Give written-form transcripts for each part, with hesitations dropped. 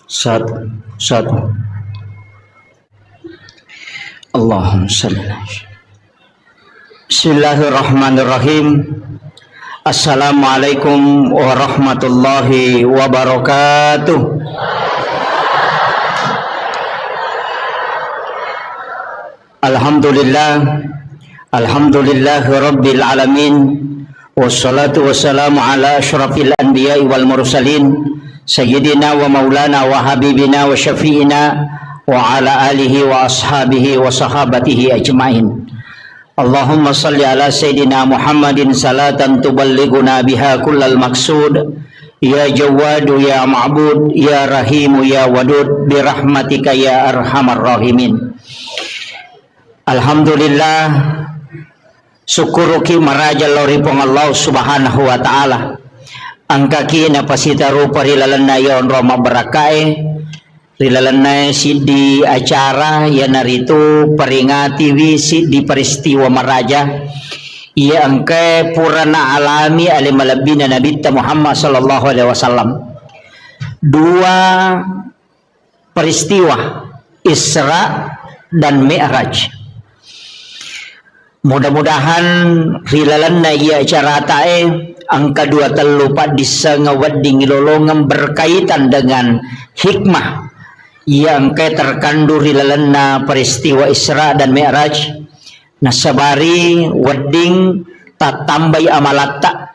Satu. Allahumma shalli ala. Bismillahirrahmanirrahim. Assalamualaikum warahmatullahi wabarakatuh. Alhamdulillah rabbil alamin. Wassalatu wassalamu ala asyrafil anbiya'i wal mursalin sayyidina wa maulana wa habibina wa syafi'ina wa ala alihi wa ashabihi wa sahabatihi ajma'in. Allahumma salli ala sayyidina Muhammadin salatan tuballighuna biha kullal maqsud. Ya Jawadu ya Ma'bud ya Rahimu ya Wadud birahmatika ya arhamar rahimin. Alhamdulillah, syukuruki maraja loripong Allah subhanahu wa ta'ala. Angkaki napasita rupa rilalana yon Roma berakae rilalana si di acara ya naritu peringati wisi di peristiwa maraja ia angke purana alami alimalabina Nabi Muhammad sallallahu alaihi wasallam. Dua peristiwa Isra dan Mi'raj. Mudah-mudahan rilalan na iya acara tae angka 24 disa ngawadding lolongan berkaitan dengan hikmah yang angka terkandung rilalan na peristiwa Isra dan Mi'raj nasabari wadding tatambay amalatta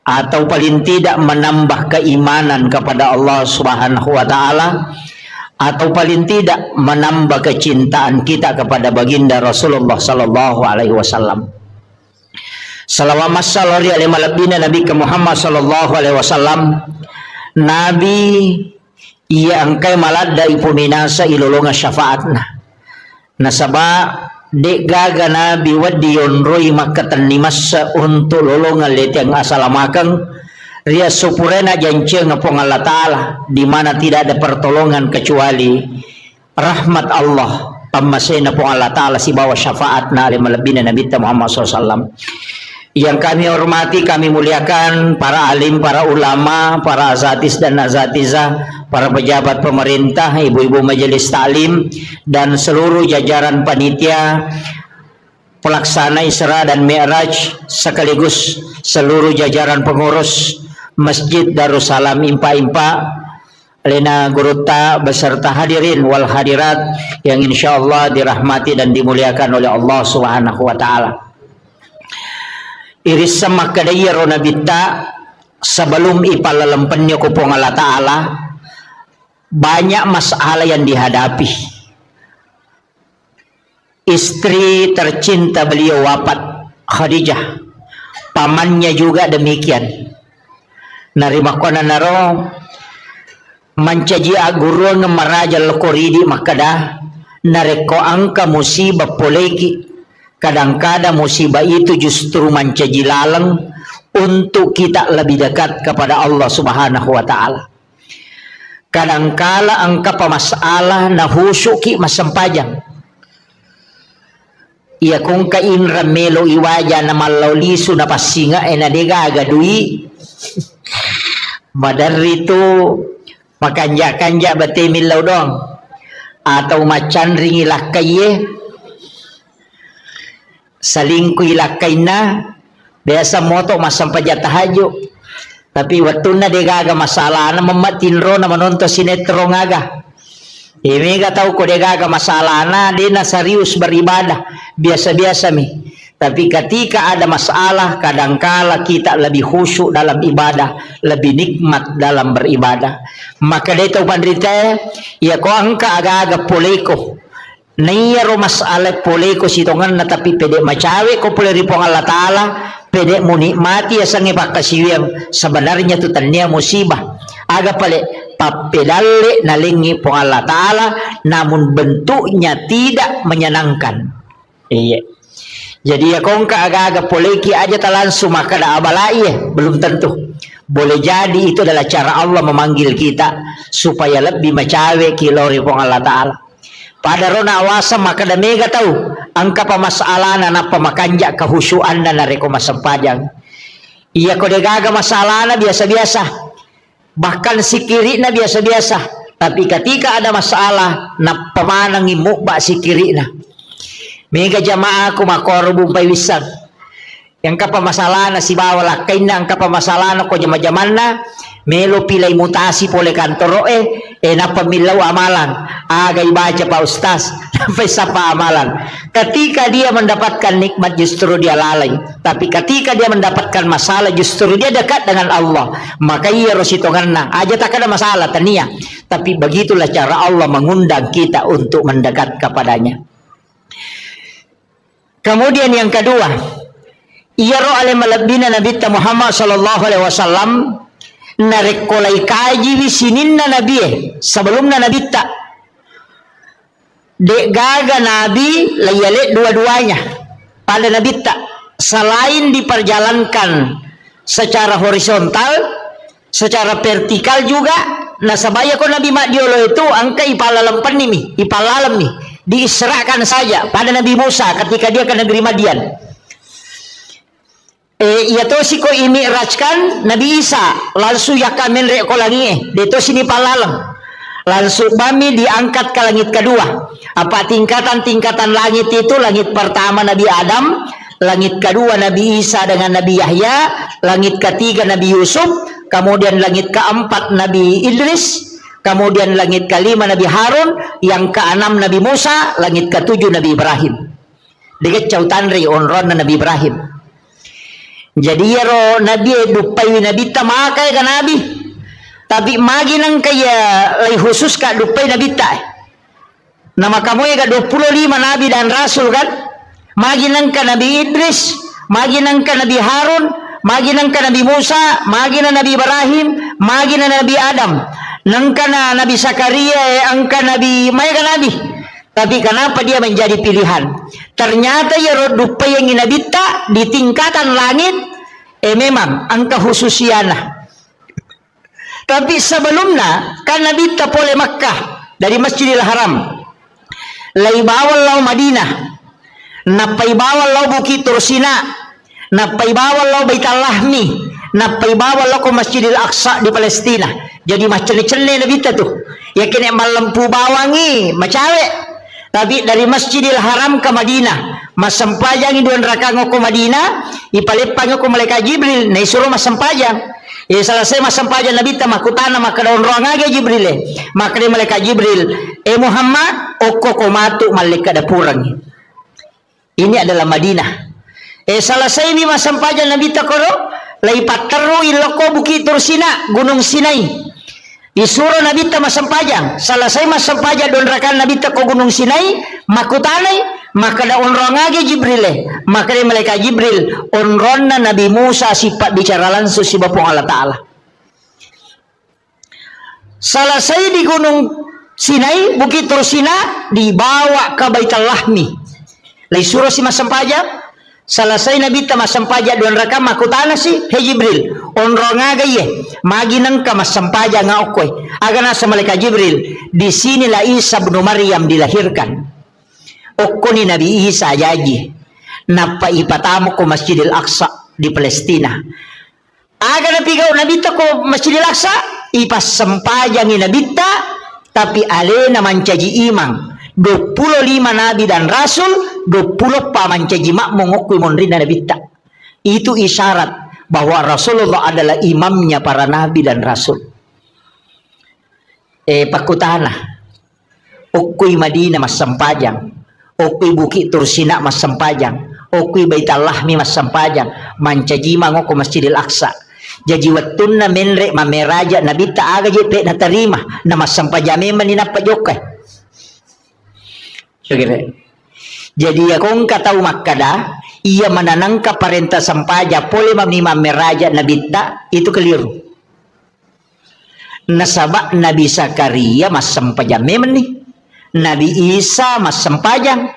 atau paling tidak menambah keimanan kepada Allah Subhanahu wa taala atau paling tidak menambah kecintaan kita kepada baginda Rasulullah sallallahu alaihi wasallam. Salawat sallallahu alaihi wasallam Nabi Muhammad sallallahu alaihi wasallam. Nabi ia angkai malada ipuminasa ilolonga syafaatna. Nasaba dek gaga Nabi wadi yonroi makatan nimasa untuk lolongan leteng asalamakang ria supurena janceng ngapong Allah Ta'ala di mana tidak ada pertolongan kecuali rahmat Allah pamasena pong Allah Ta'ala si bawa syafaat na alimalabina Nabi Muhammad SAW. Yang kami hormati, kami muliakan para alim, para ulama, para azatis dan azatizah, para pejabat pemerintah, ibu-ibu majelis taklim dan seluruh jajaran panitia pelaksana Isra dan Mi'raj sekaligus seluruh jajaran pengurus Masjid Darussalam Impa-Impa, Lena Guruta beserta hadirin wal hadirat yang insyaallah dirahmati dan dimuliakan oleh Allah Subhanahu wa taala. Iris sama kadaya rona bitta sebelum ipalalempennya kupong Allah taala banyak masalah yang dihadapi. Istri tercinta beliau wafat, Khadijah. Pamannya juga demikian. Narima kona naro mancaji agurun maraja lokoridi makada nareko angka musibah poleki kadang-kadang musibah itu justru mancaji lalang untuk kita lebih dekat kepada Allah Subhanahu wa taala. Kadangkala angka pamasalah na husuki masampajang ia kung kain ramelo iwaja na malaulisu na pasinga enadega agadui madari itu makanja-kanja batemil laudong atau macan ringi lakay salingkuy lakay na biasa moto masampajatahajo tapi waktu na degaga masalah na mamatinro na manonto sinetro ngaga Imi tahu ko degaga masalah na di na serius beribadah biasa-biasa mi. Tapi ketika ada masalah kadangkala kita lebih khusyuk dalam ibadah, lebih nikmat dalam beribadah. Maka dito pandrita ya ko angka aga-aga poleko. Niyaro masalah poleko sitongan na tapi pede macawe ko pole ripong Allah Ta'ala pede mo nikmati asang ipakasiwang sebenarnya tu tanya musibah. Aga pale papedalle nalingi pong Allah Ta'ala namun bentuknya tidak menyenangkan. Iya. Jadi ya kongka agak-agak poleki aja langsung maka ada abalai ya belum tentu. Boleh jadi itu adalah cara Allah memanggil kita supaya lebih macawe kilori pong Allah Ta'ala. Pada rona awasa maka da mega tahu angka pamasalan na pamakanja kehusuan dan nareko masempajang. Iya kode gaga masalah biasa-biasa. Bahkan si kiri na biasa-biasa. Tapi ketika ada masalah, na pamanang imukba si kiri na. Mega jamaah ko makorubong paywisan. Yang kapamasalah na si bawal kay na ang kapamasalah na ko jama-jaman na melo pilay mutasi pole kantoro napamilaw amalan agay baca pa ustaz sampai sapa amalan. Ketika dia mendapatkan nikmat justru dia lalai, tapi ketika dia mendapatkan masalah justru dia dekat dengan Allah. Maka ia rositongan na aja tak ada masalah tania, tapi begitulah cara Allah mengundang kita untuk mendekat kepadanya. Kemudian yang kedua, ia ro ale malabina Nabi Muhammad sallallahu alaihi wasallam narekolai kaji wisinin na Nabi sebelumnya Nabi tak dek gaga Nabi layale dua-duanya pada Nabi tak selain diperjalankan secara horizontal, secara vertikal juga. Nah sabaya ko Nabi Madiolo itu angka ipalalam panimi ipalalam nih diisrakan saja pada Nabi Musa ketika dia ke negeri Madian. Ia to si ko imi'rajkan Nabi Isa langsung yakamen rek ko langi deto sini palalang langsung bami diangkat ke langit kedua. Apa tingkatan-tingkatan langit itu? Langit pertama Nabi Adam, langit kedua Nabi Isa dengan Nabi Yahya, langit ketiga Nabi Yusuf, kemudian langit keempat Nabi Idris, kemudian langit kelima Nabi Harun, yang keenam Nabi Musa, langit ketujuh Nabi Ibrahim. Dekat cautan ri onron Nabi Ibrahim. Jadi ya ro Nabi dupai Nabi tamakai kan Nabi. Tapi magi nang kaya lay khusus ka dupai Nabi ta. Nama kamu ya 25 Nabi dan Rasul kan. Magi nang ka Nabi Idris, magi nang ka Nabi Harun, magi nang ka Nabi Musa, magi na Nabi Ibrahim, magi na Nabi Adam. Nang ka na Nabi Zakaria, angka Nabi Maya Nabi. Tapi kenapa dia menjadi pilihan? Ternyata ya rodupa yang inabita di tingkatan langit, memang angka khususiana. Tapi sebelumnya kan nabita pole Makkah dari Masjidil Haram, lai bawal lau Madinah, napai bawal lau Bukit Tursina, napai bawal lau Baitul Lahmi, napai bawal lau ke Masjidil Aqsa di Palestina. Jadi macam cene nabita tuh, ya kena malampu bawangi macawe. Tapi dari Masjidil Haram ke Madinah, mas sempajang iduan rakango ke Madinah, ipalipang ko malaikat Jibril, na isuruh mas sempajang. Selesai mas sempajang Nabi ta makutana maka daun ruang aja Jibril. Maka dia malaikat Jibril, Muhammad, oko komatu malaikat dapurang. Ini adalah Madinah. Selesai ini mas sempajang Nabi ta koro, laipat teru iloko Bukit Tursina, Gunung Sinai. Disuruh Nabi ta masampajang. Selesai masampajang don rakan Nabi ta ko Gunung Sinai, makutanay, maka da onrongage Jibril. Maka dia malaikat Jibril onronna Nabi Musa sifat bicara langsung si Bapong Allah Ta'ala. Selesai di Gunung Sinai, Bukit Tursina, dibawa ke Baitul Lahmi. Lai suruh si masampajang. Selesai Nabi ta masampaja don raka makutana si Jibril onrongaga ye magi nang ka masampaja nga okoy agana sa malaikat Jibril di sinilah Isa bin Maryam dilahirkan okko ni Nabi Isa jaji napa ipatamo ko Masjidil Aqsa di Palestina aga na pigaw Nabi ta ko Masjidil Aqsa ipasampaja ni Nabi ta tapi alena mancaji imang 25 Nabi dan Rasul 20 pamancaji makmum ngokui monrina Nabi tak. Itu isyarat bahwa Rasulullah adalah imamnya para Nabi dan Rasul. Pakutana ukui Madinah mas sempajang, ukui Bukit Tursina mas sempajang, ukui Baitul Lahmi mas sempajang, mancaji mangoko Masjidil Aqsa. Jadi wattunna menrek mameraja Nabi tak aga je pe na terima na mas sempajame manina pajokai. Jadi ya kong katau makada ia menanangka perintah sampaja pole mamima meraja Nabi tak itu keliru. Nasabak Nabi Zakaria mas sampajang memang nih, Nabi Isa mas sampajang,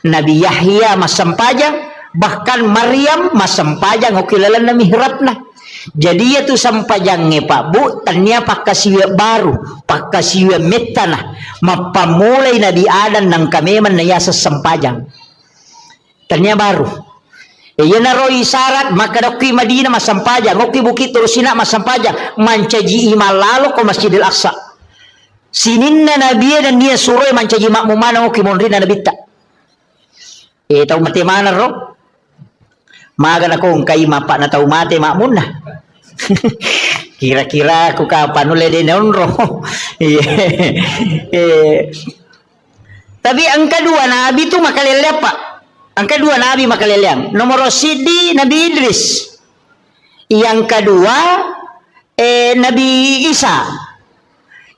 Nabi Yahya mas sampajang, bahkan Maryam mas sampajang okilalan na mihrabna. Jadi ya tu sampajangnya Pak Bu tanya pakasiwa baru pakasiwa metana mapamulai Nabi Adam nang kameman na yasa sampajang tanya baru Iya na roy syarat maka doki Madinah masampaja, ngoki bukit terusina masampaja, mancaji imalalo ko Masjidil Aqsa. Sininna nabiya dan dia suruh mancaji makmumana ngoki monrina nabita. Tahu mati mana ro? Maga na kong kay mapa na tahu mati makmun na. Kira-kira aku kapan ulay din ro. Tapi ang kedua nabi itu makalilya pak. Ang kedua Nabi makaliliang. Nomor sidi Nabi Idris. Yang kedua Nabi Isa.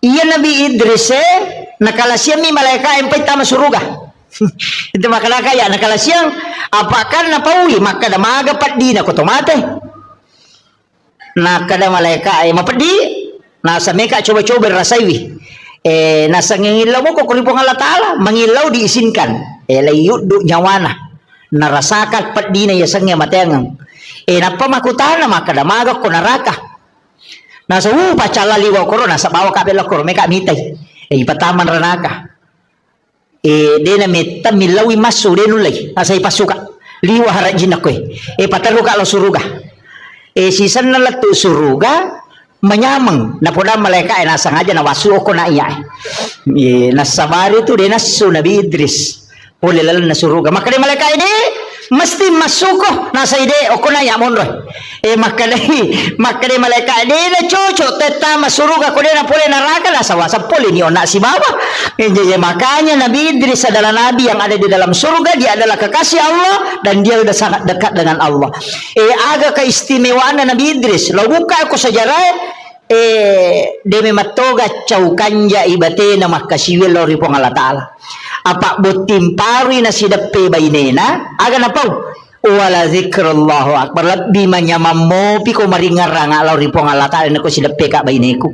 Iya Nabi Idris nakalasiyang mi malaika empay tama suruga. Itu makalaka ya nakalasiyang apakah napawi maka damaga patdi na kotomate. Nakada malaika ay mapadi. Nasa meka coba-coba rasaiwi. Nasa ngilaw mo ko kuripong Allah Ta'ala. Mangilaw diisinkan. Layud do nyawana. Narasakat pat di na yasang nga matengang. Napamakutana makadamaga ko naraka. Nasa pacala liwaw ko ro, nasa bawa kabila ko ro, may kamitay. Ipataman ranaka. Di na milawi maso, di nulay. Nasa ipasuka. Liwa harajin ako pataluka lo suruga. Sisan na lato suruga, manyamang. Napunan maleka, nasa nga dyan, nawasu ko na iya. Nasa bari to, di naso Nabi Idris. Boleh lalu nasuruga. Maka di malaikat ini mesti masuk nasa ide okona ya monro. Maka di malaikat ini na cocok teta masuruga ko na pole neraka na sawasa pole ni ona si bawah. Jadi makanya Nabi Idris adalah nabi yang ada di dalam surga, dia adalah kekasih Allah dan dia sudah sangat dekat dengan Allah. Aga keistimewaan Nabi Idris. Lo buka aku sejarah demi matoga caukanja ibate na makasiwil lo ripong Allah Ta'ala. Apa butim pari na sidape bainena aga napaw wala zikrullahu akbar labbi manyamamo piko maringarang alaw ripong Allah Ta'ala na ko sidape ka baineku.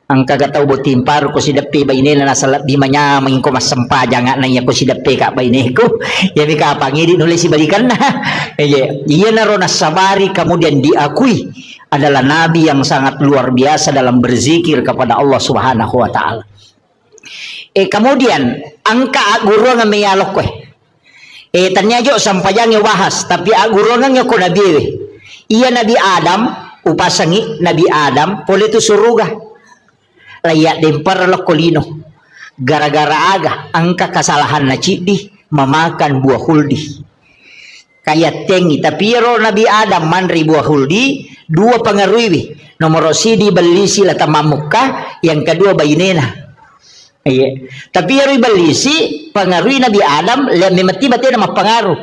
Ang kagataw butim paru ko sidape bainena nasa labbi manyamang ko masampa nga na iya ko sidape ka baineku. Yami ka pangidin uli si balikan na. Iya na ro nasabari kemudian diakui adalah nabi yang sangat luar biasa dalam berzikir kepada Allah Subhanahu wa Ta'ala. Kemudian angka aguro nga mayalok ko tanyajo sampayang bahas tapi aguro nga ko nabi iya Nabi Adam upasangi Nabi Adam pole tu suruga layak dempar lokolino gara-gara aga angka kesalahan na cidi memakan buah huldi kaya tengi tapi ro Nabi Adam manri buah huldi dua pengaruhi nomor sidi balisi lata mamuka yang kedua bainena. Tapi yari balisi pengaruhi Nabi Adam lemi mati bati nama pengaruh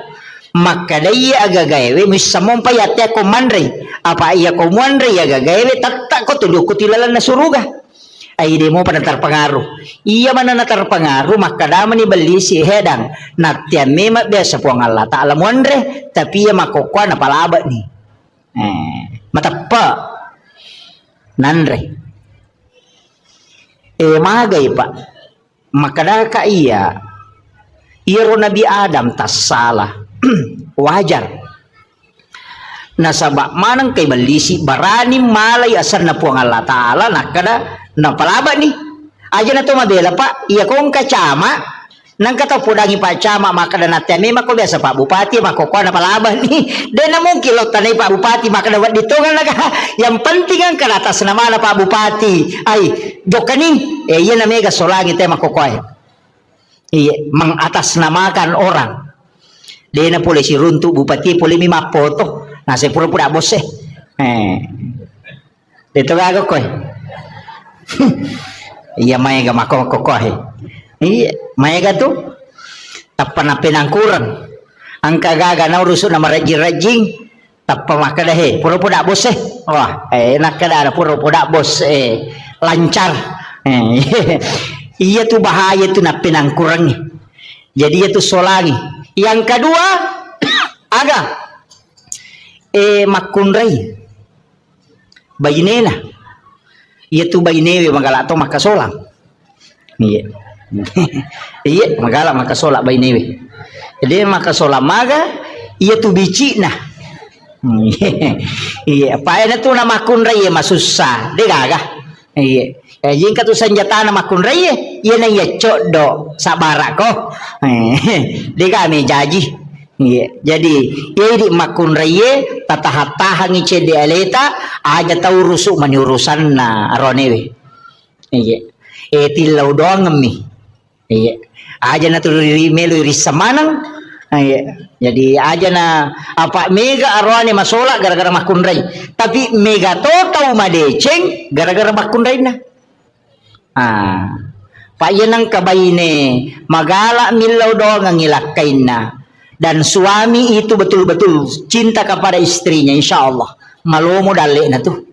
maka daya agagawe misamon pa yate ko manre apa iya ko manre agagawe tak ko tuduh ko tilalan na suruga ay di mo pa terpengaruh iya mana na terpengaruh maka daman ni balisi hedang natya mema biasa po ang Allah Ta'ala manre tapi iya makokwa na palaba ni matapa nanre magay pa makadaka iya ro Nabi Adam tas salah wajar nasabak manang kay balisi barani malay asar na po ang Allah Ta'ala nakada napalaba ni aja na to mabela pa iya kong kacama nang katapudangi pa cama makada natya mema ko biasa Pak Bupati makokwa napalaba ni de na mong kilot tanay Pak Bupati makada wat ditungan naga yang penting ang karatas nama na Pak Bupati ay dokaning iya na mega solangi tema kokwa iya mengatasnamakan orang de na pole si runtu Bupati pole mi mapoto nasa pura-pura bos dito gago ko iya maya ga makokwa iya maya tu tappa na pinangkuran ang kagaga na uruso na marajing-rajing tappa makadahe pura-pura bos wah nakada pura-pura bos lancar iya tuh bahaya tuh na pinangkurangi jadi itu solangi yang kedua aga makunray bayinena iya tuh bayinewe magalato makasolang iya iya magala makasola baynewe jadi makasola maga iya tu bici nah iya pa na tu na makunray masusah de gaga iya jing katu senjata na makunray iya na iya codo sabara ko de kami jaji Jadi di makun raye tatahatahan ice de aleta aja tahu rusuk maniurusan na aronewe. Tilau doang ngemi. Aja na tuli melu iris samanang. Jadi aja na apa mega arwane masola gara-gara makun ray. Tapi mega totau madeceng gara-gara makun ray na. Pak yenang kabaine magala milau doang ngilakain na. Dan suami itu betul-betul cinta kepada istrinya, insya Allah. Malomo dalik na tuh.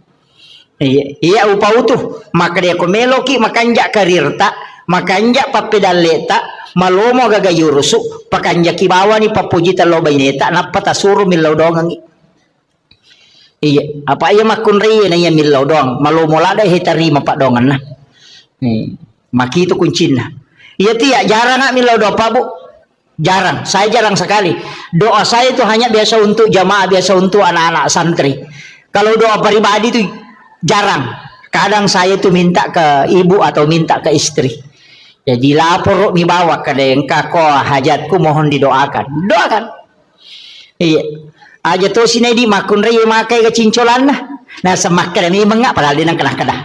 Iya upau tuh. Maka dia komeloki makanjak karirta, makanjak papedaleta, malomo gagayurusu, pakanjak kibawa ni papujita lobaineta, napata suruh milau doang. Iya, apa iya makun riya na iya milau doang. Malomo lada hitarima pak dongan na. Maki itu kuncina. Iya tiyak jarang nak milau doang pak bu. Jarang, saya jarang sekali. Doa saya itu hanya biasa untuk jamaah, biasa untuk anak-anak santri. Kalau doa pribadi itu jarang. Kadang saya itu minta ke ibu atau minta ke istri. Jadi lapor mi bawa ke dengka ko hajatku mohon didoakan. Doakan. Iya. Aja tuh sini di makun raya makai ke cincolan nah. Nah semakin ini mengak padahal dia nang kena.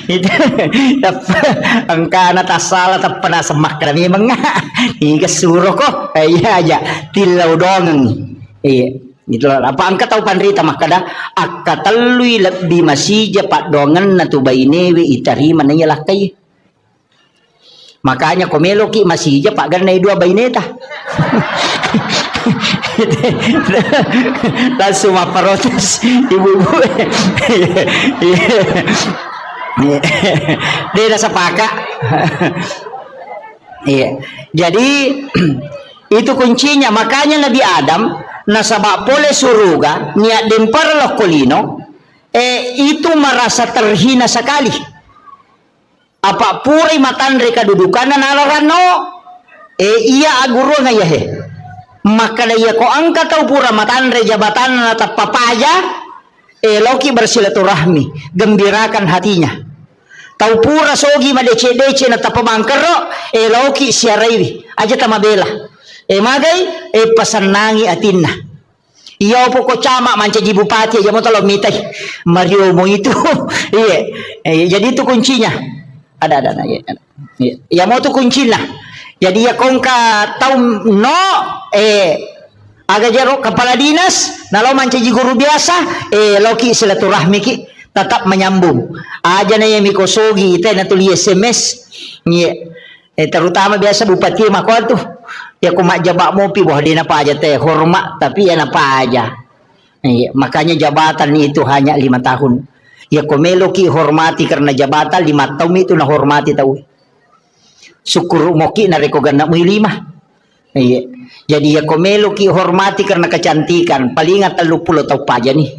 Itu angka nata salah tak pernah semakin ini mengak. Iga suruh kok. Iya aja tilau dong. Iya. Gitu lah. Apa angka tahu pandrita makada akka talui lebih masih japak dongan natu bainewe itari mana lah kay. Makanya komeloki masih japak ganai dua baineta. Langsung protes ibu-ibu. Dia dah sepakat. Iya. Jadi itu kuncinya. Makanya Nabi Adam nasabak boleh suruga niat dempar lokolino itu merasa terhina sekali. Apa puri matandre kedudukan nalarano iya aguro ngayahe. Maka dia ko angkat tau pura matandre jabatan atau papaya loki bersilaturahmi gembirakan hatinya tau pura sogi madece-dece na tapamangkero loki siaraiwi aja tamabela magai pasanangi atinna iya po ko cama manca bupati aja mo talo mitai Mario mo itu iya jadi itu kuncinya ada ya mau tuh kuncinya. Jadi ya kongka tahu no aga jaro kepala dinas nalau mancaji guru biasa loki silaturahmi ki tetap menyambung aja na yang mikosogi itu na tuli SMS terutama biasa bupati mako tuh ya kumak jabak mopi bahwa dia napa aja teh hormat tapi ya napa aja makanya jabatan itu hanya 5 tahun ya komeloki hormati karena jabatan 5 tahun itu na hormati tahu syukur moki nareko ganda mu 5. Iya. Jadi ya komelo ki hormati karena kecantikan. Paling 30 tau paja nih.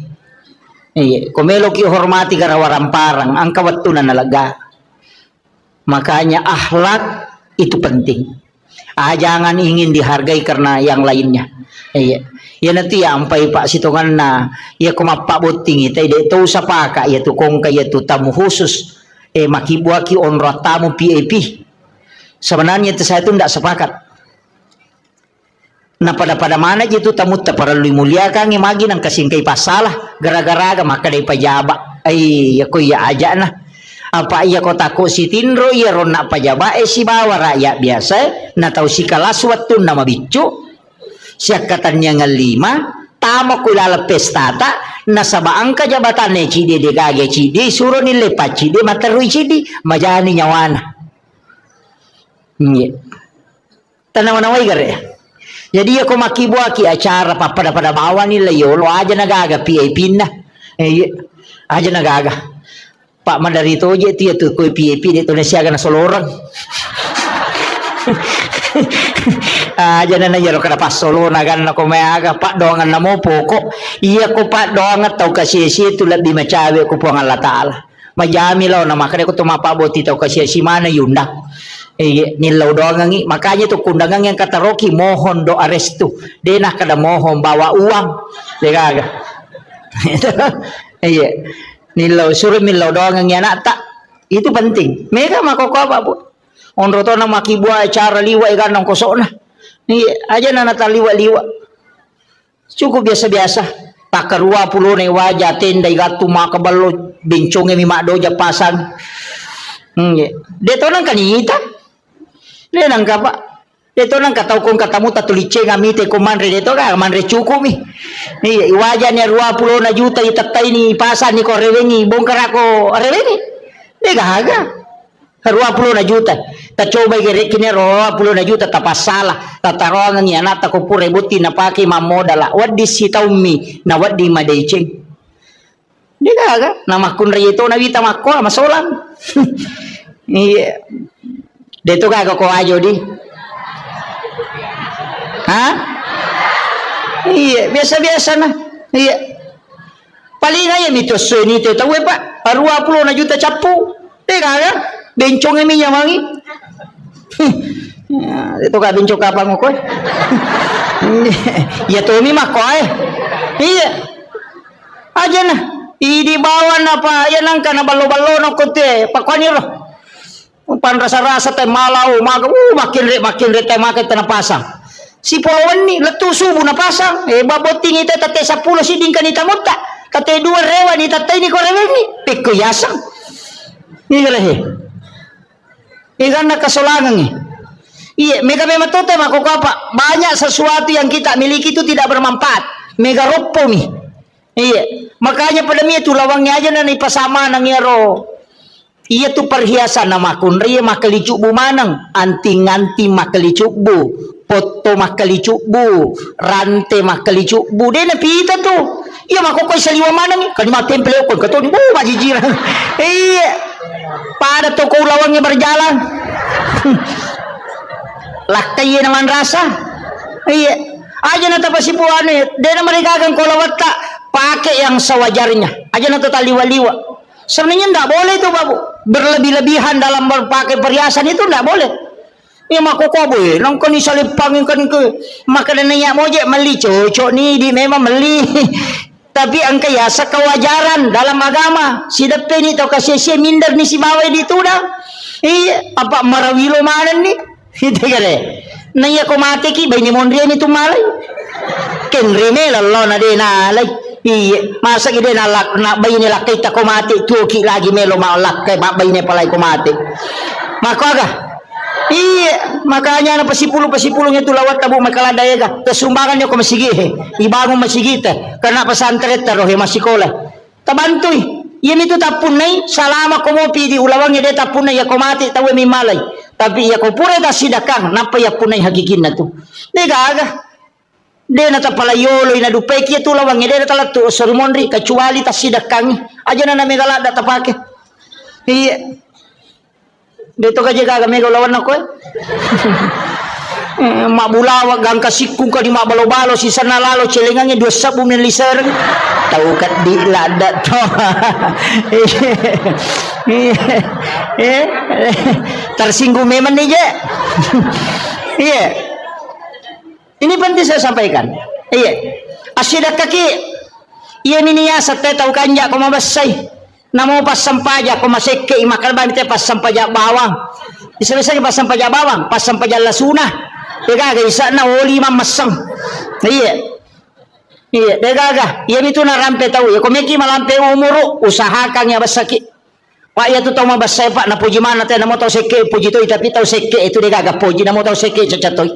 Iya. Komelo ki hormati karena waramparang. Angka waktu na nalaga. Makanya akhlak itu penting. Jangan ingin dihargai karena yang lainnya. Iya. Ya nanti ya ampai pak sitongan na. Ya kumapak boting ita ide itu sapaka ya tu kongka ya tu tamu khusus. Makibuaki onro tamu PAP. Sebenarnya itu saya itu tidak sepakat. Nah pada mana itu tamu tak perlu muliakan imagi nang kasingkai pasalah gara-gara maka dari pejabat. Ya ko ya aja nah. Apa iya ko takut si tindro ya rona pejabat si bawa rakyat biasa. Nah tahu si kalas waktu nama bicu. Siak katanya ngelima. Tamu kulala pestata. Nasaba angka jabatannya cidi de gage cidi suruh nilai cidi materui cidi majani nyawana. Tanawan-nawai gare. Jadi aku makibuaki acara pada bawah ni layo lo aja nagaga PAP na. Aja nagaga. Pak Mandari to je tu tu koi PAP di Indonesia kana solorang. Aja na yaro kada pasolo nagan na kumayaga pak doangan namo pokok. Iya ko pak doangan tau kasih tu lebih macawe ko po ang Allah Taala. Majami law na makare ko tumapaboti tau kasih si mana yunda. Nilaw doang ngi makanya tuh kundangan yang kata Rocky mohon doa restu denah kada mohon bawa uang dekaga nilaw suruh nilaw doang ngi anak tak itu penting mereka makoko apa bu onroto na makibua acara liwa ikan nang kosok na Iya, aja na nataliwa-liwa. Cukup biasa-biasa. Takarua pulo na wajah tenda igatu makabalo bincong mi makdo japasan. Deto nang kanita. Le nang kapa. Deto nang kataw kong katamu tatuliche ngamite ko manre deto ka manre cukup mi. Iya, wajah ni 20 na juta itatay ni pasan ni ko rewengi bongkar ako rewengi. Degaga. 20 na juta. Ta coba gere kini 20 na juta tapasala. Tatarongan ni anak ta ko pure buti na paki mamodala. Waddi sitaw mi na waddi madeceng. Di kaga nama kun rito na wita makko masolan. Iya. Deto kaga ko ajo di. Ha? Iya, biasa-biasa na. Iya. Paling aja mitos ini tu tahu pak. 20 na juta capu. Di kaga bencong emi yang wangi. Itu ka bencong kapang ko. Ya to mi mako iya. Aja na. Di bawah na pa ya nang kana balo-balo na kote. Pakani ro. Pan rasa-rasa teh malau makin re teh makin teh pasang. Si polowan ni letu subuh na pasang. Baboting ite tate 10 siding kanita mutta. Tate 2 rewa ni tate ni ko reweni. Peko yasang. Ni galehe. Ikan nak kesolangan ni. Iya, mega memang tote mako apa? Banyak sesuatu yang kita miliki itu tidak bermanfaat. Mega ropo mi. Iya, makanya pada mi itu lawangnya aja nani pasama nang yaro. Iya tu perhiasan nama kunri makali cubu manang, anting-anting makali cubu, foto makali cubu, rantai makali cubu. Dia na pita tu. Iya mako ko saliwa manang ni. Kan ma temple ko kato ni majijira. Iya. Pada toko lawangnya berjalan. Lakai naman rasa. Iya. Aja na tapasipuan ni. Dia na mereka akan kolawat tak pakai yang sewajarnya. Aja na taliwa-liwa. Sebenarnya tidak boleh itu babu. Berlebih-lebihan dalam berpakai perhiasan itu tidak boleh. Ini mako kobe. Nangko ni salipangin kan ke. Maka nanya mojek meli cocok ni di memang meli. Tapi angka ya sekawajaran dalam agama. Si depe ni tau kasih minder ni si bawai di tu dah. Iya, apa marawilo mana ni? Itu kare. Naya ko mati ki bayi ni mondria ni tu malai. Ken reme lalo na de na lay. Iya, masa ide na lak na bayi ni lakai ta ko mati tu ki lagi melo ma lakai bayi ni palai ko mati. Maka aga. Iya, makanya na pasipulong itu lawat tabu makaladaya ka. Tesumbangan nyo ko masigi. Ibangon masigi te. Karena pesantren taruh masih sekolah. Tabantoy. Iya itu tapun nai salama ko mo pidi ulawang ide tapun nai ya ko mati tawe mi malay. Tapi ya ko pure ta sidakang napa ya punay hagikin na tu. Dega aga. De na tapalayolo ina dupay kiya tu lawang ide na talatu sermonri kecuali ta sidakang. Aja na megalada tapake. Iya. Dito ka jaga kami lawan ako mabulawa gang kasikung ka di mabalo-balo si sana lalo celengangnya 2 sabum ni liser tahu kat di lada to tersinggung memang nih je. Iya, ini penting saya sampaikan. Iya, asyidak kaki iya miniya sa tahu kanja ko mabasay namo pas sampaja ko maseke imakal ba pas sampaja bawang bisa-bisa pas sampaja bawang pas sampaja lasuna dega isa na oli mamasang iya iya dega iya itu na rampe tahu ya komeki malampe umuro usahakan ya basaki pak ya tu tahu mabasay pak na puji mana te namo tahu seke puji to tapi tahu seke itu dega puji namo tahu seke cacatoy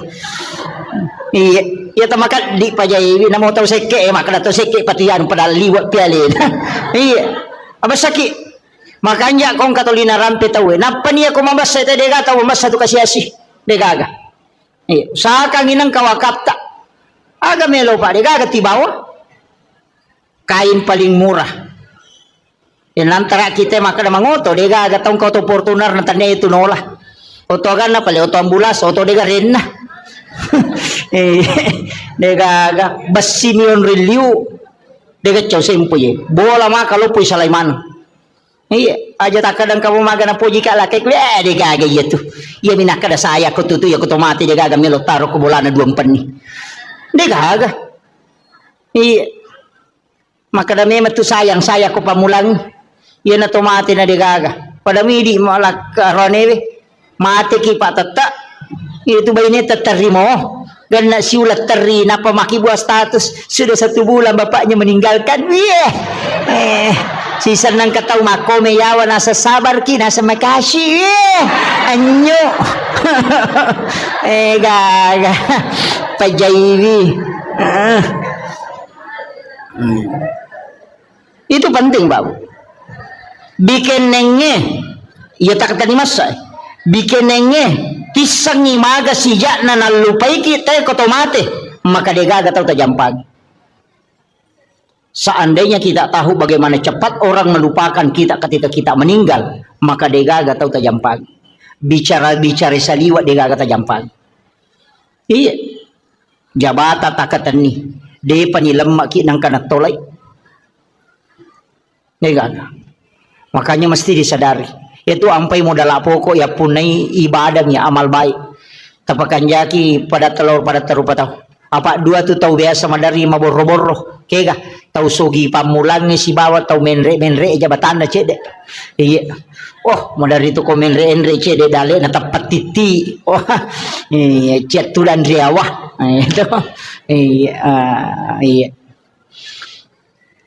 iya ya tamakat di pajai namo tahu seke makana tahu seke patian pada liwat pialin iya apa sakit makanya kong katolina rampe tahu napa niya ko mabasa ite dega tahu mabasa tu kasih degaga iya usahakan inang kawakapta aga melo pa degaga tibawa kain paling murah yan antara kita maka na mangoto degaga taong kauto Fortuner na tanya itu nola oto agan na pala oto ambulas oto dega rin na degaga basimion reliu dekat jauh sempuye bola mah kalau pui Salaiman iya aja tak kadang kamu magana puji kala kek de gaga iya tu iya minak kada saya ko tutu ya ko tomati de gaga melo taro ko bola na 2 penni de gaga iya maka da memang tu sayang saya ko pamulang iya na tomati na de gaga pada midi malak ronewe mati ki patata itu bayine tatarimo Gana si ulat teri napa maki buah status sudah 1 bulan bapaknya meninggalkan. Si senang katau mako meyawa nasa sabar ki nasa makasih. Anyo. Gaga. Pajaiwi. Itu penting, Pak. Bikin nenge, iya tak kata masa. Bikin nenge, kisang imaga sijak na nalupai kita kotomate, maka dia gagal tahu tajampag. Seandainya kita tahu bagaimana cepat orang melupakan kita ketika kita meninggal, maka dia gagal tahu tajampag. Bicara saliwat dia gagal tajampag. Iya, jabata takatan ni, dia panilemak ki nang kana tolay. Dia gagal. Makanya mesti disadari. Itu ampai modal pokok ya punai ibadahnya amal baik. Tapakan jaki pada telur pada terupa tahu. Apa 2 tu tahu biasa madari maboro-boro. Kega tahu sogi pamulan ni si bawa tahu menre jabatan na cede. Iya. Oh, madari tu ko menre cede dale na tapat titi. Oh, iya cetulan riawah. Itu. Iya.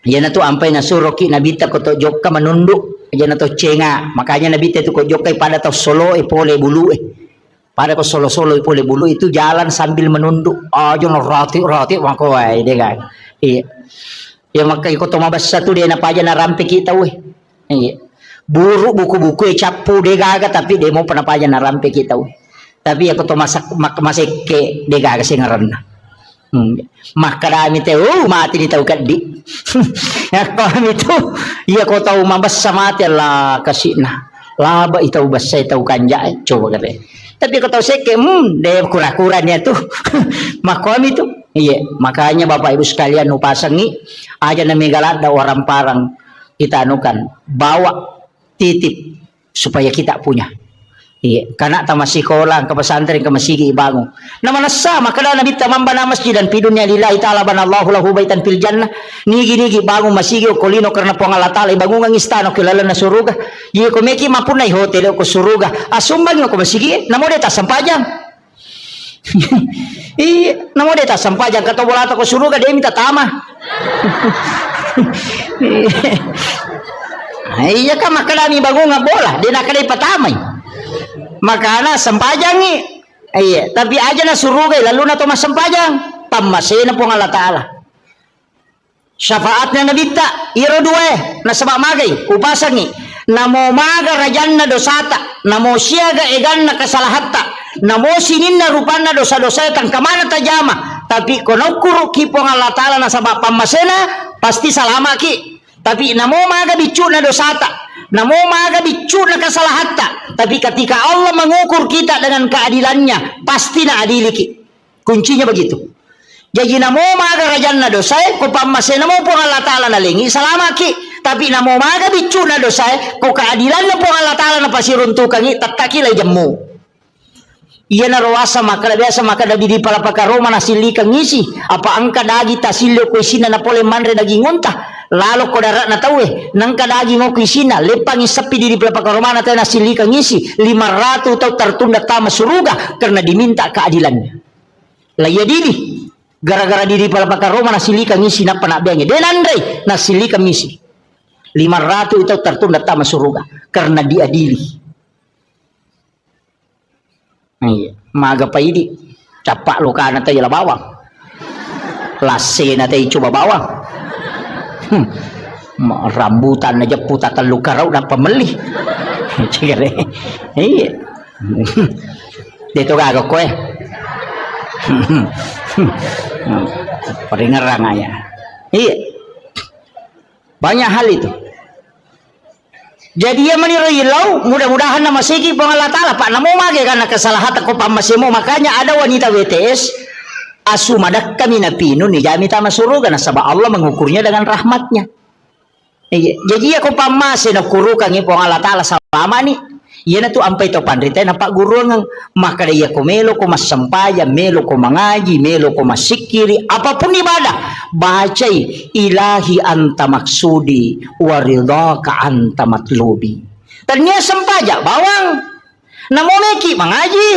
Yan na to ampay na suroki nabita ko to jok ka manunduk. Yan na to cenga. Makanya nabita to ko jok kay pada to solo pole bulu Pada ko solo pole bulu itu jalan sambil menunduk. Oh, jono roti wako ay de kan. Iya. Ya makay ko to mabasa to de na paja na rampe kita we. Iya. Buru buku-buku capu de gaga tapi de mo panapaja na rampe kita we. Tapi ako to masik ke de gaga singaran na. Makarami tayo mati ni tahu kadi. Kami tu iya ko tahu mabasa mati lah kasi na laba itaw basa itaw kanja coba kata. Tapi ko tahu seke de kura-kura niya tu. Makami tu iya makanya Bapak Ibu sekalian nupasangi aja na megalat da orang parang kita anukan bawa titip supaya kita punya. Iya, karena masih kolang ke pesantren ke masjid ibangu. Nama nasa maka dah nabi tamam bana masjid dan pidunya lillahi taala banallahu lahu baitan fil jannah. Nigi bangun masjid kolino karena po Allah taala ibangu ng istano kilala na suruga. Ye ko meki mapunay hotel ko suruga. Asumbang ko masjid namo deta sampajang. Iya, namo deta sampajang kato bolata ko suruga dia minta tama. Iya kan maka dah ibangu nga bola, dia nak kada patamay. Makana sempajangi iya tapi aja na surugay lalu na to masempajang pamasin na po ng Allah Ta'ala syafaat na nabita iro duwe na sabak magay upasangi namo maga rajan na dosata namo siyaga egan na kasalahatta namo sinin na rupan na dosa-dosa tang kamana tajama tapi kono kuro ki po ng Allah Ta'ala na sabak pamasena pasti salama ki tapi namo maga bicu na dosata namo maga bicu na kasalahatta tapi ketika Allah mengukur kita dengan keadilannya pasti na adiliki kuncinya begitu jadi namo maga rajan na dosai ko pamase namo po Allah Ta'ala na lingi salama ki tapi namo maga bicu na dosai ko keadilan na po Allah Ta'ala na pasiruntukan tattaki lay jammu iya na rawasa maka biasa maka dadi di palapaka Roma na silikang ngisi apa angka dagi tasilyo ko isina na pole manre daging unta lalo ko darat na tawe nang kadagi mo kisina lepang isapi di pelapaka Romana tayo nasilika ngisi 500 tau tertunda tama suruga karena diminta keadilannya laya dili gara-gara di pelapaka Roma nasilika ngisi na panabengnya denandre nasilika ngisi 500 tau tertunda tama suruga karena diadili iya maga pa idi capak lokana tayo bawang lase na tayo coba bawang rambutan aja puta telu karau dan pemeli cigare iya dito kagak kowe peringerang aja iya banyak hal itu jadi ya menirilau mudah-mudahan nama segi Allah Ta'ala pak namo mage karena kesalahan ko pamasimo makanya ada wanita WTS asumadak kami napino ni jami tama suruga na sabab Allah mengukurnya dengan rahmatnya. Jadi aku pamase na kurukan ipong Allah Ta'ala sama ni. Iya na tu ampai to pandrita na pak guru ng maka dia ko melo ko masampaya, melo ko mangaji, melo ko masikiri, apapun ibadah. Bacai ilahi anta maksudi waridhaka anta matlubi. Ternyata sempaja bawang. Namo meki mangaji.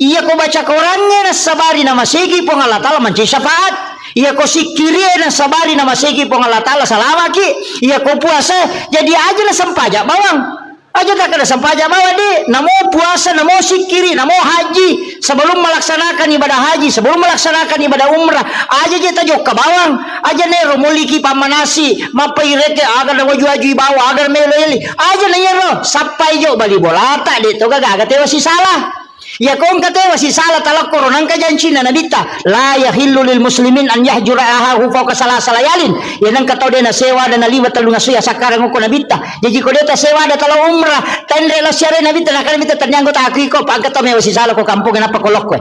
Iya ko baca korangnya na sabari na masigi po Allah Ta'ala manci syafaat. Iya ko sikiri na sabari na masigi po Allah Ta'ala salama ki. Iya ko puasa jadi aja na sampaja bawang. Aja tak ada sampaja bawa di. Namo puasa, namo sikiri, namo haji. Sebelum melaksanakan ibadah haji, sebelum melaksanakan ibadah umrah, aja kita jok ke bawang. Aja nero muliki pamanasi, mapaireke agar na waju bawa agar meleli. Aja nero sampai jo bali bola tak di to gagak tewa si salah. Ya kong katewa si salah talak koronang kajanci na nabita la yahillu lil muslimin an yahjura ahahu fawqa salasa layalin. Ya nang katau de na sewa dan liwat talunga suya sakarang ko nabita. Jadi ko de ta sewa da talo umrah tendre la syare nabita na kan bita tanyanggo ta akiko pag katau me si salah ko kampung na pakolok ko.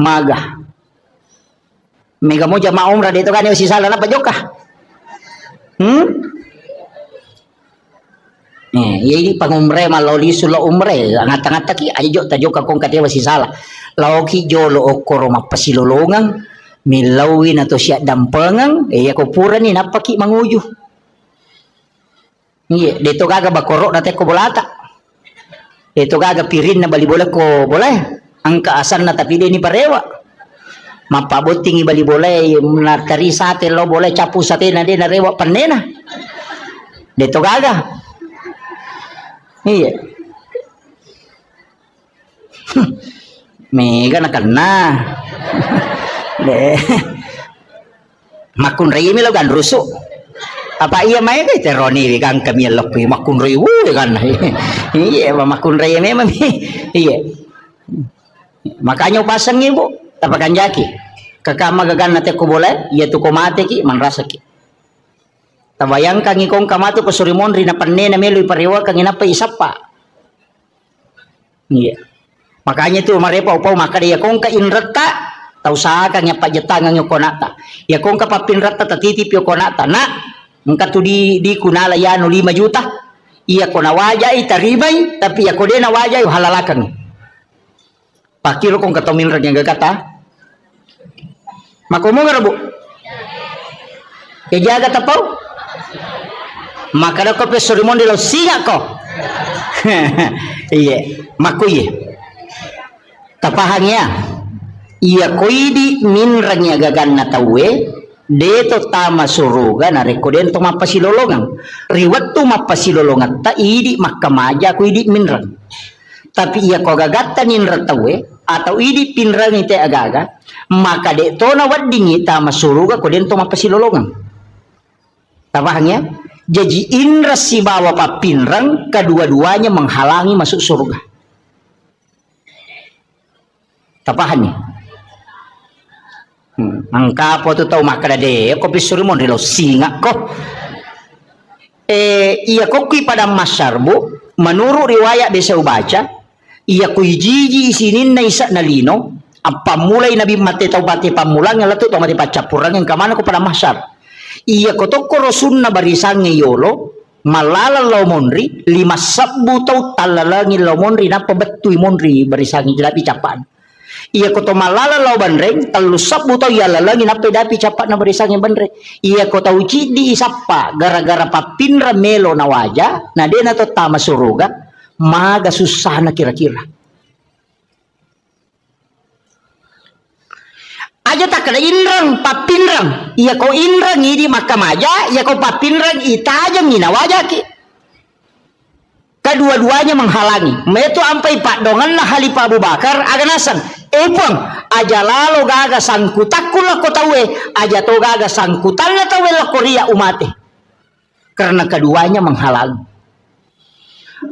Maga. Mega mo jama umrah dito kan si salah na pajoka. Ini pangumre maloli sulo umre ngat-ngat ki ajo tajo ka kong katewa si salah laoki jolo okoro mapasilolongang milawin ato siya dampengang ya ko pura ni napaki manguju iya dito gaga bakoro nate ko bolata dito gaga pirin na balibola ko boleh ang kaasan na tapide ni parewa mapabuting ibali boleh na tari sate lo boleh capu sate na de na rewa panena dito gaga. Iya. Mega na kana. De. Makun rei mi logan rusu. Apa iya may kay teroni kang kami lokpi makun rei kan. Iya, makun rei mi mami. Iya. Makanya pasang ibu tapakan jaki. Kakama gagan nate ko boleh, iya tu ko mate ki manrasa ki. Tabayang kang ikong kamato pasurimon rin na panne na melo ipariwa kang inapa isapa. Iya. Makanya itu marepa upaw makada ya kong ka inrata tau sa kang ya pajetangan yung konata. Ya kong ka papinrata tatitip yung konata na ngka tu di kunala ya no 5 juta. Iya ko nawaja itaribay tapi ya ko de nawaja yung halalakan. Pakiro kong katomin rin yung gagata. Makumo nga rabo. Kejaga tapaw. Maka ko pesurimon di lo singa ko. Iya, makuye. Tapahangnya. Iya koidi minrangnya gagan na tawe deto tama suruga na rekoden to mapasilolongan. Riwat to mapasilolongan ta idi makamaja koidi minrang. Tapi iya ko gagatan ninra tawe atau idi pinrang ite agaga maka deto na waddingi tama suruga koden to mapasilolongan. Tapahangnya. Jadi indra si bawa papinrang kedua-duanya menghalangi masuk surga. Tapahan nih. Angka po to tahu makada de kopi surimon rilo singa ko. Iya koki pada masyarbu menurut riwayat desa ubaca iya kuijiji isinin na isa na lino apa mulai nabi mati tau bati pamulang yang latu tau mati pacapurang yang kamana ko pada masyar. Iya kotoko rosun na barisang yolo malala law monri 5 sabbu tau talalangi law monri na pabetui monri barisang jelapi capan. Iya koto malala law bandreng 3 sabbu tau yalalangi na pedapi capat na barisang bandreng. Iya kota uci di isapa gara-gara papinra melo na waja na dena to tama suruga maga susah na kira-kira. Aja tak kena inrang papinrang iya ko inrang idi makamaja iya ko papinrang itajam ina wajaki kedua-duanya menghalangi meto ampai pak dongan na Halifah Abu Bakar aganasan epang aja lalu gaga sangkutakul ko tawe aja to gaga sangkutan na tawe la korea umate karena keduanya menghalangi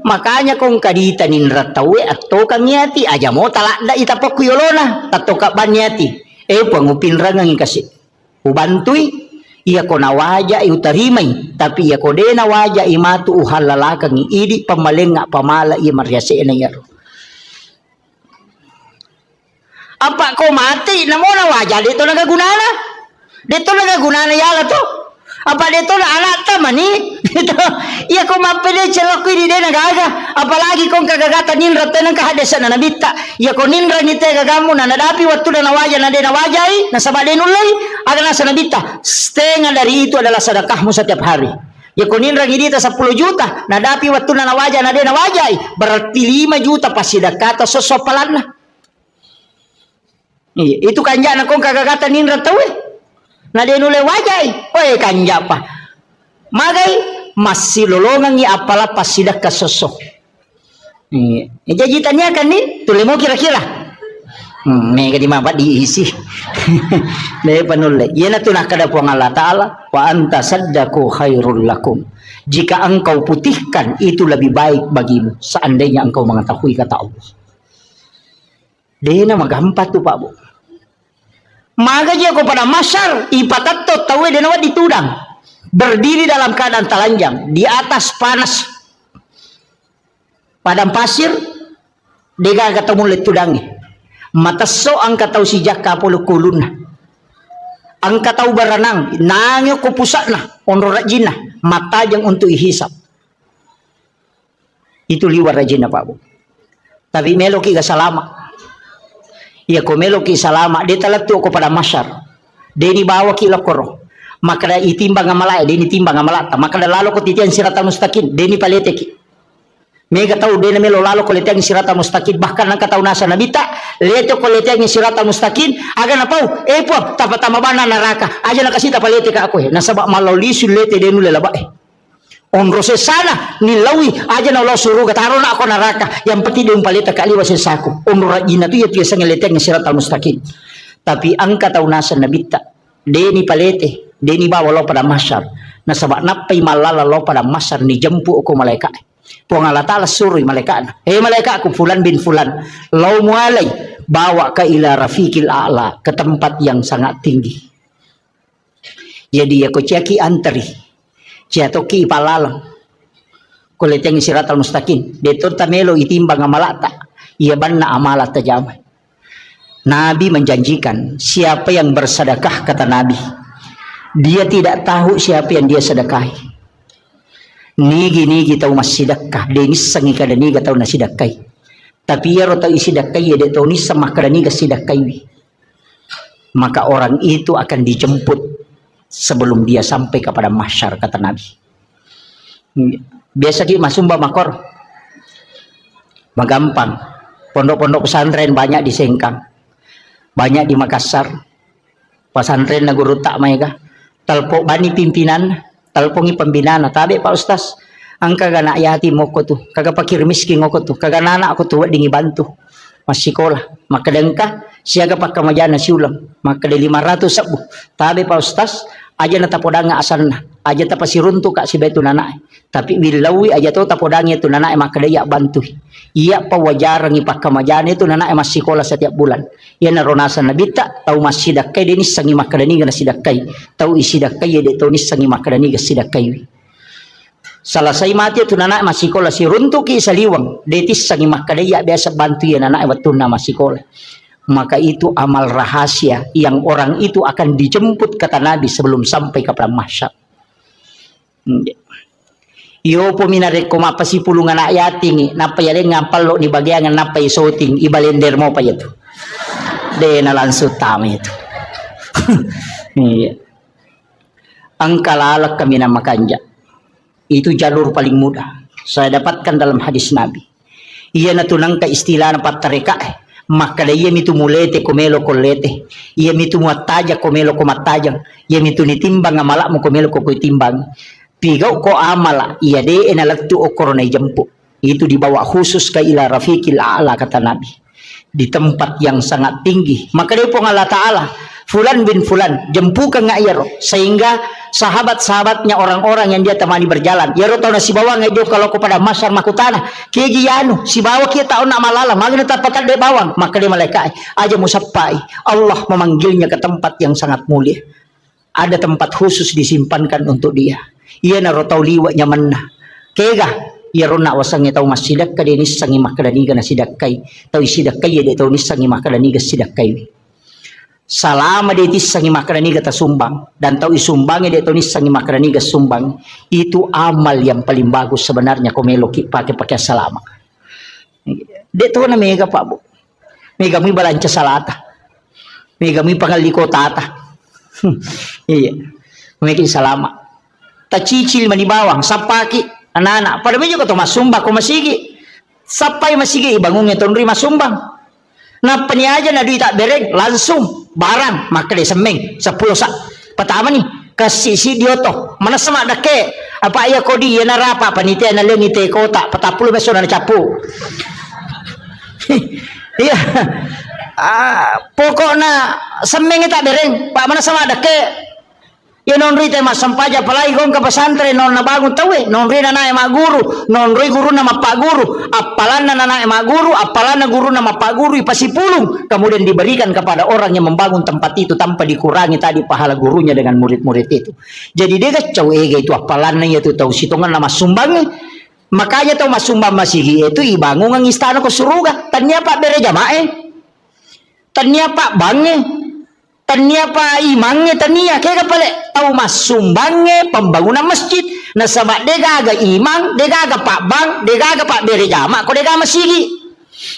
makanya kong kadita ninra tawe atau kang yati aja mo talakda itapok yolona tatoka banyati pangupinrang ang kasi ubantui iya ko nawaja iutarimay tapi iya ko de nawaja imatu uhalalakang idi pamalenga pamala iya maryase na yaro apa ko mati namo nawaja dito nagagunana yala to apa dito na anak tamani dito iya ko mapili celok ini de nagaga apalagi kong kagagatan ninra tenang kahadesan na nabita iya ko ninra ni te gagamu na nadapi waktu na nawaja na de nawajai na sabade nulay aga na sa nabita setengah dari itu adalah sedekahmu setiap hari ya ko ninra ngidita 10 juta nadapi waktu na nawaja na de nawajai berarti 5 juta pasidakata sosopalan na Itu kanja na kong kagagatan nindra tawe. Na dinule wajay. Oy kanja pa. Magay masilolongan ni apala pasidak kasosok. Jajitannya kan nih, tulis mau kira-kira. Mega di mabat diisi. Deh panule. Ia na tunah kada puang Allah Taala. Wa anta saddaku khairul lakum. Jika engkau putihkan itu lebih baik bagimu. Seandainya engkau mengetahui kata Allah. Deh nama gampang tuh Pak Bu. Maka dia kepada masyar ipatato tahu dia nawat ditudang. Berdiri dalam keadaan telanjang di atas panas padang pasir. Dia ketemu letudangnya. Mataso ang kataw si Jaka polo kulun na. Ang kataw baranang nangyo ko pusat na onro rajin na mata yang untuk ihisap. Itu liwar rajin na Pak Bu. Tapi meloki ka salama. Iya ko meloki salama dia talatu ko pada masyar. Dia dibawa ki lokoro. Maka itimbang ngamalay, dia timbang ngamalata. Maka lalo ko titian sirata mustaqim, dia palete ki. Mega tahu dia namelo lalo ko leteng sirata mustaqim bahkan nang kataw nasa nabita leto ko leteng sirata mustaqim aga na pau po tapatama bana naraka aja nakasita palete ka ako nasaba malawli sulete dia nule laba onro se sana nilawi aja na lo suruh kataro na ako naraka yang penting dia palete kaliwa sesaku onro rajina tu ya tiasa ngeleteng sirata mustaqim tapi ang kataw nasa nabita dia ni palete dia ni bawa lo pada masyar nasaba napay malala lo pada masyar ni jempu ako malaikat. Puang Allah Ta'ala suruh malaikat. Malaikat aku fulan bin fulan. Lau mualai. Bawa ke ila rafiqil a'la. Ke tempat yang sangat tinggi. Jadi aku ceki antri. Ciatoki palalang. Kuleteng siratal mustaqim. Deton tamelo itimbang amalata. Ia banna amalat tajamai. Nabi menjanjikan. Siapa yang bersedekah kata Nabi. Dia tidak tahu siapa yang dia sedekahi. Nigi tahu masih sedekah, denis sangi kada niga tahu nasi dakai. Tapi ya tahu isi dakai ya dia tahu ni sama kada niga sidakai. Maka orang itu akan dijemput sebelum dia sampai kepada mahsyar kata Nabi. Biasa di masumba makor, magampang. Pondok-pondok pesantren banyak di Sengkang, banyak di Makassar. Pesantren na guru tak mereka. Telpok bani pimpinan. Talpongi pembinaan tabi Pak Ustaz angka gana yatim moko tu kagak pakir miskin moko tu kagak anak aku tu dingi bantu masih sekolah maka dengka siaga pakka majana siulang maka de 500 sabu tabi Pak Ustaz aja na tapodanga asanna aja tapasiruntu kak si betu nanae tapi wilawi aja tu tapodangnya tu nanae maka dia bantu iya pawajarang ipakka majana itu nanae masih sekolah setiap bulan iya naronasan nabita tahu masih dakai denis sangi maka dani gana sidakai tahu isi dakai ya de tahu nis sangi maka dani gas sidakai salah saya mati tu nanae masih sekolah si runtu ki saliwang detis sangi maka dia biasa bantu ya nanae waktu na masih sekolah. Maka itu amal rahasia yang orang itu akan dijemput kata Nabi sebelum sampai kepada mahsyar. Yo peminare ko mapasi pulungan ayat tingi napa ya ngapal lo di bagian napa isoting ibalender mo pa itu. De na langsung tama itu. Iya. Ang kalalak kami na makanja. Itu jalur paling mudah. Saya dapatkan dalam hadis Nabi. Ia natunang ka istilah na patareka maka dia mitu mulete komelo kolete ia mitu muataja komelo komatajang ia mitu nitimbang amalak mo komelo ko timbang pigau ko amala ia de enalatu okorona jempu itu dibawa khusus ke ila rafiqil a'la kata Nabi di tempat yang sangat tinggi maka dia pun Allah Ta'ala fulan bin fulan jempukan ngayaro sehingga sahabat-sahabatnya orang-orang yang dia temani berjalan yaro tahu na si bawa ngajo kalau kepada masyar makutana kegianu si bawa kita tahu nak malala magna tapakan dia bawang maka dia malaikat aja musafai Allah memanggilnya ke tempat yang sangat mulia ada tempat khusus disimpankan untuk dia ia naro tahu liwat nyaman kega yaro nak wasangnya tahu masjidak ka denis sangi makadani kana sidakai tahu sidakai dia tahu nis sangi makadani ga sidakai salama dia tisangi makarani gata sumbang dan tahu isumbangnya dia tahu nisangi makarani gata sumbang itu amal yang paling bagus sebenarnya komelo pakai salama dia tahu na mega Pak Bu mega mi balanca salata mega mi pangaliko tata iya mega salama tacicil manibawang sapaki anak-anak pada medyo ko to masumba ko masigi sapay masigi ibangungnya to nri masumbang Na peniaja na duit tak bereng langsung barang maka dia semeng 10 sak. Pertama nih kasih si dia toh mana sama dake apa ya kodi ya narapa panitia na lengi te kota 40 beso na capu. Iya. Pokoknya semeng tak bereng pak mana sama dake. Ya nonri teh mas sampaja palai gong ke pesantren non na bangun tawe nonri na nae mak guru nonri guru nama pak guru apalan na nae mak guru apalan na guru nama pak guru ipasi pulung kemudian diberikan kepada orang yang membangun tempat itu tanpa dikurangi tadi pahala gurunya dengan murid-murid itu. Jadi dia kacau itu apalan na itu tahu sitongan nama sumbangnya makanya tahu mas sumbang masih itu ibangun ang istana ko suruga tanya pak bere jamae tanya pak bange tania pa imangnya tania kaya pale tahu mas sumbangnya pembangunan masjid na sama dega aga imang dega aga pak bang dega aga pak bere jama ko dega masigi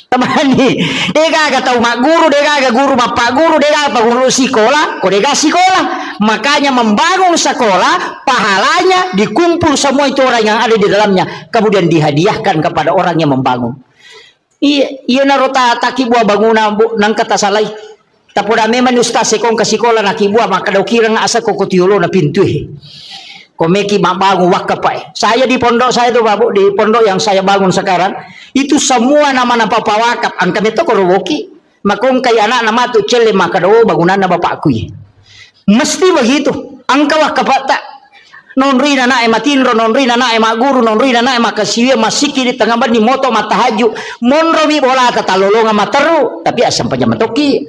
teman ni dega aga tahu mak guru dega aga guru bapak guru dega aga guru sekolah ko dega sekolah makanya membangun sekolah pahalanya dikumpul semua itu orang yang ada di dalamnya kemudian dihadiahkan kepada orang yang membangun iya narota taki buah bangunan nang kata salai tapoda memang ustaz sekong kasih sekolah nak ibuah maka daw kira nga asa ko kutiulo na pintu komeki bangun wakapai saya di pondok saya tuh babu di pondok yang saya bangun sekarang itu semua nama papawakap ang kami to korowoki makong kay anak nama tu cele maka daw bangunan na bapakku mesti begitu ang kawakapata nonri na nae matinro nonri na nae maguru nonri na nae makasiwe masiki di tengah bani moto matahaju monro mi bola tatalolonga materu tapi asam paja matoki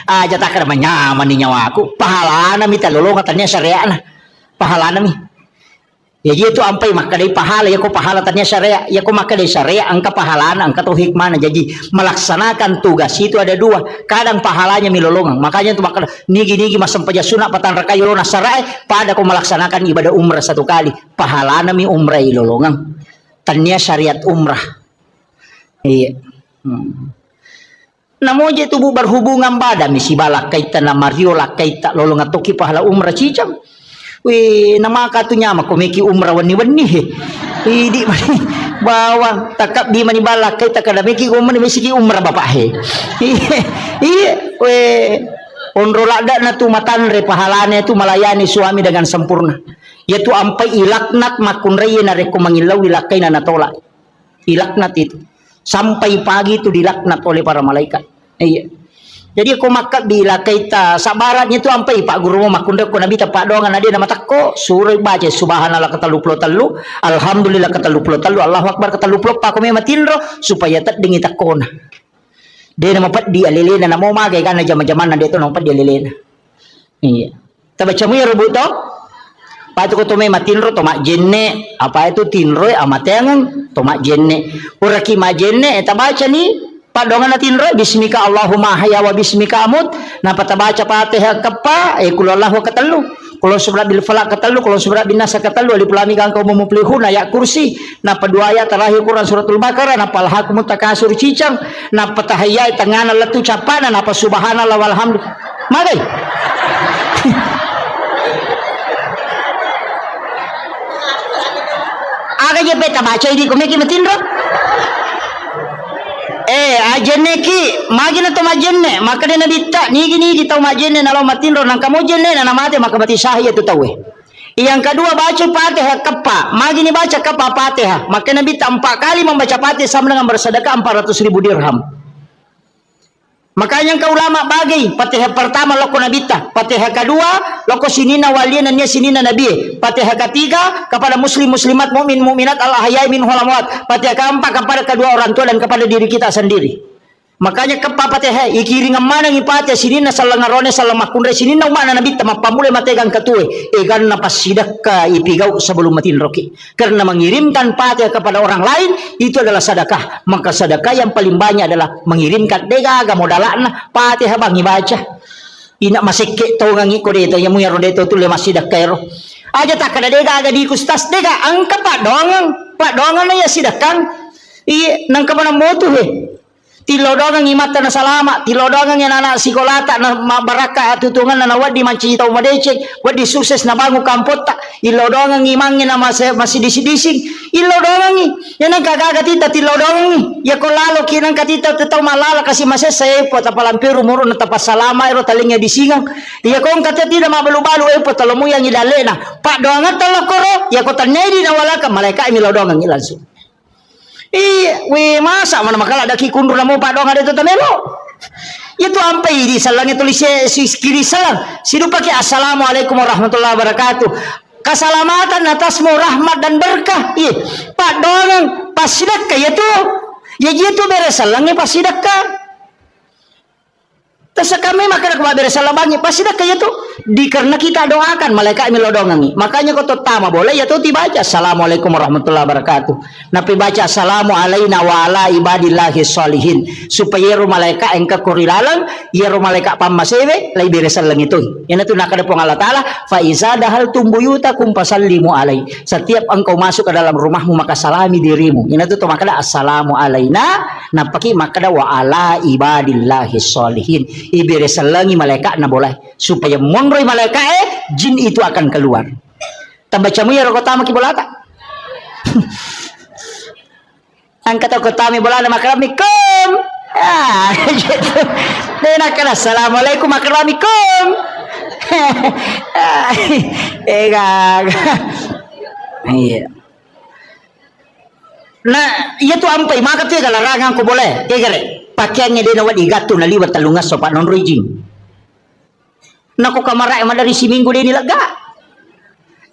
aja tak ada nyaman di nyawa aku pahala nami talolong katanya syariah nah pahala nami ya itu ampai maka dari pahala ya ko pahala tanya syariah ya ko maka dari syariah angka pahala angka tuh hikmah jadi melaksanakan tugas itu ada dua kadang pahalanya milolongan makanya tuh maka nigi mas sampaja sunat patan rakayo na syariah pada ko melaksanakan ibadah umrah 1 kali pahala nami umrah ilolongan tanya syariat umrah iya namo je tubuh berhubungan badan misi balak kaita na Mario la kaita lolong atoki pahala umrah cicam we nama katunya mah komeki umrah wani-wani di bawang takap di mani balak kaita kada meki umrah misi umrah bapak iya we onro lada na tu matanre pahalane tu melayani suami dengan sempurna yaitu ampai ilaknat makun reye na reko mangilau ilakai na natolak ilaknat itu sampai pagi itu dilaknat oleh para malaikat. Iya. Jadi aku makat bila kita sabaratnya itu sampai pak guru makunda ko nabi tapak doangan dia nama takko suruh baca subhanallah kata 23 alhamdulillah kata 23 Allahu akbar kata 24 ko matinro supaya tak dengi takona. Dia nama pat dia lelena namo magay kana jam-jaman na dito nama pat dia lelena. Iya. Tabaca mo yung rubuto? Patu ko tume matinro tomak jenne apa itu tinro amatengan tomak jenne uraki majenne eta baca ni padongan natinro bismika Allahumma haya wa bismika amut napa tabaca Fatihah kepa kulullahu katalu kulo subra bil falaq katalu kulo subra bin nas katalu alif lam mim kau mumplihuna ya kursi napa dua ayat terakhir Quran suratul Baqarah napa alhaqum takasur cicang napa tahiyya tengana letu capana napa subhanallah walhamdulillah magai aga je beta baca ini komeki matinro ajenne ki magina to majenne maka dena ditta nigi tau majenne nalo matinro nang kamu jenne na namate maka mati sahih itu tawe yang kedua baca Fatihah kepa magini baca kepa Fatihah maka nabi 4 kali membaca Fatihah sama dengan bersedekah 400.000 dirham. Makanya kau ulama bagi Fatihah pertama loko nabita, Fatihah kedua loko sinina waliyan nya sinina nabi, Fatihah ketiga kepada muslim muslimat mukmin mukminat al ahyai min hulamawat, Fatihah keempat kepada kedua orang tua dan kepada diri kita sendiri. Makanya kepa Fatihah ikiringan mana ngipatya sinina salangarone salamakunre sinina mana nabi tama pamule mategang katue egan napas sidakah ipigau sebelum matin roki karena mengirimkan Fatihah kepada orang lain itu adalah sedekah maka sedekah yang paling banyak adalah mengirimkan dega modalana Fatihah bang ibaca ina masike to ngangi ko dito yamu yaro dito tu le masidakero aja tak kada dega aga di kustas dega angka pak dongang na ya sidakang nang kamana motu he Tilodongan imata na salama, tilodongan yan anak sikolata na mabaraka at tutungan na wadi mancitaw madecek, wadi sukses na bago kampot ta, ilodongan imangin na masidisi-dising, ilodongan yan ang kagagatita, tilodongan ya ko lalo kinang katita tataw malala kasi masasay po tapalampiru muro na tapasalama ero talingnya disingang, ya ko ang katita mabalu-balu po talumuyang idale na, pak doangan talokoro, ya ko tanedi na wala ka, malaika imilodongan ilanso. Masa mana makala daki kundur na mo pa doang ada itu tamelo. Itu ampai di salang itu si kiri salang. Sidu pakai assalamualaikum warahmatullahi wabarakatuh. Keselamatan atasmu rahmat dan berkah. Pak doang pasidakka ya tu. Ya gitu beres salangnya pasidakka. Tasa kami maka nak beres salabangi pasidakka ya tu. Karena kita doakan malaikat melodongangi. Makanya kau tama boleh ya tuh dibaca assalamualaikum warahmatullahi wabarakatuh. Napi baca assalamu alaina wa ala ibadillahi sholihin. Supaya ru malaikat engka kurilalang, ya ru malaikat pamasewe lai beresan lang ito. Yan itu nakada po Allah Ta'ala, fa iza dahal tumbuyutakum fasallimu alai. Setiap engkau masuk ke dalam rumahmu maka salami dirimu. Yan itu makada assalamu alaina, napaki makada wa ala ibadillahi sholihin. Iberesan langi malaikat na boleh supaya monroy malaikat jin itu akan keluar. Tambacamu ya rokotama kibolata. Angkat rokotami bolana makramikum. Gitu. Dan akan assalamualaikum makramikum. Iya. Nah, itu ampai maka tu larangan ko boleh. Kegere. Pakaiannya dia nawat digatu na liwat talungas so pak non rejing. Naku kamarai dari si minggu dia ini lega.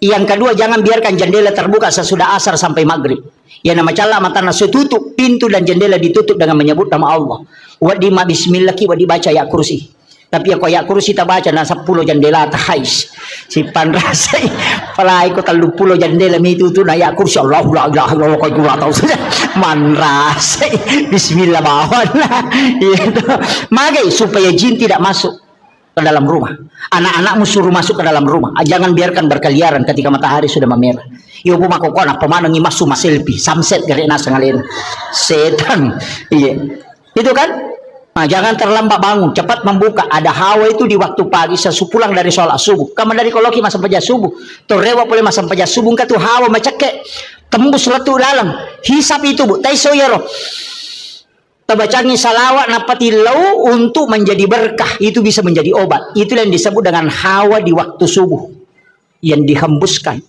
Yang kedua jangan biarkan jendela terbuka sesudah asar sampai maghrib. Ya nama cala mata nasu tutup pintu dan jendela ditutup dengan menyebut nama Allah. Wadi ma bismillah ki wadi baca ya kursi. Tapi aku ya kursi tak baca na 10 jendela tahais. Si panrasai palai ko 30 jendela mi tutu na ya kursi Allah la ilaha illallah ko tahu saja. Manrasai bismillah bawon. Itu. Magai supaya jin tidak masuk ke dalam rumah. Anak-anakmu suruh masuk ke dalam rumah. Jangan biarkan berkeliaran ketika matahari sudah memerah. Iyo po makukona pamanang imasu selfie sunset gari na sangalin. Setan. Iya. Itu kan? Nah, jangan terlambat bangun, cepat membuka. Ada hawa itu di waktu pagi sepulang dari sholat subuh. Kamu dari koloki masa pajak subuh. Torewa boleh masa pajak subuh kan tuh hawa macake tembus letu dalam. Hisap itu bu. Taiso yero. Terbacanya salawat napati lau untuk menjadi berkah, itu bisa menjadi obat. Itu yang disebut dengan hawa di waktu subuh yang dihembuskan.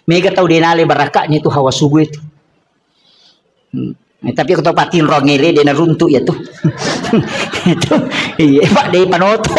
Mega tahu denale barakahnya itu hawa subuh itu. Tapi aku tahu patin rongele dia runtuh ya tuh. Itu iya pak dari panoto.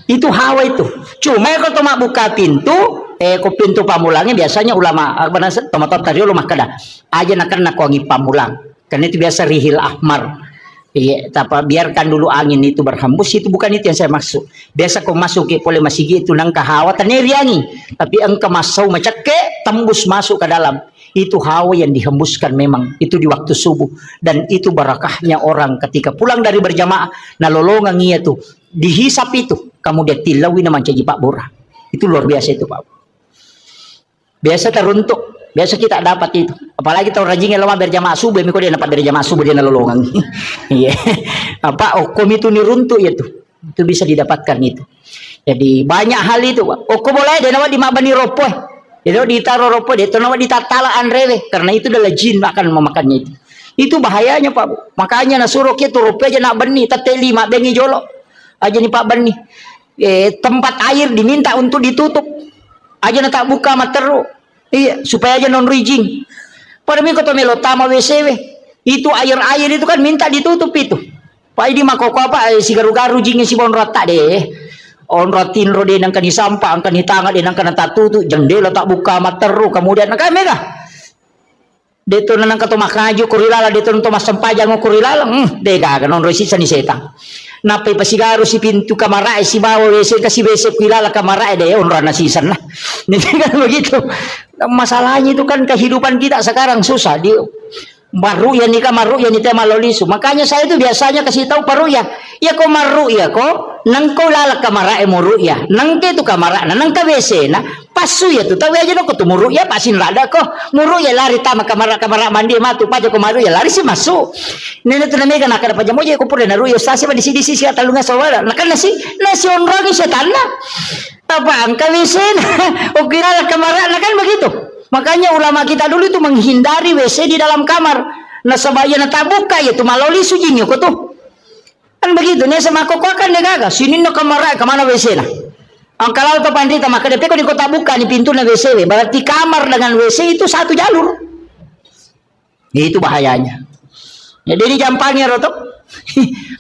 Itu hawa itu. Cuma kalau mak buka pintu, ko pintu pamulangnya biasanya ulama benar tomato tadi ulama kada. Aja nak wangi pamulang. Karena itu biasa rihil ahmar. Iya, tapi biarkan dulu angin itu berhembus, itu bukan itu yang saya maksud. Biasa kau masuk ke boleh masih gitu nang hawa taneriangi, tapi engkau masuk macake tembus masuk ke dalam. Itu hawa yang dihembuskan memang itu di waktu subuh, dan itu barakahnya orang ketika pulang dari berjamaah nalolongan iya tuh dihisap itu kamu dia tilawi nama caji Pak Bora. Itu luar biasa itu Pak. Biasa teruntuk. Biasa kita dapat itu. Apalagi tahu rajinnya lama berjamaah subuh, miko dia dapat berjamaah subuh dia nalolongan. Iya. Apa okom itu niruntuk ya tuh. Itu bisa didapatkan itu. Jadi banyak hal itu. Okom boleh dia nama di mabani ropoh. Dia ditaruh ropoh, dia nama ditatala anrewe karena itu adalah jin akan memakannya itu. Itu bahayanya Pak. Makanya nasuruh kita ropoh aja nak beni, tateli mak bengi jolok. Aja nih Pak beni. Tempat air diminta untuk ditutup. Aja nak tak buka materu. Iya, supaya aja non rijing. Pada minggu to melotama WCW. Itu air-air itu kan minta ditutup itu. Pak ini makoko apa si garu-garu jingnya si bon rata deh. On ratin ro de nang kan sampah, angkan hitangan de nang kan tutup, jendela tak buka materu, kemudian nak mega. Deto nang kato makaju kurilala deto nang mas sampajang kurilala. Dega non resisa ni setan. Napai pasigaru si pintu kamar si bawa WC kasih WC kuilala kamar deh on nasisan lah. Ini kan begitu. Masalahnya itu kan kehidupan kita sekarang susah. Dia maru ya nikah maru ya nikah malolisu. Makanya saya itu biasanya kasih tahu paru ya. Ya kok maru ya kok nang ko lala kamara mo ruya nang ke tu kamara nang ka WC na pasu ya tu tawi aja no ko tu muruya pasin rada ko muruya lari tama kamara mandi matu paja ko maru ya lari si masuk nene tu namega na kada paja moje ko pure na ruya stasi pa di sisi talunga sawala nakan nasi onra ki setan na apa ang ka WC na o kinala kamara nakan begitu. Makanya ulama kita dulu itu menghindari WC di dalam kamar. Nah sebaya na tabuka ya tu maloli sujinyo ko tu. Kan begitu nih sama koko kan negaga sini no kamar kemana WC lah kalau pandita maka DP di kota buka di pintu na WC berarti kamar dengan WC itu satu jalur itu bahayanya jadi ini jampangnya roto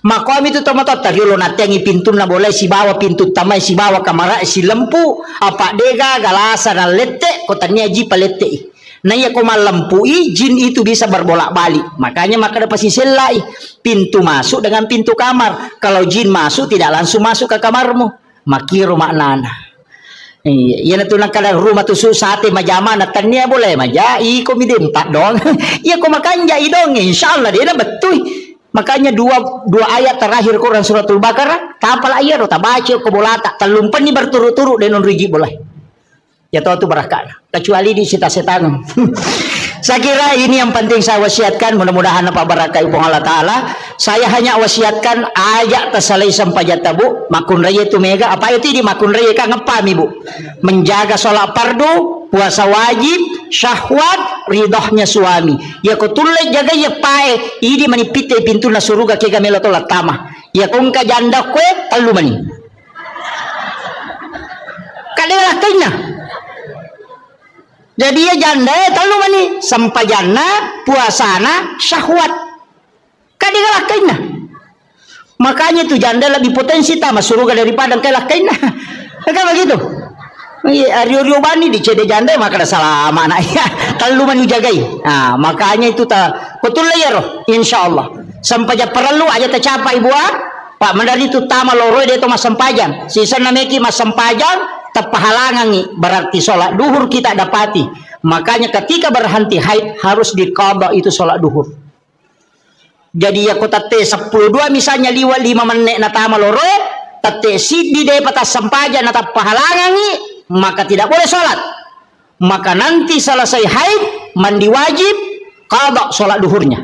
makom itu tomatot tadi lo natengi pintu na boleh si bawa pintu tamai si bawa kamar si lempu apa dega galasa na lete kotanya jipa lete nah ya koma lempui jin itu bisa berbolak-balik makanya maka dapat selai pintu masuk dengan pintu kamar kalau jin masuk tidak langsung masuk ke kamarmu makiro maknana iya na tunang kada rumah tu sate majama na tanya boleh maja iko midempat dong iya ko makanja idong insyaallah dia na betul makanya dua ayat terakhir Quran suratul Baqarah tapal ayat ta baca ko bolata talumpan ni berturut-turut denon riji boleh ya tahu tu barakah kecuali di setan. Saya kira ini yang penting saya wasiatkan mudah-mudahan apa barakah ibu Allah Ta'ala saya hanya wasiatkan ajak tersalai sampai jatabu makun raya itu mega apa itu di makun raya kan ngepam ibu menjaga sholat fardu puasa wajib syahwat ridhohnya suami ya ko tulai jaga ya pae ini manipite pintu na suruga ke gamela tolat tamah ya kung ka janda kwe talu mani kadela kanya jadi ya janda talu mani sampajana puasana syahwat kadela kanya makanya itu janda lebih potensi tamah suruga daripada kelakaina kan begitu. Rio bani di cede janda maka ada salah anak ya talu mani jagai makanya itu betul ya roh insyaallah sampai perlu aja tercapai buat Pak Mandari itu tama loro dia itu mas sempajang sisa nameki mas sempajang terpahalangan berarti sholat duhur kita dapati makanya ketika berhenti haid harus diqadha itu sholat duhur jadi ya kota T 10-2 misalnya 5 menit na tama loro tate sidi de patas sempajang na terpahalangan maka tidak boleh sholat maka nanti selesai haid mandi wajib qadha sholat duhurnya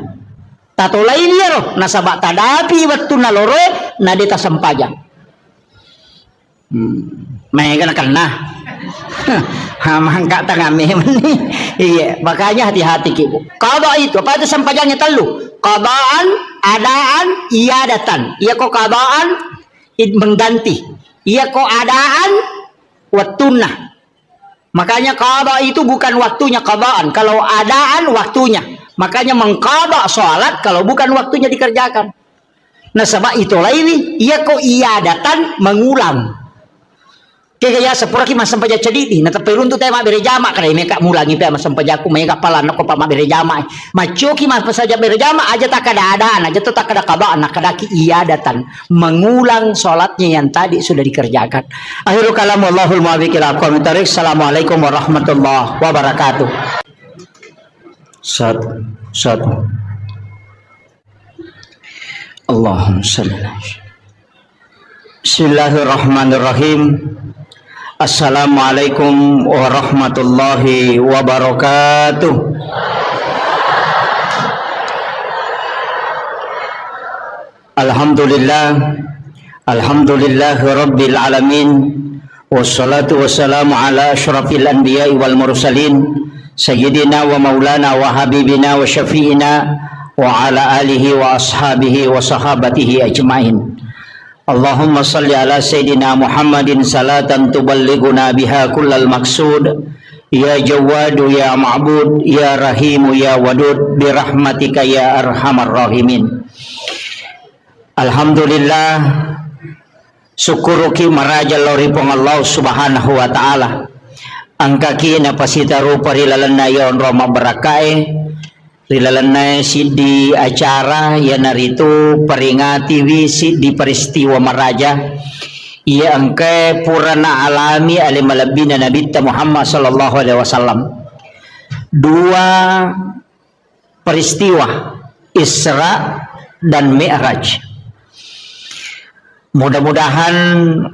tato lain ya roh nasabak tadapi waktu na loro na deta sempajang mereka nak kena mangkat tangan iya makanya hati-hati ibu qadha itu apa itu sempajangnya telu qadaan adaan iadatan iya kok qadaan mengganti iya kok adaan waktuna makanya qadha itu bukan waktunya qadaan kalau adaan waktunya makanya mengqadha sholat kalau bukan waktunya dikerjakan nah sebab itu lain iya kok iadatan mengulang kaya sepura ki masam paja cedidi na tapirun tu tema bere jama kada meka mulangi pe masam paja ku meka pala no ko pa bere jama macoki mas pasaja bere jama aja tak kada adaan aja tu tak kada qada anak kada ki iadatan mengulang salatnya yang tadi sudah dikerjakan akhirul kalam wallahul muwaffiq ila aqwamit thoriq. Assalamualaikum warahmatullahi wabarakatuh. Satu Allahumma shalli Bismillahirrahmanirrahim. Assalamualaikum warahmatullahi wabarakatuh. Alhamdulillahi rabbil alamin wassalatu wassalamu ala asyrafil anbiya'i wal mursalin sayyidina wa maulana wa habibina wa syafi'ina wa ala alihi wa ashabihi wa sahabatihi ajma'in. Allahumma salli ala Sayyidina Muhammadin salatan tuballighuna biha kullal maqsud ya Jawadu ya Ma'bud ya Rahimu ya Wadud birahmatika ya Arhamar Rahimin. Alhamdulillah syukuruki maraja loripong Allah subhanahu wa ta'ala angkaki napasitaru parilalan yon Roma barakai rilalanay di acara ya naritu peringati wisi di peristiwa maraja ia angke purana alami alimalabina Nabi Muhammad sallallahu alaihi wasallam dua peristiwa Isra dan Mi'raj Mudah-mudahan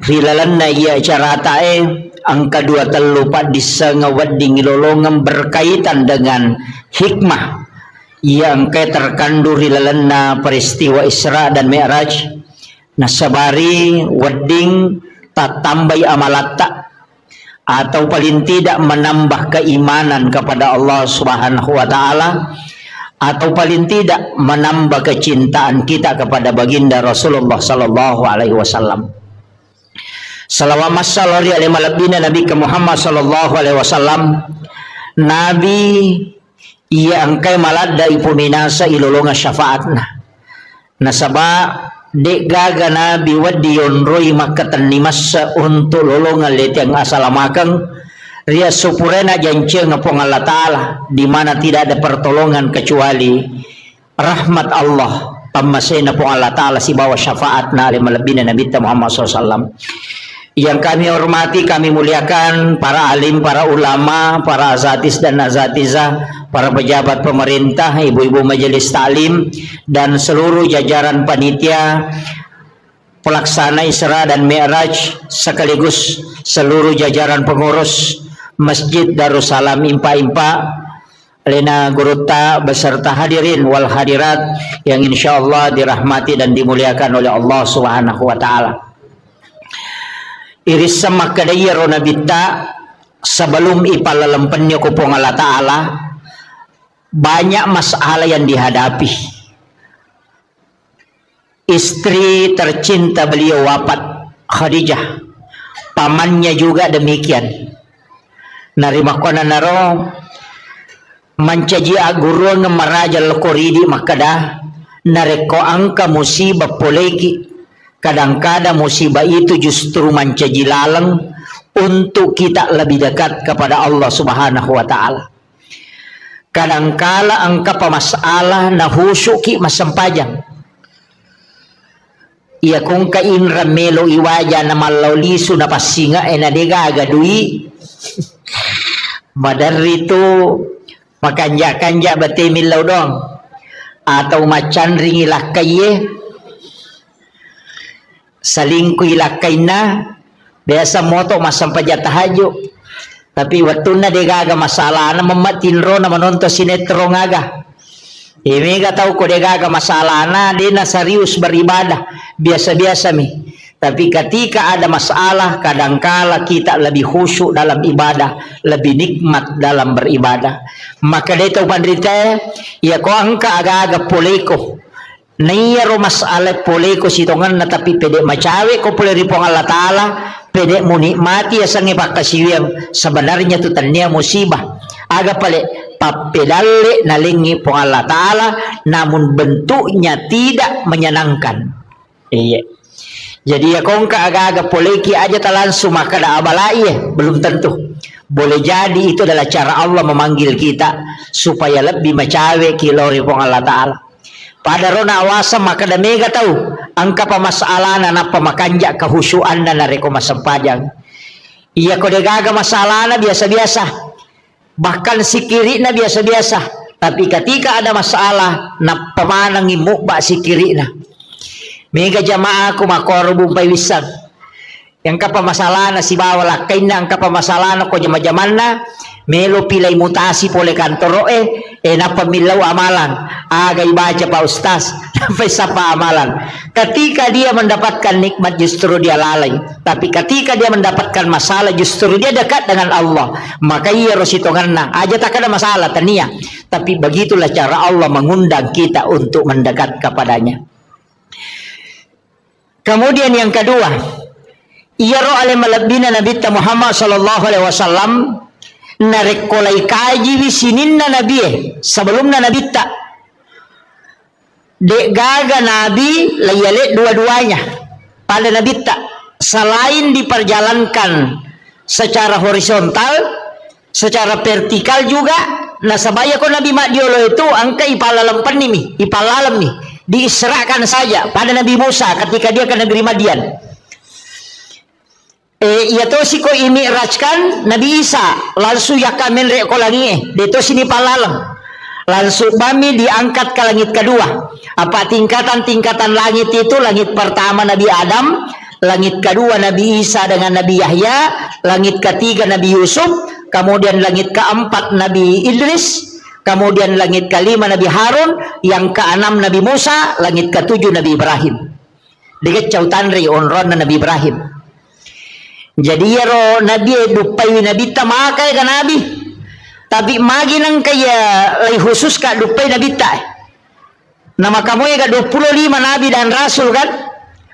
rilalanna ia acara tae angka 234 disa ngawadding ilolongan berkaitan dengan hikmah yang terkandung rilalanna peristiwa Isra dan Mi'raj nasabari wedding tatambai amalatta atau paling tidak menambah keimanan kepada Allah Subhanahu wa taala atau paling tidak menambah kecintaan kita kepada baginda Rasulullah sallallahu alaihi wasallam. Salawat sallallahu alaihi malabina Nabi Muhammad sallallahu alaihi wasallam Nabi ia angkai malada ipuminasa ilolonga syafaatna nasaba dek gaga Nabi wadi yonroi makatan nimasa untuk lolongan letiang asalamakang ria supurena janceng ngapong Allah Ta'ala di mana tidak ada pertolongan kecuali rahmat Allah pamasena pong Allah Ta'ala si bawa syafaat na alim malabina Nabi Muhammad SAW. Yang kami hormati, kami muliakan para alim, para ulama, para azatis dan azatizah, para pejabat pemerintah, ibu-ibu majelis taklim dan seluruh jajaran panitia pelaksana Isra dan Mi'raj sekaligus seluruh jajaran pengurus Masjid Darussalam Impa-Impa Lena Guruta beserta hadirin wal hadirat yang insyaallah dirahmati dan dimuliakan oleh Allah Subhanahu wa taala. Iris sama kadaya rona bitta sebelum ipalalempennya kupong Allah Ta'ala banyak masalah yang dihadapi. Istri tercinta beliau wafat, Khadijah, pamannya juga demikian. Narima kona naro mancaji aguru ngemaraja lokoridi makada nareko angka musibah poleki. Kadang-kadang musibah itu justru mencaji lalang untuk kita lebih dekat kepada Allah Subhanahu wa taala. Kadang-kala angka pemasalah na husuki masempajang. Ia kung kain ramelo iwaja na malaulisu na pasinga na dega agadui. Madari itu makanja-kanja batemilaw dong. Atau macan ringilah kaye. Salingkuy lakay na biasa moto masampajat tahajo tapi waktu na degaga masalah na mamatinro na manonto sinetro ngaga ini ga tahu ko degaga masalah na di na serius beribadah biasa-biasa mi tapi ketika ada masalah kadangkala kita lebih khusyuk dalam ibadah lebih nikmat dalam beribadah maka dito pandrita ya ko angka aga-aga poleko Niyaro masalah pole ko sitongan na tapi pede macawe ko pole ripong Allah Ta'ala pede munikmati asangi pakasiyang sebenarnya tu tanya musibah aga pale papedale nalingi pong Allah Ta'ala namun bentuknya tidak menyenangkan iya jadi ya kongka aga-aga poleki aja talansu maka da abalai belum tentu boleh jadi itu adalah cara Allah memanggil kita supaya lebih macawe kilori pong Allah Ta'ala pada rona awasa maka da mega tahu angka pamasalah na pamakanja kahusyuan na nareko masempajang iya ko degaga masalah na biasa-biasa bahkan sikiri na biasa-biasa tapi ketika ada masalah na pamanang imukba sikiri na mega jamaah ko makorubong paywisan yang kapamasalah na si bawala kay na ang kapamasalah na ko jama-jaman na melo pilay mutasi pole kantoro napamilaw amalan agay baca pa ustaz sampai sapa amalan ketika dia mendapatkan nikmat justru dia lalai tapi ketika dia mendapatkan masalah justru dia dekat dengan Allah maka iya rositongan aja tak ada masalah tania tapi begitulah cara Allah mengundang kita untuk mendekat kepadanya. Kemudian yang kedua iya ro ale malabina Nabi Muhammad sallallahu alaihi wasallam narekolai kaji wisinin na nabi sebelum na nabi tak dek gaga nabi layale dua-duanya pada nabi tak selain diperjalankan secara horizontal secara vertikal juga nasabaya ko nabi madiolo itu angka ipalalam panimi ipalalam nih diisrakan saja pada Nabi Musa ketika dia ke negeri Madian ia to si ko imi'rajkan Nabi Isa langsung yakamen reko lagi deto sini palalang Langsung bami diangkat ke langit kedua. Apa tingkatan-tingkatan langit itu? Langit pertama Nabi Adam, langit kedua Nabi Isa dengan Nabi Yahya, langit ketiga Nabi Yusuf, kemudian langit keempat Nabi Idris, kemudian langit kelima Nabi Harun, yang keenam Nabi Musa, langit ketujuh Nabi Ibrahim. Dekat cautan ri onron Nabi Ibrahim. Jadi ya ro Nabi dupai Nabi tamakai kan Nabi. Tapi magi nang kaya lay khusus ka dupai Nabi ta. Nama kamu ya 25 Nabi dan Rasul kan?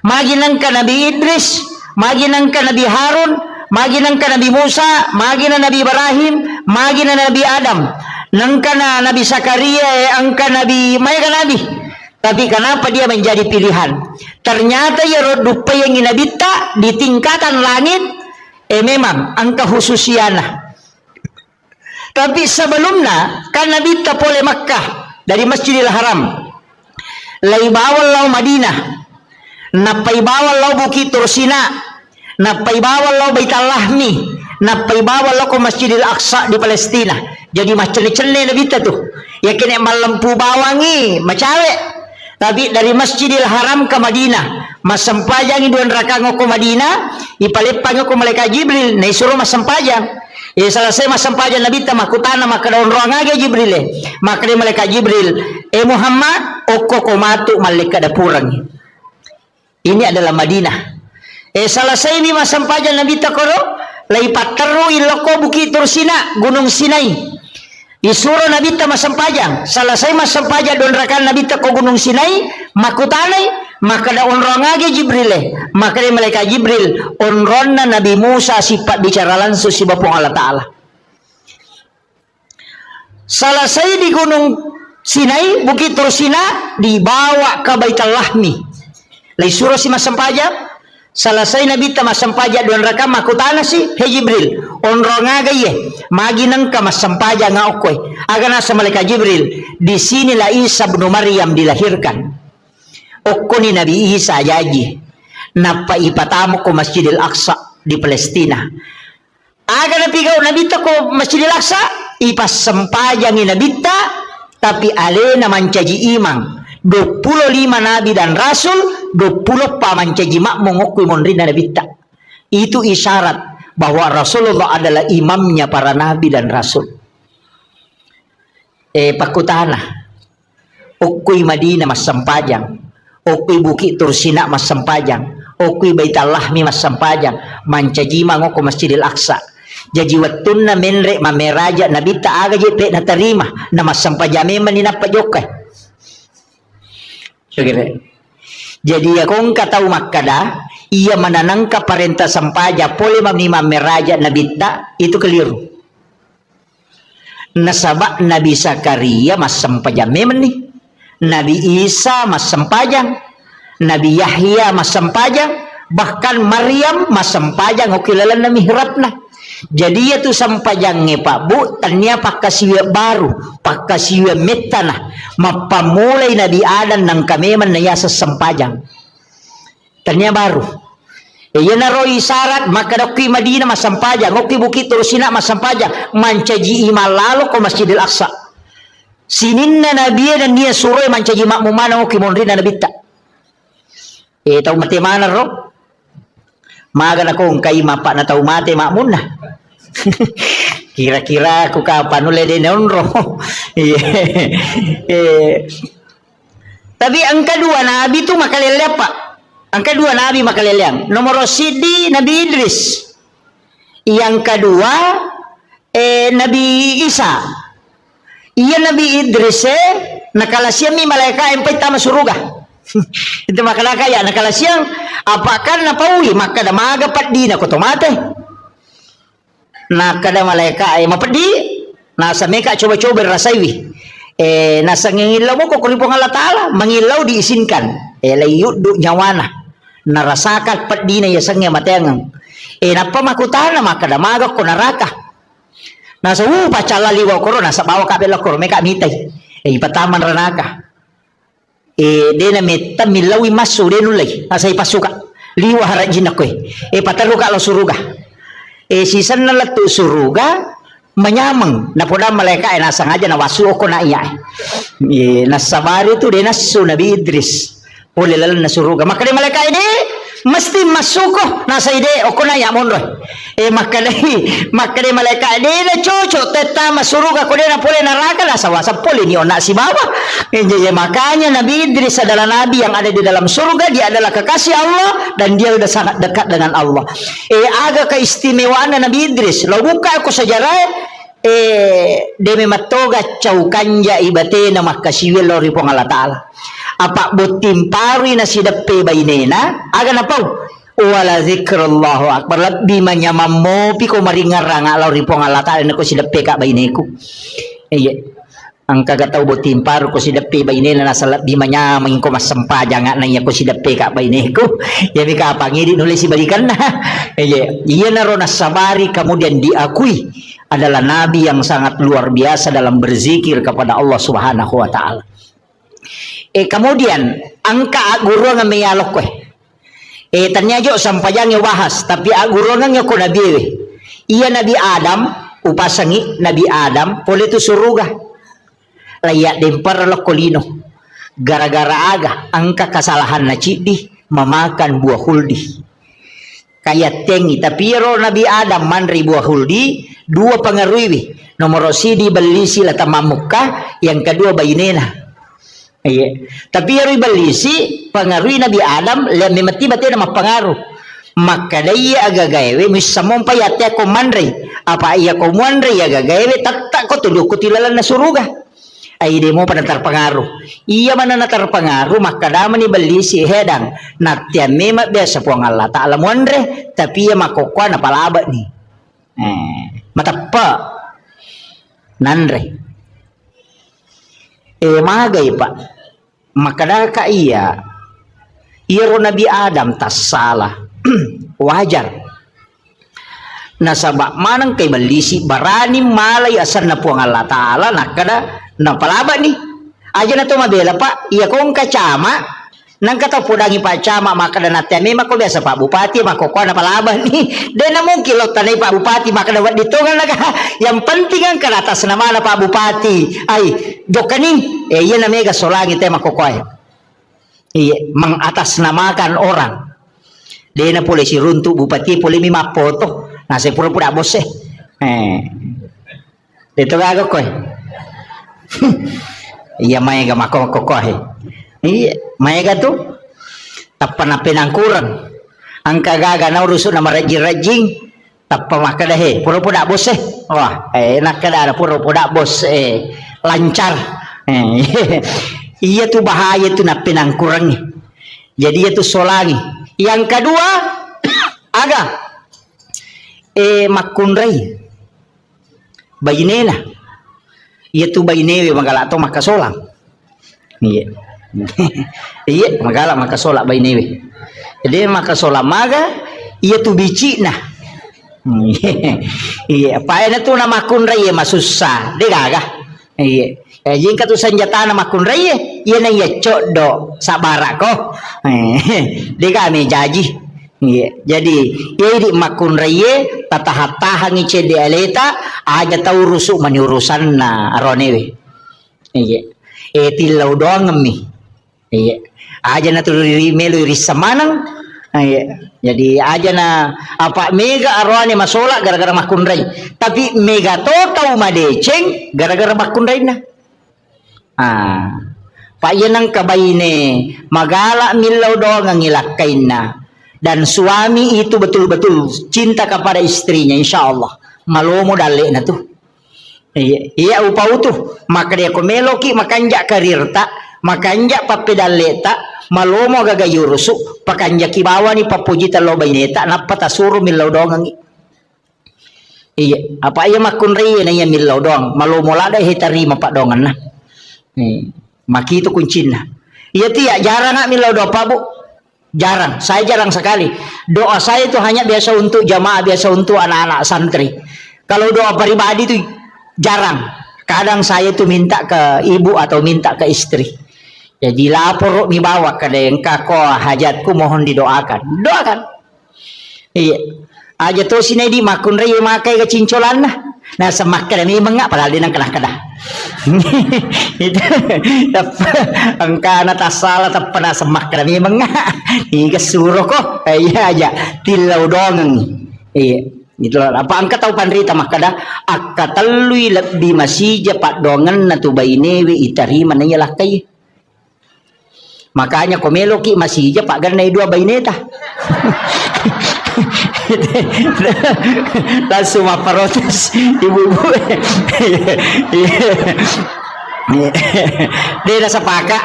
Magi nang ka Nabi Idris, magi nang ka Nabi Harun, magi nang ka Nabi Musa, magi na Nabi Ibrahim, magi na Nabi Adam. Nang ka na Nabi Zakaria, angka Nabi Maya Nabi. Tapi kenapa dia menjadi pilihan? Ternyata ya dupai yang Nabi ta di tingkatan langit memang angka khususiana. Tapi sebelumnya kan Nabi ta pole Makkah dari Masjidil Haram. Lai bawal lau Madinah. Napai bawal lau Bukit Tursina. Napai bawal lau Baitul Lahmi. Napai bawal lau ke Masjidil Aqsa di Palestina. Jadi macam cene Nabi ta tuh. Ya kena malampu bawangi macale. Tapi dari Masjidil Haram ke Madinah, masampajang iduan rakang ko Madinah, ipalepang ko malaikat Jibril, na isuro masampajang. Selesai masampajang Nabi ta makutana makadaon ruang aga Jibril. Maka di malaikat Jibril, Muhammad, oko komatu malaikat dapurang. Ini adalah Madinah. Selesai ini masampajang Nabi ta koro, laipat teru iloko Bukit Tursina, Gunung Sinai. Disuruh Nabi ta masampajang. Selesai masampajang don rakan Nabi ta ko Gunung Sinai, makutanay, maka da onrongage Jibril. Maka di malaikat Jibril onronna Nabi Musa sifat bicara langsung si Bapong Allah Ta'ala. Selesai di Gunung Sinai, Bukit Tursina, dibawa ke Baitul Lahmi. Lai suruh si masampajang. Selesai Nabi ta masampaja don raka makutana si he Jibril onrongaga ye magi nang ka masampaja nga okoy agana sa malaikat Jibril di sinilah Isa bin Maryam dilahirkan okko ni Nabi Isa jaji napa ipatamo ko Masjidil Aqsa di Palestina agana pigaw Nabi ta ko Masjidil Aqsa ipasampaja ni Nabi ta tapi alena mancaji imang 25 Nabi dan Rasul 20 pamancaji makmum ngokui monrina Nabi ta. Itu isyarat bahwa Rasulullah adalah imamnya para Nabi dan Rasul. Pakutana ukui Madinah mas sampajang, ukui Bukit Tursina mas sampajang, ukui Baitul Lahmi mas sampajang, mancaji mangoko Masjidil Aqsa. Jadi wattunna menre mameraja Nabi ta aga je pe na terima na mas sampajame manina pajokai. Jadi ya kong katau makada ia menanangka parenta sampaja pole mamni mameraja Nabi ta itu keliru. Nasabak Nabi Zakaria mas sampaja memang nih. Nabi Isa mas sampajang, Nabi Yahya mas sampajang, bahkan Maryam mas sampajang okilalan na mihrabna. Jadi ya tu sampajangnya Pak Bu tanya pakasiwa baru pakasiwa metana mapamulai Nabi Adam nang kameman na yasa sampajang tanya baru iya naro isyarat maka doki Madinah mas sampajang oki Bukit Tursina mas sampajang mancaji imalalo ko Masjidil Aqsa sininna Nabi dan dia suruh mancaji makmumana oki monrina Nabi ta tahu mati mana ro maga na kong kay mapak na tau mate makmuna kira-kira aku kapan ulay din onro. Tapi ang kedua Nabi itu makaliliang Pak. Ang kedua Nabi makaliliang. Nomor sidi Nabi Idris. Yang kedua Nabi Isa. Iya Nabi Idris nakalasiyang mi malaikat empay tama suruga. Itu makalaka ya nakalasiyang apakah napauli maka damaga pat di na kotomate. Nakada malaikat mapadi nasa meka coba-coba rasaiwi nasa ngilaw mo ko kuripong Allah Ta'ala mangilaw diisinkan layud do nyawana narasakat pat di na yasangnya mateangang napamakutana makadamaga ko naraka nasa pacala liwaw ko nasa bawa kapila ko meka mitay ipataman ranaka dena meta milawi masu denulay nasa ipasuka liwa harajin ako pataruka lo suruga sisan na latu suruga menyameng na poda maleka na sengaja na wasu ko na iya nasabari tu dia nasu Nabi Idris oleh lalan na suruga maka dia maleka ini mesti masuko nasa ide o ko na ya monro maka dia maleka ini na cucu teta masuruga ko dia na pole neraka na sawasa pole ni ona si baba makanya Nabi Idris adalah nabi yang ada di dalam surga, dia adalah kekasih Allah dan dia sudah sangat dekat dengan Allah. Aga keistimewaan Nabi Idris lo buka aku sejarah demi matoga caukanja ibate na makasiwil lo ripong Allah Ta'ala apa butimpari na sidappe bainena aga na pau wala zikrullahu akbar labbi manyamammo piko maringarang lo ripong Allah Ta'ala na ko sidappe ka baineku ang kagataw botimpar ko sidappe bainena na salabbi manyamang ko masampa jangan na iya ko sidappe ka baineku yami ka pangidi nulis si balikan na iya na ro nasabari kemudian diakui adalah nabi yang sangat luar biasa dalam berzikir kepada Allah Subhanahu wa taala. Kemudian angka guru nga mayalok ko. Tanyajo sampayang bahas tapi guru nga ko nabi. Iya Nabi Adam upasangi Nabi Adam pole tu suruga. Layak dempar lokolino. Gara-gara aga angka kesalahan na cidi memakan buah huldi. Kayak tengi tapi ro Nabi Adam manri buah huldi dua pengaruhi nomor sidi balisi lata mamukah yang kedua bainena tapi ro balisi pengaruhi Nabi Adam le mati bate nama pengaruh maka daya aga gawe misamon payate ko manri apa iya ko manri aga gawe tak ko tuduh ko tilalan na suruga ay di mo pada terpengaruh iya mana na terpengaruh maka dama ni balisi hedang natya mema biasa puang Allah Ta'ala muandre tapi ya makokwa na palaba ni matapa nandre magay pa makadaka iya iro Nabi Adam tas salah wajar nasaba manang kay balisi barani malay asan na puang Allah Ta'ala nakada na palaba ni aja na to mabela pa iya kong kacama nang kata pudangi pa cama maka na nateme mako biasa Pak Bupati mako ko na palaba ni de na mungkin lo tanay Pak Bupati maka dawat ditungan naga yang penting ang karatas na mana Pak Bupati ay dokani iya na mega solangi te mako ko iya mengatasnamakan orang de na pole si runtu Bupati pole mi mapoto nase pura-pura bos dito gago ko iya maya mako kokohe iya maya tu tapana pinangkuran ang kagaga na uruso na marajing-rajing tappa makadahe pura-pura bos wah enak kada pura-pura bos lancar iya tu bahaya tu na pinangkuran jadi itu solangi yang kedua aga makunray bayinena iya tu bainewe magala to makasolang iya iya magala makasolak bainewe jadi makasola maga iya tu bici nah iya paena tu na makunray masusa de gaga iya jing katu senjata na makunray iya na iya codo sabara ko de kami jaji iya jadi iya di makunray tatahatahan icede aleta aja tahu rusuk menyurusan na aronewe iya tilau doang ngemi iya aja na tururi melu risamanang iya jadi aja na apa mega arone masola gara-gara makunray tapi mega totau madeceng gara-gara makunray na pak yenang kabaine magala milau doang ngilakain na dan suami itu betul-betul cinta kepada istrinya insyaallah malomo dale na tu iya upau tu maka dia komeloki makanja karirta makanja papedaleta malomo gagayurusu pakanja kibawa ni papujita lo baineta napata suru milau doang iya apa iya makunri na iya milau doang malomo lada hitarima pak dongan na maki itu kuncina iya tiya jarang nak milau doang pak bu jarang, saya jarang sekali. Doa saya itu hanya biasa untuk jamaah, biasa untuk anak-anak santri. Kalau doa pribadi itu jarang. Kadang saya itu minta ke ibu atau minta ke istri. Jadi lapor mi bawa ke dengka ko hajatku mohon didoakan. Doakan. Iya. Aja to sini di makun rei makai ke cincolan nah. Nah semak kada memang ngak padahal dinang kada. Itu angka na tasala tapana semak kada memang ngak. Iga suruh kok. Iya aja tilau dongeng. Iya. Gitu apa angka tahu panrita makada akka talui lebih masih pak dongan na tu bainewe itarima na yalah kay. Makanya komelo ki masih aja pak ganai dua baineta. Langsung protes ibu-ibu. Dia dah sepakat.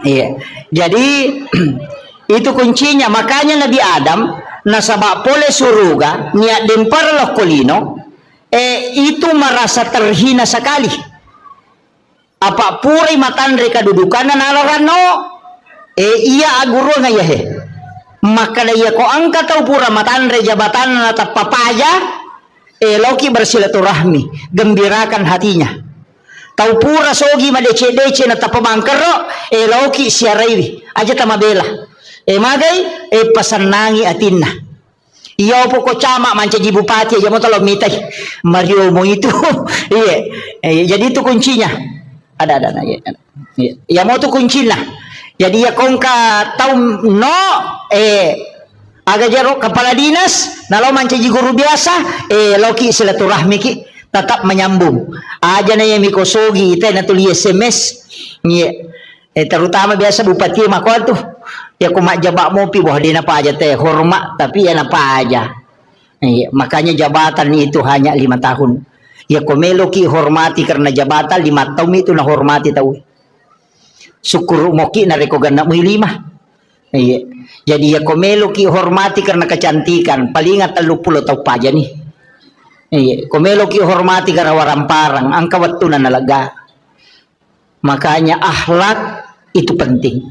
Iya. Jadi itu kuncinya. Makanya Nabi Adam nasabak pole suruga niat dempar loh kolino. Itu merasa terhina sekali. Apa puri matan reka kedudukan nalarano iya aguru ngaya he maka dia ko angka tau pura matan re jabatan natap papaya loki bersilaturahmi gembirakan hatinya tau pura sogi madece natap pamangkero loki siarai aja tamabela magai pasanangi atinna iya poko cama manca bupati aja mau tolong mitai Mario mo itu iya jadi itu kuncinya ada ya mau tuh kunci lah jadi ya kongka tahu no agak jaro kepala dinas nalau mancaji guru biasa loki silaturahmi ki tetap menyambung aja na yang mikosogi itu na tuli SMS terutama biasa bupati mako tuh ya kumak jabak mopi bahwa dia apa aja teh hormat tapi ya apa aja makanya jabatan itu hanya 5 tahun. Ya komelo ki hormati karena jabatan 5 tahun itu na hormati tahu. Syukur moki na reko ganda mu 5. Iya. Jadi ya komelo ki hormati karena kecantikan. Paling 30 tahun paja nih. Iya. Komelo ki hormati karena waramparang. Angka waktu na nalaga. Makanya akhlak itu penting.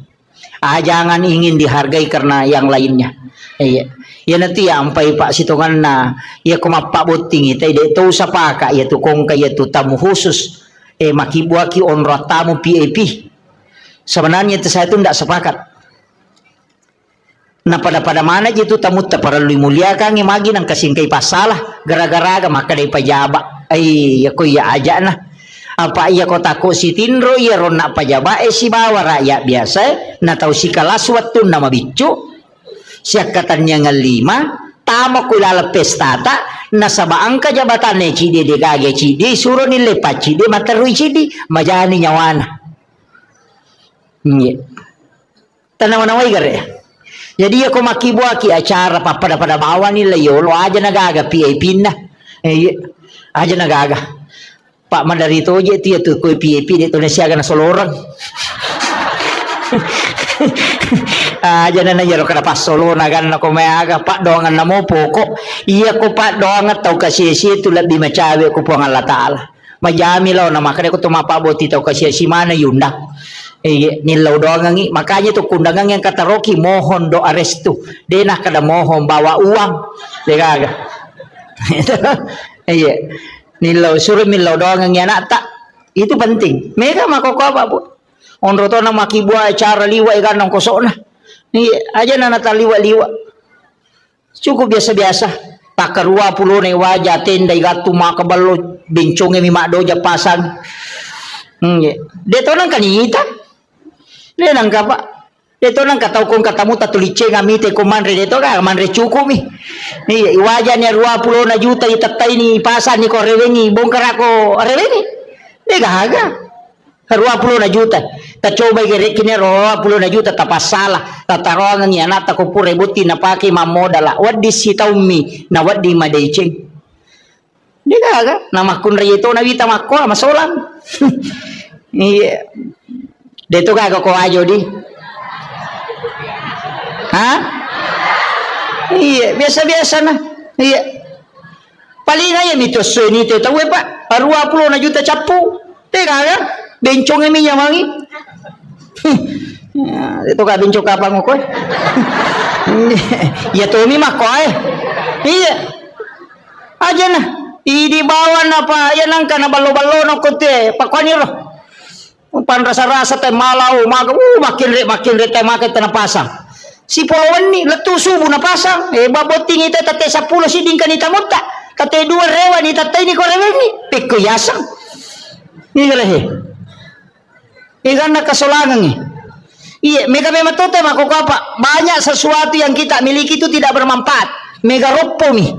Jangan ingin dihargai karena yang lainnya. Iya. Ya nanti ya ampai pak sitongan na ya kumapak boting itu ide tu sapaka ya tu kong kaya tu tamu khusus makibuaki onro tamu PAP sebenarnya itu saya tu tidak sepakat nah pada mana itu tamu tak perlu muliakan magi nang kasingkai pasalah gara-gara maka dari pajaba ya ko ya aja nah apa iya kota ko si tinro ya rona pajaba si bawa rakyat biasa na tahu si kalas waktu nama bicu siya katanya ngalima tama kulala pestata nasaba angka jabatannya cidi de gage cidi suruh nilepat cidi materui cidi majani nyawana tanawanaway gare jadi ako makibuaki acara pada bawa nila yolo aja nagaga PAP na aja nagaga pak madarito aja itu ya tuh koi PAP dito na siya na solorang aja na yaro kada pasolo na gan na kumayaga pak doangan na mo poko iya ko pak doangan tau kasi itu lebih macawe ko po ang Allah Ta'ala majami law na makanya ko tumapabot tau kasi si mana yunda nilaw doangan makanya to kundangan yang kata Rocky mohon do aresto dena kada mohon bawa uang degaga nilaw suruh nilaw doangan yan tak itu penting mereka makoko apa bu onro to na makibua acara liwa ikan nang kosok na aja na nataliwa-liwa cukup biasa-biasa pakarua pulo na iwaja tenda igatu makabalo bencong mi makdo japasan deto nang kanita de nang kapa deto nang kataw kong katamu tatuliche ngamite ko manre deto ka manre cukup mi iwaja ni 20 juta itatay ni pasan ni ko rewengi bongkar ako rewengi de gaga 20 juta ta coba gere kini 20 juta tapas salah tatarongan ni anak ko pure buti na paki mamodala wadi sitaumi na wadi madeceng dia gaga nama kun reto na wita makko masolan iya deto gaga ko ajo di iya biasa-biasa na iya paling aja mitos ini tu tahu pak 20 juta capu tega ya bencong emi nyamangi itu ka bencong kapang ko ya to mi makoy iya aja na di bawah na pa yan ang kana balo-balo no kote pakoni ro pan rasa-rasa teh malau makin re teh makin pasang si polowan ni letu subuh na pasang baboting ite tate 10 siding kanita mutta Tatay dua rewa ni tatay ni ko rewa ni. Piko yasang. Ini kalahi. Ikan nak kesolangan ni. Iya, mega memang totem aku apa? Banyak sesuatu yang kita miliki itu tidak bermanfaat. Mega ropo nih.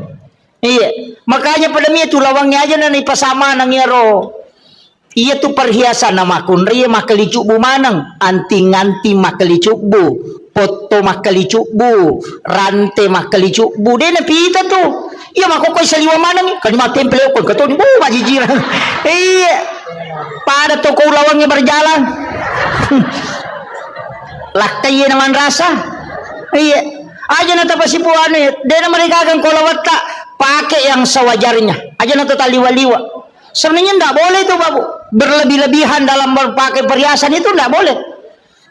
Iya, makanya pada mi itu lawangnya aja nani pasama nang yaro. Iya tu perhiasan nama kunri makali cubu manang, anting-anting makali cubu, foto makali cubu, rantai makali cubu. Dia napi itu tuh. Iya makokoi saliwa manang ni. Kan ma temple ko kato ni bu majijiran. Iya. Pada toko lawangnya berjalan. Laktay naman rasa. Iya. Aja na tapasipuan eh. Dia na mereka akan kolawat tak pakai yang sewajarnya. Aja na total liwa-liwa. Sebenarnya tidak boleh itu babu. Berlebih-lebihan dalam berpakai perhiasan itu tidak boleh.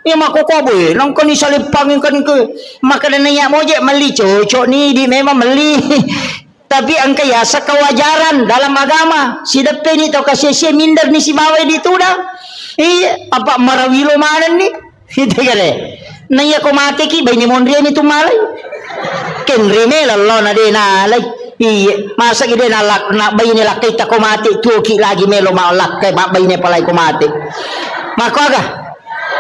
Ya makokobo eh. Nang kani salipangin kan ke. Maka nanya moje meli cocok ni di memang meli. Tapi angka ya sekawajaran dalam agama. Si depe ni tau kasih minder ni si mawai di tu dah. Iya. Apa marawilo mana ni? Itu kare. Naya ko mati ki bay ni mondria ni tumalay. Ken remela lo na de na lay. Iya, masa gede na lak na bay ni lakay ta ko mati tuki lagi melo malak kay bay ni palay ko mati. Mako aga.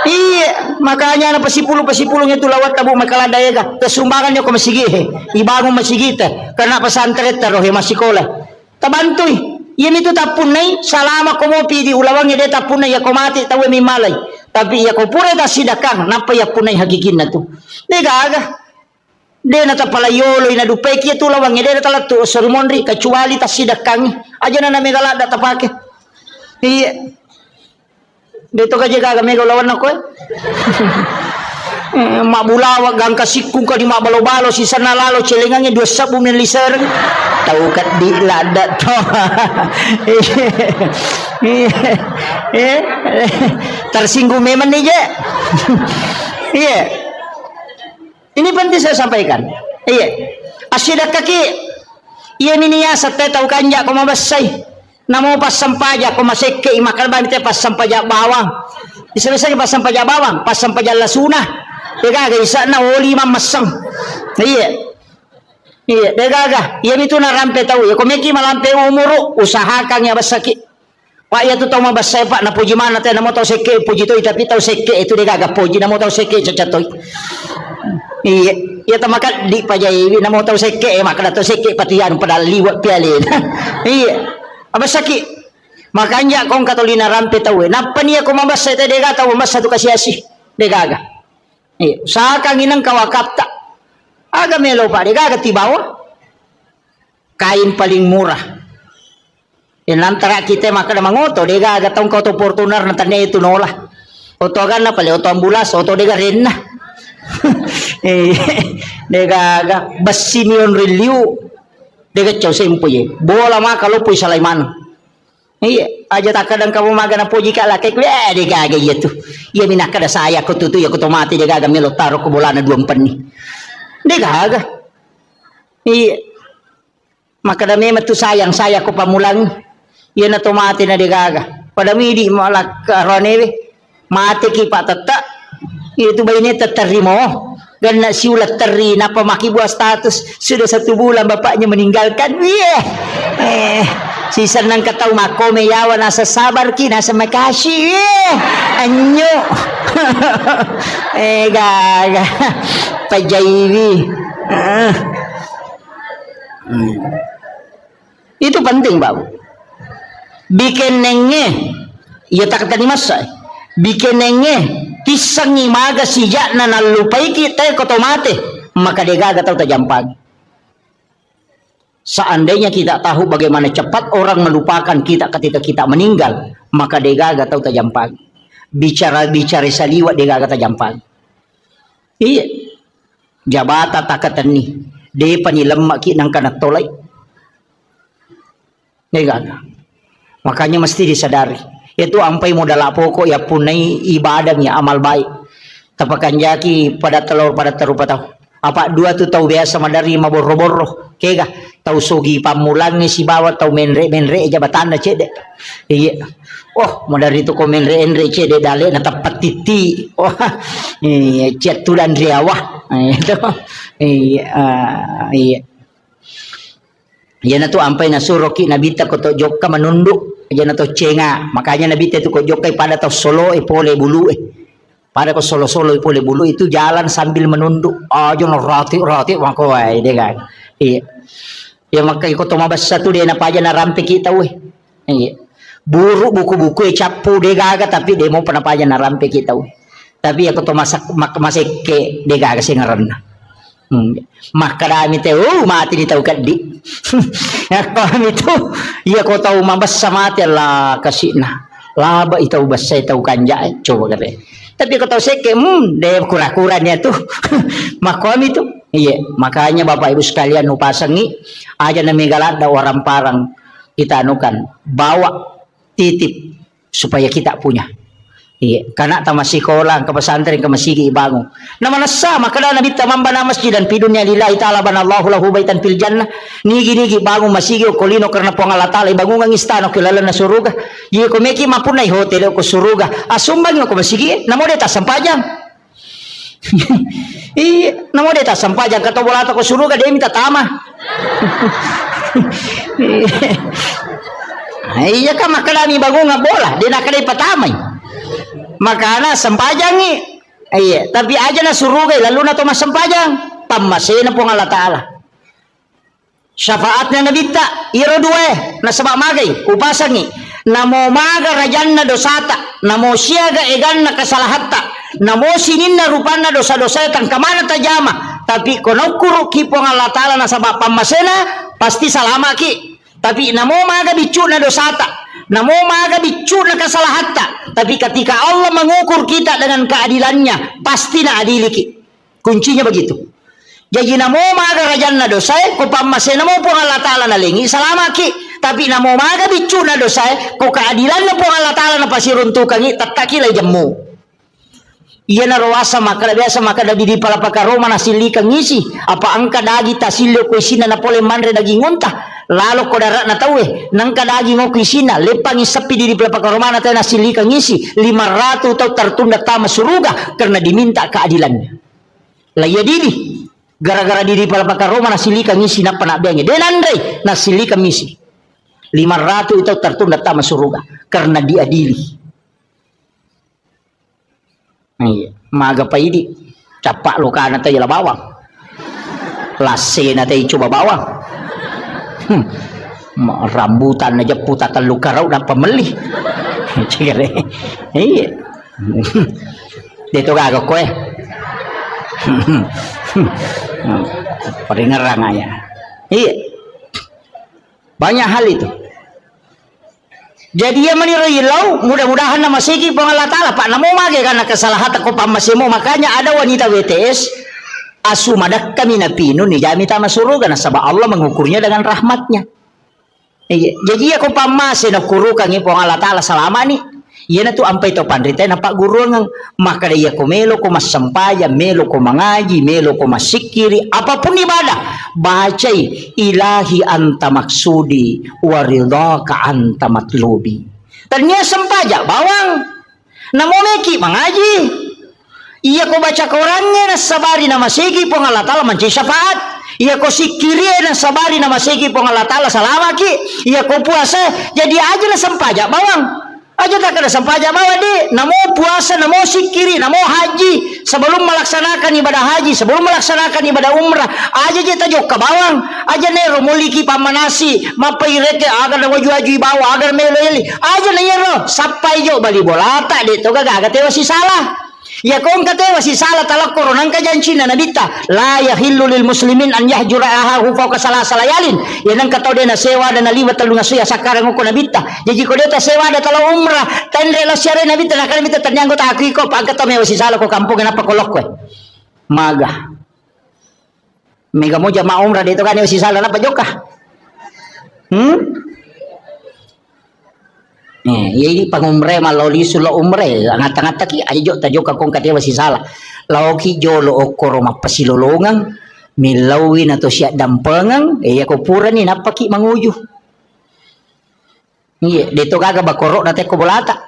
Iya, makanya na pasipulong itu lawat tabu makaladaya ga. Kasumbangan niyo ko masigi. Ibagong masigita karena pesantren tarohe masikola. Tabantoy. Yan itu tapunay salama ko mo pidi ulawang ide tapunay ya ko mati tawe mi malay. Tapi ya ko pure ta sidakang napa ya punay hagikin na to. Dega aga. De na tapalayolo ina dupay kiya tu lawang ide na talatu sermonri kecuali ta sidakang. Aja na megala da tapake. Iya. Dito ka jaga mega lawan ako eh. Mabulawa gang kasikung ka di mabalo-balo si sana lalo celengangnya 2 sabung ni liser. Tahu kat di lada to. Tersinggung memang nih je. Iya. Ini penting saya sampaikan. Iya. Asyidak kaki. Iya minia sate tahu kanja ko mabasay. Namo pas sampaja ko maseke imakal banite pas sampaja bawang. Bisa-bisa pas sampaja bawang, pas sampaja lasuna. Dega isa na oli mamasang. Iya. Iya, dega. Iya itu na rampe tahu ya. Komeki malampe umuro usahakan ya basaki. Pak ya tu tahu mabasay pak na puji mana te namo tahu seke puji to tapi tahu seke itu dega puji namo tahu seke cacatoy. Iya, ya tamakat di pajai namo tahu seke maka tahu seke patian pada liwat pialin. Iya. Abasaki. Makanya kong katolina rampe tahu. Napa niya ko mabasay te dega tahu masa tu kasiasi. Dega. Eh, usahakan inang kawakapta. Aga melo pa, dega tibawa. Kain paling murah. Inantara kita maka na mangoto, dega aga tong kauto Fortuner na tanya itu nola. Oto aga na pala, oto ambulas, oto dega rin na. Dega aga, basinion reliu. Dega chow sempoy. Bola maka lupoy sa layman. Iya, aja tak kadang kamu maga na puji ka laki ko, dega aga itu. Iya minaka da saya ko tutu ya ko tomati dega aga melo taro ko bola na 2 penni. Dega aga. Iya. Maka da memang tu sayang saya ko pamulang. Iya na tomati na dega aga. Pada midi malak ronewe. Mati ki patata. Itu bayine tatarimo. Gana siulat teri napa maki buah status sudah 1 bulan bapaknya meninggalkan. Iya. Si senang kataw mako meyawa nasa sabar ki nasa makasih. Anyo. Gaga. Pajaywi. Itu penting, Babu. Bikin nenge. Iya tak kata masa. Bikin nenge. Tisang imaga sijak na nalupay kita kotomate. Maka degaga tahu tajampag. Seandainya kita tahu bagaimana cepat orang melupakan kita ketika kita meninggal, maka degaga tahu tajampag. Bicara-bicara saliwat degaga tajampag. Iya. Jabata takatan ni. De panilemak ki nang kanak tolay. Degaga. Makanya mesti disadari. Itu ampai modal pokok ya punai ibadahnya amal baik. Tapakan jaki pada telur pada terupa tahu. Apa 2 tu tahu biasa madari maboro-boro. Kega tahu sogi pamulang ni si bawa tahu menre jabatan na cede. Iya. Oh madari tu ko menre cede dale na tapat titi. Oh iya cet tulan riawah. Itu. Iya. Iya. Yan na to ampay na suroki nabita ko to jok ka manunduk. Yan na to cenga. Makanya nabita to ko jok kay pada to solo ipole bulu Pada ko solo-solo ipole bulu itu jalan sambil menunduk. Yung roti-roti wako ay dia kan. Iya. Ya maka ko tumabas sa to dia na paja na rampe kita Iya. Buru buku-buku capu dia gaga tapi dia mau penapaja na rampe kita Tapi ako to masik ke dia gaga singaran na. Makarami tayo mati di tahu kadi kami tu iya ko tahu mabas sa mati la kasi na laba itaw basa itaw kanja coba kata tapi ko tahu seke de kura-kura niya tu makami tu iya makanya bapak ibu sekalian nupasangi aja na megalada orang parang kita anukan bawa titip supaya kita punya. Iya, karena tamasi kolang ke pesantren ke masjid ibangu. Nama nasa maka dah nabi tamamba na masjid dan pidunya lillahi taala banallahu lahu baitan fil jannah. Nigi bangun masjid kolino karena po Allah taala ibangu ng istano kilala na suruga. Ye ko meki mapunay hotel ko suruga. Asumbang ko masjid namo deta sampajang. Iya, namo deta sampajang kato bolata ko suruga dia minta tama. Iya ka makadami bangun nga bola, dia nakadai patamay. Makana sempajangi iya tapi aja na surugay lalu na to masempajang pamasena po Allah taala syafaatnya nabita iro duwe na sabak magay upasangi namo maga rajanna dosata namo siaga eganna kasalahatta namo sininna rupanna dosa-dosa tang kamana tajama tapi konokuru ki po Allah taala na sabak pamasena pasti salama ki tapi namo maga bicuna dosata namo maga bicuna kasalahatta tapi ketika Allah mengukur kita dengan keadilannya pasti na adili ki kuncinya begitu jadi namo maga rajanna dosa ko pamase namo po Allah taala nalingi salama ki tapi namo maga bicuna dosa ko keadilannya po Allah taala na pasiruntukan i tatakilay jammu iya na rawasa maka biasa maka dadi di palapaka Roma nasilika ngisi apa angka dagi tasilyo ko isina na pole manre daging unta lalu kodara na tahu nang kadagi ngo kisina lepang isapi di pelapaka romana tayo nasilika ngisi 500 tau tertunda tama suruga karena diminta keadilannya laya didi gara-gara di pelapaka romana nasilika ngisi na panabengnya dan andai nasilika ngisi 500 tau tertunda tama suruga karena diadili iya maga pa idi capak lokana tayo bawang lase na tayo coba bawang rambutan aja putatan luka raw na pameli iya dito gago ko peringerang aja iya banyak hal itu jadi ya menirilau mudah-mudahan nama segi pengalah ta'ala pak namo mage karena kesalahan ko pamasimo makanya ada wanita WTS asumadak kami napino ni jami tama suruga na sabab Allah mengukurnya dengan rahmatnya. Jadi aku pamase na kurukan ipo Allah taala selama ni. Iya na tu ampai to pandrita na pak guru ngang maka dia ko melo ko masampaya melo ko mangaji melo ko masikiri apapun ibadah bacai ilahi anta maksudi waridaka anta matlubi. Ternyata sempaja bawang namo meki mangaji iya ko baca Qurannya na sabari na masigi po Allah taala manci syafaat iya ko sikiri na sabari na masigi po Allah taala salama ki iya ko puasa jadi aja na sampaja bawang aja tak ada sampaja bawa di namo puasa namo sikiri namo haji sebelum melaksanakan ibadah haji sebelum melaksanakan ibadah umrah aja kita jok ke bawang aja nero muliki pamanasi mapaireke agar na waju-waju bawa agar meleli aja nero sapai jo bali bolata de to gaga tewa si salah ya kung katewa si salah talak koronang kajanci na nabita la yahillu lil muslimin an yahjura ahahu fawqa salasalayalin yan ang kataw din na sewa na naliwat talunga suya sakarang ko nabita jadi ko deta sewa da tala umrah tendre la syare nabita na kanabita tanyanggo ta akiko pag kataw may si salah ko kampung na pakolok ko maga mega mo jama umrah dito kanyo si salah na pajoka ini pangumre maloli sulo umre ngata-ngata ki ajo tajo ka kong katewa si salah laoki jolo okoro mapasilolongang milawin ato siya dampengang ya ko pura ni napaki manguju iya dito gaga bakoro na ko bolata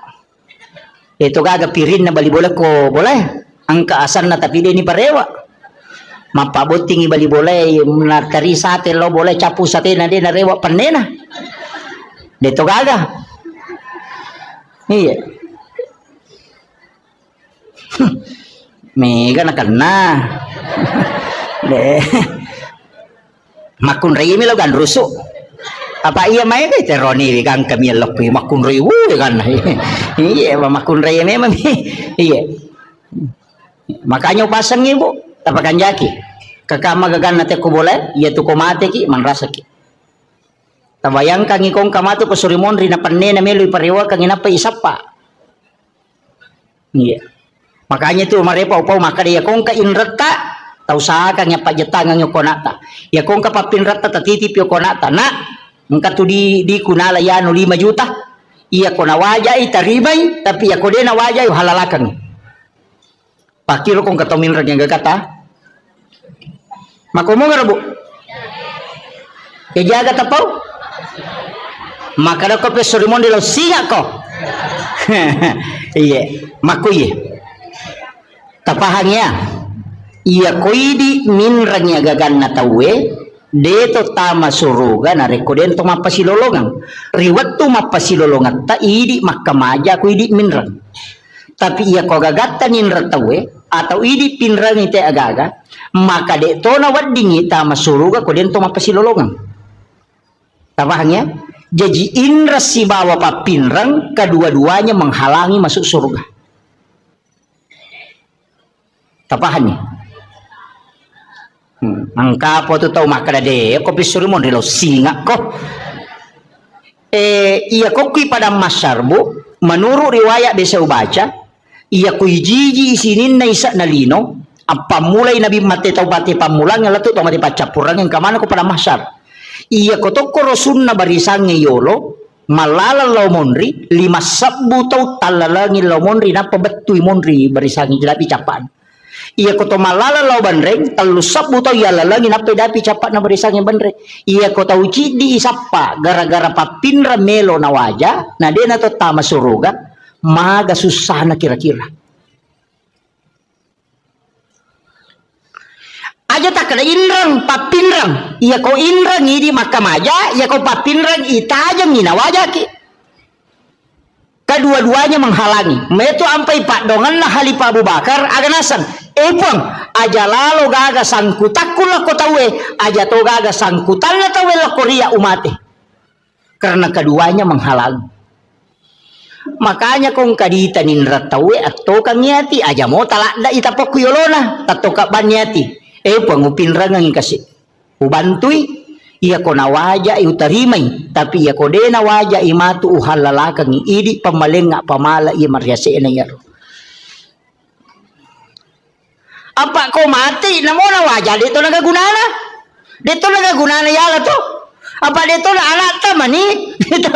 dito gaga pirin na balibola ko boleh ang kaasan na tapi ni parewa mapabuting ibali boleh na tari sate lo boleh capu sate na din narewa panena dito gaga iya mega na kana de makun rei mi lo gan rusu apa iya mai kay teroni kan kami lok makun rei kan iya makun rei memang iya makanya pasang ibu tapakan jaki kakama gagan nate ko boleh iya tu ko mate ki man rasa ki tabayang kang ikong kamato ko surimon rin na panne na melo ipariwa kang inapa isapa iya makanya tu marepa upaw maka dia kong ka inrata tau sa kang ya pajetang ang konata ya kong ka papinrata tatitip yo konata na engka tu di kunala ya no 5 juta iya ko nawaja itaribay tapi ya ko de nawaja yo halalakang pakiro kong katomin rag yang gagata makumo nga bu kejaga tapaw maka ko pe surimon de lo singa ko iya makuye tapahangnya iya koidi minrangnya gagan na tawe deto tama suruga na rekoden to mapasilolongan riwat to mapasilolongan ta idi makamaja koidi minrang tapi iya ko gagatan ninra tawe atau idi pinrang ite agaga maka de to na waddingi tama suruga koden to mapasilolongan tapahangnya jadi indra si bawa papinrang kedua-duanya menghalangi masuk surga tapahan nih angka po to tau makada de ko pisurimon rilo singa ko iya ko kui pada masyarbu menurut riwayat bisa baca iya ko jiji isinin na isa na lino apa mulai nabi mate tau bate pamulang yang letu tau mati pacapurang yang kamana ko pada masyar iya ko to ko rosun na barisang ngiyolo malala law monri 5 sabbu tau talalangin law monri na pabetui monri barisang ngijalapi capaan iya ko to malala law bandreng 3 sabbu tau ya lalangin na pedapi capat na barisang yang bandreng iya ko tau cidi isapa gara-gara papinra melo na waja na de na to tama suruga maga susah na kira-kira aja tak kada inrang papinrang iya ko inrang idi makamaja iya ko papinrang itajang inawaja ki kedua-duanya menghalangi meto ampai pak dongan lah Halifah Abu Bakar aganasan epang aja lalo gaga sangkutakul ko tawe aja to gaga sangkutan na tawe la korea umate karena keduanya menghalangi makanya kong kadita ninra tawe atau kang yati aja mo talakda itapok yolona tatoka banyati pangupinrang ang kasi ubantui iya ko nawaja iutarimay tapi iya ko de nawaja imatu uhalalakang idi pamalenga pamala iya maryase na yaro apa ko mati namo nawaja dito nagagunana yala to apa dito na anak ta mani dito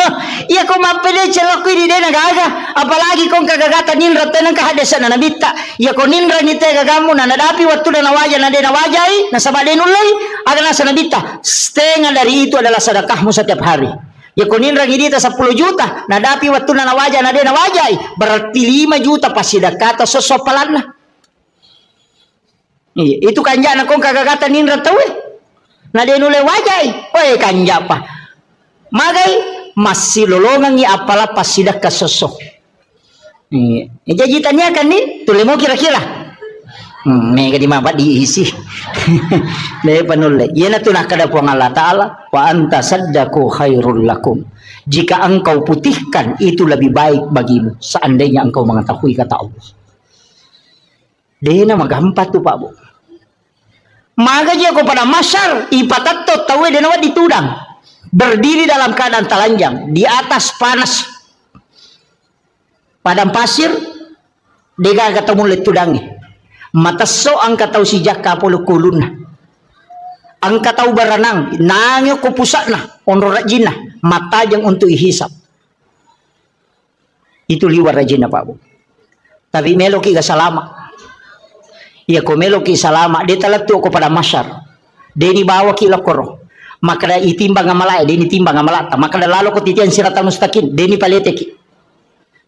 iya ko mapili celok di de nagaga apalagi kong kagagatan ninra tenang kahadasan na nabita iya ko ninra ni te gagamu na nadapi waktu na nawaja na de nawajai na sabade nulay aga na sa nabita setengah dari itu adalah sedekahmu setiap hari iya ko ninra ngidita 10 juta nadapi waktu na nawaja na de nawajai berarti 5 juta pasidakata sosopalan na iya itu kanja na kong kagagatan ninra tawe na denule wajai oy kanja pa magay masih lolongan ni apala pasidak kasosok jajitannya kan nih tulemo kira-kira mega di mabad diisi deh panule yana tunah kada puang Allah Ta'ala wa anta saddaku khairul lakum jika engkau putihkan itu lebih baik bagimu seandainya engkau mengetahui kata Allah dena magampat tuh Pak Bu maka dia kepada masyar ipatato tawe dan awat ditudang berdiri dalam keadaan telanjang di atas panas padang pasir dega ketemu letudangi mata so angka tahu si jaka polo kulun angka tahu baranang nangyo ko pusatna onro rajina mata jang untuk ihisap itu liwar rajina Pak Bu tapi meloki ga salama iya ko meloki salama dia talatu ko pada masyar dia dibawa ki lokoro maka itimbang amalai dia timbang amalata maka lalu ko titian sirata mustaqim dia ni paleteki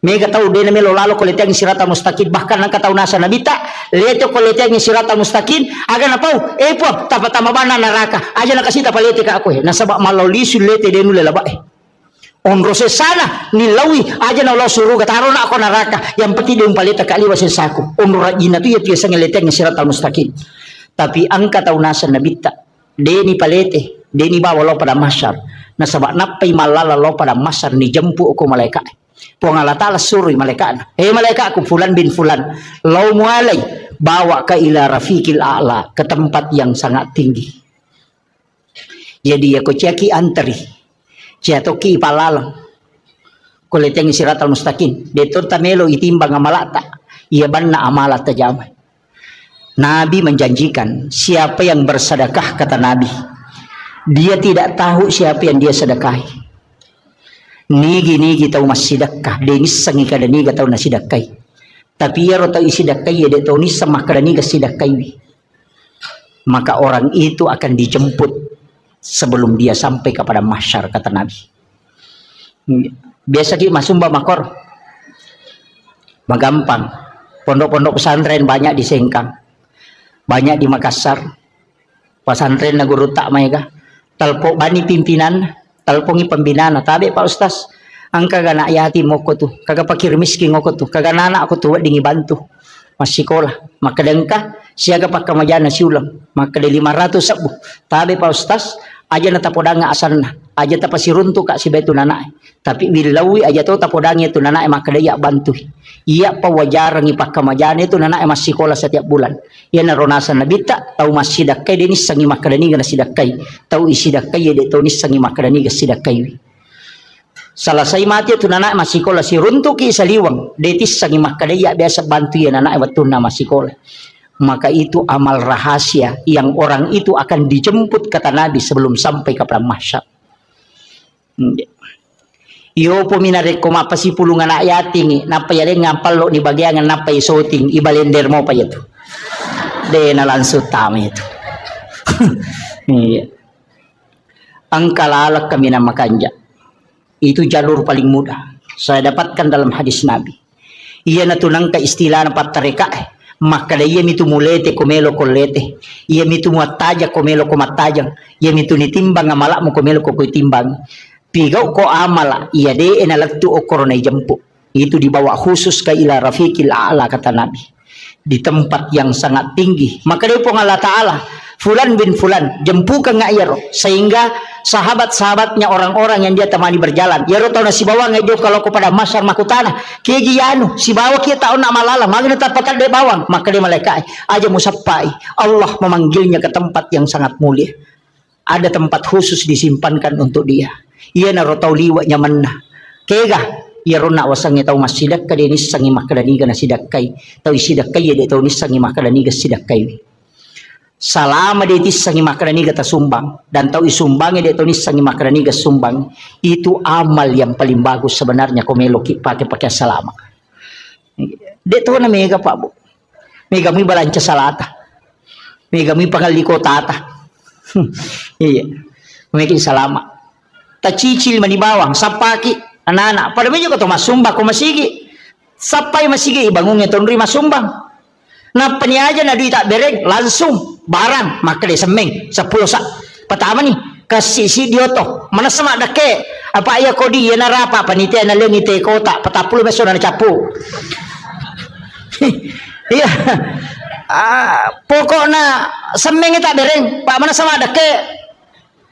Mega tahu dia namelo lalo ko leteng sirata mustaqim, bahkan ang kataw nasa nabita leto ko leteng sirata mustaqim aga na pau po tapatama bana naraka aja na kasita palete ka ako nasaba malaulisul lete denu lelaba onrose sana nilawi aja na ulah suruh taro na ako naraka yang penting yung paleta kaliwa sensaku onra ina tu ya tiasa ngeleteng sirata mustaqim. Tapi ang kataw nasa nabita deni palete deni bawa lo pada masyar nasaba napay malala lo pada masyar ni jempu ko malaikat. Allah Ta'ala suruh malaikat, malaikat aku fulan bin fulan, lau mualai bawa ke ila rafiqil a'la, ke tempat yang sangat tinggi. Jadi aku ceki antri, ciatoki palalang, kuleteng siratal mustaqim, detur tamelo itimbang amalata, ia banna amalat tajamai. Nabi menjanjikan siapa yang bersedekah kata Nabi, dia tidak tahu siapa yang dia sedekahi. Nigi tahu mas sidakah denis sangi kada niga tahu na sidakai tapi ya tahu isi dakai ya dia tahu ni sama kada niga sidakai maka orang itu akan dijemput sebelum dia sampai kepada mahsyar kata Nabi. Biasa ki masumba makor magampang pondok-pondok pesantren banyak di Sengkang banyak di Makassar pesantren na guru tak maiga talpo bani pimpinan talpongi pembinaan tabi Pak Ustaz angka gana yatim ko tu kaga pakir miskin ko tu kaga nana ako tu dingi bantu masih sekolah maka dengka siaga pakamajana siulang maka de 500 sabu tabi Pak Ustaz aja na tapodanga asalna aja tapasiruntu kak si betu nana tapi bilawi aja tu tapodangnya tu nana maka dia bantu iya pawajarang ipakamajana itu nana masih sekolah setiap bulan ya naronasa nabita tahu masih dakai denis sangi makadani gana sidakai tahu isi dakai ya de tahu nis sangi makadani ga sidakai salah saya mati tu nana masih sekolah si runtu ki saliwang detis sangi makadaya biasa bantu ya nana watuna masih sekolah maka itu amal rahasia yang orang itu akan dijemput kata Nabi sebelum sampai ke mahsyar. Yo peminare ko mapasi pulungan ayating napa yare ngampal lo ni bagian napa isoting ibalender mo pa yato. De na langsung tama itu. Ang kalalak kami na makanja. Itu jalur paling mudah. Saya dapatkan dalam hadis Nabi. Ia natunang ka istilah na patareka maka iya mitu mulete komelo kolete iya mitu muataja komelo komatajang iya mitu nitimbang amala mo komelo ko timbang pigaw ko amala iya de enalatu o korona jempu itu dibawa khusus ke ila rafiqil a'la kata Nabi di tempat yang sangat tinggi maka dia pun Allah Ta'ala fulan bin fulan jempu ke ngayaro sehingga sahabat-sahabatnya orang-orang yang dia temani berjalan ya ro tahu si bawang dia kalau kepada masyar makutana kegianu si bawa kita tahu nak malala magna tapakan de bawang maka dia malaikat aja musafai Allah memanggilnya ke tempat yang sangat mulia ada tempat khusus disimpankan untuk dia ia na ro tahu liwanya manna kega ya ro nak wasangnya tahu masjidak ka denis sangi makadani gana sidakai tahu sidakai ya de tahu ni sangi makadani ga sidakai salama dia sangi makarani kata sumbang dan tahu isumbangnya dia tahu sangi makarani ga sumbang itu amal yang paling bagus sebenarnya komelo pakai salama dia tahu na mega pak bu mega mi balanca salata mega mi pangaliko tata iya mega salama tacicil manibawang sapaki anak-anak pada medyo ko to masumba ko masigi sapay masigi ibangungnya tonri masumbang na paniaja na duit tak bereng langsung barang maka dia semeng 10 sak pertama nih kasih si dioto mana sama dake apa ya kodi ya narapa panitia na lengi te kota 40 beso na capu iya pokoknya semeng tak bereng pak mana sama dake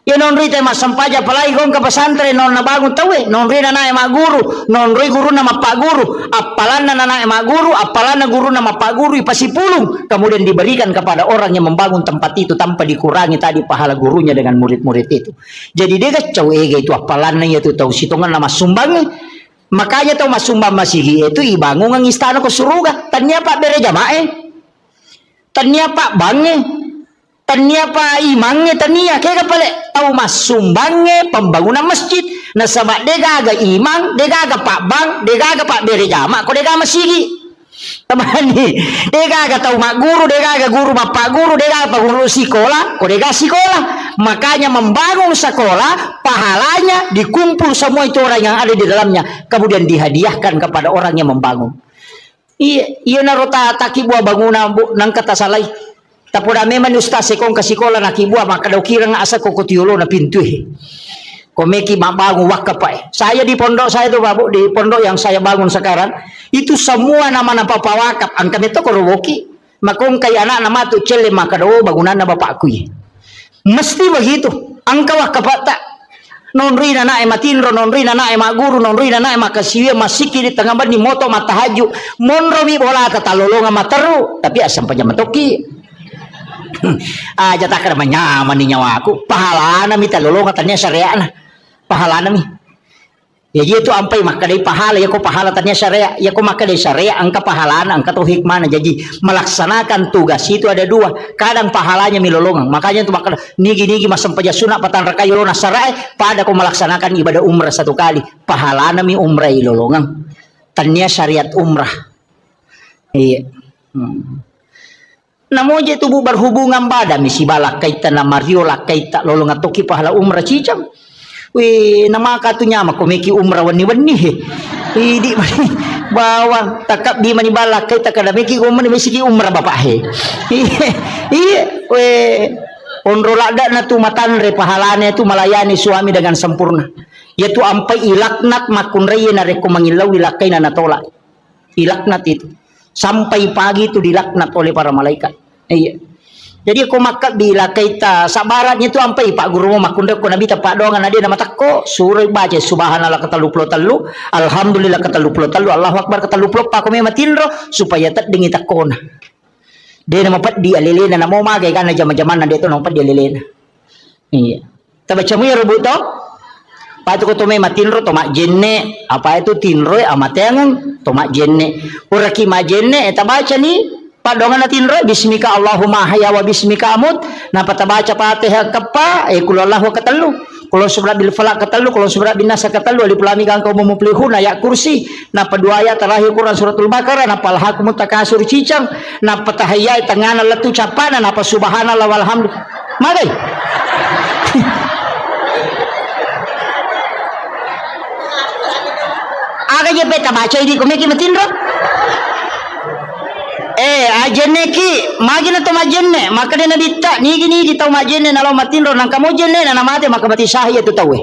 ya non rite mas sampaja palai gong ke pesantren non nabangun tawe non rina na ema guru non ri guru nama pak guru apalan na ema guru apalan na guru nama pak guru ipasipulung kemudian diberikan kepada orang yang membangun tempat itu tanpa dikurangi tadi pahala gurunya dengan murid-murid itu jadi dia kacau itu apalan na itu tahu situngan nama sumbangnya makanya tahu mas sumbang masih itu ibangun ang istana ko suruga tanya pak bere jamae tanya pak bange tania pa imangnya tania kaya pala tahu mas sumbangnya pembangunan masjid na sabak dega aga imang dega aga pak bang dega aga pak bere jama ko dega masigi Tamani, dega tahu mak guru, dega guru bapak guru, dega guru sekolah, dega sekolah. Makanya membangun sekolah, pahalanya dikumpul semua itu orang yang ada di dalamnya, kemudian dihadiahkan kepada orang yang membangun. Iya narota taki buah bangunan nang kata salai. Tapoda memang ustaz sekong ke sekolah nak buah maka dau kira asa kokotiolo na pintu. Komeki bangun wakaf. Saya di pondok saya tuh Bapak, di pondok yang saya bangun sekarang itu semua nama pak wakaf. Angka itu korowoki. Makong kaya anak nama tu cele maka do bangunan na bapakku ya. Mesti begitu. Angka wakaf tak. Nonri na matinro, nonri na guru, nonri na makasiwe masiki di tengah ban di moto matahaju. Monro mi bola tatalolonga materu, tapi asam paja matoki. Aja tak ada nyaman ni nyawa aku. Pahala na mi talolonga tanya syariah na. Pahala nami ya gitu ampai maka dari pahala ya ko pahala tanya syariah ya ko maka dari syariah angka pahala angka tuh hikmah jadi melaksanakan tugas itu ada dua kadang pahalanya milolongan makanya itu maka nigi masam paja sunat patan rakayolona syariah pada ko melaksanakan ibadah umrah satu kali pahala nami umrah ilolongan tanya syariat umrah iya namun je tubuh berhubungan pada misi balak kaitan na Mario lak kaita lolongan toki pahala umrah cicam. Wih, nama katunya mah komeki umrah wani-wani. Di bawang takap di mani balak kita kada meki umrah mesti umrah bapak he. Iya, weh onro lada na tu matanre pahalanya tu melayani suami dengan sempurna. Yaitu ampai ilaknat makun reye na reko mangilau ilakai na natolak. Ilaknat itu sampai pagi itu dilaknat oleh para malaikat. Iya. Jadi aku makat bila kita sabaratnya itu ampai Pak Guru makunda ko nabi tapak dongan ada nama takko suruh baca subhanallah katalu telu alhamdulillah katalu telu Allahu akbar katalu pak ko matinro supaya tak dengi takona. Dia nama pat di alilena na mau magai kan jam-jaman na dito nampat di alilena. Iya. Tabaca mo ya rebut to? Patu ko to matinro to mak jenne apa itu tinro amatengan to mak jenne. Uraki ma jenne eta baca ni padongan natin roy bismika Allahumma haya wa bismika amut na patabaca Fatihah kapa kul Allahu katalu kul subra bil falaq katalu kul subra bin nas katalu alif lam mim kau mumuflihun ya kursi na padua ayat terakhir Quran suratul Baqarah na palhakum takasur cicang na patahaya tangana letu capana na subhanallah walhamdulillah magai aga je beta baca ini komeki matinro ajenne ki magina to majenne maka dena ditta nigi di tau majenne nalo matinro nang kamu jenne na mate maka mati sahih itu tawe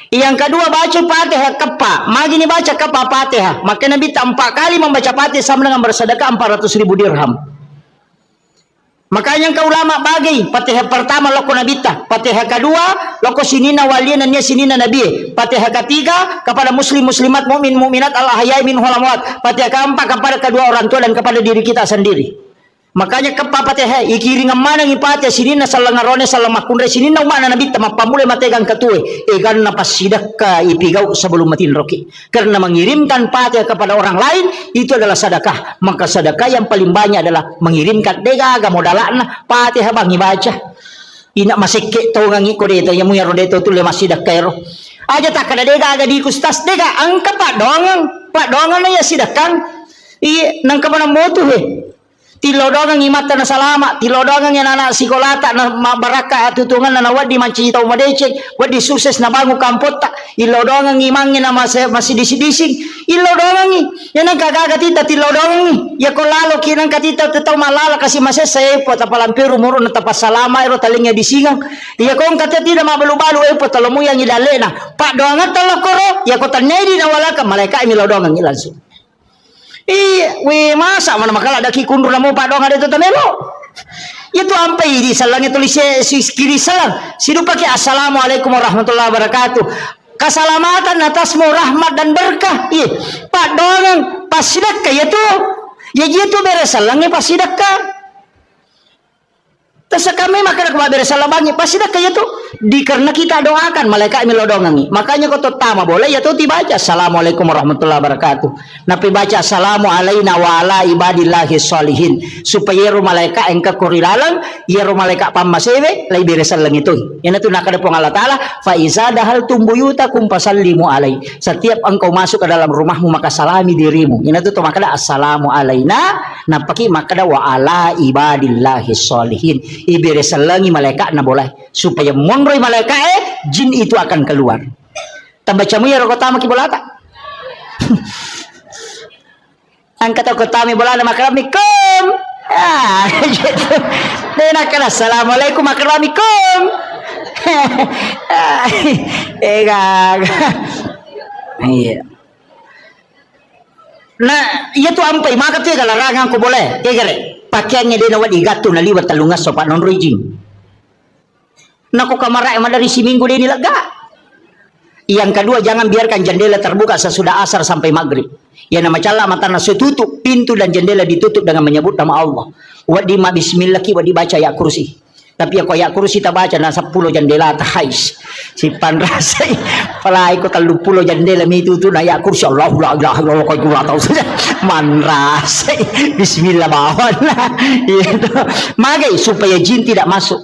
yang kedua baca Fatihah kapa magini baca kapa Fatihah maka nabi 4 kali membaca Fatihah sama dengan bersedekah 400.000 dirham makanya kau ulama bagi Fatihah pertama loko nabita Fatihah kedua loko sinina waliyana nya sinina nabi Fatihah ketiga kepada muslim muslimat mukmin mukminat Allah hayai min hulamwat Fatihah keempat kepada kedua orang tua dan kepada diri kita sendiri makanya kepa Fatihah ikiring mana ngi Fatihah sinina salangarone salamakunre sinina mana nabi tama pamule mategang katue egan na pasidakka ipigau sebelum matin roki karena mengirimkan Fatihah kepada orang lain itu adalah sedekah maka sedekah yang paling banyak adalah mengirimkan dega modalana Fatihah bang baca ina masike to ngangi ko deto yang muya rodeto tu le masidak kairo aja tak kada dega aga di kustas dega angka pak dongan ya sidakan i nang kamana motu he tilodongan imata na salama tilodongan yang anak sikolata na baraka tutungan na wadi manci tau madecek wadi sukses na bangu kampot tak ilodongan imangin na masih dising ilodongan yan ang kagagat ita tilodongan ya ko lalo kinang katita tetaw malala kasi masesay po tapalampiru muro na tapasalama iro talingnya disingang ya ko ang katita tidak mabalu-balu po talomo yang ilale na pak doangan talokoro ya ko tanedi na wala ka malaika ilodongan ilansung we masa mana makala daki kundur namo padong ada itu tamelo itu ampai di salangnya tulis kiri salang sidu pakai assalamualaikum warahmatullahi wabarakatuh keselamatan atasmu rahmat dan berkah padong pasidakka ya tu ya gitu beres salangnya pasidakka Tasa kami maka nak salabangi pasti dah kayak tu karena kita doakan malaikat melodongangi. Makanya kau tama boleh ya tu dibaca assalamualaikum warahmatullahi wabarakatuh. Nabi baca assalamu alaina wa ala ibadillahi sholihin supaya ru malaikat engka kurilalang ya ru malaikat pamasewe lai beresal lang itu. Yan tu nakada pong Allah Taala fa iza dahal tumbuyutakum fasallimu alai. Setiap engkau masuk ke dalam rumahmu maka salami dirimu. Yan tu makada assalamu alaina napaki makada wa ala ibadillahi sholihin. Ibere selangi malaikat na boleh supaya monroy malaikat jin itu akan keluar. Tambacamu ya rokota maki bolata. Angkat kota mi bolana makramikum. Ah, gitu. Dena kana assalamualaikum makramikum. Iya. Nah, iya tu ampai maka tu larangan ko boleh. Kegere. Pakaiannya dia nawat digatu na liwat talungas sopan non rijing. Naku kamara emang dari si minggu dia ini lega. Yang kedua jangan biarkan jendela terbuka sesudah asar sampai maghrib. Ya nama cala mata nasu tutup pintu dan jendela ditutup dengan menyebut nama Allah. Wadi ma bismillah ki wadi baca ya kursi. Tapi aku ya kursi tak baca na 10 jendela tahais. Si panrasai pala ikut 30 jendela itu tu na ya kursi Allah kau gula tahu saja. Manrasai bismillah bawan. Itu. Magai supaya jin tidak masuk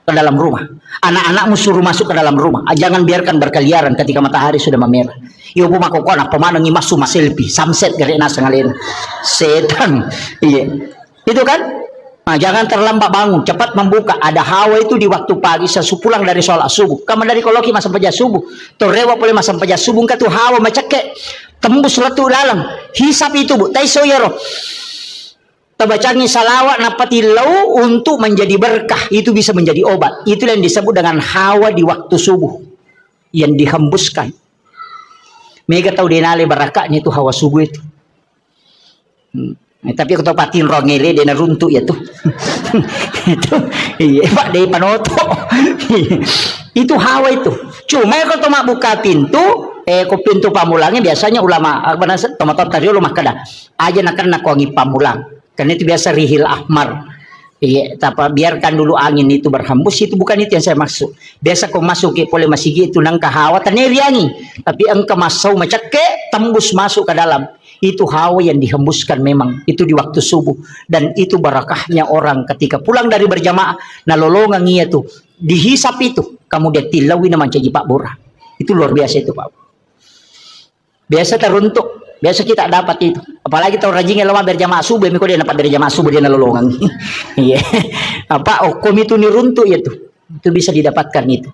ke dalam rumah. Anak-anakmu suruh masuk ke dalam rumah. Jangan biarkan berkeliaran ketika matahari sudah memerah. Yo bu mako kona pemandangi masuk selfie sunset gere na sangalin. Setan. Iya. Itu kan? Nah, jangan terlambat bangun, cepat membuka. Ada hawa itu di waktu pagi sesupulang dari sholat subuh. Kamu dari koloki masa pejah subuh. Torewa boleh masa pejah subuh katu hawa macake tembus letu dalam. Hisap itu bu, taiso yaro. Tabacangi salawat napati lau untuk menjadi berkah. Itu bisa menjadi obat. Itu yang disebut dengan hawa di waktu subuh yang dihembuskan. Mega tahu denale barakahnya itu hawa subuh itu. Tapi aku tahu patin rongele dia runtuk ya tuh. Itu iya Pak dari panoto. Itu hawa itu. Cuma kalau tomak buka pintu, ko pintu pamulangnya biasanya ulama benar tomat tadi ulama kada. Aja nak wangi pamulang. Karena itu biasa rihil ahmar. Iya, tapi biarkan dulu angin itu berhembus, itu bukan itu yang saya maksud. Biasa kau masuk ke boleh masih itu nangka hawa taneriangi, tapi engkau masuk macake tembus masuk ke dalam. Itu hawa yang dihembuskan memang itu di waktu subuh, dan itu barakahnya orang ketika pulang dari berjamaah nalolongan iya tuh dihisap itu kemudian tilawi nama caji Pak Bora. Itu luar biasa itu Pak. Biasa teruntuk, biasa kita dapat itu, apalagi tahu rajinnya lama berjamaah subuh miko dia dapat berjamaah subuh dia nalolongan. Iya. Apa okom itu niruntuk ya tuh, itu bisa didapatkan itu.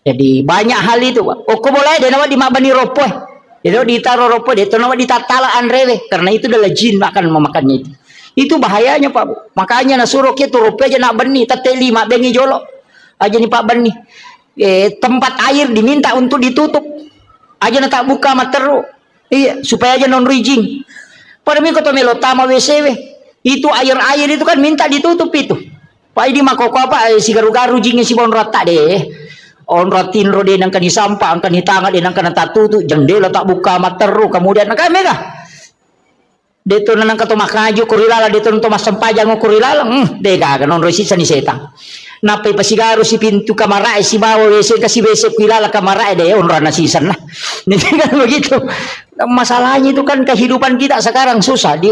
Jadi banyak hal itu Pak. Okom boleh dia nama di mabani ropoh. Itu ditaruh ropo dia itu nama ditatala andrewe karena itu adalah jin akan memakannya itu. Itu bahayanya Pak. Makanya nasuruh kita ropo aja nak benih teteli mak bengi jolok. Aja nih Pak benih. Tempat air diminta untuk ditutup. Aja nak tak buka materu. Iya, supaya aja non rijing. Pada miko to melotama WCW. Itu air-air itu kan minta ditutup itu. Pak ini makoko apa si garu-garu jingnya si bon rata deh. On ratin ro den angkan sampah angkan tangan den angkan tatutu jendela tak buka materu kemudian angkan mega deto nang kato makaju kurilala deto nang tomas sampajang kurilala dega kan on rosi sani setan napai pasigaru si pintu kamar si bawa wc kasih wc kurilala kamar de on rana sisan lah ini kan begitu masalahnya itu kan kehidupan kita sekarang susah di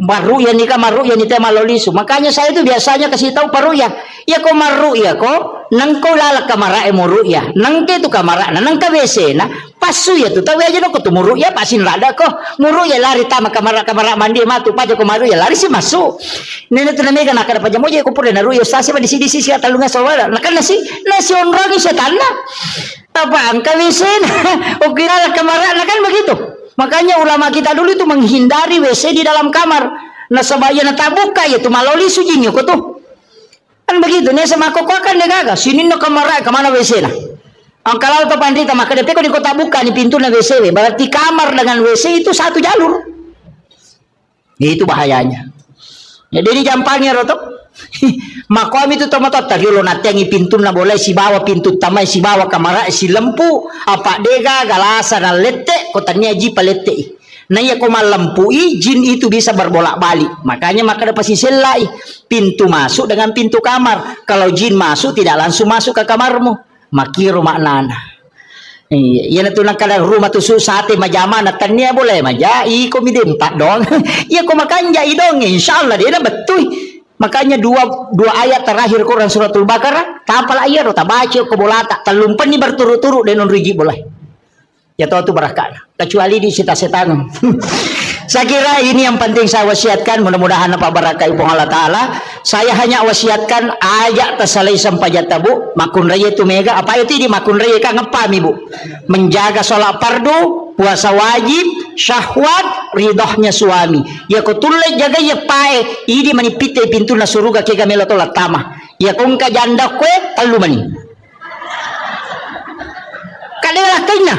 baru ya nikah maru ya nita malolisu. Makanya saya itu biasanya kasih tahu paru ya kok maru ya kok nang kau lalak kamara muru ya nang ke tu kamara nang ka WC na pasu ya tu tahu aja kok tu muru ya pasin rada kok muru ya lari tama kamara mandi matu paja ko maru ya lari si masuk nene tu namega nak ada paja mo ya ko pure naru ya stasi di sini sisi talunga sawala nak nasi onrangi setan na apa angka WC na o kira kamara kan begitu. Makanya ulama kita dulu itu menghindari WC di dalam kamar. Nah sebaya na tabuka ya tu maloli sujinyo ko tuh. Kan begitu nih sama koko kan negaga. Sini no kamar kemana WC lah. Ang kalau to pandita maka depe ko di kota buka ni pintu na WC. Berarti kamar dengan WC itu satu jalur. Itu bahayanya. Jadi ini jampangnya rotok. Maka kami itu tomatot tadi lo natengi pintu na boleh si bawa pintu tamai si bawa kamar si lempu apa dega galasa na lete kotanya ji palete Nah ya ko malampui jin itu bisa berbolak-balik. Makanya maka ada pasti selai pintu masuk dengan pintu kamar. Kalau jin masuk tidak langsung masuk ke kamarmu. Makiru maknana. Iya, na tunang kadang rumah tu sate majama na tanya boleh maja. Iko midempat dong. Iya ko makan jai dong. Insyaallah dia na betul. Makanya dua ayat terakhir Quran suratul Baqarah kapal ayat rota baca ko bolata talumpan ni berturut-turut denon riji boleh. Ya tahu tu berakal kecuali di setan. Saya kira ini yang penting saya wasiatkan, mudah-mudahan apa barakah ibu Allah Ta'ala. Saya hanya wasiatkan ajak tersalai sampai jatabu makun raya itu mega apa itu di makun raya kan ngepam ibu menjaga sholat fardu, puasa wajib, syahwat, ridhohnya suami ya ko tulle jaga ya pae ini manipite pintu na suruga ke gamela tolat tamah ya kung ka janda kwe talu mani kadela kanya.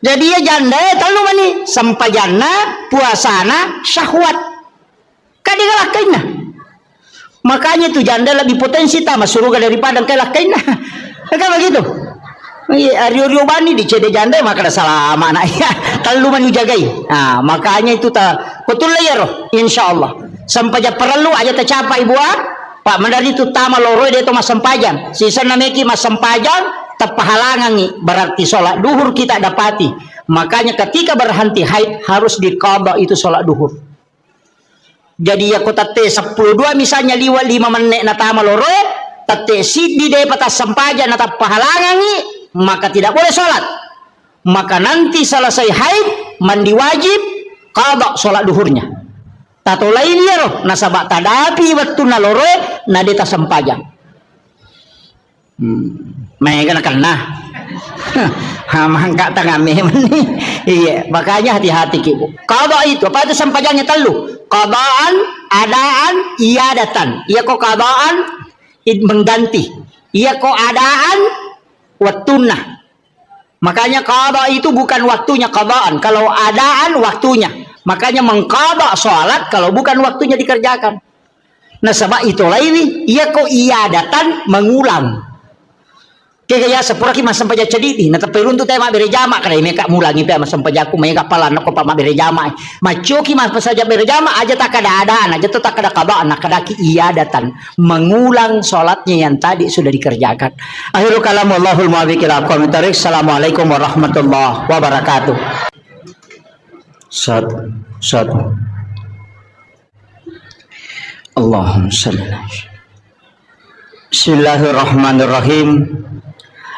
Jadi ya janda talu mani sampajana puasana syahwat kadang lakaina. Makanya tuh janda lebih potensi tamas surga daripada kelakaina. Kan begitu. Ario bani di cede janda maka ada salah mana ya talu mani jagai. Nah, makanya itu ta betul ya roh insyaallah. Sampai perlu aja tercapai buat Pak Mandari itu tama loro dia itu mas sampajan. Sisa nameki mas sampajan terpahalangan berarti sholat duhur kita dapati. Makanya ketika berhenti haid harus diqadha itu sholat duhur. Jadi ya ko tate 12 misalnya 5 menit na tama loro tate sidi de patas sampaja na terpahalangan maka tidak boleh sholat. Maka nanti selesai haid mandi wajib qadha sholat duhurnya. Tato lain ya roh nasabak tadapi waktu na loro na deta sampajan. Mereka nak kena, mangkat tangan memang iya, makanya hati-hati ibu. Qadha itu apa itu sampajannya telu? Qadaan, adaan, iadatan. Iya kok qadaan mengganti. Iya kok adaan waktuna. Makanya qadha itu bukan waktunya qadaan. Kalau adaan waktunya. Makanya mengqadha salat kalau bukan waktunya dikerjakan. Nah sebab itu lain. Iya kok iadatan mengulang. Kaya sepura ki masam paja cedidi na tapirun tu tema bere jama kada me ka mulangi pe masam paja ku me ka palan ko pa bere jama macho ki mas pasaja bere jama aja tak kada ada aja tu tak kada qada nak kada ki iadatan mengulang salatnya yang tadi sudah dikerjakan. Akhirul kalam wallahul muwaffiq ila aqwamit thoriq. Assalamualaikum warahmatullahi wabarakatuh. Satu Allahumma shalli Bismillahirrahmanirrahim.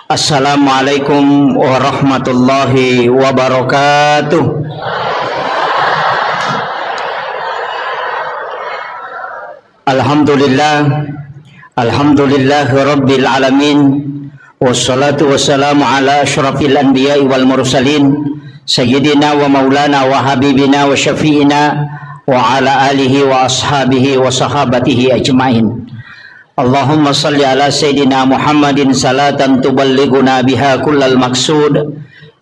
Assalamualaikum warahmatullahi wabarakatuh. Alhamdulillahi rabbil alamin. Wassalatu wassalamu ala asyrafil anbiya'i wal mursalin sayyidina wa maulana wa habibina wa syafi'ina wa ala alihi wa ashabihi wa sahabatihi ajma'in. Allahumma salli ala Sayyidina Muhammadin salatan tuballighuna biha kullal maqsud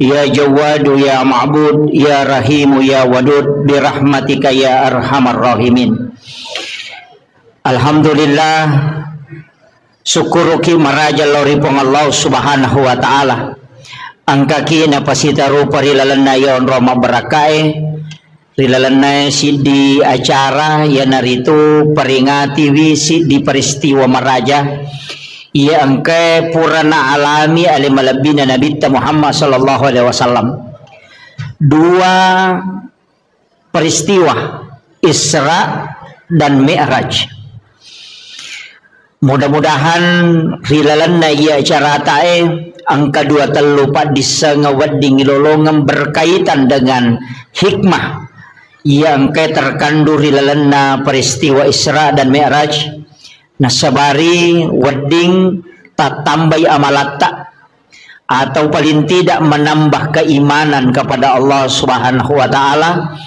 ya Jawadu ya Ma'bud ya Rahimu ya Wadud birahmatika ya Arhamar Rahimin. Alhamdulillah syukuruki maraja lori pong Allah subhanahu wa ta'ala angkaki na pasitaru parilalanna yon roma barakai rilalanay di acara yan narito peringati wisi di peristiwa maraja ia angke purana alami alimalabina Nabi Muhammad sallallahu alaihi wasallam. Dua peristiwa Isra dan Mi'raj. Mudah-mudahan rilalanay acara tae angka 24 disa ngawadding lolongan berkaitan dengan hikmah yang terkandung rilalanna peristiwa Isra dan Mi'raj nasabari wedding tatambai amalatta atau paling tidak menambah keimanan kepada Allah Subhanahu wa taala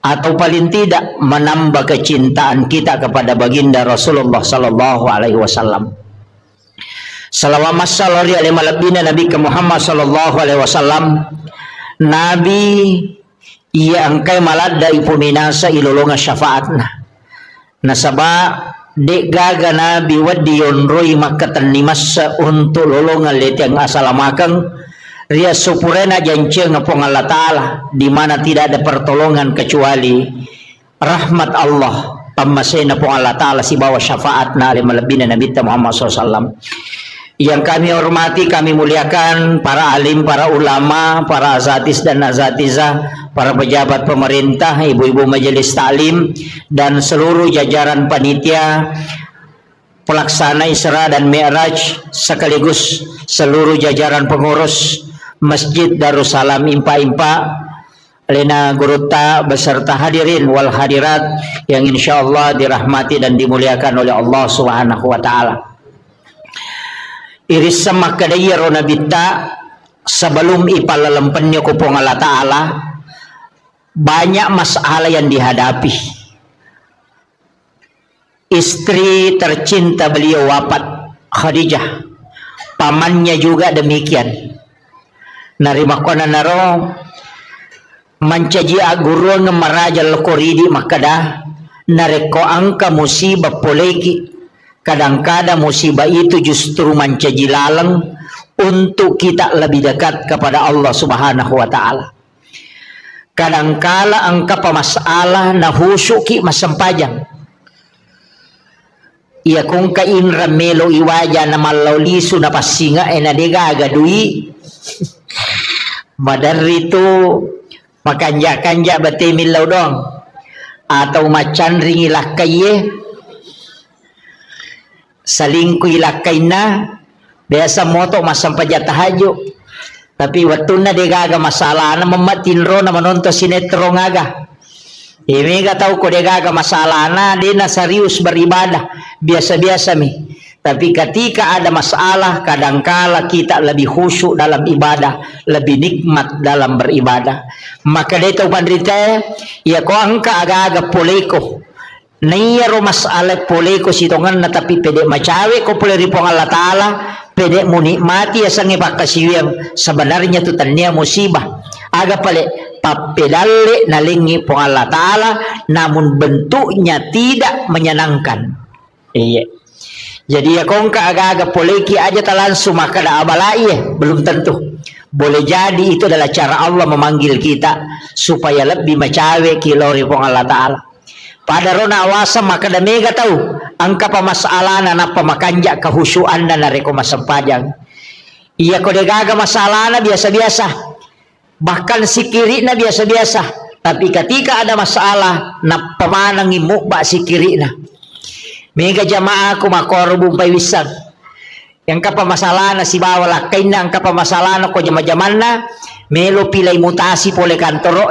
atau paling tidak menambah kecintaan kita kepada baginda Rasulullah sallallahu alaihi wasallam. Salawat sallallahu alaihi wasallam Nabi Muhammad sallallahu alaihi wasallam Nabi ia angkai malada ipuminasa ilolonga syafaatna nasaba dek gaga Nabi wadi yonroi makatan nimasa untuk lolongan letiang asalamakang ria supurena janji ngapong Allah Ta'ala, di mana tidak ada pertolongan kecuali rahmat Allah. Pamasena po Allah Ta'ala si bawa syafaat na alim malabina Nabi Muhammad SAW. Yang kami hormati, kami muliakan para alim, para ulama, para azatis dan azatizah, para pejabat pemerintah, ibu-ibu majelis taklim, dan seluruh jajaran panitia pelaksana Isra dan Mi'raj, sekaligus seluruh jajaran pengurus Masjid Darussalam Impa-Impa, Lena Guruta beserta hadirin wal hadirat yang insyaallah dirahmati dan dimuliakan oleh Allah Subhanahu wa taala. Iris sama kadaya ro nabita sebelum ipalalempennya kupong Allah Ta'ala, banyak masalah yang dihadapi. Istri tercinta beliau wafat, Khadijah, pamannya juga demikian. Narima kona naro mancaji aguru ngemarajal koridi makada nareko angka musibah poleki. Kadang-kadang musibah itu justru mencaji lalang untuk kita lebih dekat kepada Allah Subhanahu wa taala. Kadangkala angka pemasalah na husuki masempajang. Ia kung kain ramelo iwaja na malaulisu na pasinga na degaga dui. Madari itu makanja-kanja batemilaw dong. Atau macan ringilah kaye. Salingkuy lakay na biasa moto masampajat tahayo, tapi waktu na degaga masalah na mamatin ro na manonto sinetro ngaga imiga tahu ko degaga masalah na di na serius beribadah biasa-biasa mi, tapi ketika ada masalah kadangkala kita lebih khusyuk dalam ibadah, lebih nikmat dalam beribadah. Maka dito pandrita ya ko angka aga-aga poleko Naiya masalah pole ko sitongan na tapi pede macawe ko pole ripong Allah Ta'ala pede munikmati asang ipakasiwang sebenarnya tu tanya musibah aga pale papedale nalingi pong Allah Ta'ala namun bentuknya tidak menyenangkan. Iya. Jadi ya kong aga-aga poleki aja langsung maka da abalai belum tentu. Boleh jadi itu adalah cara Allah memanggil kita supaya lebih macawe kilori pong Allah Ta'ala. Pada rona awasa maka da mega tahu angka pamasalah na pamakanja kahusuan na nareko masempajang. Iya ko degaga masalah na biasa-biasa. Bahkan si kiri na biasa-biasa. Tapi ketika ada masalah na pamanang imukba si kiri na. Mega jamaah ko makorbong paywisan. Yang kapamasalah na si bawala kay na ang kapamasalah na ko jama-jaman na melo pilay mutasi pole kantoro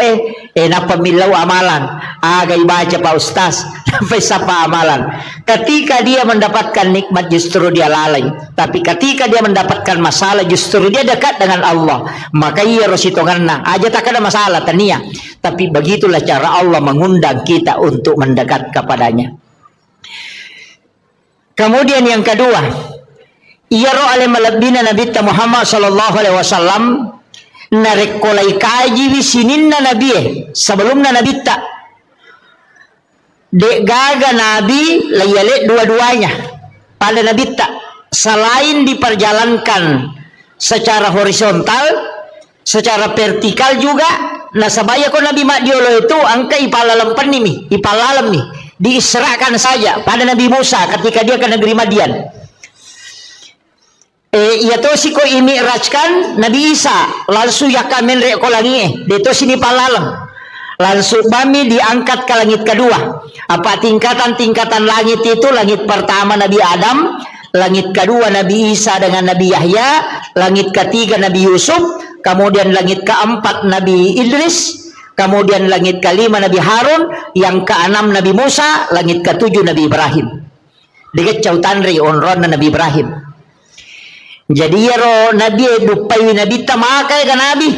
napamilaw amalan agay baca pa ustaz sampai sapa amalan. Ketika dia mendapatkan nikmat justru dia lalai, tapi ketika dia mendapatkan masalah justru dia dekat dengan Allah. Maka iya rositongan na aja tak ada masalah tania, tapi begitulah cara Allah mengundang kita untuk mendekat kepadanya. Kemudian yang kedua, iya ro ale malabina Nabi Muhammad sallallahu alaihi wasallam narekolai kaji wisinin na nabi sebelum na nabi tak dek gaga nabi layale dua-duanya pada nabi tak selain diperjalankan secara horizontal secara vertikal juga nasabaya ko nabi madiolo itu angka ipalalam penimi ipalalam nih diisrakan saja pada Nabi Musa ketika dia ke negeri Madian. Ia to si ko imi'rajkan Nabi Isa langsung yakamen reko langi deto sini palalang langsung bami diangkat ke langit kedua. Apa tingkatan-tingkatan langit itu? Langit pertama Nabi Adam, langit kedua Nabi Isa dengan Nabi Yahya, langit ketiga Nabi Yusuf, kemudian langit keempat Nabi Idris, kemudian langit kelima Nabi Harun, yang keenam Nabi Musa, langit ketujuh Nabi Ibrahim. Dekat cautanri onron Nabi Ibrahim. Jadi ya ro nabi dupai nabi tamakai kan nabi,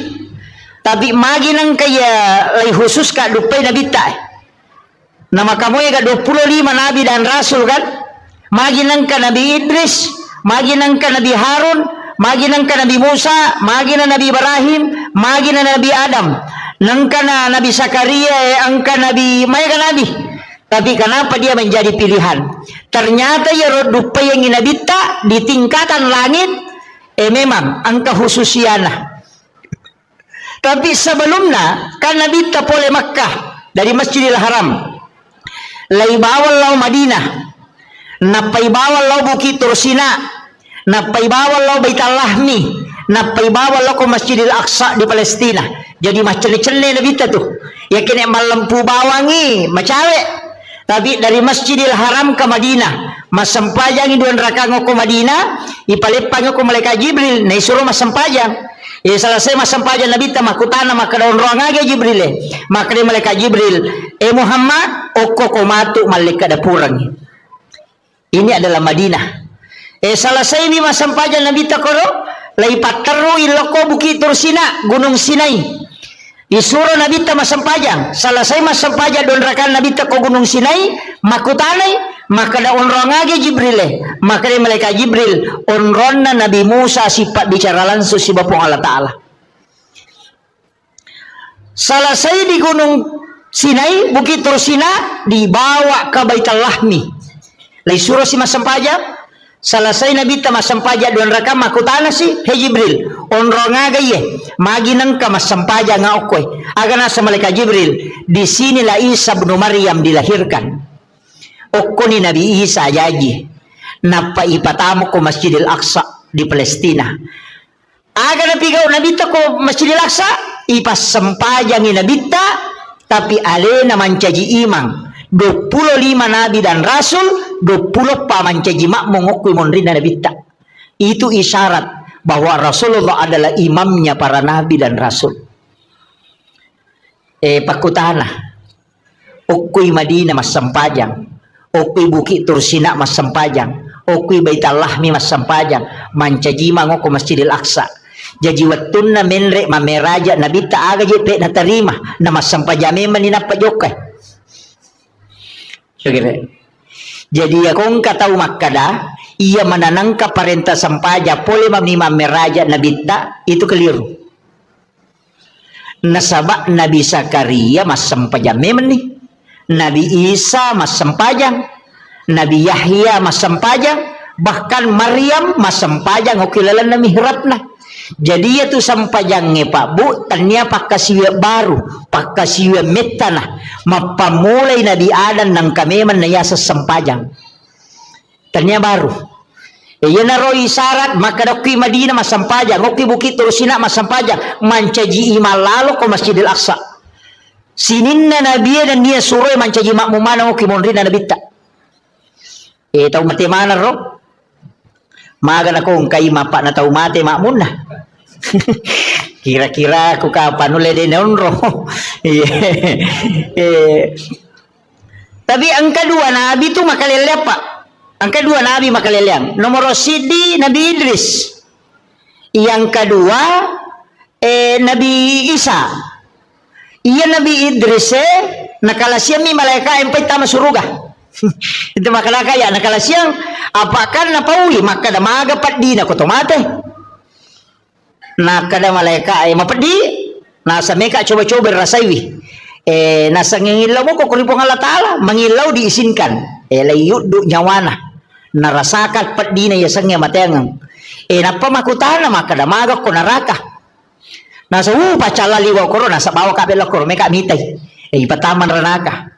tapi magi nang kaya lay khusus ka dupai nabi ta. Nama kamu ya 25 nabi dan rasul kan? Magi nang ka Nabi Idris, magi nang ka Nabi Harun, magi nang ka Nabi Musa, magi na Nabi Ibrahim, magi na Nabi Adam, nang ka na Nabi Zakaria, angka Nabi may ka nabi. Tapi kenapa dia menjadi pilihan? Ternyata ya dupai yang inabita di tingkatan langit memang angka khususiana Tapi sebelumnya kan Nabi tapole Makkah dari Masjidil Haram. Lai bawal lau Madinah. Napai bawal lau Bukit Tursina. Napai bawal lau Baitul Lahmi. Napai bawal lau ke Masjidil Aqsa di Palestina. Jadi macam cene Nabi tuh. Ya kena malam pu bawangi macawe. Tapi dari Masjidil Haram ke Madinah, mas sempajang iduan raka ngoko Madinah, ipalepang ngoko malaikat Jibril, na isuro mas sempajang. Selesai mas sempajang Nabi ta makutana maka daun ruang aja Jibril. Maka dia malaikat Jibril, Muhammad, oko komatu malaikat dapurang. Ini adalah Madinah. Selesai ni mas sempajang Nabi ta koro, lai pataru iloko Bukit Tursina, Gunung Sinai. Disuruh Nabi ta masempajang. Selesai masempajang don rakan Nabi ta ko Gunung Sinai, makutanay, maka da onrongage Jibril. Maka dia malaikat Jibril onronna Nabi Musa sifat bicara langsung si Bapong Allah Ta'ala. Selesai di Gunung Sinai, Bukit Tursina, dibawa ke Baitul Lahmi. Lai suruh si masempajang. Selesai Nabi ta masampaja don rakam makutana si he Jibril onrongaga ye magi nangka masampaja ngaokoy agana sa malaikat Jibril di sinilah Isa bin Maryam dilahirkan okko ni Nabi Isa jaji napa ipatamu ko Masjidil Aqsa di Palestina agana pigaw Nabi ta ko Masjidil Aqsa ipasampaja ni Nabi ta tapi alena mancaji imang 25 nabi dan rasul 20 pamancaji makmum ngokui monrina Nabi ta. Itu isyarat bahwa Rasulullah adalah imamnya para nabi dan rasul. Pakutana ukui Madinah mas sempajang, ukui Bukit Tursina mas sempajang, ukui Baitul Lahmi mas sempajang, mancaji mangoko Masjidil Aqsa. Jadi wattunna menre mameraja Nabi ta aga je pe na tarima na mas sempajame manina pajokai. Jadi akong kataw makkada ia menanangka parenta sampaja pole mamnima meraja Nabi ta itu keliru. Nasaba Nabi Zakaria mas sampajang memang nih. Nabi Isa mas sampajang, Nabi Yahya mas sampajang, bahkan Maryam mas sampajang okilalan na mihrabna. Jadi itu sampajangnya Pak Bu tanya pakasiwa baru pakasiwa metana mapamulay Nabi Adam nang kameman na yasa sampajang tanya baru yan na roy isyarat maka doki Madinah masampajang oki Bukit Tursina masampajang mancaji imalalo ko Masjidil Aqsa sinin na Nabi dan dia suruh mancaji makmumana oki monrina Nabi ta tahu mati mana ro maga na kong kay mapa na tau mate makmun na. Kira-kira aku kapan ulay din onro. Tapi ang kedua Nabi itu makalelya Pak. Ang kedua Nabi makalelyang. Nomor sidi Nabi Idris. Yang kedua Nabi Isa. Iya Nabi Idris nakalasyan mi malaikat empay tama suruga. Itu makala kaya nakalasyan apakah napauli maka damaga padi na kotomate nakada malaikat ay mapadi nasa meka coba-coba rasaiwi nasa ngilaw mo ko kulipong Allah Ta'ala mangilaw diisinkan layu do nyawana narasakat padi na yasang nga mateangang napamakutana maka damaga ko naraka nasa pacalaliwa ko ro nasa bawa kabela ko meka mitay ipataman ranaka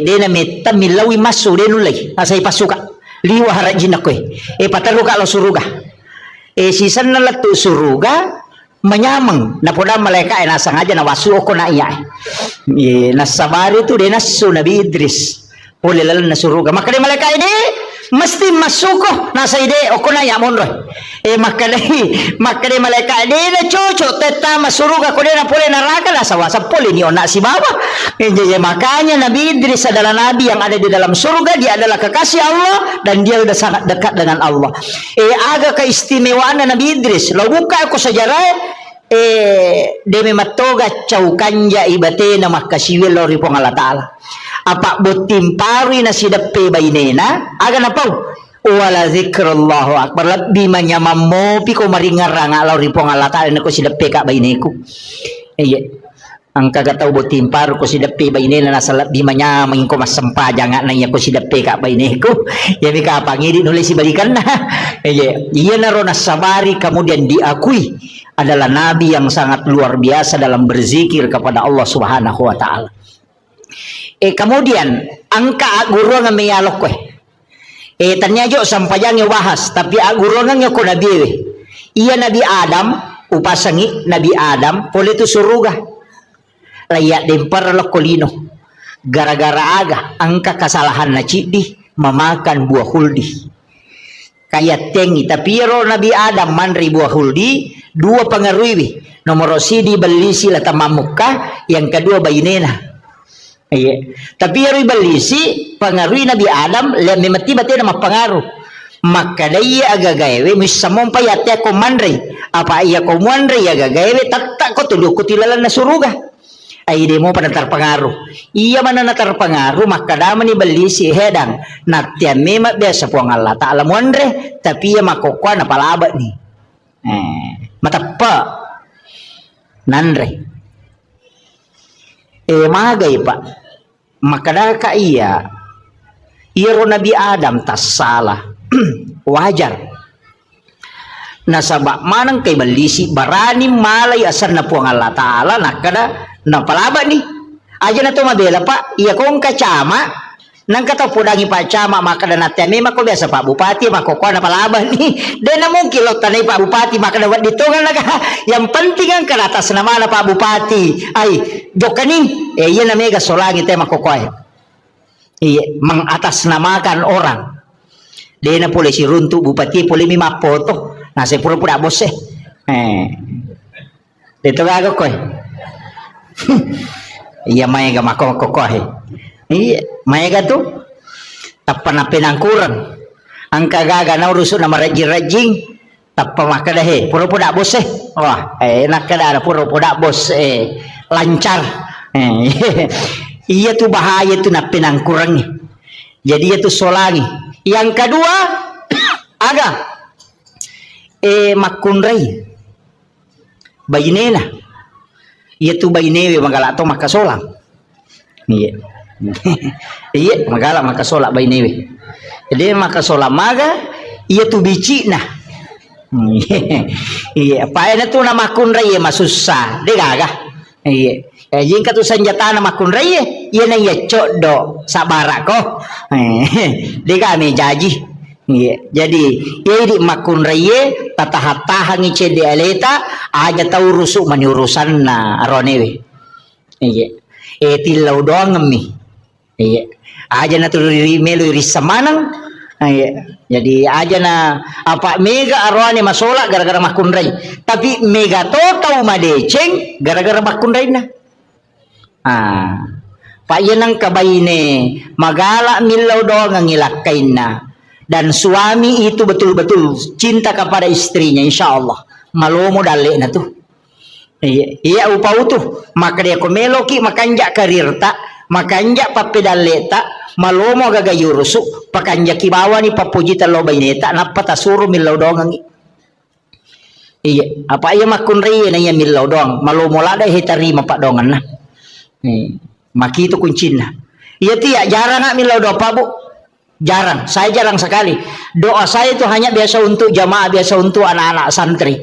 dena meta milawi masu denulay asa ipasuka liwa harajin ako pataruka lo suruga sisan na latu suruga manyamang napoda malaikat nasa ngaja na wasu ko na iya nasabari tu denasu Nabi Idris pole lalan na suruga maka malaikat ini mesti masuko nasa ide o kuna ya monro makadai malaikat ide na cocok teta masuruga ko na pole neraka na sawasa pole ni ona si bawah makanya Nabi Idris adalah nabi yang ada di dalam surga dia adalah kekasih Allah dan dia sudah sangat dekat dengan Allah aga keistimewaan Nabi Idris lo buka ko sejarah demi matoga caukanja ibate na makasiwil lo ripong Allah Ta'ala apa butim pari na sidape bainena aga napau wala zikrullahu akbar labbi manyamamo piko maringarang alaw ripong Allah Ta'ala na ko sidape ka baineku ang kagataw butim paru ko sidape bainena nasa labbi manyamang ko masampajang na iya ko sidape ka baineku yami kapangidi nulis si balikan na iya na ro nasabari kemudian diakui adalah nabi yang sangat luar biasa dalam berzikir kepada Allah Subhanahu wa taala. Kemudian angka guru nga mayalok ko. Tanyajo sampayang bahas tapi guru nga ko nabi. Iya Nabi Adam upasangi Nabi Adam pole tu suruga. Layak dempar lokolino. Gara-gara aga angka kesalahan na cidi memakan buah huldi. Kaya tengi tapi Nabi Adam manri buah huldi dua pengaruhi. Nomor sidi balisi lata mamukka, yang kedua bayinena. Iya. Tapi balisi pengaruhi Nabi Adam memati bati nama pengaruh. Maka daya agagawe misamon pa yate ko manre apa iya ko manre agagawe tak ko tuduh ko tilalan na suruga ay di mo pa natarpangaruh iya man na natarpangaruh maka daman ni balisi hedang natya mema biasa po ang Allah ta'ala manre tapi iya makokwa na palaba ni matapa nanre magay pa makadaka iya iro Nabi Adam tas salah wajar nasabak manang kay balisi barani malay asan na po ang Allah ta'ala nakada napalaba ni aja na to mabela pa iya kong kacama nang katapudangi pa cama makada natyan mako biasa Pak Bupati makokwa napalaba ni de na mong kilot tanay Pak Bupati makada wat dito nga naga yang penting ang karatas naman na Pak Bupati ay dokaning iya na mega solangi tayo makokwa iya mangatas namakan orang. Dia na pula si runtu bupati pula mima foto. Nasi pura-pura bos Dito gago ko Iya maya ga mako Iya maya ga tu. Tappa na pinangkurang. Ang kagaga na uruso na marajing-rajing. Tappa makada pura-pura bos Wah nakada pura-pura bos lancar. Iya tu bahaya tu na pinangkurang. Jadi itu solangi. Yang kedua aga makunray bayinena yaitu bayinewe magala to makasolang iya iya magala makasola bayinewe jadi makasola maga yaitu bici nah iya pae na to na makunray masusa de gaga iya jing katu senjata na makunray iya na iya codo sabara ko de kami jaji iya jadi iya di makunray tatahatahan ice de aleta aja tau rusuk maniurusan na aronewe iya tilaw doang ngemi iya aja na tururi melu risamanang iya jadi aja na apa mega arone masola gara-gara makunray tapi mega to tau madeceng gara-gara makunray na payanang kabayine magala milaw doang ang ilakain na dan suami itu betul-betul cinta kepada istrinya insyaallah malomo dali na tu iya upa utuh maka dia komeloki makanja karirta makanja papedaleta malomo gagayurusu pakanja kibawa ni papujita lo baineta napatasuro milaw doang ang iya apa iya makunri na iya milaw doang malomo lada hitarima pa dongan na makito kuncin na iya tiya jarang nga milaw doa pa bu jarang saya jarang sekali doa saya itu hanya biasa untuk jamaah biasa untuk anak-anak santri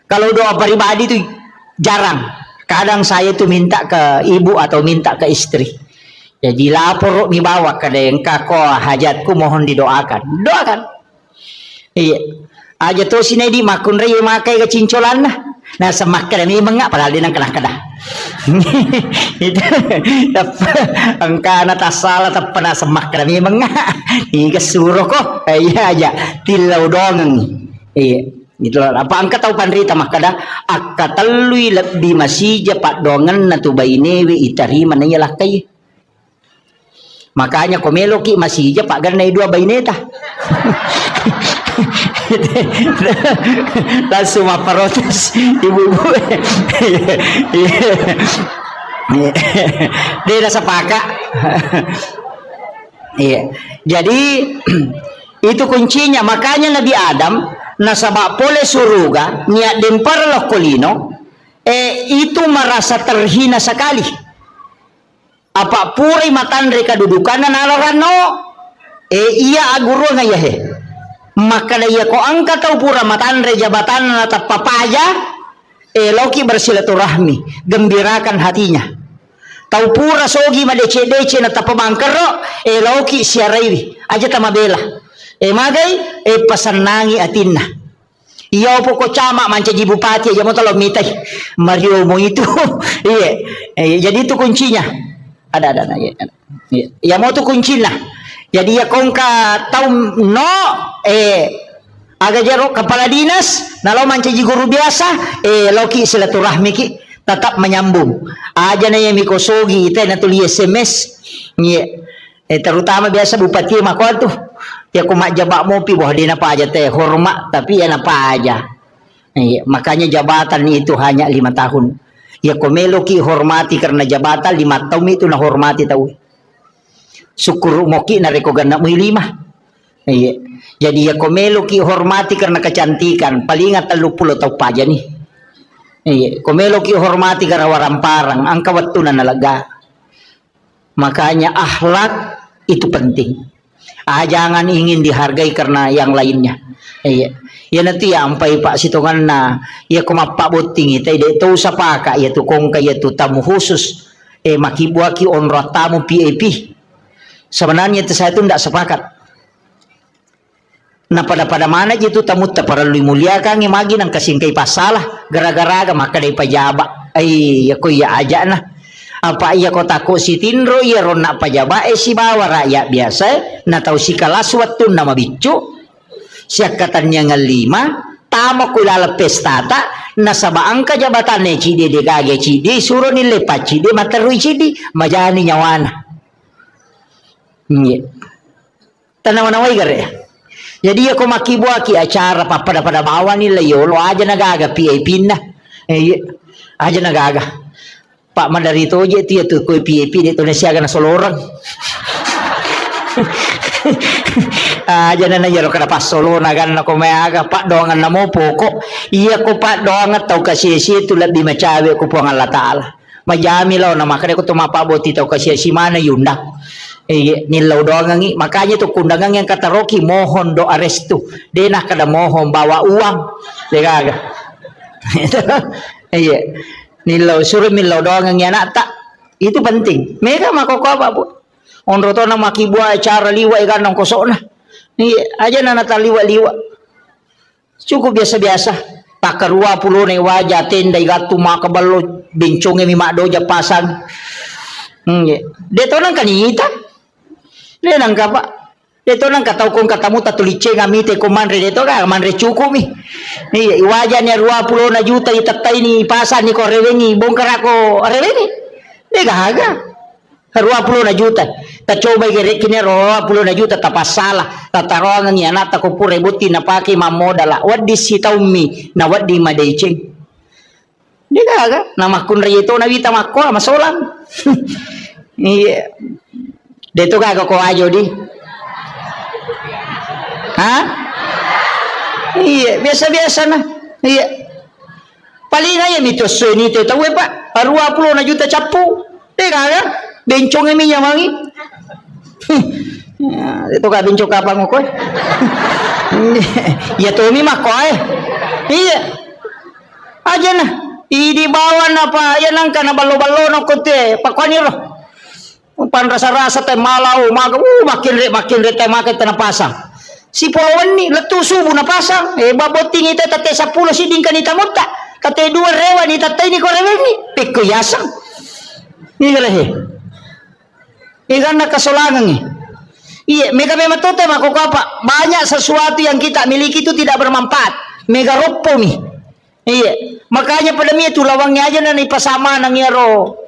kalau doa pribadi itu jarang kadang saya itu minta ke ibu atau minta ke istri jadi lapor mi bawa ke dengka ko hajatku mohon didoakan iya aja to sinedi makun reye makai ke cincolan nah semakra mi mengak padahal dinang kena itu angka nata salah tapana semakra mi mengak iga suruh ko iya aja tilau dongeng iya gitu apa angka tahu pandrita makada akka talui lebih masih pak dongan natu bainewe itari mana ya lakai makanya komeloki masih aja pak ganai dua baineta langsung protes ibu-ibu dia rasa pakak iya jadi itu kuncinya makanya Nabi Adam nasabak pole suruga niat dempar loh kolino itu merasa terhina sekali apa puri matandre kedudukan dan alarano iya aguro na yahe maka daya ko angka tau pura matandre jabatan atau papaya Eloki bersilaturahmi, gembirakan hatinya. Tau pura sogi madece-dece na tapamangkaro, eloki siaraiwi, aja tamabela. Magai, pasanangi atinna. Iya po ko cama mancaji bupati aja mo tolong mitay. Mario mo itu. Iya. Jadi itu kuncinya. Ada. Ya mau itu kuncinya. Jadi ya kongka tau no aga jaro kepala dinas, nalau mancaji guru biasa, loki silaturahmi ki tetap menyambung. Aja na yang mikosogi itu na tuli SMS. Terutama biasa bupati mako tuh. Ya kumak jabak mopi bahwa dia apa aja teh hormat tapi ya apa aja. Makanya jabatan itu hanya 5 tahun. Ya komelo ki hormati karena jabatan 5 tahun itu na hormati tahu. Syukur moki na reko ganda mu 5. Jadi ya komelo ki hormati karena kecantikan paling 30 tahun aja nih. Komelo ki hormati karena waramparang angka waktu na nalaga. Makanya akhlak itu penting. Jangan ingin dihargai karena yang lainnya. Ya nanti ya ampai pak sitongan na ya kumapak boting itu itu sapaka ya tu kongka ya tu tamu khusus makibuaki onro tamu PAP. Sebenarnya itu saya itu tidak sepakat. Nah pada mana itu tamu tak perlu muliakan imagi nang kasingkai pasalah gara-gara maka dari pajaba. Ya ko ya aja nah. Apa iya kota ko si tinro iya rona pajaba si bawa rakyat biasa na tau si kalas waktu nama bicu siak katanya ngelima tamo kulala pestata na sabaang kajabatan ne cidi de gage cidi suruh nile pacidi materui cidi majani nyawana tanawanawai gare jadi ako makibuaki acara pada bawa nila yolo aja nagaga PAP na aja nagaga Pak Mandarito aja itu ya tuh kue PAP di Indonesia kan solo orang. Aja nana jaro kada pas solo nagan nako meaga Pak doangan namo pokok. Iya ko Pak doangan tau kasih itu lebih macawe ko puang Allah Taala. Majami law na makanya ko tumapa boti tau kasih si mana yunda. Nilaw doangan ngi makanya tuh kundangan yang kata Rocky mohon doa restu. Denah kada mohon bawa uang. Dekaga. Iya. Nilaw suruh milaw doang yang anak tak itu penting. Mereka makoko apa bu? Onro to na makibua acara liwa ikan nong kosok na. Ni aja nana liwa. Cukup biasa. Takar 20 nih wajah tenda igatu maka balo bincongnya mimak doja pasang. Deto nang kanita. Dia nang kapa? Deto nang katau kong katamu tatulice ngamite ko manre deto ka manre cukup mi. Ni wajahnya 20 juta itatai ni pasar ni ko rewengi bongkar ako rewengi. Dia gaga. 20 juta. Ta coba gere kini 20 juta ta pasala. Ta tarongan ni anak ta ko pure buti na paki mamodala. Wadi si taumi na wadi madeceng. Dia gaga. Nama kun reto na wita makko masolang. Iya. Deto gaga ko ajo di. Iya, biasa-biasa nah. Iya. Paling aja mitos ini tu tahu pak. 20 juta capu. Deh kan? Bencong ini yang mangi. Itu kak bencong apa ngokoi? Ya tu mi makoi. Iya. Aja nah. Di bawah apa? Ya nangka na balo-balo na kote. Pakani roh. Pan rasa-rasa teh malau maga makin re teh makin tanah pasang. Si polawan ni letu subuh na pasang baboting ite tate 10 siding kanita mutta kate 2 rewa ni tate ni korewengi peko yasang ni galehe ikan na kasolangan ni iya mega memang tote mako apa banyak sesuatu yang kita miliki itu tidak bermanfaat mega ropo mi iya makanya pada mi itu lawangnya aja na ipasama nang yaro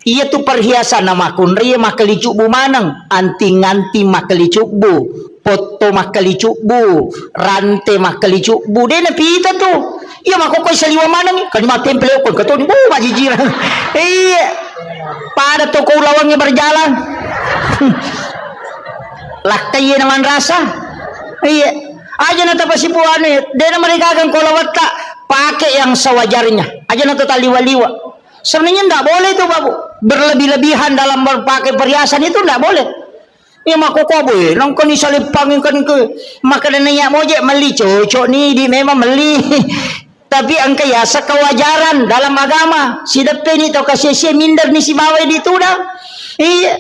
iya tu perhiasan nama kunri makali cubu manang anting-anting makali cubu foto makali cubu rante makali cubu dia na pita tu iya makokoy sa liwa manang kan matemple ko kato ni majijira pada toko lawangnya berjalan laktay naman rasa iya aja na tapasipuan dia na marigagang kolawat tak pakai yang sewajarnya aja na taliwa-liwa sebenarnya tidak boleh itu babu berlebih-lebihan dalam berpakai perhiasan itu tidak boleh. Ya makoko boy, nang kani salipangin kan ke makanan niya mo je mali cocok ni di memang mali. Tapi ang kaya sa kawajaran dalam agama, si depen ito kasi siya minder ni si baway dito na.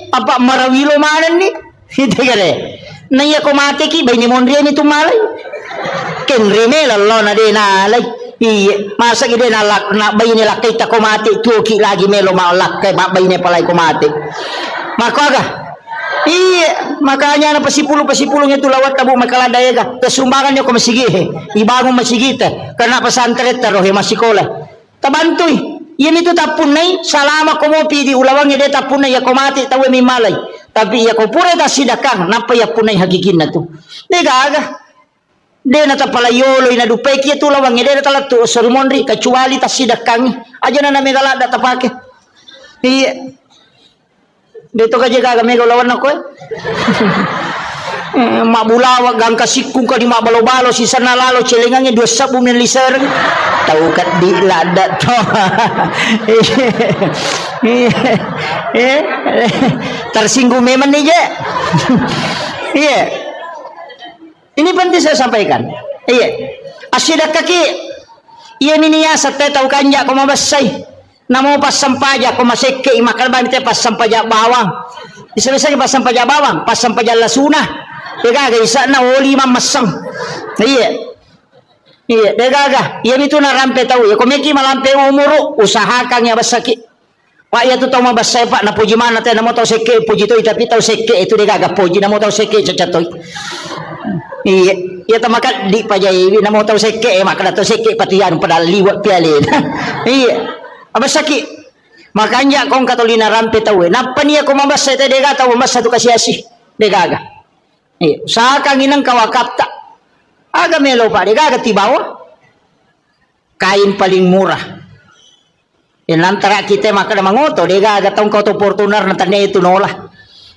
Apa marawilo manan ni. Ito kare. Naya ko matiki, bay ni Monria ni tumalay. Kenrime lalo na din alay. Masa ide na bay ni lakay ta kumati, tuki lagi melo maulak kay bay ni palay kumati. Makaga. Makanya na pasipulong ito lawat tabo makaladaya ka. Tasumbangan niyo ko masigi. Ibagong masigita. Karena pasantret taro masikola. Tabantoy. Yan ito tapunay. Salama ko mo pidi ulawang ide tapunay ako mati tawe mi malay. Tapi ya ko pura ta sidakang napaya punay hagigin na to. Degaga. De na tapalayolo ina dupay kiya tulawang ide na talatu sermonri kecuali ta sidakang. Aja na namegalada tapake. Dito ka jaga kami lawan ako mabulawa gang kasikung ka di mabalo-balo si sana lalo celengangnya 2 sabum ng liser tahu kat di lada to tersinggung memang nih je. Iya, ini penting saya sampaikan. Iya, asyidak kaki iya miniya sa tahu kanja ko mabasay namo pas sampaja ko masekke imakalban te pas sampaja bawang isa-isa pas sampaja bawang pas sampaja lasuna degaga isa na oli mamasang iya degaga iya itu na rampe tahu ya komeki malampe umuro usahakan ya basaki wa ya tu tahu mabasay pak na puji mana te namo tahu sekke puji to tapi tahu sekke itu degaga puji namo tahu sekke cacatoy iya tamakat di pajai namo tahu sekke maka tahu sekke patian padal liwat pialin iya abasaki makanya kong katolina rampe tawe napa niya ko mabasa ito dega tawo mabasa to kasiyasi degaga sa kanginang kawakapta aga melo pa degaga tibawa kain paling murah inantara kita maka na mangoto degaga tong kauto Fortuner na tanya ito nola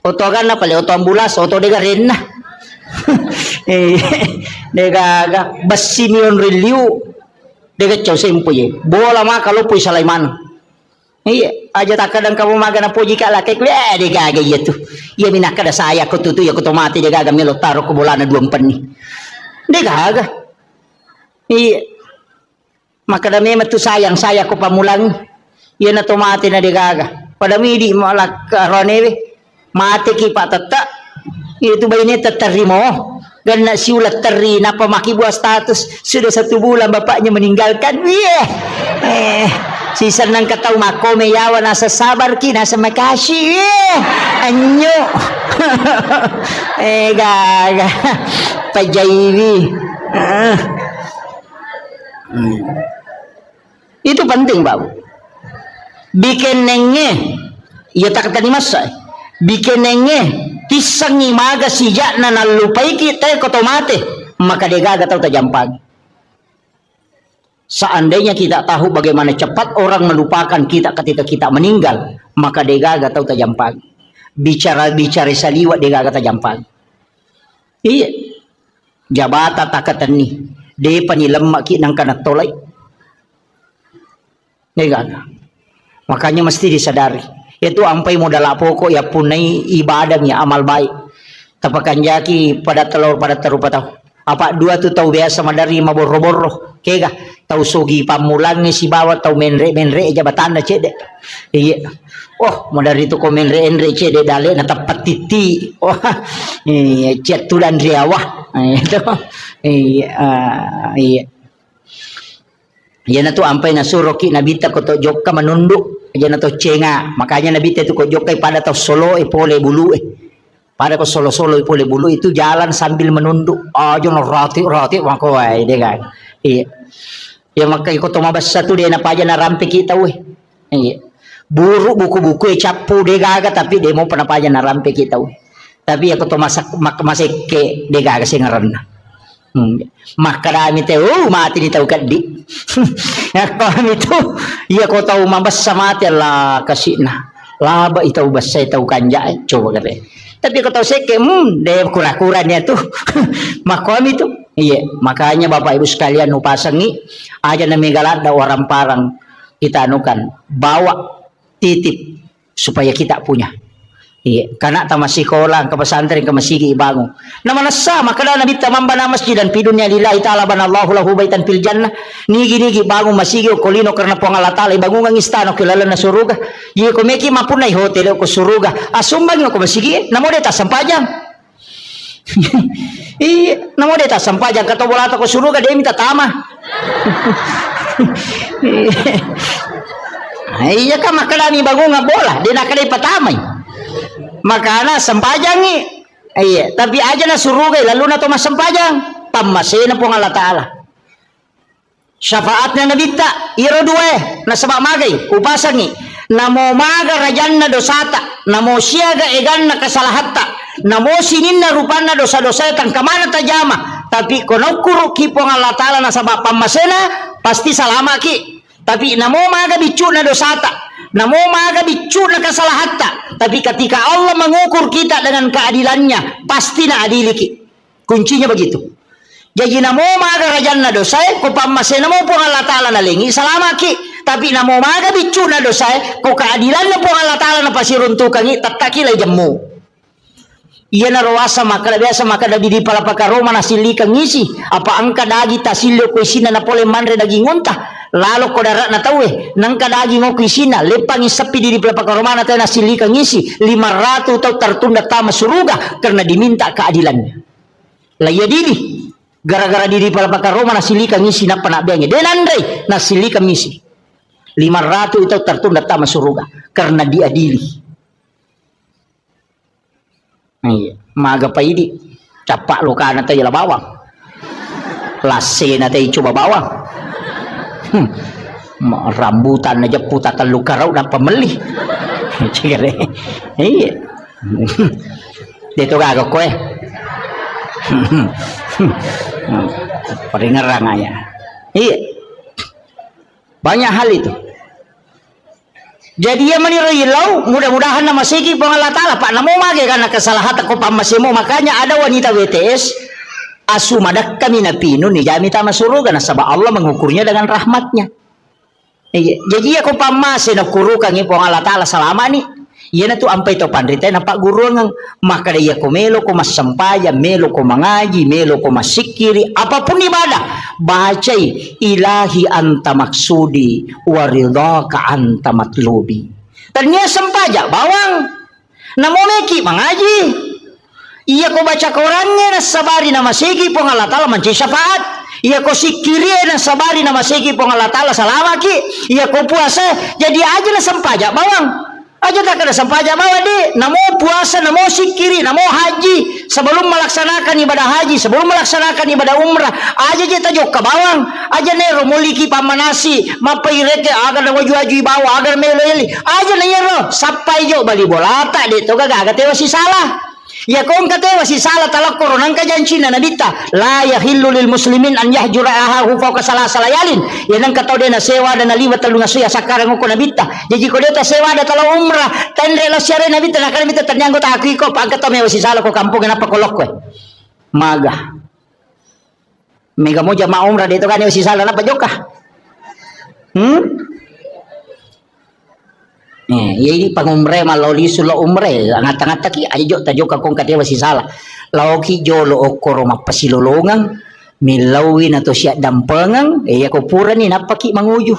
oto aga na pala oto ambulas oto dega rin na degaga basimion reliu dekat jauh sempuye bola mah kalau puy Sulaiman aja tak kadang kamu maga na puji kala kek de gaga itu iya minaka da saya ko tutu ya ko tomate de gaga melo taro ko bola na 2 penni de gaga maka da mema tu sayang saya ko pamulang iya na tomate na de gaga pada midi malak ronewe mate ki patata itu bayine tatarimo dan si ulat teri napa maki buah status sudah 1 bulan bapaknya meninggalkan si senang ketau mako meyawa nasa sabar ki nasa makasih anyo gaga pajaiwi itu penting Pak bikin nenge ya tak tadi masa bikin nenge kisang imaga sijak na nalupai kita kotomate maka degaga tahu tajampag seandainya kita tahu bagaimana cepat orang melupakan kita ketika kita meninggal maka degaga tahu tajampag bicara saliwat degaga tajampag iya jabata takatan ni de panilemak ki nang kana tolay degaga makanya mesti disadari itu ampai modal pokok ya punai ibadah ya amal baik tapakan jaki pada telur pada terupa tahu apa 2 tu tahu biasa madari maboro-boro kega tahu sogi pamulangi si bawa tahu menre jabatan na cede iya oh madari tu ko menre cede dale na tapat titi oh iya cet tu dan riawah itu iya na tu ampai na suroki nabita ko to jokka manunduk aja na to cenga makanya nabi itu kok jokai pada tau solo pole bulu pada kok solo pole bulu itu jalan sambil menunduk aja no roti wako deh kan iya ya maka ikut mabas satu dia napa aja na rampe kita iya buru buku-buku capu deh gaga tapi dia mau pernah aja na rampe kita tapi aku to masak ke deh gaga sih ngaran makarami teh mati ni tahu kadi ya kami tu iya kau tahu mabas sama lah kasihna laba itu bas saya tahu kanja coba kata tapi kau tahu seke deh kura-kuranya tuh makami tu iya makanya bapak ibu sekalian nupasangi aja na megalada orang parang kita anukan bawa titip supaya kita punya Iya, kana ta masikola ka pesantren ka masigi ibango. Nama nasa makada nabi tamamba na masjid dan pidunya lillahi ta'ala banallahu lahu baitan fil jannah. Nigi bango masigi o kolino karena po Allah ta'ala ibango ng istano kilala na suruga. Ye ko meki mapunay hotel ko suruga. Asumbang ko masigi namo deta sampajang. Iya, namo deta sampajang kato bolata ko suruga dia minta tama. Iya ka makada mi bango nga bola, dia nakada ipatamay. Makana sampajangi iya tapi aja na surugay lalu na to masampajang pamasay na po ng Allah Ta'ala syafaat na nabita iro duwe na sabak magay upasangi namo maga rajan na dosata namo siyaga egan na kasalahatta namo sinin na rupan na dosa-dosa tang kamana tajama tapi kono kuro ki po ng Allah Ta'ala na sabak pamasay na pasti salama ki tapi namo maga bicu na dosata namo maga bicu na kasalahatta tapi ketika Allah mengukur kita dengan keadilannya pasti na adili ki kuncinya begitu jadi namo maga rajan na dosa ko pamase namo po Allah Ta'ala na lingi salama ki tapi namo maga bicu na dosa ko keadilan na po Allah Ta'ala na pasiruntukan ki tatakilay jammu iya na rawasa maka biasa maka da di palapaka Roma na silikang ngisi apa angka dagi tasilyo ko isina na pole manre daging unta lalo ko darat na tawe nang kadagi ngo kisina lepang isapi di pelapaka romana tayo na silika ngisi 500 tau tertunda tama suruga karena diminta keadilannya laya dili gara-gara di pelapaka romana silika ngisi na panabiyangnya denandre na silika ngisi 500 tau tertunda tama suruga karena diadili iya maga pa idi capak luka na tayo bawang lase na tayo coba bawang rambutan aja puta telu karau dan pemeli cigare iya dito kagak kowe peringerang aja iya banyak hal itu jadi ya menirilau mudah-mudahan nama segi Allah Ta'ala pak namo mage karena kesalahan aku pamasimo makanya ada wanita WTS asumadak kami napino ni jami tama suruga na sabab Allah mengukurnya dengan rahmatnya. Jadi aku pamase na kurukan ni po Allah Ta'ala selama ni. Iya na tu ampai to pandrita na pak guru ngang maka dia ko melo ko masampaya, melo ko mangaji, melo ko masikiri, apapun ibadah bacai ilahi anta maksudi waridhaka anta matlubi. Ternyata sampaja bawang namo meki mangaji iya ko baca Qurannya na sabari na masigi po Allah Ta'ala manci syafaat iya ko sikiri na sabari na masigi po Allah Ta'ala salama ki iya ko puasa jadi aja na sampaja bawang aja tak ada sampaja bawa di namo puasa namo sikiri namo haji sebelum melaksanakan ibadah haji sebelum melaksanakan ibadah umrah aja kita jok ke bawang aja ne romoliki pamanasi mapaireke agar na waju bawa agar meleli aja ne yero sampai jo bali bolata de to gaga tewa si salah ya kong katewa si salah talak koronang kajancina nabita la yahillu lil muslimin an yahjura ahahu fawqa salayalin ya nang katau de na sewa dan liwat talunga suya sakarang ko nabita jadi ko deta sewa da talo umrah tendre lo syare nabita nakala bita tanyanggo ta aki ko pang katau me si salah ko kampung na pakolok ko maga mega mo jama umrah dito kan si salah na pajoka ini pangumre maloli sulo umre angat-angat taki ajo tajo ka kong katewa si salah lauki jolo okoro mapasilolongang milawin ato siya dampengang ko pura ni napaki manguju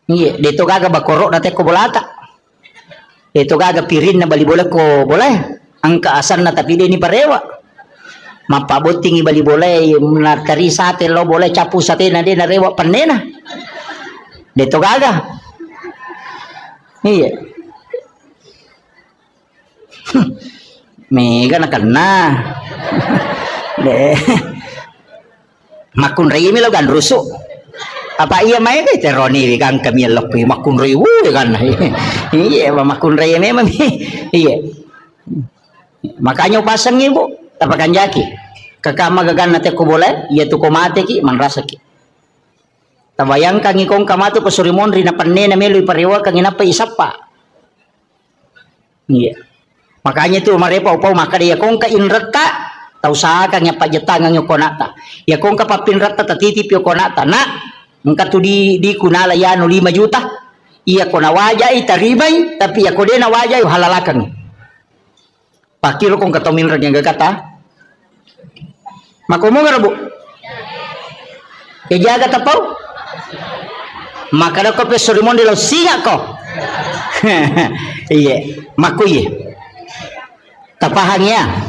iya dito gaga bakoro na ko bolata dito gaga pirin na bali bola ko boleh ang kaasan na tapi ni parewa mapabuting ibali boleh na tari sate lo boleh capu sate na din na rewa panena dito gaga iya mega na kena makun rei mi lo gan rusuk apa iya mai ke teroni kan kami lok makun rei kan iya makun rei memang iya makanya pasang ibu tapakan jaki kakak magagan nate ko boleh iya tu ko mate ki man rasa ki tabayang kang ikong kamatu ko surimon rin na panne na melo iparewa kang inapa isapa iya makanya tu marepa upaw maka dia kong ka inrata tau sa kang ya pajetangang yo konata ya kong ka papinrata tatitip yo konata na ngka tu di kunala ya no 5 juta Iya ko nawajay tarimay tapi iya ko din nawajay halalakan. Pakilo kong katomin rag yang gagata. Makumo nga bu. Kejaga tapaw. Maka na ko pesorimon dilaw singa ko. Iya, makuye. Tapahangnya.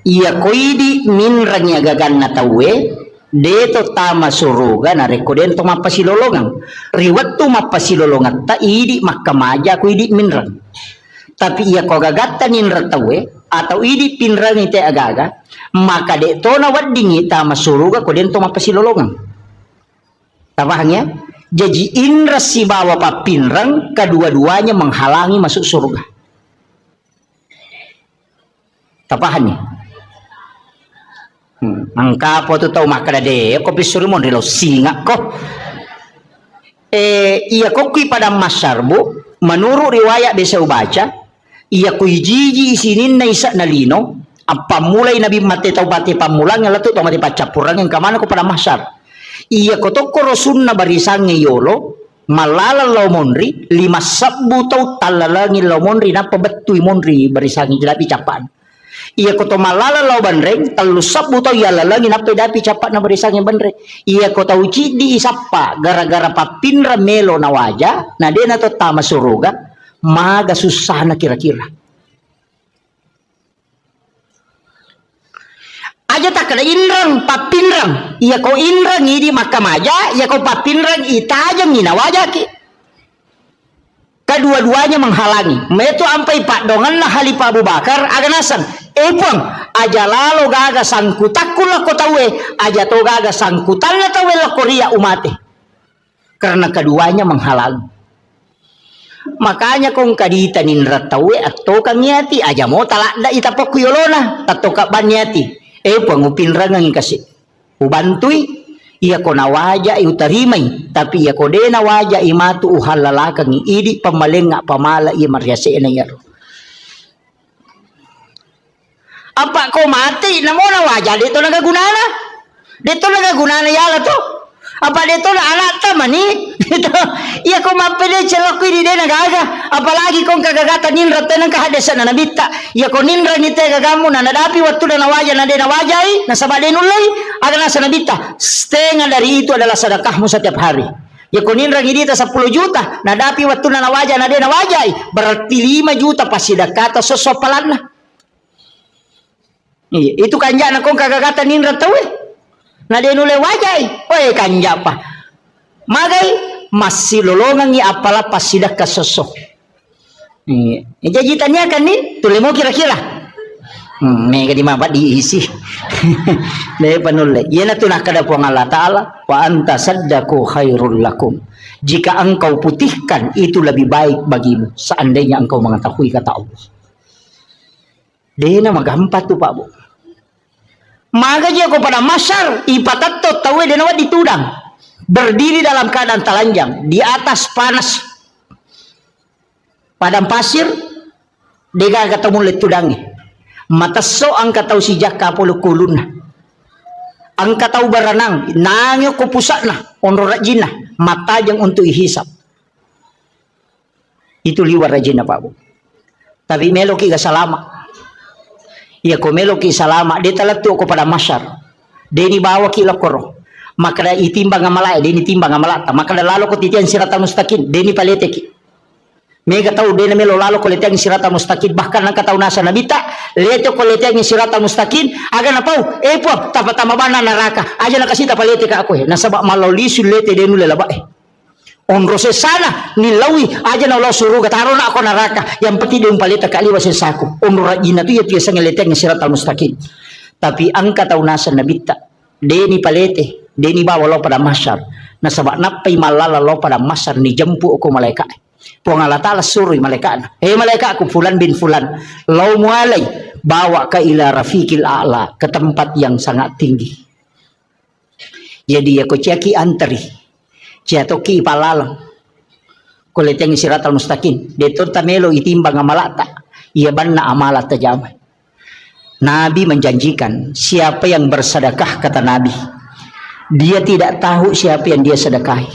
Iya ko idi minrang ya gagan na tawe. Deto tama suruga na rekoden to mapasilolongan. Riwat to mapasilolongan ta idi makamaja ko idi minrang. Tapi iya ko gagata ninra tawe atau idi pinrang ite agaga maka de to na waddingi tama suruga ko den to mapasilolongan. Tabahnya jadi indra si bawa papinrang kedua-duanya menghalangi masuk surga. Tapahannya. Angka po to tau makadade ko pisuri mo rilo singa ko. Iya ko kui pada masarbo menurut riwayat desa ubaca iya ko jiji isinin na isa na lino ang pamulay nabi mati tau pati pamulang nga lato tau mati pacapurang yang kamana ko pada masar. Iya ko to korosun na barisang ngayolo malala law monri 5 sabbu tau talalangin law monri na pabatuy monri barisang jelapi capan. Iya ko to malala law banreng 3 sabbu tau yalalangin na pedapi capat na barisang banreng. Iya ko tau cidi isapa gara-gara papinra melo na waja na dena to tama suruga maga susah na kira-kira. Aja tak kada inrang papinrang iya ko inrang idi makamaja iya ko papinrang itajam ina wajaki kedua-duanya menghalangi meto ampai pak dongan na Halifah Abu Bakar aganasan epang aja lalo gaga sangkutakul ko tawe aja to gaga sangkutan na tawe la Korea umate karena keduanya menghalangi. Makanya kung kadita ninra tawe atau kanyati aja mo talakda itapok kuyolona tatoka banyati pangupinrang ang kasi ubantuy iya ko nawaja utarimay tapi iya ko de nawaja imatu uhalalakang idi pamalenga pamala iya maryase na yaro apa ko mati namo nawaja dito nagagunana yala to apa dito na anak tamani dito iya ko mapili celok di de nagaga apalagi kung kagagatan ninra tenang kahadesan na nabita iya ko ninra ni te gagamu na nadapi waktu na nawaja na de nawajai na sabade nulay aga na sa nabita setengah dari itu adalah sedekahmu setiap hari. Ya ko ninra ngidita 10 juta nadapi waktu na nawaja na de nawajai berarti 5 juta pasidakata sosopalan na. Iya itu kanja na kung kagagatan ninra tawe na de nulay wajai kanja pa magay masih lolongan ni apala pasidak kasosok. Jajitannya kan nih, tulis mau kira-kira. Mega di mabat diisi. Le panule. Ia na tunah kada po Allah Taala, wa anta saddaku khairul lakum. Jika engkau putihkan itu lebih baik bagimu seandainya engkau mengetahui kata Allah. Dena magampat tu Pak Bu. Maka dia kepada masyar ipatato tawe denawa ditudang. Berdiri dalam keadaan telanjang di atas panas padang pasir dega ketemu letudangi mataso ang kataw si jaka polo kulun ang kataw baranang nangyo ko pusak na onro rajina mata jang untuk ihisap itu liwar rajina Pak Bu tapi meloki ga salama iya ko meloki salama de talatu ko pada masyar de ni bawa kila koro maka itimbang amalay deni timbang amalata maka lalo ko titian siratal mustaqim deni paleteki mega tahu deni melo lalo ko letian siratal mustaqim bahkan nang kataw nasa nabita leto ko letian siratal mustaqim aga na pau po tapatama bana naraka aja na kasita palete ka ako nasaba maloli sulete denu lelaba onrose sana nilawi aja na lo suruga taro na ako naraka yang penting yung paleta kaliwa saku onro rajina tu ya tiasa ngeletian siratal mustaqim tapi ang kataw nasa nabita deni palete deni bawa lo pada masyar na sabak napay malala lo pada masyar ni jempu ko malaikat po Allah Ta'ala suruh malaikat malaikat aku fulan bin fulan lo mualay bawa ka ila rafiqil a'la ke tempat yang sangat tinggi jadi aku ciaki antri ciatoki palalang kuleteng siratal mustaqim deton tamelo itimbang amalata ia banna amalat tajamai Nabi menjanjikan siapa yang bersedekah kata Nabi dia tidak tahu siapa yang dia sedekahi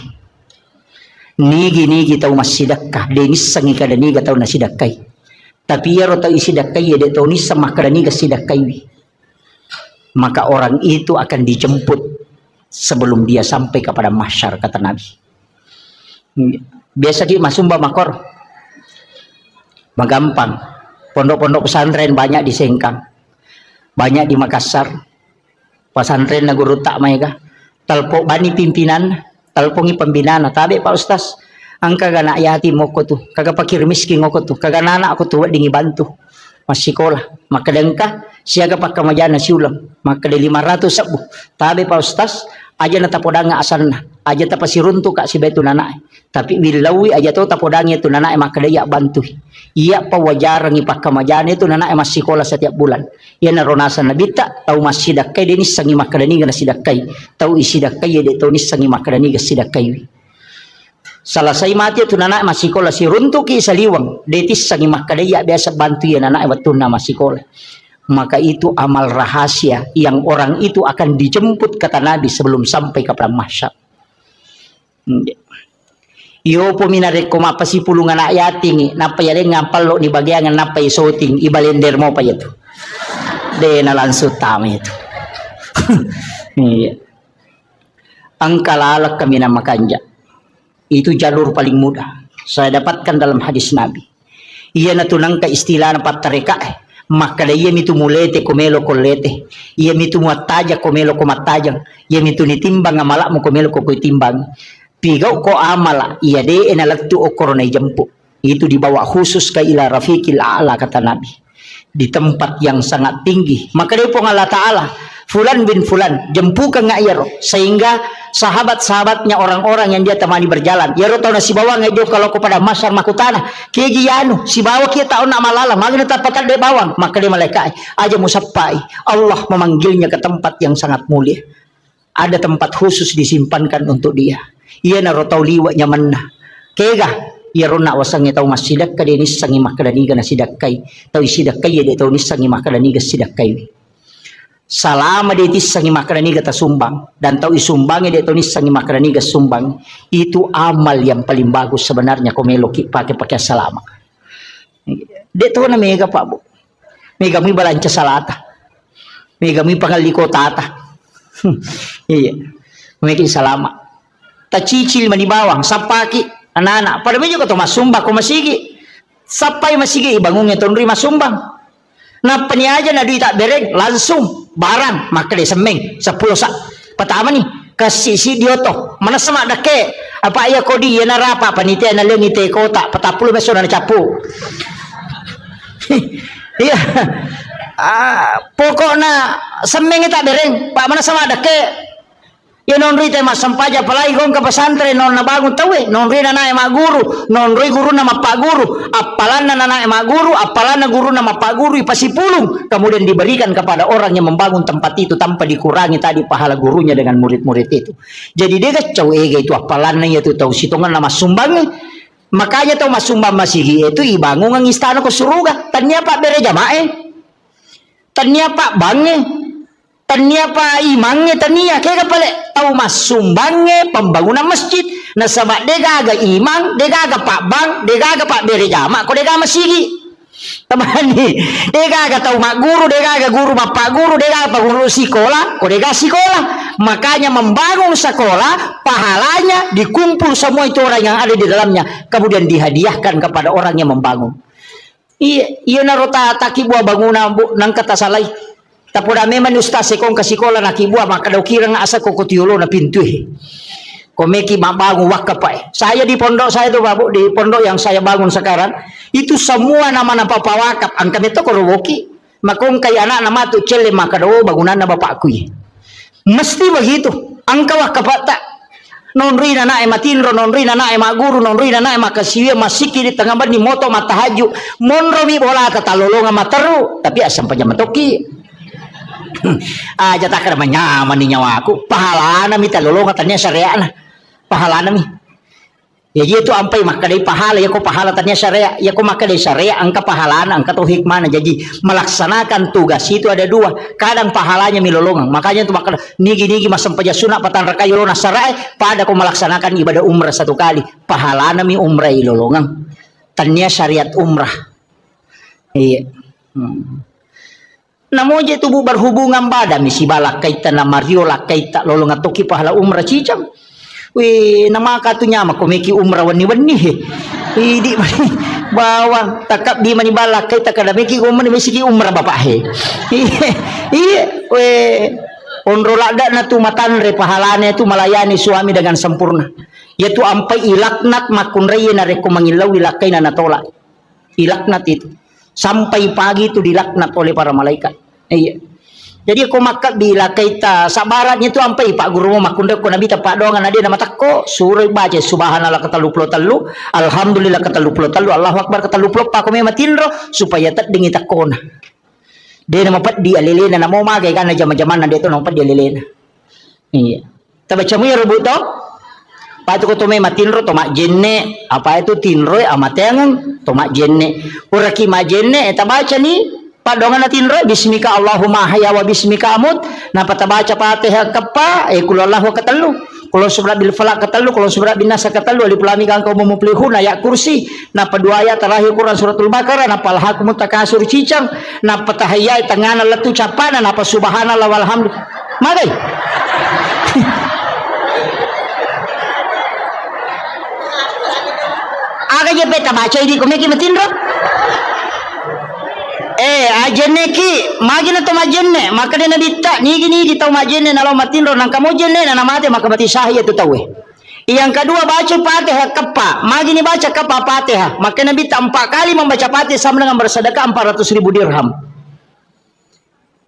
nigi tahu masidakah denis sangi kadani ga tahu nasidakai tapi ya rota isidakai ya de tahu ni sama kadani ga sidakai maka orang itu akan dijemput sebelum dia sampai kepada mahsyar kata Nabi. Biasa di Masumba Makor magampang pondok-pondok pesantren banyak di Sengkang, banyak di Makassar pesantren na guru tak mereka talpo bani pimpinan talpongi pembinaan tabe Pak Ustaz angka gana yati moko tuh kagak pakir miskin moko tuh kagak anak aku tuh dingi bantu masih sekolah maka dengkah siaga pak kamajana si ulang maka de 500 sabu tabe Pak Ustaz aja na tapodanga asanna aja tapasiruntu kak si betu nanae tapi wilawi aja tuh tapodangnya tu nanae maka dia bantu iya pa wajarang ipak kamajana itu nanae masih sekolah setiap bulan iya na ronasan nabita tahu masih dakai denis sangi maka dani gana sidakai tahu isi dakai ya de tahu nis sangi maka dani ga sidakai selesai mati tu nanae masih sekolah si runtu ki saliwang detis sangi maka dia biasa bantu ya nanae waktu nama sekolah maka itu amal rahasia yang orang itu akan dijemput kata Nabi sebelum sampai ke padang mahsyar. Yo peminare koma pasi pulungan ayat tinggi napa ya ngapal lo di bagian napa isoting ibalender mo pa itu de na langsung tama itu angkalalak kami nama kanja itu jalur paling mudah saya dapatkan dalam hadis Nabi iya natunang ka istilah na patareka maka iya mitu mulete komelo kolete iya mitu muataja komelo komatajang iya mitu nitimbang amala mo komelo ko timbang pigau ko amala iya de enalatu o korona jempu itu dibawa khusus ke ila rafiqil a'la kata Nabi di tempat yang sangat tinggi maka dia pun Allah Ta'ala fulan bin fulan jempukan ngayaro sehingga sahabat-sahabatnya orang-orang yang dia temani berjalan ya ro tahu na si bawa ngayo kalau kepada masyar makutana kigianu si bawa kita tahu nak malala magna tapakan de bawang maka dia malaikat aja musafai Allah memanggilnya ke tempat yang sangat mulia ada tempat khusus disimpankan untuk dia iya na ro tahu liwanya manna kega ya rona wasang tahu masidak ka denis sangi makadani ga nasidakai tahu isidakai ya de tahu nis sangi makadani ga sidakai salama dia sangi makarani gata sumbang dan tahu isumbangnya dia tahu sangi makarani ga sumbang itu amal yang paling bagus sebenarnya komelo pakai salama dia tahu na mega pak bu mega mi balanca salata mega mi pangaliko tata iya mega salama tacicil manibawang sapaki anak-anak pada meja kata masumba ko masigi sapai masigi ibangungnya tonri masumbang nah penyaja na duit tak bereng langsung barang maka dia semeng 10 sak pertama nih kasih si dioto mana sama dake apa iya kodi ya narapa panitia na lengi te kota 40 beso na capu iya pokoknya semeng tak bereng pak mana sama dake ya non rite mas sampaja palai gong ke pesantren non na bangun tawe non rina na ema guru non roi guru nama pak guru apalan na ema guru apalan guru nama pak guru ipasipulung kemudian diberikan kepada orang yang membangun tempat itu tanpa dikurangi tadi pahala gurunya dengan murid-murid itu jadi dia kacau itu apalan itu tahu situngan nama sumbangnya makanya tahu mas sumbang masih itu ibangun ang istana ko suruga tanya pak bere jamae tanya pak bange tanya pak imangnya tanya kaya pale tahu mas sumbangnya pembangunan masjid na sama dega aga imang dega aga pak bang dega aga pak bere jama ko dega masigi teman ni dega aga tahu mak guru dega aga guru mak pak guru dega apa guru sekolah ko dega sekolah makanya membangun sekolah pahalanya dikumpul semua itu orang yang ada di dalamnya kemudian dihadiahkan kepada orang yang membangun iya narota taki buah bangunan nang kata salai tapoda memang ustaz sekong ka sekolah na kibua maka daw kirang asa ko kutiulo na pintu komeki mabangun wakapai saya di pondok saya tuh babu di pondok yang saya bangun sekarang itu semua nama papa wakap angka itu korowoki makong kay anak nama tu cele maka daw bangunan na bapakku mesti begitu angka wakap tak non rina na ematinro non rina na emaguru non rina na emakasiwe masiki di tengah ban di moto matahaju monro mi bola tatalolonga materu tapi asam pajamatoki aja tak ada nyaman nih nyawa aku pahala nami talolong katanya syariah pahala nami Ya itu ampai maka dari pahala ya ko pahala tanya syariah ya ko maka dari syariah angka pahalaan angka tuh hikmahnya. Jadi melaksanakan tugas itu ada dua, kadang pahalanya milolongan, makanya itu maka nigi masam paja sunat patan raka yolona syariah pada ko melaksanakan ibadah umrah satu kali pahalana mi umrah ilolongan tanya syariat umrah. Iya. Namun itu berhubungan pada misi balak kaita na mariola kaita lolongan toki pahala umrah cicam. Wih, nama katunya mah komiki umrah wani-wani. Idi bawang takap di mani balak kita kada miki umrah bapak he. Iya, weh onrola ada na tu matanre pahalane tu melayani suami dengan sempurna. Yaitu ampai ilaknat makun raya na reko mangilau ilakai na natolak. Ilaknat itu sampai pagi itu dilaknat oleh para malaikat. Iya. Jadi aku makat bila kita sabaratnya itu ampai Pak Guru mau makunda ko nabi tak dongan ada nama takko suruh baca subhanallah katalu telu alhamdulillah katalu telu Allahu akbar katalu pak ko matinro supaya tak dengi takona. Dia nama pat dia lelena na mau magai kan zaman-zaman dia tu nampak dia lelena. Iya. Tabaca mo ya rubuto to? Patu ko to matinro to mak jenne apa itu tinro amatengan to mak jenne. Uraki ma jenne eta baca ni padongan natin ro bismika Allahumma haya wa bismika amut na patabaca Fatihah kapa kul Allahu katalu kul subra bil falaq katalu kul subra bin nas katalu alif lam mim kau mumuflihun ayat kursi na padua ayat terakhir Quran suratul Baqarah na palhakum takasur cicang na patahaya tangana letu capana na subhanallah walhamd magai aga je beta baca ini komeki matin ro ajenne ki magina to majenne maka dia nabi tak ni tau majenne nalo matinro nang kamu jenne na namate maka mati sahih itu tahu. Yang kedua baca Fatihah kapa magini baca kapa Fatihah maka nabi tak 4 kali membaca Fatihah sama dengan bersedekah 400.000 dirham.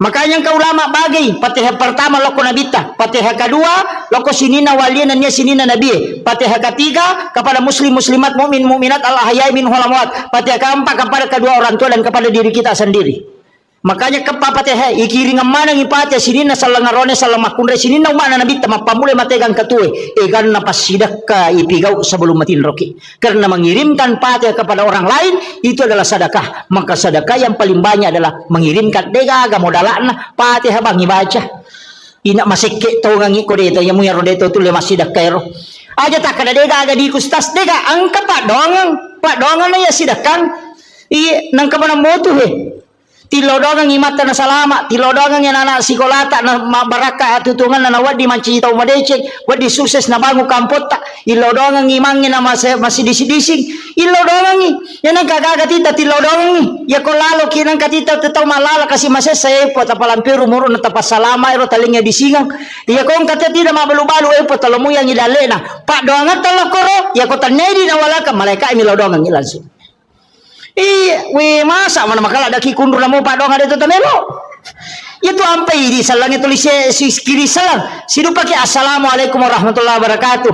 Makanya kau ulama bagi Fatihah pertama loko nabita, Fatihah kedua loko sinina walian dan sinina nabi, Fatihah ketiga kepada muslim muslimat mukmin mukminat al ahyai min hulamwat, Fatihah keempat kepada kedua orang tua dan kepada diri kita sendiri. Makanya kepa Fatihah ikiring mana ngipatya sinina salangarone salamakundre sinina mana nabi tama pamule mategang katue egan napas sedekah ipigau sebelum matin roki karena mengirimkan Fatihah kepada orang lain itu adalah sedekah maka sedekah yang paling banyak adalah mengirimkan dega modalana Fatihah bang baca ina masike to ngangi ko deto yamu yaro deto tu le masih dakero aja tak ada dega aga di kustas dega angka pak dongan ya sidakan iya nang kamana motu he tilodongan ngimata na salama tilodongan yang anak sikolata na baraka atutungan na wadi manci tau madecek wadi sukses na bangu kampota ilodongan ngimangin na masih dising ilodongan ni yan ang kagaga tita tilodongan ni ya ko lalo kinang katita tetaw malala kasi masih saya po tapalampiru muro na tapasalama ero talingnya disingang ya ko ang katita mabalu-balu po talomuyang idale na pak doangan talokoro ya ko tanedi na wala ka malaika ilodongan langsung. Masa mana makala ada kikundur namo padong ada itu tamelo. Itu ampai di salangnya tulis kiri salang. Sidu pakai assalamualaikum warahmatullahi wabarakatuh.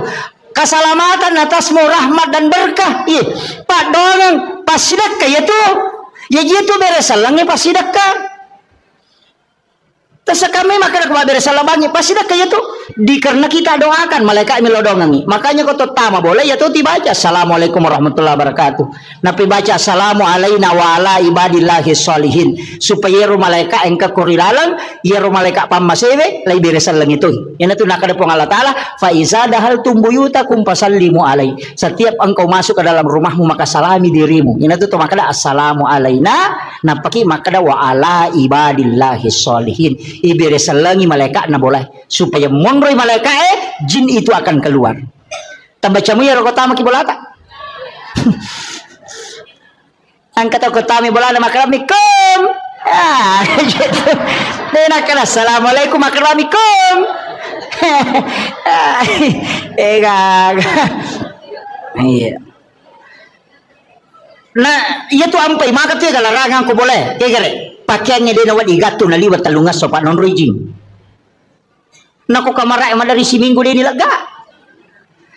Keselamatan atasmu rahmat dan berkah. Padong pasidakka itu. Ya itu beres salangnya pasidakka. Tasa kami maka nak beres salabangi pasidakka itu. Karena kita doakan malaikat milodongangi. Makanya kau tama boleh ya tuh dibaca assalamualaikum warahmatullahi wabarakatuh. Nabi baca assalamu alaina wa ala ibadillahi sholihin supaya ru malaikat engka kurilalang ya ru malaikat pamasewe lai beresan lang itu. Yan itu nakada pong Allah Taala fa iza dahal tumbuyutakum fasallimu alai. Setiap engkau masuk ke dalam rumahmu maka salami dirimu. Yan itu makada assalamu alaina napaki makada wa ala ibadillahi sholihin. Iberesan langi malaikat na boleh supaya monroy malaikat jin itu akan keluar. Tambacamu ya rokota maki bolata. Angkat aku tami bolana makramikum. Gitu. Dena kana assalamualaikum makramikum. Iya. Nah, iya tu ampai maka tu larangan ko boleh. Kegere. Pakaiannya dia nawat igatu na liwat talungas sopan non rijing. Naku kamara emang dari si minggu dia ini lega.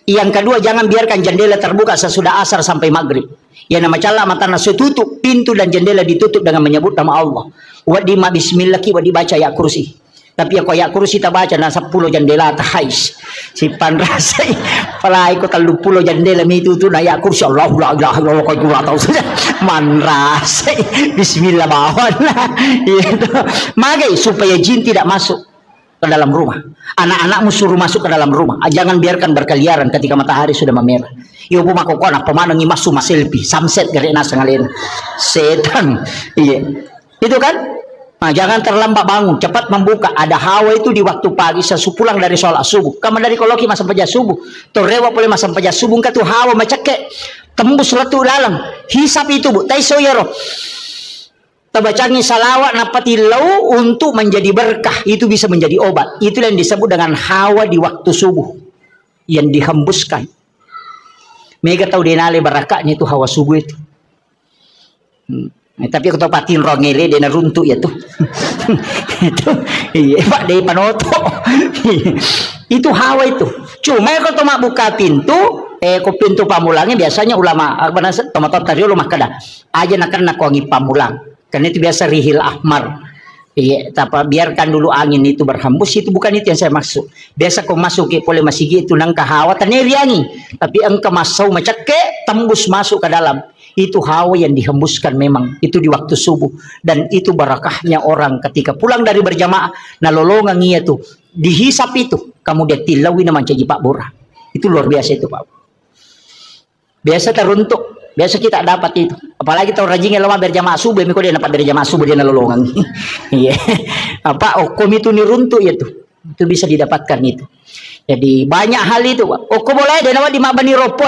Yang kedua jangan biarkan jendela terbuka sesudah asar sampai maghrib. Ya nama cala mata nasi tutup pintu dan jendela ditutup dengan menyebut nama Allah. Wadi ma bismillah ki wadi baca ya kursi. Tapi ako ya kurus kita baca na 10 jandela tahais. Si panrasay palay ko 30 jandela itu tu na ya kurus Allah la ilaha illallah ko tahu saja. Manrasay. Bismillah bawan lah. Itu. Magai supaya jin tidak masuk ke dalam rumah. Anak-anakmu suruh masuk ke dalam rumah. Jangan biarkan berkeliaran ketika matahari sudah memerah. Yo bu mako kona pemandangi masuk selfie, sunset gere nasa ngalen. Setan. Iya. Itu kan? Nah, jangan terlambat bangun, cepat membuka. Ada hawa itu di waktu pagi sepulang dari sholat subuh. Kamu dari koloki masa pajak subuh. Torewa boleh masa pajak subuh ka tu hawa macake tembus letu dalam. Hisap itu bu, taiso yaro. Tabacangi salawat napati lau untuk menjadi berkah, itu bisa menjadi obat. Itu yang disebut dengan hawa di waktu subuh yang dihembuskan. Mega tahu denale barakahnya itu hawa subuh itu. Tapi aku tahu patin rongele dia runtuk ya tuh. Itu iya Pak dari panoto. Itu hawa itu. Cuma kalau toma buka pintu, ko pintu pamulangnya biasanya ulama apa nasa toma tari ulama kada. Aja nakan nak wangi pamulang. Karena itu biasa rihil ahmar. Iya, tapi biarkan dulu angin itu berhembus, itu bukan itu yang saya maksud. Biasa kau masuk ke boleh masih gitu nang hawa taneriangi, tapi engkau masuk macake tembus masuk ke dalam. Itu hawa yang dihembuskan memang itu di waktu subuh, dan itu barakahnya orang ketika pulang dari berjamaah nalolongan ia tuh dihisap itu kamu dia tilawi nama jadi Pak Bora. Itu luar biasa itu Pak. Biasa teruntuk. Biasa kita dapat itu. Apalagi tahu rajinnya lama berjamaah subuh, miko dia dapat dari jamaah subuh dia nalolongan. Iya. Apa okom itu niruntuk ya tuh. Itu bisa didapatkan itu. Jadi banyak hal itu. Okom boleh dia nama di mabani ropo.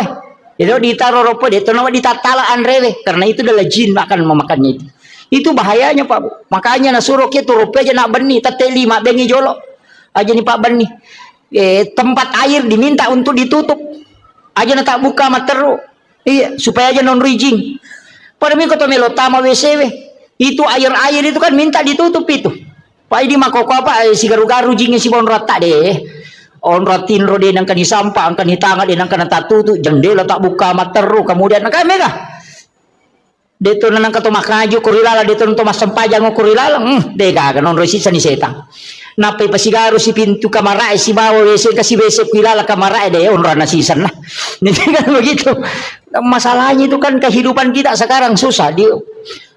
Dia ditaruh ropo dia itu nama ditatala anrewe karena itu adalah jin akan memakannya itu. Itu bahayanya Pak. Makanya nasuruh kita ropo aja nak beni tateli mak bengi jolok. Aja nih Pak beni. Tempat air diminta untuk ditutup. Aja nak tak buka materu. Iya, supaya aja non rijing. Pada minggu to melotama WC itu air-air itu kan minta ditutup itu. Pak ini makoko apa si garu-garu jingnya si bon rata deh. On ratin ro nang kan sampah, angkan hitangan nang kan tutup jendela tak buka materu kemudian nang mega. Deto nang kato makaju kurilala deto nang mas sampajang kurilala. Dega non resisa ni setan. Napai pasigaru si pintu kamar si bawa WC kasih WC kurilala kamar deh on rana sisan lah. Kan begitu. Masalahnya itu kan kehidupan kita sekarang susah di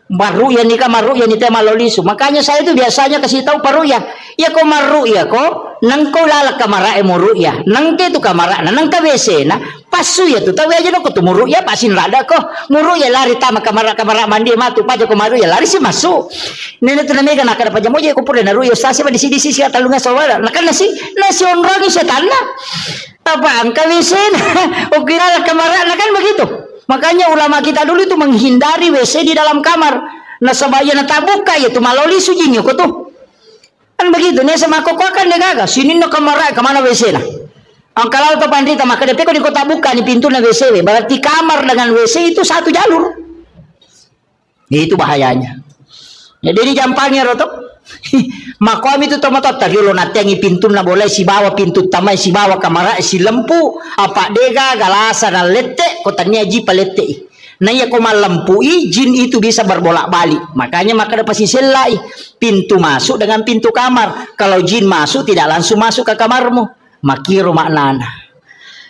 maruya nih kan maruya nih tema lolisu. Makanya saya itu biasanya kasih tahu paruya. Ya kok maruya kok nang kau lala kamara muruya. Nang ke tu kamara nang ka WC na pasu ya tu tahu aja no kau tu muruya pasin rada kok muruya lari tama kamara mandi matu paja ko maruya lari si masuk. Nene tu namanya nak ada paja moja ko pura naruya stasi pa di sini talunga sawara. Nak nasi onragi setan na. Apa angka WC ukira lah kamar kan begitu. Makanya ulama kita dulu itu menghindari WC di dalam kamar. Nah sebaya na tabuka ya tu maloli sujinyo ko tuh. Kan begitu nih sama koko kan negaga. Sini no kamar kemana WC nah. Ang kalau to pandita maka depe ko di kota buka ni pintu na WC. Berarti kamar dengan WC itu satu jalur. Itu bahayanya. Jadi ini jampangnya rotok. Makom itu tomatot tadi lo natengi pintu na boleh si bawa pintu tamai si bawa kamera si lempu apa dega galasa na lete kotanya ji palete na ya koma lempu jin itu bisa berbolak balik makanya maka dapat si selai pintu masuk dengan pintu kamar kalau jin masuk tidak langsung masuk ke kamarmu makiro maknana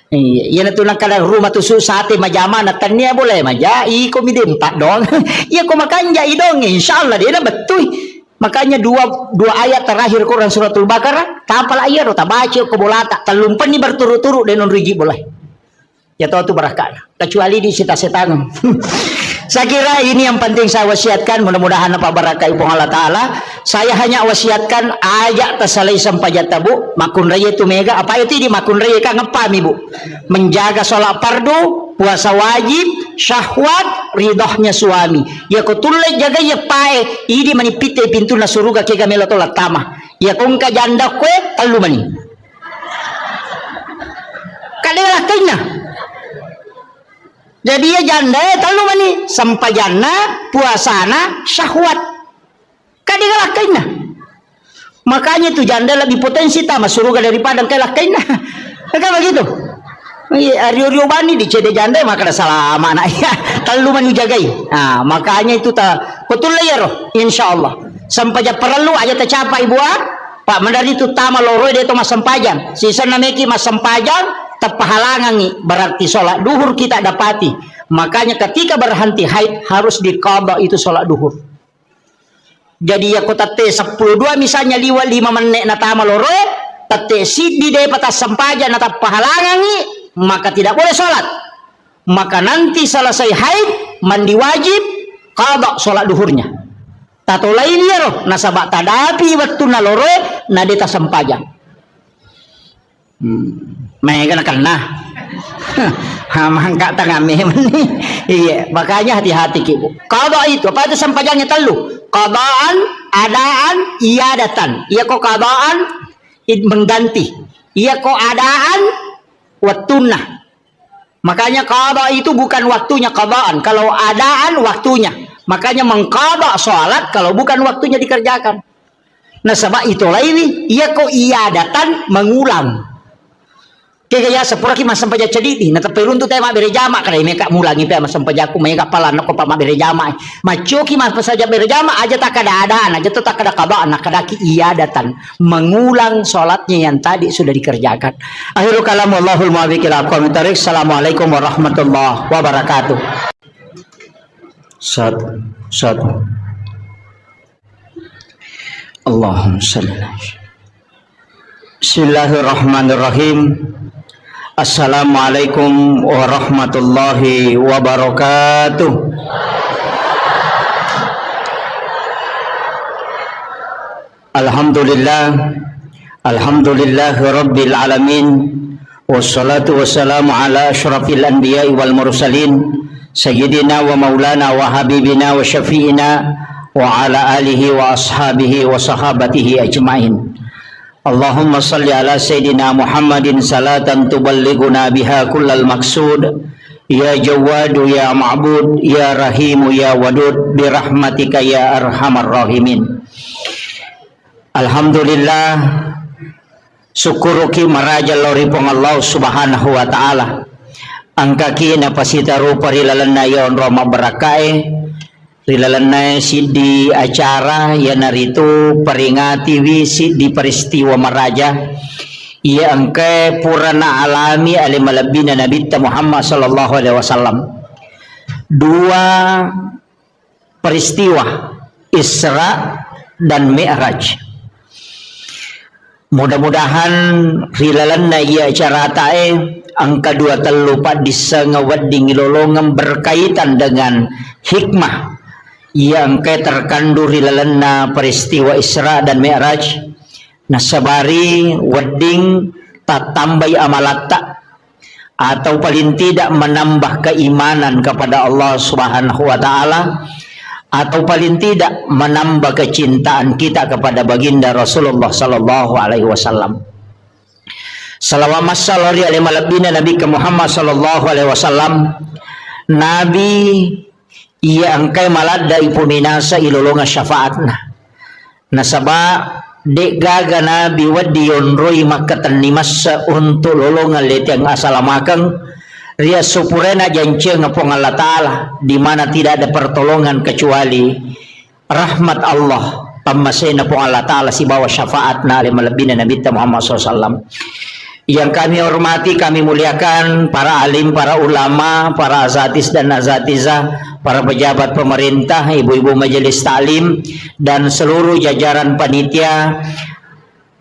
iya na tunang kada rumah tu sate majama na tanya boleh maja iko mi dempat dong iya ko makanja idong insyaallah dia betul. Makanya dua ayat terakhir Quran suratul Baqarah tapal ayat ta baca ko bolata talumpan ni berturut-turut denon rigi boleh. Ya tahu tu barakah. Kecuali di setan. Saya kira ini yang penting saya wasiatkan mudah-mudahan apa barakah ibu Allah taala. Saya hanya wasiatkan ayat tasalai sampai jatabu makun raya itu mega apa itu di makun raya ka ngepam ibu. Menjaga sholat fardu, puasa wajib, syahwat, ridhohnya suami. Ya ko tulai jaga ya pae ini manipite pintu na suruga ke gamelo tolat tama. Ya kung ka janda kwe talu mani. Kadela kanya. Jadi ya janda talu mani sampajana puasana syahwat. Kadela kanya. Makanya itu janda lebih potensi tama suruga daripada kelakaina. Kan begitu. Rio bani di cede janda maka salah mana ya talu mani jagai. Nah, makanya itu ta betul ya roh insyaallah. Sampai perlu aja tercapai buat Pak mandari itu tama loroi dia itu mas sempajang. Sisa nameki mas sempajang tepahalangangi berarti sholat duhur kita dapati. Makanya ketika berhenti haid harus diqadha itu sholat duhur. Jadi ya kota te 10-2 misalnya 5 menit na tama loroi, tate sidi de patah sempajang na tepahalangangi, maka tidak boleh sholat. Maka nanti selesai haid mandi wajib qadha sholat duhurnya. Tato lain ya roh nasabak tadapi waktu nalore nadeta sempajang. Mereka nak nah, mangkat tangan memang iya makanya hati-hati kibu. Qadha itu apa itu sempajangnya telu? Qadaan, adaan, iadatan. Iya kok qadaan mengganti. Iya kok adaan watunah. Makanya qadha itu bukan waktunya qadaan. Kalau adaan waktunya. Makanya mengqadha sholat kalau bukan waktunya dikerjakan. Nah sebab itulah ini ia kok iadatan mengulang. Kaya sepura ki mas sampaja cediti. Nah tapi untuk tema berjama kada mereka mulangi pe mas sampajaku mereka pala nak pa berjama. Macoki mas saja berjama aja tak ada adaan aja tak ada qadaan kada ki iadatan mengulang sholatnya yang tadi sudah dikerjakan. Akhirul kalam wallahul muwaffiq ila aqwamit thoriq. Assalamualaikum warahmatullahi wabarakatuh. Satu. Allahumma shalli ala Bismillahirrahmanirrahim. Assalamualaikum warahmatullahi wabarakatuh. Alhamdulillah rabbil alamin. Wassalatu wassalamu ala asyrafil anbiya'i wal mursalin. Sayyidina wa maulana wa habibina wa syafi'ina wa ala alihi wa ashabihi wa sahabatihi ajma'in. Allahumma salli ala Sayyidina Muhammadin salatan tuballighuna biha kullal maqsud. Ya Jawadu ya Ma'bud ya Rahimu ya Wadud birahmatika ya arhamar rahimin. Alhamdulillah syukuruki marajal loripong Allah subhanahu wa ta'ala. Angkaki na pasita rupa rilalan na yon Roma Barakae rilalan na di acara ya narito peringati wisi di peristiwa maraja ia angke purana alami alimalabina Nabi Muhammad sallallahu alaihi wasallam. Dua peristiwa Isra dan Mi'raj. Mudah-mudahan rilalan na ia acara tae angka 2 telupat disengawadding lolongan berkaitan dengan hikmah yang terkandung rilalanna peristiwa Isra dan Mi'raj nasabari wedding tatambai amalatta atau paling tidak menambah keimanan kepada Allah Subhanahu wa taala atau paling tidak menambah kecintaan kita kepada baginda Rasulullah sallallahu alaihi wasallam. Salawat sallallahu alaihi wasallam Nabi Muhammad sallallahu alaihi wasallam Nabi ia angkai malada ipuninasa ilolonga syafaatna nasaba dek gaga Nabi wadion roi makatan nimasa untuk lolongan letiang asalamakang ria supurena janceng ngapong Allah Ta'ala di mana tidak ada pertolongan kecuali rahmat Allah pamasena pong Allah Ta'ala si bawa syafaatna alimalabina Nabi Muhammad SAW. Yang kami hormati, kami muliakan para alim, para ulama, para azatis dan azatizah, para pejabat pemerintah, ibu-ibu majelis taklim, dan seluruh jajaran panitia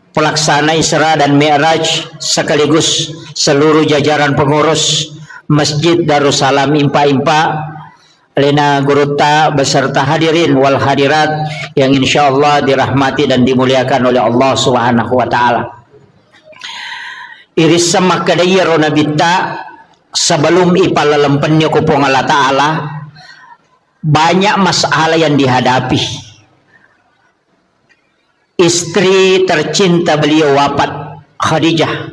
pelaksana Isra dan Mi'raj, sekaligus seluruh jajaran pengurus Masjid Darussalam Impa-Impa, Lena Gurutta beserta hadirin wal hadirat yang insyaallah dirahmati dan dimuliakan oleh Allah Subhanahu wa taala. Iris sama kadayaro nabita sebelum ipalalempennya kupong Allah Ta'ala banyak masalah yang dihadapi. Istri tercinta beliau wafat, Khadijah,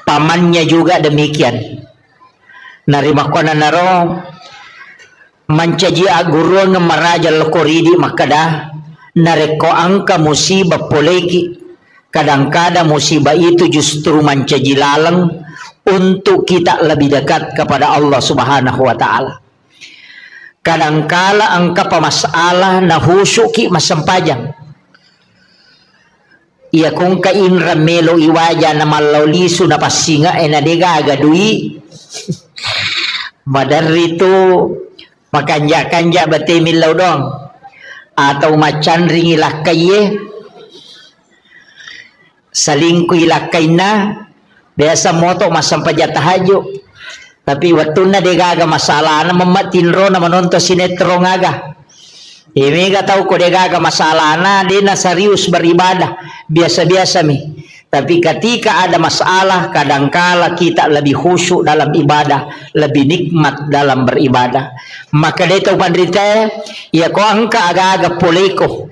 pamannya juga demikian. Narimakona naro mancaji aguru ngemaraja lokoridi makada nareko angka musibah poleki. Kadang-kadang musibah itu justru mencaji lalang untuk kita lebih dekat kepada Allah Subhanahu wa taala. Kadang-kala angka pemasalah nahusuki masempajang. Iya kung kainra melo iwaja na malauliso na pasinga na degaga dui. Madarito makanja-kanja bate milaw dong. Atau macan ring ilakay salingkoy ilakay na. Biasa moto masampajatahayo. Tapi waktu na degaga masalah na mamatinro na manonto sinetro ngaga. Imi tahu ko degaga masalah na di na serius beribadah biasa-biasa mi. Tapi ketika ada masalah kadangkala kita lebih khusyuk dalam ibadah, lebih nikmat dalam beribadah. Maka dito pandrita ya ko angka aga-aga poleko.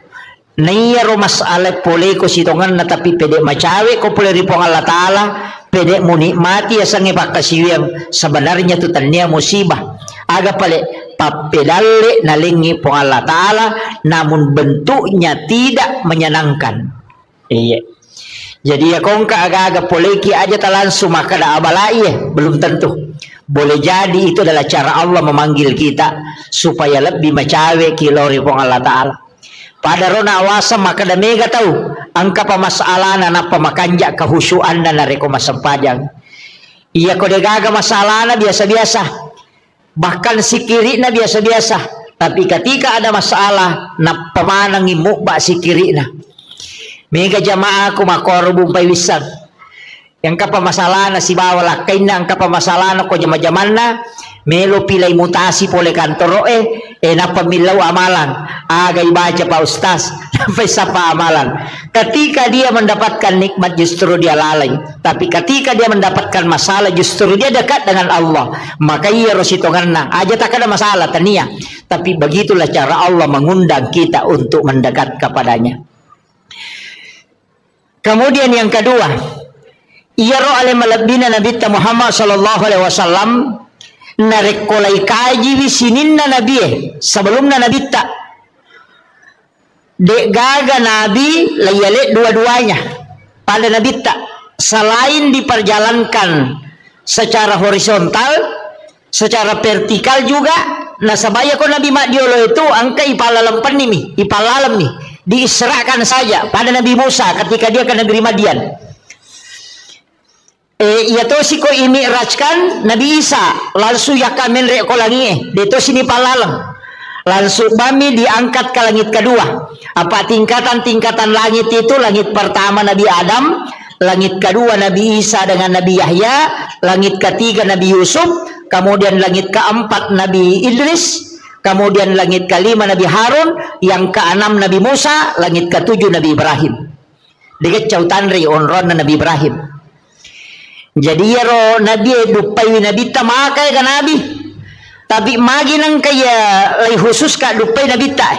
Niyaro masalah poleko sitongan na tapi pede macawe ko pole ripong Allah Ta'ala pede mo nikmati asang ipakasiwang sebenarnya tu tanya musibah. Aga pale papedale nalingi po Allah Ta'ala namun bentuknya tidak menyenangkan. Iya. Jadi ya kong aga-aga poleki aja langsung maka da abalai belum tentu. Boleh jadi itu adalah cara Allah memanggil kita supaya lebih macawe kilori po Allah Ta'ala. Pada rona awasa maka da mega tahu angka pamasalah na pamakanja kahusyuan na nareko masampajang. Iya ko degaga masalah na biasa-biasa. Bahkan sikiri na biasa-biasa. Tapi ketika ada masalah na pamanang imukba sikiri na. Mega jamaah ko makorubong paywisan. Yang kapamasalah na si bawal kay na ang kapamasalah na ko jama-jaman na melo pilay mutasi pole kantoro napamilaw amalan agay baca pa ustaz sampai sapa amalan. Ketika dia mendapatkan nikmat justru dia lalai, tapi ketika dia mendapatkan masalah justru dia dekat dengan Allah. Maka iya rositongan na aja tak ada masalah tania, tapi begitulah cara Allah mengundang kita untuk mendekat kepadanya. Kemudian yang kedua, iya ro ale malabina Nabi Muhammad sallallahu alaihi wasallam narekolai kaji wisinin na Nabi sebelum na Nabi tak dek gaga Nabi layale dua-duanya pada Nabi tak selain diperjalankan secara horizontal secara vertikal juga nasabaya ko Nabi Madiolo itu angka ipalalam panimi ipalalam nih diisrakan saja pada Nabi Musa ketika dia ke negeri Madian. Iato si ko imi'rajkan Nabi Isa langsung yakamen re ko langi dito sini palalang langsung bami diangkat ke langit kedua. Apa tingkatan-tingkatan langit itu? Langit pertama Nabi Adam, langit kedua Nabi Isa dengan Nabi Yahya, langit ketiga Nabi Yusuf, kemudian langit keempat Nabi Idris, kemudian langit kelima Nabi Harun, yang keenam Nabi Musa, langit ketujuh Nabi Ibrahim. Dekat cautan ri onron Nabi Ibrahim. Jadi ya ro Nabi dupai Nabi tamakai kan Nabi. Tapi magi nang kaya lay khusus ka dupai Nabi ta.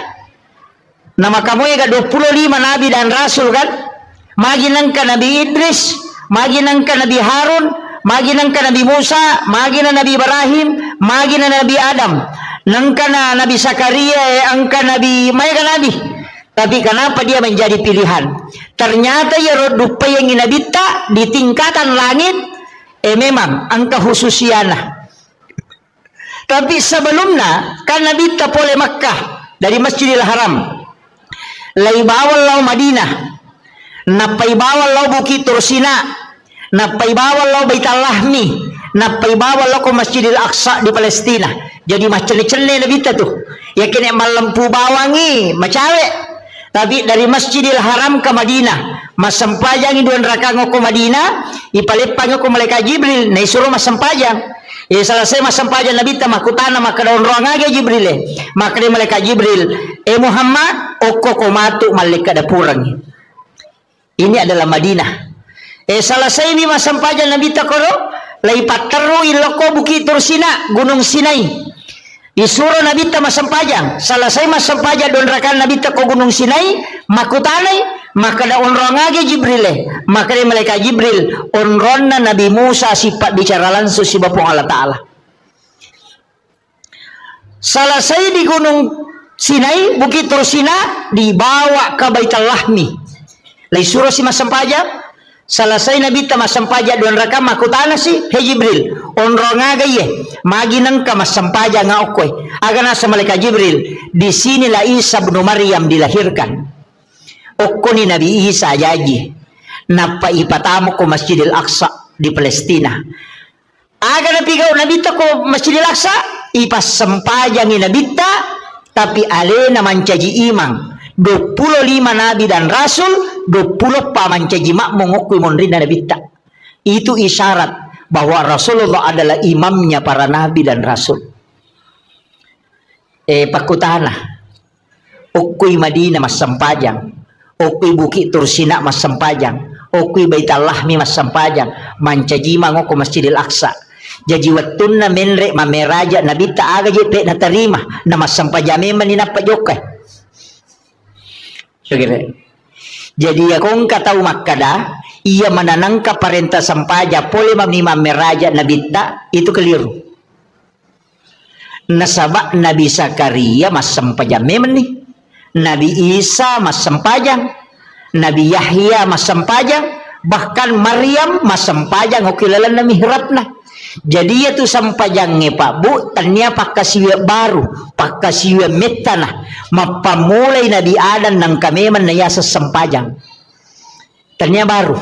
Nama kamu ya 25 Nabi dan Rasul kan. Magi nang ka Nabi Idris, magi nang ka Nabi Harun, magi nang ka Nabi Musa, magi na Nabi Ibrahim, magi na Nabi Adam. Nang ka na Nabi Zakaria, angka Nabi Maya ka Nabi. Tapi kenapa dia menjadi pilihan? Ternyata ya dupai yang inabita di tingkatan langit memang angka khususiana. Tapi sebelumnya kan Nabi tapole Makkah dari Masjidil Haram. Lai bawal lau Madinah. Napai bawal lau Bukit Tursina. Napai bawal lau Baitul Lahmi. Napai bawal lau ke Masjidil Aqsa di Palestina. Jadi macam-macam Nabi tuh. Ya kena malam pu bawangi macawe. Tapi dari Masjidil Haram ke Madinah, masampajang iduan rakang ko Madinah, ipalipang ko malaikat Jibril, na isuro masampajang. Selesai masampajang Nabi ta makutana maka daun ruang aga Jibril. Maka di malaikat Jibril, Muhammad, oko ko matu malaikat dapurang. Ini adalah Madinah. Selesai ini masampajang Nabi ta koro, laipat teru iloko Bukit Tursina, Gunung Sinai. Disuruh Nabi ta masampajang. Selesai masampajang don rakan Nabi ta ko Gunung Sinai, makutanay, maka da onrong age Jibril. Maka di malaikat Jibril, onron na Nabi Musa sifat bicara langsung si Bapong Allah Ta'ala. Selesai di Gunung Sinai, Bukit Tursina, dibawa ke Baitul Lahmi. Lai suruh si masampajang. Selesai Nabi ta masampaja don raka makutana si he Jibril onrong aga ye magi nang ka masampaja nga okoy aga na sa malaikat Jibril di sinilah Isa bin Maryam dilahirkan. Okko ni Nabi Isa jaji napa ipatamo ko Masjidil Aqsa di Palestina. Aga napigaw nabita ko Masjidil Aqsa ipasempajang nabita tapi ale na mancaji imang 25 nabi dan rasul 20 pa mancaji makmong okkoy monrin na nabita. Itu isyarat bahwa Rasulullah adalah imamnya para nabi dan rasul. Pakutana okkoy Madinah mas sempajang, okkoy Bukit Tursina mas sempajang, okkoy Baitallahmi mas sempajang, mancaji mangoko Masjidil Aqsa. Jadi wattun na menre mameraja nabita aga jepe na tarima na mas sempajame maninapa jokay. So, jadi akong kataw makkada ia mananangka parenta sampaja pole mameraja nabita itu keliru. Nasaba Nabi Zakaria mas sempajame mani, Nabi Isa mas sempajang, Nabi Yahya mas sempajang, bahkan Maryam mas sempajang okilalan na mihrab na. Jadi itu sampajangnya Pak Bu tanya pakasiwa baru pakasiwa metana mapamulay Nabi Adam ng kami man naya sa sampajang tanya baru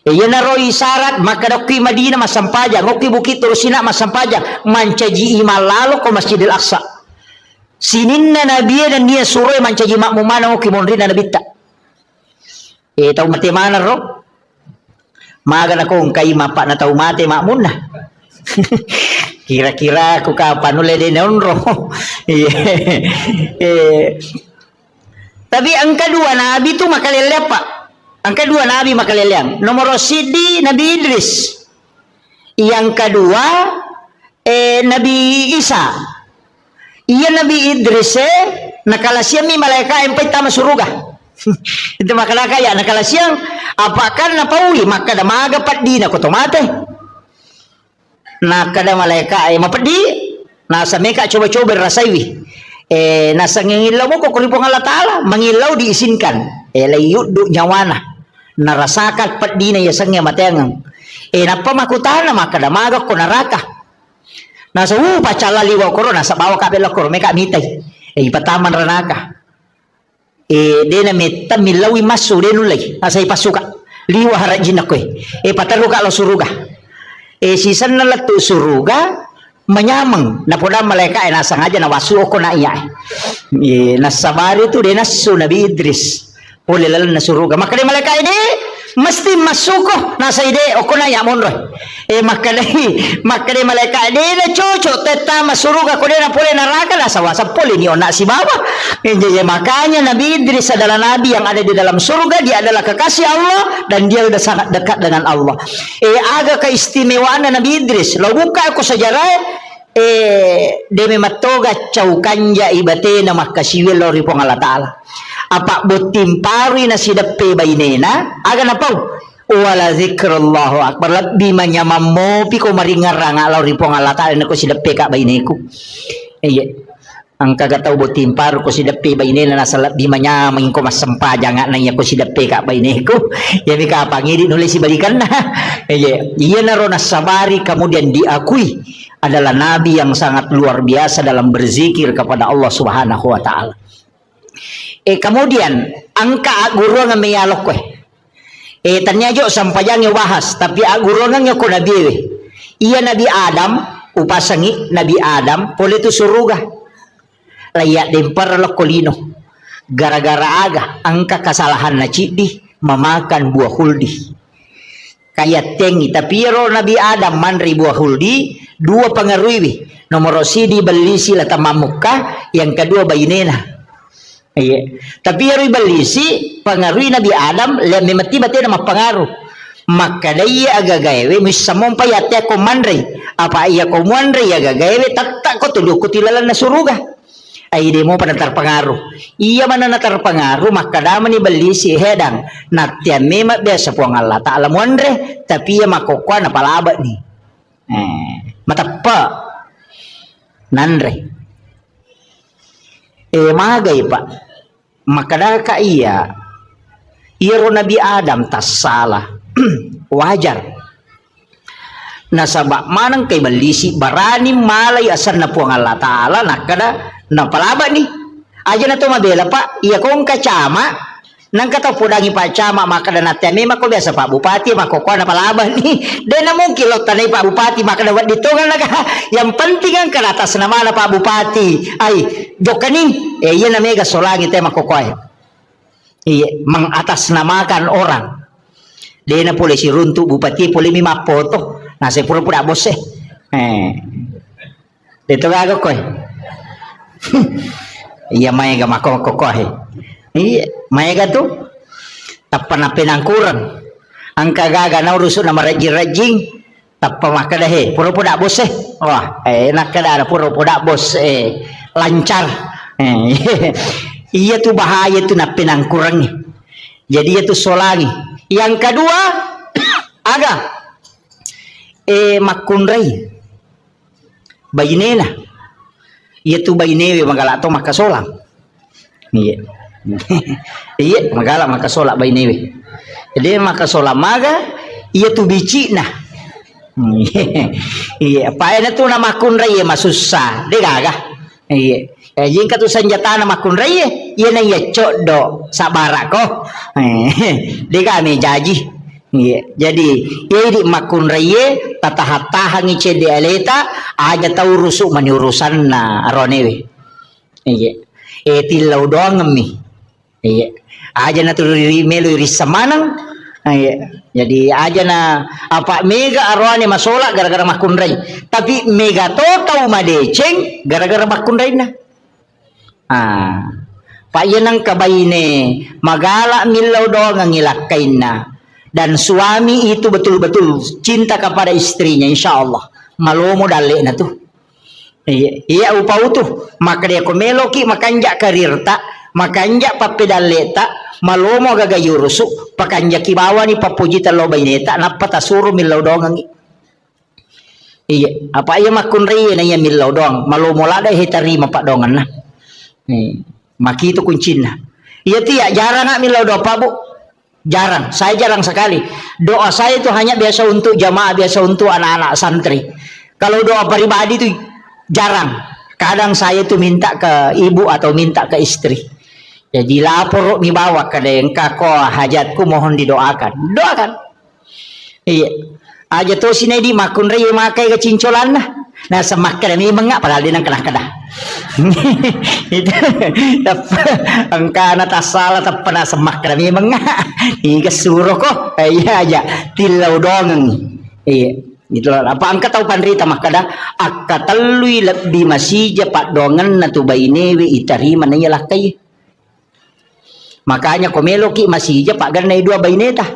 iya na ro isarat makadoki Madinah masampajang oki Bukit Tursina masampajang mancaji imalalo ko Masjidil Aqsa sinin na Nabi dan dia suruh mancaji makmumana oki monrin na nabita tahu mati mana ro maga na kong kay mapa na tahu mati makmun na kira-kira aku kapan oleh din onro. Tapi ang kedua Nabi itu makalelep Pak. Ang kedua Nabi makalelep. Nomor sidi Nabi Idris. Yang kedua Nabi Isa. Iya Nabi Idris nakalasya mi malaika empay tama suruga. Itu makalaka ya nakalasyang apakan na pauli maka damaga pat di na kotomate. Na kada malaika ay mapadi nasa meka coba-coba rasaiwi nasa ngilaw mo ko kulipong Allah Ta'ala mangilaw diisinkan layud do nyawana narasakat pat di na yasangnya mateangang napamakutahan na makadamaga ko naraka nasa pacala liwaw ko nasa bawa kapila ko meka mitay ipataman ranaka de na meta milawi masu denulay nasa ipasuka liwa harajin ako pataruka lo suruga sisan na latu suruga menyameng na poda malaika nasa ngaja na wasu ko na iya nasabari tu de nasu Nabi Idris pole lalan na suruga maka de malaika ini mesti masuko nasa ide o ko na ya monro maka de malaika de na coco teta masuruga ko de na pole neraka nasa wasa pole ni ona si bawah jadi makanya Nabi Idris adalah nabi yang ada di dalam surga, dia adalah kekasih Allah dan dia sudah sangat dekat dengan Allah. Aga keistimewaan Nabi Idris lo buka aku sejarah demi matoga caukanja ibate na makasiwil lo ripong Allah Ta'ala apa botimpari na sidape bainena aga na pau wala zikrullahu akbar labbi manyamammo piko maringarang lo ripong Allah Ta'ala na ko sidape ka baineku ang kagataw botimpar ko sidape bainena na salab di manyamang ko masampajang na iya ko sidape ka baineku yami ka pangidi nulis si balikan na iya na ro nasabari kemudian diakui adalah nabi yang sangat luar biasa dalam berzikir kepada Allah Subhanahu wa Ta'ala. Kemudian angka guru nga mayalok ko tanyajo sampajang bahas tapi guru nga ko nabi iya Nabi Adam upasangi Nabi Adam pole tu suruga layak dempar lokolino gara-gara aga angka kesalahan na cidi memakan buah huldi kayak tengi tapi ro Nabi Adam manri buah huldi dua pengaruhi nomor sidi balisi lata mamuka yang kedua bayinena tapi ro balisi pengaruhi Nabi Adam le memati bate nama pengaruh maka daya agagawe misamong payate ko manri apa iya ko manri agagawe tatak ko tuduh ko tilalan na suruga ay di mo pada terpengaruh iya mana na terpengaruh maka dama ni balisi hedang natya mema biasa puang Allah Ta'ala muandre tapi ya makokwa na palaba ni matapa nanre magay pa makadaka iya iro Nabi Adam tas salah wajar nasaba manang kay balisi barani malay asan na puang Allah Ta'ala nakada na palaba ni aja na to mabela pa iya kong kacama Nang kata pudangi Pak Camat maka dan atemi mako biasa Pak Bupati mako ko na palabah ni. Dena mungkin lo tanay Pak Bupati maka dapat ditungan naga. Yang penting ang kan atas nama na Pak Bupati. Ay, dokani iya na mega solangi te mako ko. Iya, mengatasnamakan orang. Dena pole si runtu Bupati pole mi mapoto. Nasi pura-pura bos Dito gago ko. Iya mega mako ko. Iya, maya tu tappa na pinangkuran. Ang kagaga na uruso na marajing-rajing tappa makadahe. Puro-puro bos Wah, enak kada puro-puro bos lancar. Iya tu bahaya tu na pinangkuran. Jadi itu solangi. Yang kedua aga makunray. Bayinena. Iya tu bayinewe magala to makasolang. Iya. Iya magala makasola baynewe. Jadi makasola maga iya tu bici nah. Iya pa na tu na makunray masusah de gaga. Iya jingka tu senjata na makunray iya na iya codo sabara ko. De kami jaji. Iya jadi iya di makunray tatahatahan ice de aleta aja tau rusuk maniurusan na aronewe. Iya tilaw doang ngemi. Iya, aja na tururi melu irisa manang. Iya, jadi aja na apa mega arwani masola gara-gara makunray. Tapi mega to tau madeceng gara-gara makunray na. Pak yanang kabayine magala milaw doang ang ilakain na. Dan suami itu betul-betul cinta kepada istrinya, insya Allah. Malomo dali na tu. Iya upau tu maka dia komeloki makanja karirta makanja papedaleta malomo gagayurusu pakanja kibawa ni papujita lo baineta napata suru milaw dongang. Iya apa iya makunri na iya milaw dong malomo lada hitarima pak dongan na. Maki itu kuncinya. Iya tiya jarang nggak milaw do pak bu. Jarang, saya jarang sekali. Doa saya itu hanya biasa untuk jamaah, biasa untuk anak-anak santri. Kalau doa pribadi itu jarang. Kadang saya itu minta ke ibu atau minta ke istri. Jadi lapor mi bawa ke dengka ko hajatku mohon didoakan. Doakan. Iya. Aja to sini di makun re makai ke cincolan nah. Nah semakkan mi mengak padahal dinang kena-kena. Itu angka na tasala tapana semakkan mi mengak. Iga suruh kok. Iya aja tilau dong. Iya. Gitu apa angka tahu pandrita makada akka talui lebih masih japat dongan natu bainewe itarima na yalah kay. Makanya komeloki masih japat ganai dua baineta.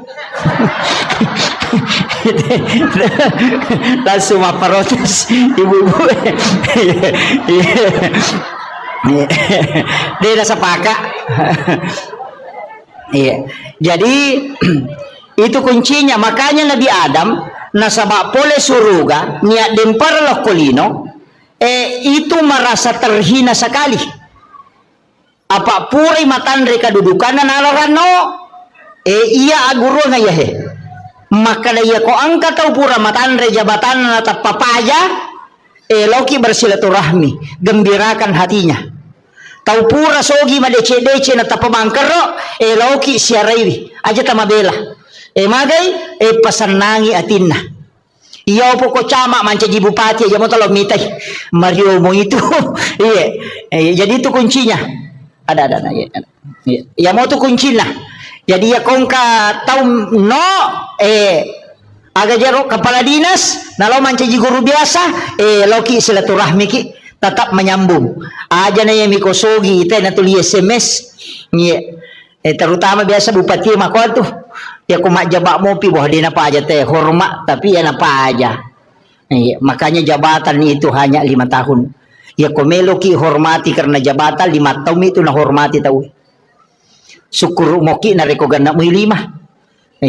Langsung protes ibu-ibu. Dia dah sepakat. Iya. Jadi itu kuncinya makanya Nabi Adam nasabak pole suruga niat dempar loh kolino itu merasa terhina sekali. Apa puri matan reka dudukan nalarano iya aguru na yahe maka dia ko angka tau pura matan re jabatan natap papaya loki bersilaturahmi gembirakan hatinya tau pura sogi madece-dece natap pamangkero loki siarai aja tamabela magai pasanangi atinna iya po ko cama manca di bupati aja mo talo mitay Mario mo itu iya jadi itu kuncinya ada ya mau tu kuncinya jadi ya kongka tahu no aga jero kepala dinas nalau manca di guru biasa loki silaturahmi ki tetap menyambung aja na yang mikosogi ite na tuli SMS terutama biasa bupati mako tuh ya kumak jabak mopi bahwa dia apa aja teh hormat tapi ya apa aja makanya jabatan itu hanya 5 tahun ya komeloki hormati karena jabatan 5 tahun itu na hormati tahu syukur moki na rekogan na 5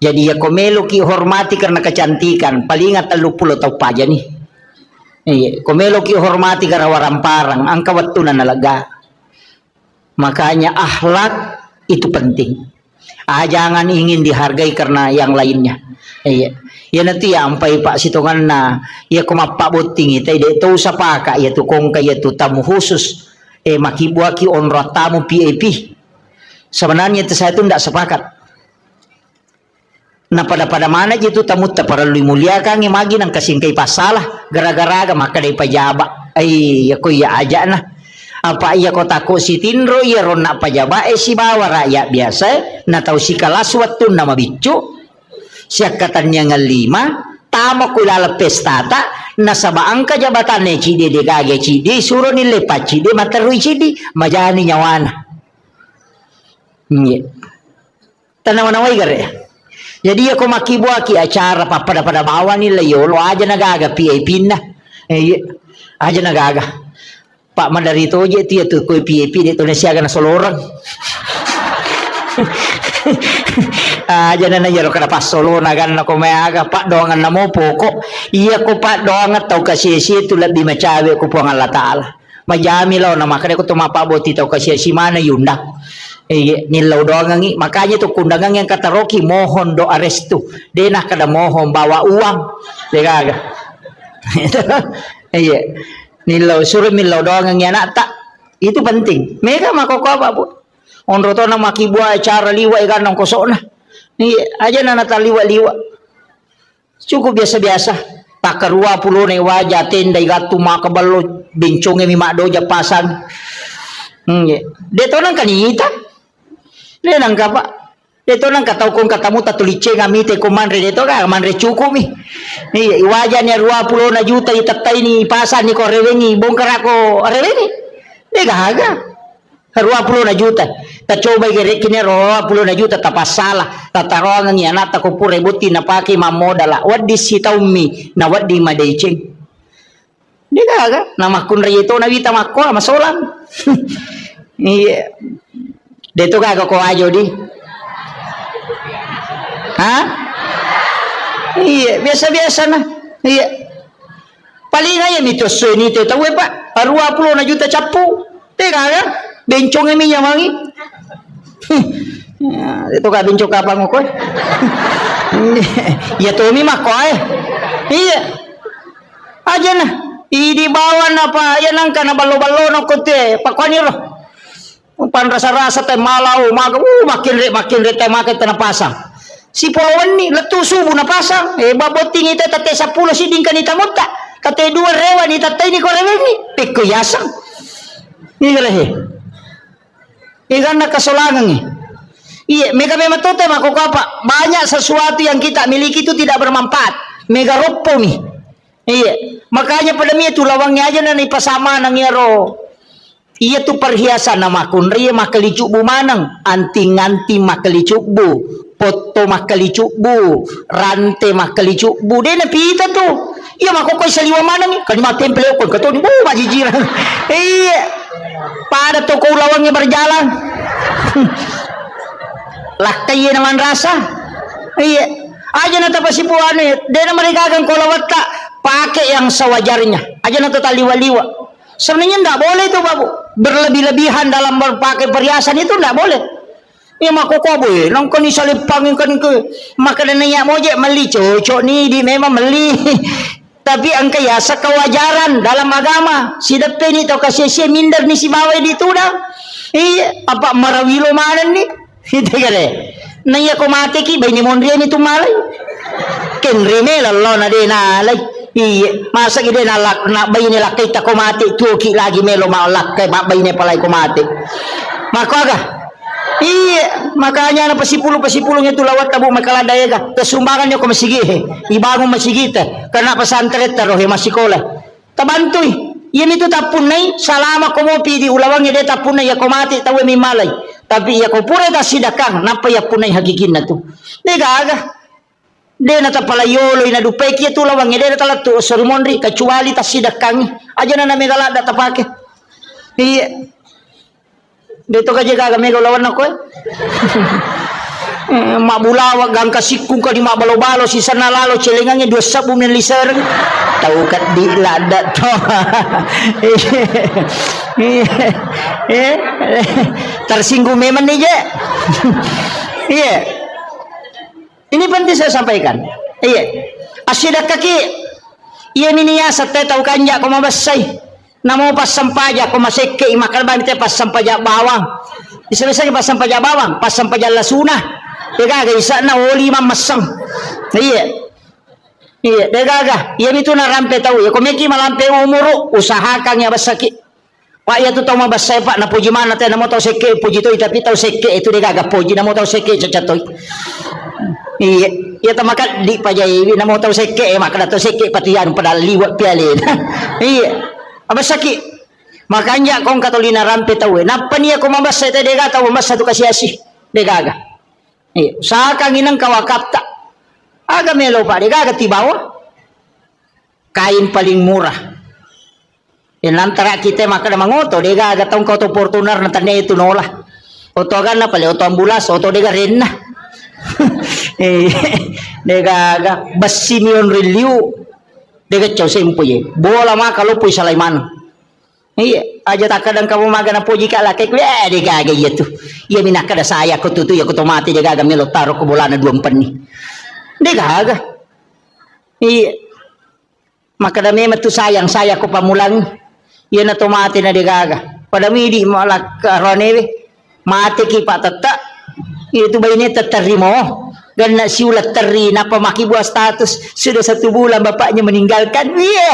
jadi ya komeloki hormati karena kecantikan paling 30 tahun paja nih komeloki hormati karena waramparang angka waktu na nalaga makanya akhlak itu penting jangan ingin dihargai karena yang lainnya ya nanti ya ampai pak sitongan na ya kumapak boting itu ide tahu siapa kak ya tu kong kaya tu tamu khusus makibuaki onro tamu PAP Sebenarnya itu saya itu tidak sepakat. Nah pada mana itu tamu tak perlu muliakan magi nang kasingkai pasalah gara-gara maka dari pejabat aku ya aja nah apa iya kau takut si tindro iya rona pejabat si bawa rakyat biasa na tahu si kalaswat tu nama bicu siak katanya ngelima tamu kulala pestata na sabaang ka jabatan cidi de gage cidi suruh nilai cidi materui cidi majani nyawana tanaman-nawai gare. Jadi ako makibuaki acara pada bawah nila yolo aja nagaga PAP na. Aja nagaga. Pak Mandarito aja itu ya tuh koi PAP dito na siya na solorang. Aja na yaro kada pas solo nagan na kumayaga pak doangan na mo poko. Iya ko pak doangan tau kasi itu lebih macawe ko po ang Allah Ta'ala. Majami law na makanya ko tumapaboti tau kasi si mana yunda. Nilaw doang ngi makanya tuh kundangan yang kata Rocky mohon doa restu denah kada mohon bawa uang dekaga nilaw suruh nilaw doang yang anak tak itu penting mereka makoko apa bu onro to na makibua acara liwa ikan nang kosok nah aja nana taliwa liwa cukup biasa-biasa pakarua pulo ne wajah tenda igatu makabalo bincongnya mimak doja pasang deto nang kanita le nang kapa deto nang katau kong katamu tatulice ngamite ko manre deto ka manre cukup mi ni wajan ya 20 juta itatai ni pasan ni ko rewengi bongkar ako rewengi de gaga 20 juta ta coba gere kini 20 juta tapasala tatarongan ni anak ta ko pure buti na paki mamodala waddi sitaumi na waddi madeceng de gaga nama kun reto na wita makko masolan iya deto kagak ko ajo di iya biasa-biasa nah iya paling aja mitos ini tuh tahu pak 20 juta capu tega kan bencong emi nyamangi itu kak bencong apa mau kau ya tuh mi mah kau iya aja nah di bawah apa ya nangka na balo-balo no kote pakoni roh pan rasa-rasa teh malau makin teh makin tanah pasang si polawan ni letu subuh na pasang baboting ite tate 10 siding kanita mutta tate 2 rewa ni tate ni korewengi pikku yasang ni galehe ikan na kasolangan ni iya mega mematote mako apa banyak sesuatu yang kita miliki itu tidak bermanfaat mega ropo mi iya makanya pada mi itu lawangnya aja na ipasama nang yaro iya tu perhiasan nama kunri makalicu bu manang anting-anting makalicu bu foto makalicu bu rante makalicu bu dena pita tu iya makoko saliwa manang kan ma temple ko katoni bu bajijiran iya pada toko lawangnya berjalan lakai naman rasa iya aja nata pasipuane dena mereka akan kolawat tak pakai yang sewajarnya aja nata taliwa-liwa. Sebenarnya tidak boleh itu babu berlebih-lebihan dalam berpakai perhiasan itu tidak boleh ya makoko boy nongkoni salipangin kan ke makanan yang mojek meli cocok nih di memang meli tapi angka ya kewajaran dalam agama si depe ni tau kasih minder ni si bawai di tuda iya apa marawilo mana nih gitu kare na iya ko mate ki bay ni mondria ni tumalay ken remela lo na de na lay iya masa gede nalak nak bayi ni lakai tak ko mati tuki lagi melo malak kay bayi ni palay ko mati mako aga iya makanya na pasipulong itu lawat tabu makaladaya ga kasumbangan nyo ko masigi ibagong masigita karena pesantren taroh masikola tabantoy iya nito tapunay salama ko mo pidi ulawang ide tapunay ya ko mati tawe mi malay tapi ya ko pure ta sidakang napaya punay hagikin na to diga aga de na tapalayolo ina dupay kia tu lawang de na talatu sormonri kecuali tasidak kami aja na megala da tapake iya deto kaje kaga mega lawan ako mabulawa gang kasikung ka di mabalo-balo si sanalalo celengannya 2 sabu min liser tau kat di lada to tersinggung memang nih je iya ini penting saya sampaikan. Iya. Asyidak kaki. Iya minia sate tahu kanja ko mabasay. Namo pas sampaja ko maseke imakal banite pas sampaja bawang. Isa-isa pasang paja bawang, pasang paja lasuna. Degaga isa na oli mamasang. Iya. Iya, degaga. Iya itu na rampe tahu ya. Komeki malampe umuro usahakan ya basaki. Pak ya tu tahu mabasay pak na puji mana tayo namo tahu seke puji to tapi tahu seke itu degaga puji namo tahu seke cacatoy. Iya, iya tamakan di pajai namo tahu seke maka tahu seke patian pada liwat pialin. Iya. Abasaki. Makanya kong katolina rampe tahu. Napa niya ko mabasay tayo degaga tahu mabasa tu kasih degaga. Iya, usahakan inang kawakapta. Aga melo pa degaga tibawa. Kain paling murah. Yan antara kita maka na mangoto degaga taong ka to Fortuner na tanya itu nola. Oto aga na pala oto ambulas oto dega rin na. Degaga basimion reliu dega chow sempuye. Bola maka lupoy sa layman. Iya, aja tak kadang kamu maga na puji ka laki ko degaga iya tu. Iya minaka da saya ko tutu ya ko tomate degaga melo taro ko bola na 2 ni. Degaga. Iya. Maka dami matu sayang saya ko pamulang. Iya na tomate na degaga. Padami di malak roneve. Mate ki patata. Itu bayine tatarimo. Gana siulat teri napa maki buah status sudah 1 bulan bapaknya meninggalkan. Iya.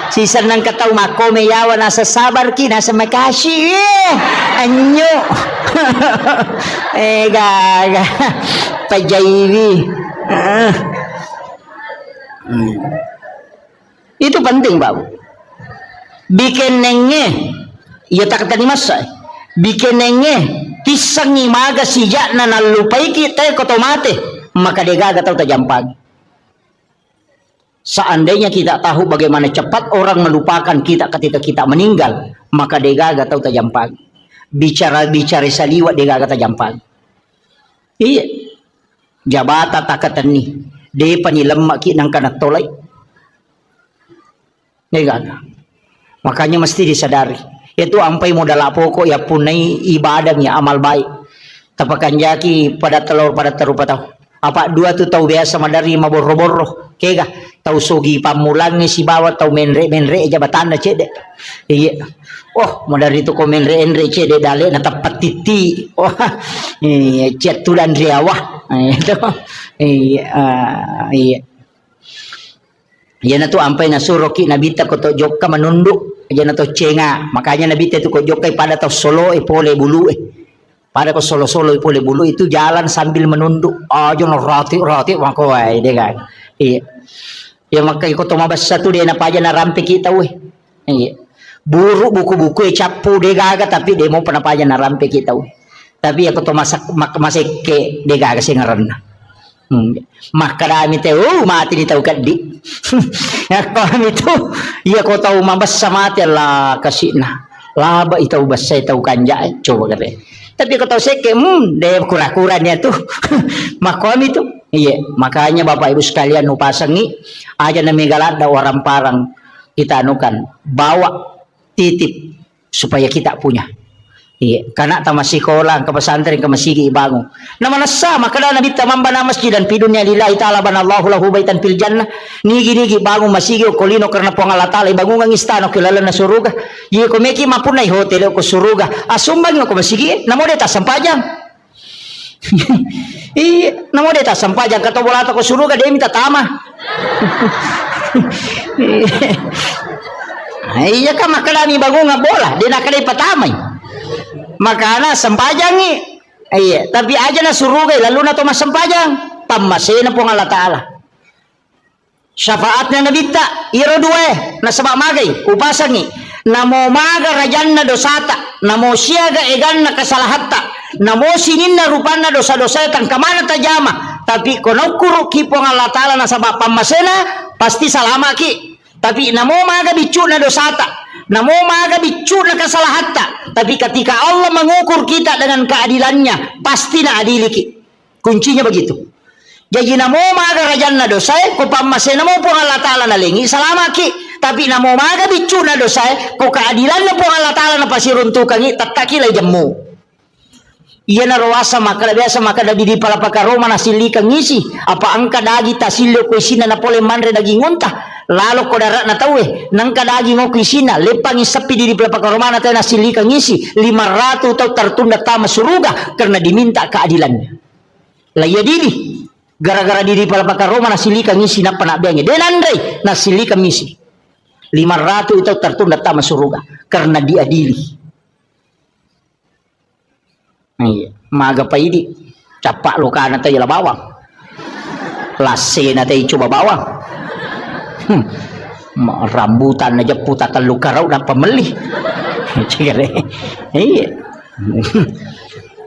Sisa nang kataw makome yawa nasa sabar ki nasa makasih. Anyo. Gaga. Pajaywi. Itu penting, Pak. Bikin nenge. Ya tak tadi masa. Bikin nenge. Tisang imaga sijak na nalupai kita kotomate. Maka degaga tahu tajampag. Seandainya kita tahu bagaimana cepat orang melupakan kita ketika kita meninggal, maka degaga tahu tajampag. Bicara-bicara saliwat degaga tajampag. Iya. Jabata takatan ni. De panilemak ki nang kana tolay. Degaga. Makanya mesti disadari. Itu ampai modal pokok ya punai ibadahnya amal baik. Tapakan jaki pada telur pada terupa tahu. Apa 2 tu tahu biasa madari maboro-boro kega tahu sogi pamulang si bawa tahu menre jabatan na cede. Iya. Oh, madari tu ko menre cede dale na tapat titi. Oh, iya cetulan riawah. Itu. Iya. Iya na tu ampai na suroki nabita ko to jokka menunduk. Aja na to cenga. Makanya nabita tu ko jokka pada tahu solo pole bulu Pada ko solo-solo ipole bulu itu jalan sambil menunduk. Oh, jono roti mako ay degan. Iya. Ya maka iko tumabas satu dia na paja na rampe kita we. Iya. Buru buku-buku capu degaga tapi demo panapaja na rampe kita we. Tapi ako tumasak maseke degaga singaran. Makarami tayo mati ni tahu kadi. Ya kami tu iya ko tahu mabas sa mati la kasina. Laba itaw basa itaw kanja coba kata. Tapi kau tahu seke, dia kura-kuranya tuh, makomi tuh, iya. Makanya Bapak Ibu sekalian nupasangi, aja namigalada orang parang kita anukan, bawa titip supaya kita punya. Iya, karena masih sekolah ke pesantren ke masjid bangun. Nama nasa maka dah nabi tamamba na masjid dan pidunya lillahi taala banallahu lahu baitan fil jannah. Nigi bangun masjid kolino karena pong Allah taala bangun ang istana kilala na suruga. Ye ko meki mapunay hotel ko suruga. Asumbang ko masjid namo deta sampajang. Iya, namo deta sampajang kato bola ko suruga dia minta tama. Iya kan makalami bangun nga bola, dia nakadai patamay. Makana sempajangi. Iya, tapi aja na surugay lalu na to masempajang. Pamasena po ng Allah Ta'ala. Syafaat na nabita, iro duwe, na sabak magay, upasangi. Namo maga rajan na dosata, namo siyaga egan na kasalahatta, namo sinin na rupan na dosa-dosa tang kamana tajama. Tapi kono kuro ki po ng Allah Ta'ala na sabak pamasena, pasti salama ki. Tapi namo maga bicu na dosata. Namo maga bicu na kasalahatta. Tapi ketika Allah mengukur kita dengan keadilannya, pasti na adili ki. Kuncinya begitu. Jadi namo maga rajan na dosay, ko pamase namo po Allah Ta'ala na lingi, salama ki. Tapi namo maga bicu na dosay, ko keadilan na po Allah Ta'ala na pasiruntukan ki, tatakilay jammu. Iya na rawasa maka biasa maka dabi di palapaka Roma na silika ngisi. Apa angka dagi tasilyo ko isina na pole manre daging unta. Lalu ko darat na tahu nang kadaging o kisina lepang isapi di pagkakarumana tayo nasilika ngisi 500 tahu tertunda tama suruga karena diminta keadilannya. Laya diri gara-gara diri pagkakarumana nasilika ngisi na panabiyangnya dan andai nasilika ngisi 500 tahu tertunda tama suruga karena diadili. Maga pa idi capak luka na tayo bawang lase na tayo coba bawang. Rambutan aja puta telu karau dan pemelih. Iya.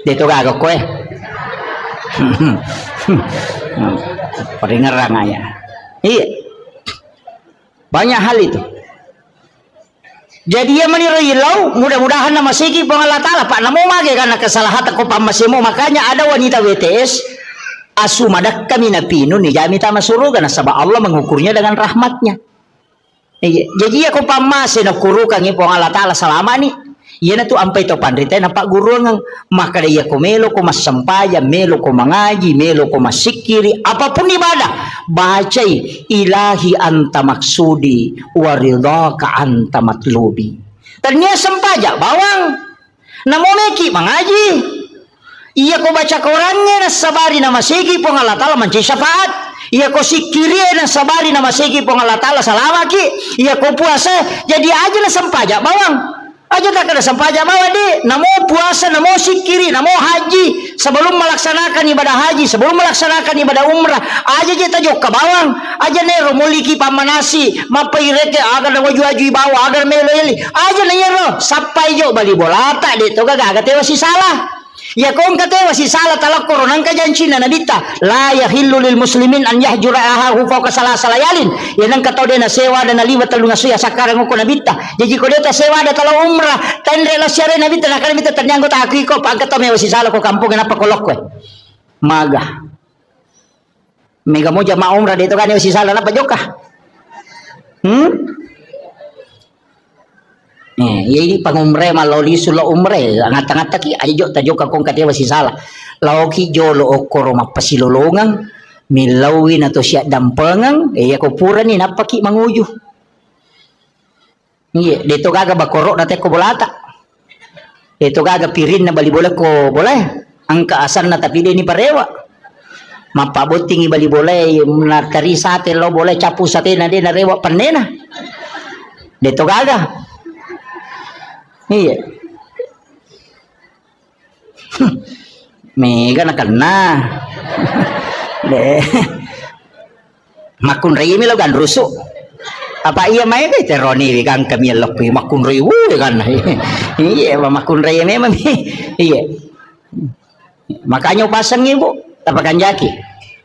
Dito gagok kowe. Peringerang aja. Iya. Banyak hal itu. Jadi ya menirailau mudah-mudahan nama segi pengalat Allah Pak namo mage karena kesalahan ko pamasemo makanya ada wanita WTS asumadak kami napino ni jami tama suruga nasaba Allah mengukurnya dengan rahmatnya. Jadi aku pamase na kurukan ni pong Allah Ta'ala selama ni. Iya na tu ampai to pandrita na pak guru ngang maka dia ko melo ko masampaya, melo ko mangaji, melo ko masikiri, apapun ibadah. Bacai ilahi anta maksudi waridaka anta matlubi. Ternyata sampaja bawang. Namo meki mangaji. Iya ko baca Qurannya na sabari na masigi pong Allah Ta'ala manci syafaat. Iya ko sikiri na sabari na masigi pong Allah Ta'ala salama ki. Iya ko puasa jadi aja na sampaja bawang. Aja tak ada sampaja bawa di. Namo puasa, namo sikiri, namo haji. Sebelum melaksanakan ibadah haji, sebelum melaksanakan ibadah umrah, aja kita jok ke bawang. Aja nero muliki pamanasi, mapairete agar na waju bawa agar meleli. Aja nero sampai jo bali bola tak dito gaga tewa si salah. Ya kong katewa si salah talak koronang kajanci na nabita la yahillu lil muslimin an yahjura ahahu fawqa salayalin ya nang katau dia na sewa dan liwat talunga suya sakarang ko nabita jadi ko dia ta sewa da talo umrah tendre la syare nabita na kan nabita tanyang ko ta ko pag katau me si salah ko kampung na pakolok ko maga mega mo jama umrah dito kan si salah na pajoka ini pangumre maloli sulo umre ngat-ngat ki ajo tajo ka kong katewa si salah laoki jolo okoro mapasilolongang milawi na to siya dampengang ko pura ni napaki manguju iya dito gaga bakoro na te ko bolata dito gaga pirin na bali bola ko boleh angka asan na tapi ni parewa mapabuting ibali boleh na tari sate lo boleh capu sate na de na rewa panena dito gaga. Iya. Mega na kena. Deh. Makun rei mi logan rusuk. Apa iya mai kay teroni kang kami lok makun rei kan. Iya, makun rei memang. Iya. Makanya pasang ibu, tapakan jaki.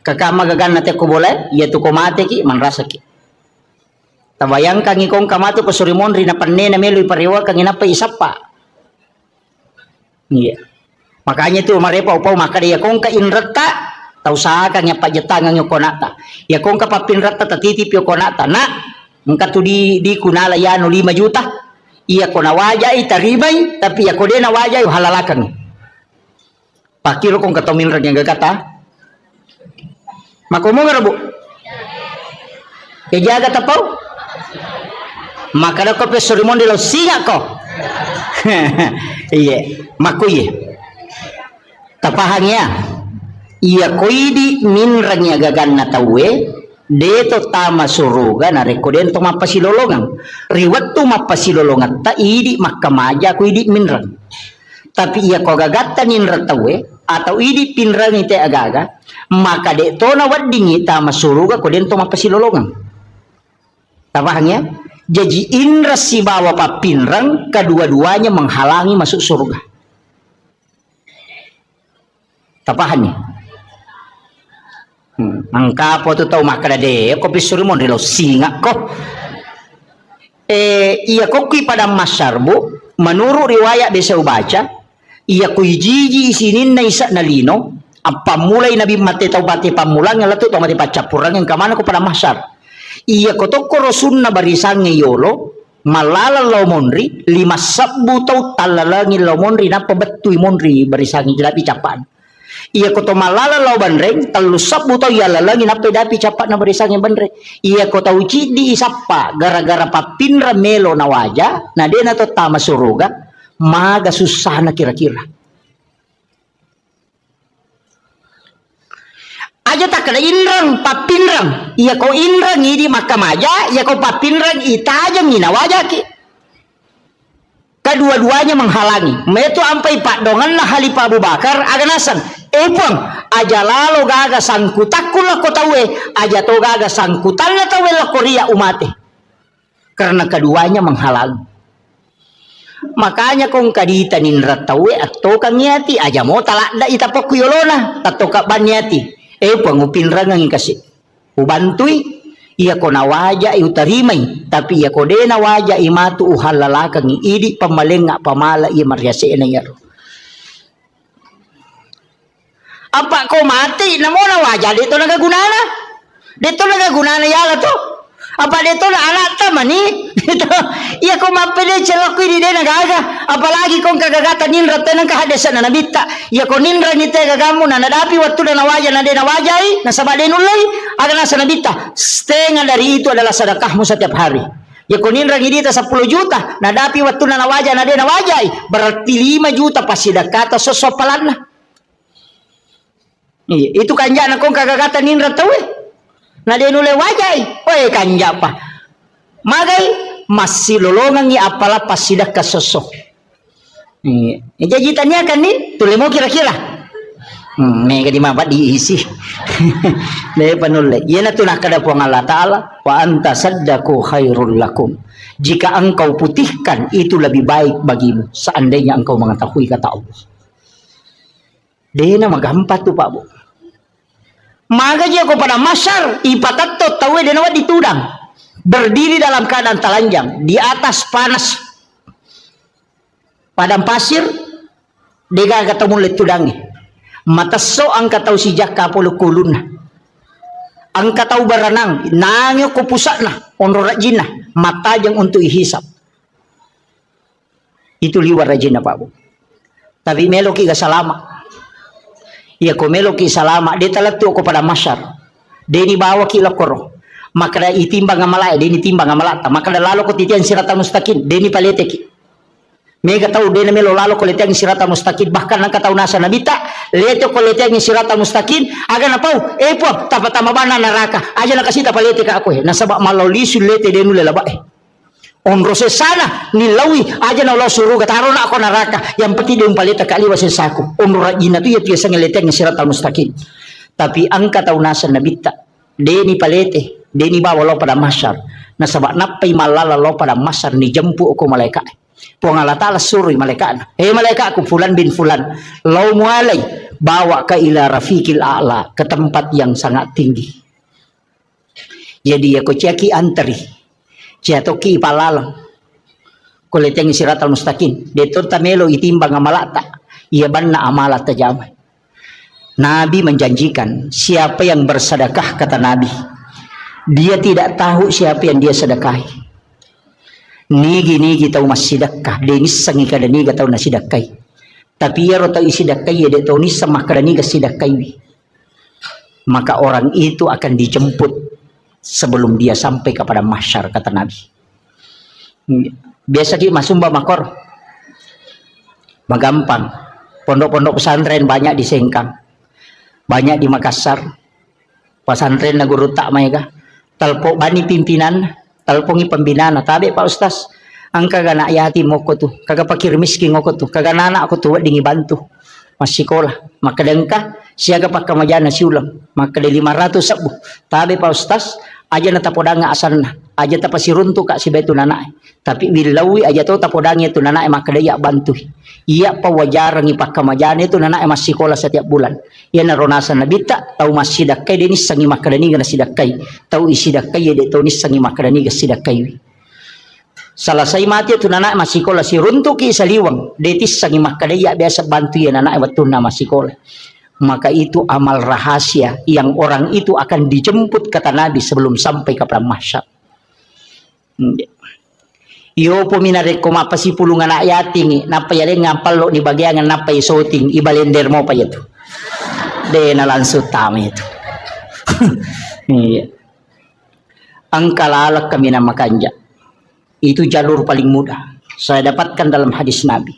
Kakama gagan nate ko boleh, iya tu ko mate ki man rasa ki. Tabayang kang ikong kamato pasurimon rin na panne na melo ipariwa kang inapa isapa. Iya. Makanya itu marepa upaw maka dia kong ka inrata tau sa kang ya pajetangan yung konata. Ya kong ka papinrata tatitip yung konata na ngka tu di kunala ya no 5 juta. Iya ko nawaja itaribay tapi ya ko de nawaja yung halalakan. Pakiro kong katominrag yang gagata. Makumo nga rabo. Kaya jaga tapaw. Maka ko pesurimon di lo singa ko. Iya, makuye. Tapahangnya. Iya koidi minrangnya gagan na tawe. Deto tama suruga na rekoden to mapasilolongan. Riwat to mapasilolongan ta idi makamaja koidi minrang. Tapi iya ko gagatan ninra tawe atau idi pinrang ite agaga. Maka deto na wadingi tama suruga koden to mapasilolongan. Tapahangnya. Jadi indra si bawa papinrang kedua-duanya menghalangi masuk surga. Tapahan nih. Angka po to tahu makada de kopi surimon rilo singa ko. Iya koki pada masyarbu menurut riwayat desa baca iya kui jiji isinin na isa na lino apa mulai nabi mati tau bati pamulang yang latu tau mati pacapurang yang kamana ko pada masyar. Iya kotoko rosun na barisang ngiyolo malala lo monri 5 sabbu tau talalangi lo monri na pabetui monri barisang ngijalapi capan. Iya ko to malala law banreng talusap buto ya lalangin apa dapi capat na berisangin banreng. Iya ko tau di isapa gara-gara papinra melo na waja na dia na to tama suruga maga susah na kira-kira. Aja tak kada inrang papinrang. Iya ko inrang idi makamaja, iya ko papinrang itajang ina waja ki. Kedua-duanya menghalangi. Metu ampai pak dongan lah Halifah Abu Bakar aganasan. Epang aja lalu gaga sangkutakul lah kotawe, aja to gaga sangkutan lah tawe lah korea umate. Karena keduanya menghalangi. Makanya kong kadita ninra tawe atau kangyati aja mau talakda itapok kuyolona tato kabanyati. Epang upinrangang kasih. Ubantui iya ko nawaja iutarimay tapi iya ko de nawaja imatu uhalalakang idi pamalenga pamala iya maryase na yaro. Apa ko mati namo nawaja dito nagagunana? Dito nagagunana yala to. Apa dito na anak ta mani? Dito iya ko mapili celok di de nagaga. Apalagi kong kagagatan ninra tenang kahadesan na nabita. Iya ko ninra ni te gagamu na nadapi waktu na nawaja na de nawajai na sabade nulay aga nasa nabita. Setengah dari itu adalah sedekahmu setiap hari. Ya kunin rangi dita 10 juta, nadapi waktu na nawaja na de nawajai, berarti 5 juta pasidakata sosopalan na. Iya, itu kanja na kong kagagatan ninra tawe. Na de nulay wajai, oy kanja pa. Magay masih lolongan ni apala pasidak kasosok. Iya, jajitannya kan nih, tuloy mo kira-kira. Mega di mabat diisi. Daya panulay. Yan na tunakada po ang Allah Ta'ala. Wa anta saddaku khairul lakum. Jika engkau putihkan, itu lebih baik bagimu. Seandainya engkau mengetahui kata Allah. Daya na magampat to Pak Bu. Magaji ako pada masyar. Ipatatot tawe dinawa ditudang. Berdiri dalam keadaan telanjang. Di atas panas. Padang pasir. Dega ketemu letudangnya. Mataso ang kataw si Jaka pulukulun na. Ang kataw baranang, nangyo ko pusa na, onro rajin na, matajang untuk ihisap. Itu liwar rajin na Pak Bu. Tapi melo ki salama. Iya ko melo ki salama, de talatu ko pada masyar. De ni bawa ki lakoro. Maka da itimbang amalay, de ni timbang amalata. Maka da lalo ko titian sirata mustaqim, de ni palete ki. Mega tahu de na melo lalo ko letiang sirata mustaqim, bahkan ang kataw nasa nabita. Leto ko letiang sirata mustaqim aga na pau epo tapatama bana naraka aja na kasita palete ka ako nasaba malaulisu lete denu lelaba on rose sana nilawi aja na ulah suruh kataro na ako naraka yang penting yung paleta kaliwa sesaku on rajina tu ya biasa ngeletek sirata mustaqim tapi ang kataw nasa nabita deni palete deni bawa lo pada masyar nasaba napay malala lo pada masyar ni jempu ako malaikat. Puang Allah Ta'ala suruh malaikat. Malaikat aku fulan bin fulan. Lau mualai bawa ke ila rafiqil a'la ke tempat yang sangat tinggi. Jadi aku ceki antri. Ciatoki palalang. Kuleteng siratal mustaqim. Deton tamelo itimbang amalata. Ia banna amalata jamai. Nabi menjanjikan siapa yang bersedekah kata Nabi. Dia tidak tahu siapa yang dia sedekahi. Nigi tahu masih sedekah, denis sangi kada niga tahu nasi sedekah. Tapi ya rota isi sedekah ya de tahu ni sama kada niga sedekah. Maka orang itu akan dijemput sebelum dia sampai kepada mahsyar kata Nabi. Biasa di masumba makor. Magampang. Pondok-pondok pesantren banyak di Sengkang. Banyak di Makassar. Pesantren na guru tak maega. Talpo bani pimpinan. Talpongi pembinaan tabi Pak Ustaz ang kagana yati mo ko tu kaga pakir miskin ko tu kaga nana ako tu dingi bantu masikola makadengka siaga pakamajana siulang makade 500 sabu tabi Pak Ustaz aja na tapodanga asanna aja tapasiruntu ka si betu nana tapi wilawi aja to tapodanga itu nana makade ya bantu iya pawajarang ipakamajana itu nana masikola setiap bulan ya naronasan nabita tau masidakai denis sangi makadani gana sidakai tau isidakai ya de tau nis sangi makadani ga sidakai salasai mati itu nana masikola si runtu ki saliwang detis sangi makadaya biasa bantu ya nana waktu na masikola maka itu amal rahasia yang orang itu akan dijemput kata Nabi sebelum sampai kepada mahsyar. Yo peminare ko mapasi pulungan ayating napa yare ngapal lo ni bagyangan napa isoting ibalender mo pa yato. de na langsung tami itu. Iya. Angkalalak kami nama kanja. Itu jalur paling mudah. Saya dapatkan dalam hadis Nabi.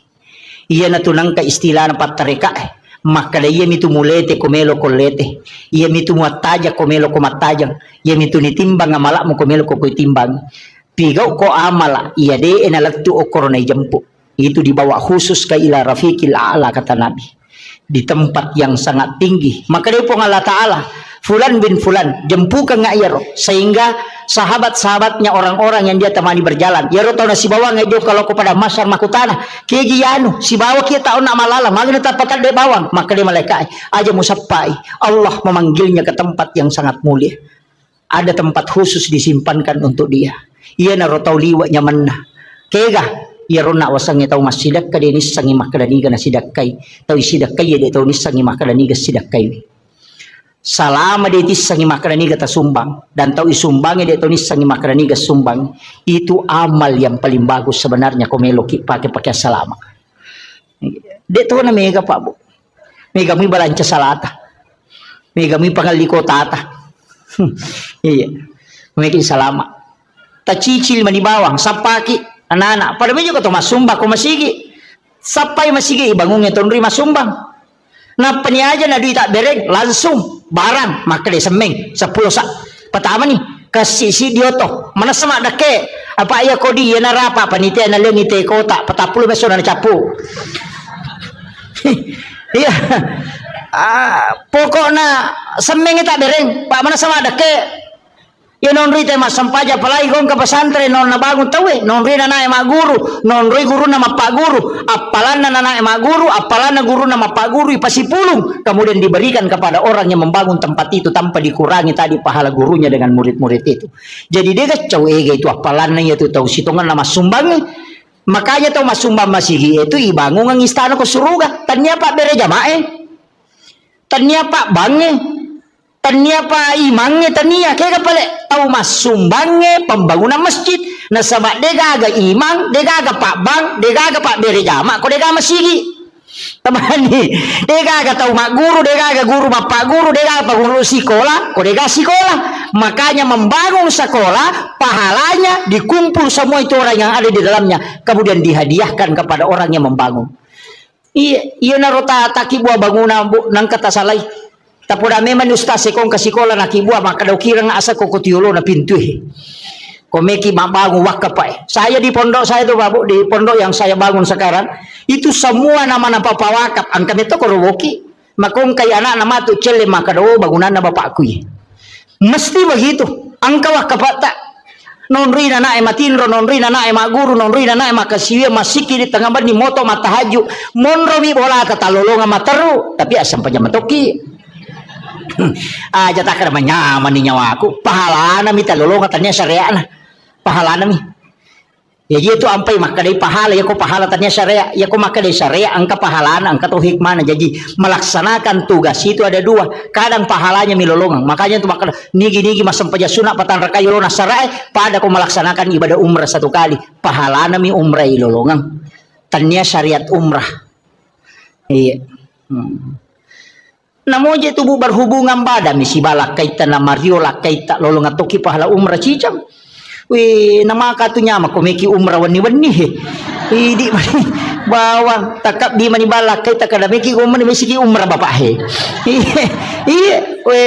Ia natunang ka istilah na patareka maka ia mitu mulete komelo kolete. Ia mitu muataja komelo komatajang. Ia mitu nitimbang amalak mo komelo ko timbang. Pigaw ko amala ia de enalagtu o koronay jampu. Itu dibawa khusus ke ila rafiqil a'la kata Nabi. Di tempat yang sangat tinggi. Maka dia pun Allah Ta'ala Fulan bin Fulan jempukan nga iyaro sehingga sahabat-sahabatnya orang-orang yang dia temani berjalan iyaro tahu na si bawa ngajo kalau kepada masyar makutana kegiyanu si bawa kita tahu nak malala magna tapatan de bawang maka dia malaikat aja musappai Allah memanggilnya ke tempat yang sangat mulia ada tempat khusus disimpankan untuk dia ia naro tahu liwanya manna kega iyaro nak wasangnya tahu masidak ka denis sangi makadaniga na sidakkai tahu sidakkai dia tahu nis sangi makadaniga sidakkai salama dia tisangi makarani kata sumbang dan tahu isumbangi dia tahu nisangi makarani gas sumbang itu amal yang paling bagus sebenarnya komeloki pakai salama dia tahu na mega pak bu mega mi balanca salata mega mi pangaliko tata iya mega salama tacicil manibawang sapaki anak-anak pada mejo kato masumba ko masigi sapai masigi ibangungnya tonri masumbang na peniaja na duit tak bereng langsung barang maka dia semeng 10 sak pertama nih kasih si dioto mana sama dake apa ya kodi ya narapa panitia na lengi te kota 40 beso na capu iya pokoknya semeng tak bereng pak mana sama dake ya nonri te mas sampaja palai gong ke pesantren non na bangun tawe nonri na nae mak guru nonri guru nama pak guru apalan na nae mak guru apalan na guru nama pak guru ipasi pulung kemudian diberikan kepada orang yang membangun tempat itu tanpa dikurangi tadi pahala gurunya dengan murid-murid itu jadi dia kacau itu apalan na itu tahu sitongan nama sumbang makanya tahu mas sumbang masih itu ibangun ang istana ko suruga tanya pak bere jamae tanya pak bange tania pa imangnya tania kaya pala tahu mas sumbangnya pembangunan masjid na sabak dega aga imang dega aga pak bang dega aga pak bere jama ko dega masigi tamani dega aga tahu mak guru dega aga guru bapak guru dega apa guru sekolah ko dega sekolah makanya membangun sekolah pahalanya dikumpul semua itu orang yang ada di dalamnya kemudian dihadiahkan kepada orang yang membangun iya narota taki buah bangunan nang kata salai tapoda memang ustaz sekong kasikola na kibua maka daw kirang asa ko kutiulo na pintu komeki mabangun wakapai saya di pondok saya itu babu di pondok yang saya bangun sekarang itu semua nama papa wakaf angka itu korowoki makong kay anak nama tu cele maka daw bangunan na bapakku mesti begitu angka wakaf tak nonri na nae matinro nonri na nae maguru nonri na nae makasiwe masiki di tengah bani moto matahaju monro mi bola katalolonga materu tapi asam paja matoki aja tak ada nyaman di nyawaku pahala nami talolong katanya syariat nah pahala nami ya gitu ampai maka dari pahala ya ko pahala tanya syariat ya ko maka dari syariat angka pahala angka tuh hikmah jadi melaksanakan tugas itu ada dua kadang pahalanya milolongan makanya itu maka nigi masam paja sunat patan rakayolona syariat pada ko melaksanakan ibadah umrah 1 kali pahala nami umrah ilolongan tanya syariat umrah iya namoja tubuh berhubungan badan misi balak kaita na Mario la kaita lolong atoki pahala umrah cicam we nama katunya mah komeki umrah wani-wani di bawang takap di mani balak kaita kada meki umrah misi umrah bapak iya we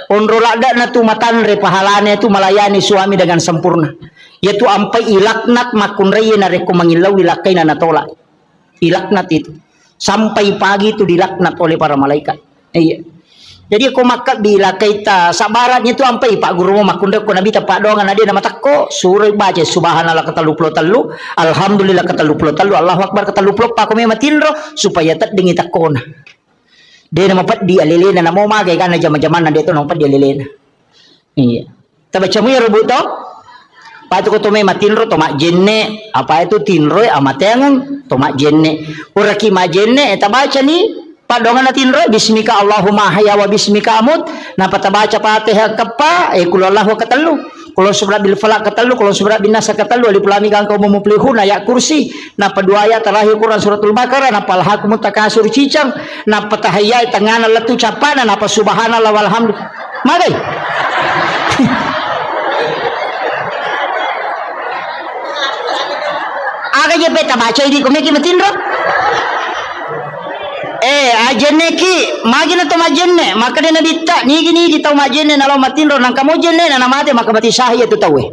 onro lada na tu matanre pahalane tu melayani suami dengan sempurna yaitu ampai ilaknat makun raya na reko mangilaw ilakai na natolak ilaknat itu sampai pagi itu dilaknat oleh para malaikat. Iya. Jadi aku makat bila kita sabaratnya itu ampai pak guru mau makunda ko nabi tapak doangan ada nama takko suruh baca subhanallah kata 23 alhamdulillah kata 23 Allahu akbar kata 24 pa ko matinro supaya tak dengi takona. Dia nama pat di alilena na mau magay kana jama-jaman na dito nang pat di alilena. Iya. Tabaca mo yung rubuto? Patu ko tume matinro tomak jenne apa itu tinro amatengan tomak jenne uraki majenne eta baca ni padongan natinro bismika Allahumma hayya wa bismika amut na patabaca Fatihah kapa kulallahu katalu Kalau surat bil falak katalu, kalau surat bin nas katalu, alif lam mim kau mumuflihun ayat kursi. Napa dua ayat terakhir Quran suratul Baqarah, napa alhaqum takasur cicang, napa tahiyya tengana letu capana, napa subhanallah walhamdulillah. Magai. Aga je beta baca ini komeki matindro. Ajenne ki magina to majenne makade na ditta nigi di tau majenne nalo matinro nang kamu jenne na namate maka mati sahih itu tawe.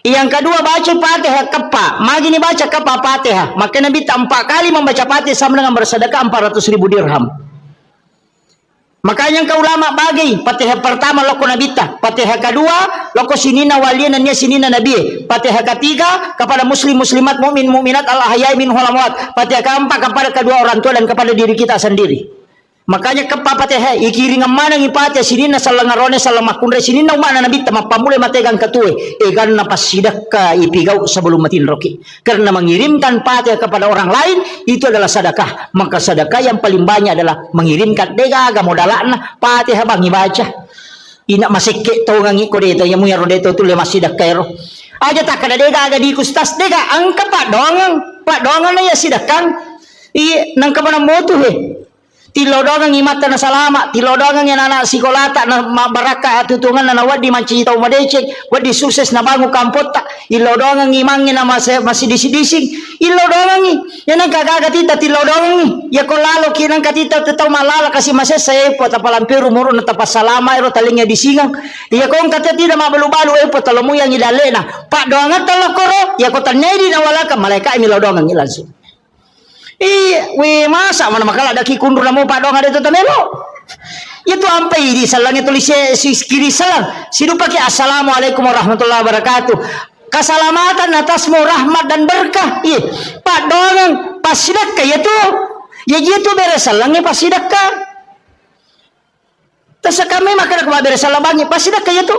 Yang kedua baca Fatihah kapa, magini baca kapa Fatihah, maka Nabi 4 kali membaca Fatihah sama dengan bersedekah 400.000 dirham. Makanya kau ulama bagi Fatihah pertama loko nabita, Fatihah kedua loko sinina waliyan dan sinina nabi, Fatihah ketiga kepada muslim muslimat mukmin mukminat al ahyai min amwat, Fatihah keempat kepada kedua orang tua dan kepada diri kita sendiri. Makanya kepa Fatihah ikiringan mana ngipatih sinina salangarone salamakundre sinina mana nabita mapamule mategang katue egan napas sidaka ipigau sebelum matin roki, karena mengirimkan Fatihah kepada orang lain itu adalah sedekah. Maka sedekah yang paling banyak adalah mengirimkan dega modalana Fatihah bangi baca ina masike tau ngangi kodeto yang muya rodeto tu le masih dakero aja tak ada dega aga di kustas dega angka pak dongang na ya sidakang i nang kamana motu he tilodongang imata na salama, tilodongang yan anak sikolata na baraka tutungan na wadi mancita umadecek, wadi sukses na bangu kampot ta, ilodongang imangin na masih dising, ilodongang yan ang kagagatita tilodongang ya kolalo kinang katita tetaw malala kasi masaya po tapalampiru muro na tapasalama ero talingnya disingang, ya kong katita mabalu-balu po talomuyang ilalena, pak doangat talakoro, ya kotanyay na wala ka malaika imilodongang ilanso. Masa mana makala ada kikundur na mo pa dong ada itu tamelo. Itu ampai di salang itu si kiri salang. Sidu pakai assalamualaikum warahmatullahi wabarakatuh. Keselamatan atasmu rahmat dan berkah. Pak dong pasidakka itu. Ya gitu beres salangnya pasidakka. Terus kami maka beres salabangi pasidakka itu.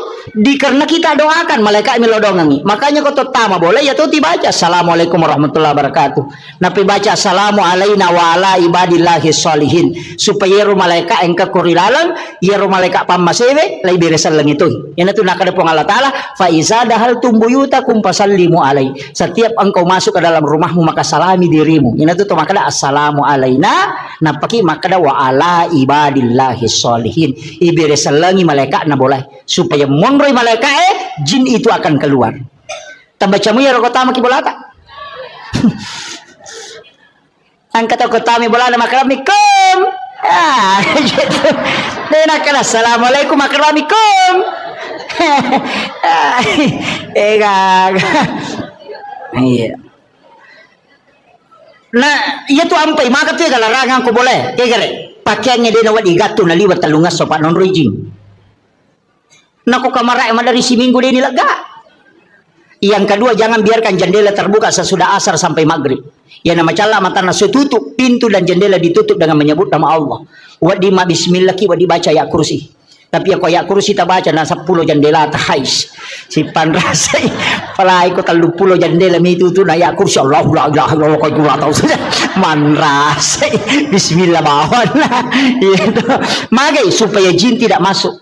Karena kita doakan malaikat milodongangi. Makanya kau tama boleh ya tuh dibaca assalamualaikum warahmatullahi wabarakatuh. Nabi baca assalamu alaina wa ala ibadillahi sholihin supaya ru malaikat engka kurilalang ya ru malaikat pamasewe lai beresan lang itu. Yan itu nakada pong Allah Ta'ala fa iza dahal tumbuyutakum fasallimu alai. Setiap engkau masuk ke dalam rumahmu maka salami dirimu. Yan itu makada assalamu alaina napaki makada wa ala ibadillahi sholihin. Iberesan langi malaikat na boleh supaya monroy malaikat jin itu akan keluar. Tambacamu ya rokotama kibolata. Angkat kotami bolana makramikum. Gitu. Denakan assalamualaikum makramikum. Iya. Nah, itu ampai maka tu larangan ko boleh. Kegere. Pakaiannya dia nawat digatu na liwat talungas sopan non rejing. Nako kamarai dari si minggu dia nilaga. Yang kedua jangan biarkan jendela terbuka sesudah asar sampai maghrib. Ya nama cala mata nasu tutup pintu dan jendela ditutup dengan menyebut nama Allah. Wadi ma bismillah ki wadi baca ya kursi. Tapi aku ya kursi tak baca na 10 jendela tahais. Si panrasai pala ikut 30 jendela itu tu na ya kursi Allah kau tahu saja. Manrasai bismillah bawan. Itu magai supaya jin tidak masuk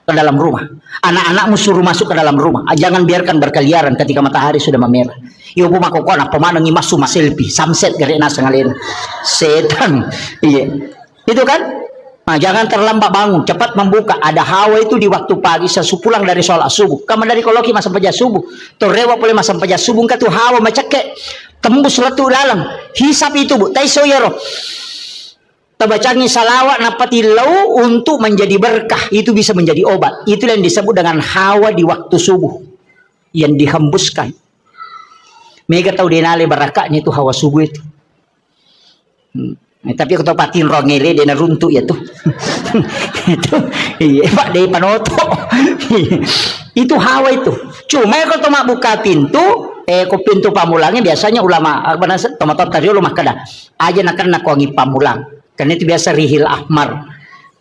ke dalam rumah. Anak-anakmu suruh masuk ke dalam rumah. Jangan biarkan berkeliaran ketika matahari sudah memerah. Ibu makokona pemandangi masuk selfie, samset gerena sengalin. Setan. Iya. Itu kan? Nah, jangan terlambat bangun, cepat membuka. Ada hawa itu di waktu pagi sesupulang dari sholat subuh. Kamu dari koloki masa pajak subuh. Torewa boleh masa pajak subuh katu hawa macake tembus letu dalam. Hisap itu bu, taisoyero. Tabacangi salawat napati lau untuk menjadi berkah, itu bisa menjadi obat. Itu yang disebut dengan hawa di waktu subuh yang dihembuskan. Mega tahu denale barakahnya itu hawa subuh itu. Tapi aku tahu patin rongele dia runtuh ya tuh. Itu iya pak dari panoto. Itu hawa itu. Cuma kalau tomak buka pintu ko pintu pamulangnya biasanya ulama tomat tadi ulama kada aja nak wangi pamulang. Karena itu biasa rihil ahmar.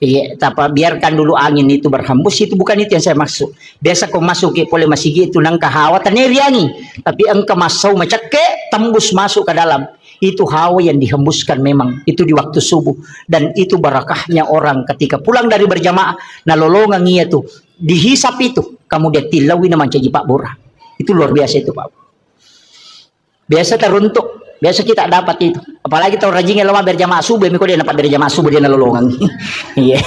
Iya, tapi biarkan dulu angin itu berhembus, itu bukan itu yang saya maksud. Biasa kau masuk ke boleh masih gitu nang kahawa taneriangi, tapi engkau masuk macake tembus masuk ke dalam. Itu hawa yang dihembuskan memang itu di waktu subuh, dan itu barakahnya orang ketika pulang dari berjamaah nalolongan ia tuh dihisap itu kemudian tilawi nama caji Pak Bora. Itu luar biasa itu Pak. Biasa teruntuk, biasa kita dapat itu. Apalagi tahun rajinnya lama berjamaah subuh, miko dia dapat berjamaah subuh dia nalolongan. Iya.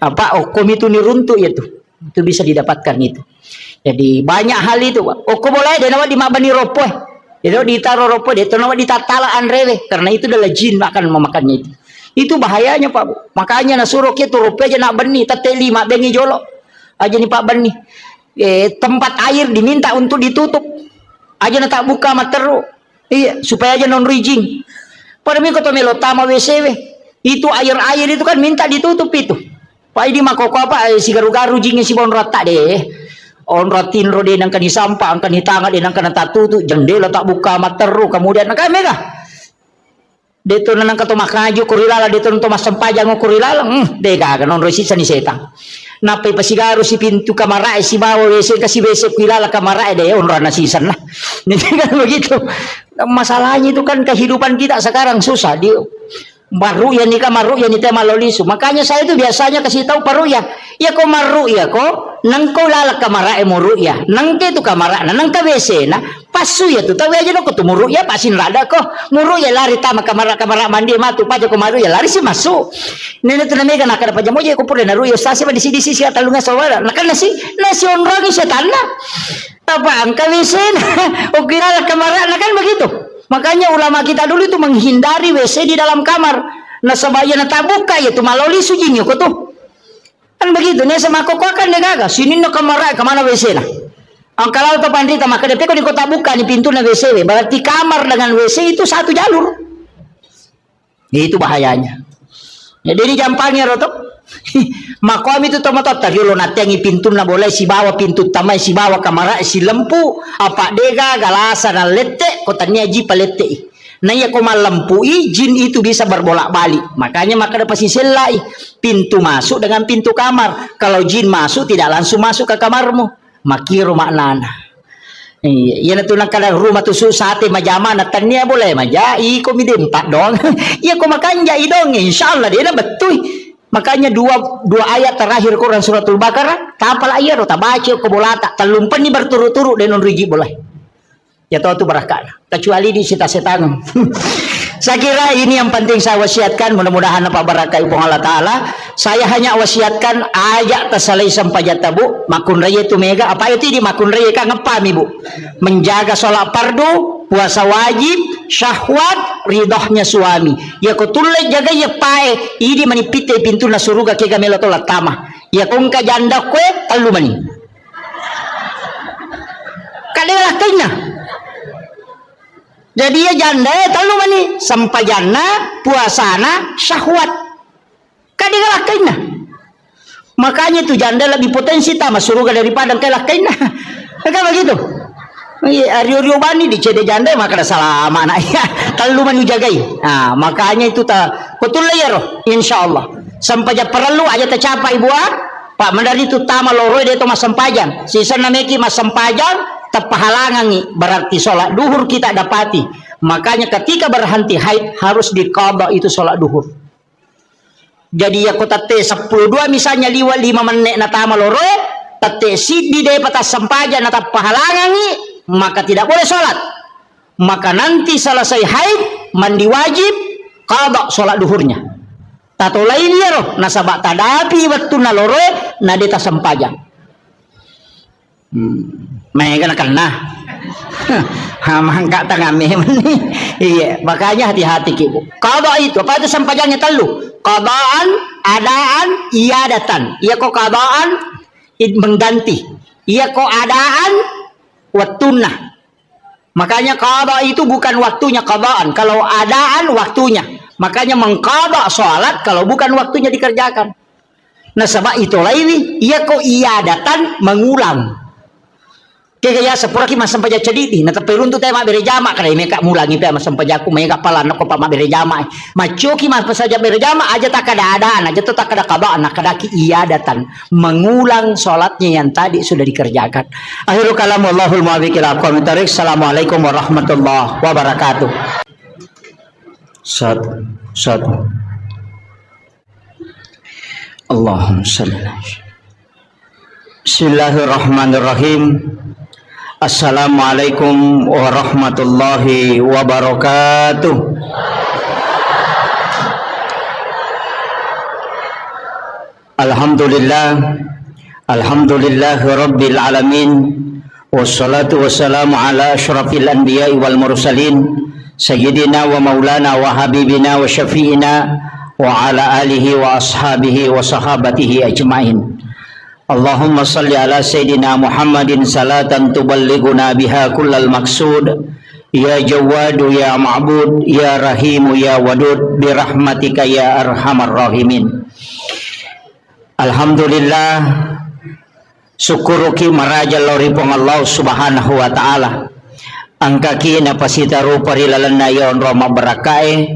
Apa okom itu niruntuk ya tuh. Itu bisa didapatkan itu. Jadi banyak hal itu Pak. Okom boleh dia nama di mabani ropoh. Itu ditaruh rokok, itu nama ditatala anrewe, karena itu adalah jin akan memakannya itu. Itu bahayanya Pak. Makanya nasuruh kita rupiah aja nak beni, teteli mak bengi jolok aja nih Pak beni. Tempat air diminta untuk ditutup, aja nak tak buka materu. Iya, supaya aja non rijing. Pada minggu to melotama WCW. Itu air itu kan minta ditutup itu. Pak ini makoko apa si garu-garu jingnya si bon rata deh. On ratin rode nang kani sampah angkan hitangan nang kana tatutu jendela tak buka materu kemudian nang mega deto nang kato makaju kurilala deto nang mas sampajang kurilala dega kan on resisa ni setan napai pasigaru si pintu kamar si bawa wc kasih wc kurilala kamar deh on rana sisan lah. Jadi kan begitu masalahnya itu kan kehidupan kita sekarang susah di baru ya nikah maru ya nita malolisu. Makanya saya itu biasanya kasih tahu paru ya kok maru ya kok nang kau lalak kamara muru ya nang ke tu kamara nang ka WC na pasu ya tu tahu aja no ko tu muru ya pasin rada ko muru ya lari tama kamara mandi matu paja ko maru ya lari si masuk nene tu namega nak ada paja moja ko pure naru ya stasi di sini sisi atalunga sawara nak nasi onragi setan na apa angka WC na o kira kamara na kan begitu. Makanya ulama kita dulu itu menghindari WC di dalam kamar. Nah sebaya na tabuka ya tu maloli sujinyo ko tuh. Kan begitu nih sama koko kan negaga. Sini no kamar kemana WC nah. Ang kalau to pandita maka depe ko di kota buka ni pintu na WC. Berarti kamar dengan WC itu satu jalur. Itu bahayanya. Jadi ini jampangnya rotok. Makom itu tomatot tadi lo natengi pintu na boleh si bawa pintu tamai si bawa kamera si lempu apa dega galasa na lete kotanya jipa lete nah ya koma lempu jin itu bisa berbolak balik makanya maka ada pasti selai pintu masuk dengan pintu kamar kalau jin masuk tidak langsung masuk ke kamarmu makiru maknana iya na tunang kada rumah tu sate majama na tanya boleh maja iko midempat dong iya ko makanja idong insyaallah dia na betul. Makanya dua ayat terakhir Quran suratul Baqarah tapal ayat rota baca ko bolata talumpan ni berturut-turut denon riji boleh. Ya tahu tu barakah. Kecuali di setan. Saya kira ini yang penting saya wasiatkan mudah-mudahan apa barakah ibu Allah taala. Saya hanya wasiatkan ajak tasalai sampajat tabu makun raya itu mega apa itu di makun raya kan ngepam ibu. Menjaga sholat fardu, puasa wajib, syahwat, ridhohnya suami. Ya ko tulai jaga ya pae ini manipite pintu na suruga ke gamela tolat tama. Ya kung ka janda kwe talu mani. Kadalah kena. Jadi ya janda talu mani sampajana puasana syahwat. Kadalah kena. Makanya itu janda lebih potensi tama suruga daripada kalah kena. Kan begitu. Rio bani di cede janda maka ada salah anak ya talu mani jagai. Nah, makanya itu ta betul ya roh insyaallah. Sampaja perlu aja tercapai buat Pak Mandari itu tama loro dia itu mas sampajang. Sisa nameki mas sampajang tepahalangan berarti sholat duhur kita dapati. Makanya ketika berhenti haid harus diqadha itu sholat duhur. Jadi ya kota T 12 misalnya 5 menit na tama loro tate sidi de patas sampaja na tepahalangan maka tidak boleh sholat. Maka nanti selesai haid mandi wajib qadha sholat duhurnya. Tato lain ya roh nasabak tadapi waktu na loro na deta sampajang. Mereka nak kena, mangkat tangan memang iya, makanya hati-hati ibu. Qadha itu apa itu sampajangnya telu? Qadaan, adaan, iadatan. Iya kok qadaan mengganti. Iya kok adaan waktuna. Makanya qadha itu bukan waktunya qadaan, kalau adaan waktunya. Makanya mengqadha salat kalau bukan waktunya dikerjakan. Nah sebab itu lain iya kok iadatan mengulang. Kaya sepura ki masam paja cedidi na tapirun tu tema bere jama kada me ka mulangi pe masam paja ku me ka pala na ko pa bere jama macho ki mas pasaja bere jama aja tak kada ada aja tak kada qada anak kada ki iadatan mengulang salatnya yang tadi sudah dikerjakan. Akhirul kalam wallahul muwaffiq ila aqwamit thoriq. Assalamualaikum warahmatullahi wabarakatuh. Satu. Allahumma salli ala. Bismillahirrahmanirrahim. Assalamualaikum warahmatullahi wabarakatuh. Alhamdulillahi rabbil alamin. Wassalatu wassalamu ala asyrafil anbiya'i wal mursalin Sayyidina wa maulana wa habibina wa syafi'ina wa ala alihi wa ashabihi wa sahabatihi ajma'in. Allahumma salli ala Sayyidina Muhammadin salatan tuballighuna biha kullal maqsud. Ya Jawadu ya Ma'bud ya Rahimu ya Wadud birahmatika ya arhamar rahimin. Alhamdulillah, syukuruki maraja lori pong Allah subhanahu wa ta'ala. Angkaki napasita rupa rilalana yon Roma berakai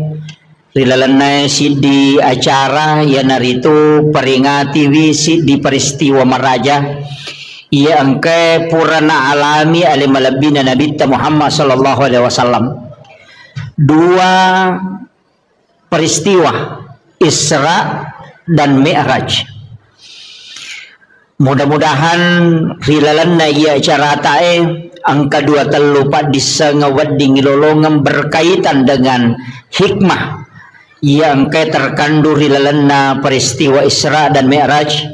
rilalana si acara ya naritu peringati wisi di peristiwa maraja ia angke purana alami alimalabina Nabi Muhammad sallallahu alaihi wasallam. Dua peristiwa Isra dan Mi'raj. Mudah-mudahan rilalana ia acara tae angka 234 disa ngawadding lolongan berkaitan dengan hikmah yang terkandung rilalana peristiwa Isra dan Mi'raj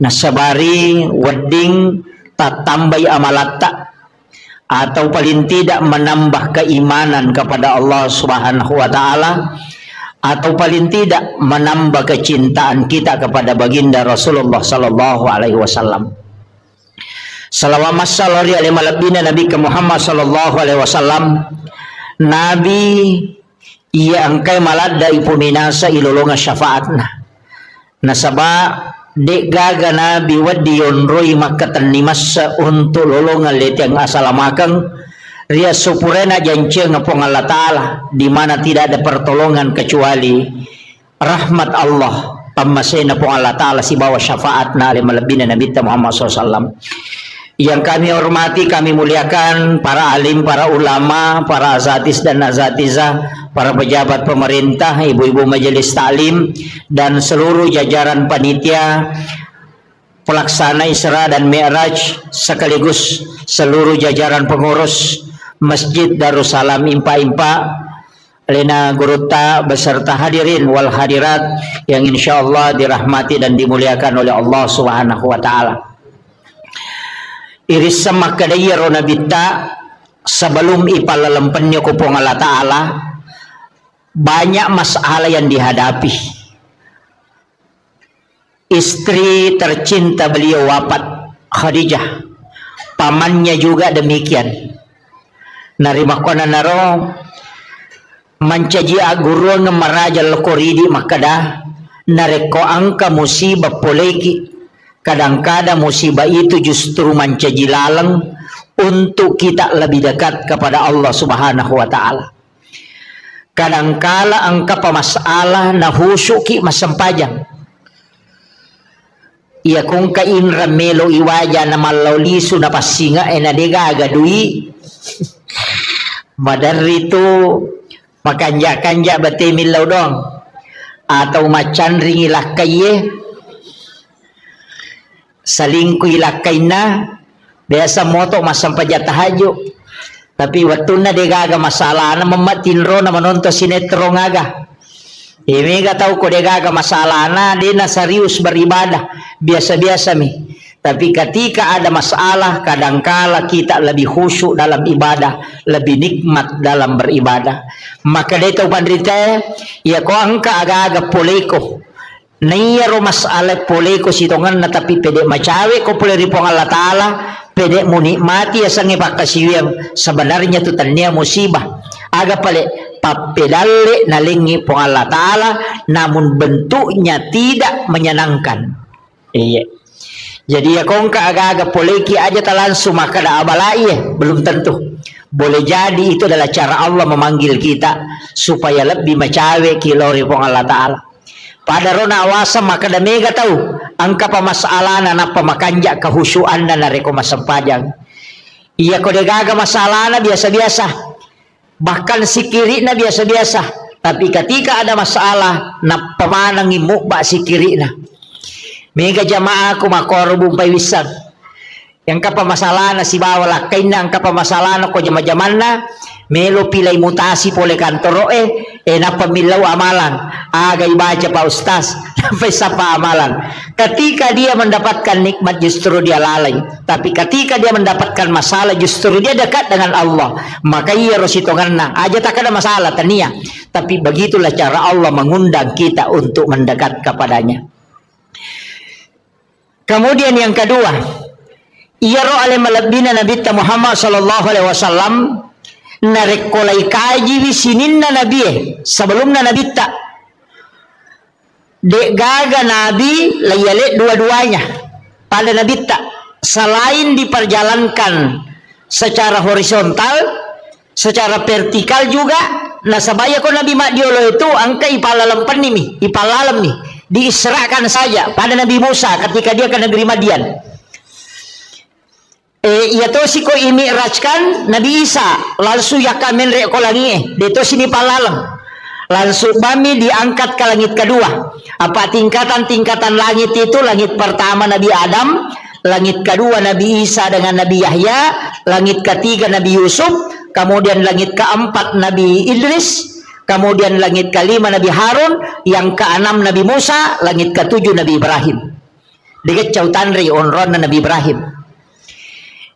nasabari wedding tatambai amalatta atau paling tidak menambah keimanan kepada Allah Subhanahu wa taala atau paling tidak menambah kecintaan kita kepada baginda Rasulullah sallallahu alaihi wasallam. Salawat sallallahu alaihi malabina Nabi Muhammad sallallahu alaihi wasallam. Nabi ia angkai malada ipuninasa ilolonga syafaatna. Nasaba dek gaga Nabi wadi yonroi makatan nimasa untuk lolongan leteng asalamakang ria supurena janji ngapong Allah Ta'ala di mana tidak ada pertolongan kecuali rahmat Allah pamasena pong Allah Ta'ala si bawa syafaat na alim malabina Nabi Muhammad SAW. Yang kami hormati, kami muliakan para alim, para ulama, para azatis dan azatizah, para pejabat pemerintah, ibu-ibu majelis taklim dan seluruh jajaran panitia pelaksana Isra dan Mi'raj sekaligus seluruh jajaran pengurus Masjid Darussalam Impa-Impa Lena Guruta beserta hadirin wal hadirat yang insyaallah dirahmati dan dimuliakan oleh Allah Subhanahu wa taala. Iris sama kadaya rona bitta sebelum ipalalempennya kupong Allah taala banyak masalah yang dihadapi. Istri tercinta beliau wafat, Khadijah. Pamannya juga demikian. Narima kona naro mancaji aguru ngemaraja lokoridi makada nareko angka musibah poleki. Kadang-kadang musibah itu justru mancaji lalang untuk kita lebih dekat kepada Allah Subhanahu wa taala. Kadangkala angka pamasalah nahusuki masempajang. Ia kung kainra melo iwaja na malaulisu na pasinga enadega agadui. Madarito makanja-kanja batemilaw dong atau macan ringilah kaye salingkuy lakay na biasa moto masampajat tahajo tapi waktu na degaga masalah na mamatinro na manonto sinetro ngaga imiga tahu ko degaga masalah na di na serius beribadah biasa-biasa mi. Tapi ketika ada masalah, kadangkala kita lebih khusyuk dalam ibadah, lebih nikmat dalam beribadah. Maka dito pandrita, ya ko angka aga-aga poleko. Naiya ro masalah poleko sitongan na tapi pede macawe ko pole ripong Allah Ta'ala, pede mo nikmati asang ipakasiwiyang sebenarnya itu tanya musibah. Aga pale papedale nalingi pong Allah Ta'ala, namun bentuknya tidak menyenangkan. Iya. Jadi ya kongka agak-agak poleki aja langsung maka ada abalai belum tentu. Boleh jadi itu adalah cara Allah memanggil kita supaya lebih macawe kilori pong Allah Ta'ala. Pada rona awasa maka da mega tahu angka pamasalah na pamakanja kehusuan na nareko masempajang. Iya kode gaga masalah na biasa-biasa. Bahkan si kiri na biasa-biasa. Tapi ketika ada masalah, na pamanang imukba si kiri na. Mega jamaah ko makorubong paiwisan. Yang kapamasalah na si bawala kay na ang kapamasalah na ko jama-jaman na melo pilay mutasi pole kantoro napamilaw amalan agay baca pa ustaz sampai sapa amalan. Ketika dia mendapatkan nikmat justru dia lalai, tapi ketika dia mendapatkan masalah justru dia dekat dengan Allah. Maka ia rositongan na aja tak ada masalah tania, tapi begitulah cara Allah mengundang kita untuk mendekat kepadanya. Kemudian yang kedua, ia ro ale malabina Nabi Muhammad sallallahu alaihi wasallam narekolai kaji wisininna Nabi sebelumnya Nabi tak dek gaga Nabi layale dua-duanya pada Nabi tak selain diperjalankan secara horizontal, secara vertikal juga. Nah sabaya ko Nabi Madiolo itu angka ipalalam penimi ipalalam nih diisrakan saja pada Nabi Musa ketika dia ke negeri Madian. Ia to si ko imi'rajkan Nabi Isa langsung yakamen rek ko langi deto sini palalang langsung bami diangkat ke langit kedua. Apa tingkatan-tingkatan langit itu? Langit pertama Nabi Adam, langit kedua Nabi Isa dengan Nabi Yahya, langit ketiga Nabi Yusuf, kemudian langit keempat Nabi Idris, kemudian langit kelima Nabi Harun, yang keenam Nabi Musa, langit ketujuh Nabi Ibrahim. Dekat cautan ri onron Nabi Ibrahim.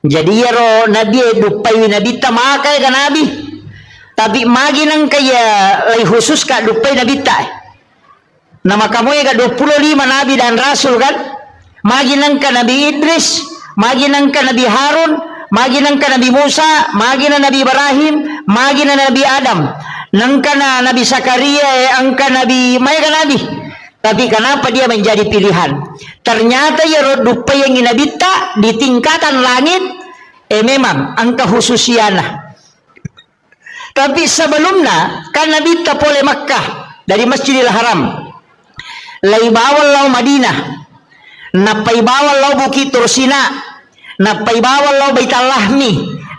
Jadi ya ro Nabi dupai Nabi tamakai kan Nabi. Tapi magi nang kaya lay khusus ka dupai Nabi ta. Nama kamu ya 25 Nabi dan Rasul kan. Magi nang ka Nabi Idris, magi nang ka Nabi Harun, magi nang ka Nabi Musa, magi na Nabi Ibrahim, magi na Nabi Adam. Nang ka na Nabi Zakaria, angka Nabi Maya Nabi. Tapi kenapa dia menjadi pilihan? Ternyata ya dupa yang inabita di tingkatan langit memang angka khususiana. Tapi sebelumnya kan Nabi tapole Makkah dari Masjidil Haram. Lai bawal lau Madinah. Napai bawal lau Bukit Tursina. Napai bawal lau Baitul Lahmi.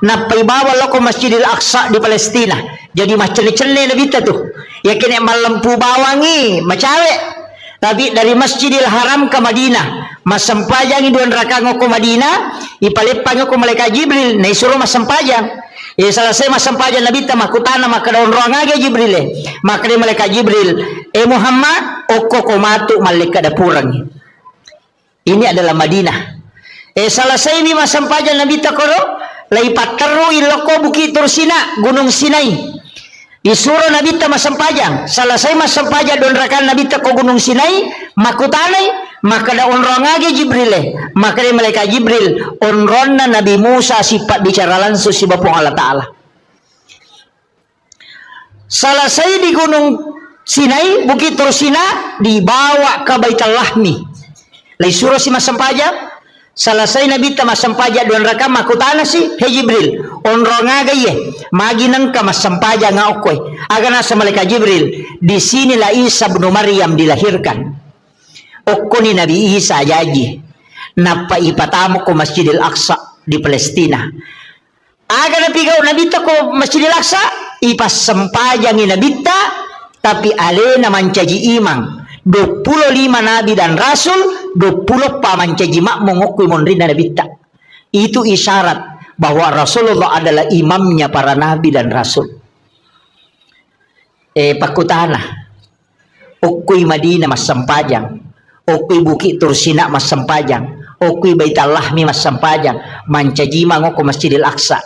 Napai bawal lau ke Masjidil Aqsa di Palestina. Jadi macam-macam Nabi tuh. Ya kena malampu bawangi macawe. Tapi dari Masjidil Haram ke Madinah, masampajang iduan rakango ke Madinah, ipalipang ko malaikat Jibril, na isuro masampajang. Selesai masampajang Nabi ta makutana maka daun ruang aga Jibril. Maka di malaikat Jibril, Muhammad, oko komatu malaikat dapurang. Ini adalah Madinah. Selesai ini masampajang Nabi ta koro, laipat teru iloko Bukit Tursina, Gunung Sinai. Disuruh Nabi ta masampajang. Selesai masampajang don rakan Nabi ta ko Gunung Sinai, makutanay, maka da onrongage Jibril. Maka di malaikat Jibril onronna Nabi Musa sifat bicara langsung si Bapong Allah Ta'ala. Selesai di Gunung Sinai, Bukit Tursina, dibawa ke Baitul Lahmi. Lai suruh si masampajang. Selesai Nabi ta masampaja don raka makutana si Jibril onrongaga ye magi nang ka masampaja nga okoy agana sa malaikat Jibril di sinilah Isa bin Maryam dilahirkan okko ni Nabi Isa jaji napa ipatamo ko Masjidil Aqsa di Palestina aga na pigaw Nabi ta ko Masjidil Aqsa ipasampaja ni Nabi ta tapi alena mancaji imang 25 Nabi dan Rasul 20 pamancaji makmum ngokui monrina Nabi tak. Itu isyarat bahwa Rasulullah adalah imamnya para Nabi dan Rasul. Pakutana ukui Madinah mas sempajang, ukui Bukit Tursina mas sempajang, ukui Baitul Lahmi mas sempajang, mancaji mangoko Masjidil Aqsa.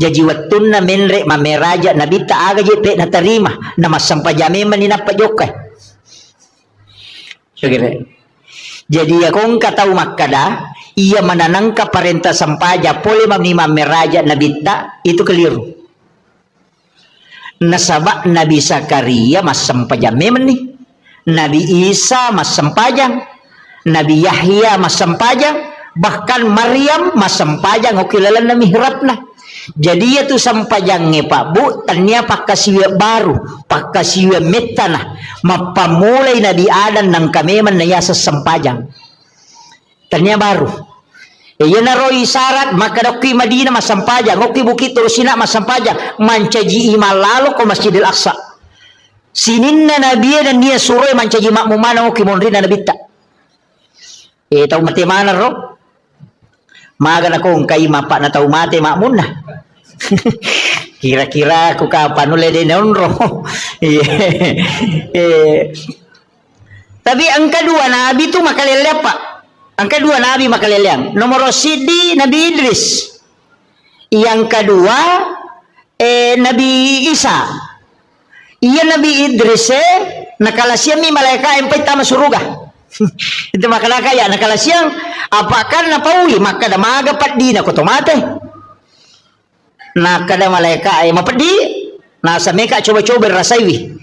Jadi wattunna menre mameraja Nabi tak aga je pe na tarima na mas sempajame manina pajokai. Jadi ya kong kataw makkada ia menanangka perintah sampaja pole mamima meraja Nabi ta itu keliru. Nasabak Nabi Zakaria mas sampaja memang nih. Nabi Isa mas sampajang, Nabi Yahya mas sampajang, bahkan Maryam mas sampajang okilalan na mihrabna. Jadi ya tu sampajangnya Pak Bu tanya pakasiwa baru pakasiwa metana mapamulay Nabi Adam nang kameman na yasa sampajang tanya baru iya na roy syarat maka doki Madinah masampajang oki Bukit Tursina masampajang mancaji imalalo ko Masjidil Aqsa Sininna nabi dan dia suruh mancaji makmumana o kimonrina nabitta. Tahu mati mana ro? Maga na kung kay mapa na tau mati makmun na. Kira-kira aku kapan ulay din ro. Tapi ang kedua nabi itu makalelep pak. Ang kedua nabi makaleleng. Nomor sidi Nabi Idris. Yang kedua Nabi Isa. Iya Nabi Idris nakalasiyang mi malaika empay tama suruga. Itu makalaka ya nakalasiyang apakah napauli maka damaga patdi na kotomate. Nakada malaika ay mapadi nasa meka coba-coba rasaiwi.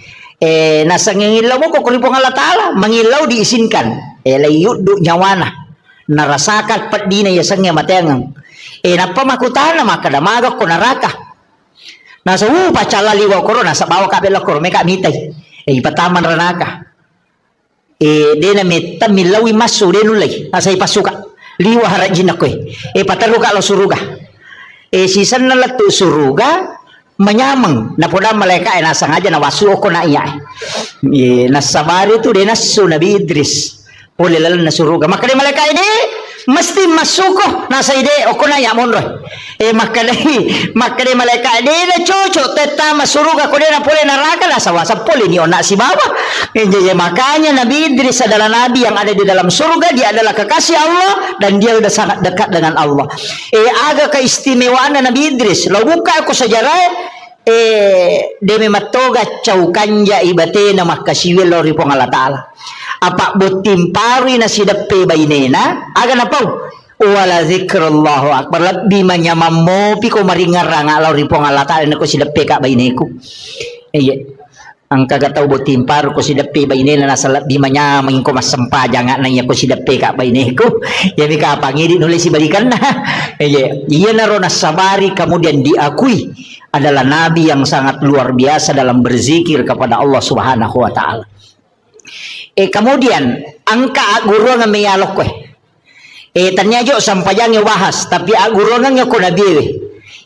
Nasa ngilaw mo ko kuripong Allah Ta'ala mangilaw diisinkan layu do nyawana narasakat patdi na yasangnya mateangang napamakutana maka damaga ko naraka nasa pacala liwa ko nasa bawa kabel ko meka mitay ipataman ranaka dena meta milawi masu denulay nasa ipasuka liwa harajin ako pataluka lo suruga sisan na latu suruga menyamang na poda malaikat nasa ngaja na wasu ko na iya nasabari tu dia nasu Nabi Idris boleh lalu nasuruga maka dia malaikat ini mesti masuk nasa ide ko na ya monro maka dia malaikat dia na cocok teta masuruga ko dia na boleh neraka nasa wasa boleh ni ona si baba jadi makanya Nabi Idris adalah nabi yang ada di dalam surga, dia adalah kekasih Allah dan dia sudah sangat dekat dengan Allah. Aga keistimewaan Nabi Idris lo buka aku sejarah demi matoga caukanja ibate na makasiwil lo ripong Allah Ta'ala apa butimpari na sidappe bainena aga na pau wala zikrullahu akbar labbi manyamammo piko maringarang lo ripong Allah Ta'ala na ko sidappe ka baineku ang kagataw butimpar ko sidappe bainena na sa labbi manyamang ko masampa jangan na iya ko sidappe ka baineku yabi ka pangidi nulis si balikan na iya na ro nasabari kemudian diakui adalah nabi yang sangat luar biasa dalam berzikir kepada Allah Subhanahu wa taala. Kemudian angka aguro nga mayalok ko. Tanyajo sampayang bahas tapi aguro nga ko nabi.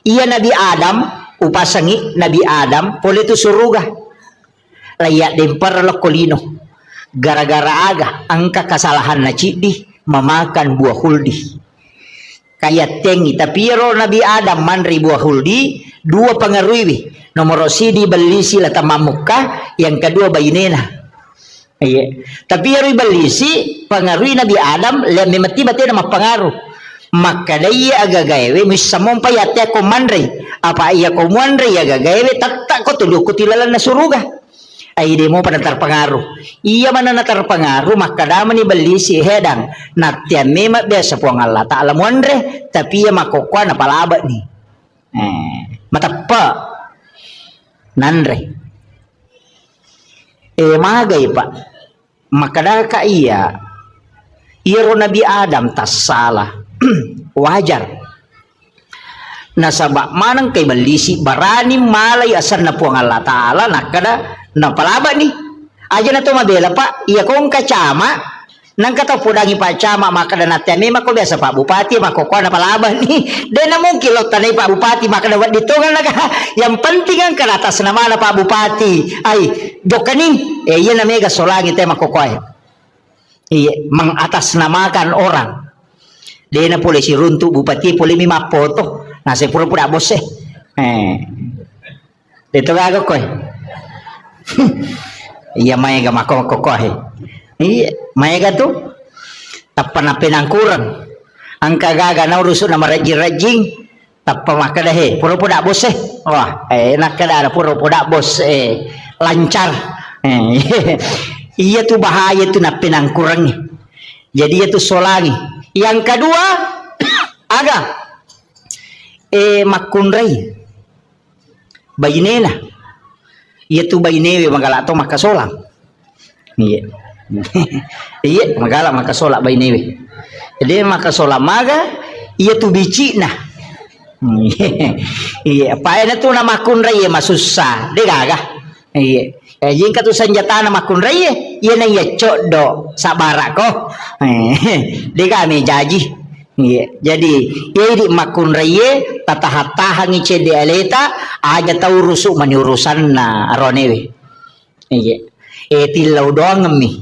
Iya Nabi Adam upasangi Nabi Adam poli tu suruga. Layak dempar lokolino. Gara-gara aga angka kesalahan na cidi memakan buah huldi. Kayak tengi tapi ro Nabi Adam manri buah huldi dua pengaruhi nomor sidi balisi lata mamuka yang kedua bainena tapi ro balisi pengaruhi Nabi Adam le mati bate nama pengaruh maka daya agagawe misamon payate ko manri apa iya ko manri agagawe tak ko tuduh ko tilalan na suruga ay di mo pa terpengaruh iya mana na terpengaruh maka dama ni balisi hedang natya mema biasa po ang Allah Ta'ala muandre tapi iya makokwa na palaba ni matapa nanre magay pa makadaka iya iro Nabi Adam tas salah wajar nasaba manang kay balisi barani malay asan na po ang Allah Ta'ala nakada napalaba ni aja na to mabela pa iya kong kacama nang katapudangi pa cama maka na natemi mako biasa Pak Bupati mako ko na palaban ni de na mong kilot tanay Pak Bupati maka dawat ditungan naga yang penting ang karatas nama na Pak Bupati ay dokaning iya na mega solangi te mako ko iya mengatas namakan orang de na polisi runtu Bupati poli mi mapoto nasi pura-pura bos dito gago ko iya maya mako kokohe iya maya tu tapan pinangkurang ang kagaga na uruso na marajing-rajing tapa makadahe pura-pura bos wah enak kada pura-pura bos lancar iya tu bahaya tu na pinangkurang jadi itu solangi yang kedua aga makunray bayinena iya tu bayinewe magala to makasolang iya iya magala makasola bayinewe jadi makasola maga iya tu bici na iya pa na tu na makunray masusa de gaga iya jing katu senjata na makunray iya na iya codo sabara ko de kami jaji jadi ini makun raye tatahatahangi cede aleta aja tahu rusuk maniurusan na aronewe Iya. Tilaw doang ngemi.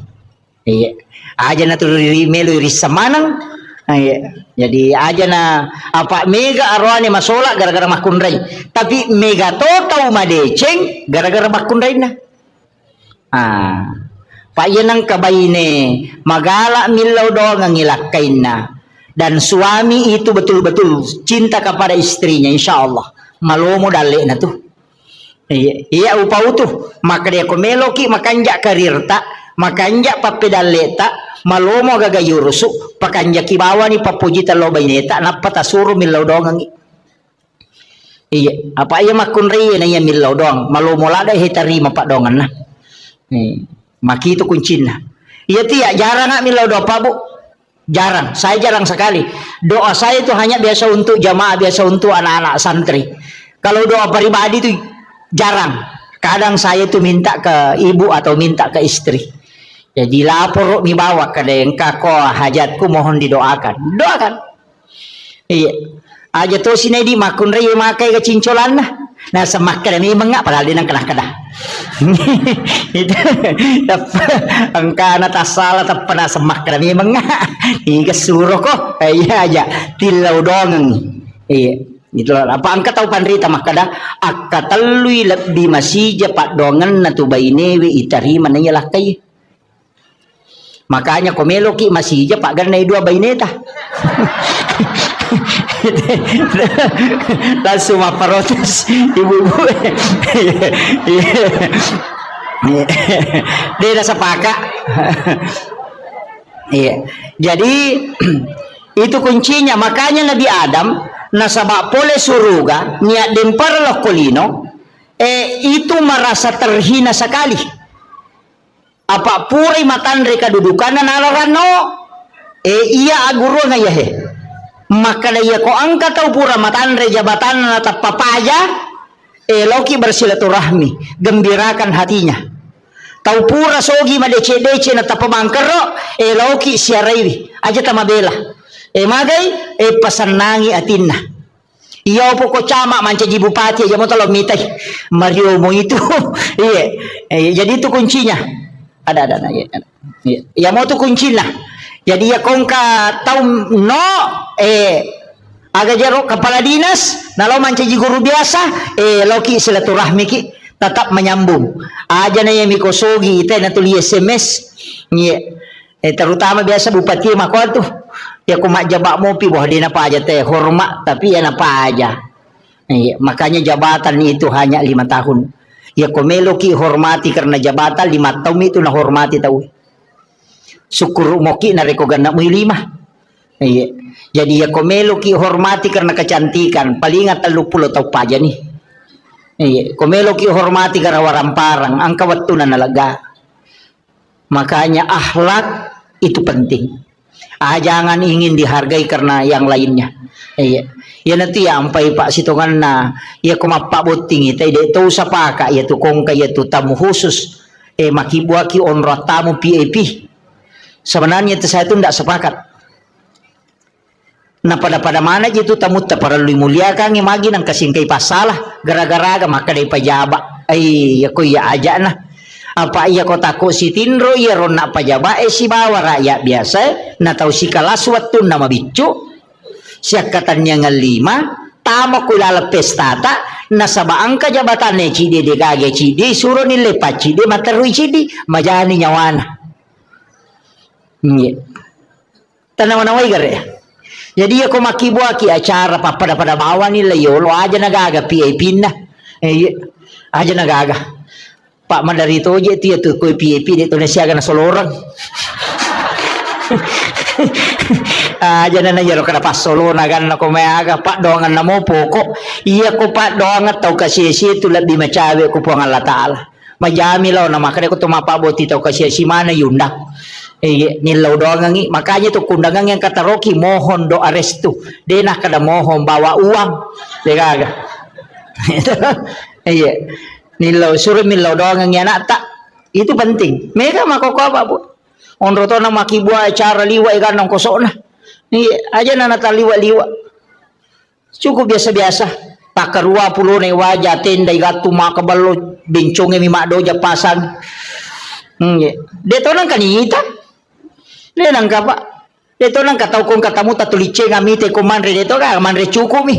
Iya. Aja na tu melo risamanang. Iya. Jadi aja na apa mega arwani masolak gara-gara makundray. Tapi mega totau madeceng gara-gara makundray na. Pak yenang kabayine magala milaw doang ang ilakain na. Dan suami itu betul-betul cinta kepada istrinya, insya Allah. Malomo dali na tu. Iya upau tu. Maka dia komeloki makanja karirta, makanja papedaleta, malomo gagayurusu, pakanja kibawa ni papujita lobaineta, napata suru milaw doang. Iya, apa iya makunri na iya milaw doang, malomo lada hitarima pak dongan na. Maki itu kuncinya. Iya tiya jarang nak milaw doang pak bu. Jarang, saya jarang sekali. Doa saya itu hanya biasa untuk jamaah, biasa untuk anak-anak santri. Kalau doa pribadi itu jarang. Kadang saya itu minta ke ibu atau minta ke istri. Jadi lapor mi bawa ke dengka ko hajatku mohon didoakan. Doakan. Iya. Aja to sini di makun rei makai ke cincolan nah. Nah semakkan ini mengak padahal dia nang kena. Itu angka nata salah tak pernah semakkan ini mengak. Iga suruh kok. Iya aja tilau dongeng. Iya. Itulah apa angka tahu pandrita makada akka talui lebih masih japak dongan natu bainewi itari mana lah kai. Makanya komeloki masih japak ganai dua baineta. Langsung protes ibu-ibu. Dia dah sepakat. Iya. Jadi itu kuncinya. Makanya Nabi Adam nasabak pole suruga niat dempar lokolino itu merasa terhina sekali. Apa puri matandre kedudukan nalarano iya aguru ngayahe. Maka dia ko angkat tau pura matandre jabatan atap papaja loki bersilaturahmi gembirakan hatinya tau pura sogi madece-dece na tapamangkero loki siaraiwi aja tamabela magai pasanangi atinna iya po ko cama manca bupati aja mo tolong mitai Mario mo itu iya jadi itu kuncinya ada ya mau tuh kuncinya. Jadi ya kongka tahu no aga jaro kepala dinas nalau mancaji guru biasa loki silaturahmi ki tetap menyambung aja na yang mikosogi ite na tuli SMS terutama biasa bupati mako tuh ya kumak jabak mopi bahwa dia apa aja teh hormat tapi ya apa aja makanya jabatan itu hanya 5 tahun ya komeloki hormati karena jabatan 5 tahun itu na hormati tahu syukur moki nareko ganda mo 5. Iya. Jadi ya komelo ki hormati karena kecantikan. Palingat 30 tau paja nih. Iya. Komelo ki hormati karena waramparang. Angka waktu na nalaga. Makanya akhlak itu penting. Jangan ingin dihargai karena yang lainnya. Iya. Ya nanti ya ampai pak sitongan na. Ya kumapak boting ita. Ida itu sapaka. Ya tu kongka ya tu tamu khusus. Makibuaki onro tamu PAP. Sebenarnya itu saya itu tidak sepakat. Nah pada mana itu tamu tak perlu muliakan yang magi nang kasingkai pasalah gara-gara maka dari pajaba. Ya ko ya aja nah. Apa iya ko tako si tinro ya rona pajaba si bawa rakyat biasa na tahu si kalaswat tu nama bicu. Siak katanya ngelima tamu kulala pestata nasaba angka jabatannya cide de gage cide suruh nilai pacide materui cide majani nyawana. Tanaman-naway gare. Jadi ako makibuaki acara pada bawa nila yolo aja nagaga PAP na. Aja nagaga. Pak Mandarito aja itu ya tuh koi PAP dito na siya na solorang. Aja na yaro kada pas solo nagan na kumayaga pak doangan na mo poko. Iya ko pak doangan tau kasi itu lebih macawe ko po ang Allah Ta'ala. Majami law na makanya ko tumapabot ito kasi si mana yunda. Nilaw doang ngi makanya tuh kundangan yang kata Rocky mohon doa restu denah kada mohon bawa uang degaga nilaw suruh nilaw doang ngi anak tak itu penting mereka makoko apa bu onroto na makibua acara liwa ikan nang kosok na aja na nata liwa cukup biasa-biasa takarua pulo ne wajah tenda igatu makabalo binconge mi makdo japasan. Deto nang kanita. Le nang kapa. Deto nang kataw kong katamu tatuliche ngamite ko manre deto ka manre cukup mi.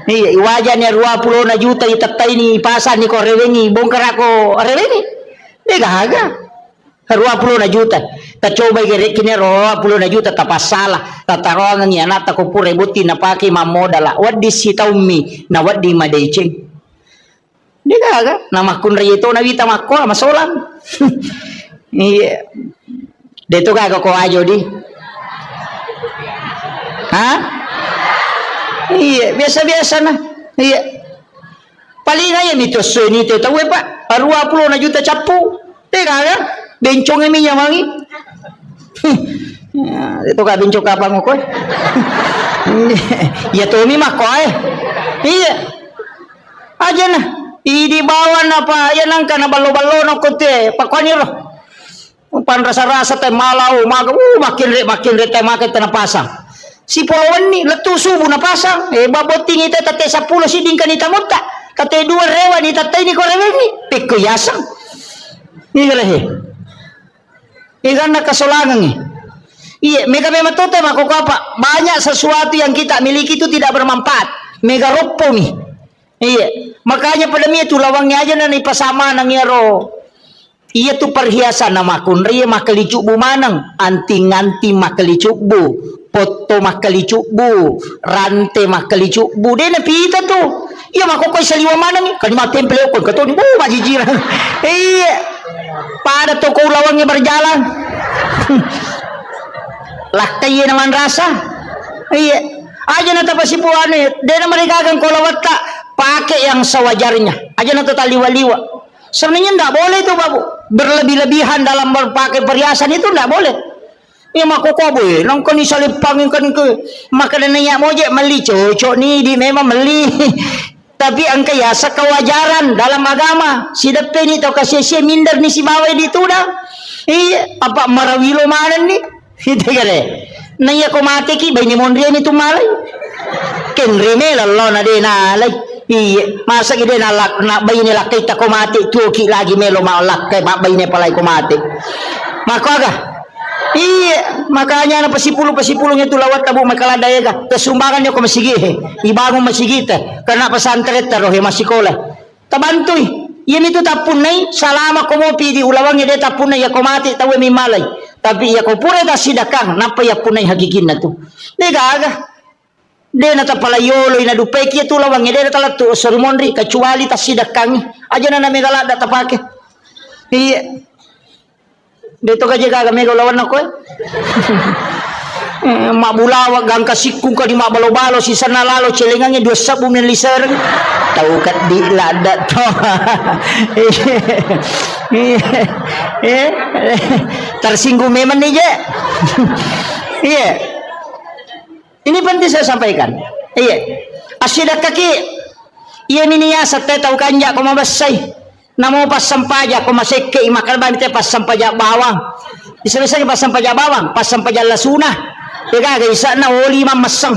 Ni wajah ni 20 juta itatay ni pasan ni ko rewengi bongkar ako rewengi. Degaga. 20 juta. Ta coba gere kini 20 juta tapasala. Tatarongan ni anak ko pure buti na paki mamodala. What this sitaumi na what di madeceng. Degaga. Nama kun reto na vita makko masolan. Iya. Deto ka ko ajo di. Hah? Iya, biasa-biasa na. Iya. Paling aja mitos so ini tahu pak. 20 juta capu. Tengah ya. Bencong ini yang wangi. Itu kah bencong apa ngoko? Ya tuh mi mah koi. Iya. Aja nah. Di bawah apa? Ya nang kana balo-balo no kote. Pakoni roh. Pan rasa-rasa teh malau, makin teh makin tanah pasang. Si polawan ni letu subuh na pasang baboting ita tate 10 siding kanita mutta tate 2 rewa ni tate ni korewengi peko yasang ni galehe ikan nak kesolangan ni iya mega memang tote mako apa banyak sesuatu yang kita miliki itu tidak bermanfaat mega ropo ni iya makanya pada mi itu lawangnya aja na ipasama nang yaro iya tu perhiasan nama kunri makalicu bu manang anting-anting makalicu bu foto makalicu bu rante makalicu bu dia na pita tu iya makokoy sa liwa manang ni kanima temple ko kato ni bu majijira iya pada toko lawangnya berjalan laktay naman rasa iya aja na tapasipuan ni dia na marigagang kolawat ka pakai yang sewajarnya aja na tataliwa-liwa sebenarnya enggak boleh itu babu berlebih-lebihan dalam berpakai perhiasan itu enggak boleh. Ya makokoboy nang kani salipangin kan ke makanan niya mo je mali cocok ni di memang meli tapi ang kaya sa kawajaran dalam agama si dape ni to kasi si minder ni si baway dito na apa marawilo manan ni ito kare naya ko mate ki bay ni monria ni tumalay ken remela lo na de na lay masa gede na lak na bay ni lakay ta ko mate tuki lagi melo malak kay bay ni palay ko mate makaga iya makanya na pasipulong itu lawat tabu makaladaya ka kasumbangan nyo ko masigih ibagong masigita karena pasantret tarohe masikola tabantoy yan ito tapunay salama ko mo pidi ulawang yade tapunay ako mati tawe mi malay tapi ya ko pura ta sidakang napay punay hagigin na to degaga de na tapalayoloy na dupay kiya tulawang yade na talatu sermonri kecuali ta sidakang aja na namegalada tapake iya dito ka jaga kami lawan ako mabulawa gang kasikung ka di mabalo-balo si sana lalo celengangnya 2 sabum ng liser tahu kat di lada to tersinggung memang nih je iya ini penting saya sampaikan iya asyidak kaki iya miniya sa tahu kanja ko mabasay namo pas sampaja ko masekke imakal banite pas sampaja bawang isa-isa pas sampaja bawang pas sampaja lasuna degaga isa na oli mamasang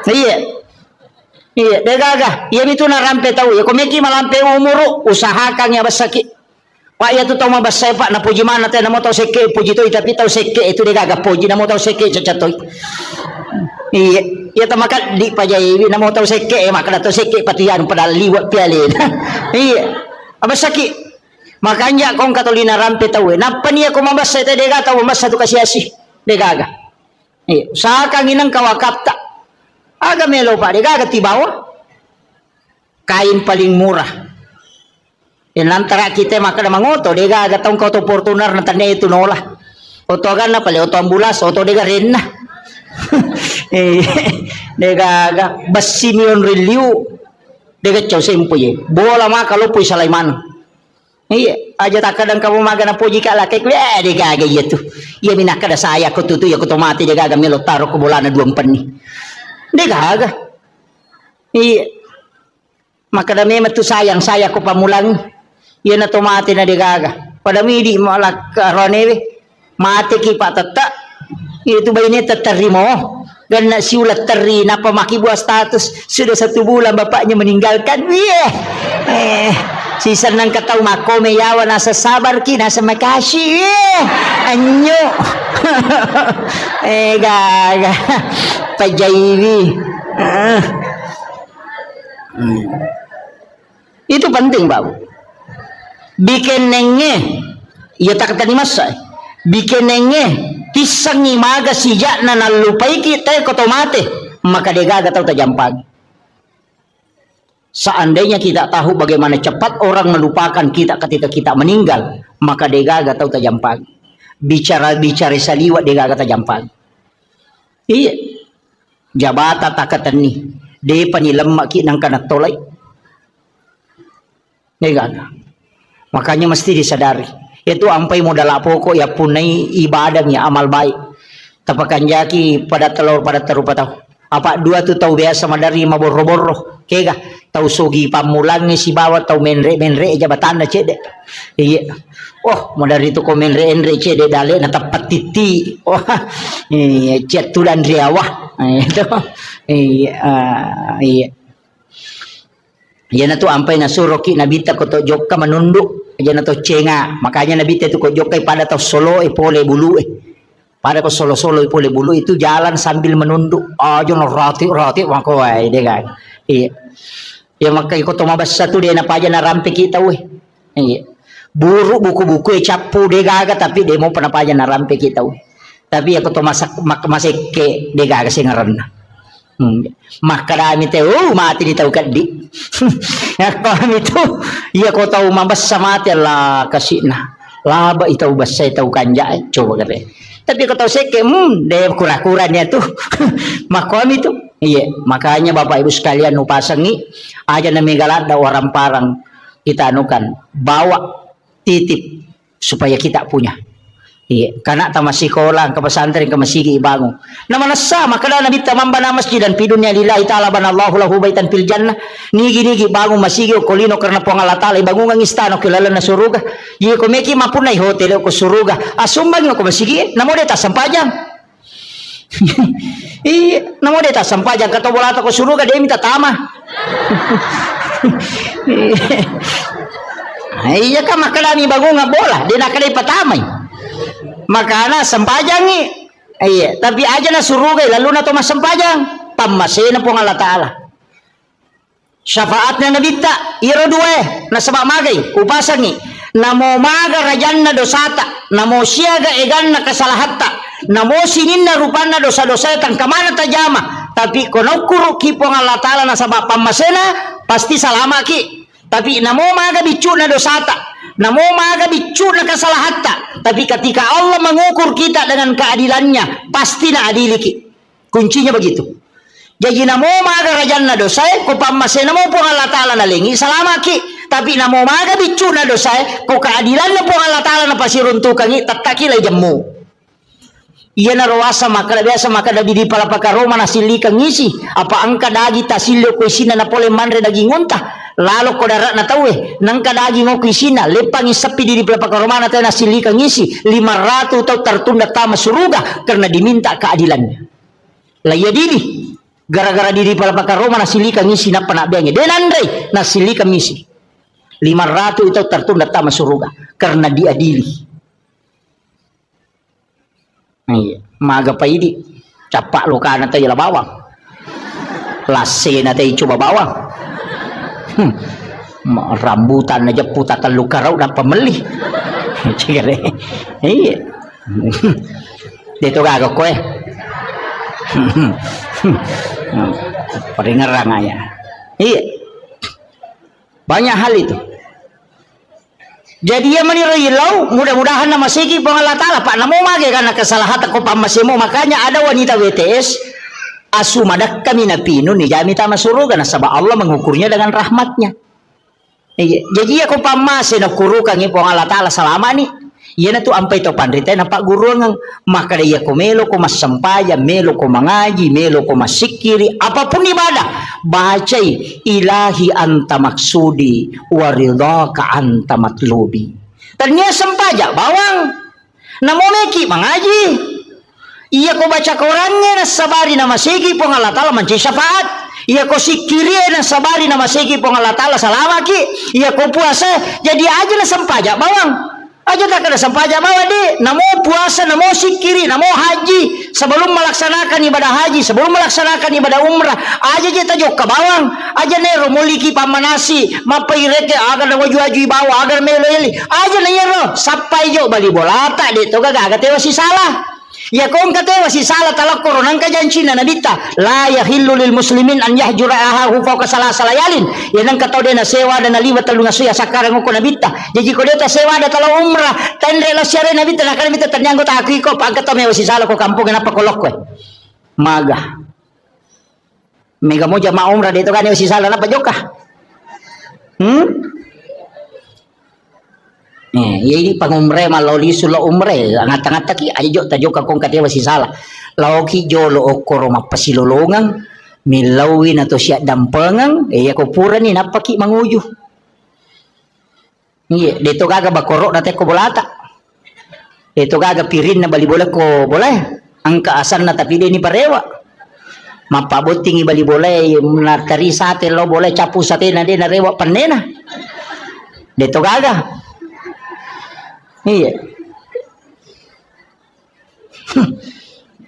iya degaga yan ito na rampe tahu ya kumiki malampe umuro usahakan ya basaki pak ya tu tahu mabasay pak na puji mana tayo namo tahu sekke puji to tapi tahu sekke itu degaga puji namo tahu sekke cacatoy iya ya tamakat di pajayi namo tahu sekke makada tahu sekke patian pada liwat pialin iya abasaki makanya kong katolina rampe tawe napa niya kumabasa ito dega tawo mas satu kasiyasi degaga usahakan inang kawakapta aga melo pa degaga tibawa kain paling murah inantara kita makada mangoto degaga taong kauto Fortuner na tanda ito nola oto agan na pala oto ambulas oto dega rin na degaga basimion reliu dekat jauh sempuye bola mah kalau pui Salaiman iya aja tak kadang kamu makan apa jika laki dia gaga itu iya minak kada saya aku tutu ya aku mati dia gaga melo taruh ke bola na 2 penni dia gaga iya maka dami matu sayang saya aku pamulang iya na to mati na dia gaga pada midi malak ronewe mati ki pak tata itu bayi ni terterimo Gana si ulat teri napa maki buah status sudah 1 bulan bapaknya meninggalkan. Si senang katau mako meyawa nasa sabar ki nasa makasih. Anyo. Gaga. Pajaiwi. Itu penting, Bapak. Bikin nenge. Iya tak kata masa. Bikin nenge. Kisangi maga sijak na nalupai kita kotomate. Maka dia gaga tahu tajampag. Seandainya kita tahu bagaimana cepat orang melupakan kita ketika kita meninggal, maka dia gaga tahu tajampag. Bicara-bicara saliwat dia gaga tajampag. Iya. Jabata takatan ni. Dia panilemak ki nang kanak tolay. Dia gaga. Makanya mesti disadari. Itu ampai modal pokok ya punai ibadahnya amal baik. Tapakan jaki pada telur pada terupa tahu. Apa 2 tu tahu biasa madari maboro-boro. Kega tahu sugi pamulan ni si bawa tahu menre jabatan na cede. Iya. Oh madari tu ko menre cede dale na tapat titi. Oh iya cetulan riawah. Itu. Iya. Yan na to ampay na suroki nabita ko to jokka manunduk. Yan na to cenga. Makanya nabita to ko jokkay pada to solo pole bulu Pada ko solo pole bulu itu jalan sambil menunduk. Jangan roti wako ay de kan. Iya. Ya makay ko to mabas satu dia na paja na rampe kita we. Iya. Buru buku-buku capu de gaga tapi de mo panapaja na rampe kita we. Tapi ako to masik ke de gaga singaran na. Makarami tayo mati di tahu kadi. Kami tu iya ko tahu mabas sa mati lah kasi na laba itaw basa itaw kanja coba kare. Tapi ko tahu seke de kura-kura niya tu. Makami tu iya makanya Bapak Ibu sekalian nupasangi aja na megalada orang parang kita anukan bawa titip supaya kita punya. Iya, karena tamasikolah ke pesantren ke masjid ibangu. Nama nasa maka nabi tamamba na masjid dan pidunya lillahi taala banallahu lahu baitan fil jannah. Nigi bangun masjid kolino karena po Allah taala ibangu ng istano kilala na suruga. Yi ko meki mapunay hotel ko suruga. Asumbang ko masjid namo deta sampajang. Iya, namo deta sampajang kato bolata ko suruga dia minta tama. Iya ka makalami bangun nga bola, dia nakalay patamay. Makana sempajangi iya tapi aja na surugay lalu na to masempajang pamasay na po ng Allah Ta'ala syafaat na nabita iro duwe na sabak magay upasangi namo maga rajan na dosata namo siyaga egan na kasalahatta namo sinin na rupan na dosa-dosa tang kamana tajama tapi kono kuro ki po ng Allah Ta'ala na sabak pamasay na pasti salama ki tapi namo maga bicu na dosata namo maga bicu na kasalahatta tapi ketika Allah mengukur kita dengan keadilannya pasti na adiliki kuncinya begitu jadi namo maga rajan na dosai ko pamase namo po Allah Ta'ala na lingi salama ki tapi namo maga bicu na dosai ko keadilan na po Allah Ta'ala na pasiruntukan tattaki lay jammu iya na rawasa maka biasa maka dadi di palapaka Roma na silika ngisi apa angka dagi tasilyo ko isina na pole manre daging unta lalo ko darat na tawe nang kadagi mo kisina lepang isapi di pelapaka Romana tayo nasilika ngisi 500 tau tertunda tama suruga karena diminta keadilannya laya dili gara-gara di pelapaka Roma nasilika ngisi na panabiyangnya denandray nasilika ngisi 500 tau tertunda tama suruga karena diadili iya maga pa idi capak lokana tayo labawang lase na tayo coba bawang rambutan aja putatan lukarau dan pemeli cire iya dito gago ko peringerang aja iya banyak hal itu jadi ya menirilau mudah-mudahan nama segi Allah Ta'ala pak namo mage karena kesalahan ko pamasimo makanya ada wanita WTS asumadak kami napino ni jami tama suruga na sabab Allah mengukurnya dengan rahmatnya. Jadi aku pamase na kurukan ipo Allah Ta'ala selama ni. Yan na to ampay to pandritay na paguro ng makadaya ko melo ko masampaya, melo ko mangaji, melo ko masikiri, apapun ibadah. Bacay ilahi anta maksudi waridaka anta matlubi. Tanya sampaja bawang namomeki mangaji. Iya ko baca korangnya na sabari na masigi po nga Allah Ta'ala manci syafaat. Iya ko sikiri na sabari na masigi po nga Allah Ta'ala salama ki. Iya ko puasa jadi aja na sampaja bawang. Aja tak ada sampaja bawa di. Namo puasa, namo sikiri, namo haji. Sebelum melaksanakan ibadah haji, sebelum melaksanakan ibadah umrah, aja kita jok ke bawang. Aja nero muliki pamanasi, mapaireke agar namo juaju bawa, agar meleli. Aja nero sampai jo bali bola tak di to gaga tewa si salah. Ya kong katewa si salah talak koronan kajancina nabita la yahillu lil muslimin an yahjura ahahu fawqa salayalin. Ya nang katau dia na sewa dan liwat talu ngasuya sakarang ko nabita. Jadi ko dia sewa da tala umrah tendre la syare nabita na kan nabita tanyanggo ta aki ko pangkat to me si salah ko kampung kenapa kolok ko. Maga. Mega mo jama umrah dito kan si salah na pajoka. Ini pangumre maloli sulo umre ngat-ngat ki aja jok tajo ka kong katewa si salah lauki jolo okoro mapasilolongang milawin atau siya dampengang ya ko pura ni napaki manguju iya dito gaga bakoro nate ko bolata dito gaga pirin na bali bola ko boleh ang kaasan na tapi ni parewa mapabuting ibali boleh na tari sate lo boleh capu sate na de na rewa panena dito gaga. Iya.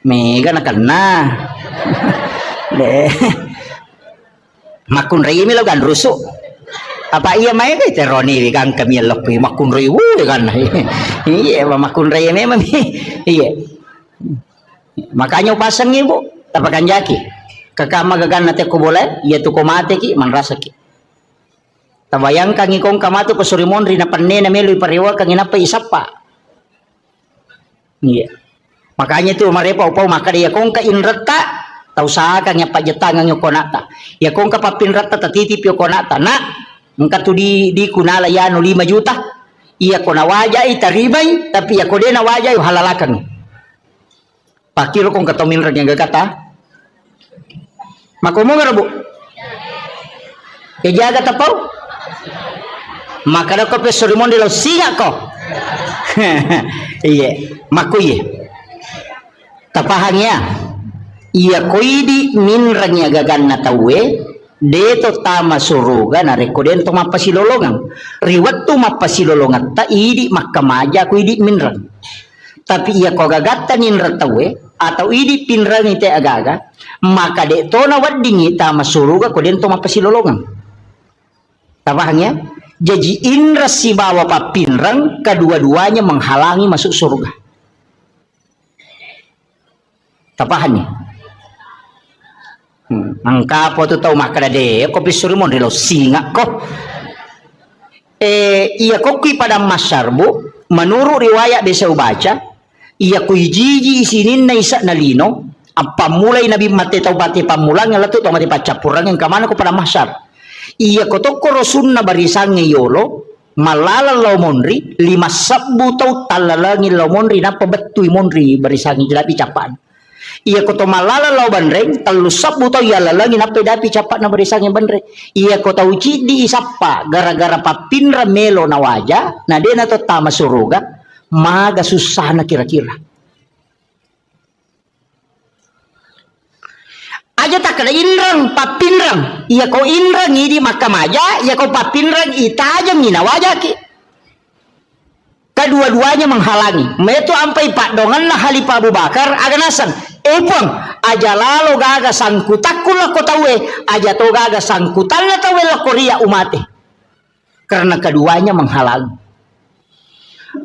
Mega na kana. De. Makun rei mi logan rusuk. Apa iya mai ke teroni kang kami lok makun rei kan. Iya, makun rei memang. Iya. Makanya pasang ibu, tapakan jaki. Kakak magagan nate ko boleh, iya tu ko mate ki man rasa ki. Tabayang kang ikong kamato ko surimon rin na panne na meloy parewa kang inapay isapa. Iya. Makanya tu marepa upaw maka dia kong ka inrata tau sa kang ya pajetangan yo konata. Ya kong ka papinrata tatitip yo konata na engka tu di kunala ya no 5 juta. Iya ko nawaja itarimay tapi ya ko de nawaja yo halalakan. Pakiro kong katomin ran yang gagata. Makomo ngarabu. Kejaga tapau. Maka ko pe surimon dilo singa ko. Iya, makuye. Tapahangnya. Iya koidi minrangnya gagan na tawe deto tama suruga na rekoden to mapasilolongan. Riwat to mapasilolongan ta idi makamaja koidi minrang. Tapi iya ko gagatan inra tawe atau idi pinrang ite agaga maka de to na waddingi tama suruga koden to mapasilolongan. Tapahangnya. Jadi indra si bawa papinrang kedua-duanya menghalangi masuk surga. Tapahannya. Angka po tu tahu makna de kopi surimon dilo singa ko. Iya koki pada masyarbu menurut riwayat bisa baca iya kui jiji isinin na isa na lino apa mulai nabi mate tau bate pamulang yang latu tau mate pacapurang yang kamana ko pada masyar. Iya kotoko rosunna barisange yolo malala law monri 5 sabbu tau talalangi law monri napa betui monri barisange dapi capan. Iya koto malala law bandreng 3 sabbu tau yalalangi napa dapi capan na barisange bandreng. Iya kota uci di isapa gara-gara papinra melo na waja na dena to tama suruga maga susah na kira-kira. Aja tak kena inrang papinrang iya ko inrang idi makamaja iya ko papinrang itajang inawaja ki kedua-duanya menghalangi metu ampai pak dongan lah Halifah Abu Bakar aganasan epang aja lalo gaga sangkutakul lah ko tawe aja to gaga sangkutan lah tawe lah korea umate karena keduanya menghalangi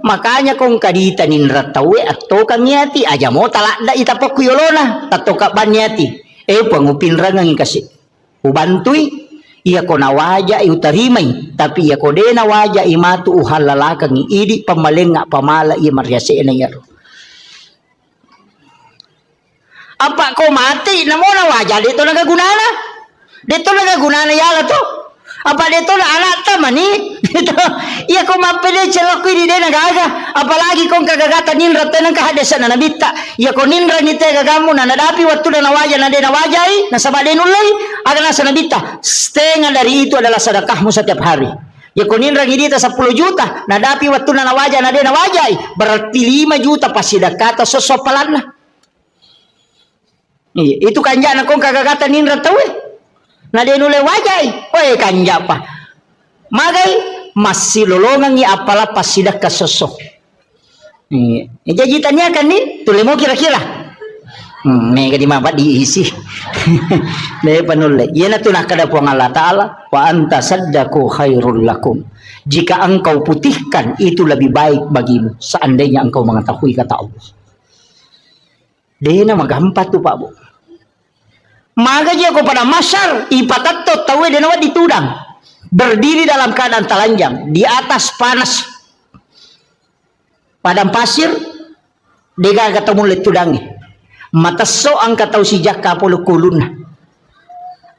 makanya kong kadita ninra tawe atau kanyati aja mo talakda itapok kuyolona tato kabanyati pangupin rangang kasi ubantui iya ko nawaja iutarimay tapi iya ko de nawaja imatu uhalalakang idi pamalenga pamala iya maryase na yaro apa ko mati namo nawaja dito nagagunana yala to apa dito na anak tamani dito iya ko mapili celok di de nagaga apalagi kong kagagatan ninra tenang kahadesan na nabita iya ko ninra ni te gagamu na nadapi waktu na nawaja na de nawajai na sabadenulay aga nasa nabita setengah dari itu adalah sedekahmu setiap hari ya ko ninra ngidita 10 juta nadapi waktu na nawaja na de nawajai berarti 5 juta pasidakata sosopalan na Iya, itu kanja na kong kagagatan ninra tahu na denule wajay. Oy kanja pa. Magay masih lolongan ni apala pasidak kasosok. Iya, jajitannya kan nih, tulis mo kira-kira. Mega di mabat diisi. Daya panulay. Yan na tunah kada po ang Allah Ta'ala. Wa anta saddaku khairul lakum. Jika engkau putihkan, itu lebih baik bagimu. Seandainya engkau mengetahui kata Allah. Daya na magampat tu Pak Bu. Maga dia ko pada masyar. Ipatatot tawe dan awat ditudang. Berdiri dalam keadaan telanjang. Di atas panas. Padang pasir. Dega ketemu letudangi. Mataso ang kataw si Jack kapolo kulun na.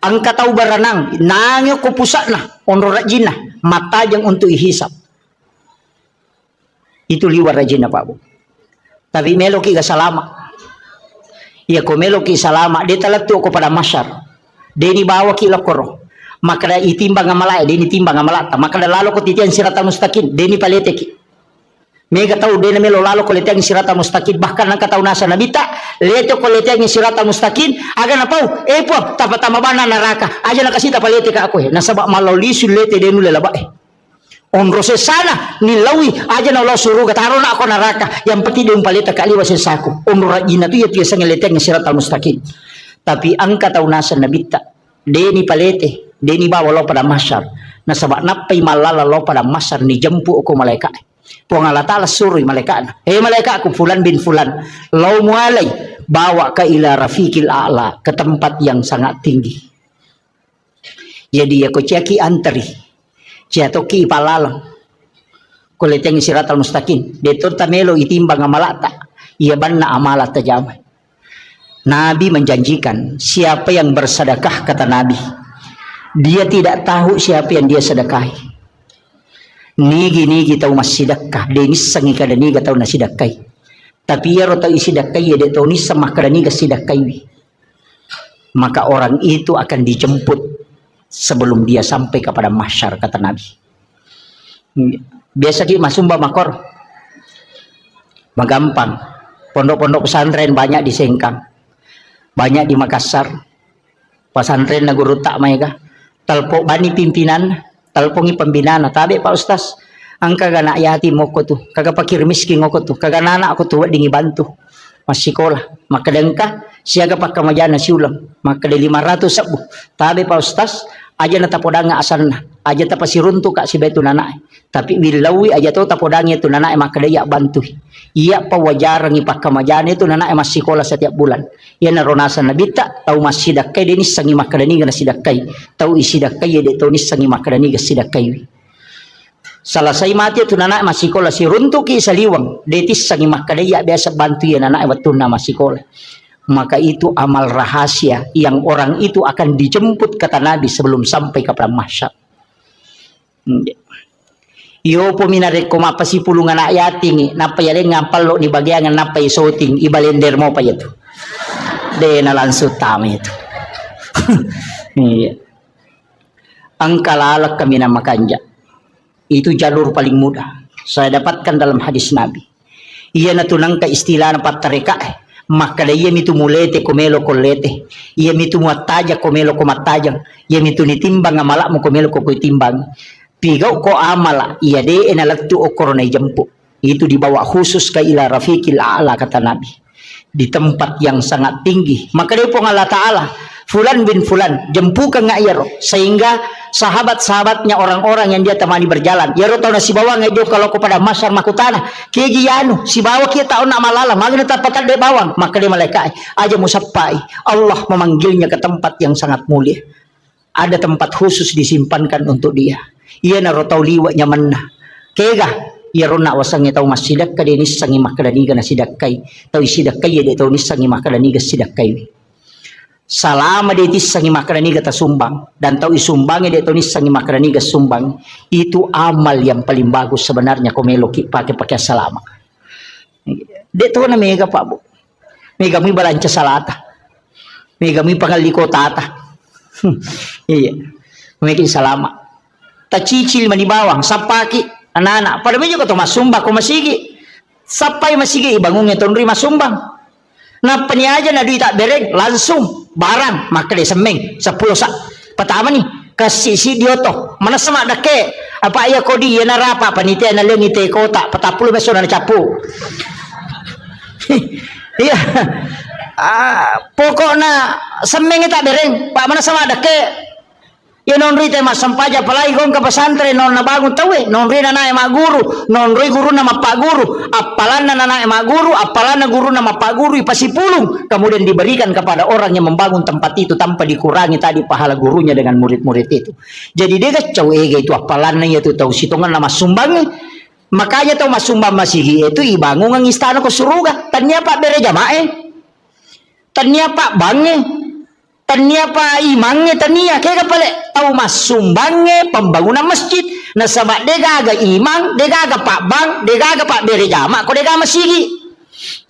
Ang kataw baranang, nangyo ko pusa na, onro rajin na, mata jang untuk ihisap. Itu liwar rajin na Pak Bu. Tapi melo ki salama. Ya ko melo ki salama, de talatu ko pada masyar. De ni bawa ki lokoro. Maka da itimbang amalay, de ni timbang amalata. Maka da lalo ko titian sirata mustaqim, de ni palete ki. Mega tahu dia namelo lalo kolete ang sirata mustaqim bahkan ang kataw nasa nabita leto kolete ang sirata mustaqim aga na pau po tapatama bana naraka aja na kasita palete ka ako nasaba malaulisul lete denu lelaba on rose sana nilawi aja na ulah suruh taro na ako naraka yang penting yung palete ka aliwas saku on rajina tu ya tiasa ngelete ang sirata mustaqim tapi ang kataw nasa nabita deni palete deni bawa lo pada masyar nasaba napay malala lo pada masyar ni jempu ako malaikat. Puang Allah Ta'ala suruh malaikat. Malaikat aku fulan bin fulan. Lau mualai. Bawa ke ila rafiqil a'la. Ke tempat yang sangat tinggi. Jadi aku ceki antri. Ciatoki palalang. Kuleteng siratal mustaqim. Detur tamelo itimbang amalata. Ia banna amalata jamai. Nabi menjanjikan. Siapa yang bersedekah kata Nabi. Dia tidak tahu siapa yang dia sedekahi. Nigi tahu masih sedekah denis sangi kada niga tahu nasi dakai tapi ya rotau isi dakai ya de tahu ni sama kada niga sidakai maka orang itu akan dijemput sebelum dia sampai kepada mahsyar kata Nabi. Biasa ki masumba makor magampang pondok-pondok pesantren banyak di Sengkang banyak di Makassar pesantren na guru tak mereka telpok bani pimpinan talpongi pembinaan tabe Pak Ustaz ang kagana yatim mo ko tu kaga pakir miskin ko tu kaga nana ako tu dingi bantu masih sekolah maka dengka siaga pakamajana si ulam maka de 500 sabu tabe Pak Ustaz aja na tapodanga asanna aja tapasiruntu ka si betu nana tapi wilawi aja to tapodanga tu nana maka de ya bantu iya pa wajarang ipakamajana itu nana masih sekolah setiap bulan ya naronasa nabita tau masih dakai denis sangi maka dani gana sidakai tau isi dakai de to nis sangi maka dani ga sidakai selesai mati tu nana masih sekolah si runtu ki saliwang detis sangi maka ya biasa bantu ya nana waktu na masih sekolah maka itu amal rahasia yang orang itu akan dijemput kata Nabi sebelum sampai ke mahsyar. Yo peminare ko mapasi pulungan ayating napa yale ngampal lo ni bagian napa isoting ibalender mo pa yato. De na langsung tama itu. Iya. Ang kalalak kami na makanja. Itu jalur paling mudah. Saya dapatkan dalam hadis Nabi. Ia natunang ka istilah na patareka maka iya mitu mulete komelo kolete iya mitu muataja komelo komatajang iya mitu nitimbang amala mo komelo ko timbang pigaw ko amala iya de enalatu o korona jempu itu dibawa khusus ke ila rafiqil a'la kata Nabi di tempat yang sangat tinggi maka dia pun Allah Ta'ala fulan bin fulan jempu ke ngayaro sehingga sahabat-sahabatnya orang-orang yang dia temani berjalan ya ro tau na si bawang ngayo kalau kepada masyar makutana kegiyanu si bawa kita tau na malala magna tapatal de bawang maka dia malaikat aja musapai Allah memanggilnya ke tempat yang sangat mulia ada tempat khusus disimpankan untuk dia ia na ro tau liwa nyamanna kega ya ro na wasangnya tau masidak ka denis sangi makadani ga nasidakai tau isidakai ya de tau nis sangi makadani ga sidakai salama dia sangi makarani kata sumbang dan tahu isumbangnya dia tahu sangi makarani ga sumbang itu amal yang paling bagus sebenarnya komelo pakai salama dia tahu na mega Pak Bu mega mi balanca salata mega mi pangaliko tata iya mega salama tacicil manibawang sapaki anak-anak pada meja kata masumba ko masigi sapai masigi ibangungnya tonri masumbang Nah penyaja na duit tak bereng langsung barang maka dia semeng 10 sak. Pertama nih kasih si dioto mana sama dake apa ya kodi ya narapa panitia na leung ite kota 40 beso na capu. Iya. Pokoknya semeng tak bereng pak mana sama dake. Ya non rite mas sampaja palai gong ke pesantren non na bangun tawe non rina na ema guru non roi guru nama pak guru apalan na ema guru apalan na guru nama pak guru ipasipulung kemudian diberikan kepada orang yang membangun tempat itu tanpa dikurangi tadi pahala gurunya dengan murid-murid itu. Jadi dia kacau itu apalan na itu tahu sitongan nama sumbangnya makanya tahu mas sumbang masih itu ibangun ang istana ko suruga tanya pak bere jamae tanya pak bange tania pa imangnya tania kaya pala tahu mas sumbangnya pembangunan masjid na sabak dega aga imang dega aga pak bang dega aga pak bere jama ko dega masigi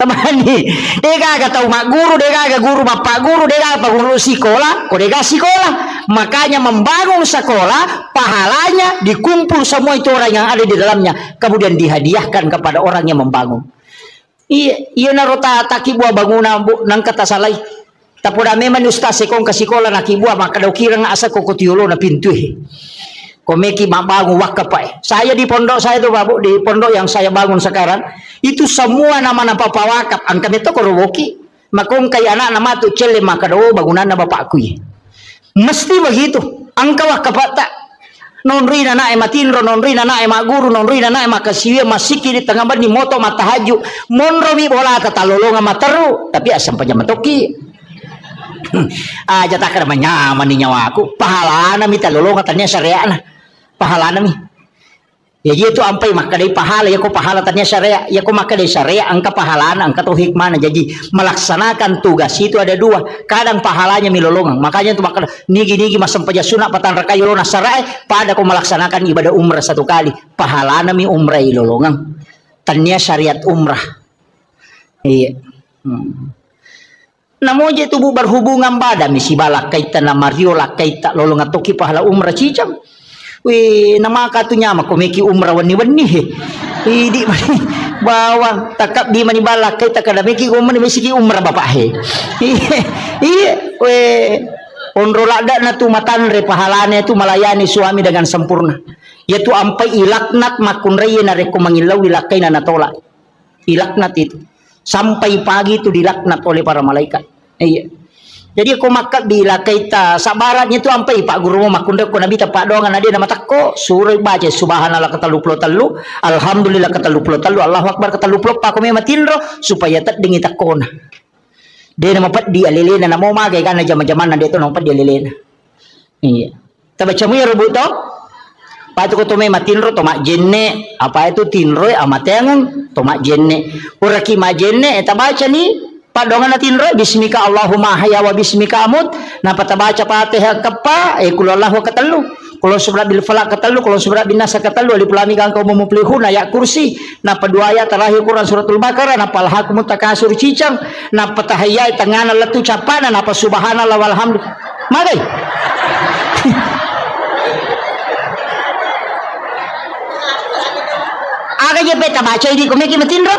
teman ni dega aga tahu mak guru dega aga guru bapak guru dega apa guru sekolah ko dega sekolah makanya membangun sekolah pahalanya dikumpul semua itu orang yang ada di dalamnya kemudian dihadiahkan kepada orang yang membangun iya narota taki buah bangunan nang kata salai tapoda memang ustaz sekong kasikola nakibua maka daw kirang asa ko kutiulo na pintu komeki bangun wakaf saya di pondok saya tuh babu di pondok yang saya bangun sekarang itu semua nama papa wakaf angka itu korowoki makong kaya anak nama tu cele maka daw bangunan na bapakku mesti begitu angka wakaf tak non rina na ematinro non rina na emaguru non rina na emakasiwe masiki di tengah ban di moto matahaju monromi bola tatalolonga materu tapi asam pajamatoki aja tak ada nyaman di nyawa aku pahala nami talolong katanya syariah nah pahala nami ya gitu ampai maka dari pahala ya ko pahala tanya syariah ya ko maka dari syariah angka pahala angka tuh hikmah jadi melaksanakan tugas itu ada dua kadang pahalanya milolongan makanya itu maka nigi masam paja sunat patan rakayo na syariah pada ko melaksanakan ibadah umrah satu kali pahala nami umrah ilolongan tanya syariat umrah iya namo je tubuh berhubungan badan misi balak kaitan na mariola kaita lolong atoki pahala umrah cicam we nama katunya mah komeki umrah wani-wani di bawang takap di mani balak kaita kada meki umrah misi umrah bapak he iya we onrolada na tu matanre pahalane tu melayani suami dengan sempurna yaitu ampai ilaknat makun raya na reko mangilaw ilakai na natolak ilaknat itu sampai pagi itu dilaknat oleh para malaikat. Iya. Jadi aku makat bila kita sabaratnya itu sampai Pak Guru makunda ko nabi pak dongan ada nama takko suruh baca subhanallah katalu alhamdulillah katalu Allahu akbar katalu pak ko mematinro supaya tak dingi takona. Dia nama pat di alilena na mo magay kana jama-jamana dito nang pat di alilena. Iya. Tabaca mo ya rubo to? Patu ko to may matinro to jenne apa itu tinro amatengan to jenne uraki majenne eta baca ni padongan na tinro bismika Allahumma haya wa bismika amut na patabaca Fatihah kapa kul Allahu katalu kul subra bil falaq katalu kul subra bin nas katalu alif lam mim kaum muflihun ayat kursi na padua ayat terakhir Quran suratul Baqarah na palhakum takasur cicang na patahaya tangana letu capana na subhanallah walhamdulillah magai aga je beta baca ini komeki matinro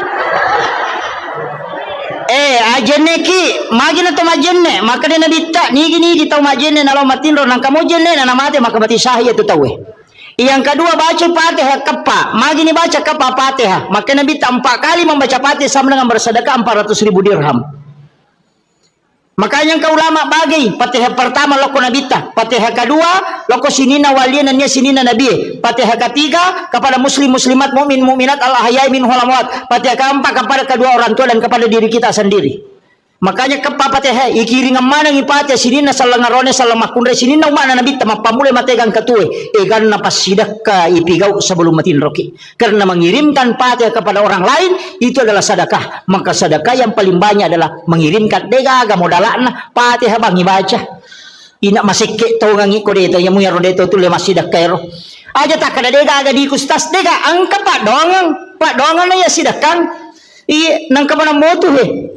ajenne ki magina to majenne maka dena ditta ni gini di tau majenne nalo matinro nang kamu jenne na namate maka bati sahih itu tawe yang kedua baca Fatihah kapa magini baca kapa Fatihah maka nabi 4 kali membaca Fatihah sama dengan bersedekah 400.000 dirham. Makanya kau ulama bagi Fatihah pertama loko nabita, Fatihah kedua loko sinina walian dan sinina nabi, Fatihah ketiga kepada muslim muslimat mukmin mukminat al ahyai min amwat, Fatihah keempat kepada kedua orang tua dan kepada diri kita sendiri. Makanya kepa Fatihah ikiring mana ngi Fatihah sinina salangarone salamakundre sinina mana nabi tama pamule mategang katue egan napas sidaka ipigau sebelum matin roki karena mengirimkan Fatihah kepada orang lain itu adalah sedekah maka sedekah yang paling banyak adalah mengirimkan dega modalana Fatihah bang baca ina masike tau ngangi ko deto yang muya rodeto tu le masih dakero aja tak ada dega aga di kustas dega angka pak dongang na ya sidakan iya nang kamana motu he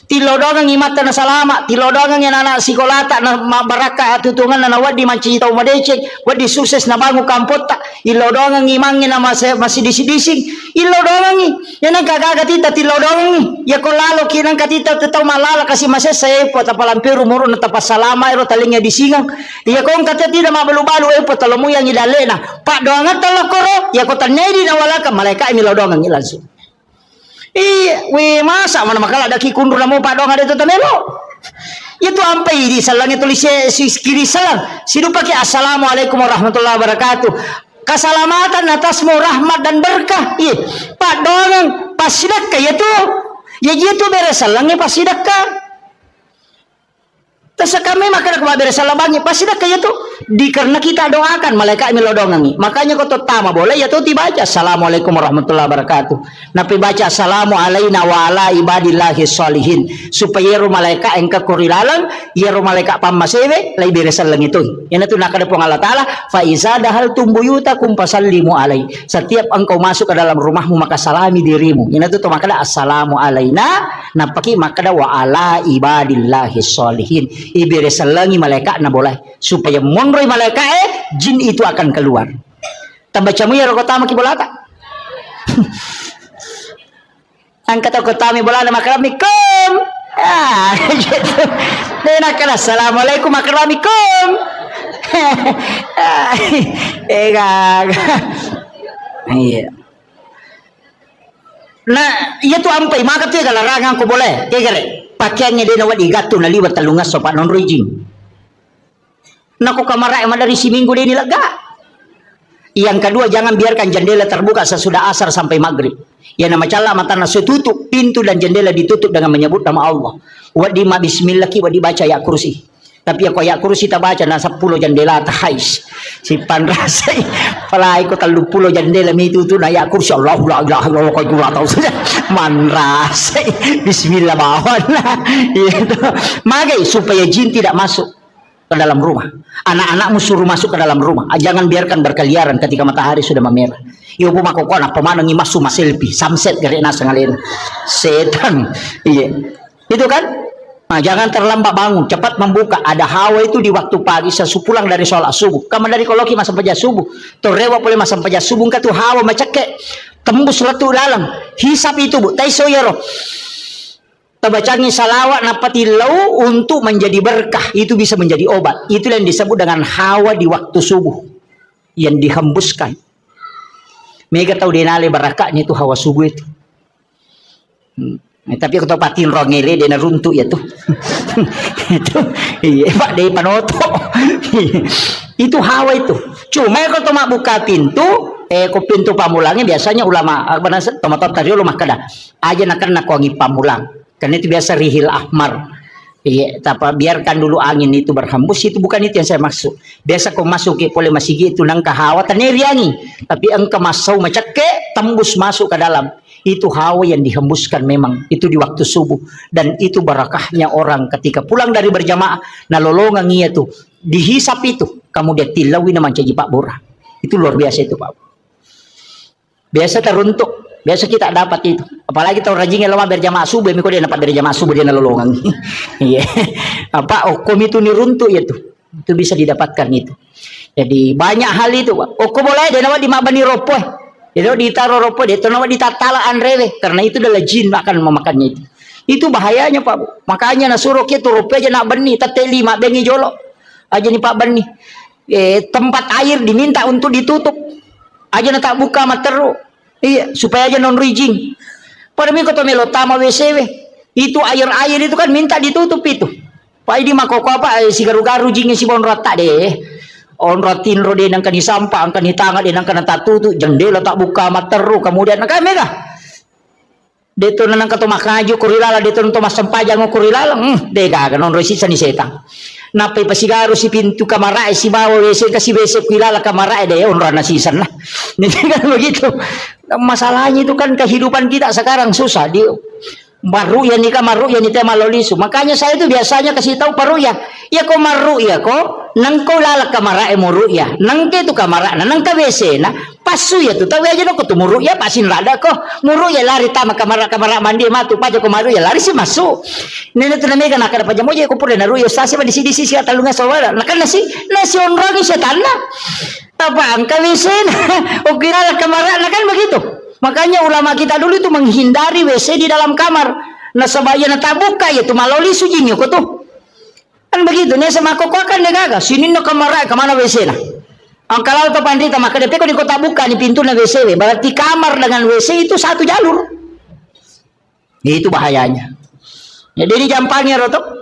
Tilodongan ngimata na salama, tilodongan yang anak sikolata na baraka atutungan na wadi mancita umadecek, wadi sukses na bangu kampota, ilodongan ngimangin na masih dising, ilodongan ngi, yan ang kagagatita tilodongan ngi, ya ko lalo kinang katita tetaw malala kasi masaya po tapalampiru muro na tapasalama ero talingnya disingang, ya ko ang katita mabalu-balu po talomuyang idale na, pak doangan talokoro, ya ko tanyay na wala ka, malaika ilodongan ngi langsung. Masa mana makala daki kundur na mo pa dong ada itu tamelo. Itu ampai di salang itu kiri salang. Sidu pakai assalamualaikum warahmatullahi wabarakatuh. Keselamatan atasmu rahmat dan berkah. Pak dong pasti dekat ya tuh. Ya gitu beres salangnya pasti dekat. Terus kami makan beres salabangnya pasti dekat ya tuh. Karena kita doakan malaikat milodongangi. Makanya kau tama boleh ya tuh dibaca assalamualaikum warahmatullahi wabarakatuh. Nabi baca assalamu alaina wa ala ibadillahi sholihin. Supaya ru malaikat engka kurilalang, ya ru malaikat pamasewe lai beresalang itu. Yan itu nakadapong Allah Ta'ala fa iza dahal tumbuyutakum fasallimu alai. Setiap engkau masuk ke dalam rumahmu maka salami dirimu. Yan itu makada assalamu alaina napaki makada wa ala ibadillahi sholihin. Iberesalangi malaikat na boleh supaya monroy malaikat jin itu akan keluar. Tambacamu ya rokotama kibolata. Angkat rokotami bolana makramikum. Gitu. Denakan assalamualaikum makramikum. Iya. Nah, iya tuh ampai maka tuh larangan ko boleh. Kegere. Pakaiannya dia nawat igatu na liwat talungas sopan non rijing. Naku kamara emang dari si minggu dia ini lega. Yang kedua jangan biarkan jendela terbuka sesudah asar sampai maghrib. Ya nama cala mata nasu tutup pintu dan jendela ditutup dengan menyebut nama Allah. Wadi ma bismillah ki wadi baca ya kursi. Tapi aku ya kursi tak baca na 10 jendela tahais. Si panrasai palai ko 30 jendela mi itu na ya kursi Allah ko gula tahu saja. Manrasai bismillah bawaan lah. Itu magai supaya jin tidak masuk ke dalam rumah. Anak-anakmu suruh masuk ke dalam rumah. Jangan biarkan berkeliaran ketika matahari sudah memerah. Yo bu makokona pemandangi masuk selfie samset gare nasa ngalena. Setan. Iya. Itu kan? Nah, jangan terlambat bangun, cepat membuka. Ada hawa itu di waktu pagi sesupulang dari sholat subuh. Kamu dari koloki masa paja subuh. Torewa boleh masa paja subuh katu hawa macake tembus letu dalam. Hisap itu bu. Taisoyero. Tabacangi salawat napati lau untuk menjadi berkah. Itu bisa menjadi obat. Itu yang disebut dengan hawa di waktu subuh. Yang dihembuskan. Mega tahu denale barakahnya itu hawa subuh itu. Tapi aku tahu patin rongele dia runtuk ya tuh. Itu iya Pak dari panoto. Itu hawa itu. Cuma kalau toma buka pintu, ko pintu pamulangnya biasanya ulama tomatot tadi ulama kada. Aja nak wangi pamulang. Karena itu biasa rihil ahmar. Iya, tapi biarkan dulu angin itu berhembus, itu bukan itu yang saya maksud. Biasa kau masuk ke pole masigi itu nang hawa taneriangi, tapi engkau masuk macake tembus masuk ke dalam. Itu hawa yang dihembuskan memang itu di waktu subuh, dan itu barakahnya orang ketika pulang dari berjamaah nalolongan iya tuh dihisap itu kemudian tilawi nama caji Pak Bora. Itu luar biasa itu Pak. Biasa teruntuk, biasa kita dapat itu. Apalagi tahu rajinnya lama berjamaah subuh, miko dia dapat berjamaah subuh dia nalolongan. Iya. Apa okom itu niruntuk ya tuh. Itu bisa didapatkan itu. Jadi banyak hal itu Pak. Okom boleh dia nama di mabani ropoh. Itu ditaruh ropo dia itu nama ditatala anrewe karena itu adalah jin akan memakannya itu. Itu bahayanya Pak. Makanya nasuruh kita ropo aja nak beni tateli mak bengi jolok. Aja nih Pak beni. Tempat air diminta untuk ditutup. Aja nak tak buka materu. Iya, supaya aja non rijing. Pada miko to melo tama WCW. Itu air-air itu kan minta ditutup itu. Pak ini makoko apa si garu-garu jingnya si bon rata deh. On ratin ro den angkan sampah angkan tangan den angkan tatutu jendela tak buka materu kemudian angkan mega deto nang kato makaju kurilala deto nang tomas sampajang kurilala dega kan on resisa ni setan napai pasigaru si pintu kamar si bawa wc kasih wc kurilala kamar deh on rana sisan lah. Kan begitu masalahnya itu kan kehidupan kita sekarang susah di baru ya nikah maru ya nita malolisu. Makanya saya itu biasanya kasih tahu paru ya kok maru ya kok nangko lala kamara mo ruya nangke tu kamara na nangka WC na pasu ya tu tahu aja no tu muruya pasin rada ko muruya lari tama kamara mandi matu paja ko maruya lari si masuk nene tu namega nakada paja moja ko pure na ruya stasi pa di sisi talunga sawala nakan nasi onragi setan na apa angka WC na o kirala kamara na kan begitu. Makanya ulama kita dulu itu menghindari WC di dalam kamar na sabaya na tabuka ya tu maloli sujinyo ko tu kan begitu nih sama koko kan negaga sini no kamar kemana WC lah ang kalau to pandita maka DP ko di kota buka di pintu na WC berarti kamar dengan WC itu satu jalur itu bahayanya jadi di jampangnya roto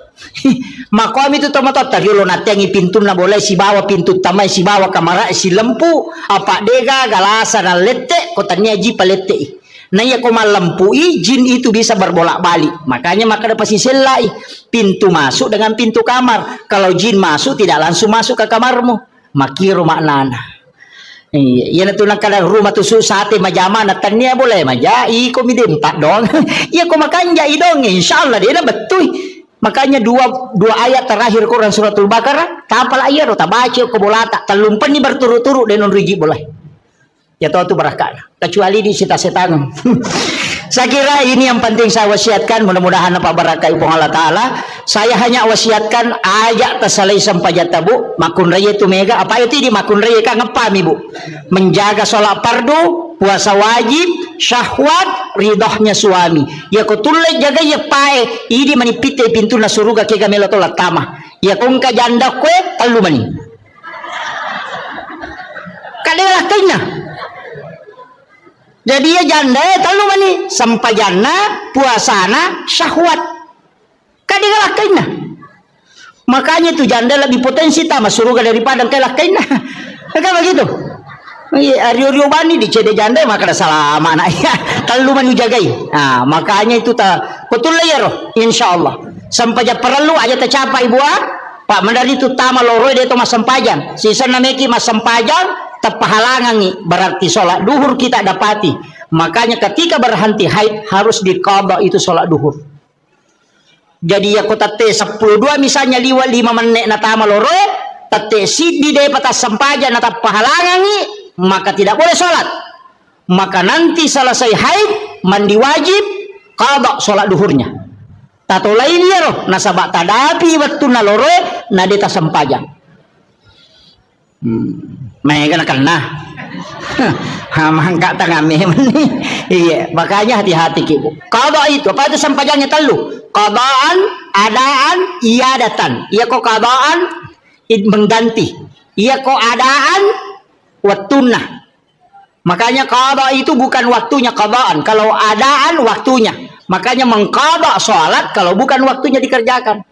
maka kami itu tomato tariolo natengi pintu na boleh si bawa pintu tamai si bawa kamar si lempu apa dega galasa na lete kotanya ji palete nah ya koma lempui jin itu bisa berbolak-balik makanya maka dapat selai pintu masuk dengan pintu kamar kalau jin masuk tidak langsung masuk ke kamarmu makiro maknana iya na tunang kadang rumah tusuk sate majama natanya boleh maja iko midempat dong iya ko makanya idong insyaallah dia betul makanya dua ayat terakhir Quran suratul Baqarah tapal ayat rota baca ko bolata talumpan ni berturut-turut denon rigi boleh ya tahu itu berkah kecuali di setan. Saya kira ini yang penting saya wasiatkan mudah-mudahan apa barakah ibu Allah Ta'ala saya hanya wasiatkan ajak tersalai sampai jatabu makun raya itu mega apa itu di makun raya kan ngepam ibu menjaga sholat fardu puasa wajib syahwat ridhohnya suami ya kau tulai jaga ya pae ini manipite pintu na suruga ke gamela tolak tamah ya kau ka janda kue talu mani kadelah kena jadi ya janda talu mani sampajana puasana syahwat kadelah kena makanya tu janda lebih potensi tamah suruga daripada kalah kena kan begitu Ario bani di cede janda maka ada salah mana ya talu mani jagai nah makanya itu tak betul ya roh insyaallah sampai perlu aja tercapai buah pak mendari itu tama loro dia itu mas sampajan sisa nameki mas sampajan terpahalangan berarti sholat duhur kita dapati makanya ketika berhenti haid harus diqadha itu sholat duhur jadi ya kota te 10-2 misalnya 5 menit na tama loro tate sidi de patas sampajan na terpahalangan maka tidak boleh sholat maka nanti selesai haid mandi wajib qadha sholat duhurnya tato lain ya roh nasabak tadapi waktu na loro na deta sampajan mereka nak kena mangkat tangan iya makanya hati-hati ibu qadha itu apa itu sampajannya telu qadaan adaan iadatan iya kok qadaan mengganti iya kok adaan waktuna makanya qadha itu bukan waktunya qadaan kalau adaan waktunya makanya mengqadha sholat kalau bukan waktunya dikerjakan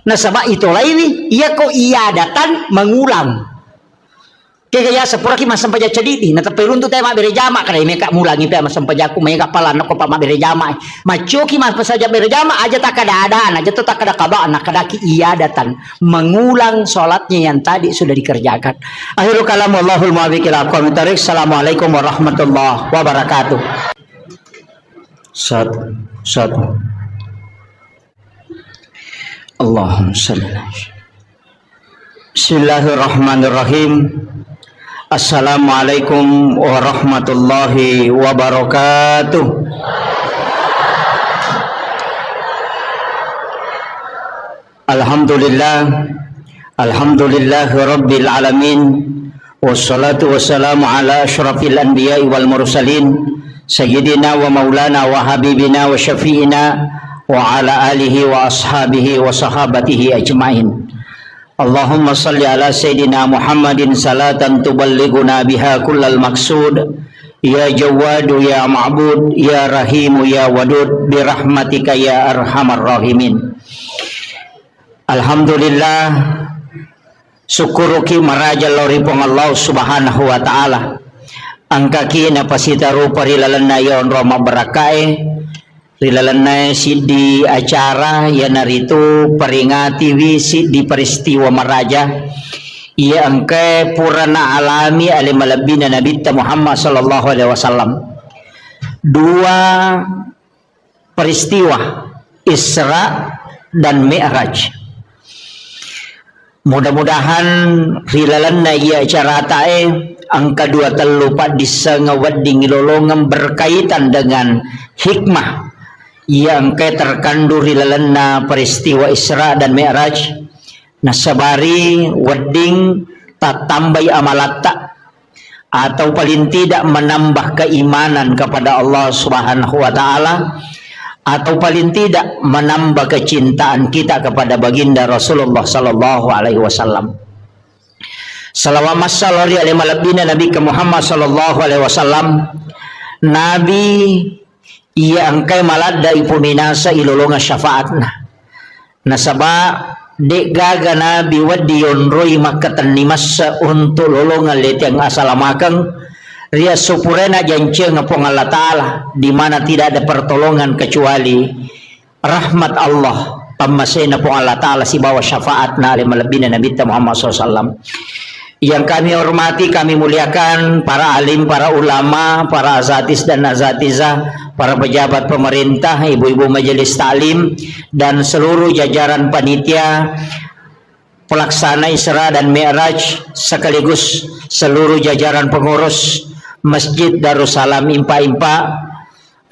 nah sebab itu lain iya kok iadatan mengulang kaya sepura ki masam paja cedidi na tapirun tu tema bere jama kada meka mulangi pe masam paja ku meka palana ko pa bere jama macho ki mas pasaja bere jama aja tak ada adaan aja tak ada qada anak kada ki iadatan mengulang salatnya yang tadi sudah dikerjakan akhirul kalam wallahul muwaffiq ila aqwamit thoriq assalamualaikum warahmatullahi wabarakatuh satu Allahumma shalli Bismillahirrahmanirrahim Assalamualaikum warahmatullahi wabarakatuh. Alhamdulillah rabbil alamin wassalatu wassalamu ala asyrafil anbiya'i wal mursalin sayyidina wa maulana wa habibina wa syafi'ina wa ala alihi wa ashabihi wa sahabatihi ajma'in. Allahumma salli ala Sayyidina Muhammadin salatan tuballighuna biha kullal maqsud ya Jawadu ya Ma'bud ya Rahimu ya Wadud birahmatika ya Arhamar Rahimin. Alhamdulillah syukuruki maraja loripong Allah subhanahu wa ta'ala angkaki na pasitaru parilalana yon roma barakai rilalana di acara ya naritu peringati wisi di peristiwa maraja ia angke purana alami alimalabina Nabi Muhammad sallallahu alaihi wasallam dua peristiwa Isra dan Mi'raj Mudah-mudahan rilalanna ia acara tae angka 23 disa ngawadding lolongan berkaitan dengan hikmah yang terkandung rilalanna peristiwa Isra dan Mi'raj nasabari wadding tatambai amalatta atau paling tidak menambah keimanan kepada Allah Subhanahu wa taala atau paling tidak menambah kecintaan kita kepada baginda Rasulullah sallallahu alaihi wasallam. Salawat sallallahu alaihi wasallam Nabi Muhammad sallallahu alaihi wasallam Nabi ia angkai malada ipuminasa ilolonga syafaatna nasaba dek gaga Nabi wadiyon roy makatan nimasa untuk lolongan leteng asalamakang ria supurena janceng ngapong Allah Ta'ala di mana tidak ada pertolongan kecuali rahmat Allah pamasena po Allah Ta'ala si bawa syafaat na alim malabina Nabi Muhammad SAW. Yang kami hormati, kami muliakan para alim, para ulama, para azatis dan azatizah, para pejabat pemerintah, ibu-ibu majelis taklim dan seluruh jajaran panitia pelaksana Isra dan Mi'raj sekaligus seluruh jajaran pengurus Masjid Darussalam Impa-Impa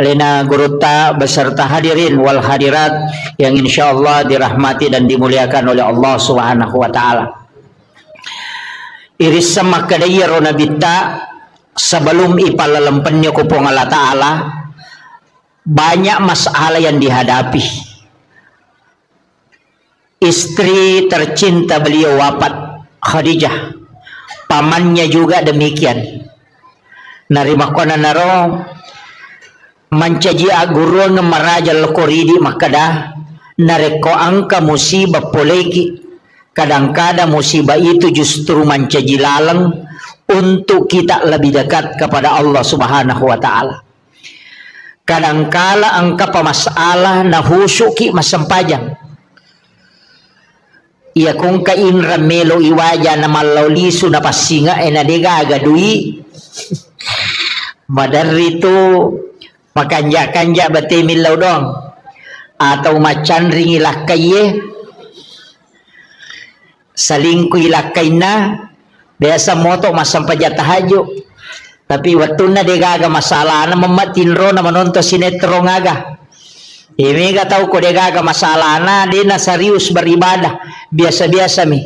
Lena Guruta beserta hadirin wal hadirat yang insyaallah dirahmati dan dimuliakan oleh Allah Subhanahu wa taala. Iris sama kadaya rona bitta sebelum ipalalempennya kupong Allah Ta'ala banyak masalah yang dihadapi. Istri tercinta beliau wafat, Khadijah, pamannya juga demikian. Narimah kona naro mancaji aguru ngemaraja lokoridi makada nareko angka musibah poleki. Kadang-kadang musibah itu justru mencaji lalang untuk kita lebih dekat kepada Allah Subhanahu wa taala. Kadang-kala angka pemasalah na husuki masempajang. Ia kung kain ramelo iwaja na malaulisu na pasinga na dega agadui. Madarito makanja-kanja batemilaw dong atau macan ringilah kaye salingkuy lakay na biasa moto masampajat tahajo tapi waktu na degaga masalah na mamatinro na manonto sinetro ngaga imiga tahu ko degaga masalah na di na serius beribadah biasa-biasa mi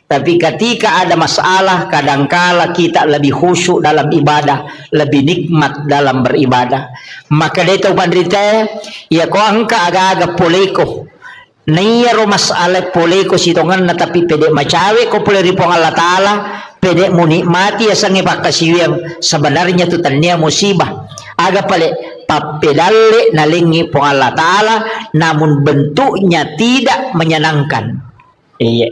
tapi ketika ada masalah kadangkala kita lebih khusyuk dalam ibadah lebih nikmat dalam beribadah maka dito pandrita ya ko angka aga-aga poleko naiya masalah pole ko sitongan na tapi pede macawe ko pole ripong Allah Ta'ala pede munikmati asang ipakasiwiyam sebenarnya itu tanya musibah aga pale papedale nalingi pong Allah Ta'ala namun bentuknya tidak menyenangkan iya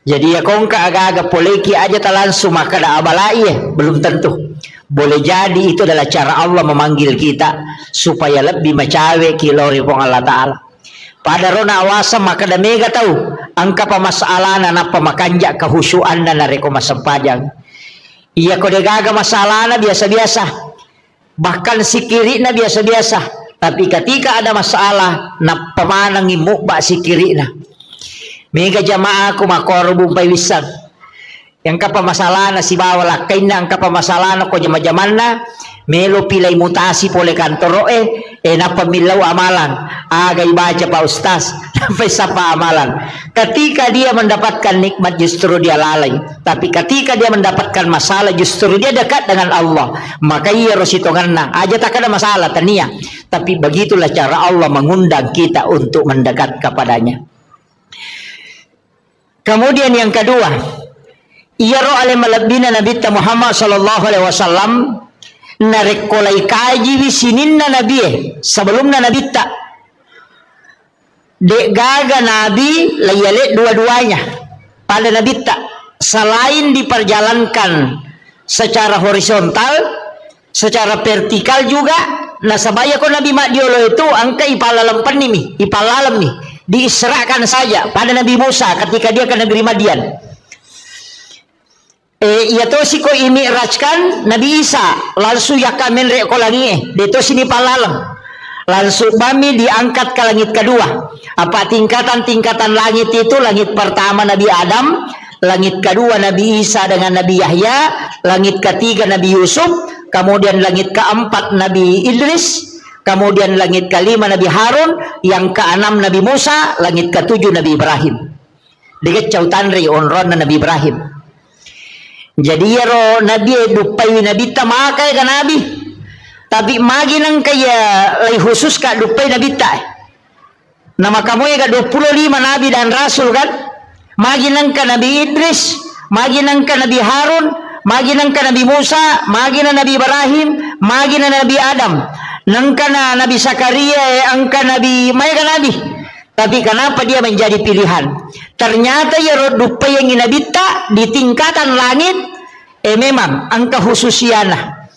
jadi ya kong ka aga-aga poleki aja talansum maka da abalai belum tentu boleh jadi itu adalah cara Allah memanggil kita supaya lebih macawe kilori pong Allah Ta'ala. Pada rona awasa maka da mega tahu angka pamasalah na pamakanja kahusuan na nareko masempajang. Iya ko degaga masalah na biasa-biasa. Bahkan sikiri na biasa-biasa. Tapi ketika ada masalah na pamanang imukba sikiri na. Mega jamaah ko makorbong paywisan. Yang kapamasalah na si bawala kay na ang kapamasalah na ko jama-jaman na melo pilay mutasi pole kantoro napamilaw amalan agay baca pa ustaz sampai sapa amalan ketika dia mendapatkan nikmat justru dia lalai tapi ketika dia mendapatkan masalah justru dia dekat dengan Allah maka ia rositongan na aja tak ada masalah tania tapi begitulah cara Allah mengundang kita untuk mendekat kepadanya. Kemudian yang kedua ia roh alai malabina Nabi Muhammad sallallahu alaihi wasallam narekolai kaji wisinin na nabi sebelum na nabi tak dek gaga nabi layale dua-duanya pada nabi tak selain diperjalankan secara horizontal secara vertikal juga nasabaya ko nabi madiolo itu angka ipalalam panimi ipalalam nih diisrakan saja pada Nabi Musa ketika dia ke negeri Madian. Ia to si ko imi'rajkan Nabi Isa lalu yakamen reko lagi dito sini palalang langsung bami diangkat ke langit kedua. Apa tingkatan-tingkatan langit itu? Langit pertama Nabi Adam, langit kedua Nabi Isa dengan Nabi Yahya, langit ketiga Nabi Yusuf, kemudian langit keempat Nabi Idris, kemudian langit kelima Nabi Harun, yang keenam Nabi Musa, langit ketujuh Nabi Ibrahim. Dikecau tanri onron Nabi Ibrahim. Jadi ya ro Nabi dupai Nabi tamakai kan Nabi. Tapi magi nang kaya lay khusus ka dupai Nabi ta. Nama kamu ya 25 Nabi dan Rasul kan? Magi nang ka Nabi Idris, magi nang ka Nabi Harun, magi nang ka Nabi Musa, magi na Nabi Ibrahim, magi na Nabi Adam, nang ka na Nabi Zakaria, angka Nabi may ka Nabi. Tapi kenapa dia menjadi pilihan? Ternyata ya dupai yang inabita di tingkatan langit, memang angka khususiana.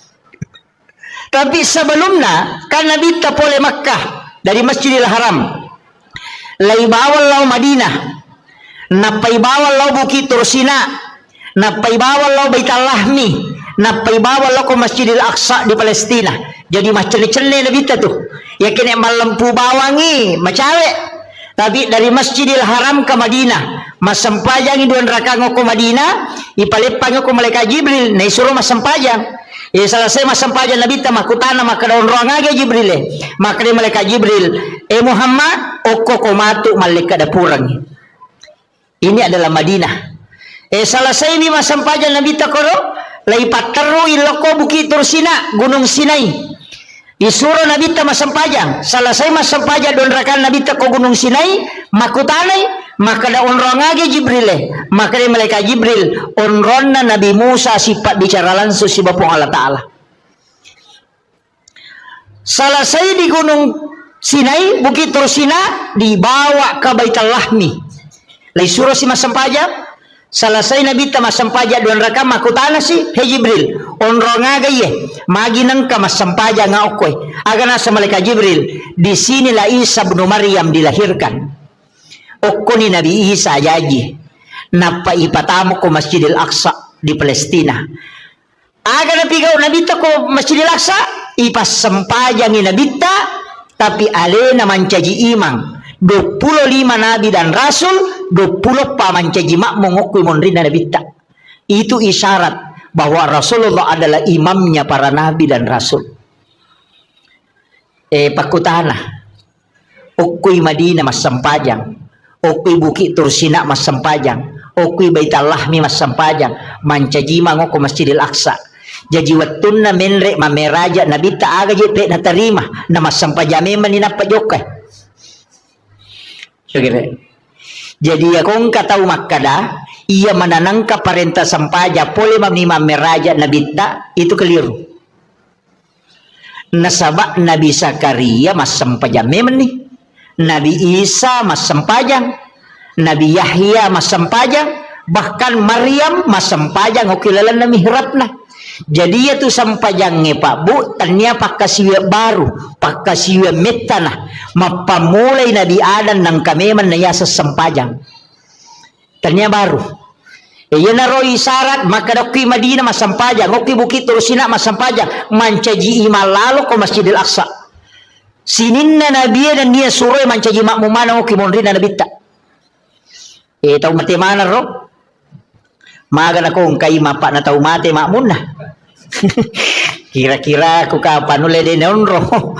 Tapi sebelumnya kan Nabi tapole Makkah dari Masjidil Haram, lai bawal lau Madinah, napai bawal lau Bukit Tursina, napai bawal lau Baitul Lahmi, napai bawal lau ke Masjidil Aqsa di Palestina. Jadi macam cene Nabi tuh, ya kena malam pu bawangi macawe. Tapi dari Masjidil Haram ke Madinah, mas sempajang duan rakango ke Madinah, ipalipang ko malaikat Jibril, na isuro mas sempajang. Selesai mas sempajang Nabi ta makutana maka daun ruang aja Jibril. Maka dia malaikat Jibril, Muhammad, oko komatu malaikat dapurang. Ini adalah Madinah. Selesai ini mas sempajang Nabi ta koro, lai pataru iloko Bukit Tursina, Gunung Sinai. Disuruh Nabi ta masampajang. Selesai masampajang don rakan Nabi ta ko Gunung Sinai, makutanay, maka da onrong age Jibril. Maka dia malaikat Jibril onronna Nabi Musa sifat bicara langsung si Bapung Allah Ta'ala. Selesai di Gunung Sinai, Bukit Tursina, dibawa ke Baitul Lahmi. Lai suruh si masampajang. Selesai Nabi ta masampaja don rakam makutana si he Jibril onronga gaye magi nang ka masampaja nga okoy agana sa malaikat Jibril di sinilah Isa bin Maryam dilahirkan. Okko ni Nabi Isa yaji napaipatamo ko Masjidil Aqsa di Palestina. Aga na pigaw Nabi ta ko Masjidil Aqsa ipasampaja ni Nabi ta tapi ale naman caji imang 25 Nabi dan Rasul, 20 pamancaji makmum ngokui monrina Nabi ta. Itu isyarat bahwa Rasulullah adalah imamnya para Nabi dan Rasul. Pakutana, ukui Madinah mas sempajang, ukui Bukit Tursina mas sempajang, ukui Baitul Lahmi mas sempajang, mancaji mangoko Masjidil Aqsa. Jadi wattunna menrek mameraja Nabi ta aga jepe na tarima na mas sempajame maninapa jokay. Jadi kung kataw makada ia mananangka parenta sampaja pole mamnima meraja Nabi ta itu keliru. Nasaba Nabi Zakaria mas sampaja memang nih, Nabi Isa mas sampajang, Nabi Yahya mas sampajang, bahkan Maryam mas sampajang okilalan na mihrab na. Jadi ya tu sampajangnya Pak Bu tanya pakasiwa baru pakasiwa metana mapamulay Nabi Adam nang kami man na yasa sampajang tanya baru yan na roy isyarat maka doki Madinah masampajang oki Bukit Tursina masampajang mancaji imalalo ko Masjidil Aqsa sinin na Nabi dan dia suruh mancaji makmumana oki monrina Nabi ta tau mati mana ro maga na kong kay mapa na tau mati makmun na kira-kira aku kapan ulay din onro.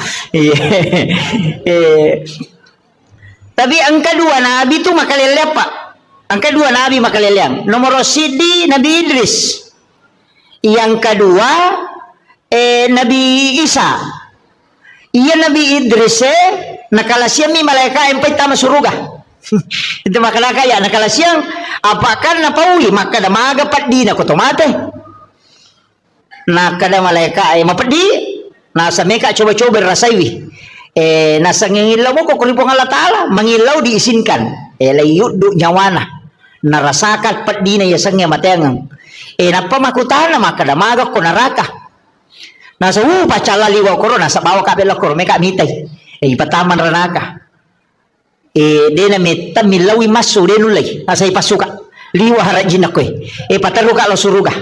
Tapi ang kedua Nabi itu makalilya Pak. Ang kedua Nabi makalilya. Nomor sidi Nabi Idris. Yang kedua Nabi Isa. Iya Nabi Idris nakalasya mi malaikat empay tama suruga. Itu makalakaya nakalasyang apakan napauli maka damaga pat di na kutomate. Nakada malaikat ay mapadi nasa meka coba-coba rasaiwi nasa ngilaw mo ko kulipong Allah Ta'ala mangilaw diisinkan layud do nyawana narasakat pat di na yasangnya mateangang napamakutana makadamaga ko naraka nasa pacala liwaw ko nasa bawa kabila ko meka mitay ipataman ranaka de na meta milawi masu de nulay nasa ipasuka liwa harajin ako pataruka lo suruga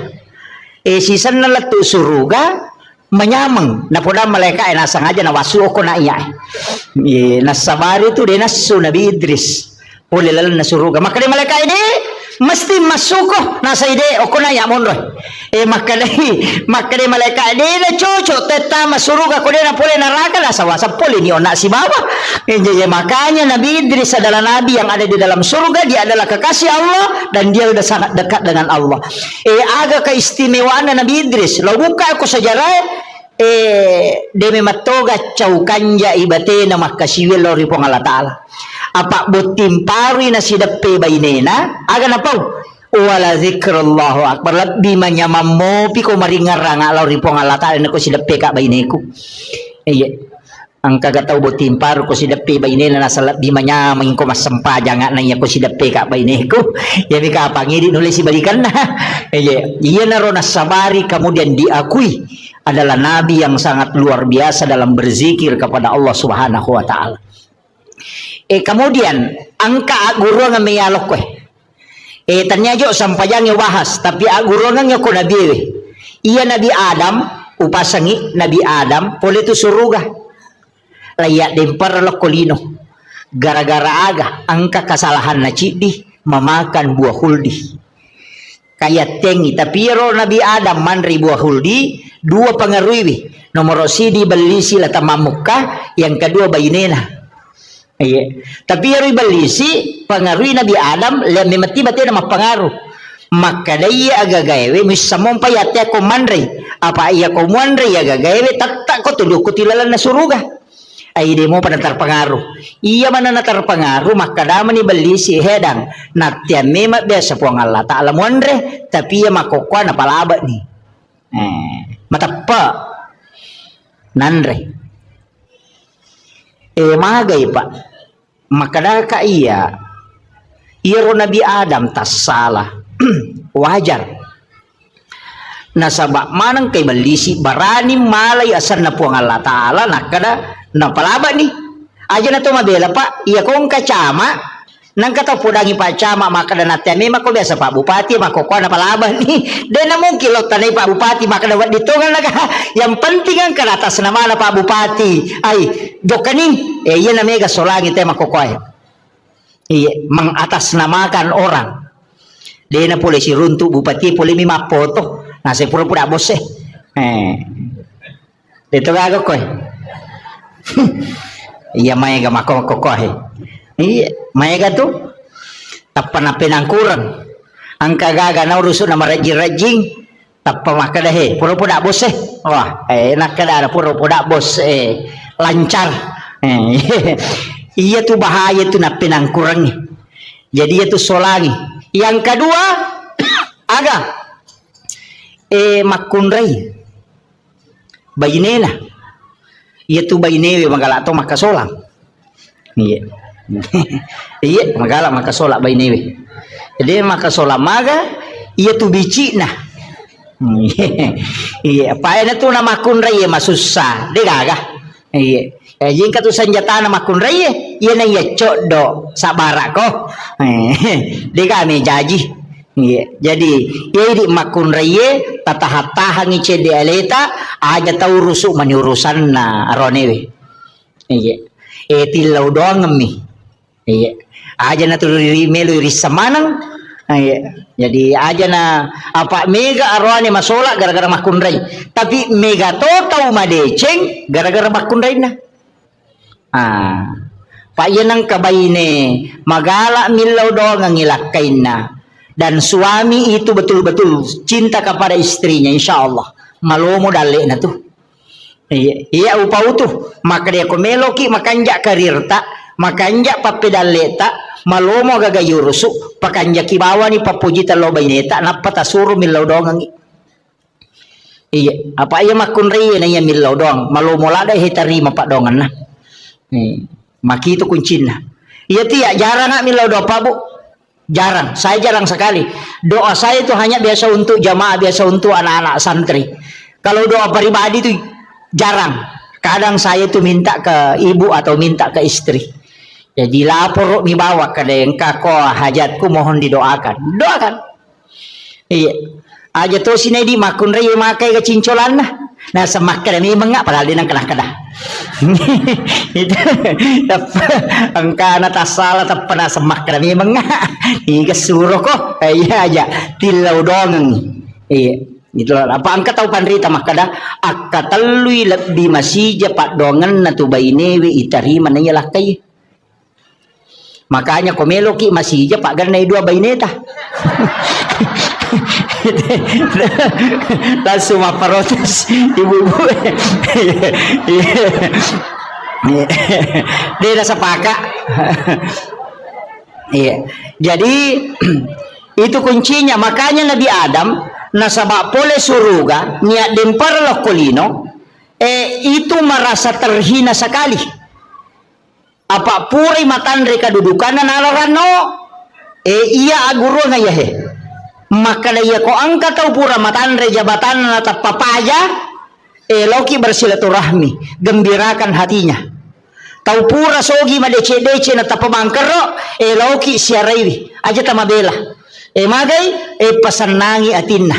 sisan na lato suruga menyameng na poda maleka na sengaja na wasu ko na iya na sabari tu dia nasu Nabi Idris ulilal na suruga maka dia maleka ini mesti masuko nasa ide o kuna ya monro maka dia maleka ini na cucu teta masuruga ko dia na pole neraka na sawasa pole ni ona si baba jadi makanya Nabi Idris adalah nabi yang ada di dalam surga, dia adalah kekasih Allah dan dia sudah sangat dekat dengan Allah. Aga keistimewaan Nabi Idris lo buka ko sejarah deme matoga caukanja ibate na makasiwil lo ripong Allah Ta'ala apa butim pari na sidape bainena aga na pau wala zikrullahu akbar labbi manyamamo piko maringaranga lo ripong Allah Ta'ala na ko sidape ka baineku ang kagataw butim paro ko sidape bainena na sa labbi manyamang ko masampaja nga na iya ko sidape ka baineku yami ka pangiri nulis ibalikan na iya na ro nasabari kemudian diakui adalah nabi yang sangat luar biasa dalam berzikir kepada Allah Subhanahu wa taala. Kemudian angka guru nga mayalok ko. Tanyajo sampayang bahas tapi guru nga ko nabi. Iya Nabi Adam upasangi Nabi Adam pole tu suruga. Layak dempar kolino. Gara-gara aga angka kesalahan na cidi memakan buah huldi. Kayak tengi tapi ro Nabi Adam manri buah huldi dua pengaruhi nomor sidi balisi la tamamuka yang kedua bayinena tapi ro balisi pengaruhi Nabi Adam le memati bate nama pengaruh maka daya agagawe misamon payate ko manri apa iya ko manri agagawe tak ko tuduh ko tilalan na suruga ay di mo pada terpengaruh iya mana na terpengaruh maka daman ni balisi hedang natya mema biasa po ang Allah Ta'ala muandre tapi iya makokwa na palaba ni matapa nandre magay pa makadaka iya iro Nabi Adam tas salah wajar nasaba manang kay balisi barani malay asar na po ang Allah Ta'ala nakada na palaba ni aja na to mabela pa iya kong kacama nang kataw pudangi pa cama maka na teme mako biasa Pak Bupati makokwa na palaba ni den na mong kilot tanay Pak Bupati maka dawat dito nga naga yang penting ang karatas nama na Pak Bupati ay dokani iya na mega solangi te makokwa iya mengatas namakan orang den na pole si runtu Bupati pole mi mapoto nasi pura-pura bos dito gago ko iya maya mako kokohe iya maya tu tappa na pinangkuran ang kagaga na uruso na marajing tappa makadahe pura-pura bos wah nakada pura-pura bos lancar iya tu bahaya tu na pinangkurannya jadi itu solangi yang kedua aga makunray bayinena iya tu bayinewe magala to makasolang iya iya magala makasola bayinewe jadi makasola maga iya tu bici nah iya pa na tu na makunray masusa de gaga iya jingka tu senjata na makunray iya na iya codo sabara ko de kami jaji iya jadi di makunraye tatahatahan ice de aleta aja tahu rusuk menyurusan na aronewe iya tilaw doang ngemi iya aja na tururi melu risamanang iya jadi aja na apa mega arone masola gara-gara makunray tapi mega to tahu madeceng gara-gara makunray na pa yan ang kabayne magala milaw doang ang ilakain na dan suami itu betul-betul cinta kepada istrinya insya Allah malomo dale na tu iya upau tu maka dia komeloki makanja karirta makanja papedaleta malomo gagayurusu pakanja kibawa ni papujita lo baineta napata suru milaw dong iya apa iya makunri na iya milaw dong malomo lada hitarima pak dongan na makito kuncin na iya tiya jarang nga milaw do pa bu jarang, saya jarang sekali. Doa saya itu hanya biasa untuk jamaah, biasa untuk anak-anak santri. Kalau doa pribadi itu jarang. Kadang saya itu minta ke ibu atau minta ke istri. Jadi lapor mi bawa ke dengka ko hajatku mohon didoakan. Doakan. Iya. Aja to sini di makun rey makai kecincolan nah. Nasa makrami mga padahal din ang kanah-kanah. Itu ang kana tasala tappa nasa makrami mga iga suro ko iya aja tilaw dong. Iya gitu apa ang kataw panrita makada akataluy labdi masija pak dongan na tubay newe itarima na yalakay. Makanya komelo ki masija pak ganay dua baineta. Langsung maparotes ibu-ibu. Dia dah sepaka. Iya. Jadi itu kuncinya. Makanya Nabi Adam nasaba pole suruga niat dempar lokolino itu merasa terhina sekali. Apa puri matandre kedudukan nalarano iya aguro na yahe. Maka daya ko angka tau pura matandre jabatan atau papaya loki bersilaturahmi gembirakan hatinya tau pura sogi madece-dece na tapamangkero loki siaraiwi aja tamabela magai pasanangi atinna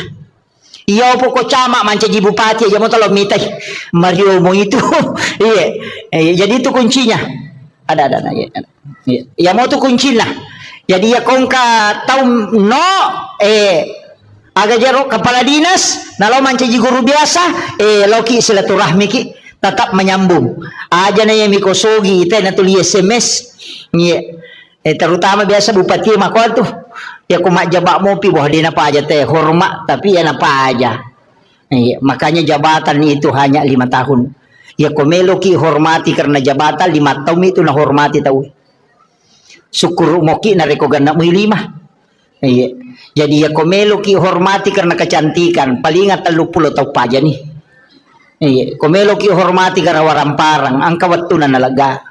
iya po ko cama mancaji bupati aja mo talo mitai Mario mo itu iya jadi itu kuncinya ada ya mau tu kuncinya. Jadi ya kongka tau no aga jaro kepala dinas nalau mancaji guru biasa loki silaturahmi ki tetap menyambung aja na yang mikosogi ite na tuli SMS terutama biasa bupati makol tuh ya kumak jabak mopi wah dia napa aja teh hormat tapi ya napa aja makanya jabatan itu hanya 5 tahun ya komelo ki hormati karena jabatan 5 tahun itu na hormati tahu syukur moki na rekogan na mo 5 jadi ya komelo ki hormati karena kecantikan paling 30 tau paja nih komelo ki hormati karena waramparang angka waktu na nalaga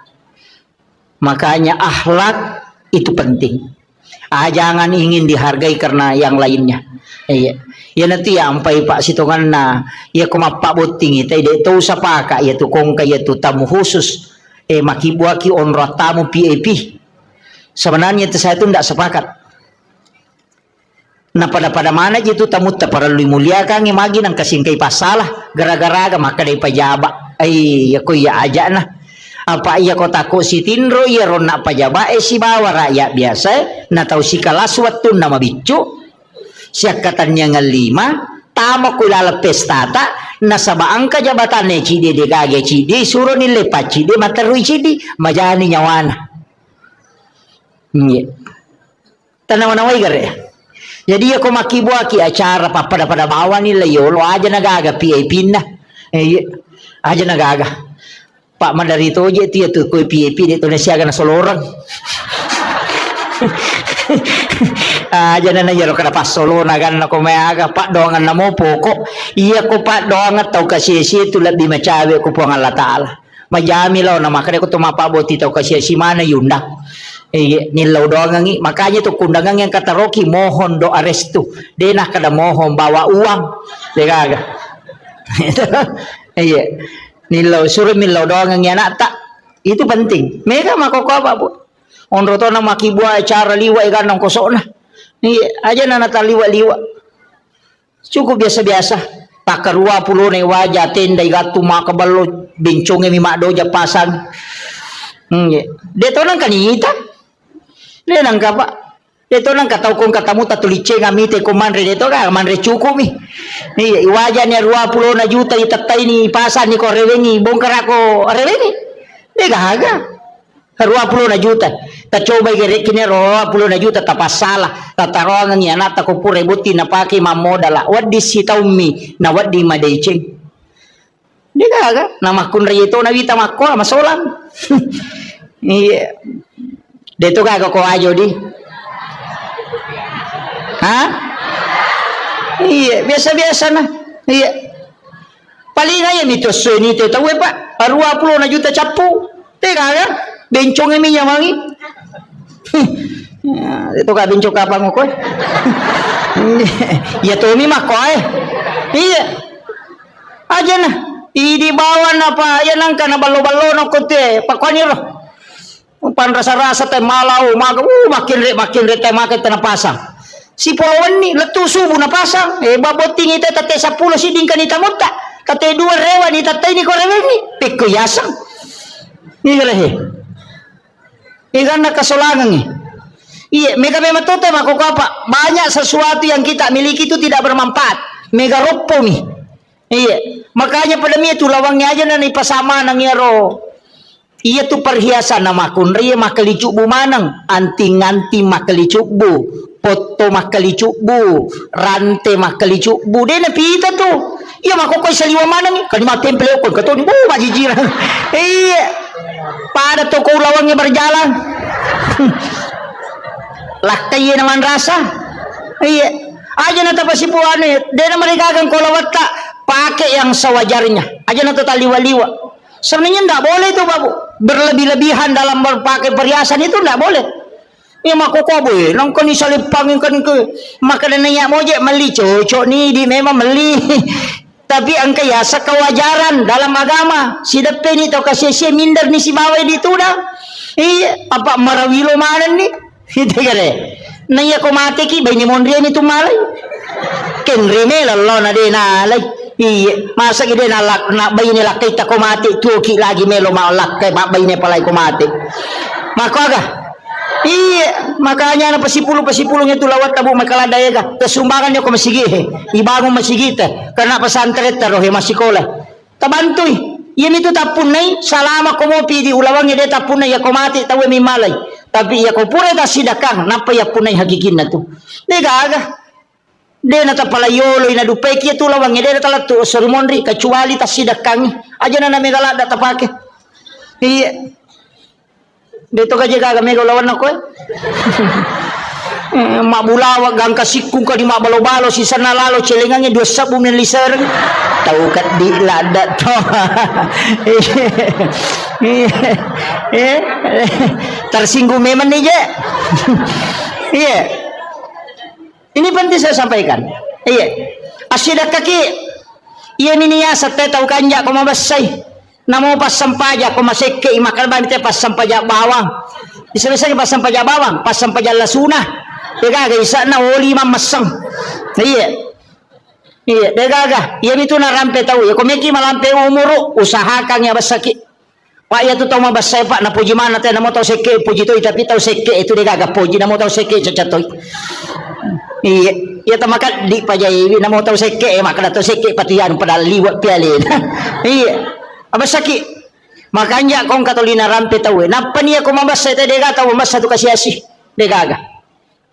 makanya akhlak itu penting jangan ingin dihargai karena yang lainnya ya nanti ya ampai pak sitongan na ya kumapak boting ite de tau sapaka ya tu kongka ya tu tamu khusus makibuaki onro tamu PAP sebenarnya itu saya itu tidak sepakat. Nah pada mana itu tamu para lu mulia kang imagi nang kasingkay pasalah gara-gara maka dari pajaba ya ko ya aja nah apa iya ko tako si tinro ya rona pajaba si bawa rakyat biasa na tau si kalaswat nama bicu siya katanya ngalima tamo kulala pestata nasabaang ka jabatan cidi de gage cidi suruh nilepat cidi matarui cidi majani nyawana tanawan-naway gare. Jadi ako makibuaki acara pada bawah nila yolo aja nagaga PAP na. Aja nagaga. Pak Mandarito aja itu ya tuh koi PAP dito na siya na solorang. Aja na yelo kada pas solo nagan na kumayaga pak doangan na mo poko. Iya ko pak doangan tau kasi itu lebih macawe ko po ang Allah Ta'ala. Majami law na makanya ko tumapaboti tau kasi si mana yunda. Nilaw doang ngi makanya tuh kundangan yang kata Rocky mohon doa restu denah kada mohon bawa uang dekaga nilaw suruh nilaw doang ngi anak tak itu penting mereka makoko apa bu onro to na makibua acara liwa ikan nang kosok nah aja nana liwa cukup biasa-biasa tak kerua puluh nih wajah tenda igatu makabalo bincongnya mimak doja pasang dia to nang kanita dia nang kapa Ito nang kataw kong katamu tatuliche ngamite ko manre dito ka manre cuko mi. Ni iwaja ni 20 na juta itatay ni pasan ni ko rewengi bongkar ako rewengi. Di gaga. 20 na juta. Ta coba gere kini 20 na juta tapasala tatarongan ni anata ko pure buti na paki mamodala. What this sitawmi na what di madeching. Di gaga nama kun rito na wita makko masolang. Iya. Dito gaga ko ayo di. Hah? Iya, biasa-biasa na. Iya. Paling aja mitos ini tu tahu pak. 20 na juta capu. Tega kan? Bencong ini yang mangi. Itu ka bencong apa ngoko? Ya tu mi mak koi. Iya. Aja na. Di bawah apa? Ya nangka na balo-balo na kote. Pakoni roh. Pan rasa-rasa teh malau makin re teh makin tanah pasang. Si polawan ni letu subuh na pasang baboting ita tate 10 siding kanita mutta Kata dua rewa ni tatai ni korewe ni peko yasang. Ni kala he. Ikan nak kesolangan ni. Iya, mega memang tote mako apa? Banyak sesuatu yang kita miliki itu tidak bermanfaat. Mega ropo mi. Iya, makanya pada mi itu lawangnya aja nani pasama nang yaro. Iya tu perhiasan nama kunri makali cubu manang, anting-anting makali cubu, foto makali cubu, rantai makali cubu. Dia na pita tu. Iya mako koy saliwa manang ni. Kani matemple ko kato ni bu majijira. Iya. Pada toko lawangnya berjalan. Lakai naman rasa. Iya. Aja na tapasipuan ni. Dia na mereka akan kolawat tak pakai yang sewajarnya. Aja na taliwa-liwa. Sebenarnya tidak boleh itu babu. Berlebih-lebihan dalam berpakai perhiasan itu tidak boleh. Ya makoko boy. Nang kani salipangin kan ke. Maka nanya mojek meli cocok ni di memang meli. Tapi angka ya sekawajaran dalam agama. Si depan ni tau kasih minder ni si bawah di tu dah. Iya. Apa marawilo mana ni? Itu kare. Naya ko mati ki bay ni monria ni tumalay. Ken reme lalo na de nalay. Iya, masa gede nalak nak bay ni lakay ta ko mati tuki lagi melo malak kay bay ni palay ko mati. Mako aga. Iya, makanya na pasipulong itu lawat tabu makaladaya ka. Kesumbangan niyo ko masigi. Ibagong masigi ta. Karena pesantren tarohe masikola. Tabantoy. Yan itu tapunay salama ko mo pidi ulawang ide tapunay ya ko mati tawe mi malay. Tapi ya ko pura ta sidakang napa ya punay hagikin na to. Degaga. De na ta palayolo ina dupay kiya tu lawang ide ta latu sermonri kecuali ta sidakang. Aja na megala da tapake. Iya. Dito ka jaga mega lawan ako eh. Mabulawa gang kasikung ka di mabalo-balo si sana lalo celengannya 2 sabu min liser. Tahu kat di lada to. Tersinggung memang nih je. Iya. Ini penting saya sampaikan. Iya. Asyidak kaki. Iya miniya sa tahu kanja ko mabasay. Namo pas sampaja ko maseke imakal ba nite pas sampaja bawang. Bisa-bisa pas sampaja bawang, pas sampaja lasuna. Degaga isa na oli mamasang. Iya. Iya, degaga. Iya itu na rampe tahu. Ya komeki malampe umuro usahakan ya basaki. Pak ya tu tahu mabasay pak na puji mana tayo namo tahu seke puji to tapi tahu seke itu degaga puji namo tahu seke cacatoy. Iya, ya tamakat di pajayi namo tahu seke makala tahu seke patian padal liwat pialin. Iya. Abasaki. Makanya kong katolina rampe tahu. Napa niya ko mabasay tayo dega tahu mabasa tu kasiyasi. Degaga.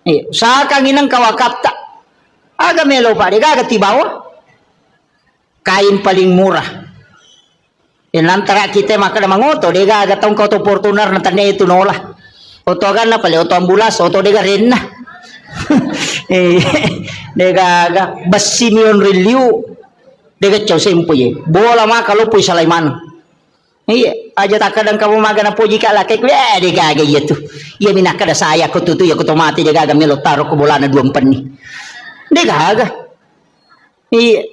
Iya, usahakan inang kawakapta. Aga melo pa degaga tibawa. Kain paling murah. Inantara kita makana mangoto degaga tong kau to Fortuner na tanya itu nola. Oto aga na pala oto ambulas oto dega ren na. Degaga basimion reliu. Dega chow sempo ye. Bola maka lo puy Sulaiman. Iya, aja tak kadang kamu maga na puji ka lakay ko. Degaga iya tu. Iya minakada saya ko tutu ya ko tomati degaga melo taro ko bola na 2 ni. Degaga. Iya.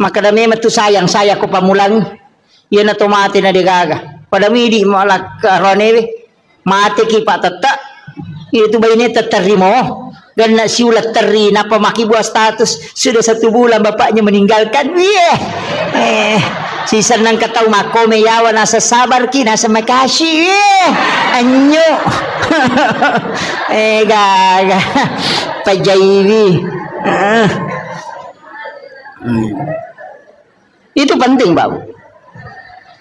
Maka dami matu sayang saya ko pamulang. Iya na tomati na degaga. Pada midi malak ronewe. Mati ki patata. Itu bayine tatarimo. Dan si ulat teri napa maki buah status sudah 1 bulan bapaknya meninggalkan. Si senang kataw mako meyawa nasa sabar ki nasa makasih. Anyo. Gaga. Pajaywi. Itu penting bau.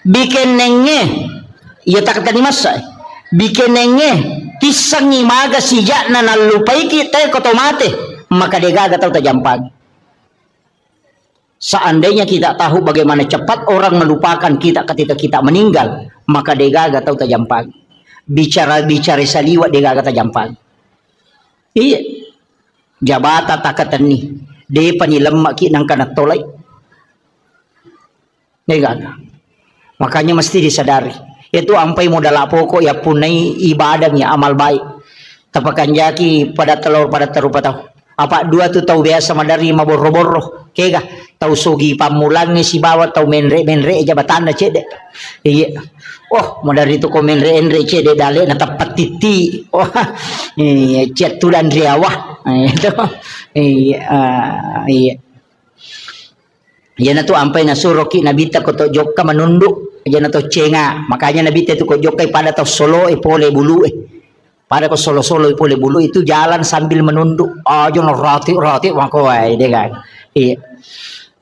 Bikin nenge. Ya tak kata masa. Bikin nenge. Kisang imaga sijak na nalupay kita kotomate maka degaga tahu tajampag. Seandainya kita tahu bagaimana cepat orang melupakan kita ketika kita meninggal maka degaga tahu tajampag. Bicara saliwa degaga tajampag. Iya. Jabata takatani de panilemak ki nang kanak tolay. Degaga. Makanya mesti disadari. Itu ampai modal pokok ya punai ibadah ya amal baik. Tapakan jaki pada telur pada terupa tahu. Apa 2 tu tahu biasa madari maboro-boro. Kega tahu sugi pamulangi si bawa tahu menre jabatan na cede. Iya. Oh madari tu ko menre cede dale na tapat titi. Oh iya cet tu dan riawah. Itu. Iya. Iya. Yan na to ampay na suroki nabita ko to jok ka manunduk. Yan na to cenga. Makanya nabita to ko jok kay pada to solo pole bulu Pada ko solo-solo pole bulu itu jalan sambil menunduk. Ayo roti wako ay kan. Iya.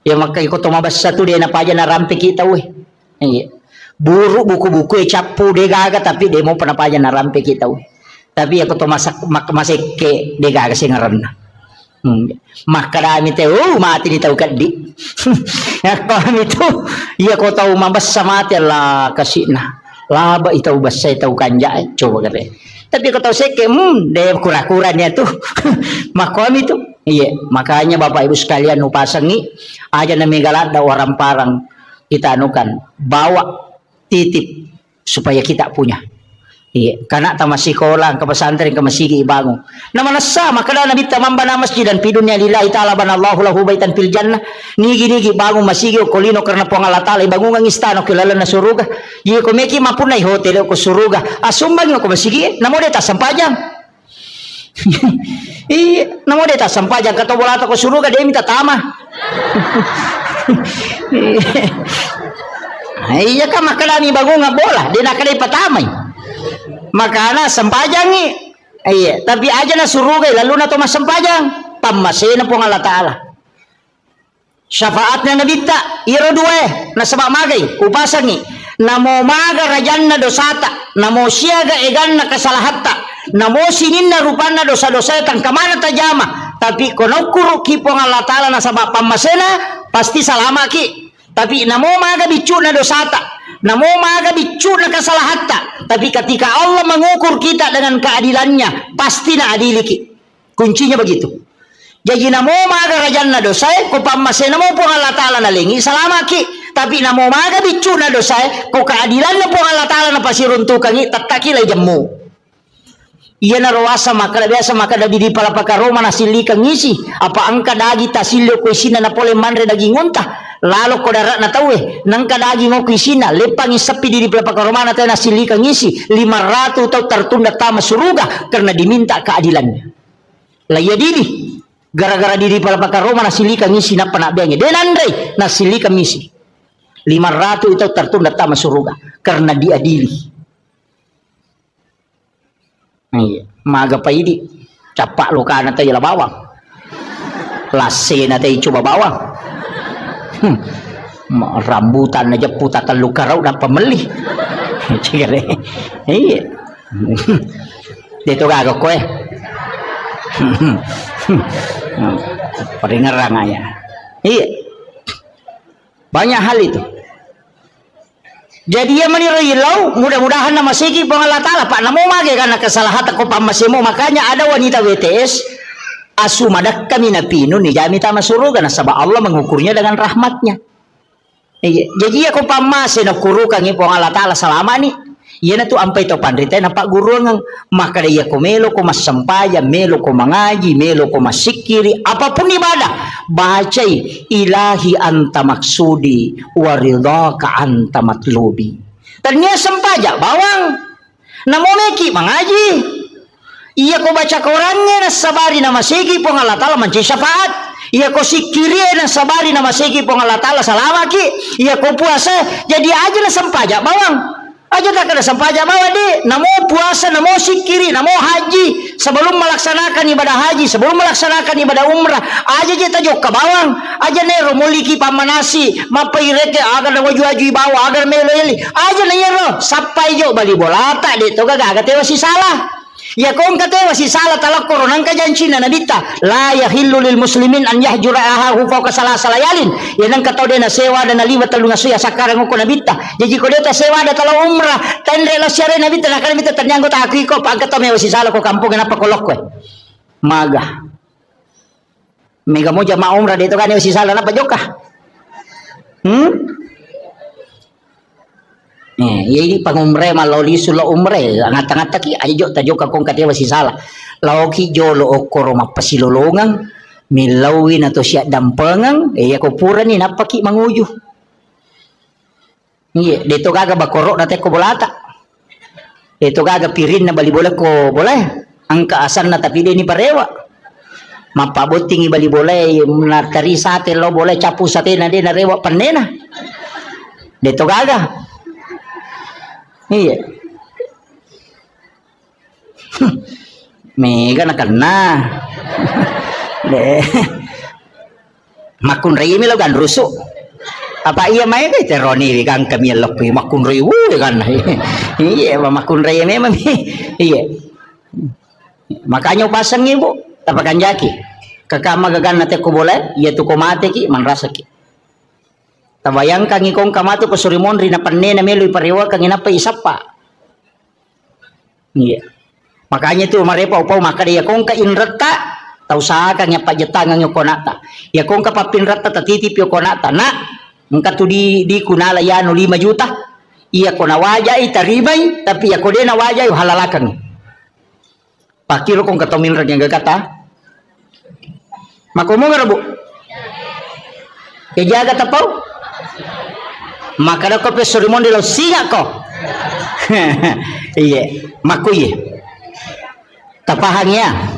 Ya maka ko to mabasa to dia na paja na rampe kita Iya. Buru buku-buku capu degaga tapi demo panapaja na rampe kita Tapi ako to masik ke degaga singaran na. Makarami tayo mati di tahu kadi kami tu iya ko tahu mabasa mati lah kasi na laba itaw basa itaw kanja coba kata tapi ko tahu seke de kura-kura niya tu makami tu iya makanya Bapak Ibu sekalian upasangi aja na megalada orang parang kita anukan bawa titip supaya kita punya. Iya, karena tamasikolang ke pesantren ke masigi ibangu. Nama nasa maka nabi tamamba na masjidan fi dunya lillahi ta'ala banallahu lahu baitan fil jannah. Nigi bangun masigi kolino karena po Allah taala ibangun ang istano kilala na suruga. Iya ko meki mapunay hotel ko suruga. Asumbang ko masigi namo deta sampajang. Iya, namo deta sampajang kato bolata ko suruga dia minta tama. Iya ka makalami bangun nga bola, dia nakadai patamay. Makana sampajangi iya tapi aja na surugay lalu na to masampajang pamasena po Allah taala syafaat na nabita iro duwe na sabak magay upasangi namo maga rajan na dosata namo siaga egan na kasalahatta namo sinin na rupan na dosa-dosa kang kamana tajama tapi kono kuru ki po Allah taala na sabak pamasena pasti salama ki tapi namo maga bicu na dosata namo maga bicu na kasalahatta tapi ketika Allah mengukur kita dengan keadilannya pasti na adili ki kuncinya begitu jadi namo maga rajan na dosa ko pamase namo po Allah taala na lingi salama ki tapi namo maga bicu na dosa ko keadilan na po Allah taala na pasiruntukan ki tataki lay jammu iya na rawasa maka biasa maka dadi di palapaka Roma na silika ngisi apa angka dagi tasilyo ko isina na pole manre daging unta lalo ko darat na tawe nang kadagi mo kisina lepang isapi di pelapaka romana tayo na silika ngisi 500 tau tertunda tama suruga karena diminta keadilannya laya dili gara-gara di pelapaka romana silika ngisi na panabenge denandre na silika ngisi 500 tau tertunda tama suruga karena diadili maga pa idi capak luka na tayo bawang lase na tayo coba bawang rambutan aja putatan luka raw dan pemeli iya dito gago ko peringerang aja iya banyak hal itu jadi ya menirilau mudah-mudahan nama segi Allah taala pak namo mage karena kesalahan ko pamasemo makanya ada wanita WTS asumadak kami napino ni jami tama suruga na sabab Allah mengukurnya dengan rahmatnya. Jadi aku pamase na kurukan ipo Allah taala salama ni. Iya na tu ampai to pandrita na pak guru ngang maka dia ko melo ko masampaya melo ko mangaji melo ko masikiri apapun ibadah bacai ilahi anta maksudi waridaka anta matlubi. Ternyata sampaja bawang namo meki mangaji iya ko baca Qurannya na sabari na masigi po Allah taala manci syafaat iya ko sikiri na sabari na masigi po Allah taala salama ki iya ko puasa jadi aja na sampaja bawang aja tak ada sampaja bawa di namo puasa namo sikiri namo haji sebelum melaksanakan ibadah haji sebelum melaksanakan ibadah umrah aja je tajok ka bawang aja nero muliki pamanasi mapaireke agar na waju bawa agar meleli aja na yero sampai jo bali bolata de to gaga tewa si salah ya kung katewa si salah talak koronang kajanci na nabita la yahillu lil muslimin an yahjura ahahu fawqa salayalin yan ang kataw de na sewa da na liwat talunga suya sakarang ko nabita jadi ko deta sewa da talo umrah tendre la syare nabita na kanabita tanyanggo ta akiko pag kataw mewa si salah ko kampung na pakolok ko maga mega mo jama umrah dito kanyo si salah na pajoka ini pangumre maloli sulo umre angat-angat taki ayo tajo ka kong katewa si sala laoki jolo okoro mapasilolongang milawin ato siya dampengang iya ko pura ni napaki manguju iya dito gaga bakoro nate ko bolata dito gaga pirin na balibola ko boleh ang kaasan na tapi ni parewa mapabuting ibali boleh natari sate lo boleh capu sate na din narewa panena dito gaga iya mega na kana de makun rei mi lo gan rusu apa iya mai kay teroni gang kami lopi makun rei kan iya makun rei memang iya makanya pasang ibu tapakan jaki kakama gagan nate ko boleh iya tu ko mate ki man rasa ki tabayang kang ikong kamato ko surimon rin na panne na melo iparewa kang inapa isapa iya makanya tu marepa upaw makada ya kong ka inrata tau sa kang ya pajetangan yo konata ya kong ka papinrata tatitip yo konata na engka tu di kunala ya no 5 juta iya ko nawajay taribay tapi ya ko de nawajay halalakan pakiro kong katomil ra yang gagata makomo nga bu ya jaga tapaw makada ko pe surimon dilo siga ko iya makuye tapahangnya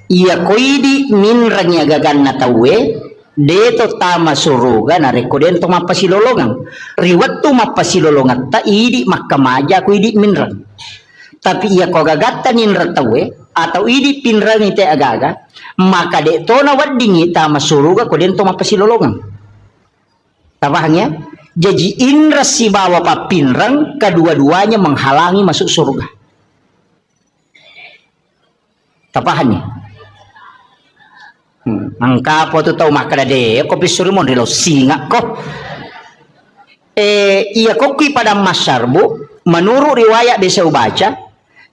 iya koidi minrangnya gagan na tawe deto tama suruga na rekoden to mapasilolongan riwat to mapasilolongan ta idi makamaja koidi minrang tapi iya ko gagatan ninra tawe atau idi pinrang ite agaga maka de to na waddingi tama suruga koden to mapasilolongan tapahangnya jadi indra si bawa papinrang kedua-duanya menghalangi masuk surga tapahannya angka po to tau makada de ko pisuri mon dilo singa ko iya ko kui pada masarbu menurut riwayat desa ubaca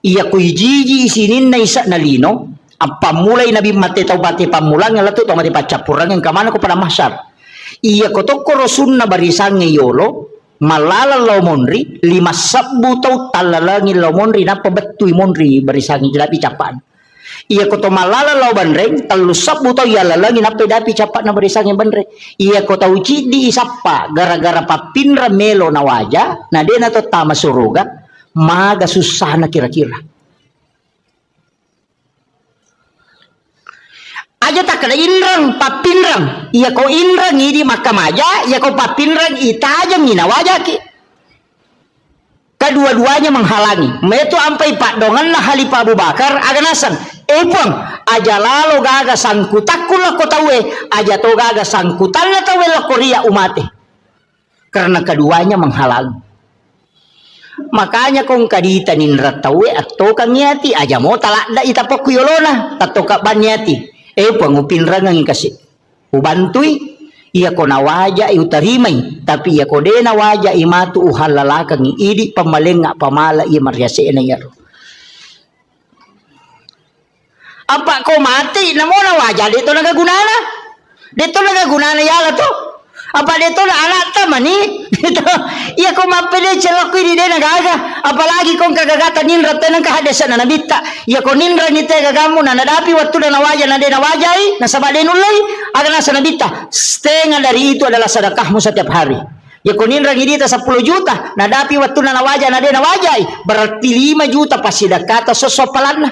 iya kui jiji isinin na isa na lino apa mulai nabi mate tau bate pamulang ngala to mate pacapurang yang kamana ko pada masar iya ko to ko rasul na barisang yolo malala law monri 5 sabbu tau talalangi law monri na pabetui monri barisang jelapi capan iya ko to malala law bandreng talusap buto iya lalangin apa dapi capat na berisang yang bandreng iya ko to uci di isapa gara-gara papinra melo na waja na dia na to tama suruga maga susah na kira-kira aja tak kada inrang papinrang iya ko inrang idi makamaja iya ko papinrang itajang ina waja ki kedua-duanya menghalangi meto ampai pak dongan lah Halifah Abu Bakar aganasan epang aja lalo gaga sangkutakul lah kotawe aja to gaga sangkutan lah tawe lah korea umate karena keduanya menghalangi makanya kong kadita ninra tawe atau kang nyati aja mo talakda itapok yolona tato ka banyati epang upinrangang ikasi ubantui iya ko nawaja utarimay tapi iya ko de nawaja imatu uhalalakang idi pamalenga pamala iya maryase na yaro apa ko mati namo nawaja dito nagagunana yala to apa dito na anak tamani dito iya ko mapede celok di de nagaga apalagi kong kagagatan ninra tenang kahadasan na nabita iya ko ninra ni te gagamu na nadapi waktu na nawaja na de nawajai na sabade nulay aga nasa nabita setengah dari itu adalah sedekahmu setiap hari ya ko ninra ngidita 10 juta nadapi waktu na nawaja na de nawajai berarti 5 juta pasidakata sosopalan na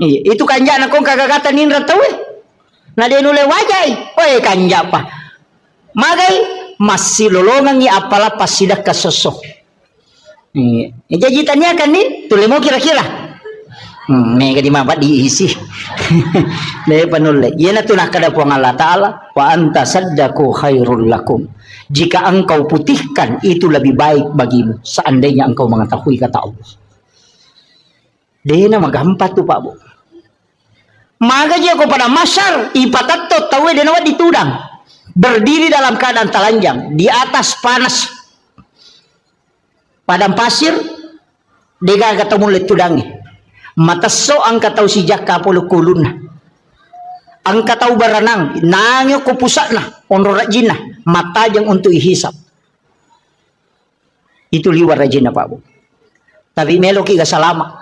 iya itu kanja na kong kagagatan ninra tawe na de nulay wajai oy kanja pa magay masih lolongan ni apala pasidak kasosok jajitannya kan nih tulimo kira-kira mega di mabat diisi deh panule yana tunah kada puang Allah Ta'ala wa anta saddaku khairul lakum jika engkau putihkan itu lebih baik bagimu seandainya engkau mengetahui kata Allah dena magampat tuh Pak Bu maka dia kepada masyar ipatato tawe denawa ditudang berdiri dalam keadaan telanjang di atas panas padang pasir dega ketemu letudangi mataso ang kataw si jaka polo kulun ang kataw baranang nangyo ko pusa na onro rajin na mata jang untuk ihisap itu liwar rajin na Pak Bu tapi meloki ga salama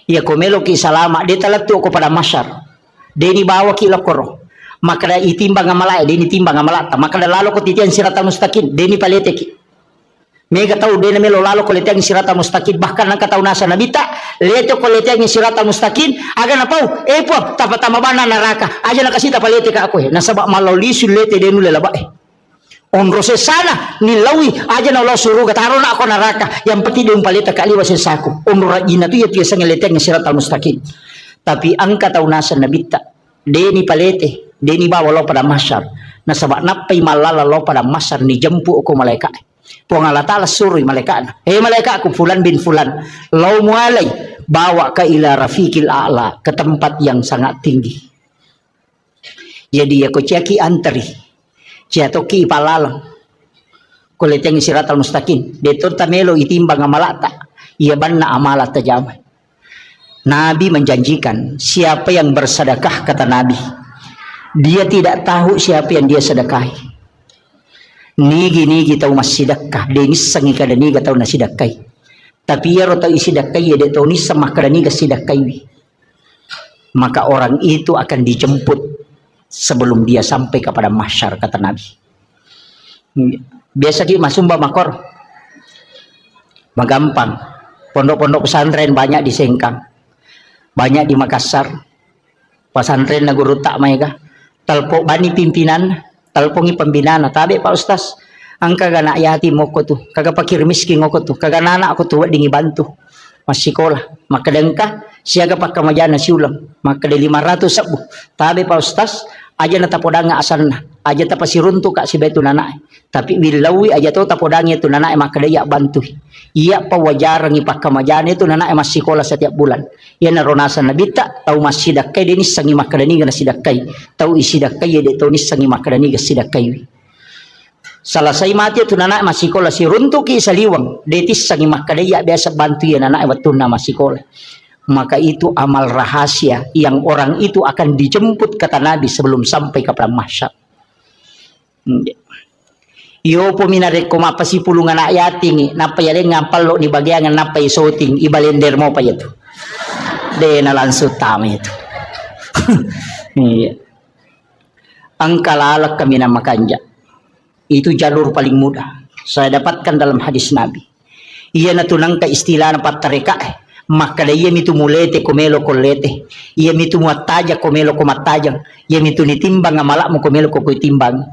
iya ko meloki salama de talatu ko pada masyar de ni bawa kila koro maka itimbang ngamalay de ni timbang ngamalata maka lalo ko titian sirata mustaqim de ni paleteki mega tahu de na melo lalo ko letiang sirata mustaqim bahkan ang kataw nasa nabita Leto ko lete ang siratal mustaqim, aga na pau, po, tapatama ba na naraka, aja na kasi tapalete ka ako nasaba malaulisun lete denu lalaba Onrose sana nilawi aja na Allah suruh kataro na ako naraka yang penting yung palita kaliwa sa sako onra ina tu ya tiasa ngelete ng siratal mustaqim tapi ang kataunasan nabita deni palete deni bawa lo pada masyar nasaba napay malala lo pada masyar ni jempu ko malaikat po nga Allah Ta'ala suruh malaikat malaikat aku fulan bin fulan lau mualai bawa ke ila rafiqil a'la ke tempat yang sangat tinggi jadi aku ceki antri Jatoki palalang kuleteng siratal mustaqim detor tamelo itimbang amalata ia banna amalata jamai. Nabi menjanjikan siapa yang bersedekah kata Nabi dia tidak tahu siapa yang dia sedekahi nigi tahu masih sedekah denis sangi kada niga tahu nasidakai tapi ya rota isi dakai ya de tahu ni sama kada niga sidakai maka orang itu akan dijemput sebelum dia sampai kepada mahsyar kata Nabi. Biasa di masumba makor magampang pondok-pondok pesantren banyak di Sengkang banyak di Makassar pesantren na guru tak maiga talpo bani pimpinan talpongi pembinaan tabe Pak Ustaz angka gana yatim moko tu kagak pakir miskin moko tu kagak anak aku tu dingi bantu masih sekolah maka dengka siaga pakka majana siulang maka de 500 sabu tabe Pak Ustaz aja na tapodanga asanna aja tapasiruntu kak si betu nanai tapi bilawi aja tu tapodanga itu nanai maka dia bantu iya pawajarang ipakka majana itu nanai masih sekolah setiap bulan iya na ronasan nabita tau masih dakai denis sangi maka dani gana sidakai tau isi dakai ya de tau nis sangi maka dani gana sidakai selesai mati itu nanai masih sekolah si runtu ki saliwang detis sangi maka dia biasa bantu ya nanai waktu nama sekolah maka itu amal rahasia yang orang itu akan dijemput kata Nabi sebelum sampai ke mahsyar. Yo peminare ko mapasi pulungan ayat tinggi napa ya ngampal lo di bagian napa isoting ibalender mo pa itu. De na langsung tama itu. Ang kalalak kami na makanja. Itu jalur paling mudah. Saya dapatkan dalam hadis Nabi. Ia natunang ka istilah na patareka maka iya mitu mulete komelo kolete iya mitu muataja komelo komatajang iya mitu nitimbang amala mo komelo ko timbang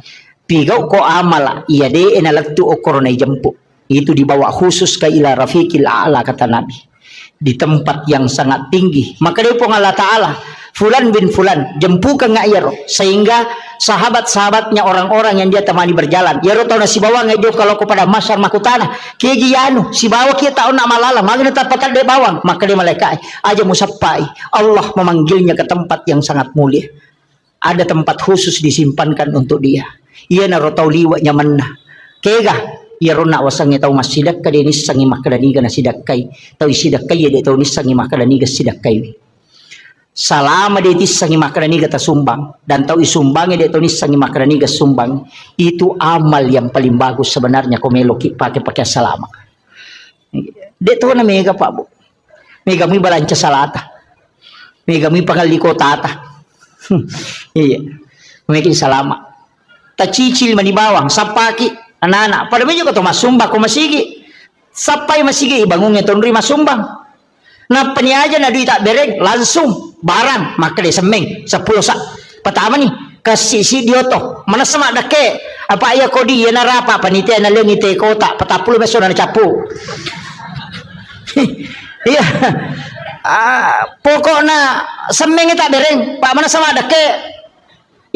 pigaw ko amala iya de enalagtu o korona jempu itu dibawa khusus ke ila rafiqil a'la kata Nabi di tempat yang sangat tinggi maka dia pun Allah Ta'ala fulan bin fulan jempukan nga iya sehingga sahabat-sahabatnya orang-orang yang dia temani berjalan ya tau na si bawa nga dia kalau kepada masyar makutana kaya giyano si bawa kia tao na malala magana tapatan de bawang maka dia malaikat aja musapai Allah memanggilnya ke tempat yang sangat mulia ada tempat khusus disimpankan untuk dia iya na tau liwa nyaman na kega iya rona wasangnya tau masidak ka denis sangi makadaniga na sidakai tau isidakai ya de tau nis sangi makadaniga sidakai salama dia sangi makarani kata sumbang dan tahu isumbangnya dia tahu sangi makarani kata sumbang itu amal yang paling bagus sebenarnya kau meloki pakai salama dia tahu na mega pak bu mega mi balanca salata mega mi pangaliko tata iya mungkin salama tak cicil mani bawang sapaki anak-anak pada meja kau masumbang kau masigi sapai masigi bangunnya tonri masumbang nah penyaja na duit tak bereng langsung barang maka dia semeng 10 sak pertama nih kasih si dioto mana sama dake apa ya kodi ya narapa panitia na lengi te kota 40 beso na capu iya pokoknya semeng tak bereng pak mana sama dake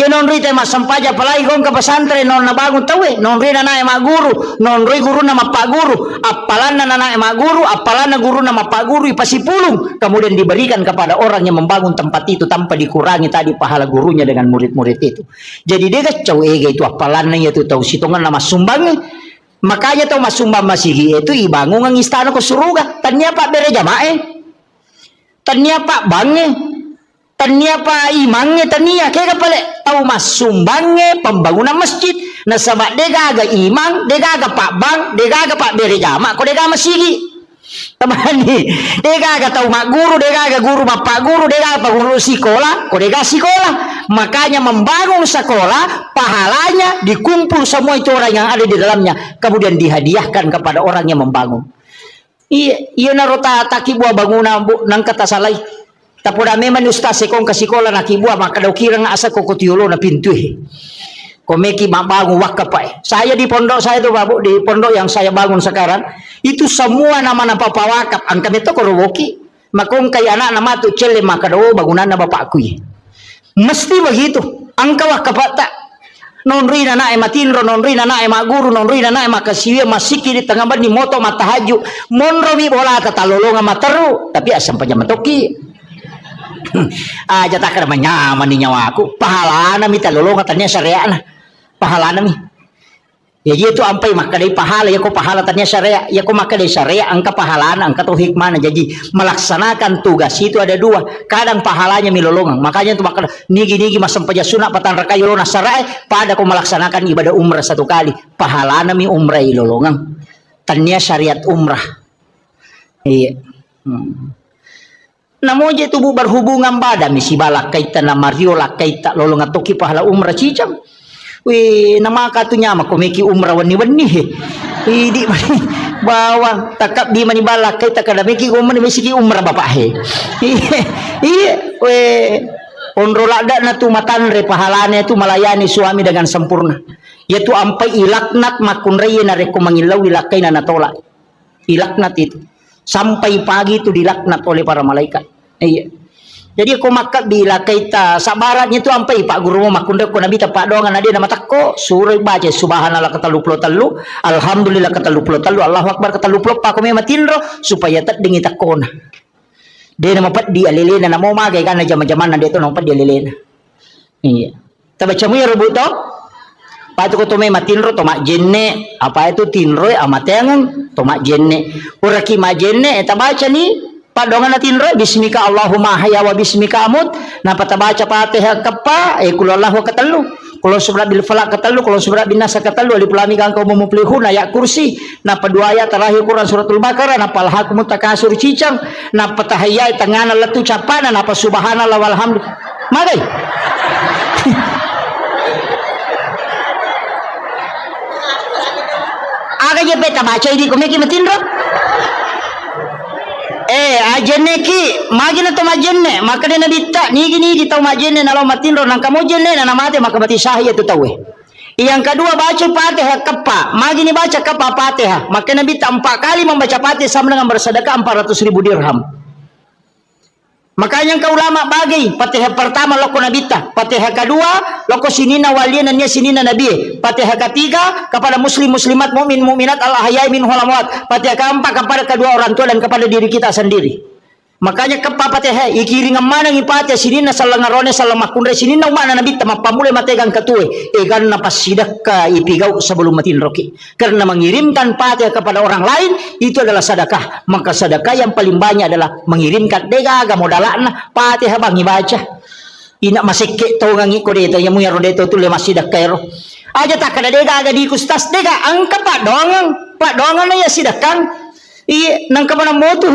ya non rite mas sampaja palai gong ke pesantren non na bangun tawe non rina na ema guru non ri guru nama pak guru apalan na ema guru apalan guru nama pak guru ipasipulung kemudian diberikan kepada orang yang membangun tempat itu tanpa dikurangi tadi pahala gurunya dengan murid-murid itu jadi dia kacau itu apalan itu tahu situngan nama sumbangnya makanya tahu mas sumbang masih itu ibangun ang istana ko suruga tanya pak bere jamae tanya pak bange tania pa imangnya tania kaya pala tahu mas sumbangnya pembangunan masjid nasaba degaga imang degaga pak bang degaga pak bere jama ko degaga masigi tamani degaga tahu mak guru degaga guru bapak guru degaga pak guru sekolah ko degaga sekolah makanya membangun sekolah pahalanya dikumpul semua itu orang yang ada di dalamnya kemudian dihadiahkan kepada orang yang membangun Iya narota takibua bangunan nang kata salay. Tapos memang ustaz sekong kasikola nakibua maka daw kira nga asa ko kutiulo na pintu komeki bangun wakapai. Saya di pondok saya itu babu di pondok yang saya bangun sekarang itu semua nama papawakap angka itu korowoki. Makong kay anak nama tu cele maka daw bangunan na bapakku mesti begitu. Angka wakapata. Non rina na matinro non rina na maguru non rina na makasiwe masiki di tengah ban di moto matahaju monro mi bola tatalolonga materu tapi asam panya matoki aja tak kada manyaman ni nyawa aku pahala na mi talolonga tanya syariah na pahala na mi ya itu ampai maka dari pahala ya ko pahala tanya syariah ya ko maka dari syariah angka pahala na angka tu hikmah na jadi melaksanakan tugas itu ada dua kadang pahalanya milolongan makanya tu maka nigi masam paja sunat patan rakayo na syariah pada ko melaksanakan ibadah umrah satu kali pahala na mi umrah ilolongan tanya syariat umrah iya namo je tubuh berhubungan badan misi balak kaita na mariola kaita lolongan toki pahala umrah cicam. Wih, nama katunya mah komeki umrah wani-wani di bawang takap di mani balak kita kada meki umrah mesiki umrah bapak iya weh onrola ada na tu matanre pahalanya tu melayani suami dengan sempurna yaitu ampai ilaknat makun reye na reko mangilau ilakai na natolak ilaknat itu sampai pagi itu dilaknat oleh para malaikat iya. Jadi aku makat bila kita sabaratnya itu ampai pak guru makunda ko nabi tapak doangan dia nama takko suruh baca subhanallah kata 23 alhamdulillah kata 23 Allahu akbar kata 24 pak ko matinro supaya tak dengi takona dia nama pat dia lelena nama magai kana zaman-zaman dia tu nama pat dia lelena iya tabaca mu ya rebut to patu ko to matinro to mak jenne apa itu tinro amatengan to mak jenne uraki ma jenne eta baca ni padongan natin ro bismika Allahumma haya wa bismika amut na patabaca Fatihah kapa kul Allahu katalu kul subra bil falaq katalu kul subra bin nas katalu alif lam mim kau mumplihun ayat kursi na padua ayat terakhir Quran suratul Baqarah na palhakum takasur cicang na patahaya tengana letu capana na subhanallah walhamdulillah magai aga je beta baca ini komeki matindro ajenne ki magina to majenne maka dena ditta nigi tau majenne nalo matinro nang kamu jenne na namate maka bati sahih itu tahu yang kedua baca Fatihah kapa magini baca kapa Fatihah maka nabi 4 kali membaca Fatihah sama dengan bersedekah 400.000 dirham makanya kau ulama bagi Fatihah pertama loko nabita Fatihah kedua loko sinina walian dan sinina nabi Fatihah ketiga kepada muslim muslimat mukmin mukminat al ahyai min hulamwat Fatihah keempat kepada kedua orang tua dan kepada diri kita sendiri makanya kepa Fatihah ikiring mana ngipatya sinina salangarone salamakundre sinina mana nabi tama pamule mategang katue egan napas sidakah ipigau sebelum matin roki karena mengirimkan Fatihah kepada orang lain itu adalah sedekah maka sedekah yang paling banyak adalah mengirimkan dega modalana Fatihah bang baca ina masike to ngangi ko dito yamu yaro dito tu le masidakah ro aja tak kada dega aga di kustas dega angka pak dongan na ya sidakan i nang kamana motu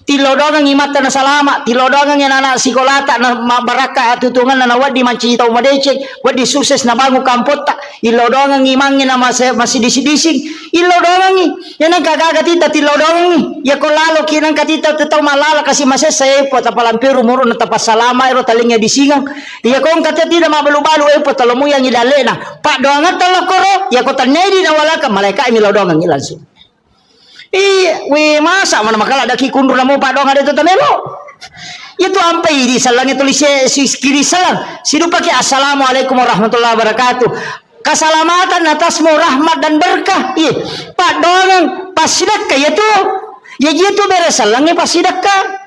tilodongan imatan na salama tilodongan yan anak sikolata na mabaraka at tutungan na wadi mancitaw madecek wadi sukses na bago kampot ta ilodongan imangin na masidising ilodongan yan ang kagagatita tilodongan ya ko lalo kinang katita tataw malala kasi masasay po tapalampiru muro na tapasalama ero talingnya disingang ya ko ang katati na mabalu-balu po talumuyang idale na pak doangan talokoro ya ko tanedi na wala ka malaika imilodongan ilanso we masa mana makala ada kikundur namo padong ada itu melo itu ampai di salang itu si kiri salang sidu pakai assalamualaikum warahmatullahi wabarakatuh keselamatan atasmu rahmat dan berkah padong pasidakka itu ya gitu beres salangnya pasidakka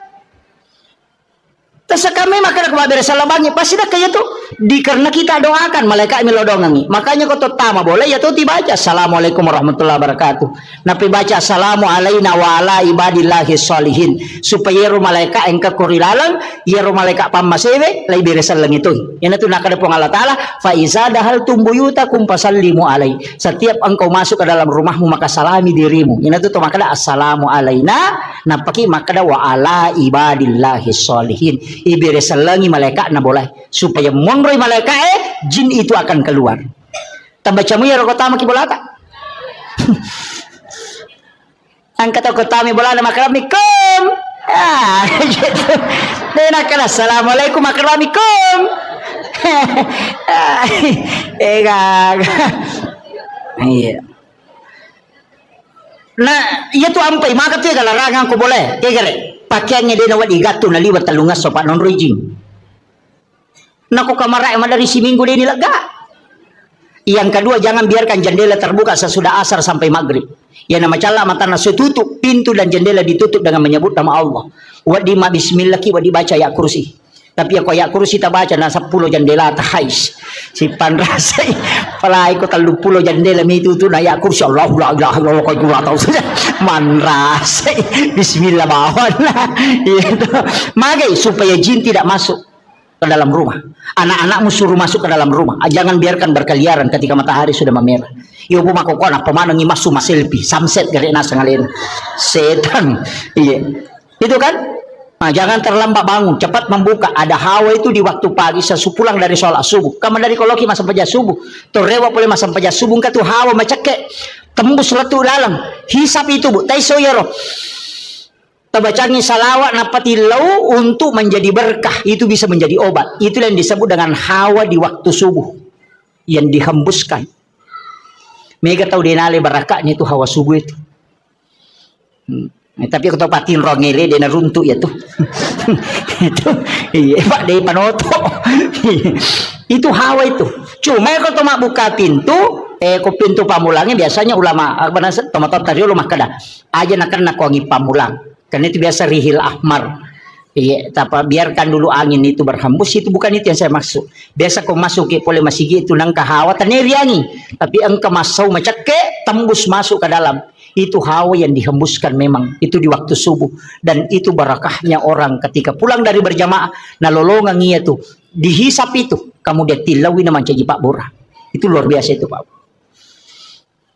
terus kami makan aku beres salabangi pasidakka itu karena kita doakan malaikat melodongangi makanya kau tama boleh ya tuh dibaca assalamualaikum warahmatullahi wabarakatuh napi baca assalamu alaina wa ala ibadillahi sholihin supaya ru malaikat engka kurilalang ya ru malaikat pamasewe lai beresan lang itu yan itu nakada pong Allah Ta'ala fa iza dahal tumbuyutakum fasallimu alai setiap engkau masuk ke dalam rumahmu maka salami dirimu yan itu makada assalamu alaina napaki makada wa ala ibadillahi sholihin iberesan langi malaikat na boleh supaya monroy malaikat jin itu akan keluar tambacamu ya rokota maki bolata angkat aku tami bola na makramikum. Ah, gitu. Dan akan assalamualaikum makramikum. Iya. Nah, iya tu ampai maka tu larangan ko boleh. Kegere. Pakaiannya dia nawat digatu na liwat talungas sopan non rijing. Nako kamara emang dari si minggu dia ini lega. Yang kedua, jangan biarkan jendela terbuka sesudah asar sampai maghrib. Ya nama cala matana setutup, pintu dan jendela ditutup dengan menyebut nama Allah. Wadi ma bismillah ki wadi baca ya kursi. Tapi aku ya kursi tak baca na 10 jendela tahais. Si panrasai palai ko 30 jendela mi tutu na ya kursi Allah la ilaha illallah ko tahu saja. Manrasai bismillah bawon lah. Itu. Magai supaya jin tidak masuk ke dalam rumah. Anak-anakmu suruh masuk ke dalam rumah. Jangan biarkan berkeliaran ketika matahari sudah memerah. Iyo pun aku kona pemanang imasu selfie samset gari nasa ngalin. Setan. Iya. Itu kan? Nah, jangan terlambat bangun, cepat membuka. Ada hawa itu di waktu pagi sesupulang dari sholat subuh. Kamu dari koloki masa pejah subuh. Torewa boleh masa pejah subuh kan tuh hawa macake tembus letu dalam. Hisap itu bu. Taiso ya roh. Tabacanya salawat napati lau untuk menjadi berkah, itu bisa menjadi obat. Itu yang disebut dengan hawa di waktu subuh yang dihembuskan. Mega tahu denale barakahnya itu hawa subuh itu. Tapi aku tahu patin rongele dia runtuh ya tuh. Itu iya Pak dari panoto. Itu hawa itu. Cuma kalau cuma buka pintu, ko pintu pamulangnya biasanya ulama apa nasa tomato tadi ulama kada. Aja nak wangi pamulang. Karena itu biasa rihil ahmar. Iya, tapi biarkan dulu angin itu berhembus, itu bukan itu yang saya maksud. Biasa kau masuk ke boleh masih gitu nang hawa taneriangi, tapi engkau masuk macake tembus masuk ke dalam. Itu hawa yang dihembuskan memang itu di waktu subuh, dan itu barakahnya orang ketika pulang dari berjamaah nalolongan iya tuh dihisap itu kamu dia tilawi nama caji Pak Bora. Itu luar biasa itu Pak.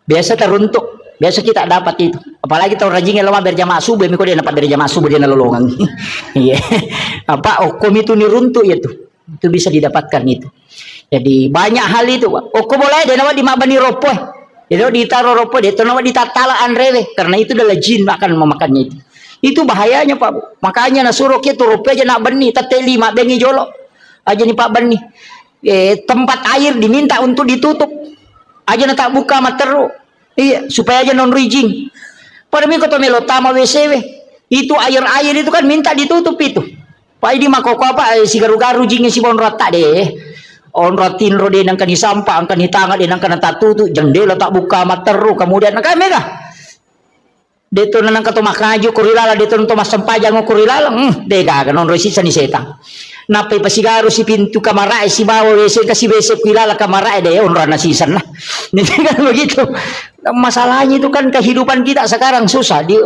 Biasa teruntuk. Biasa kita dapat itu. Apalagi tahu rajinnya lama berjamaah subuh, miko dia dapat dari jamaah subuh dia nalolongan. Iya. Apa okom itu niruntuk ya tuh. Itu bisa didapatkan itu. Jadi banyak hal itu. Okom boleh dia nama di mabani ropo. Jadi ditaruh ropo dia itu nama ditatala anrewe karena itu adalah jin akan memakannya itu. Itu bahayanya Pak. Makanya nasuruh kita ropo aja nak beni tateli mak bengi jolok. Aja nih Pak beni. Tempat air diminta untuk ditutup. Aja nak tak buka materu. Iya, supaya aja non rijing. Pada minggu to melo tama WC itu air itu kan minta ditutup itu. Pak ini makoko apa si garu-garu jingnya si bon rata deh. On ratin ro de nang kan sampah angkan hitanga de nang kan tatutu jendela tak buka materu kemudian nang mega. Deto nang kato makaju kurilala deto nang mas sampajang kurilala dega kan non resi sani setan. Napai pasigaru si pintu kamar si bawa WC kasih WC kuilala kamar deh on rana sisan lah. Ini kan begitu. Masalahnya itu kan kehidupan kita sekarang susah di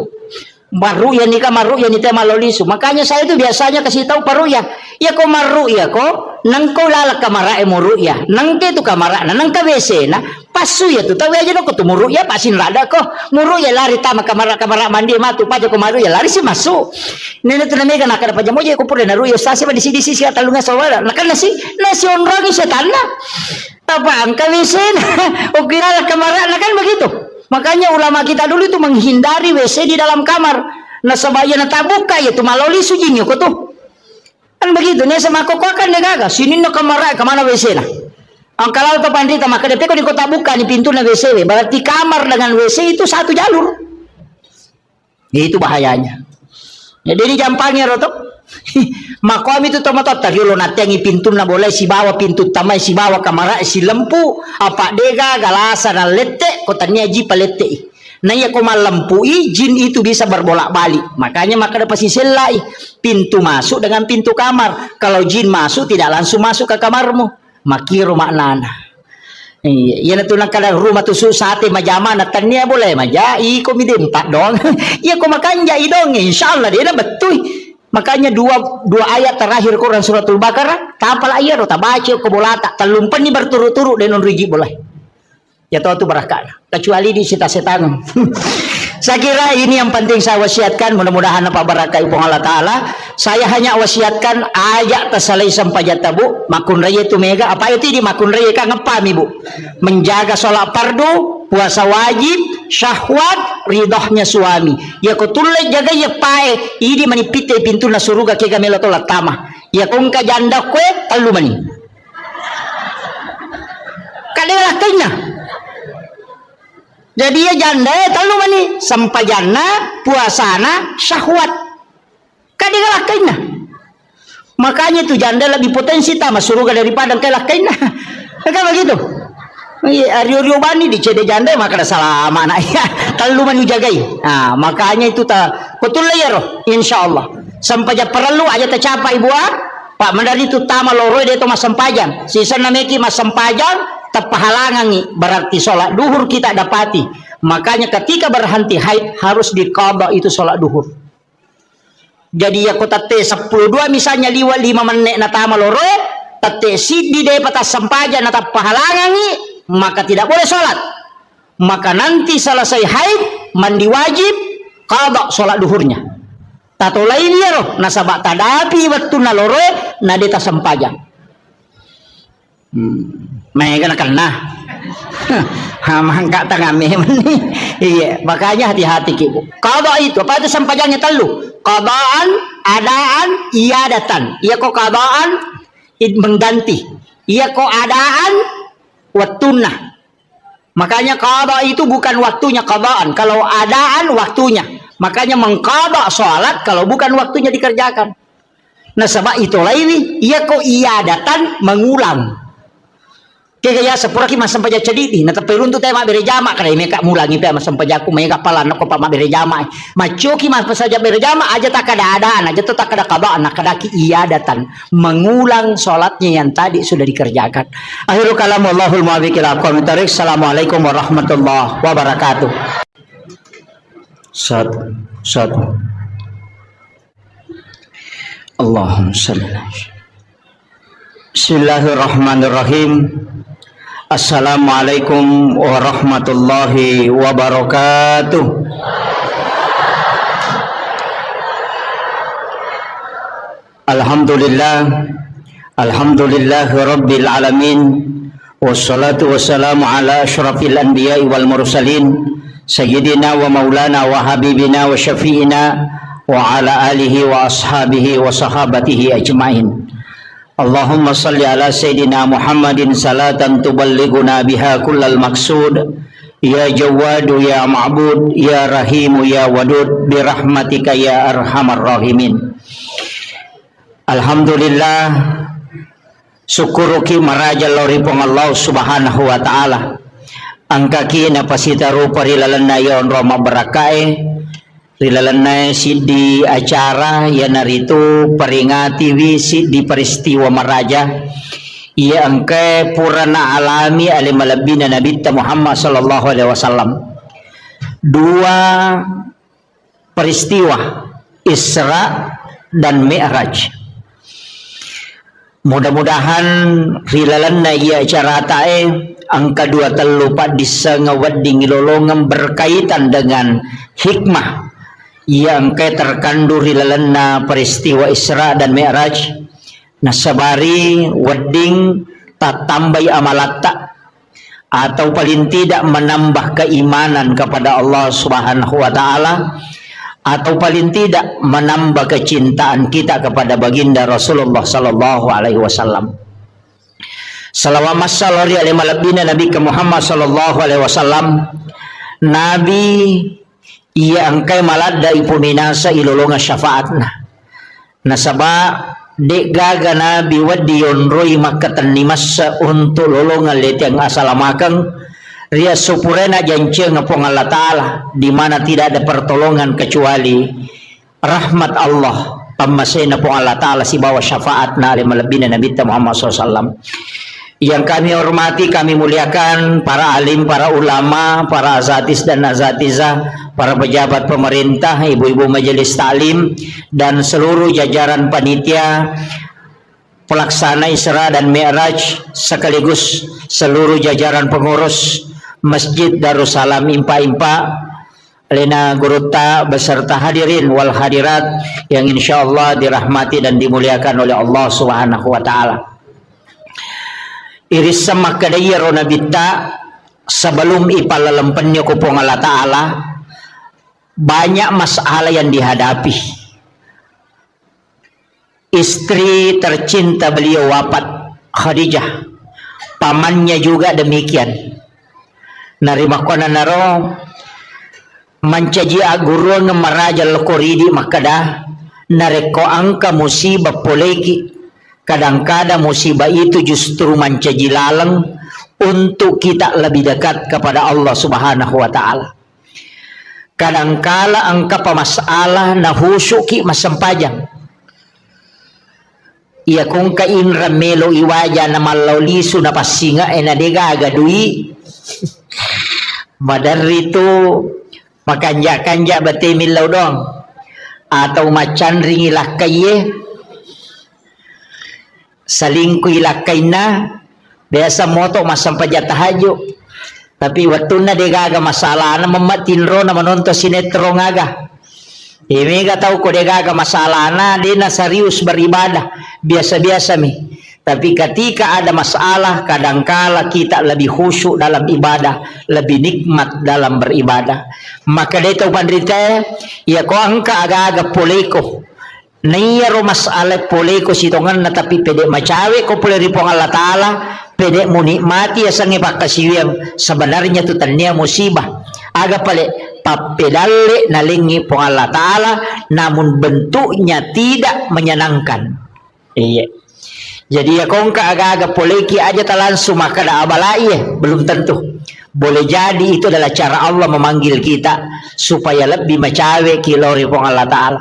maruya nih kan maruya nih tema lolisu. Makanya saya itu biasanya kasih tahu paruya. Ya kok maruya kok nang kau lala kamar muruya. Nang ke tu kamar nang ka WC na pasu ya tu tahu aja no kau tu muruya pasin rada kok muruya lari tama kamar mandi matu paja kau maruya lari si masuk. Nene tu namanya nak ada paja moja kau pun naruya stasi pada sini sisi talunga sawala. Nak nasi onragi setan lah. Apa angka WC ukira kamar kan begitu. Makanya ulama kita dulu itu menghindari WC di dalam kamar. Nah sebaya tak buka ya tu maloli sujinya kok tuh. Kan begitu nih sama kok kan negaga. Sini no kamar kemana WC lah. Kalau tu pandita maka dia kok di kota buka nih pintu na WC. Berarti kamar dengan WC itu satu jalur. Itu bahayanya. Jadi ini jampangnya rotok. Makom itu tomato tadi lo natengi pintu na boleh si bawa pintu tamai si bawa kamar si lempu apa dega galasa na lete kotanya ji palete. Nah ya koma lempu jin itu bisa berbolak-balik. Makanya maka dapat si selai pintu masuk dengan pintu kamar. Kalau jin masuk tidak langsung masuk ke kamarmu. Makiro maknana. Iya, na tunang kada rumah tu sate majama na tanya boleh maja iko mi dempat dong. Iya ko makanja idong insyaallah dia na betul. Makanya dua ayat terakhir Quran suratul Baqarah tapal ayat ro tabaca ko bolata talumpan ni berturut-turut denon rigi boleh. Ya tahu tu barakah. Kecuali di setan. Saya kira ini yang penting saya wasiatkan, mudah-mudahan apa barakah ibu Allah taala. Saya hanya wasiatkan ayat tasalai sampai jatabu makun raya itu mega apa itu di makun raya kan ngepam ibu. Menjaga sholat fardu, puasa wajib, syahwat, ridahnya suami. Ya ko tulay jaga ya pae, idi manipite pintu na suruga ke gamela tola tama. Ya kung ka janda kwe talu mani. Kadela kayna. Jadi ya janda talu mani sampajana puasana syahwat. Kadela kayna. Makanya itu janda lebih potensi tama suruga daripada kelak kayna. Kan begitu. Rio bani di cede janda maka ada salah mana ya kalau manu jagai. Nah, makanya itu betul ya roh insyaallah. Sampaja perlu aja tercapai buat Pak Mandari itu tama loro dia itu mas sampajan. Sisa nameki mas sampajan terpahalangan nih berarti sholat duhur kita dapati. Makanya ketika berhenti haid harus diqadha itu sholat duhur. Jadi ya kota T 12 misalnya 5 menit na tama loro tate sidi de patas sampajan na terpahalangan nih maka tidak boleh sholat. Maka nanti selesai haid mandi wajib qadha sholat duhurnya. Tato lain ya roh nasabak tadapi waktu nalore nadeta sampajan. Mereka kena. Mangka tangame meni. Iya, makanya hati-hati Ibu. Qadha itu apa itu sampajannya telu? Qadaan, adaan, iadatan. Iya kok qadaan mengganti. Iya kok adaan waktuna. Makanya qadha itu bukan waktunya qadaan, kalau adaan waktunya. Makanya mengqadha salat kalau bukan waktunya dikerjakan. Nah sebab itulah ini ia kok iadatan mengulang. Kaya sepura ki mas sampaja cedidi na tapi runtu tema bere jama kada meka mulangi pe mas sampaja ku meka pala na ko pa bere jama. Macoki mas saja bere jama aja tak ada adaan aja tak ada qadaan kada ki iadatan mengulang salatnya yang tadi sudah dikerjakan. Akhirul kalam wallahul muwaffiq ila aqwamit thoriq. Assalamualaikum warahmatullahi wabarakatuh. Satu. Allahumma shalli ala Bismillahirrahmanirrahim. Assalamualaikum warahmatullahi wabarakatuh. Alhamdulillah rabbil alamin. Wassalatu wassalamu ala asyrafil anbiya'i wal mursalin sayyidina wa maulana wa habibina wa syafi'ina wa ala alihi wa ashabihi wa sahabatihi ajma'in. Allahumma salli ala Sayyidina Muhammadin salatan tuballighuna biha kullal maqsud. Ya Jawadu ya Ma'bud ya Rahimu ya Wadud birahmatika ya Arhamar Rahimin. Alhamdulillah syukuruki maraja loripong Allah subhanahu wa ta'ala. Angkaki napasita rupa rilalan yon Roma berakai rilalanay di acara ya naritu peringati wisi di peristiwa maraja ia angke purana alami alimalabina Nabi Muhammad sallallahu alaihi wasallam. Dua peristiwa Isra dan Mi'raj. Mudah-mudahan rilalanay ya acara tae angka 2 telupat disengawat di ngilolongan berkaitan dengan hikmah yang terkandung di dalam peristiwa Isra dan Mi'raj. Nasabari wedding tak tambah amalatta atau paling tidak menambah keimanan kepada Allah Subhanahu wa taala atau paling tidak menambah kecintaan kita kepada baginda Rasulullah sallallahu alaihi wasallam. Salawat sallallahu alaihi wasallam Nabi Muhammad sallallahu alaihi wasallam. Nabi ia angkai malada ipuminasa ilolonga syafaatna. Nasaba dek gaga Nabi wadiyon roy makatan nimasa untuk lolongan letiang asalamakang ria supurena janceng ngapong Allah Ta'ala di mana tidak ada pertolongan kecuali rahmat Allah pamasena pong Allah Ta'ala si bawa syafaatna alim malabina Nabi Muhammad SAW. Yang kami hormati, kami muliakan para alim, para ulama, para azatis dan azatizah, para pejabat pemerintah, ibu-ibu majelis taklim, dan seluruh jajaran panitia pelaksana Isra dan Mi'raj, sekaligus seluruh jajaran pengurus Masjid Darussalam Impa-Impa, Lena Guruta beserta hadirin wal hadirat yang insyaallah dirahmati dan dimuliakan oleh Allah Subhanahu wa taala. Iris semak kadayaro nabita sebelum ipalalempennya kupong Allah Ta'ala banyak masalah yang dihadapi. Istri tercinta beliau wafat, Khadijah. Pamannya juga demikian. Narima kona naro mancaji aguru ngemaraja lokoridi makada nareko angka musibah poleki. Kadang-kadang musibah itu justru mancaji lalang untuk kita lebih dekat kepada Allah Subhanahu wa taala. Kadangkala angka pamasalah na husuki masempajang. Iya kung kainra melo iwaja na malaulisu na pasinga na degaga dui. Madarito makanja-kanja batemilaw dong. Atau macan ringi lakay salingkoy lakay na. Biasa moto masampaja tahajo. Tapi waktu na degaga masalah na mamatinro na manonto sinetro ngaga. Ini gak tahu ko degaga masalah na di na serius beribadah biasa-biasa mi. Tapi ketika ada masalah kadangkala kita lebih khusyuk dalam ibadah, lebih nikmat dalam beribadah. Maka dito pandrite ya ko angka aga-aga poleko. Niyaro masalah poleko sitongan na tapi pede macawe ko pole ripong Allah Ta'ala pede mo nikmati asang ipakasiwang sebenarnya tu tanya musibah. Aga pale papedalle nalingi po Allah Ta'ala namun bentuknya tidak menyenangkan. Iya. Jadi ya kongka aga-aga poleki aja talansu maka da abalai belum tentu. Boleh jadi itu adalah cara Allah memanggil kita supaya lebih macawe kilori po Allah Ta'ala.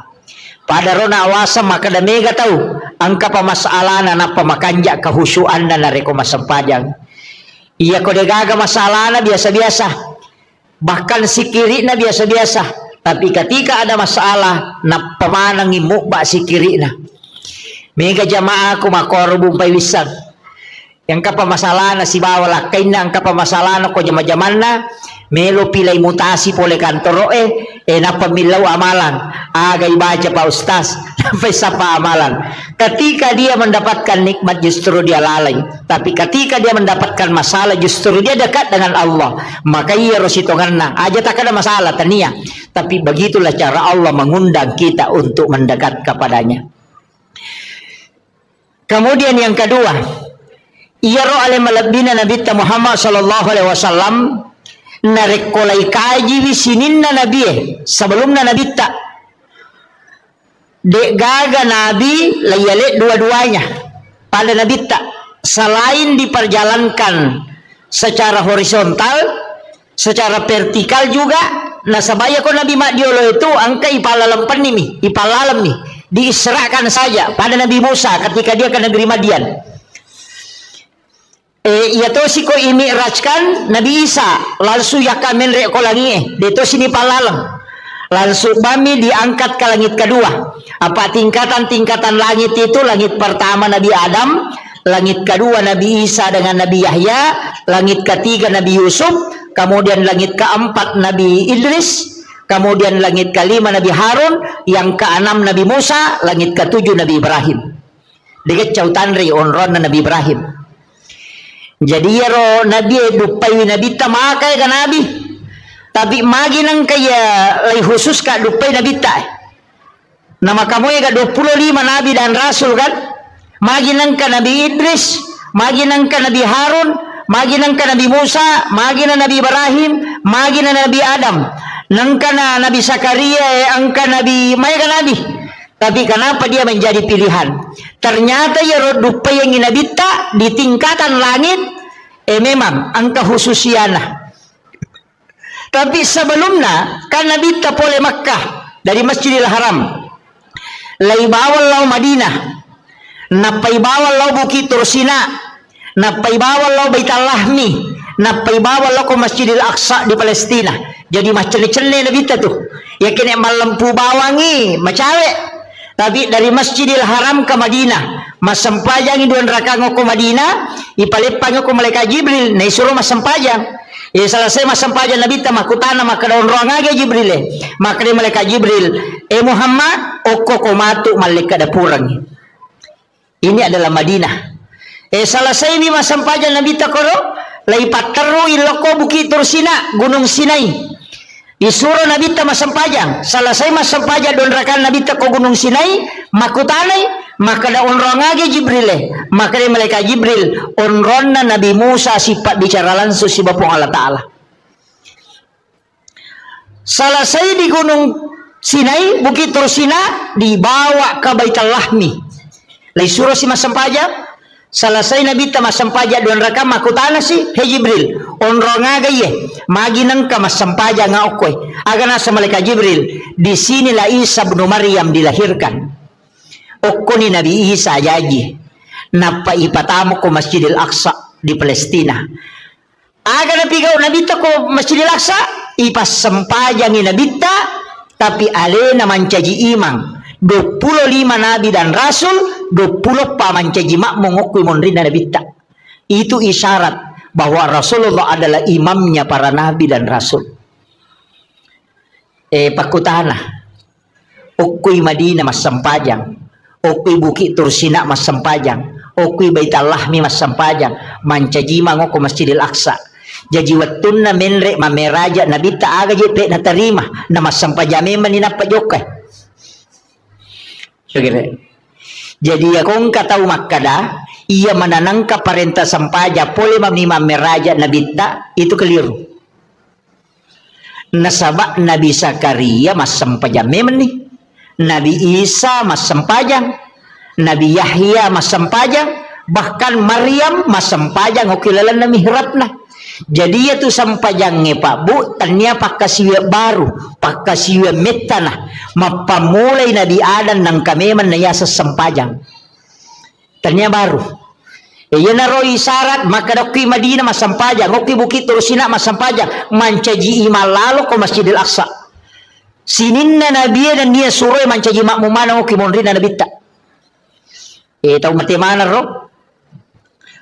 Pada rona awasa maka da mega tahu angka pamasalah na pamakanja kahusyuan na nareko masampajang. Iya ko degaga masalah na biasa-biasa. Bahkan sikiri na biasa-biasa. Tapi ketika ada masalah na pamanang imukba sikiri na. Mega jamaah ko makorubong paywisan. Yang kapamasalah na si bawala kay na ang kapamasalah na ko jama-jaman na melo pilay mutasi pole kantoro napamilaw amalan agay baca pa ustaz sampai sapa amalan. Ketika dia mendapatkan nikmat justru dia lalai, tapi ketika dia mendapatkan masalah justru dia dekat dengan Allah. Maka iya rositongan aja tak ada masalah tania, tapi begitulah cara Allah mengundang kita untuk mendekat kepadanya. Kemudian yang kedua, iya ro ale malabina Nabi Muhammad sallallahu alaihi wasallam narekolai kaji wisinin na nabi sebelum na nabi tak dek gaga nabi layale dua-duanya pada nabi tak selain diperjalankan secara horizontal secara vertikal juga nasabaya ko nabi madiolo itu angka ipalalam panimi ipalalam nih diisrakan saja pada Nabi Musa ketika dia ke negeri Madian. Yato si ko imi'rajkan Nabi Isa langsung yakamen reko langi deto sini palalang langsung bami diangkat ke langit kedua. Apa tingkatan-tingkatan langit itu? Langit pertama Nabi Adam, langit kedua Nabi Isa dengan Nabi Yahya, langit ketiga Nabi Yusuf, kemudian langit keempat Nabi Idris, kemudian langit kelima Nabi Harun, yang keenam Nabi Musa, langit ketujuh Nabi Ibrahim. Dekat cautan ri onron Nabi Ibrahim. Jadi ya ro Nabi dupai Nabi ta makai ka Nabi. Tapi magi nang kaya lay khusus ka dupai Nabi ta. Nama kamu ya 25 Nabi dan Rasul kan? Magi nang ka Nabi Idris, magi nang ka Nabi Harun, magi nang ka Nabi Musa, magi na Nabi Ibrahim, magi na Nabi Adam. Nangka na Nabi Zakaria, angka Nabi Maya Nabi. Tapi kenapa dia menjadi pilihan? Ternyata ya rodupa yang inabita di tingkatan langit, memang angka khususiana. Tapi sebelumnya kan Nabi tapole Makkah dari Masjidil Haram, lai bawal lau Madinah, napai bawal lau Bukit Tursina, napai bawal lau Baitul Lahmi, napai bawal lau ke Masjidil Aqsa di Palestina. Jadi macam-macam Nabi tuh. Ya kena malampu bawangi, macawe. Tapi dari Masjidil Haram ke Madinah, masampajang iduan rakang ko Madinah, ipalipang ko malaikat Jibril, na isuro masampajang. Selesai masampajang Nabi ta makutana makadaon ruang aga Jibril. Maka di malaikat Jibril, Muhammad, oko komatu malaikat dapurang. Ini adalah Madinah. Selesai ni masampajang Nabi ta koro, lai pateru iloko Bukit Tursina, Gunung Sinai. Disuruh Nabi ta masampajang. Selesai masampajang don rakan Nabi ta ko Gunung Sinai, makutanay, maka da onrongage Jibril. Maka da malaikat Jibril onronna Nabi Musa sifat bicara langsung si Bapong Allah Ta'ala. Selesai di Gunung Sinai, Bukit Tursina, dibawa ke Baitul Lahmi. Lai suruh si masampajang. Selesai Nabi ta masampaja don raka makutana si he Jibril onrongaga ye magi nang ka masampaja nga okoy agana sa malaikat Jibril di sinilah Isa bin Maryam dilahirkan okko ni Nabi Isa jaji napa ipatamo ko Masjidil Aqsa di Palestina agana pigaw Nabi ta ko Masjidil Aqsa ipasampaja ni Nabi ta tapi alena mancaji imang 25 nabi dan rasul 20 pamancaji makmum ngokui monrina nabi tak. Itu isyarat bahwa Rasulullah adalah imamnya para nabi dan rasul. Pakutana ukui Madinah mas sampajang, ukui Bukit Tursina mas sampajang, ukui Baitul Lahmi mas sampajang, mancaji mangoko Masjidil Aqsa. Jadi wattunna menre mameraja nabi tak aga je pe na terima na mas sampajame manina pajokai. Jadi akong kataw makkada ia mananangka parenta sampaja pole mamnima meraja nabita itu keliru. Nasaba Nabi Zakaria mas sampaja memni, Nabi Isa mas sampajang, Nabi Yahya mas sampajang, bahkan Maryam mas sampajang okilalan na mihrabna. Jadi itu sampajangnya Pak Bu tanya pakasiwa baru pakasiwa metana mapamulay Nabi Adam ng kameman na yasa sampajang tanya baru iya na ro isarat makadokki Madinah masampajang okki Bukit Tursina masampajang mancaji imalalo ko Masjidil Aqsa sininna Nabi dan dia suruh mancaji makmumana okki monrina Nabi ta tahu mati mana ro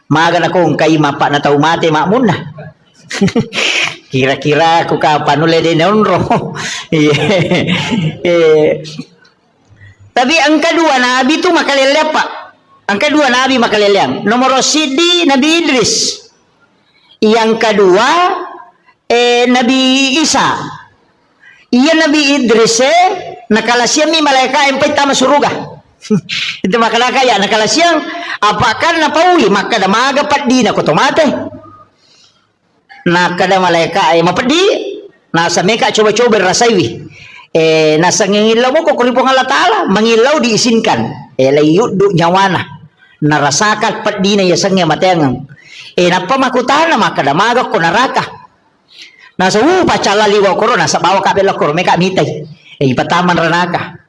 maga na kong kay mapa na tahu mati makmun na kira-kira aku kapan ulay din onro. Tapi ang kedua Nabi itu makalelya Pak. Ang kedua Nabi makalelya. Nomor sidi Nabi Idris. Yang kedua Nabi Isa. Iya Nabi Idris nakalasya mi malaika empay tama suruga. Itu makalaka ya nakalasyang apakan napauli maka damaga pat di na kotomate. Nakada malaika ay mapadi nasa meka coba-coba rasaiwi nasa ngilaw mo ko kulipong Allah Ta'ala mangilaw diisinkan layu du nyawana narasakat pat di na yasangnya matengang napamakutana makada maga ko naraka nasa pacala liwa ko nasa bawa kabel ko meka mitay ipataman ranaka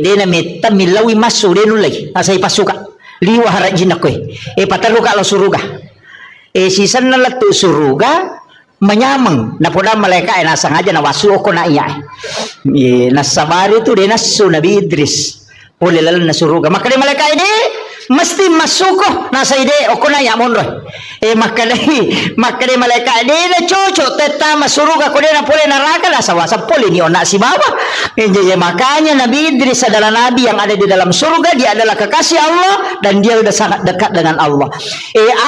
dena meta milawi masu denulay nasa ipasuka liwa harajin ako pataruka lo suruga sisan na latu suruga menyameng na poda malaikat nasa ngaja na wasu ko na iya nasabari tu de nasu Nabi Idris pole lalan na suruga maka de malaikat ini mesti masuko nasa ide ko na ya monro maka de malaikat de na coco teta masuruga ko de na pole neraka na sawasa pole ni ona si baba jadi makanya Nabi Idris adalah nabi yang ada di dalam surga dia adalah kekasih Allah dan dia sudah sangat dekat dengan Allah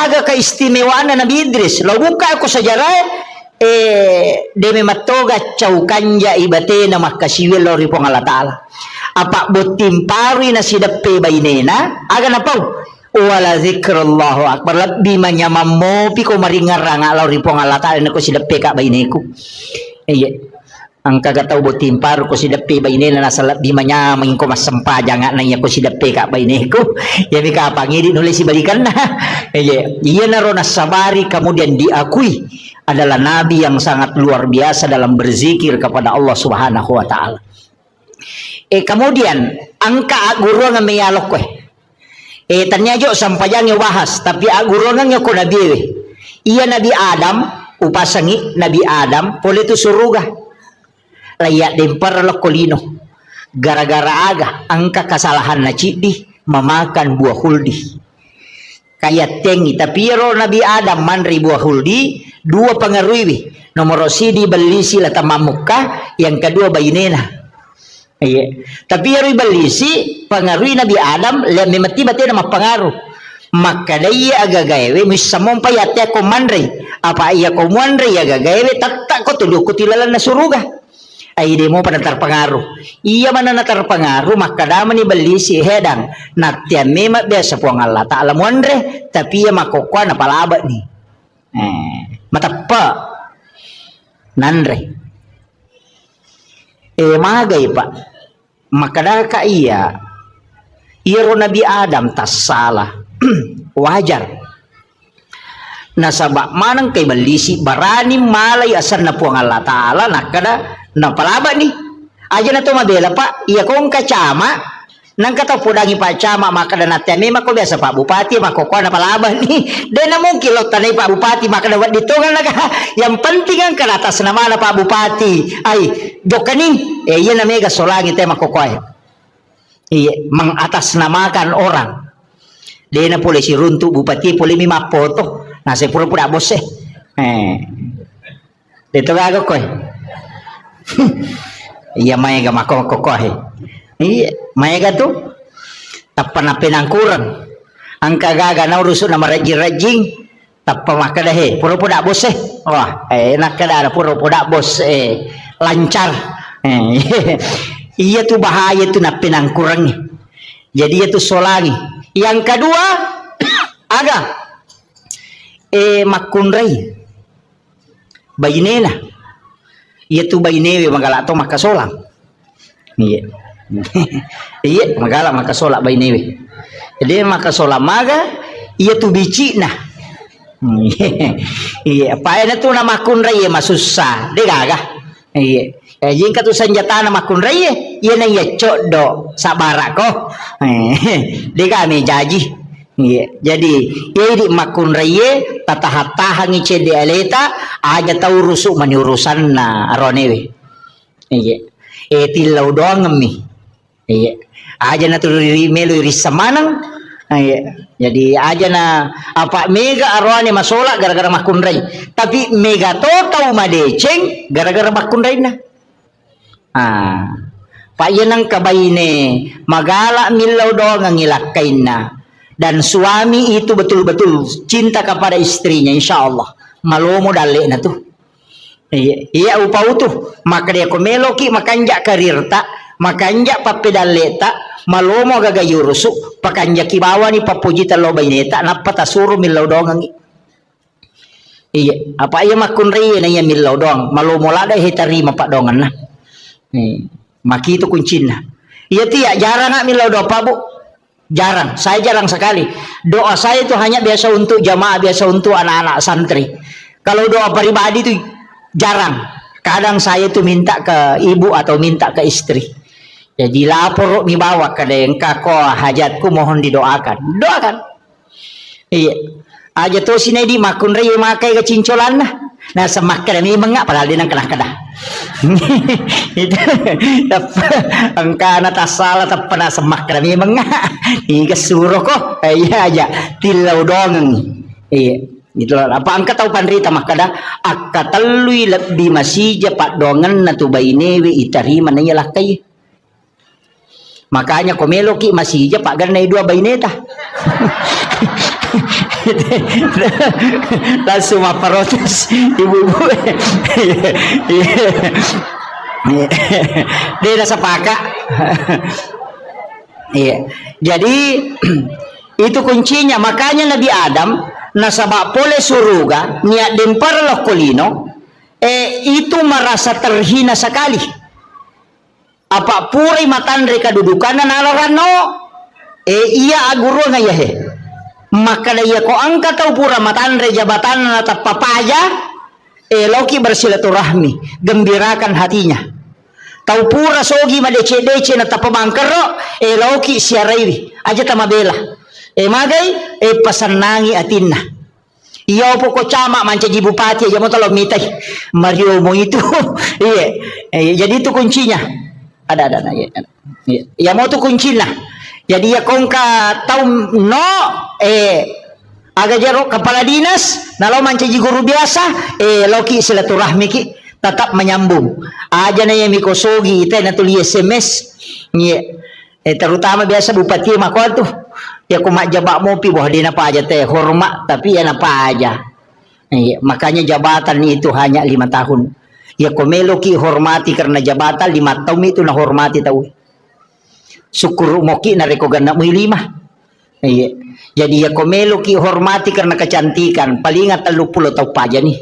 aga keistimewaan Nabi Idris lo buka aku sejarah demi matoga caukanja ibate na makasiwil lo ripong Allah Ta'ala apa butimpari na sidappe bainena aga na pau wala zikrullahu akbar labbi manyamammo piko maringarang alaw ripong Allah Ta'ala na ko sidappe ka baineku ang kagataw butimpar ko sidappe bainena na salabbi manyamang ko masampaja nga na iya ko sidappe ka baineku yami ka pangidi nuli si balikan na iya na ro nasabari kemudian diakui adalah nabi yang sangat luar biasa dalam berzikir kepada Allah Subhanahu wa Ta'ala. Kemudian angka guru nga mayalok ko tanyajo sampajang bahas tapi guru nga ko nabi iya Nabi Adam upasangi Nabi Adam pole tu suruga layak dempar lokolino gara-gara aga angka kesalahan na cidi memakan buah huldi kaya tengi tapi ro Nabi Adam manri buah huldi dua pengaruhi nomor sidi balisi lata mamukka yang kedua bayinena tapi ro balisi pengaruhi Nabi Adam le memati bate na mapangaruh maka daya agagawe misamong payatya ko manre apa iya ko manre agagawe tatta ko tuduh ko tilalan na suruga ay di mo pa terpengaruh iya mana na terpengaruh maka dama ni beli si hedang natya mema biasa po ang Allah ta'ala manre tapi ya makokwa na palaba ni matapa nanre magay pa makadaka iya iro Nabi Adam tas salah wajar nasaba manang kay balisi barani malay asan na po ang Allah Ta'ala nakada napalaba ni aja na to mabela pa iya kong kacama nang katapudangi pa cama makada natya may mako biasa Pak Bupati makokuha na palaba ni de na mong kilot tanay Pak Bupati makada wat dito nga naga yang penting ang kalatas naman na Pak Bupati ay dokaning iya na mega solangi tayo makokuha iya mengatas namakan orang dia na pula si runtuk bupati pula mima foto nasi pura-pura bos dito gago ko iya maya ga mako iya maya ga tu tappan na pinangkuran ang kagaga na uruso na marajing-rajing tappa makadahe pura-pura bos wah enak kada pura-pura bos lancar iya tu bahaya tu na pinangkuran jadi itu solangi yang kedua aga makunray bayinela iya tu bayinewe magala to makasolang iya iya magala makasola bayinewe jadi makasola maga iya tu bici na iya pa na tu na makunray masusah de gaga iya jing katu senjata na makunray iya na iya codo sabara ko de kami jaji iya jadi iya di makunray tatahatahan icede aleta aja tau rusuk maniurusan na aronewe iya tilaw doang ngemi iya aja na tururi melu risamanang iya jadi aja na apa mega arone masola gara-gara makunray tapi mega to tau madeceng gara-gara makunray na Pak Yenang kabayine magala milaw doang ang ilakain na dan suami itu betul-betul cinta kepada istrinya insyaallah malomo dali na tu iya upau tu maka dia komeloki makanja karirta makanja papedaleta malomo gagayurusu pakanja kibawa ni papujita lo baineta napata suru milaw doang ang iya apa iya makunri na iya milaw doang malomo lada hitarima pak dongan na maki itu kuncinya iya tiak jarang nak milau doa Bu jarang saya jarang sekali doa saya itu hanya biasa untuk jamaah biasa untuk anak-anak santri kalau doa pribadi itu jarang kadang saya itu minta ke ibu atau minta ke istri jadi lapor mi bawa ke dengka ko hajatku mohon didoakan iya aja tuh sini di makunri makai ke cincolan nah semak kami mengak padahal dia nang kena itu angka nata salah tapana semak kami mengak hingga suruh kok iya aja tilau dong iya itu apa angka tahu panrita makada akka talui lebih masih japat dongan natu bainewe itarima na yalah kay makanya komeloki masih japak ganai dua baineta langsung protes ibu-ibu dia dah sepakat iya jadi itu kuncinya makanya Nabi Adam nasabak pole suruga niat dempar loh kolino itu merasa terhina sekali apa puri matan mereka kedudukan nalorano iya aguru ngayahe maka dia ko angkat tau pura matanre jabatan atau papaya loki bersilaturahmi gembirakan hatinya tau pura sogi madece-dece na tapabangkero loki siaraiwi aja tamabela magai pasanangi atinna iya po ko cama manca ji bupati aja mo tolong mitai Mario mo itu iya jadi itu kuncinya ada ya mau tuh kuncinya jadi ya kongka tahu no agak jaro kepala dinas nalau mancaji guru biasa loki silaturahmi ki tetap menyambung aja na yang mikosogi itu na tuli SMS terutama biasa bupati mako tuh Ya kumak jabak mo pi bahwa dia apa aja teh hormat tapi ya apa aja. Iya, makanya jabatan itu hanya 5 tahun. Ya komelo ki hormati karena jabatan 5 tahun itu na hormati tahu. Syukur moki na reko ganda mo 5. Iya. Jadi ya komelo ki hormati karena kecantikan. Palingan 30 tahun paja nih.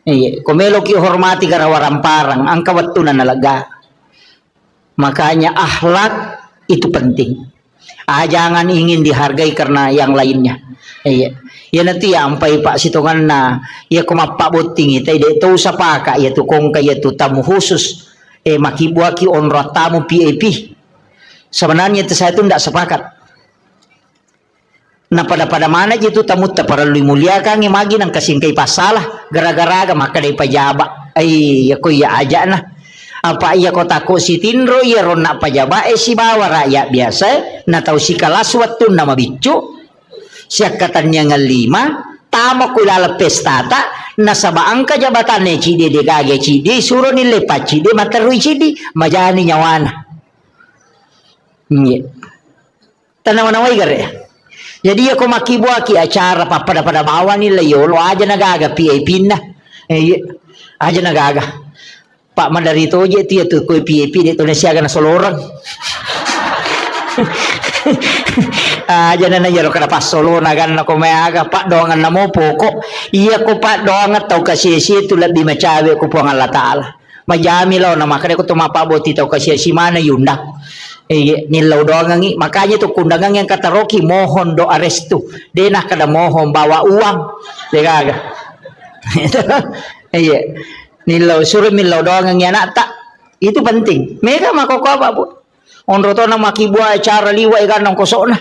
Iya. Komelo ki hormati karena waramparang. Angka waktu na nalaga. Makanya akhlak itu penting. Jangan ingin dihargai karena yang lainnya. Iya. Ya nanti ya ampai pak sitongan na ya kumapak boting itu itu sapaka ya tukong kaya tu tamu khusus makibuaki onro tamu PAP. Sebenarnya itu saya itu tidak sepakat. Nah pada mana itu tamu tak perlu muliakan magi nang kasingkai pasalah gara-gara maka dari pajaba. Ya ko ya aja nah. Apa iya ko tako si tinro ya rona pajaba si bawa rakyat biasa na tahu si kalas waktu nama bicu. Siya katanya ngalima tama ko ilalapes tata nasaba ang kajabatan ni cidi de gage cidi suro ni lepat cidi matarui cidi majani nyawana tanawanaway gare. Jadi ako makibuaki acara pada bawa nila yolo aja nagaga PAP na aja nagaga pak madarito aja tiya tu ko PAP dito na siya na solorang aja na yaro kada pasolo na gan na kumayaga pak doangan na mo poko iya ko pak doangan tau kasi itu lebih macawe ko po ang Allah Taala majami law na makare ko tumapaboti tau kasi si mana yunda nilaw doangan ngi makanya to kundangan yang kata Rocky mohon do arestu dena kada mohon bawa uang degaga nilaw suruh nilaw doangan yana tak itu penting mereka makoko apa bu onro to na makibua acara liwa ikan nang kosok na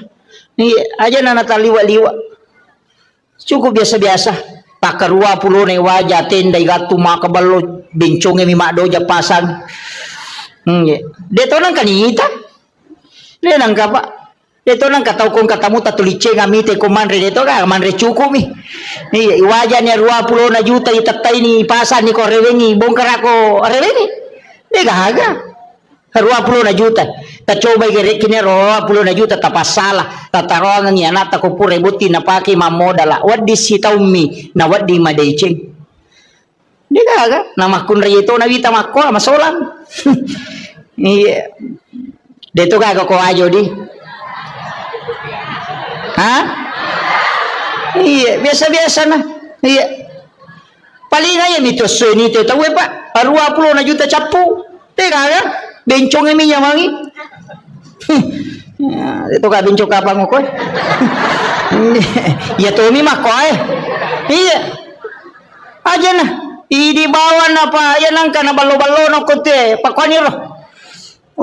aja na nataliwa-liwa cukup biasa-biasa pakarua pulo na iwaja tenda igatu makabalo bincong mi mado japasan deto nang kanita de nang kapa deto nang kataw kong katamu tatuliche ngamite ko manre deto ka manre cukup mi iwaja ni 20 juta itatay ni pasan ni ko rewengi bongkar ako rewengi de gaga 20 juta ta coba gere kinero 20 juta tapas salah tatarongan ya nata ko pure buti na paki mamodala wadi sitaumi na wadi madeceng diga na makun rito na wita makko masolan iya deto gaga ko ajo di iya biasa-biasa na iya paling aja mito so ni to tawe pa 20 juta capu diga ga bencong emi nyamangi itu ka bencong kapang ko ya to mi makoy iya aja na idi bawan apa ya nang kana balo-balo no kote pakoni ro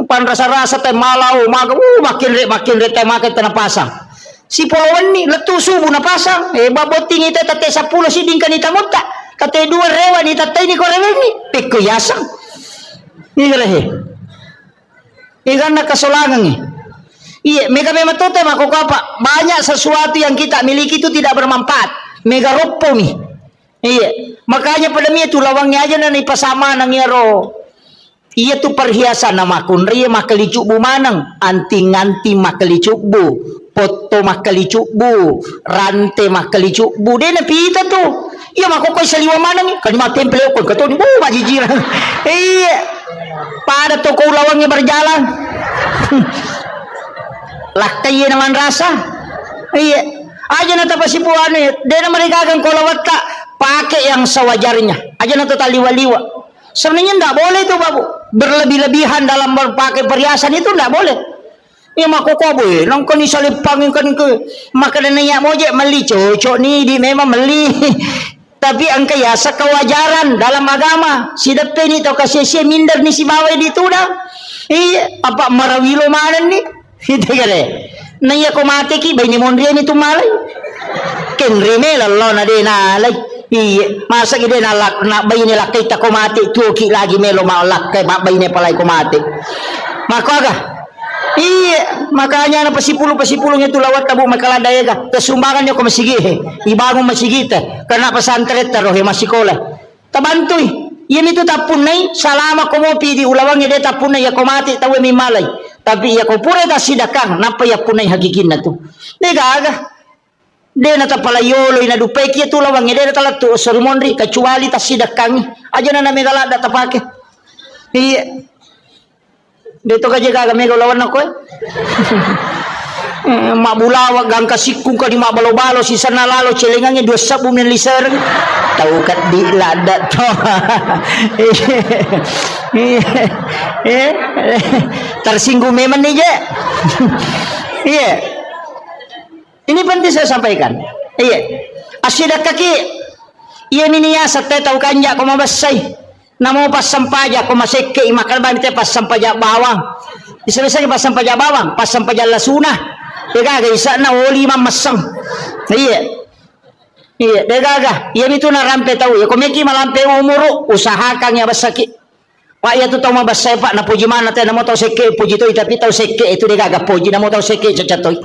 pan rasa-rasa teh malau makin re teh makin tena pasang si polowan ni letu subuh na pasang baboting ite tate 10 siding kanita mutta tate 2 rewa ni tate ni ko rewengi pikko yasang ni galehe ikan nak kesolangan nih. Iya, mega memang tote mako apa? Banyak sesuatu yang kita miliki itu tidak bermanfaat. Mega ropo nih. Iya, makanya pada mi itu lawangnya aja nani pasama nang yaro. Iya tuh perhiasan nama kunri makalicu bu manang, anting-anting makalicu bu, foto makalicu bu, rantai makalicu bu. Dia napi itu tuh. Iya mako kau seliwa manang nih. Kan mah temple ko katoni bu bajijiran. Iya. Pada toko lawangnya berjalan lakai naman rasa iya aja nata pasipuane dia mereka akan kolawat tak pakai yang sewajarnya aja nata taliwa-liwa sebenarnya tidak boleh itu babu berlebih-lebihan dalam berpakai perhiasan itu tidak boleh ya makoko boy nang kani salipangin kan ke maka nanya moje meli cocok nih di memang meli tapi angka ya kewajaran dalam agama si depe ni tau kasih minder ni si bawai di tuda iya apa marawilo mana ni itu kare naya ko mate ki bay ni mondria ni tumalay ken reme lallo na de na lay iya masa gide na lak na bay ni lakay ta ko mate tuki lagi melo malak kay bay ni palay ko mate makaga iya makanya na pasipulong itu lawat tabu makaladaya ka kasumbangan nyo ko masigihe ibagong masigita karena pasantret taro he masikola tabantoy yan itu tapun nay salama ko mo pidi ulawang ide tapun nay ako mati tawe mi malay Tapi ya ko pura ta sidakang napa ya punay hagikin na to. Degaga. De na tapalayolo ina dupay kiya tulawang de na talat to sormonri kecuali ta sidakang aja na namigala da tapake. Iya. Dito ka jaga kami lawan ako eh. Mabulawag ang kasikung ka di mabalo-balo si sanalalo celengangnya 2 sabu min liser. Tahu kat di lada to. Tersinggung memang nih je. Iya. Ini penting saya sampaikan. Iya. Asyidak kaki. Iya minia sate tahu kanja ko mabasay. Namo pas sampaja ko maseke imakal ba nite pas sampaja bawang. Isa-isa pas sampaja bawang, pas sampaja lasuna. Degaga isa na oli mamasang. Iya. Iya, degaga. Iya itu na rampe tahu ya. Komeki malampe umuro usahakan ya basaki. Pak ya tu tahu mabasay pak na puji mana te namo tahu seke puji to tapi tahu seke itu degaga puji namo tahu seke cacatoy.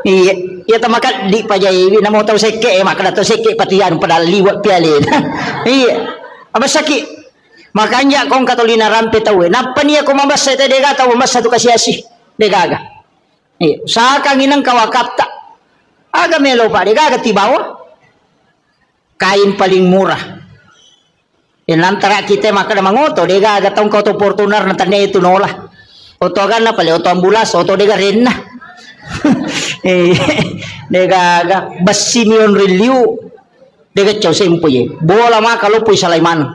Iya, iya tamakat di pajai namo tahu seke makna tahu seke patian pada liwat pialin. Iya. Abasaki makanya kong katolina rampe tahu napa niya ko mabasay te dega tahu mabasa tu kasiasi degaga. Iya, sakang inang kawakapta. Aga melo pa degaga tibawa. Kain paling murah. Inantara kita makna mangoto degaga tong ko to Fortuner na tanda itu nola. Oto gana pale oto ambulas oto dega renna. Degaga basimion reliu dega chow sempoye bola ma kalau pui Sulaiman.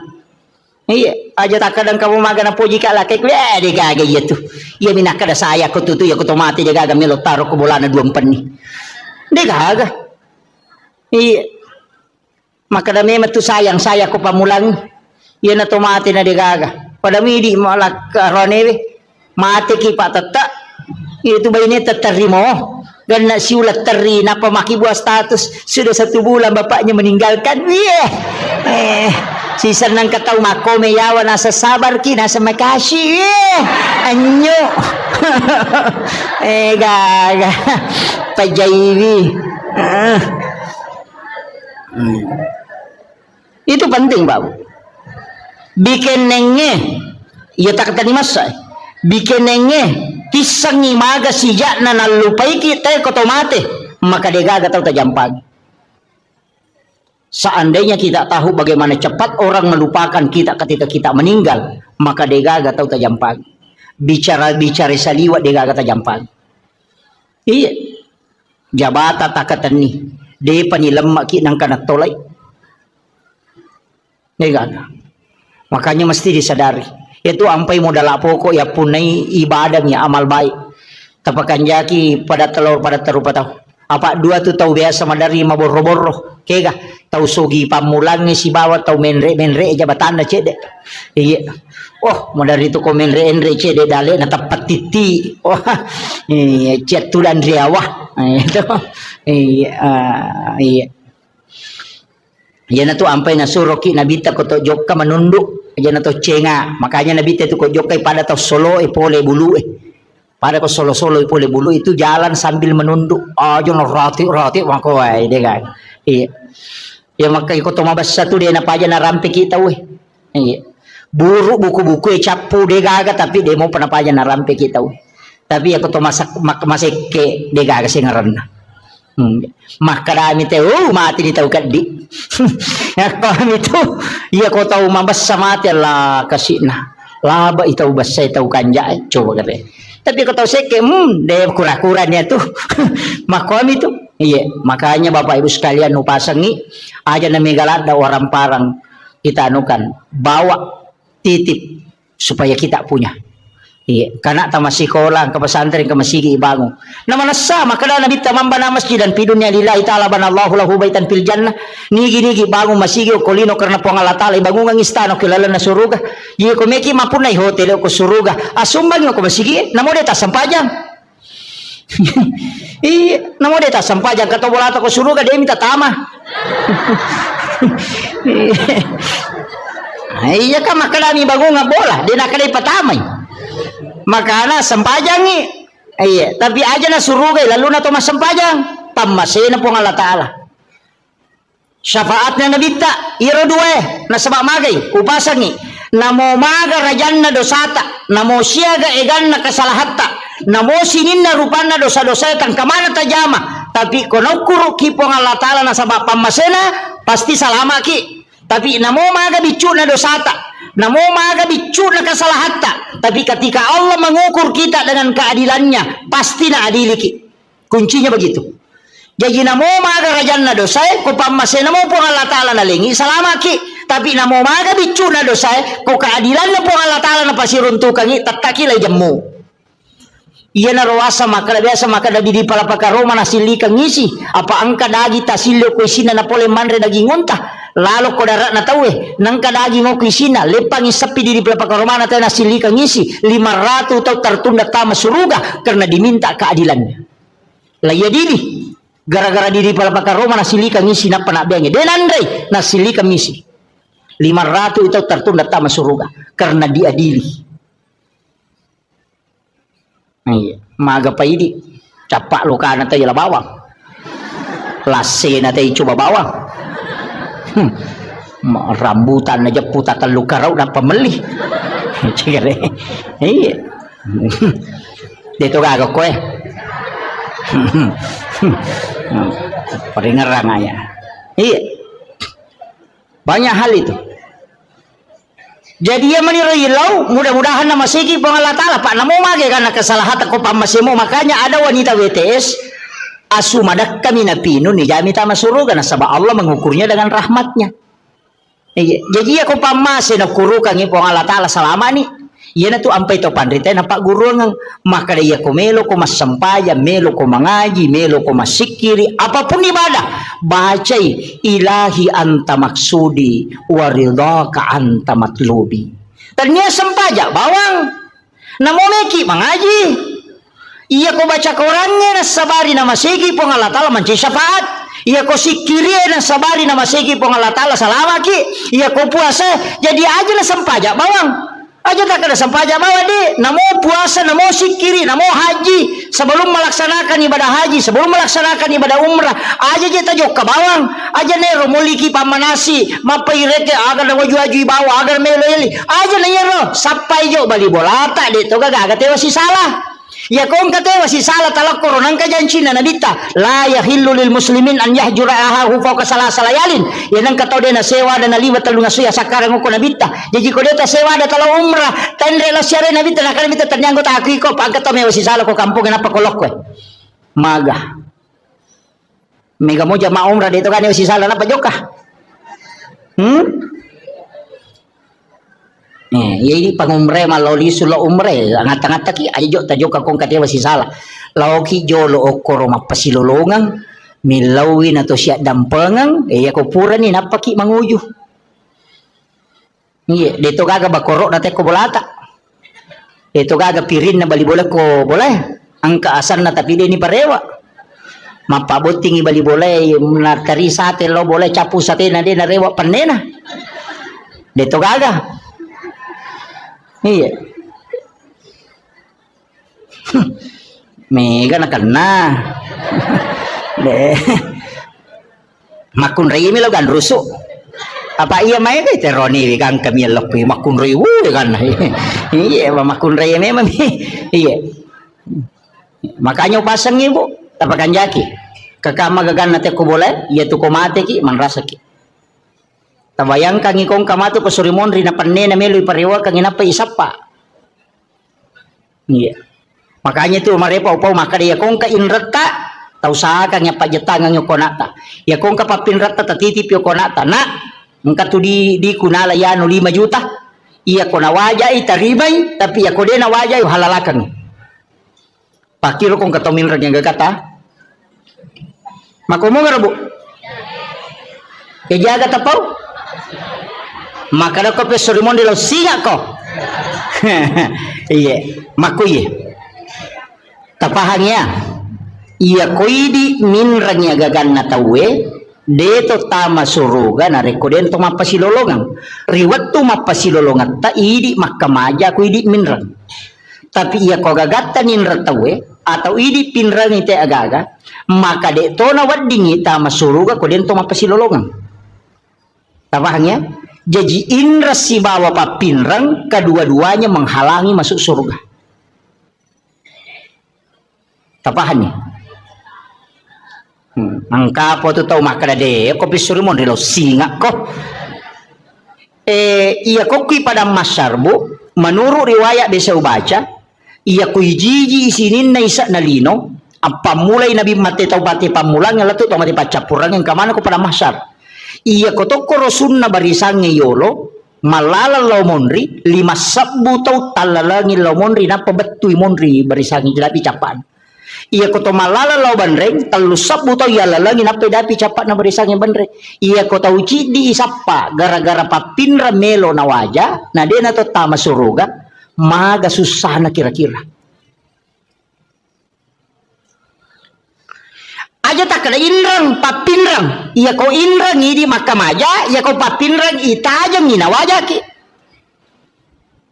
Iya aja tak kadang kamu magana puji kala kek degaga iya tu iya minaka da saya ko tutu ya ko tomate degaga melo taro ko bolana 2 penni degaga. Iya maka da mema tu sayang saya ko pamulang iya na tomate na degaga pada midi malak ronewe mate ki patata itu bayine tatarimo dan nak siulat teri napa maki buah status sudah 1 bulan bapaknya meninggalkan. Si senang ketau mako meyawa nasa sabar ki nasa makasih anyo. Gaga pajaiwi. Itu penting bau. Bikin nenge ya tak tadi masa. Bikin nenge kisang imaga sijak na nalupai kita kotomate maka degaga tahu tajampag. Seandainya kita tahu bagaimana cepat orang melupakan kita ketika kita meninggal maka degaga tahu tajampag. Bicara saliwat degaga tajampag. Iya jabata takatan ni de panilemak ki nang kanak tolay degaga. Makanya mesti disadari itu ampai modal pokok ya punai ibadahnya amal baik tapakan jaki pada telur pada terupa tahu apa 2 tu tahu biasa madari maboro-boro kega tahu sogi pamulang si bawa tahu menre jabatan na cede. Iya oh madari tu ko menre cede dale na tapat titi oh iya cetulan riawah itu iya iya na tu ampai na suroki nabita ko to jokka menunduk aja na to cenga makanya nabita itu ko jokai pada to solo pole bulu pada ko solo pole bulu itu jalan sambil menunduk aja no rati mako ai de kan iya ya maka ko to mabas satu dia na paja na rampe kita iya buru buku-buku capu de gaga tapi dia mau pernah paja na rampe kita tapi ya ko to masak ke de gaga sing ngaranna. Makarami tayo mati di tahu kadi. Ya kami tu iya ko tahu mabas sa mati la kasi na laba itaw basa itaw kanja coba kate tapi ko tahu seke de kura-kura niya tu makami tu iya makanya bapak ibu sekalian nupasangi aja na megalada orang parang kita anukan bawa titip supaya kita punya. Iya, karena tamasi sekolah ke pesantren ke masjid ibangu. Nama nasa maka dah nabi tamamba na masjid dan pidunya lillahi taala banallahu lahu baitan fil jannah. Nigi bangun masjid kolino karena po Allah taala bangun ang istano kilala na suruga. Ye ko meki mapunay hotel ko suruga. Asumbang ko masjid namo deta sampajang. Iya, namo deta sampajang kato bola ko suruga dia minta tama. Iya kan makadami bangun nga bola, dia nakadai patamay. Makana sempajangi iya tapi aja na surugay lalu na to masempajang pamasina po Allah taala syafaatnya nabita iro duwe na sabak magay upasangi namo maga rajanna dosata, namo siaga eganna kasalahatta, namo sininna rupanna dosa-dosa tang kamana tajama, tapi kono kuru kipong Allah Ta'ala na sabab pamasena pasti salama ki. Tapi namo maga bicuna dosata, namo maga bicuna kasalahatta, tapi ketika Allah mengukur kita dengan keadilannya pasti na adili ki. Kuncinya begitu. Jadi namo maga rajanna dosa ko pamasena mo po Allah Ta'ala na lingi salama ki. Tapi namo maga bicuna dosa ko keadilan na po Allah Ta'ala na pasiruntukan i tatakilay jammu. Iya na rawasa maka biasa maka dadi di palapaka Roma na silika ngisi apa angka dagi tasilyo ko isina na pole manre dagi ngunta lalo ko darat na tawe nang kadagi ngo ko isina lepang isapi di palapaka Roma na tayo na silika ngisi 500 tau tertunda tama suruga karena diminta keadilannya. Laya didi gara-gara di palapaka Roma na silika ngisi na panabiyangnya den Andre na silika ngisi 500 itu tertunda tama suruga karena diadili. Maga pa idi capak luka na tayo bawang lase na tayo coba bawang rambutan na putatan luka raw na pameli iya dito gago ko peringarang ya iya banyak hal itu. Jadi ia menirailau mudah-mudahan nama segi Allah Ta'ala pak namo mage karena kesalahan ko pamasemo makanya ada wanita WTS asu madak kami napino ni jami tama suruga na sabab Allah mengukurnya dengan rahmatnya. Jadi aku pamase na kurukan ni Allah Ta'ala selama ni iya na tu ampai to pandrita na pak guru ngang maka dia ko melo ko masampaya melo ko mangaji melo ko masikiri apapun ibadah bacai ilahi anta maksudi waridhaka anta matlubi ternyata sempaja bawang namo meki mangaji iya ko baca Qurannya na sabari na masigi pong Allah Ta'ala manci syafaat iya ko sikiri na sabari na masigi pong Allah Ta'ala salama ki iya ko puasa jadi aja na sempaja bawang aja tak ada sampaja bawa di namo puasa namo sikiri namo haji sebelum melaksanakan ibadah haji sebelum melaksanakan ibadah umrah aja kita jok ke bawang aja nero muliki pamanasi mapaireke agar namo juaju bawa agar meleli aja nero sampai jo bali bolata de to gaga tewa si salah ya kong katewa si salah talak koronang kajanci na nabita la yahillu lil muslimin an yahjura ahahu fawqa salayalin ya nang katau de na sewa dan liwa talunga suya sakarang ko nabita jadi ko deta sewa da talo umrah tendre la syare nabita na kan nabita tanyang ko ta ko pag katau me si salah ko kampung na pakolok ko maga mega mo jama umrah dito kan si salah na pajoka ini pangumre maloli sulo umre ngata-ngata ki ajo tajo ka kong katewa si salah lauki jolo okoro mapasilolongang milawin ato siya dampengang ya ko pura ni napaki manguju iya dito gaga bakoro na ko bolata dito gaga pirin na bali bola ko boleh ang kaasan na tapi ni parewa mapabuting ibali boleh na tari sate lo boleh capu sate na di na rewa panena dito gaga iya mega na kena deh makun rei mi lo gan rusuk apa iya mai kay teroni kan kami lok makun rei kan iya makun rei mi iya makanya pasang ibu tapakan jaki kakama gagan nate ko boleh iya tu ko mate ki man rasa ki tabayang kang ikong kamato pasurimon rin na panne na melo ipariwa kang inapa isapa. Iya. Makanya itu marepa-upaw maka dia kong ka inrata tau sa kang ya pajetangan yung konata. Ya kong ka papinrata tatitip yung konata na ngka tu di kunala ya no 5 juta. Iya ko nawaja itaribay tapi ya ko de nawaja yung halalakan. Pakiro kong katominrag yung gagata. Makumo nga rabo. Kejaga tapaw. Maka ko pe sorimon de lo singa ko iya makuye tapahangya iya koidi minrangnya gagan na tawe deto tama suruga na rekoden to mapasilolongan riwat to mapasilolongan ta idi makamaja ko idi minrang tapi iya ko gagatta ninra tawe atau idi pinrang ite agaga maka de to na waddingi tama suruga ko den to mapasilolongan tapahangya Jadi indra si bawa papinrang, kedua-duanya menghalangi masuk surga. Tapahan nih. Angka po tu tahu makna de ko pisuri mon relo singa ko. Iya ko kui pada masyar bu, menurut riwayat bisa baca, iya ko jiji isinin na isa na lino, apa mulai nabi mati tau bati pamulang ngalatu tau mati pacapurang yang kamana ko pada masyar. Iya ko to korosun na barisang ngiyolo, malala law monri, 5 sabbu tau talalangin law monri na pabetui monri barisang ngijalapi capan. Iya ko to malala law banreng, 3 sabbu tau yalalangin na pedapi capat na barisang yang banreng. Iya ko tau cidi isapa, gara-gara papinra melo na waja, na dia na to tama suruga, maga susah na kira-kira. Aja tak kena inrang, papinrang. Iya kau inrang ini makam aja, iya kau papinrang itajang ina wajah ki.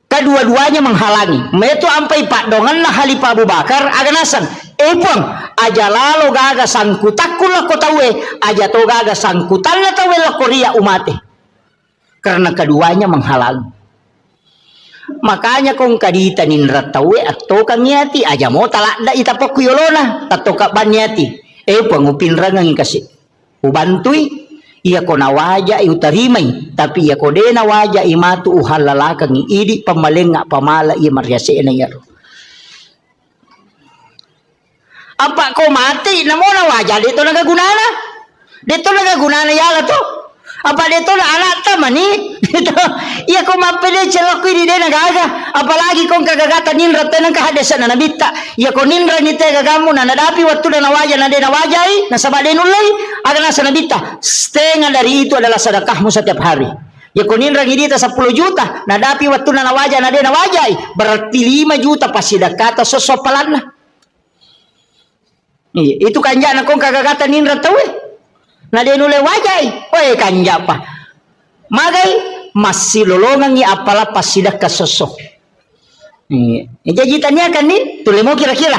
Kedua-duanya menghalangi. Metu ampai pak dongan lah Halifah Abu Bakar aganasan. Buang, aja lalu gaga sangkutakul lah kau tahu aja to gaga sangkutan lah tahu lah Korea umate. Karena keduanya menghalangi. Makanya kong kadita ninra tahu atau kangiati aja mau talak da itapok kuyolona tato kabanyati. Pangupin rangang kasih ubantui iya ko nawaja utarimay tapi iya ko de nawaja imatu uhalalakang idi pamalenga pamala iya maryase na yaro apa ko mati namo nawaja dito nagagunana yala to apa dito na anak tamani dito iya ko mapili celok di de nagaga apalagi kong kagagatan ninra tenang kahadesan na nabita iya ko ninra ni te gagamu na nadapi waktu na nawaja na de nawajai na sabade nulay aga nasa nabita setengah dari itu adalah sedekahmu setiap hari iya ko ninra ngidita 10 juta nadapi waktu na nawaja na de nawajai berarti 5 juta pasidakata sosopalan na iya itu kanja na kong kagagatan ninra tawe na de nulay wajai kanja pa magay masih lolongan ni apalah pasidak kasosok. Jajitannya kan nih, tulis mau kira-kira.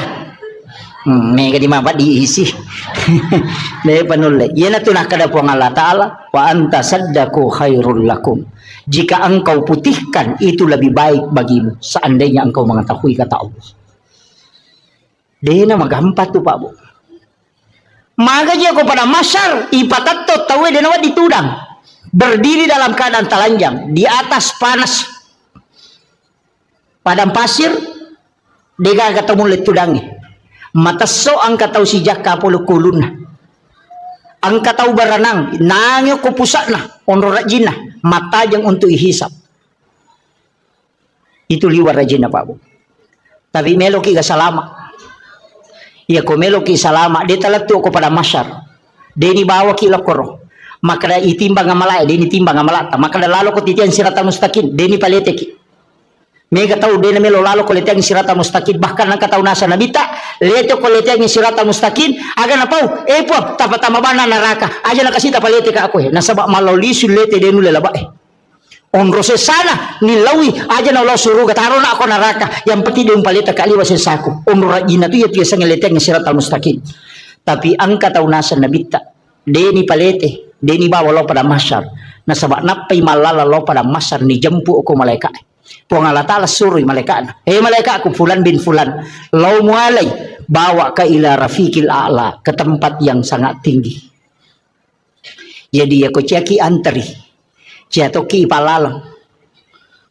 Mega di mabat diisi. Deh panulai. Ia tu nak kada puang Allah Taala. Wa anta saddaku khairul lakum. Jika engkau putihkan itu lebih baik bagimu. Seandainya engkau mengetahui kata Allah. Deh nama gampat tu Pak Bu. Maka dia ko pada masyar ipatato tawe de nawa ditudang. Berdiri dalam keadaan telanjang di atas panas padang pasir dega ketemu letudangi mata so angka tahu si jaka polo kulun angka tahu baranang nangyo ko pusatna onro rajina mata jang untuk ihisap itu liwar rajina Pak Bu tapi meloki ga salama iya ko meloki salama de talatu ko pada masyar de ni bawa ki lokoro maka itimbang amalai deni timbang amalata maka lalu ko titian sirata mustaqim deni paleteki mega tahu deni melo lalu ko letian sirata mustaqim bahkan angka tahu nasa nabita leto ko letian sirata mustaqim aga na pau po tapatama bana neraka aja na kasita paleteka aku nasaba maloli sulete denu lelaba on rose sana nilawi aja na lo suruh gataro na ako neraka yang penting dia paleta kali wasesaku on rajina tu ya biasa ngeletian sirata mustaqim tapi angka tahu nasa nabita deni palete deni bawa lo pada masyar na sabak napay malala lo pada masyar ni jempu ako malaikat puang Allah Ta'ala suruh malaikat malaikat aku fulan bin fulan lo mualay bawa ka ila rafiqil a'la ke tempat yang sangat tinggi jadi aku ciaki antri ciatoki palalang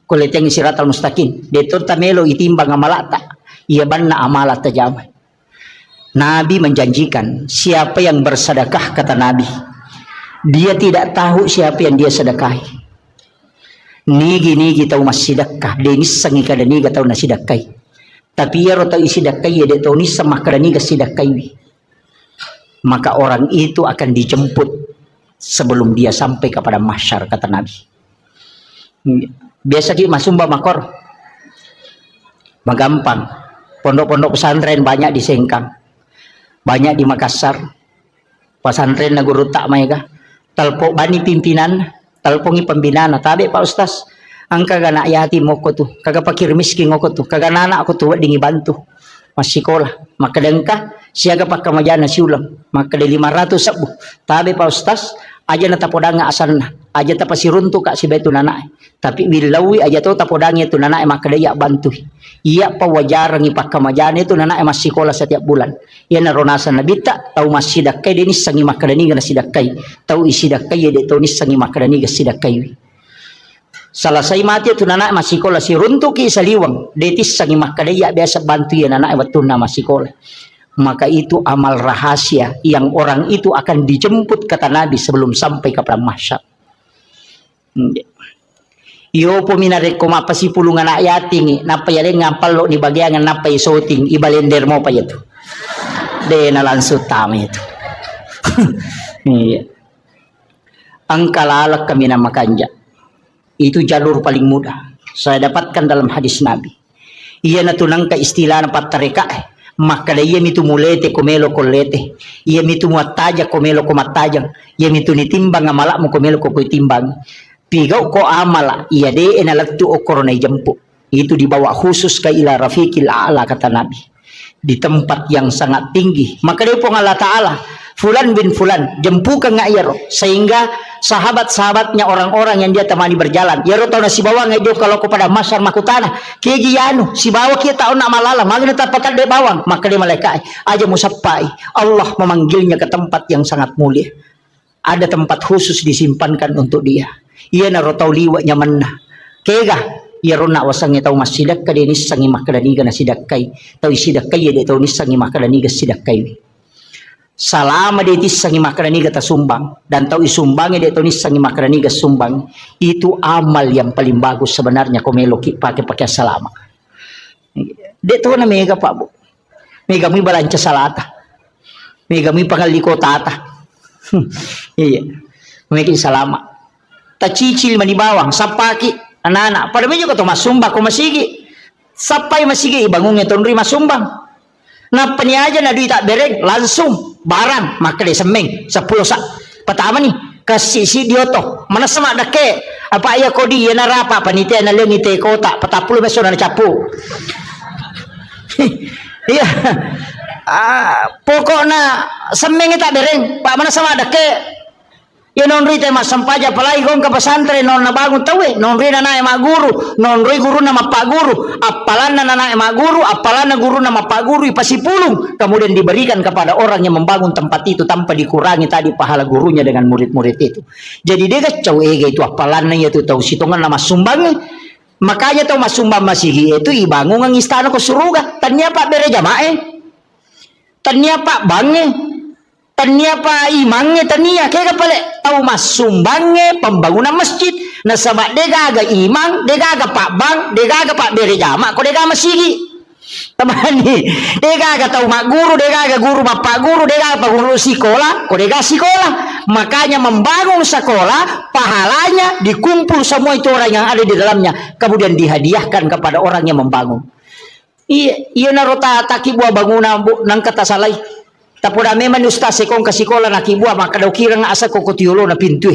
kuleteng siratal mustaqim detur tamelo itimbang amalata ia banna amalat tajamai Nabi menjanjikan siapa yang bersedekah kata Nabi dia tidak tahu siapa yang dia sedekahi. Nigi tahu mas sedekah, denis sangi kada niga tahu na sedekahi. Tapi ya rota isi sedekahi dia tahu ni sama kada niga sedekahi. Maka orang itu akan dijemput sebelum dia sampai kepada mahsyar kata Nabi. Biasa di masumba makor. Magampang. Pondok-pondok pesantren banyak di Sengkang. Banyak di Makassar. Pesantren na guru tak maega. Talpo bani pimpinan, talpongi pembinaan, tabi Pak Ustaz, angka gana yati mo ko tu, kaga pakir miskin ko tu, kaga nana ako tu dingi bantu, masih sekolah, maka dengka siaga pakamajana siulang, maka de 500 sabu, tabi Pak Ustaz, aja na tapodanga asan na aja tapasirunto ka si beto nanay tapi bilawi aja to tapodangnya itu nanay makadaya bantu iya pawajarang ipakamayana itu nanay masikola setiap bulan iya naronasan na bita tau masidakay dinis sangi makadaniga na sidakay tau isidakay ya to nis sangi makadaniga sidakay salasay mati itu nanay masikola si runto ki saliwang detis sangi makadaya biasa bantu ya nanay watun na masikola. Maka itu amal rahasia yang orang itu akan dijemput kata Nabi sebelum sampai ke padang mahsyar. Yo peminare ko mapasi pulungan ayat ini napa yare ngapal lo di bagian napa isoting ibalender mo pa itu. De na langsung tama itu. Ang kalalak kami na makanja. Itu jalur paling mudah. Saya dapatkan dalam hadis Nabi. Ia natunang ka istilah na patareka maka iya mitu mulete komelo kolete iya mitu muataja komelo komatajang iya mitu nitimbang amala mo komelo ko timbang pigaw ko amala iya de enalagtu o koronay jampu itu dibawa khusus ke ila rafiqil a'la kata Nabi di tempat yang sangat tinggi maka dia pun Allah Ta'ala fulan bin fulan jempukan nga iyaro sehingga sahabat-sahabatnya orang-orang yang dia temani berjalan yaro tahu na si bawa nga dia kalau kepada masyar makutana kegiyano si bawa kita tahu na malala magna tapatan de bawang maka dia malaikat aja musapai Allah memanggilnya ke tempat yang sangat mulia ada tempat khusus disimpankan untuk dia iya naro tahu liwanya manna kega yaro na wasangnya tahu masidak ka dinis sangi makadaniga na sidakay tahu sidakay ya tahu nis sangi makadaniga sidakay salama dia sangi makaraniga sumbang dan tahu isumbangnya dia tahu sangi makaraniga sumbang itu amal yang paling bagus sebenarnya komeloki pakai salama dia tahu na mega pak bu mega mi balanca salata mega mi pangaliko tata iya mega salama tacicil manibawang sapaki anak-anak pada meja ko to masumba ko masigi sapay masigi ibangungnya tonri masumbang na paniaja na duit tak bereng langsung barang maka dia semeng 10 sak pertama nih kasih si dioto mana sama dake apa ya kodi ya narapa panitia na leung ite kota 40 beso na capu iya pokoknya semeng tak bereng pak mana sama dake ya nonri teh mas sampaja palai gong ke pesantren non na bangun tawe nonri na nae mak guru nonri guru nama pak guru apalan na nae mak guru apalan na guru nama pak guru ipasi pulung kemudian diberikan kepada orang yang membangun tempat itu tanpa dikurangi tadi pahala gurunya dengan murid-murid itu jadi dia kacau itu apalan na itu tahu sitongan nama sumbangnya makanya tahu mas sumbang masih itu ibangun ang istana ko suruga tanya pak bere jamae tanya pak bange tania pa imangnya tania kaya pala tahu mas sumbangnya pembangunan masjid na sabak dega aga imang dega aga pak bang dega aga pak bere jama ko dega masigi tamani dega aga tahu mak guru dega aga guru bapak guru dega apa guru sekolah ko dega sekolah makanya membangun sekolah pahalanya dikumpul semua itu orang yang ada di dalamnya kemudian dihadiahkan kepada orang yang membangun iya narota taki buah bangunan nang kata salai tapoda memang ustaz sekong kasikola na kibua maka daw kirang asa ko kutiulo na pintu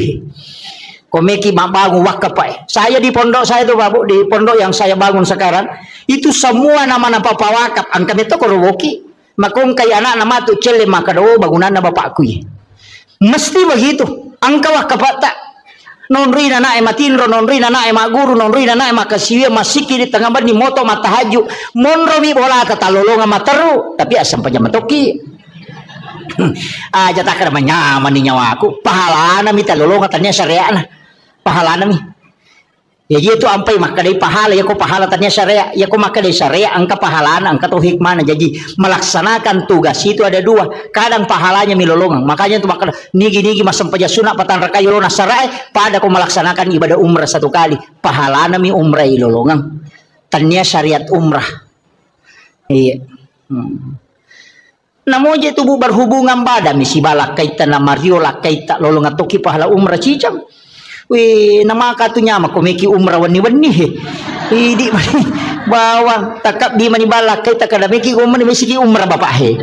komeki bangun wakapai saya di pondok saya tuh babu di pondok yang saya bangun sekarang itu semua nama papa wakaf angka itu korowoki makong kay anak nama tu cele maka daw bangunan na bapakku mesti begitu angka wakaf tak nonri na nae matinro nonri na nae maguru nonri na nae makasiwe masiki di tengah bani moto matahaju monro mi bola katalolonga materu tapi asam pajamatoki aja tak ada menyaman di nyawa aku pahala nami talolong katanya syariah nah pahala nami ya gitu ampai maka dari pahala ya ko pahala tanya syariah ya ko maka dari syariah angka pahala angka tuh hikmah jadi melaksanakan tugas itu ada dua kadang pahalanya milolongan makanya itu maka nigi mas sampaja sunat patan rakayo na syariah pada ko melaksanakan ibadah umrah 1 kali pahala nami umrah ilolongan tanya syariat umrah iya namoja tubuh berhubungan pada misi balak kaitan na Mario la kaita lolong atoki pahala umrah cicam we nama katunya mah komeki umrah wani-wani di bawang takap di mani balak kaita kada meki umrah misi umrah bapak he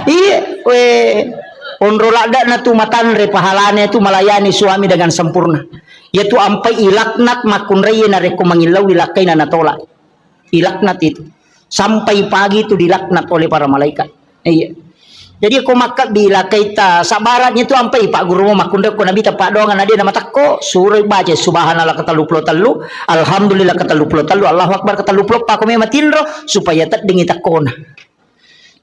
iya we onro lada na tu matanre pahalanya itu melayani suami dengan sempurna yaitu ampai ilaknat makun raya na reko mangilaw ilakai na natolak ilaknat itu sampai pagi itu dilaknat oleh para malaikat iya Jadi aku makat bila kita sabaratnya itu ampai Pak Guru mau makunda ko nabi Pak dongan ada nama takko suruh baca subhanallah katalu telu alhamdulillah katalu telu Allahu akbar katalu pak ko matinro supaya tak dengi takona.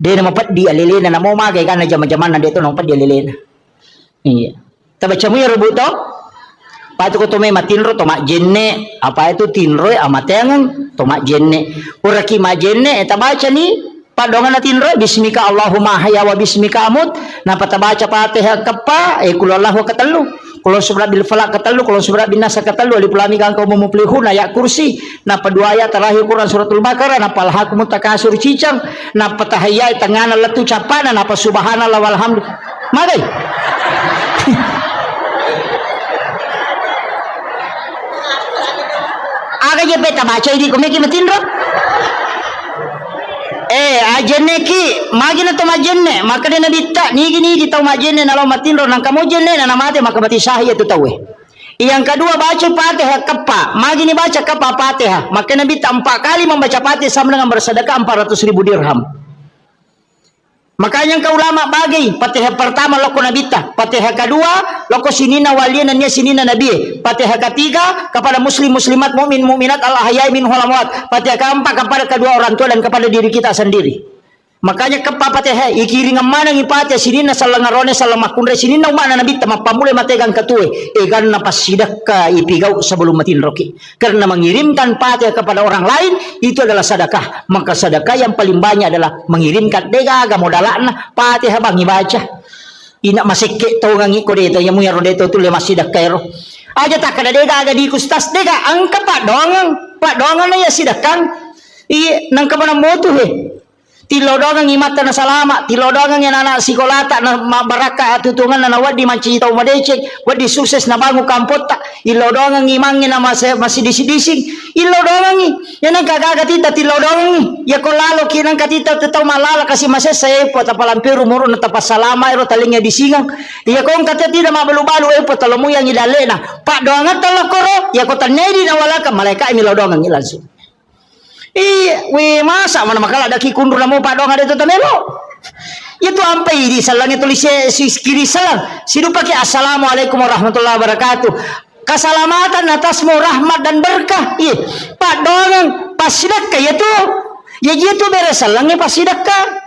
Dia nama pat dia lelena na mau magai kan jam-jaman na dito nampat dia lelena. Iya. Tabaca mo ya rubuto. Patu ko tumay matinro tomak jenne apa itu tinro amatengan tomak jenne. Uraki majenne tabaca ni padongan natin ro bismika Allahumma haya wa bismika amut na patabaca Fatihah kapa qul Allahu katalu qul subra bil falaq katalu qul subra bin nas katalu alif lam mim kau mumuflihun ayat kursi na padua ayat terakhir Quran suratul Baqarah na palhakum takasur cicang na patahaya tangana letu capana na subhanallah walhamdulillah magai aga je beta baca ini komeki matinro ajenne ki magina to majenne maka de nabita nigi di tau majenne nalo matinro nang kamu jenne na mate maka mati sahih itu tawe. Yang kedua baca Fatihah kapa magini baca kapa Fatihah maka nabita 4 kali membaca Fatihah sama dengan bersedekah 400.000 dirham. Makanya kau ulama bagi Fatihah pertama loko nabita, Fatihah kedua loko sinina walian dan sinina nabi, Fatihah ketiga kepada muslim muslimat mukmin mukminat al ahyai min hulamwat, Fatihah keempat kepada kedua orang tua dan kepada diri kita sendiri. Makanya kepa Fatihah ikiring mana ngipatya sinina salangarone salamakundre sinina mana nabita mapamule mategang katue egan napas sidaka ipigau sebelum matin roki karena mengirimkan Fatihah kepada orang lain itu adalah sedekah. Maka sedekah yang paling banyak adalah mengirimkan dega modalana Fatihah bang ibaca ina masike tau ngangi ko deto yang muya rodeto tu le masih dakero aja tak ada dega aga di kustas dega angka pak dongan na ya sidakang i nang kamana motu he tilodongan ngimata na salama tilodongan yang anak sikolata na baraka tutungan na wadi mancita umadecek wadi sukses na bangu kampot tak ilodongan ngimangin na masih dising ilodongan yan ang kagagat ita tilodongan ya kolalo kinang katita tetaw malala kasi masaya po tapalampiru muro na tapasalama ero talingnya disingang ya kong katati na mabalu-balu po talamu yang ilale na pak doangan talakoro ya kotanedi na wala ka malaika imilodongan ilansung. We masa mana makala ada kikundur namo padong ada itu tamelo. Itu ampai di salang itu si kiri salang. Sidu pakai assalamualaikum warahmatullahi wabarakatuh. Keselamatan atasmu rahmat dan berkah. Iya, padong pasidakka itu. Ya itu beres salangnya pasidakka.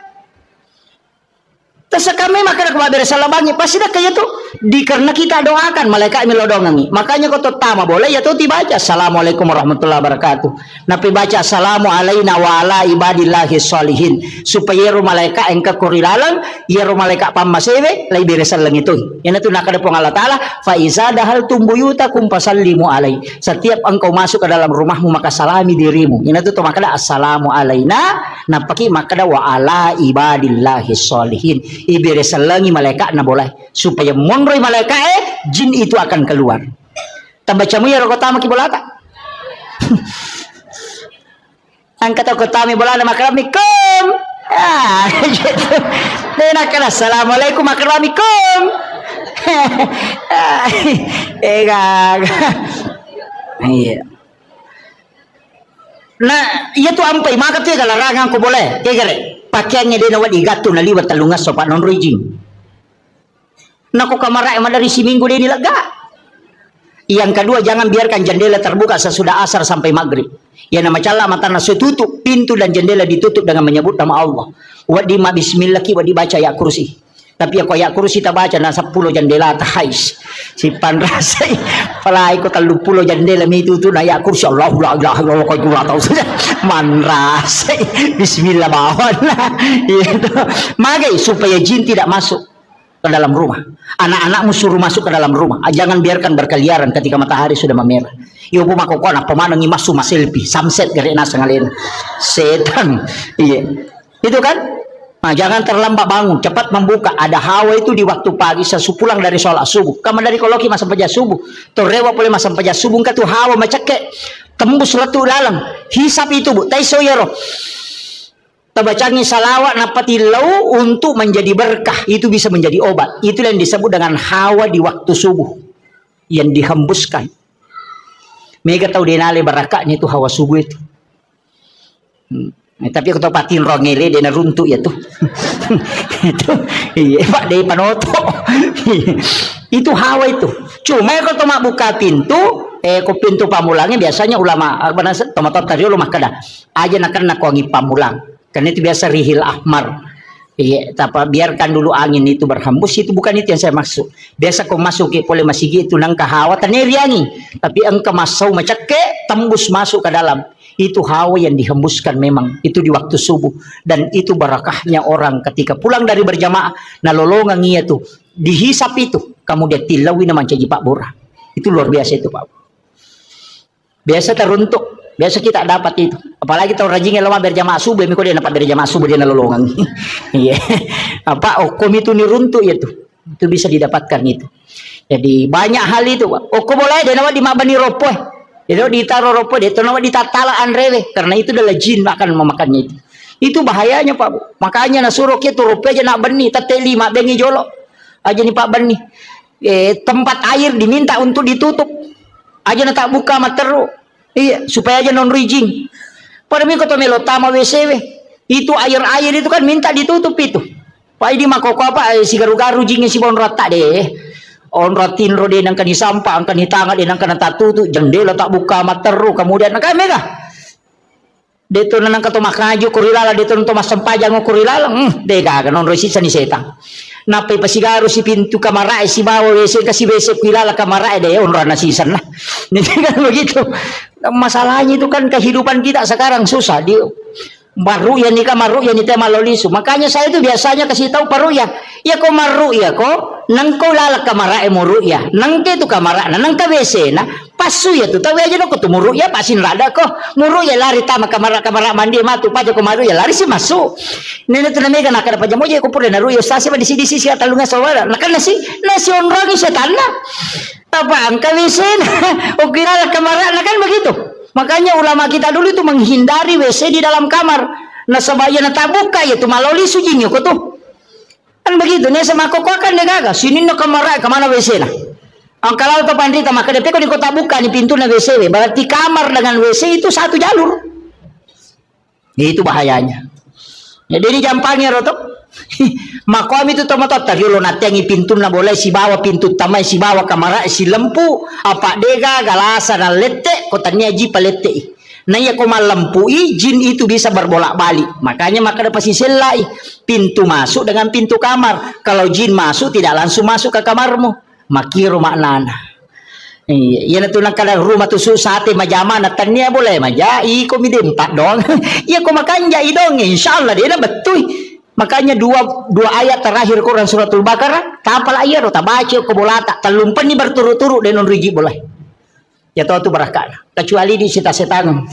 Tasa kami maka nak beres salabangnya pasidakka itu. Karena kita doakan malaikat milodongangi. Makanya kau tama boleh ya tuh dibaca assalamualaikum warahmatullahi wabarakatuh. Nabi baca assalamu alaina wa ala ibadillahi sholihin supaya ru malaikat engka kurilalang ya ru malaikat pamasewe lai beresan lang itu. Yan itu nakadapong Allah Taala fa iza dahal tumbuyutakum fasallimu alai. Setiap engkau masuk ke dalam rumahmu maka salami dirimu. Yan itu makada assalamu alaina napaki makada wa ala ibadillahi sholihin. Iberesan langi malaikat na boleh supaya monroy malaikat jin itu akan keluar. Tambacamu ya rokotama kibolata. Angkat rokotami bolana makaramikum. Ah, gitu. Denakan assalamualaikum makaramikum. Egag. Iya. Nah, iya tu ampai maka tu larangan ko boleh. Kegere. Pakaiannya dia nawat igato na liwat talungas sopa non rejim. Naku kamarai dari si minggu dia nilaga. Yang kedua jangan biarkan jendela terbuka sesudah asar sampai maghrib. Ya nama cala mata nasu tutup pintu dan jendela ditutup dengan menyebut nama Allah. Wadi ma bismillah ki wadi baca ya kursi. Tapi aku ya kursi tak baca na 10 jendela tahais. Si panrasai palai ko 30 jendela mi tutu na ya kursi Allah la ilaha illallah ko gula tahu saja. Manrasai bismillah bawan. Itu magai supaya jin tidak masuk ke dalam rumah. Anak-anakmu suruh masuk ke dalam rumah. Jangan biarkan berkeliaran ketika matahari sudah memerah. Iyo po makukona pemanangi masu maselfie samset gere na sangalin. Setan. Iya. Itu kan? Nah, jangan terlambat bangun, cepat membuka. Ada hawa itu di waktu pagi sesupulang dari sholat subuh. Kamu dari koloki masa pejah subuh. Torewa boleh masa pejah subuh katu hawa macake tembus letu dalam. Hisap itu bu. Taiso yaro. Tabacangi salawat napati lau untuk menjadi berkah itu bisa menjadi obat. Itu yang disebut dengan hawa di waktu subuh yang dihembuskan. Mega tahu denale barakahnya itu hawa subuh itu. Tapi aku tahu patin rongele dia naruntuk ya tuh. Itu iya Pak dari panoto. Itu hawa itu. Cuma kalau tomak buka pintu, ko pintu pamulangnya biasanya ulama tomat tadi ulama kada. Aja nak wangi pamulang. Karena itu biasa rihil ahmar. Iya, tapi biarkan dulu angin itu berhembus, itu bukan itu yang saya maksud. Biasa kau masuk ke boleh masih gitu nang hawa taneriangi, tapi engkau masuk macake tembus masuk ke dalam. Itu hawa yang dihembuskan memang itu di waktu subuh, dan itu barakahnya orang ketika pulang dari berjamaah nalolongan iya tuh dihisap itu kamu dia tilawi nama caji Pak Bora, itu luar biasa itu Pak. Biasa teruntuk, biasa kita dapat itu, apalagi tahu rajinnya lama berjamaah subuh, miko dia dapat berjamaah subuh dia nalolongan. Iya, apa okom itu niruntuk ya tuh, itu bisa didapatkan itu. Jadi banyak hal itu Pak. Okom boleh dia nama di mabani ropoh. Jadi ditaruh ropo dia itu nama ditatala anrewe, karena itu adalah jin akan memakannya itu. Itu bahayanya Pak. Makanya nasuruh kita ropo aja nak beni tateli mak bengi jolok. Aja nih Pak beni. Tempat air diminta untuk ditutup. Aja nak tak buka materu. Iya, supaya aja non rijing. Pada miko to melotama WCW. Itu air-air itu kan minta ditutup itu. Pak ini makoko apa si garu-garu jingnya si bon rata deh. On ratin ro den angkan disampah angkan ditangan den angkan tak tutup jendela tak buka materu kemudian angkan mega deto nang kato makaju kurilala deto nang tomas sampajang kurilala dega kan on resisa ni setan napai pasigaru si pintu kamar si bawa wc kasih wc kurilala kamar de on rana sisan lah. Jadi kan begitu masalahnya itu kan kehidupan kita sekarang susah di baru ya nikah maru ya nite malolisu. Makanya saya itu biasanya kasih tahu paru ya kok maru ya kok nang ko lalak kamara muru ya nang ke tu kamara nang ka WC na pasu ya tu tahu aja no ko tu muru ya pasin rada ko muru ya lari tama kamara mandi matu paja ko maru ya lari si masuk nene tu namega nak ada paja moja ko pure naru ya stasi di sini sisi atalunga sawara nak nasi onragi setan na apa angka WC na o kira kamara kan begitu. Makanya ulama kita dulu itu menghindari WC di dalam kamar. Nah sebaya na tabuka ya tu maloli sujinyo ko tuh. Kan begitu nih sama koko kan negaga. Sini no kamar kemana WC nah. Ang kalau to pandita maka depe ko di kota buka ni pintu na WC. Berarti kamar dengan WC itu satu jalur. Itu bahayanya. Jadi ini jampangnya rotok. Makom itu tomatot tadi lo natengi pintu na boleh si bawa pintu tamai si bawa kamera si lempu apa dega galasa na lete kotanya ji palete na ya koma lempui jin itu bisa berbolak-balik makanya maka ada pasti selai pintu masuk dengan pintu kamar kalau jin masuk tidak langsung masuk ke kamarmu makiro maknana iya na tunang kada rumah tu sate majama na tanya boleh maja iko midempat dong iya ko makanja idong insyaallah dia na betul. Makanya dua ayat terakhir Quran suratul Baqarah kapal ayat rota baca ko bolata talumpan ni berturut-turut denon riji boleh. Ya tahu tu barakah. Kecuali di setan.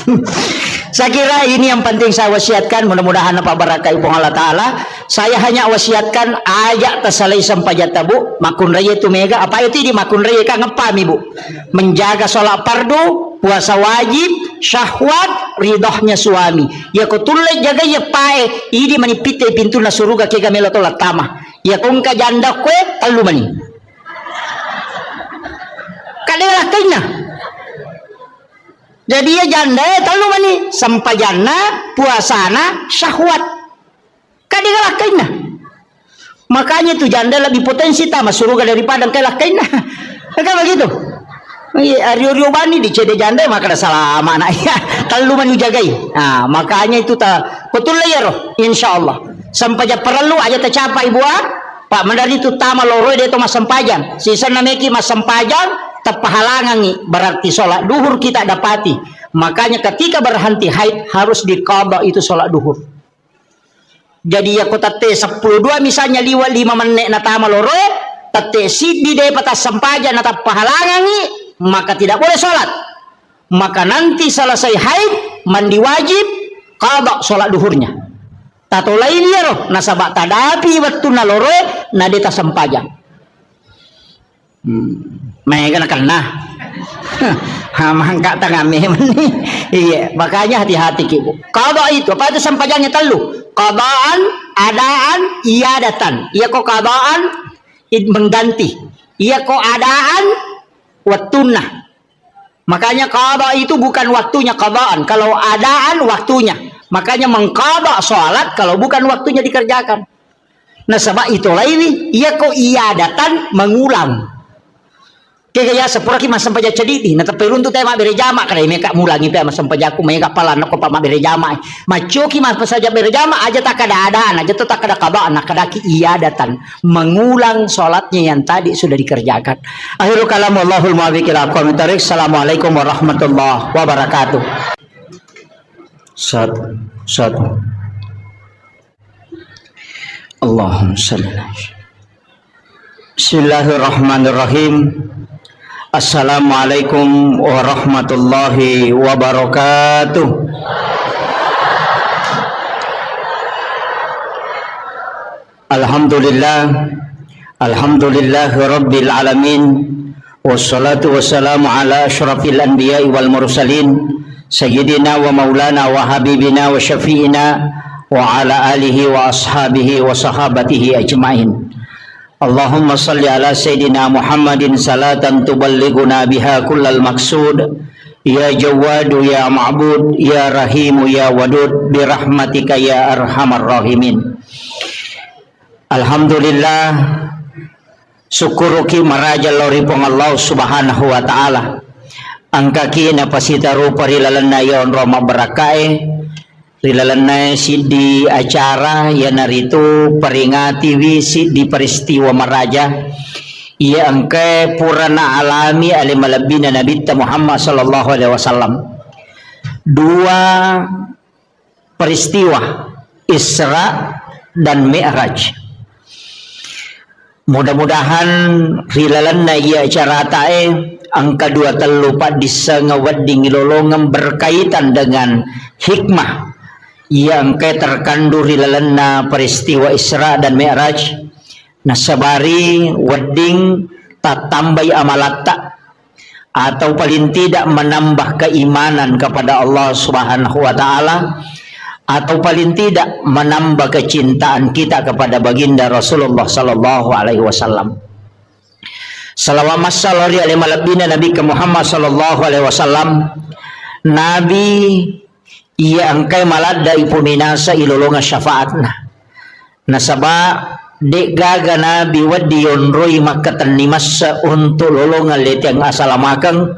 Saya kira ini yang penting saya wasiatkan mudah-mudahan apa barakah ibu Allah taala. Saya hanya wasiatkan ayat tasalai sampajata Bu makun raya itu mega apa itu di makun raya kan ngepam Ibu. Menjaga sholat fardu, puasa wajib, syahwat, ridhohnya suami. Ya ko tulle jaga ya pae idi manipite pintu na suruga ke gamelo tolat tama. Ya kung ka janda kwe talu mani. Kadalah kena. Jadi ya janda talu mani sampajana puasana syahwat. Kadalah kena. Makanya tu janda lebih potensi tama suruga daripada kalah kena. Kan begitu. Rio bani di cede janda maka ada salah mana ya terlalu menjagai. Nah makanya itu tak betul ya roh insyaallah sampai perlu aja tercapai buat Pak Mandari itu tama loro dia itu mas sempajang sisa nameki mas sempajang terpahalangan berarti sholat duhur kita dapati makanya ketika berhenti haid harus diqadha itu sholat duhur. Jadi ya kota T 10-2 misalnya 5 menit na tama loro tate sidi de patas sempajang na terpahalangan maka tidak boleh sholat. Maka nanti selesai haid mandi wajib qadha sholat duhurnya. Tato lain ya roh nasabak tadapi waktu nalore nadeta sempajang. Mereka nak kena. Mangka tengah memang iya makanya hati-hati Ibu. Qadha itu apa itu sempajangnya telu. Qadhaan, adaan, iadatan. Iya kok qadhaan mengganti. Iya kok adaan watuna Makanya qada itu bukan waktunya qadaan, kalau adaan waktunya. Makanya mengqada salat kalau bukan waktunya dikerjakan. Nah sebab itulah ini ia ko iadatan mengulang. Kaya sepura ki masam paja cedidi, nah tapi runtu teh mak bere jama kada me kak mulangi pe masam paja ku me kak palana ko pa mak bere jama. Macu ki mas saja bere jama aja tak kada adaan, aja tak kada qada, nak kada ki iadatan mengulang salatnya yang tadi sudah dikerjakan. Akhirul kalam wallahul muwaffiq ila aqwamit thoriq. Assalamualaikum warahmatullahi wabarakatuh. Satu. Allahumma shalli ala Bismillahirrahmanirrahim. Assalamualaikum warahmatullahi wabarakatuh. Alhamdulillahi rabbil alamin. Wassalatu wassalamu ala asyrafil anbiya'i wal mursalin sayyidina wa maulana wa habibina wa syafi'ina wa ala alihi wa ashabihi wa sahabatihi ajma'in. Allahumma salli ala Sayyidina Muhammadin salatan tuballighuna biha kullal maqsud. Ya Jawadu ya Ma'bud ya Rahimu ya Wadud birahmatika ya arhamar rahimin. Alhamdulillah, syukuruki maraja lori pong Allah subhanahu wa ta'ala. Angkaki napasita rupa rilalanna yon roma berakae rilalanna si di acara ya naritu peringati wisi di peristiwa maraja ia angke purana alami alimalabina Nabi Muhammad sallallahu alaihi wasallam. Dua peristiwa Isra dan Mi'raj. Mudah-mudahan rilalanna ia acara tae angka 23 disa ngawadding lolongan berkaitan dengan hikmah yang terkandung rilalanna peristiwa Isra dan Mi'raj. Nasabari wedding tatambai amalatta atau paling tidak menambah keimanan kepada Allah Subhanahu wa taala atau paling tidak menambah kecintaan kita kepada baginda Rasulullah sallallahu alaihi wasallam. Salawat sallallahu alaihi wasallam Nabi Muhammad sallallahu alaihi wasallam. Nabi ia angkai malada ipuminasa ilolonga syafaatna. Nasaba dek gaga Nabi wadi yonroi makatan nimasa untuk lolongan letiang asalamakang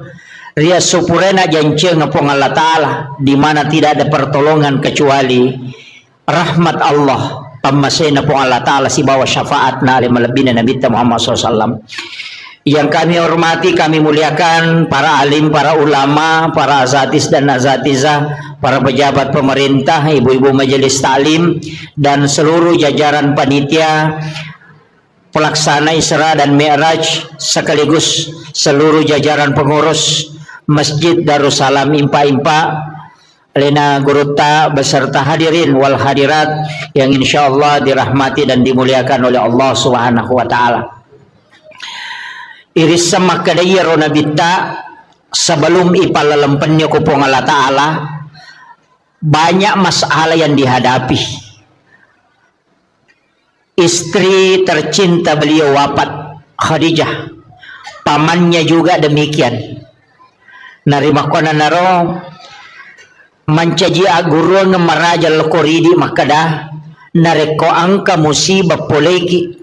ria supurena janji ngapong Allah Ta'ala di mana tidak ada pertolongan kecuali rahmat Allah pamasena pong Allah Ta'ala si bawa syafaatna alim lebina Nabi Muhammad SAW. Yang kami hormati, kami muliakan para alim, para ulama, para azatis dan azatizah, para pejabat pemerintah, ibu-ibu majelis taklim dan seluruh jajaran panitia pelaksana Isra dan Mi'raj sekaligus seluruh jajaran pengurus Masjid Darussalam Impa-Impa, Lena Guruta beserta hadirin wal hadirat yang insyaallah dirahmati dan dimuliakan oleh Allah Subhanahu wa taala. Iris sama kadaya rona bitta sebelum ipalalempennya kupong Allah Ta'ala banyak masalah yang dihadapi. Istri tercinta beliau wafat, Khadijah, pamannya juga demikian. Narima kona naro mancaji aguru ngemaraja lekoridi makada nareko angka musibah poleki.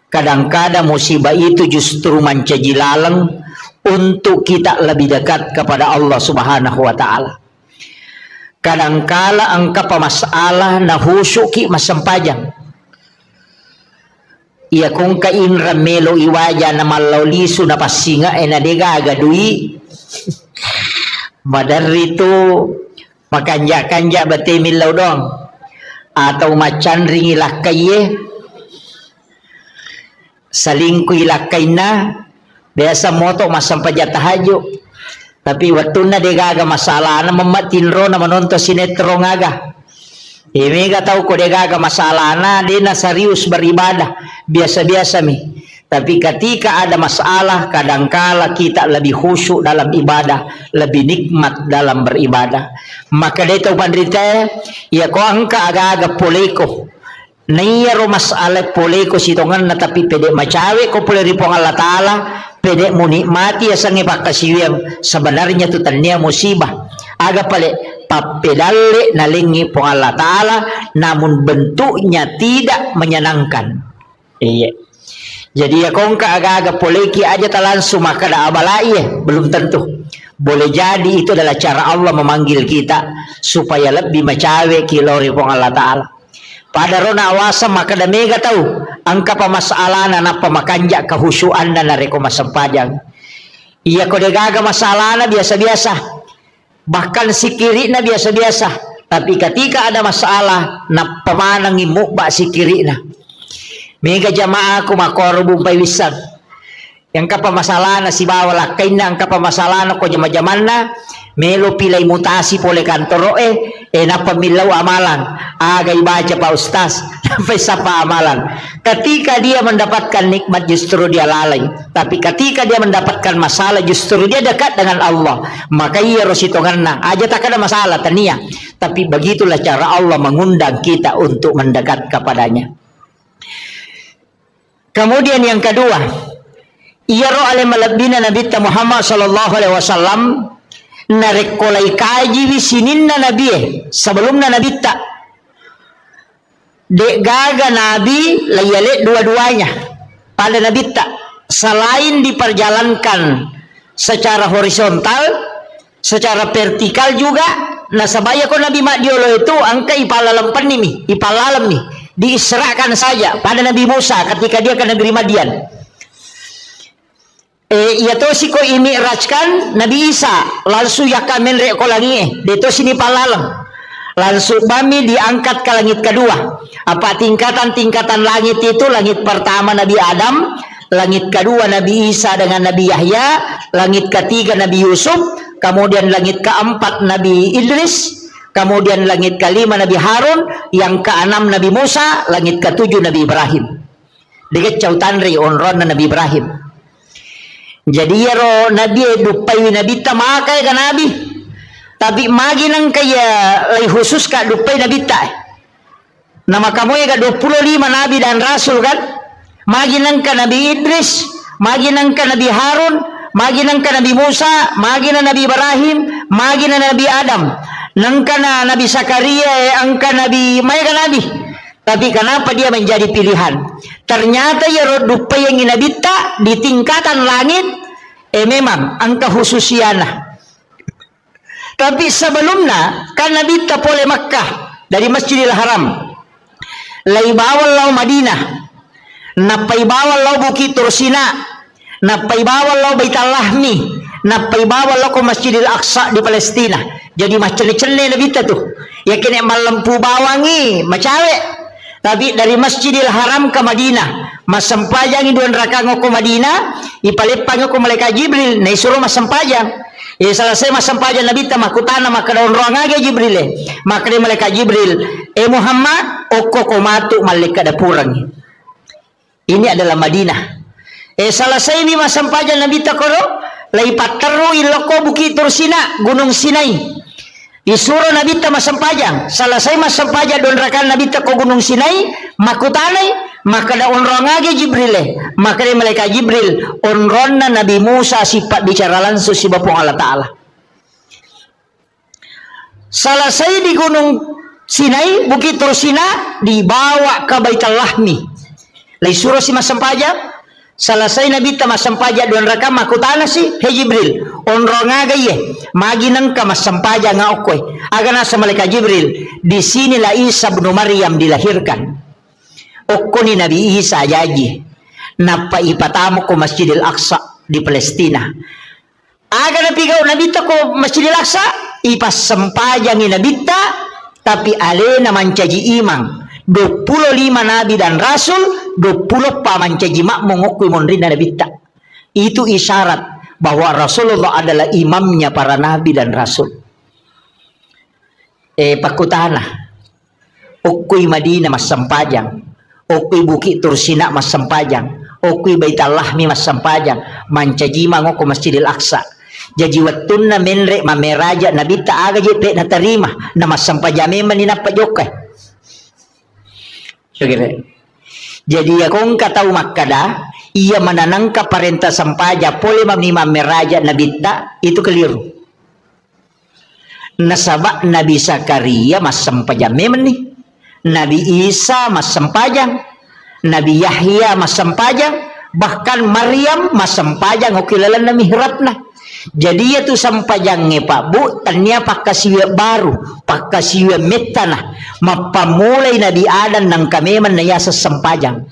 Kadang-kadang musibah itu justru mencaji lalang untuk kita lebih dekat kepada Allah Subhanahu wa taala. Kadangkala angka pemasalah na husuki masampajang. Ia kung kain ramelo iwaja na malaulisu na pasinga na degaga dui. Madarito makanja-kanja batemilaw dong atau macan ringilah kaye salingkuy lakay na biasa moto masampajat tahajo tapi waktu na degaga masalah na mamatinro na manonto sinetro ngaga Imi ka tahu ko degaga masalah na di na serius beribadah biasa-biasa mi. Tapi ketika ada masalah kadangkala kita lebih khusyuk dalam ibadah, lebih nikmat dalam beribadah. Maka dito pandrita ya ko angka aga-aga poleko Naiya ro masalah pole ko sitongan na tapi pede macawe ko pole ripong Allah Ta'ala pede mo nikmati asang ipakasiwang sebenarnya tu tania musibah aga pale papedalle nalingi pong Allah Ta'ala namun bentuknya tidak menyenangkan. Iya. Jadi ya kongka aga-aga poleki aja langsung maka ada abalai ya, belum tentu. Boleh jadi itu adalah cara Allah memanggil kita supaya lebih macawe kilori pong Allah Ta'ala. Pada rona awasa maka da mega tahu angka pamasalah na pamakanja kehusuan dan nareko masampajang. Iya kode gaga masalah na biasa-biasa. Bahkan si kiri na biasa-biasa. Tapi ketika ada masalah na pamanang imukba si kiri na. Mega jamaah ko makorubong paywisan. Yang kapa masalah na si bawala kay na ang kapa masalah na ko jama-jaman na melo pilay mutasi pole kantoro na pamilaw amalan agay baca pa ustaz sampai sapa amalan. Ketika dia mendapatkan nikmat justru dia lalai, tapi ketika dia mendapatkan masalah justru dia dekat dengan Allah. Maka iya rositongan na aja tak ada masalah tania, tapi begitulah cara Allah mengundang kita untuk mendekat kepadanya. Kemudian yang kedua, iya ro ale malabina Nabi Muhammad sallallahu alaihi wasallam narekolai kaji wisininna Nabi sebelumnya Nabi tak dek gaga Nabi layale dua-duanya pada Nabi tak selain diperjalankan secara horizontal secara vertikal juga nasabaya ko Nabi Madiolo itu angka ipalalam panimi ipalalam nih diisrakan saja pada Nabi Musa ketika dia ke negeri Madian. Ia to si ko imi'rajkan Nabi Isa langsung yakamen rek ko langi deto sini palalang langsung bami diangkat ke langit kedua. Apa tingkatan-tingkatan langit itu? Langit pertama Nabi Adam, langit kedua Nabi Isa dengan Nabi Yahya, langit ketiga Nabi Yusuf, kemudian langit keempat Nabi Idris, kemudian langit kelima Nabi Harun, yang keenam Nabi Musa, langit ketujuh Nabi Ibrahim. Dekat cautan ri onron Nabi Ibrahim. Jadi ya ro Nabi dupai Nabi tamakai kan Nabi. Tapi magi nang kaya lay khusus ka dupai Nabi ta. Nama kamu ya 25 Nabi dan Rasul kan. Magi nang ka Nabi Idris, magi nang ka Nabi Harun, magi nang ka Nabi Musa, magi nang Nabi Ibrahim, magi nang Nabi Adam. Nangka na Nabi Zakaria, angka Nabi Maya Nabi. Tapi kenapa dia menjadi pilihan? Ternyata ya rodupa yang inabita di tingkatan langit, memang angka khususiana. Tapi sebelumnya kan Nabi tapole Makkah dari Masjidil Haram, lai bawal lau Madinah, napai bawal lau Bukit Tursina, napai bawal lau Baitul Lahmi, napai bawal lau ke Masjidil Aqsa di Palestina. Jadi macam cene Nabi tuh, ya kena malam pu bawangi macawe. Tapi dari Masjidil Haram ke Madinah, masampajang iduan rakango ke Madinah, ipalepang ko malaikat Jibril, na isuro masampajang. Ya selesai masampajang Nabi ta makutana maka daun ruang aja Jibril. Maka dia malaikat Jibril, Muhammad, oko komatu malaikat dapurang. Ini adalah Madinah. Selesai ini masampajang Nabi ta koro, laipat teru iloko Bukit Tursina, Gunung Sinai. Disuruh Nabi ta masampajang. Selesai masampajang don rakan Nabi ta ko Gunung Sinai, makutanay, maka da onrongage Jibril. Maka dia malaikat Jibril onronna Nabi Musa sifat bicara langsung si Bapong Allah Ta'ala. Selesai di Gunung Sinai, Bukit Tursina, dibawa ke Baitul Lahmi. Lai suruh si masampajang. Selesai Nabi ta masampajang don rakan makutana si he Jibril onrongaga ye magi nang ka masampajang nga okoy agana sa malaikat Jibril di sinilah Isa bin Maryam dilahirkan. Okko ni Nabi Isa yaji napa ipatamo ko Masjidil Aqsa di Palestina. Aga napigaw Nabi ta ko Masjidil Aqsa ipasampajang ni Nabi ta tapi ale naman caji imang 25 Nabi dan Rasul 20 pamancaji makmum ngokui monrina Nabi ta. Itu isyarat bahwa Rasulullah adalah imamnya para Nabi dan Rasul. Pakutana ukui Madinah mas sampajang, ukui Bukit Tursina mas sampajang, ukui Baitul Lahmi mas sampajang, mancajima ngoko Masjidil Aqsa. Jadi wattunna menre mameraja Nabi ta aga jepe na tarima na mas sampajame manina pajokai. Begitu. Jadi ya kung kataw makada, ia menanangka parenta sampaja pole mamnima meraja nabita, itu keliru. Nasaba Nabi Zakaria mas sampaja memang nih. Nabi Isa mas sampajang, Nabi Yahya mas sampajang, bahkan Maryam mas sampajang okilalan na mihrabna. Jadi itu sampajangnya Pak Bu, tanya pakasiwa baru, pakasiwa metana, mapamulay Nabi Adam ng kameman na yasa sampajang.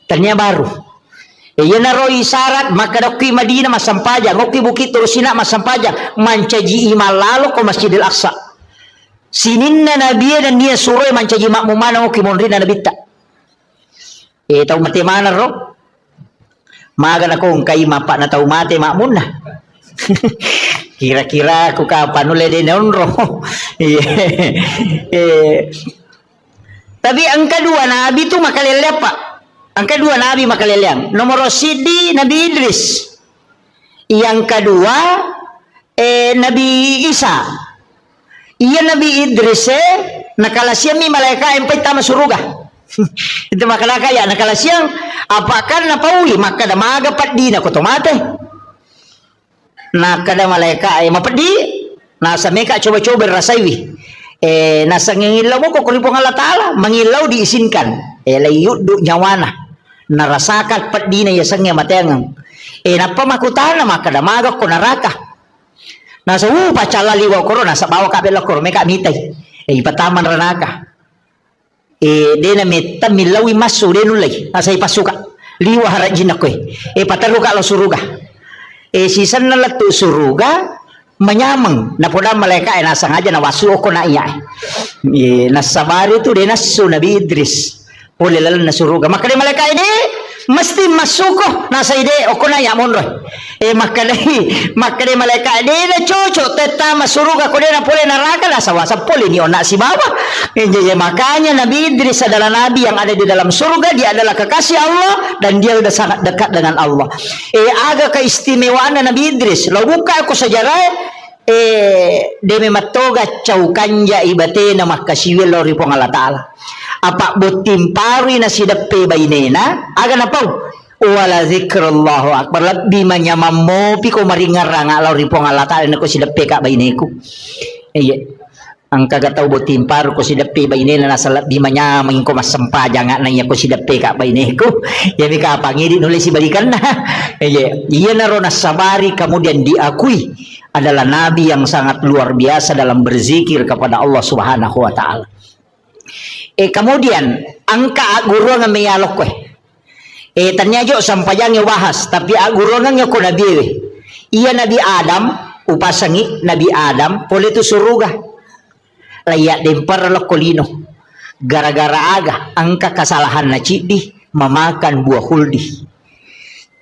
Tanya baru. Iya na roy syarat maka doki Madinah mas sampajang, oki Bukit Turusina mas sampajang, mancaji imalalo ko Masjidil Aqsa. Sinin na Nabi dan dia suruh mancaji makmumana oki monrin na nabita. Tahu mati mana ro? Maga na kong kay mapa na tau mati makmun na. Kira-kira aku kapan ulay din onro. Tapi ang kedua Nabi itu makalelep Pak. Ang kedua Nabi makaleleng. Nomor sidi Nabi Idris. Yang kedua Nabi Isa. Iya Nabi Idris nakalasya mi malaika empay tama suruga. Itu makalaka ya nakalasyang apakah napauli maka damaga padi na kotomate. Nakada malaika ay mapadi nasa meka coba-coba rasaywi. Nasa ngilaw mo ko kulipong Allah Ta'ala mangilaw diisinkan. Layu do nyawana. Narasakat padi na yasang nga matengang. Napamakutana maka damaga ko naraka. Nasa pacalaliwa ko ro nasa bawa kabela ko meka mitay. Ipataman ranaka. Dena meta milawi masu denulay asa ipasuka liwa harajin ako pataruka lo suruga sisan na latu suruga manyamang na poda malaika nasa ngaja na wasu ko na iya nasabari tu denasu Nabi Idris pole lalan na suruga makade malaika ini mesti masuko nasa ide o na ya monro makade malaika ide na chocho teta masuruga ko na pole naraka nasa wasa pole ni ona si baba. Makanya Nabi Idris adalah Nabi yang ada di dalam surga, dia adalah kekasih Allah dan dia sudah sangat dekat dengan Allah. Aga keistimewaan Nabi Idris. Lo buka aku sejarah demi matoga caukanja ibate na makasiwil lo ripong Allah Ta'ala. Apa butim pari na sidape bainena, aga na pau. Wala zikrullahu akbar labbi manyamamo piko maringarang lo ripong Allah Ta'ala na ko sidape ka baineku. Ang kagataw butim paro ko sidape bainena na sa labbi manyamang ko masampajang na niya ko sidape ka baineku. Yami ka pangidi nulis si balikan na. Iya na ro nasabari kemudian diakui adalah nabi yang sangat luar biasa dalam berzikir kepada Allah Subhanahu wa taala. Kemudian angka guru nga mayalok ko. Tanya jo sampajang bahas tapi guru nga ko nabi. Iya Nabi Adam upasangi Nabi Adam pole tu suruga. Layak dempar lokolino. Gara-gara aga angka kesalahan na cidi memakan buah huldi.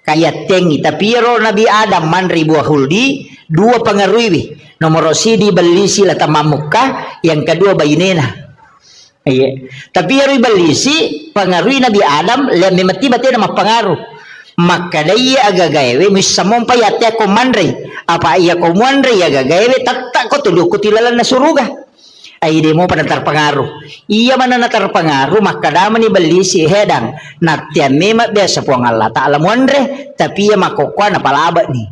Kayak tengi tapi ro Nabi Adam manri buah huldi dua pengaruhi nomor sidi balisi lata mamuka yang kedua bayinena. Tapi ro balisi pengaruhi Nabi Adam le memati bate na mapangaruh. Maka daya agagawe misamon payate ko manri apa iya ko manri agagawe tak ko tulo ko tilalan na suruga. Ay di mo pa natarpangaruh. Iya man na natarpangaruh maka daman ni balisi hedang natyan may mabesa po ang Allah Ta'ala mo andre tapi iya makukwa na palaba ni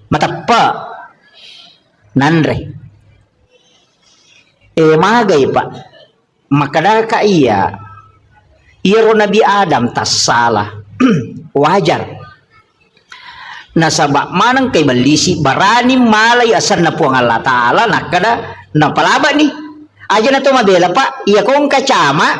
matapa nandre magay pa makadaka iya ro Nabi Adam tas salah wajar nasaba manang kay balisi barani malay asan na po ang Allah Ta'ala nakada napalaba ni aja na to mabela pa iya kong kacama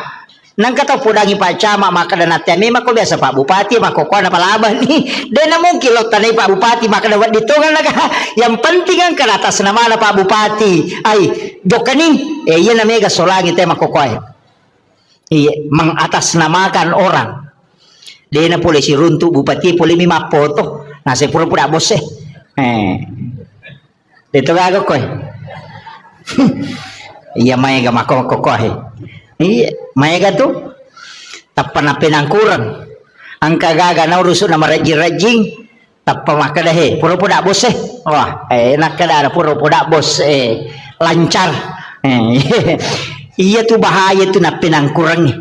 nang katapudangi pa cama maka na natyan mako biasa Pak Bupati makokwa na palaba ni de na mong kilot tanay Pak Bupati maka dawat dito nga naga yang penting ang karatas naman na Pak Bupati ay dokaning iya na mega solangi te makokwa iya mangatas namakan orang de na pole si runtu Bupati pole mi mapoto nasa pura-pura bos dito gago ko iya maega makokokohe iya maega tu tappan na pinangkurang ang kagaga na uruso na marajing-rajing tappa makadahe pura-pura bos wah enak kada pura-pura bos lancar Iya tuh bahaya tuh na penangkurangi.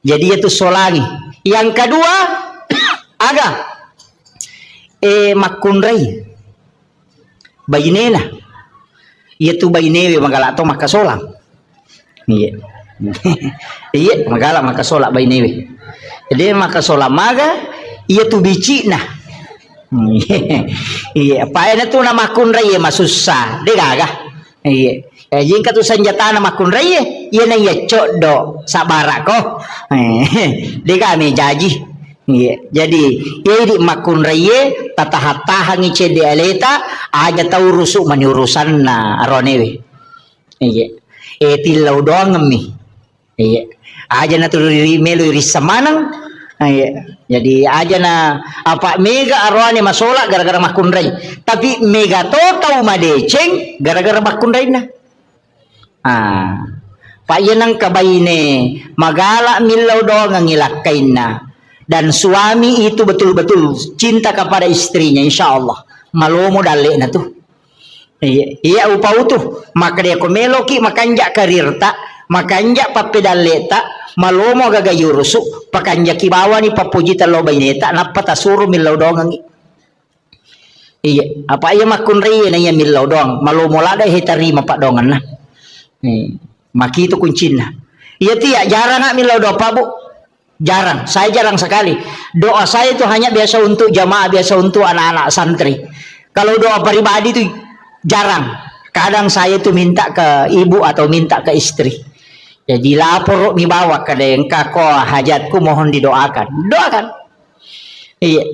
Jadi itu solangi. Yang kedua aga makunrai bayinena. Iya tuh bayinewe magala to makasolang. Iya. Iya magala makasolak bayinewe. Jadi makasolang maga iya tuh bici nah. Iya apa na tuh nama kunrai masusah. De gaga. Iya. Jika tu senjata nama kunrai iya na iya codo sabara ko. De kami jaji. Iya. Jadi iya di makunrai tatahatahan ngice de aleta aja tahu rusuk maniurusan na aronewe. Iya. Tilau doang ngemi. Iya. Aja na tu melu risamanang. Iya. Jadi aja na apa mega arwane masola gara-gara makunrai. Tapi mega to tahu madeceng gara-gara makunrai na. Pak yenang kabaine magala milau doang ngilakain na. Dan suami itu betul-betul cinta kepada istrinya, insya Allah malomo dale na tuh. Iya upau tuh maka dia komeloki makanja karirta makanja papedaleta malomo gagayurusu pakanja kibawa ni papujita lo baineta napata suru milau doang. Iya apa iya makunri na iya milau doang malomo lada hitarima pak dongan na. Maki itu kuncinya. Iya tiak jarang nggak milau doa bu. Jarang, saya jarang sekali. Doa saya itu hanya biasa untuk jamaah, biasa untuk anak-anak santri. Kalau doa pribadi itu jarang. Kadang saya itu minta ke ibu atau minta ke istri. Jadi lapor mi bawa ke dengka ko hajatku mohon didoakan. Doakan. Iya.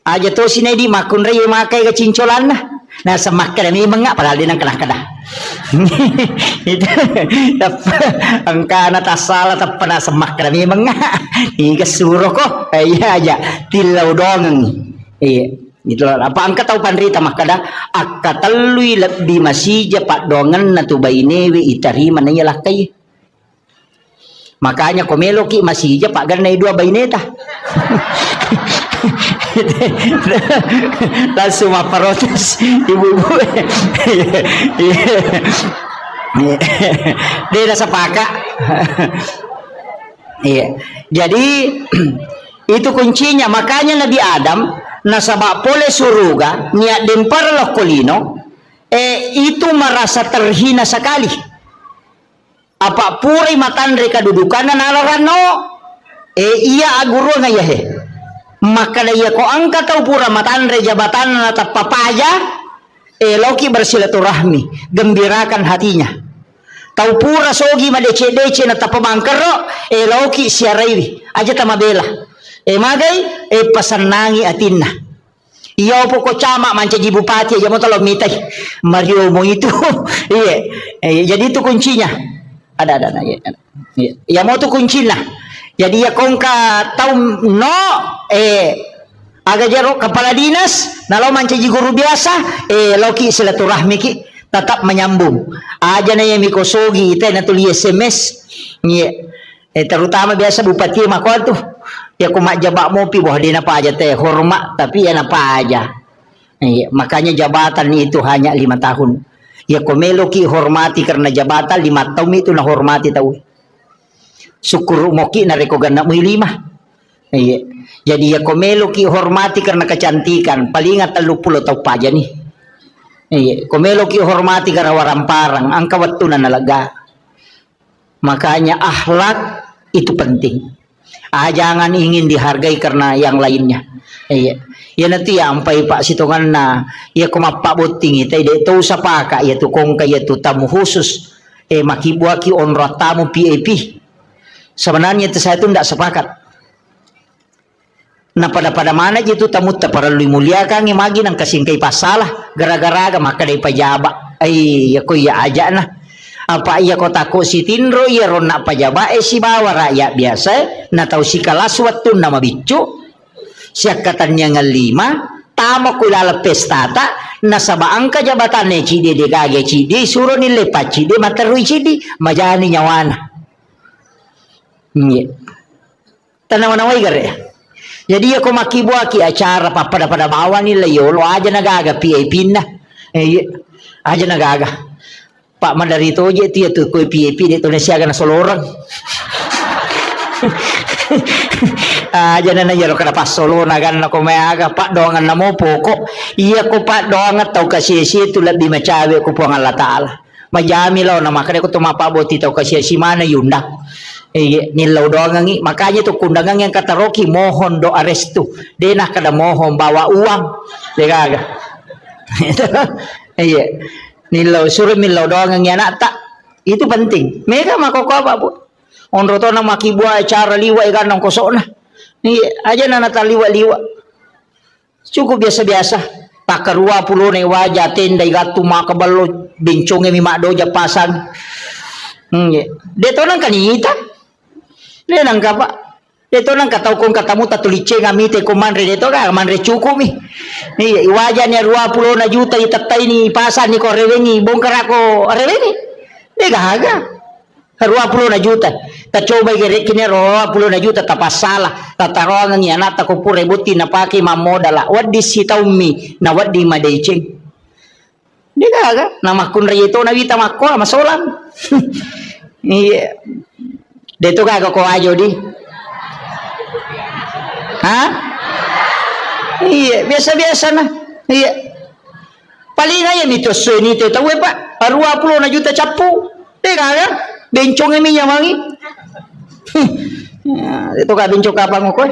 Aja tuh sini di makun rey makai ke cincolan nah. Nah semakar mi mengak padahal dia nang kena. Itu angka nata salah tak pernah semakar mi mengak. Iga suruh kok. Iya aja tilau dongeng. Iya. Itu apa angka tahu pandrita makada akka talui lebih masih pak dongan natu bainewe itarima nanya lah kai. Makanya komeloki masih aja pak ganai dua baineta. Langsung protes ibu-ibu. Dia dah sepakat. Iya. Jadi itu kuncinya. Makanya Nabi Adam nasabak pole suruga niat dempar lokolino itu merasa terhina sekali. Apa puri matandre kedudukan nalarano iya aguru ngayahe. Maka dia ko angkat tau pura matandre jabatan atau papaya loki bersilaturahmi gembirakan hatinya tau pura sogi madece-dece na tapamangkero loki siaraiwi aja tamabela magai pasanangi atinna iya poko cama manca bupati aja mau tolong mitai Mario mo itu. Iya jadi itu kuncinya ada ya mau tuh kuncinya. Jadi ya kongka tahu no agak jaro kepala dinas nalau mancaji guru biasa loki silaturahmi ki tetap menyambung aja na yang mikosogi itu na tuli SMS terutama biasa bupati mako tuh ya kumak jabak mopi bahwa dia apa aja teh hormat tapi ya apa aja makanya jabatan itu hanya 5 tahun ya komeloki hormati karena jabatan 5 tahun itu na hormati tahu syukur moki nareko ganda mu 5. Iya. Jadi ya komelo ki hormati karena kecantikan paling 30 tau paja nih. Iya, komelo ki hormati karena waramparang angka waktu nalaga. Makanya akhlak itu penting. Jangan ingin dihargai karena yang lainnya. Iya. Ya nanti ya ampai pak sitongan na ya kumapak boting itu ide tahu sapa kak ya tu kong kaya tu tamu khusus makibuaki onro tamu PAP. Sebenarnya itu saya itu tidak sepakat. Nah pada mana itu tamu tak perlu muliakan imagi nang kasingkai pasalah gara-gara maka dari pajaba. Ya ko ya aja nah. Apa iya ko tako si tinro ya rona pajaba si bawa rakyat biasa na tahu si kalaswat tu nama bicu. Siak katanya ngelima tamu kulala pestata nasabang ka jabatan cidi de gage cidi suruh nilai pacidi materui cidi majani nyawana. Tanawan-naway gare. Jadi ako makibuaki acara pada bawah nila yolo aja nagaga PAP na. Aja nagaga. Pak Mandarito aja itu ya tuh kue PAP di Indonesia kan solorang. Aja na yaro kada pasolo na gan ko mayaga pak doangan namo pokok iya ko pak doangan tau kasih itu lebih macawe ko po ang Allah Taala majami law na makanya ko tumapaboti tau kasih si mana yunda nilaw doangan ngi makanya to kundangan yang kata Rocky mohon do arestu denah kada mohon bawa uang degaga iya nilaw suruh nilaw doangan yang anak tak itu penting mereka makoko apa bu on roto na makibua cara liwa ikan nang kosok na ni aja na nataliwa-liwa cukup biasa-biasa pakarua pulo ne wajah tenda igatu makabalo bincunge mi makdo japasan deto nang kanita de nang kapa deto nang katau kong katamu tatulice ngamite ko manre deto ka manre cukup mi ni wajah ni 20 juta itatai ni pasan ni ko rewengi bongkar ako rewengi de gaga 20 juta ta coba gere kini 20 juta ta pasala ta tarongan ya nata ko pure buti na paki mamodala waddi sitaumi na waddi madecing diga nama kun rito na wita makko masolan iya deto ka ko ajo di ha iya biasa-biasa na iya paling aja mitos ini te tahu pak 20 juta capu diga bencong ini yang wangi itu kak bencong apa ngoko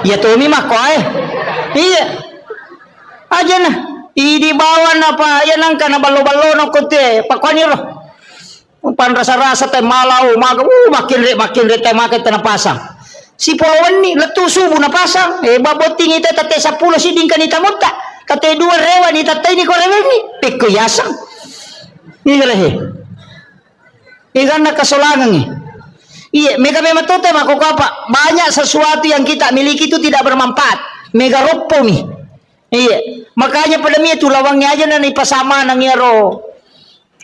ya tuh mi mah koy iya aja nah di bawah apa ya nang kana balo-balo no kote pakoni ro pan rasa-rasa teh malau makin re teh makin teh pasang si polowan ni letu subuh na pasang baboting ite tate 10 siding kanita mutta tate 2 rewa ni tate ni koreweni pikuyasang ni galehe ikan nak kesolangan nih. Iya, mega memang tote mako apa? Banyak sesuatu yang kita miliki itu tidak bermanfaat. Mega ropo nih. Iya, makanya pada mi itu lawangnya aja nani pasama nang yaro.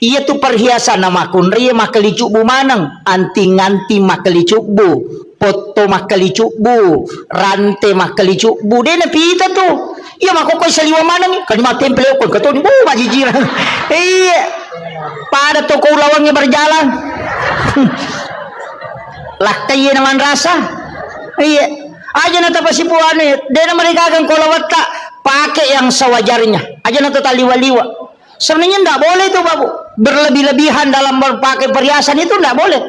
Iya tuh perhiasan nama kunri makali cubu manang, anting-anting makali cubu, foto makali cubu, rantai makali cubu. Dia na pita tuh. Iya mako koy saliwa manang nih. Kan ma temple ko katoni bu majijira. Iya. Pada toko lawangnya berjalan lakai naman rasa iya aja nata pasipuan dia mereka akan kolawat tak pakai yang sewajarnya aja nata taliwa-liwa sebenarnya tidak boleh itu babu berlebih-lebihan dalam berpakai perhiasan itu tidak boleh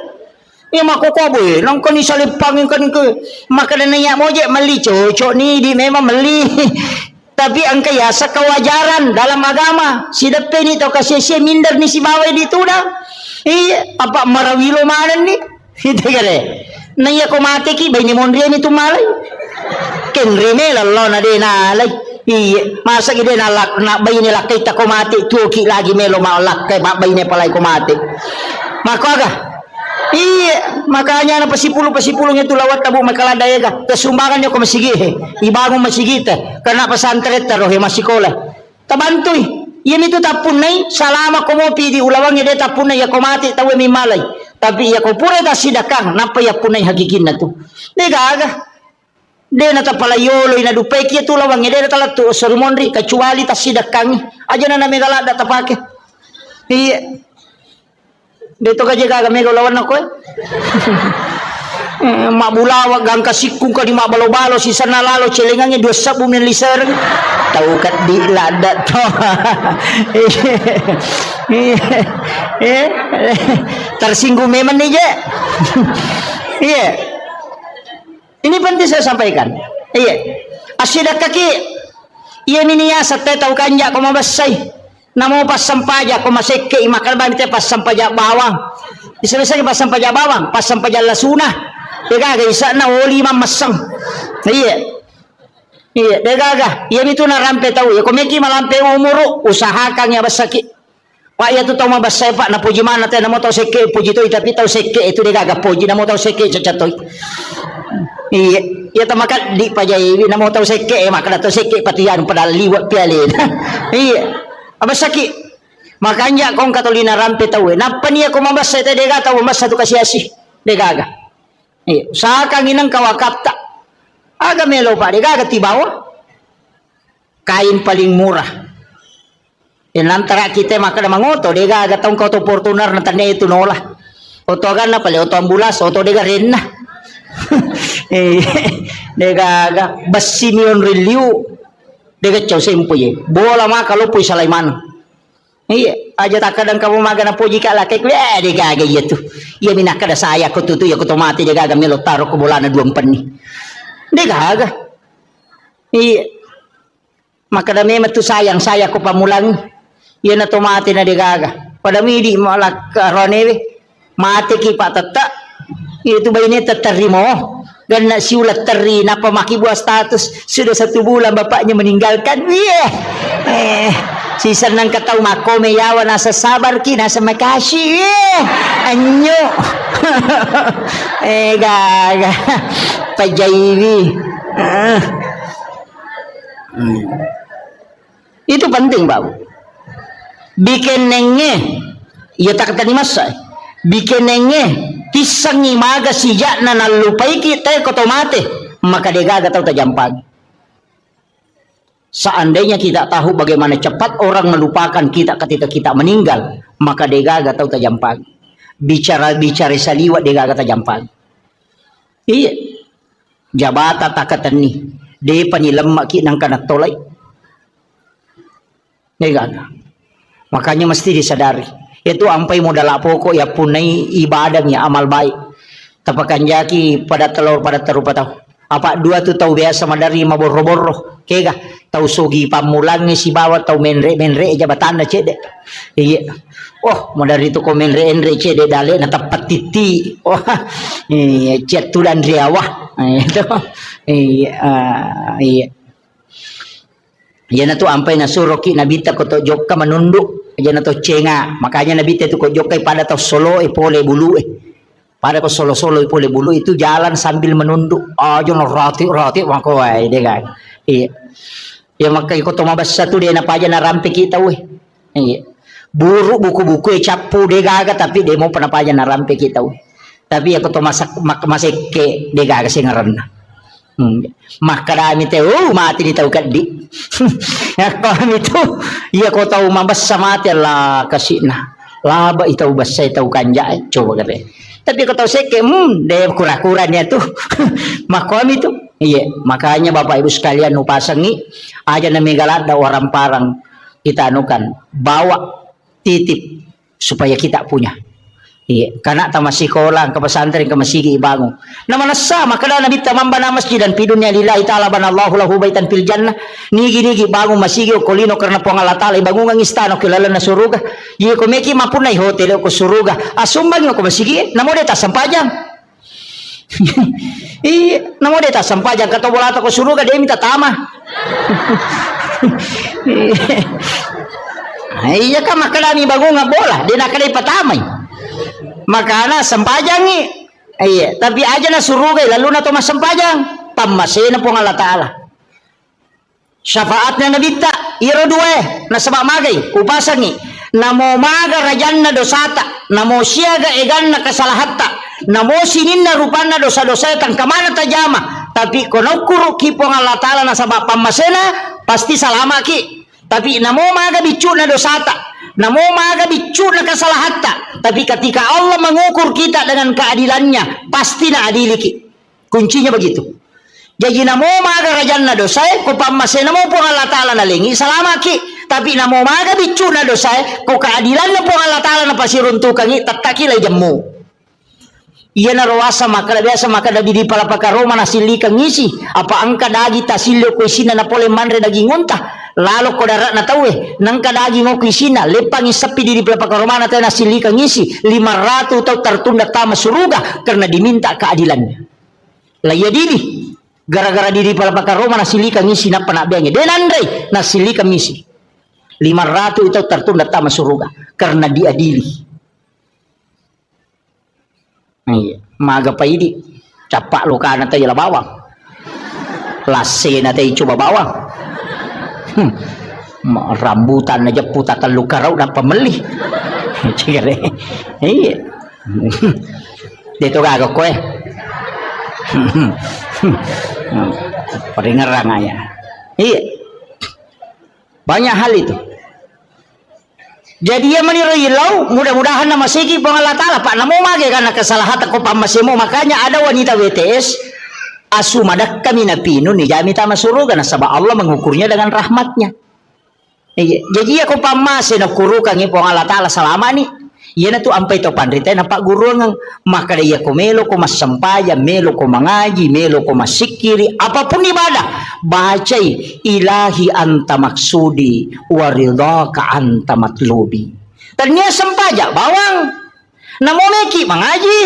ya makokobo nongko ni salipangin kan ke makanan yang mojek meli cocok nih di memang meli tapi angka ya sekawajaran dalam agama si depe ni tau kasih minder ni si bawai di tudang iya apa marawilo mana ni itu kare na iya ko mate ki bayni mondria ni tumalay ken reme lallo na de na lay iya masa gide na lak na bayni lakay ta ko mate tuki lagi melo malak kay bayni palay ko mate makaga iya makanya na pasipulong itu lawat tabu makaladaya ka kasumbangan nyo ko masigi ibagong masigi karena pesantren tarohe masikola tabantoy yan itu tapunay salama ko mo pidi ulawang ide tapunay ya komati tawe mi malay tapi ya ko pura ta sidakang napa ya punay hagikin na to degaga de na tapalayolo ina dupay kiya tulawang ide na talatu sermonri kecuali ta sidakang aja na megalada tapake iya dito ka jaga kami lawan ako mabulawa gang kasikung ka di mabalo-balo si sana lalo celengangnya 2 sabum ng liser tahu kat di lada to tersinggung memang nih je iya ini penting saya sampaikan iya asyidak kaki iya miniya sa tahu kanja ko mabasay namo pas sampaja ko maseke imakal ba nite pas sampaja bawang isa-isa pas sampaja bawang pas sampaja lasuna degaga isa na oli mamasang iya iya degaga iya itu na rampe tahu ya komeki malampe umuro usahakan ya basaki pak ya tu tahu mabasay pak na puji mana te namo tahu seke puji to tapi tahu seke itu degaga puji namo tahu seke cacatoy iya ya tamakat di pajai namo tahu seke makada tahu seke patian padal liwat pialin iya abasaki makanya kong katolina rampe tahu napa niya ko mabasa ite dega tahu mabasa tu kasiyasi degaga iya usahakan inang kawakapta aga melo pa degaga tibawa kain paling murah Inantara kita maka na mangoto dega agatong ko to Fortuner na tanya itu nola. Oto aga na pala oto ambulas oto dega rin na. Dega aga basimion reliu dega chow sempoye. Bola ma kalau puy Sulaiman. Iya, aja tak kadang kamu maga na puji ka laki ko dega aga itu. Iya minaka da saya ko tutu ya ko tomate dega aga melo taro ko bola na 2 penni. Dega aga. Iya. Maka dami matu sayang saya ko pamulang. Iya na tomate na degaga. Pada midi malak ronewe mate ki patata. Itu bayine terimo. Dan nak siulat teri napa maki buah status sudah 1 bulan bapaknya meninggalkan. Iya. Si senang katau mako meyawa nasa sabar ki nasa makasih. Anyo. Gaga. Pajaiwi. Itu penting, Pak. Bikin nenge, iya tak kata masa. Bikin nenge, kisang imaga sijak na nalupai kita kotomate, maka dia gak tahu tajampag. Seandainya kita tahu bagaimana cepat orang melupakan kita ketika kita meninggal, maka dia gak tahu tajampag. Bicara saliwat dia gak tajampag. Iya, jabata takatan ni, dia panilemak ki nang kanak tolay. Dia gak. Makanya mesti disadari. Itu ampai modal pokok ya punai ibadahnya amal baik. Tapakan jaki pada telur pada terupa tahu. Apa 2 tu tahu biasa madari maboro-boro. Kega tahu sugi pamulangi si bawa tahu menre jabatan na cede. Iya. Oh madari tu ko menre cede dale na tapat titi. Oh iya cetulan riawah. Itu. Iya. Yan na to ampay na suroki nabita ko to jokka manunduk. Yan na to cenga. Makanya nabita to ko jokkay pada to solo pole bulu Pada ko solo pole bulu itu jalan sambil menunduk. Oh jono roti wako ay dega. Iya. Ya makanya ko to mabasa to dia na paja na rampe kita we. Iya. Buru buku-buku capu dega tapi demo panapaja na rampe kita we. Tapi ako to masik ke dega kasi ngaran. Makarami tayo mati ni tahu kadi. Ya kami tu iya ko tahu mabasa mati lah kasi na laba itaw basa itaw kanja coba kata. Tapi ko tahu seke de kura-kura niya tu. Makami tu iya makanya Bapak Ibu sekalian nupasangi aja na megalat da orang parang kita anukan bawa titip supaya kita punya. Iya, karena tamasikolang ke pesantren ke masjid ibangu. Nama nasa maka dah nabi tamambana masjid dan pidunya lillahi taala banallahu lahu baitan fil jannah. Nigi bangun masjid kolino karena po Allah taala ibangun ang istano kilala na suruga. Ye ko meki mapunay hotel ko suruga. Asumbang ko masjid namo deta sampajang. Iya, namo deta sampajang kato bolata ko suruga dia minta tama. Iya kan makadami bangun nga bola, dia nakadai patamay. Makana sempajangi iya tapi aja na suruga lalu na to masempajang pamasena po Allah taala syafaatnya nabita iro duwe na sabak magay upasangi namo maga rajan na dosata namo siaga egan na kasalahatta namo sinin na rupan na dosa-dosa tang kamana tajama tapi kono kuru ki po Allah taala na sabak pamasena pasti salama ki tapi namo maga bicu na dosata namo maga bicu na kasalahatta tapi ketika Allah mengukur kita dengan keadilannya pasti na adiliki kuncinya begitu jadi namo maga rajanna dosa ko pamase namo po Allah taala na lingi salama ki tapi namo maga bicu na dosa ko keadilan na po Allah taala na pasiruntukan tattaki lay jammu iya na rawasa maka biasa maka da di palapaka Roma na silikang ngisi apa angka dagi tasilyo ko isina na pole manre daging unta lalo ko darat na tawe nang kadagi ngo kisina lepang isapi di pelapaka romana tayo nasilika ngisi 500 tau tertunda tama suruga karena diminta keadilannya laya dili gara-gara di pelapaka romana nasilika ngisi na panabiyangnya denandre nasilika ngisi 500 tau tertunda tama suruga karena diadili iya maga pa idi capak lokana tayo bawang lase na tayo coba bawang rambutan aja puta telu karau dan pemeli cigare iya dito kagak kowe peringerang aja iya banyak hal itu Jadi ya menirilau mudah-mudahan nama sigi pang Allah Ta'ala pak namo mage karena kesalahan ko pamasimo makanya ada wanita WTS asumadak kami napino ni jami tama suruga na sabab Allah mengukurnya dengan rahmatnya. Jadi aku pamase na kurukan ni pang Allah Ta'ala selama ni iya na tu ampai to pandrita na pak guru ngang maka dia ko melo ko masampaya melo ko mangaji melo ko masikiri apapun ibadah bacai ilahi anta maksudi waridhaka anta matlubi ternyata sempaja bawang namo meki mangaji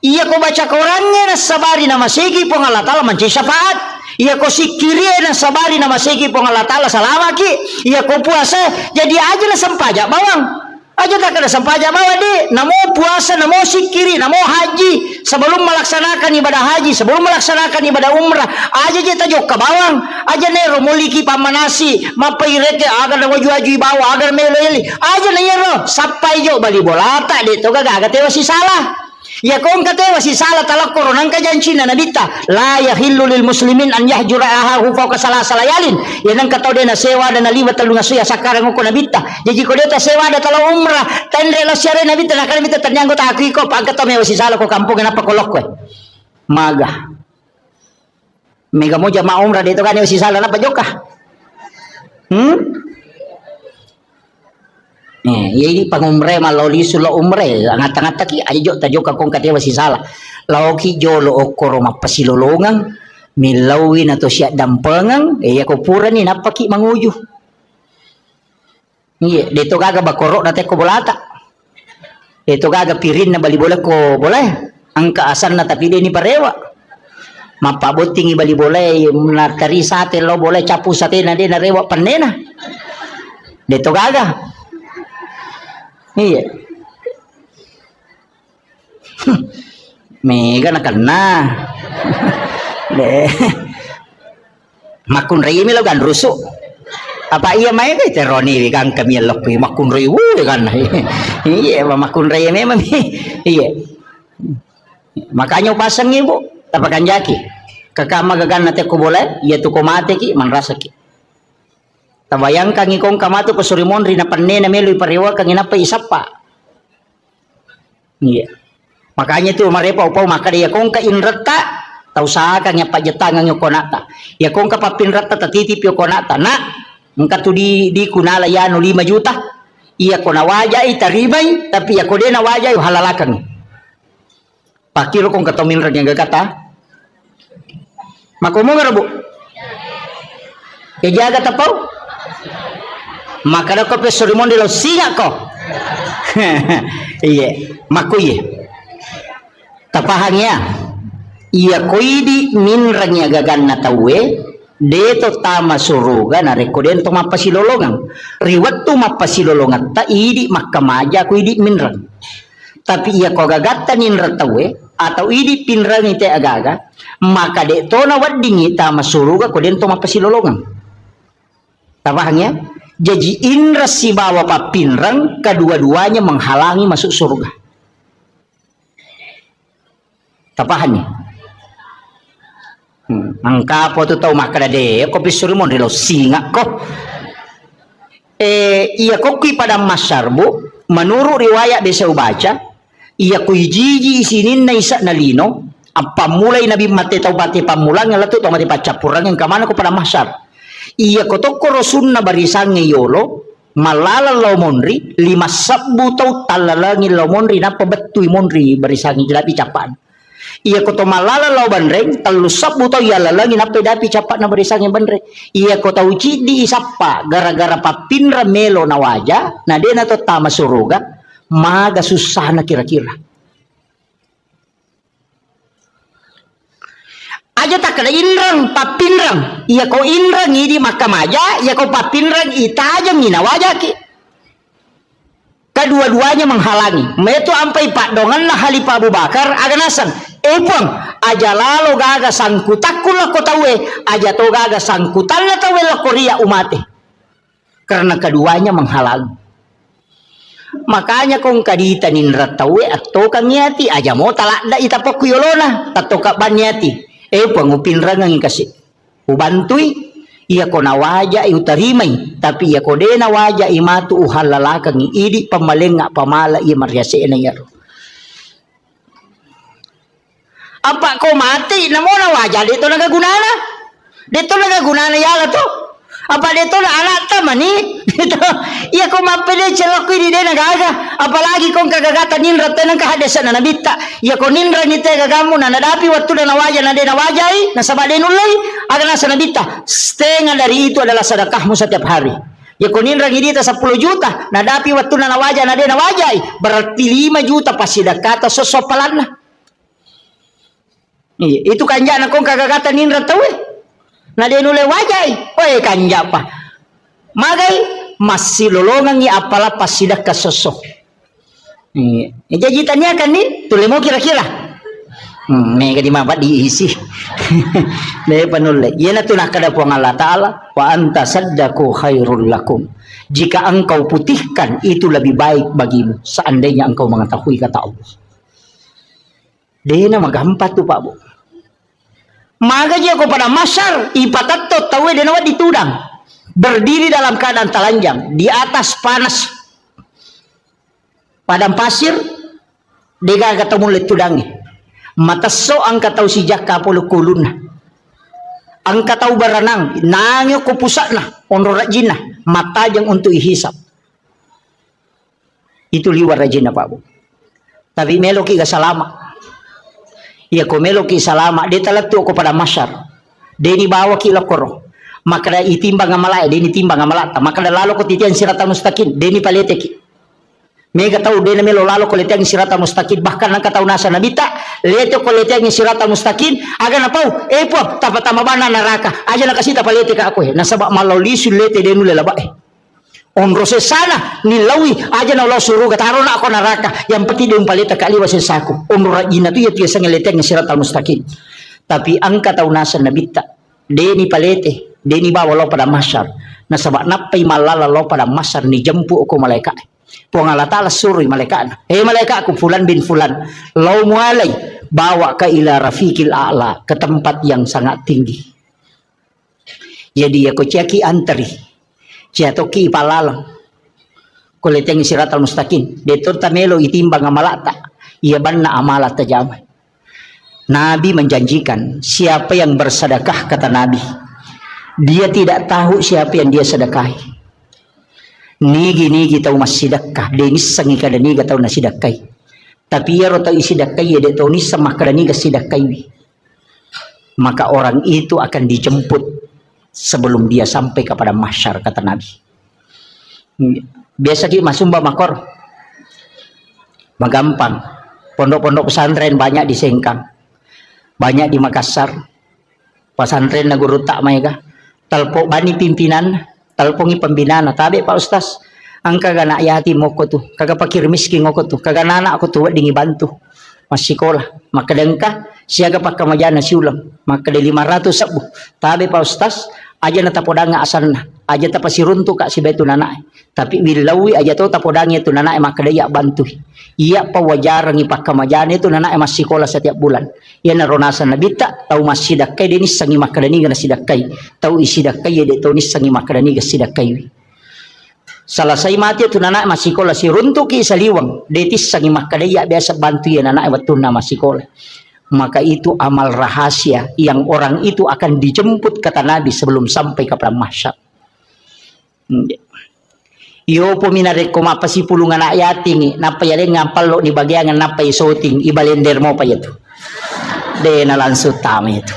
iya ko baca Qurannya na sabari na masigi pong Allah Ta'ala manci syafaat iya ko sikiri na sabari na masigi pong Allah Ta'ala salamaki iya ko puasa jadi aja na sempaja bawang aja tak ada sampaja bawa di namo puasa namo sikiri namo haji sebelum melaksanakan ibadah haji sebelum melaksanakan ibadah umrah aja kita jok ke bawang aja nero muliki pamanasi mapaireke agar namo juaju bawa agar meleli aja nero sampai jo bali bolata di to gaga tewa si salah ya kong katewa si salah talak koronang kajancina nabita la yahillu lil muslimin an yahjura ahahu fawqa salayalin ya nang katau de na sewa dan liwat talunga suya sakarang ko nabita jadi ko deta sewa da talo umrah tendre lo syare nabita na kan bita tanyanggo ta aki ko pang katau me si salah ko kampung na pakolok ko maga mega mo jama umrah dito kan si salah na pajoka ini pangumre maloli sulo umre angat-angat taki aja jok tajo ka kong katewa si salah lauki jolo okoro mapasilolongang milawin atau siya dampengang ya ko pura ni napaki manguju iya dito gaga bakoro na ko bolata dito gaga pirin na bali bola ko boleh ang kaasan na tapi ni parewa mapabuting ibali boleh na tari sate lo boleh capu sate na din na rewa panena dito gaga iya mega na kena deh makun rei mi logan rusuk apa iya mai ke teroni kang kami lok makun rei kan iya makun rei memang iya makanya pasang ibu tapakan jaki kakak magagan nate ko boleh iya tu ko mate ki man rasa ki tabayang kang ikong kamato ko surimon rin na panne na melo iparewa kang inapa isapa iya makanya tu marepa upaw maka dia kong ka inrata tau sa kang ya pajetangang yo konata ya kong ka papinrata tatitip yo konata na engka tu di kunala ya no 5 juta iya ko nawaja itaribay tapi ya ko de nawaja yo halalakan pakiro kong katomin ran yang gagata makomo ngarabu ya jaga tapau maka ko pesorimon de lo singa ko iya makuye tapahangnya iya koidi minrangnya gagan na tawe deto tama suruga na rekoden to mapasilolongan riwat to mapasilolongan ta idi makamaja koidi minrang tapi iya ko gagatan ninra tawe atau idi pinrang ite agaga maka de to na waddingi tama suruga koden to mapasilolongan tapahangnya jadi indra si bawa papinrang kedua-duanya menghalangi masuk surga. Tapahannya. Angka po tu tahu makna de ko pisurmon relo singa ko. Iya ko kui pada masyarbu menurut riwayat desa baca iya ko jiji isinin na isa na lino apa mulai nabi mate tau bati pamulang ngalato to mati pacapurang yang kamana ko pada masyar. Iya kotoko rosun na barisang yolo malala law monri 5 sabbu tau talalangin law monri na pabetui monri barisang jelapi capan iya koto malala law bandreng 3 sabbu tau yalalangin na pedapi capan na barisang bandreng iya koto uci di isapa gara-gara papinra melo na waja na de na to tama suruga maga susah na kira-kira aja tak kena inrang papinrang iya ko inrang idi makamaja iya ko papinrang itajam ina wajaki kedua-duanya menghalangi metu ampai pak dongan na Halifah Abu Bakar aganasan epang aja lalu gaga sangkutakul la ko tawe aja to gaga sangkutan la tawe la korea umate karena keduanya menghalangi makanya kong kadita ninra tawe atau kamiati aja mo talakda itapok yolona tato ka banyati pangupin rangang kasih ubantui Ia ko nawaja utarimay tapi ia ko de nawaja imatu uhalalakang idi pamalenga pamala ia maryase na yaro. Apa ko mati namo nawaja dito nagagunana. Dito nagagunana yala to. Apa dito na anak tamani dito iya ko mapili celok di de nagaga apalagi kung kagagata ninra tenang kahadesan na nabita iya ko ninra ni te gagamu na nadapi waktu na nawaja na de nawajai na sabade nulay aga na sa nabita setengah dari itu adalah sedekahmu setiap hari ya ko ninra ngidita 10 juta nadapi waktu na nawaja na de nawajai berarti 5 juta pasidakata sosopalan na iya itu kanja na kung kagagata ninra tawe na denule wajay oy kanja pa magay masih lolongan ni apala pasidak kasosok jajitan niya kan ni tuloy mo kira-kira may kadi mabat diisi may panulay yan na tunakada po ang Allah Ta'ala wa anta saddaku khairul lakum jika engkau putihkan itu lebih baik bagimu seandainya engkau mengetahui kata Allah dia na magampat tu Pak Bu. Maka dia kepada masyar ipatato tawe dan awat ditudang berdiri dalam keadaan telanjang di atas panas padang pasir dega ketemu letudangi mata so angka tahu si jaka polo kulun angka tahu baranang nangyo ko pusakna onro rajina mata jang untuk ihisap itu liwar rajina Pak Bu tapi meloki ga salama ya komelo ki salama dia talatu ko pada masyar deni bawa ki lokoro maka da itimbang amalai deni timbang amalata maka da lalo ko titian sirata mustaqim deni palete ki mega tahu deni melo lalo ko letiang sirata mustaqim bahkan nang kataw nasa nabita leto ko letiang sirata mustaqim aga na pau po tapatama bana naraka aja na kasita palete ka ako nasaba malolisul lete denu lelaba onro sesana nilawi aja na Allah suruh kataro na ako naraka yang penting yung palita kaliwa sesaku onro rajina tu ya tiasa ngeleteng siratal mustaqim tapi angka taunasan nabita deni palete deni bawa lo pada masyar nasabak napay malala lo pada masyar ni jempu ko malaikat po Allah Ta'ala suruh malaikat malaikat aku fulan bin fulan lo mualay bawa ka ila rafiqil a'la ke tempat yang sangat tinggi jadi aku ceki antri Jatoki palalang kuleteng siratal mustaqim detor tamelo itimbang amalata ia banna amalata jamai Nabi menjanjikan siapa yang bersedekah kata Nabi dia tidak tahu siapa yang dia sedekahi nigi tahu mas sedekah denis sangi kada niga tahu nas sedekahi tapi ya rota isi sedekahi ya de tahu ni sama kada niga sedekahi maka orang itu akan dijemput sebelum dia sampai kepada masyar kata Nabi biasa ki masumba makor magampang pondok-pondok pesantren banyak di Sengkang banyak di Makassar pesantren na guru tak mereka talpo bani pimpinan talpongi pembinaan tabe Pak Ustaz angka gana yati moko tu kagak pakir miskin moko tu kagak anak aku tu dingi bantu masih sekolah maka dengka siaga pakai majana siulam maka de 500 sabu tabe Pak Ustaz aja na tapodanga asanna aja tapasiruntu kak si betu nanai tapi wilawi aja to tapodanga itu nanai maka dia bantu iya pawajarang ipaka majana itu nanai masih sekolah setiap bulan ya naronasan nabita tahu masih dakai denis sangi maka dani gana sidakai tahu isi dakai ya de to nis sangi maka dani ga sidakai salasai mati itu nanai masih sekolah si runtu ki saliwang detis sangi maka dia biasa bantu ya nanai watuna masih sekolah maka itu amal rahasia yang orang itu akan dijemput kata Nabi sebelum sampai ke mahsyar. Yo peminare ko mapasi pulungan ayat ini napa ya ngampal lo di bagian napa isoting ibalender mo pa itu. De na langsung tama itu.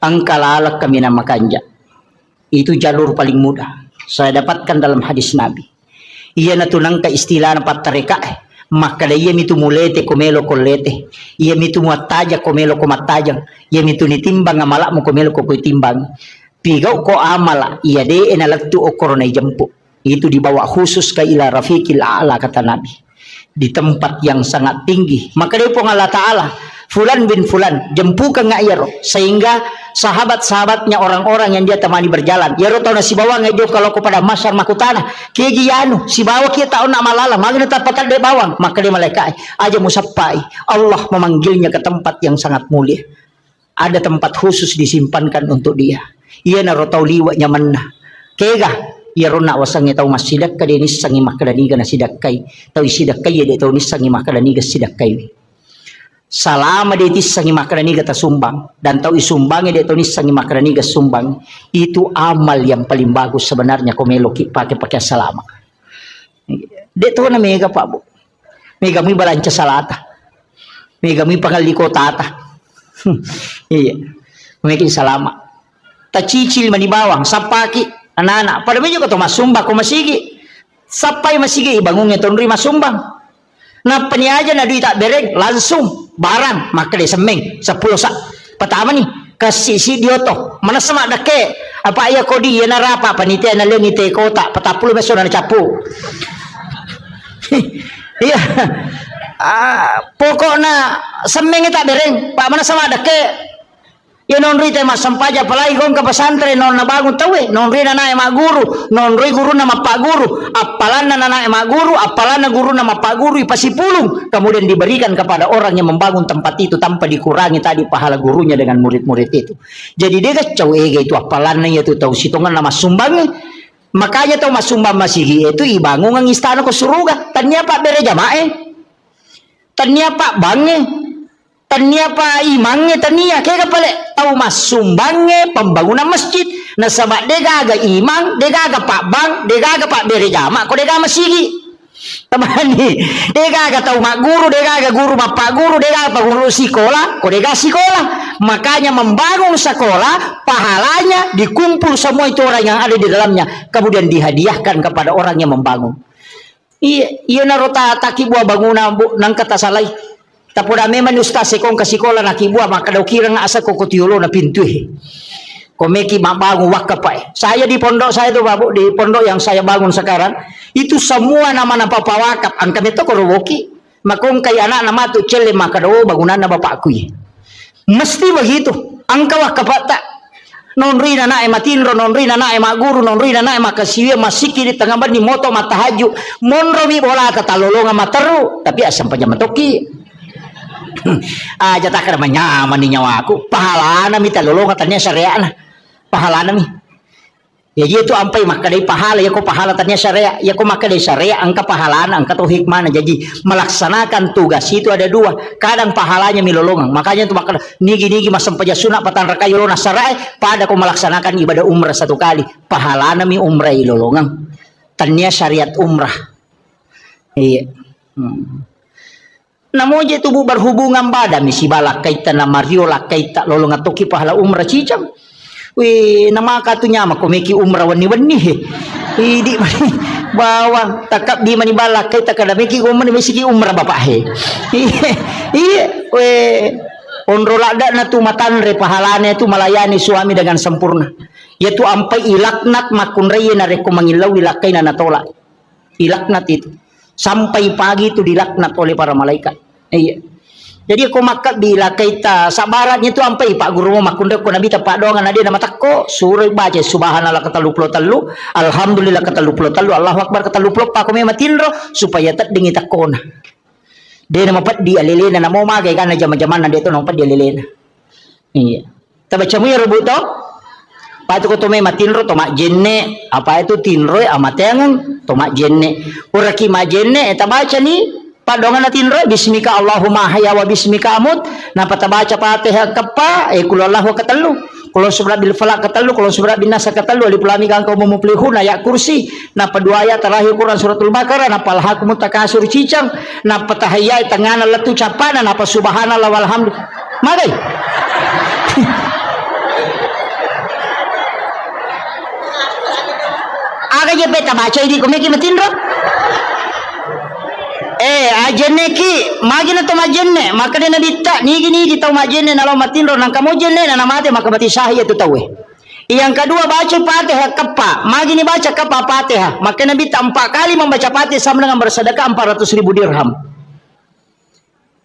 Ang kalalak kami na makanja. Itu jalur paling mudah. Saya dapatkan dalam hadis Nabi. Ia natunang ka istilah na patareka maka iya mitu mulete komelo kolete iya mitu muataja komelo komatajang iya mitu nitimbang amala mo komelo ko timbang pigaw ko amala iya de enalatu o korona jempu itu dibawa khusus ke ila rafiqil a'la kata Nabi di tempat yang sangat tinggi maka dia pun Allah Ta'ala fulan bin fulan jempukan nga iyaro sehingga sahabat-sahabatnya orang-orang yang dia temani berjalan iyaro tau na si bawang nga kalau kepada masyar makutana kigiyano si bawa kita nak malala magna tapatal de bawang maka dia malaikat aja musapai Allah memanggilnya ke tempat yang sangat mulia ada tempat khusus disimpankan untuk dia. Ia narotau liwa nyaman na. Kega ia rona wasang tau masidak ka denis sangi makadani na sidakai. Tau isidakai ya tau nis sangi makadani ga sidakai. Salama detis sangi makadani ga tasumbang dan tau isumbangi de tau nis sangi makadani ga sumbang. Itu amal yang paling bagus sebenarnya kau meloki pakai salama. De tau na mega pak bu. Mega mi balanca salata. Mega mi pangaliko tata. Iya. Mungkin salama. Tacicil manibawang sapaki anak-anak. Pada medyo ko to masumba ko masigi. Sapay masigi ibangong itong ri masumbang. Na paniaja na duit tak bereng langsung barang makade semeng 10 sa patama ni kasi si dioto mana sama dake apa iya kodi ya narapa panitia na lengite kota 40 beso na capu. Iya. Pokoknya semeng tak bereng pak mana sama dake ya non rite mas sampaja palai gong ke pesantren non na bangun tawe non rina na ema guru non ri guru nama pak guru apalan na ema guru apalan na guru nama pak guru ipasipulung kemudian diberikan kepada orang yang membangun tempat itu tanpa dikurangi tadi pahala gurunya dengan murid-murid itu. Jadi dia kacau itu apalan na itu tahu situngan nama sumbangnya. Makanya tahu mas sumbang masigi itu ibangun ang istana ko suruga tanya pak bere jamae tanya pak bange tania pa imangnya tania kaya pale tau mas sumbangnya pembangunan masjid na sama dega aga imang dega aga pak bang dega aga pak bere jama ko dega masigi tamani dega aga tau mak guru dega aga guru bapak guru dega apa guru sekolah ko dega sekolah. Makanya membangun sekolah pahalanya dikumpul semua itu orang yang ada di dalamnya kemudian dihadiahkan kepada orang yang membangun. Iya narota taki buah bangunan nang kata salai. Tapoda memang ustaz sekong ke sekolah nak ibu maka daw kira nga asa ko kutiulo na pintu komeki mabangun wakapai. Saya di pondok saya tuh babu di pondok yang saya bangun sekarang itu semua nama papa wakap angka itu korowoki makong kay anak nama tu cele maka daw bangunan na bapakku mesti begitu angka wakap tak non rina na matinro non rina na maguru non rina na makasiwe masiki di tengah ban di moto matahaju monro mi bola tatalolonga materu tapi asam pajamatoki aja tak ada nyaman di nyawa aku pahala nami talolong katanya syariah nah pahala nami ya gitu ampai maka dari pahala ya ko pahala tanya syariah ya ko maka dari syariah angka pahala angka tuh hikmah jadi melaksanakan tugas itu ada dua kadang pahalanya milolongan makanya itu maka nigi masam paja sunat patan rakayo na syariah pada ko melaksanakan ibadah umrah satu kali pahala nami umrah ilolongan tanya syariat umrah iya Namo je tubuh berhubungan badan misi balak kaita na mariola kaita lolong atoki pahala umrah cicam. Wih nama katunya mah komeki umrah wani he. Idi bawang takap di mani balak kaita kada meki umrah misi umrah bapak he. Iya weh onrola ada na tu matanre pahalane tu melayani suami dengan sempurna. Yaitu ampai ilaknat makun reye na reko mangilau ilakai na natolak. Ilaknat itu. Sampai pagi itu dilaknat oleh para malaikat. Iya. Jadi aku makat bila kita sabaratnya itu sampai Pak Guru makunda ko nabi tapak doangan ada nama takko suruh baca subhanallah kata 23 alhamdulillah kata 23 Allahu akbar kata 24 ko may matinro supaya tak dingi takona. Dia nama pat di alilena na mo magay kana jama-jaman na dito nang pat di alilena. Iya. Tabaca mo ya rubuto? Patu ko to may matinro to mak jenne apa itu tinroy amatengan to mak jenne uraki ma jenne eta baca ni padongan na tinroy bismika Allahumma haya wa bismika amut na patabaca Fatihah kapa kul Allahu katalu kul subra bil falaq katalu kul subra bin nas katalu alif lam mim kau mumuflihun ayat kursi na padua ayat terakhir Quran suratul Baqarah na palhakum takasur cicang na patahaya tengana letu capana na subhanallah walhamdulillah magai aga je beta baca ini komeki matinro ajenne ki magina to majenne maka dena ditta nigi tau majenne nalo matinro nang kamu jenne na namate maka mati sahih itu tawe yang kedua baca Fatihah kapa magini baca kapa Fatihah maka nabi 4 kali membaca Fatihah sama dengan bersedekah 400.000 dirham.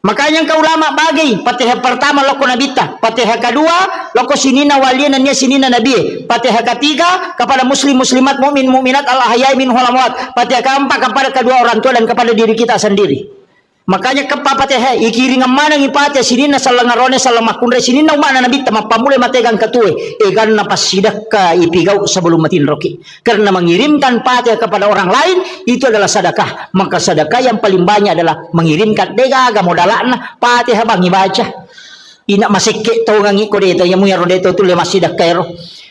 Makanya kau ulama bagi Fatihah pertama loko nabita, Fatihah kedua loko sinina waliyan dan sinina nabi, Fatihah ketiga kepada muslim muslimat mukmin mukminat al ahyai min amwat, Fatihah keempat kepada kedua orang tua dan kepada diri kita sendiri. Makanya kepapate ikiri ngamana ngipate sinina salangarone salamakundre sinina umana nabi tama pamule mategang katue egan napasidak ka ipigau sebelum matin roki karena mengirimkan pate kepada orang lain itu adalah sedekah. Maka sedekah yang paling banyak adalah mengirimkan dega aga modalana pate habang ibaca ina masike tau ngangi ko deto yamu yaro deto tu le masidak kairo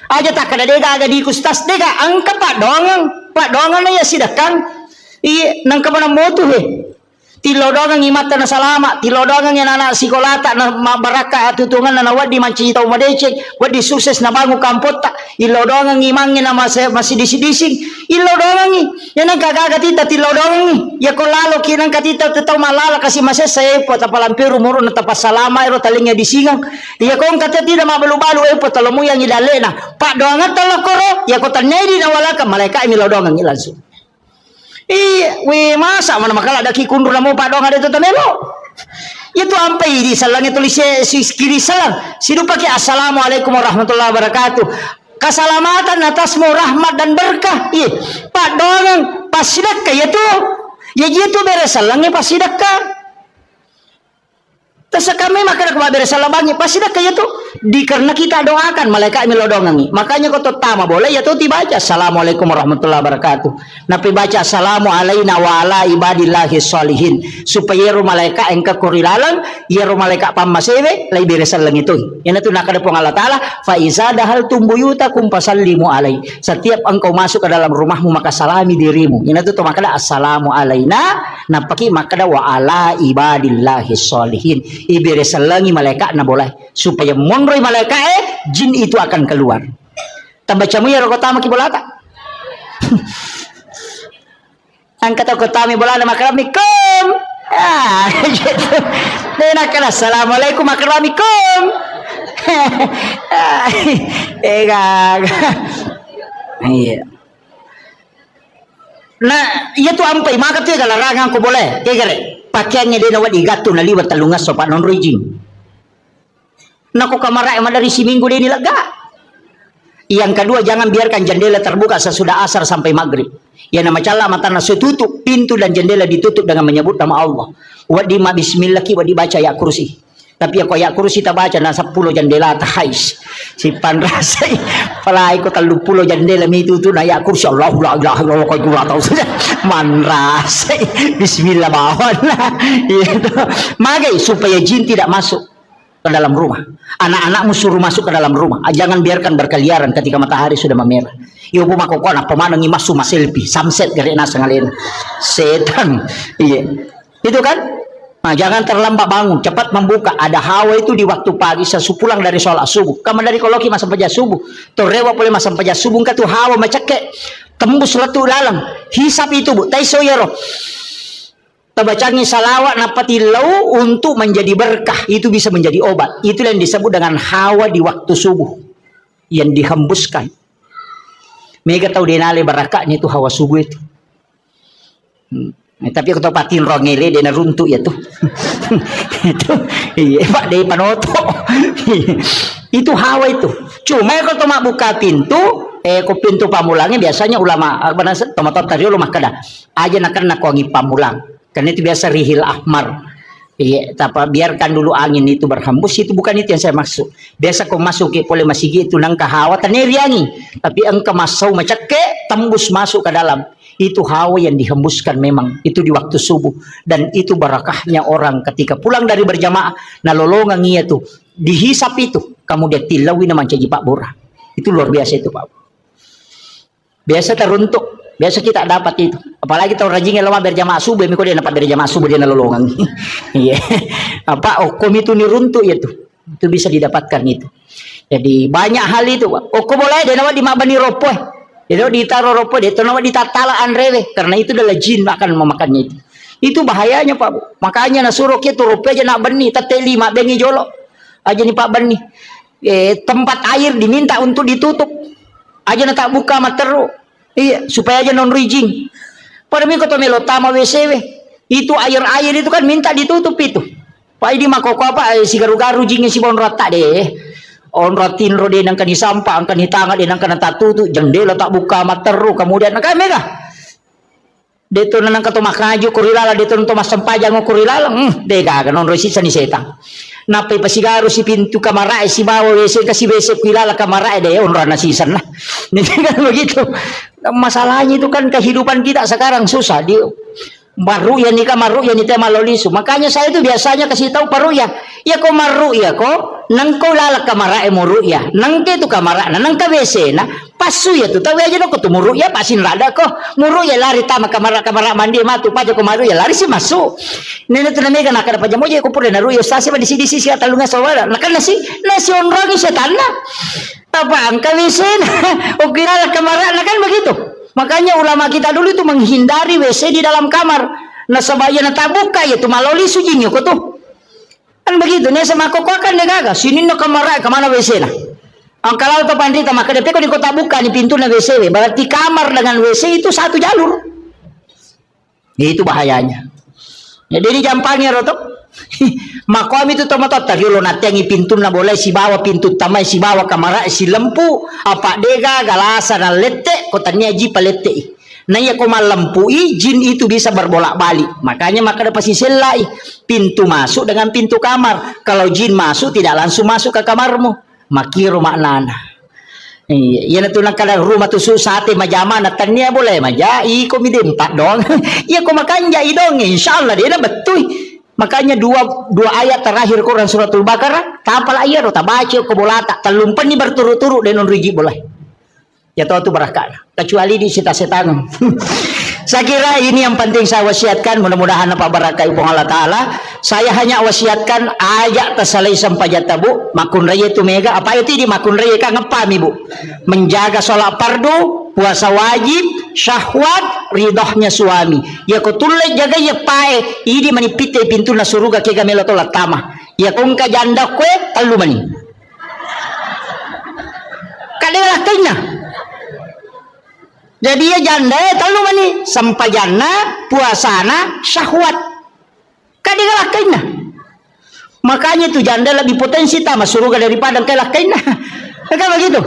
aja tak kada dega aga di kustas dega angka pak dongang na ya sidakan i nang kamana motu tilodongan ngimata na salama tilodongan yang anak sikolata na baraka atutungan na wadi manci tau madecek wadi sukses na bangu kampota ilodongan ngimangin na masih dising ilodongan yan ang kagagatita tilodongan ya ko lalo kinang katita tetaw malala kasi masih saya po tapalampiru muro na tapasalama ero talingnya disingang ya kong katati na mabalu-balu po talomuyang idale na pak doangan talakoro ya ko tanyay na wala ka malaika imilodongan langsung. Masa mana makala ada kikundur na mo pa dong ada tamelo. Itu ampai di salangnya tulis kiri salang. Sino pakai assalamualaikum warahmatullahi wabarakatuh. Keselamatan atasmu rahmat dan berkah. Pak dong pasidak ya tuh. Ya gitu beres salangnya pasidak ka. Tasa kami maka nak beres salabangi pasidak ya tuh. Karena kita doakan malaikat melodongangi. Makanya kau tama boleh ya tuh dibaca assalamualaikum warahmatullahi wabarakatuh. Nabi baca assalamu alaina wa ala ibadillahi sholihin supaya ru malaikat engka kurilalang ya ru malaikat pamasewe lai beresan lang itu. Yan itu nakada pong Allah Taala fa iza dahal tumbuyutakum fasallimu alai. Setiap engkau masuk ke dalam rumahmu maka salami dirimu. Yan itu makada assalamu alaina napaki makada wa ala ibadillahi sholihin. Iberesan langi malaikat na boleh supaya monroy malaikat jin itu akan keluar. Tambacamu ya rokotama ki bolata. Angkat rokotami bolana makramikum. Gitu. Dena kala assalamualaikum makramikum. Iya. Nah, iya tuh ampai maka tuh larangan ko boleh. Kegere. Pakaiannya dia nawat igatu na liwat talungas sopan non rijing. Nako kamara emang dari si minggu dia ini lega. Yang kedua jangan biarkan jendela terbuka sesudah asar sampai maghrib. Ya nama cala mata nasi tutup pintu dan jendela ditutup dengan menyebut nama Allah. Wadi ma bismillah ki wadi baca ya kursi. Tapi ya ya kursi tak baca na 10 jendela tahais. Si panrasai palai ko 30 jendela mi itu na ya kursi Allah la ilaha illallah ko ora tahu saja. Manrasai bismillah bawon lah. Itu. Magai supaya jin tidak masuk ke dalam rumah. Anak-anakmu suruh masuk ke dalam rumah. Jangan biarkan berkeliaran ketika matahari sudah memerah. Ibu makokona pemandangi masuk selfie, samset gare nasa ngalena. Setan. Iya. Itu kan? Nah, jangan terlambat bangun, cepat membuka. Ada hawa itu di waktu pagi sesupulang dari sholat subuh. Kamu dari koloki masa pajak subuh. Torewa boleh masa pajak subuh ka tu hawa macake. Tembus letu dalam. Hisap itu bu. Taiso yaro. Tabacangi salawat napati lau untuk menjadi berkah. Itu bisa menjadi obat. Itu yang disebut dengan hawa di waktu subuh. Yang dihembuskan. Mega tahu denale barakahnya itu hawa subuh itu. Tapi aku tahu patin rongele dia runtuk ya tuh. Itu iya Pak dari panoto. Itu hawa itu. Cuma kalau toma buka pintu, ko pintu pamulangnya biasanya ulama benar tomato tadi ulama kada. Aja nak wangi pamulang. Karena itu biasa rihil ahmar. Iya, tapi biarkan dulu angin itu berhembus, itu bukan itu yang saya maksud. Biasa kau masuk ke boleh masih gitu nang hawa taneriangi. Tapi engkau masuk macake tembus masuk ke dalam. Itu hawa yang dihembuskan memang itu di waktu subuh dan itu barakahnya orang ketika pulang dari berjamaah nalolongan iya tuh dihisap itu kamu dia tilawi nama jadi Pak Bora itu luar biasa itu Pak biasa teruntuk biasa kita dapat itu apalagi tahu rajinnya lama berjamaah subuh miko dia dapat berjamaah subuh dia nalolongan iya apa okom itu niruntuk ya tuh itu bisa didapatkan itu jadi banyak hal itu Pak okom boleh dia nama di mabani ropoh itu ditaruh ropo dia itu nama ditatalaan rewe karena itu adalah jin akan memakannya itu bahayanya Pak makanya nasuruh itu ropo aja nak benih tete 5 bengi jolok aja nih Pak benih tempat air diminta untuk ditutup aja nak tak buka materu iya supaya aja non rijing pada minggu to melotama WCW itu air itu kan minta ditutup itu Pak ini makoko apa si garu-garu jingnya si bon rata deh on ratin ro den angkan disampah angkan ditangga den angkan tatutu jendela tak buka materu kemudian angkan mega Dito na nang katumakayo kurilala dito nang tumas sampajang kurilala. Dega ganon resisa ni setan. Napay pasigaro si pintu kamara si bawo wese kasi wese kurilala kamara de onra na season na. Hindi kan begitu. Masalahnya itu kan kehidupan kita sekarang susah. Maruya ni ka maruya ni tema loliso. Makanya saya itu biasanya kasih tahu paruya. Ya ko maruya ko nang ko lalak kamara mo ruya. Nang ke tu kamara na nang ka wese na pasu ya tu tahu aja no ko tu muruya pasin rada ko. Muruya lari tama kamara mandi matu paja ko maruya lari si masuk. Nene tu na mega na kada paja mo je ko pure na ruya stasi pa di sisi sisi talunga sawara. Nakan nasi onragi setan na. Apa angka wese na o kirala kamara na kan begitu. Makanya ulama kita dulu itu menghindari WC di dalam kamar. Nah sebaya na tabuka ya tu maloli sujinyo ko tuh. Kan begitu nih sama koko kan negaga. Sini no kamar kemana WC nah. Ang kalau to pandita maka depe ko di kota buka ni pintu na WC. Berarti kamar dengan WC itu satu jalur. Itu bahayanya. Jadi ini jampangnya rotok. Makom itu tomatot tariulo natengi pintu na boleh si bawa pintu tamai si bawa kamara si lempu apa dega galasa na lete kotanya ji palete na ya ko malempui jin itu bisa berbolak-balik makanya maka ada pasti selai pintu masuk dengan pintu kamar kalau jin masuk tidak langsung masuk ke kamarmu makiro maknana iya na tunang kada rumah tu sate majama na tanya boleh maja iko midempat dong iya ko makanja idong insyaallah dia na betul. Makanya dua ayat terakhir Quran suratul Baqarah tapal ayat ta baca ko bolata talumpan ni berturut-turut denon rigi boleh. Ya tahu tu barakah. Kecuali di setan. Saya kira ini yang penting saya wasiatkan mudah-mudahan apa barakah ibu Allah taala. Saya hanya wasiatkan ayat tasalai sampai jatabu makun raya itu mega apa itu di makun raya ka ngepam ibu. Menjaga sholat fardu, puasa wajib, syahwat, ridhohnya suami. Ya ko tulai jaga ya pae ini manipite pintu na suruga ke gamelo tolat tama. Ya kung ka janda kwe talu mani. Kadelah kena. Jadi ya janda talu mani sampajana puasana syahwat. Kadelah kena. Makanya tu janda lebih potensi tama suruga daripada kalah kena. Kan begitu.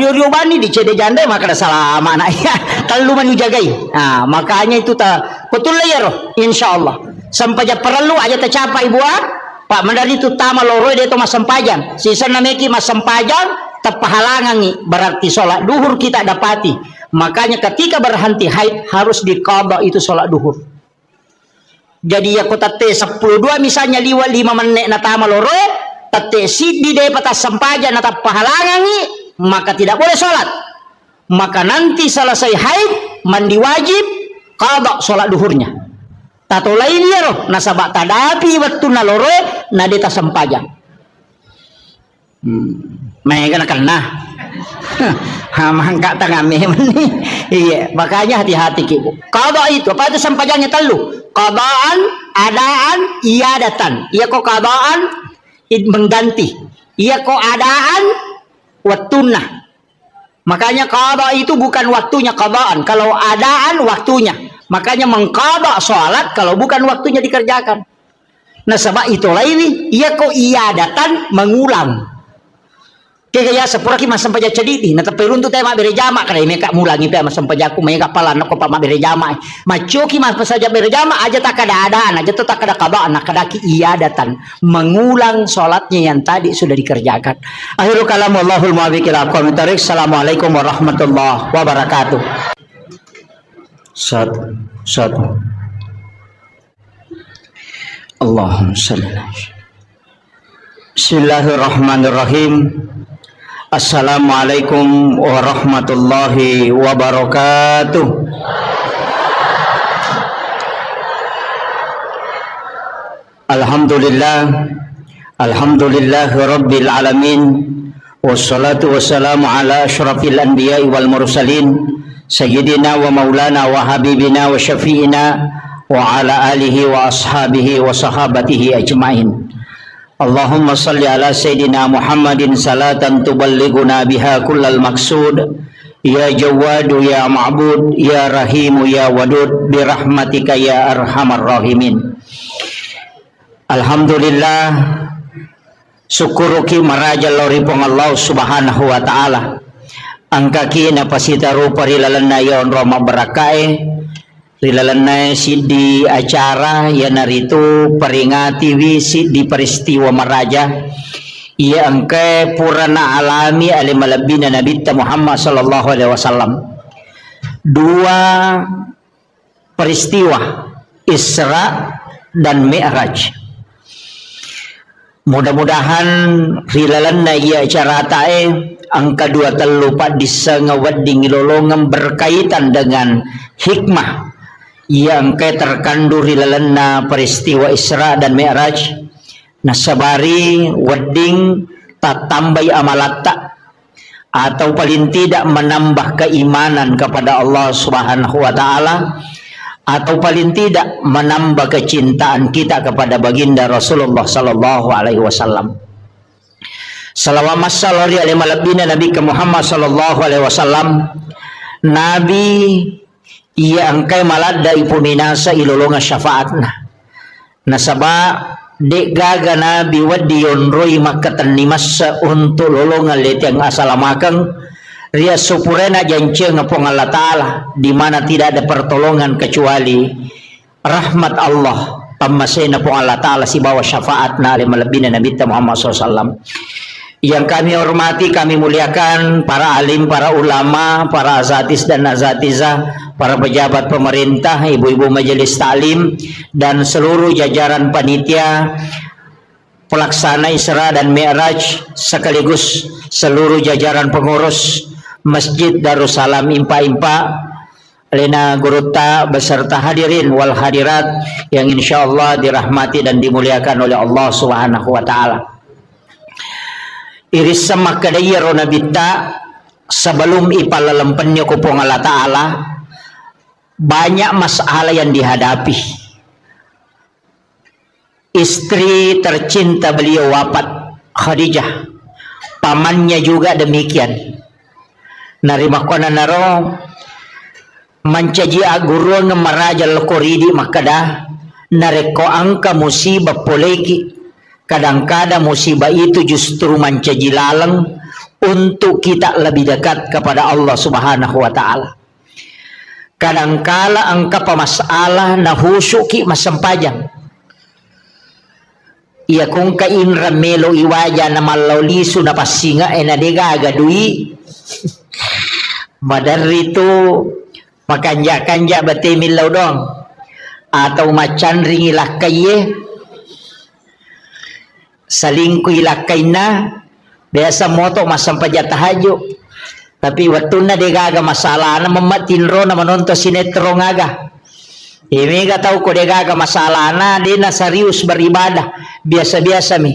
Rio bani di cede janda maka ada salah anak ya terlalu menujagai. Nah makanya itu tak betul ya roh insyaallah sampai perlu aja tercapai buat Pak Mandari itu tama loroi dia itu mas sempajang sisa nameki mas sempajang terpahalangan berarti sholat duhur kita dapati makanya ketika berhenti haid harus diqadha itu sholat duhur. Jadi ya kota T12 misalnya 5 menit na tama loroi tate sidi de patas sempajang na terpahalangan maka tidak boleh sholat. Maka nanti selesai haid mandi wajib qadha sholat duhurnya. Tato lain ya roh nasabak tadapi waktu nalore nadeta sempajang. Mereka nak kena. Mangkat tangan memang. Iya, makanya hati-hati ibu. Qadha itu apa itu sempajangnya telu? Qadaan, adaan, iadatan. Iya kok qadaan mengganti. Iya kok adaan watunah. Makanya qadha itu bukan waktunya qadaan, kalau adaan waktunya. Makanya mengqadha salat kalau bukan waktunya dikerjakan. Nah sebab itu lain iya kok iadatan mengulang. Kaya sepura ki masam paja cedidi na tapi runtu tema bere jama kada meka mulangi pe masam paja ku meka pala na ko pa bere jama. Maco ki mas saja bere jama aja tak kada adaan aja tak kada qadha anak kada ki iadatan mengulang salatnya yang tadi sudah dikerjakan. Akhirul kalam wallahul muwaffiq ila aqwamit thoriq. Assalamualaikum warahmatullahi wabarakatuh. Satu. Allahumma shalli Bismillahirrahmanirrahim. Assalamualaikum warahmatullahi wabarakatuh. Alhamdulillah rabbil alamin. Wassalatu wassalamu ala asyrafil anbiya'i wal mursalin sayyidina wa maulana wa habibina wa syafi'ina wa ala alihi wa ashabihi wa sahabatihi ajma'in. Allahumma salli ala Sayyidina Muhammadin salatan tuballighuna biha kullal maqsud. Ya Jawadu ya Ma'bud ya Rahimu ya Wadud birahmatika ya Arhamar Rahimin. Alhamdulillah syukuruki maraja loripong Allah subhanahu wa ta'ala. Angkaki na pasitaru parilalan na yon roma barakae rilalana di acara ya naritu peringati wisi di peristiwa maraja ia angke purana alami ali malabina Nabi Muhammad sallallahu alaihi wasallam. Dua peristiwa Isra dan Mi'raj. Mudah-mudahan rilalana ia acara tae angka 234 disengawading lolongan berkaitan dengan hikmah yang terkandung rilalana peristiwa Isra dan Mi'raj nasabari wedding tatambai amalatta atau paling tidak menambah keimanan kepada Allah Subhanahu wa taala atau paling tidak menambah kecintaan kita kepada baginda Rasulullah sallallahu alaihi wasallam. Salawat sallallahu alaihi wasallam Nabi Muhammad sallallahu alaihi wasallam Nabi ia angkai malada ipuminasa ilolonga syafaatna nasaba dek gaga Nabi wadiyon roy makatan nimasa untuk lolongan letiang asalamakang ria supurena janceng ngapong Allah Ta'ala di mana tidak ada pertolongan kecuali rahmat Allah pamasena pong Allah Ta'ala si bawa syafaatna alim malabina Nabi Muhammad SAW. Yang kami hormati, kami muliakan para alim, para ulama, para azatis dan azatizah, para pejabat pemerintah, ibu-ibu majelis taklim, dan seluruh jajaran panitia pelaksana Isra dan Mi'raj, sekaligus seluruh jajaran pengurus Masjid Darussalam Impa-Impa, Lena Guruta beserta hadirin wal hadirat yang insyaallah dirahmati dan dimuliakan oleh Allah Subhanahu wa taala. Iris sama kadaya rona bitta sebelum ipalalempennya kupong Allah Ta'ala banyak masalah yang dihadapi. Istri tercinta beliau wafat, Khadijah, pamannya juga demikian. Narimakona naro mancaji aguru ngemaraja lokoridi makada nareko angka musibah poleki. Kadang-kadang musibah itu justru mencaji lalang untuk kita lebih dekat kepada Allah Subhanahu wa taala. Kadang-kala angka pemasalah na husuki masempajang. Ia kung kain ramelo iwaja na malaulisu na pasinga na degaga dui. Madarito makanja-kanja batemilaw dong. Atau macan ringilah kaye. Salingkuy lakay na biasa moto masampaja tahayo tapi waktu na degaga masalah na mamatinro na manonto sinetro ngaga imiga tahu ko degaga masalah na di na serius beribadah biasa-biasa mi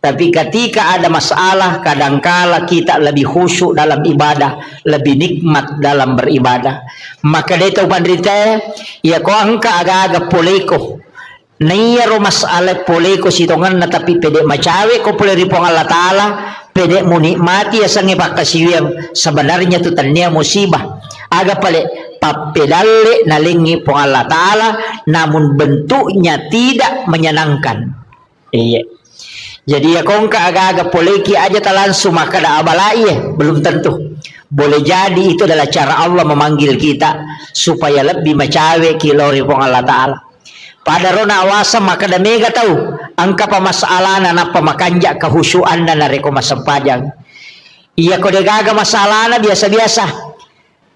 tapi ketika ada masalah kadangkala kita lebih khusyuk dalam ibadah lebih nikmat dalam beribadah maka dito pandrita ya ko angka aga-aga poleko naiya masalah pole ko sitongan na tapi pede macawe ko pole ripong Allah Ta'ala pede munikmati asang ipakasiyang sebenarnya itu tanya musibah aga pale papedale nalingi pong Allah Ta'ala namun bentuknya tidak menyenangkan iya jadi ya kong aga-aga poleki aja langsung maka da abalai belum tentu boleh jadi itu adalah cara Allah memanggil kita supaya lebih macawe kilori pong Allah Ta'ala. Pada rona awasa maka damega tahu angka pamasalah na pamakanja kahusuan na nareko masempajang. Iya ko degaga masalah na biasa-biasa.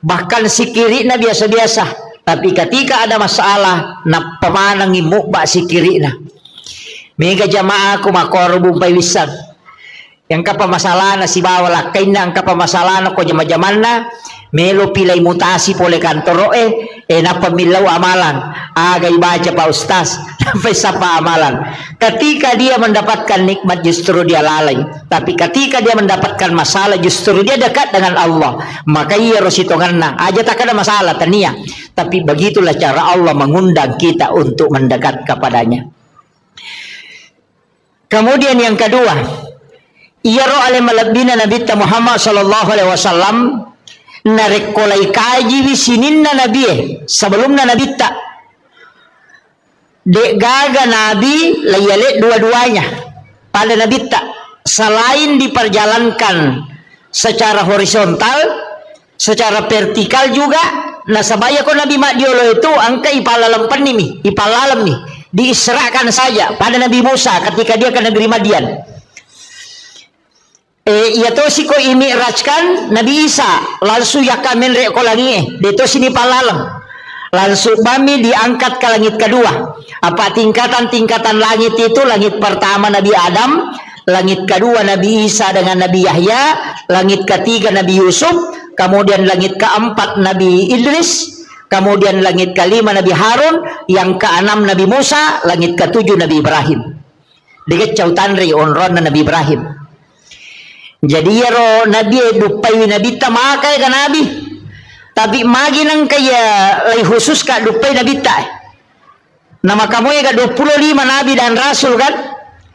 Bahkan si kiri na biasa-biasa. Tapi ketika ada masalah na pamanang imukba si kiri na. Mega jamaah ko makorbong paywisan. Yang kapamasalah na si bawala kay na ang kapamasalah na ko jama-jaman na melo pilay mutasi pole kantoro napamilaw amalan agay baca pa ustaz sampai sapa amalan ketika dia mendapatkan nikmat justru dia lalai tapi ketika dia mendapatkan masalah justru dia dekat dengan Allah maka ia rositongan na aja tak ada masalah tania tapi begitulah cara Allah mengundang kita untuk mendekat kepadanya. Kemudian yang kedua ia ro ale malabina Nabi Muhammad sallallahu alaihi wasallam narekolai kaji wisinin na nabi sebelum na nabi tak dek gaga nabi layale dua-duanya pada nabi tak selain diperjalankan secara horizontal secara vertikal juga nasabaya ko Nabi Madiolo itu angka ipalalampan nih, ipalalam nih, diisrakan saja pada Nabi Musa ketika dia ke negeri Madian. Ia to si ko imi'rajkan Nabi Isa langsung yakamen re ko langi dito sini palalam langsung bami diangkat ke langit kedua. Apa tingkatan-tingkatan langit itu? Langit pertama Nabi Adam, langit kedua Nabi Isa dengan Nabi Yahya, langit ketiga Nabi Yusuf, kemudian langit keempat Nabi Idris, kemudian langit kelima Nabi Harun, yang keenam Nabi Musa, langit ketujuh Nabi Ibrahim. Dekat cautanri onron Nabi Ibrahim. Jadi ya ro Nabi dupai Nabi tamakai kan Nabi. Tapi magi nang kaya lay khusus ka dupai Nabi ta. Nama kamu ya 25 Nabi dan Rasul kan.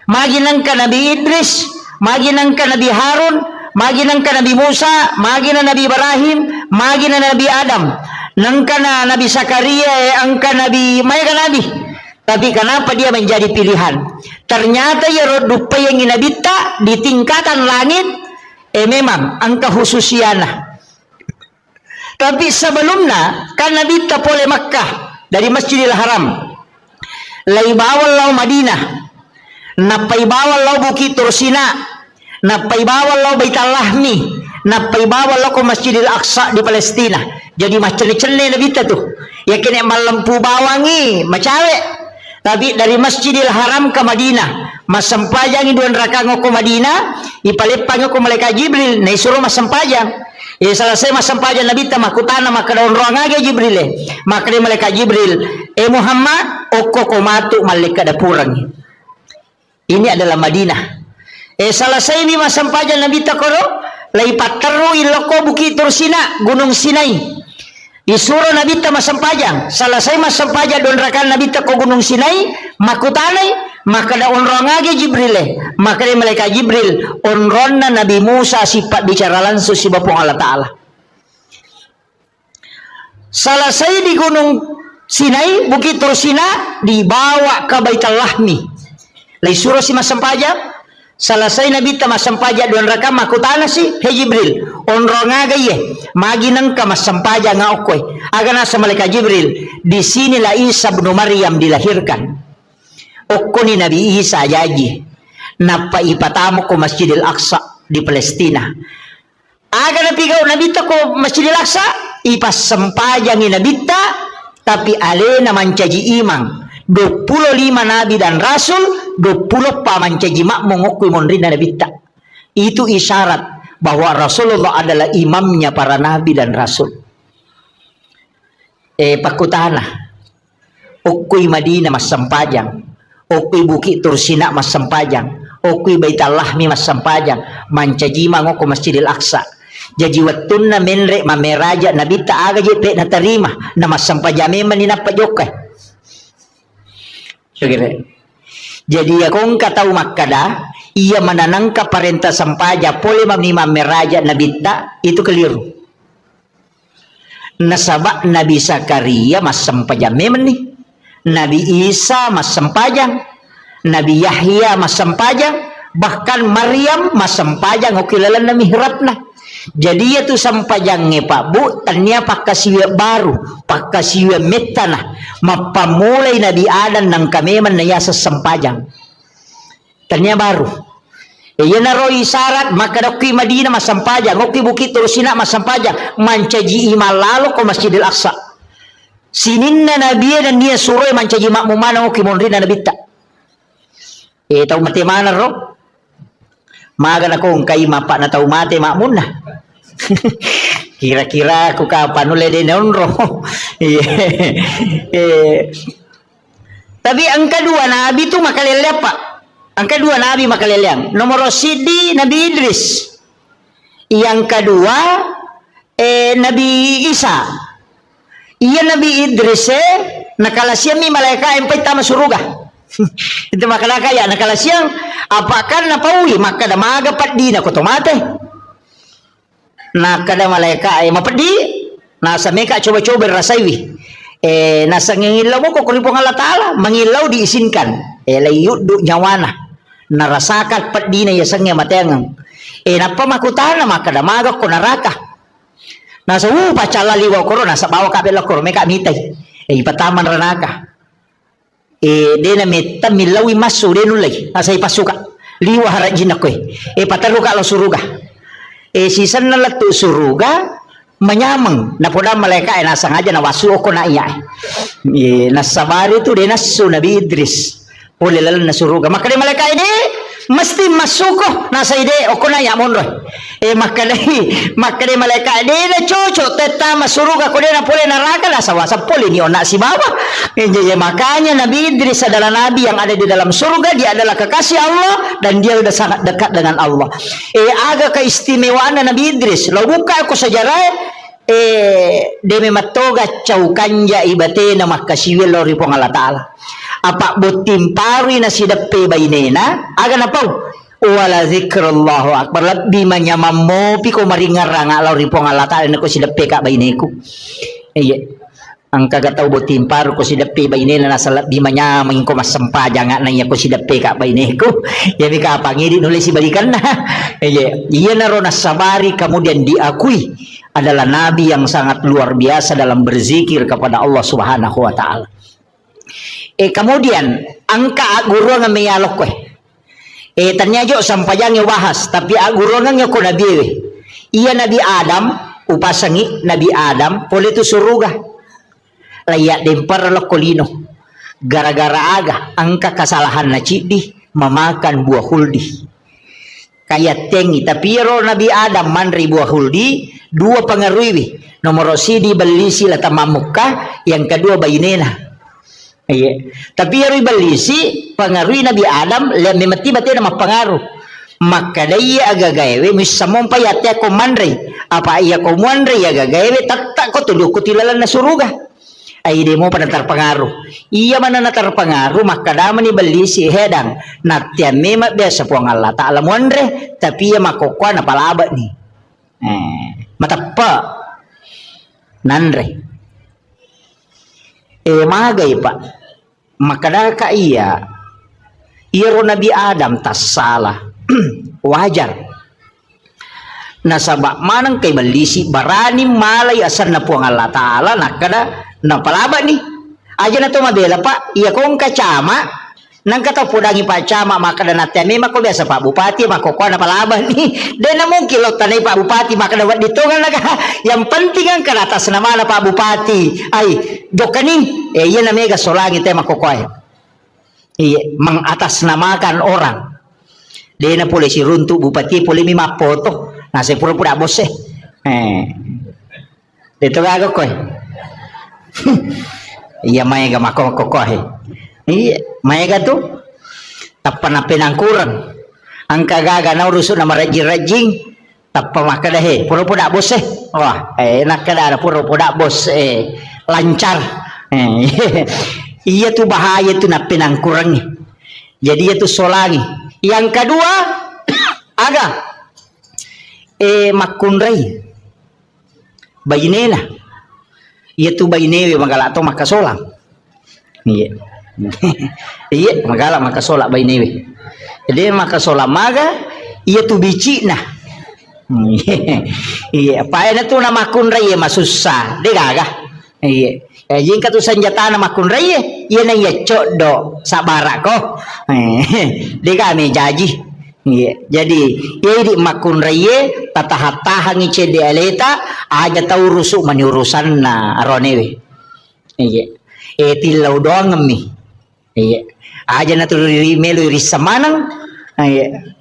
Magi nang ka Nabi Idris, magi nang ka Nabi Harun, magi nang ka Nabi Musa, magi na Nabi Ibrahim, magi na Nabi Adam. Nang ka na Nabi Zakaria, angka Nabi may ka Nabi. Tapi kenapa dia menjadi pilihan? Ternyata ya dupa yang inabita di tingkatan langit memang angka khususiana. Tapi sebelumnya kan nabita pole Makkah dari Masjidil Haram. Laibawal lau Madinah. Napaibawal lau Bukit Tursina. Napaibawal lau Baitul Lahmi. Napaibawal lau ke Masjidil Aqsa di Palestina. Jadi macam-macam nabita tuh. Ya kena malampu bawangi macawe. Tapi dari Masjidil Haram ke Madinah, masampajang iduan rakang ko Madinah, ipalipang ko malaikat Jibril, na isuro masampajang. Selesai masampajang Nabi ta makutana maka daun ruang aga Jibril. Maka dia malaikat Jibril, Muhammad, oko ko matu malaikat dapurang. Ini adalah Madinah. Selesai ini masampajang Nabi ta koro, laipat teru iloko Bukit Tursina, Gunung Sinai. Disuruh Nabi ta masampajang. Selesai masampajang don rakan Nabi ta ko Gunung Sinai, makutanay, maka da onrong age Jibril. Maka dia malaikat Jibril onron na Nabi Musa sifat bicara langsung si Bapong Allah Ta'ala. Selesai di Gunung Sinai, Bukit Tursina, dibawa ke Baitul Lahmi. Lai suruh si masampajang. Selesai Nabi ta masampaja don rakam makutana si he Jibril onrong aga ye magi nang ka masampaja nga okoy aga nasa malaikat Jibril di sini la Isa bin Maryam dilahirkan okko ni Nabi Isa jaji napa ipatamo ko Masjidil Aqsa di Palestina aga napigaw Nabi ta ko Masjidil Aqsa ipasampaja ni Nabi ta tapi ale na mancaji imang 25 Nabi dan Rasul 20 pamancaji makmum ngokui monrina Nabi ta. Itu isyarat bahwa Rasulullah adalah imamnya para Nabi dan Rasul. Pakutana ukui Madinah mas sampajang, ukui Bukit Tursina mas sampajang, ukui Baitul Lahmi mas sampajang, mancaji mangoko Masjidil Aqsa. Jadi watun na menre mameraja Nabi ta aga jepe na tarima na mas sampajame manina pajokay. Jadi akong kataw makada ia mananangka parenta sampaja pole mamnima meraja Nabi ta itu keliru. Nasaba Nabi Zakaria mas sampaja memang nih. Nabi Isa mas sampajang, Nabi Yahya mas sampajang, bahkan Maryam mas sampajang okilalan na mihrabna. Jadi itu sampajangnya Pak Bu tanya pakasiwa baru pakasiwa metana mapamulai Nabi Adam nang kami menayasa sampajang tanya baru iya naro isyarat maka doki Madinah mas sampajang oki Bukit Tursina mas sampajang mancaji imalalo ko Masjidil Aqsa sininna Nabi dan dia suruh mancaji makmumana oki monrina Nabi ta tahu mati mana ro maga na kong kay mapa na tau mate makmun na. Kira-kira aku kapan ulay din onro. Tapi ang kedua Nabi itu makalilya pak. Ang kedua Nabi makalilya. Nomor sidi Nabi Idris. Yang kedua Nabi Isa. Iya Nabi Idris nakalasya mi malaikat yang pertama suruga. Itu makala kaya nakala siyang apakan napauli maka da magapat di na kutomate nakada malaika ay mapadi nasa meka coba-coba rasaywi nasa ngilaw mo ko kulipong Allah Ta'ala mangilaw diisinkan layud do nyawana narasakat pat di na yasang niya matengang napamakutana maka da magak ko naraka Nasa pacala liwa koro nasa bawa kabel koro meka mitay. Ipataman ranaka. De na meta milawi masu de nulay. Nasa ipasuka. Liwa harajin ako pataluka lo suruga. Sisan na latu suruga menyamang na poda maleka nasa ngaja na wasu ko na iya. Nasabari tu de nasu Nabi Idris. Ulilal na suruga. Maka di maleka ini mesti masuko nasa ide o kuna ya monroy makade malaikat ide na cocok teta masuruga ko na pole neraka lah sawasa pole ni ona si baba. Jadi makanya Nabi Idris adalah nabi yang ada di dalam surga, dia adalah kekasih Allah dan dia sudah sangat dekat dengan Allah. Aga keistimewaan Nabi Idris lo buka ko sejarah deme matoga caukanja ibate na makasiwil lo ripong Allah Ta'ala. Apa butim pari na sidape bainena aga na pau wala zikrullahu akbar labbi manyamamo piko maringaranga law ripong Allah Ta'ala na ko sidape ka baineku. Ang kagatau butim paru ko sidape bainena na sa labbi manyamang ko masampaja nga na iya ko sidape ka baineku. Yami ka pangiri nulis ibalikan na. Iya na ron nasabari kemudian diakui adalah nabi yang sangat luar biasa dalam berzikir kepada Allah Subhanahu wa Ta'ala. Kemudian angka guru nga mayalok ko tanyajo sampayang bahas tapi guru nga ko nabi iya Nabi Adam upasangi Nabi Adam pole tu suruga layak dempar lokolino gara-gara aga angka kesalahan na cidi memakan buah huldi kayak tengi tapi ro Nabi Adam manri buah huldi dua pengaruhi nomor sidi balisi lata mamuka yang kedua bayinena. Tapi yari balisi pengaruhi Nabi Adam lem mati-mati nama pengaruh maka daya agagawe misamong payate ko manre apa iya ko manre agagawe tak ko tuduh ko tilalan na suruga ay di mo pa terpengaruh iya mana na terpengaruh maka dama ni balisi hedang natya mema biasa po ang Allah Ta'ala manre tapi iya makokwa na palaba ni matapa nanre magay pa makadaka iya iro Nabi Adam tas salah wajar nasaba manang kay balisi barani malay asan na po ang Allah Ta'ala nakada napalaba ni aja na to mabela pa iya kong kacama nang katapudangi pa cama makada natin may mako biasa Pak Bupati makukuha na palaba ni dan na mong kilot tanay Pak Bupati makada wat ditungan naga yang penting ang karatas naman na Pak Bupati ay dokani iya na mega solangi tayo makukuha mengatas namakan orang dia na pula si runtuk Bupati pula may mapoto nasa pura-pura bos dito gago ko iya may ga makukuha iya maya tu tappan na pinangkuran ang kagaga na uruso na marajing-rajing tappa makadahe pura-pura bos wah nakada pura-pura bos lancar iya tu bahaya tu na pinangkurangnya jadi itu solangi yang kedua aga makunray bayinena iya tu bayinewe magalato makasolang iya iya magala makasola baynewe jadi makasola maga iya tu bici nah iya pa na tu na makunray masusah de gaga iya jingka tu senjata na makunray iya na iya codo sabara ko de kami jaji iya jadi iya di makunray tatahatahan ice de aleta aja tau rusuk maniurusan na aronewe iya tilaw doang ngemi iya aja na tururi melu risamanang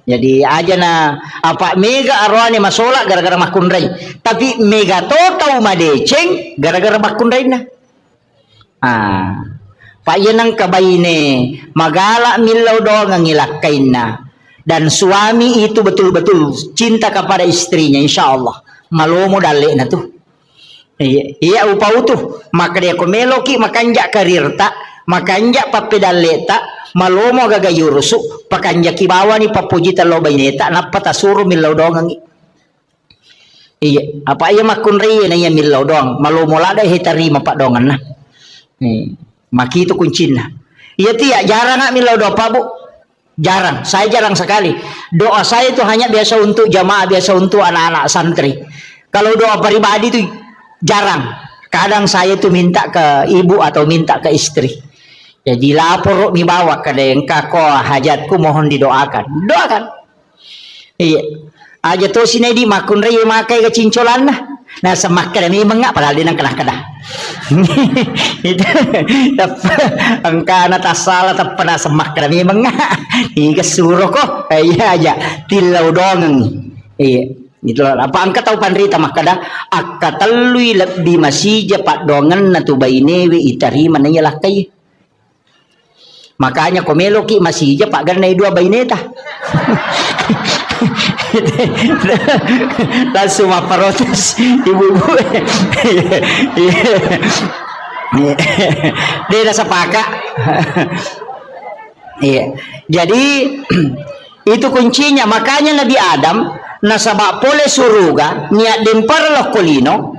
jadi aja na apa mega arwani masola gara-gara makunray tapi mega totau madeceng gara-gara makunray na pa yan ang kabayne magala milaw doang ang ilakain na dan suami itu betul-betul cinta kepada istrinya insyaallah malomo dali na tu iya upau tu maka dia komeloki makanja karirta makanja papedaleta malomo gagayurusu pakanja kibawa ni papujita lo baineta napata suru milaw dong iya apa iya makunri na iya milaw dong malomo lada hitarima pak dongan na makito kuncin na iya tiya jarang nggak milaw doa bu jarang saya jarang sekali doa saya itu hanya biasa untuk jamaah biasa untuk anak-anak santri kalau doa pribadi itu jarang. Kadang saya tuh minta ke ibu atau minta ke istri. Jadi lapor mi bawa ke dengka ko hajatku mohon didoakan. Doakan. Iya. Aja tuh sini di makun raya makai kecincolan lah. Nah semakin ini mengak padahal dia nang kena. Itu angka nata salah tak pernah semakin ini mengak. Iya suruh kok. Iya aja tilau dongeng. Iya. Gitu apa angka tahu pandrita makada akka talui lebih masih japak dongan natu bainewe itari mana yalah kai. Makanya komelo ki masih japak ganai dua baineta. Langsung protes ibu-ibu. Dia dah sepakat. Iya. Jadi itu kuncinya. Makanya Nabi Adam nasabak pole suruga niat dempar lokolino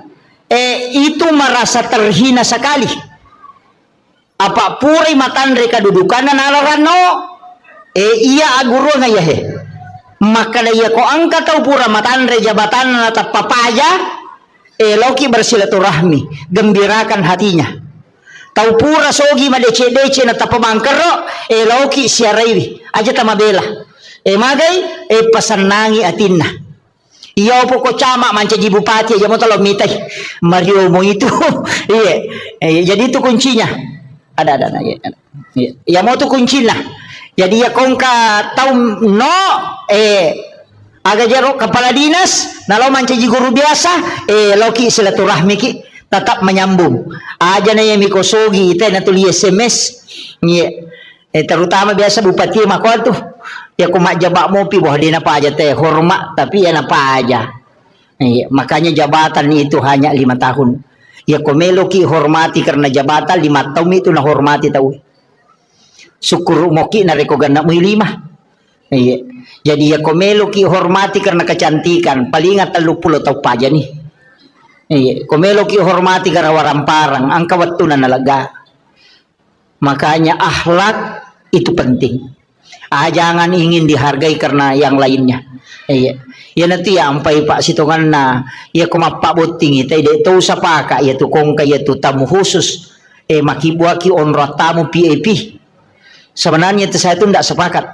itu merasa terhina sekali. Apa puri matan reka kedudukan nalarano iya aguro ngayahe. Maka dia ko angka tau pura matan re jabatan atau papaja loki bersilaturahmi gembirakan hatinya tau pura sogi madece-dece na tapamangkero loki siaraiwi aja tamabela magai pasanangi atinna iya po ko cama manca ji bupati aja mo talo mitai Mario mo itu iya jadi itu kuncinya ada ya mau tuh kuncinya. Jadi ya kongka tahu no agak jaro kepala dinas nalau mancaji guru biasa loki silaturahmi ki tetap menyambung aja na yang mikosogi itu na tuli SMS terutama biasa bupati makwa tuh ya kumak jabak mopi bahwa dia napa aja teh hormat tapi ya napa aja makanya jabatan itu hanya 5 tahun ya komelo ki hormati karena jabatan 5 tahun itu na hormati tahu syukur moki nareko ganda mo 5. Iya. Jadi ya komelo ki hormati karena kecantikan. Palingan 30 tau paja nih. Iya. Komelo ki hormati karena waramparang. Angka waktu na nalaga. Makanya akhlak itu penting. Jangan ingin dihargai karena yang lainnya. Iya. Ya nanti ya ampai pak sitongan na. Ya kumapak boting itu. Ide tau sapaka. Ya tu kongka ya tu tamu khusus. Makibua ki onro tamu PAP. Sebenarnya itu saya itu tidak sepakat.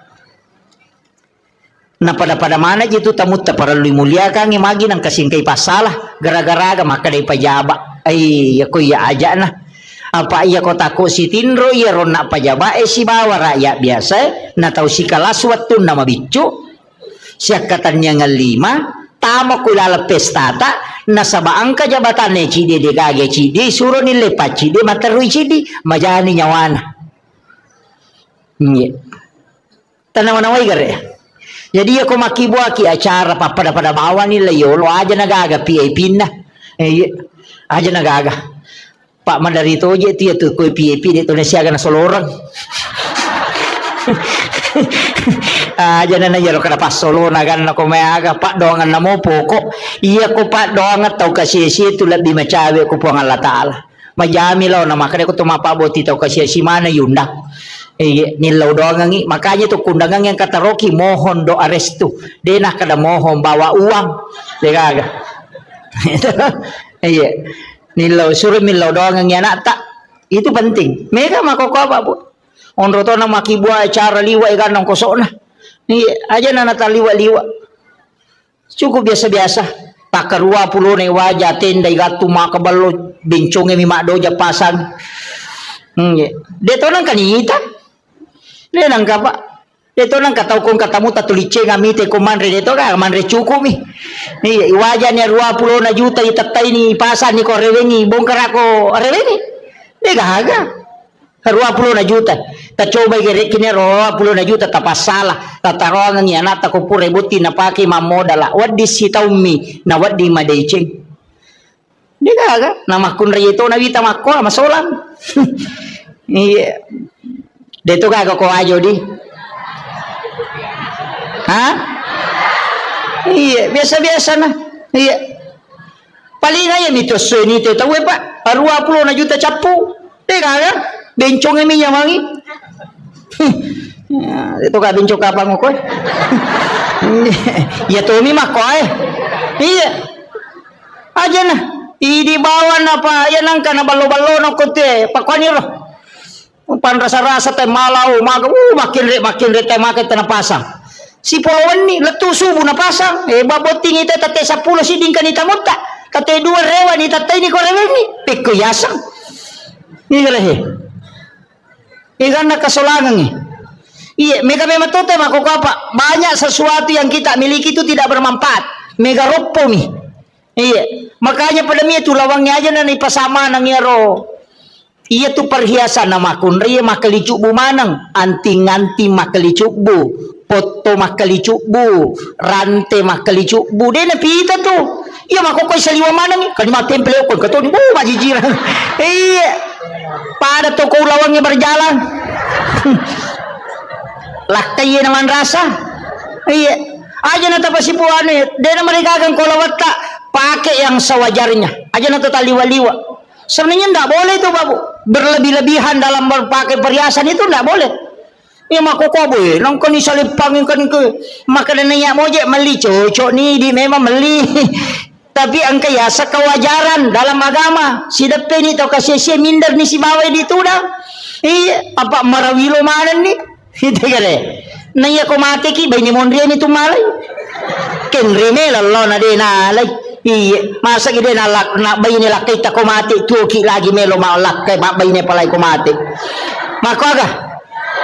Nah pada mana itu tamu tak perlu dimuliakan magi nang kasingkai pasalah gara-gara maka dari pajaba. Ya ko ya aja nah. Apa iya ko tako si tinro ya rona pajaba si bawa rakyat biasa na tahu si kalas waktu nama bicu. Siakatannya ngelima tamo kulala pestata nasabaang ka jabatan cidi de gage cidi suruh nilai pacidi matarui cidi majani nyawana. Tanawan-naway gare. Jadi ako makibuha ki acara pada bawah nila yolo aja nagaga PAP na. Aja nagaga. Pak mandarito aja itu ya tuh koi PAP dito na siya na solorang. Aja na yalo kada pas solo nagan na kumayaga pak doangan na mo poko. Iya ko pak doangan tau kasi itu lebih macawe ko po ang Allah Ta'ala. Majami law na makanya ko tumapaboti tau kasi si mana yunda. Nilaw doang ngi makanya tuh kundangan yang kata Rocky mohon doa restu denah kada mohon bawa uang dekaga nilaw suruh nilaw doang ngi anak tak itu penting mereka makoko apa bu onro to na makibua acara liwa ikan nang kosok nah aja na nata liwa cukup biasa tak kerua puluh ne wajah tenda igatu makabalo bincongnya mima doja pasang deto nang kanita dia nang kapa deto nang katau kong katamu tatulice ngamite ko manre deto ka manre cukup mi ni wajan ya 20 juta itatai ni pasan ni ko rewengi bongkar ako rewengi de gaga 20 juta ta coba gere kini 20 juta ta pasala tatarongan ni anak ta ko pure buti na paki mamodala waddi sitaumi na waddi madeceng de gaga nama kun reto na wita makko masolan iya deto kagak ko ajo di iya biasa-biasa nah iya paling aja mitos ini tuh tahu pak 20 juta capu deh kagak bencong ini yang wangi itu kagak bencong apa ngokoi ya tuh mi mah koi iya aja nah Idi bawan apa yan ang kana balo-balo no kote pakwani ro. Pan rasa-rasa tay malau maga makin re tay makin pasang. Si polawan ni letu subuh na pasang. Baboting ita tate 10 siding kanita mutta. Tate 2 rewa ni tatay ni korewen ni. Pikko yasang. Ni galahe. Ikan na kasolangan ni. Iya, mega matote makokapa. Banyak sesuatu yang kita miliki itu tidak bermanfaat. Mega ropo mi. Iya, makanya pada mi itu lawangnya aja na ipasama nang yaro. Iya tu perhiasan nama kunri makalicu bu manang, anting-anting makalicu bu, foto makalicu bu, rantai makalicu bu. Dia na pita tu. Iya makokoy saliwa manang ni. Kani matemple ko kato ni bu majijiran. Iya. Pada toko lawangnya berjalan. Laktay naman rasa. Iya. Aja na tapasipuan ni. Dia na mereka akan kolawat tak. Pakai yang sewajarnya. Aja nanti taliwa-liwa. Sebenarnya tidak boleh itu babu. Berlebih-lebihan dalam berpakai perhiasan itu tidak boleh. Ya makokoboy. Nangkon ni salipangin kan ke. Maka nanya mojek meli cocok ni di memang meli. Tapi angka ya sekawajaran dalam agama. Si depe ni tau kasih minder ni si bawai di tu dah. Iya. Apa marawilo mana ni? Itu kare. Naya ko mati ki bay ni mondria ni tumalay. Kenrime lalo na din alay. Iya, masa gede nalak nak bayi ni lakai tak komati tuki lagi melo malak kay bayi ni palay komati. Maka agak.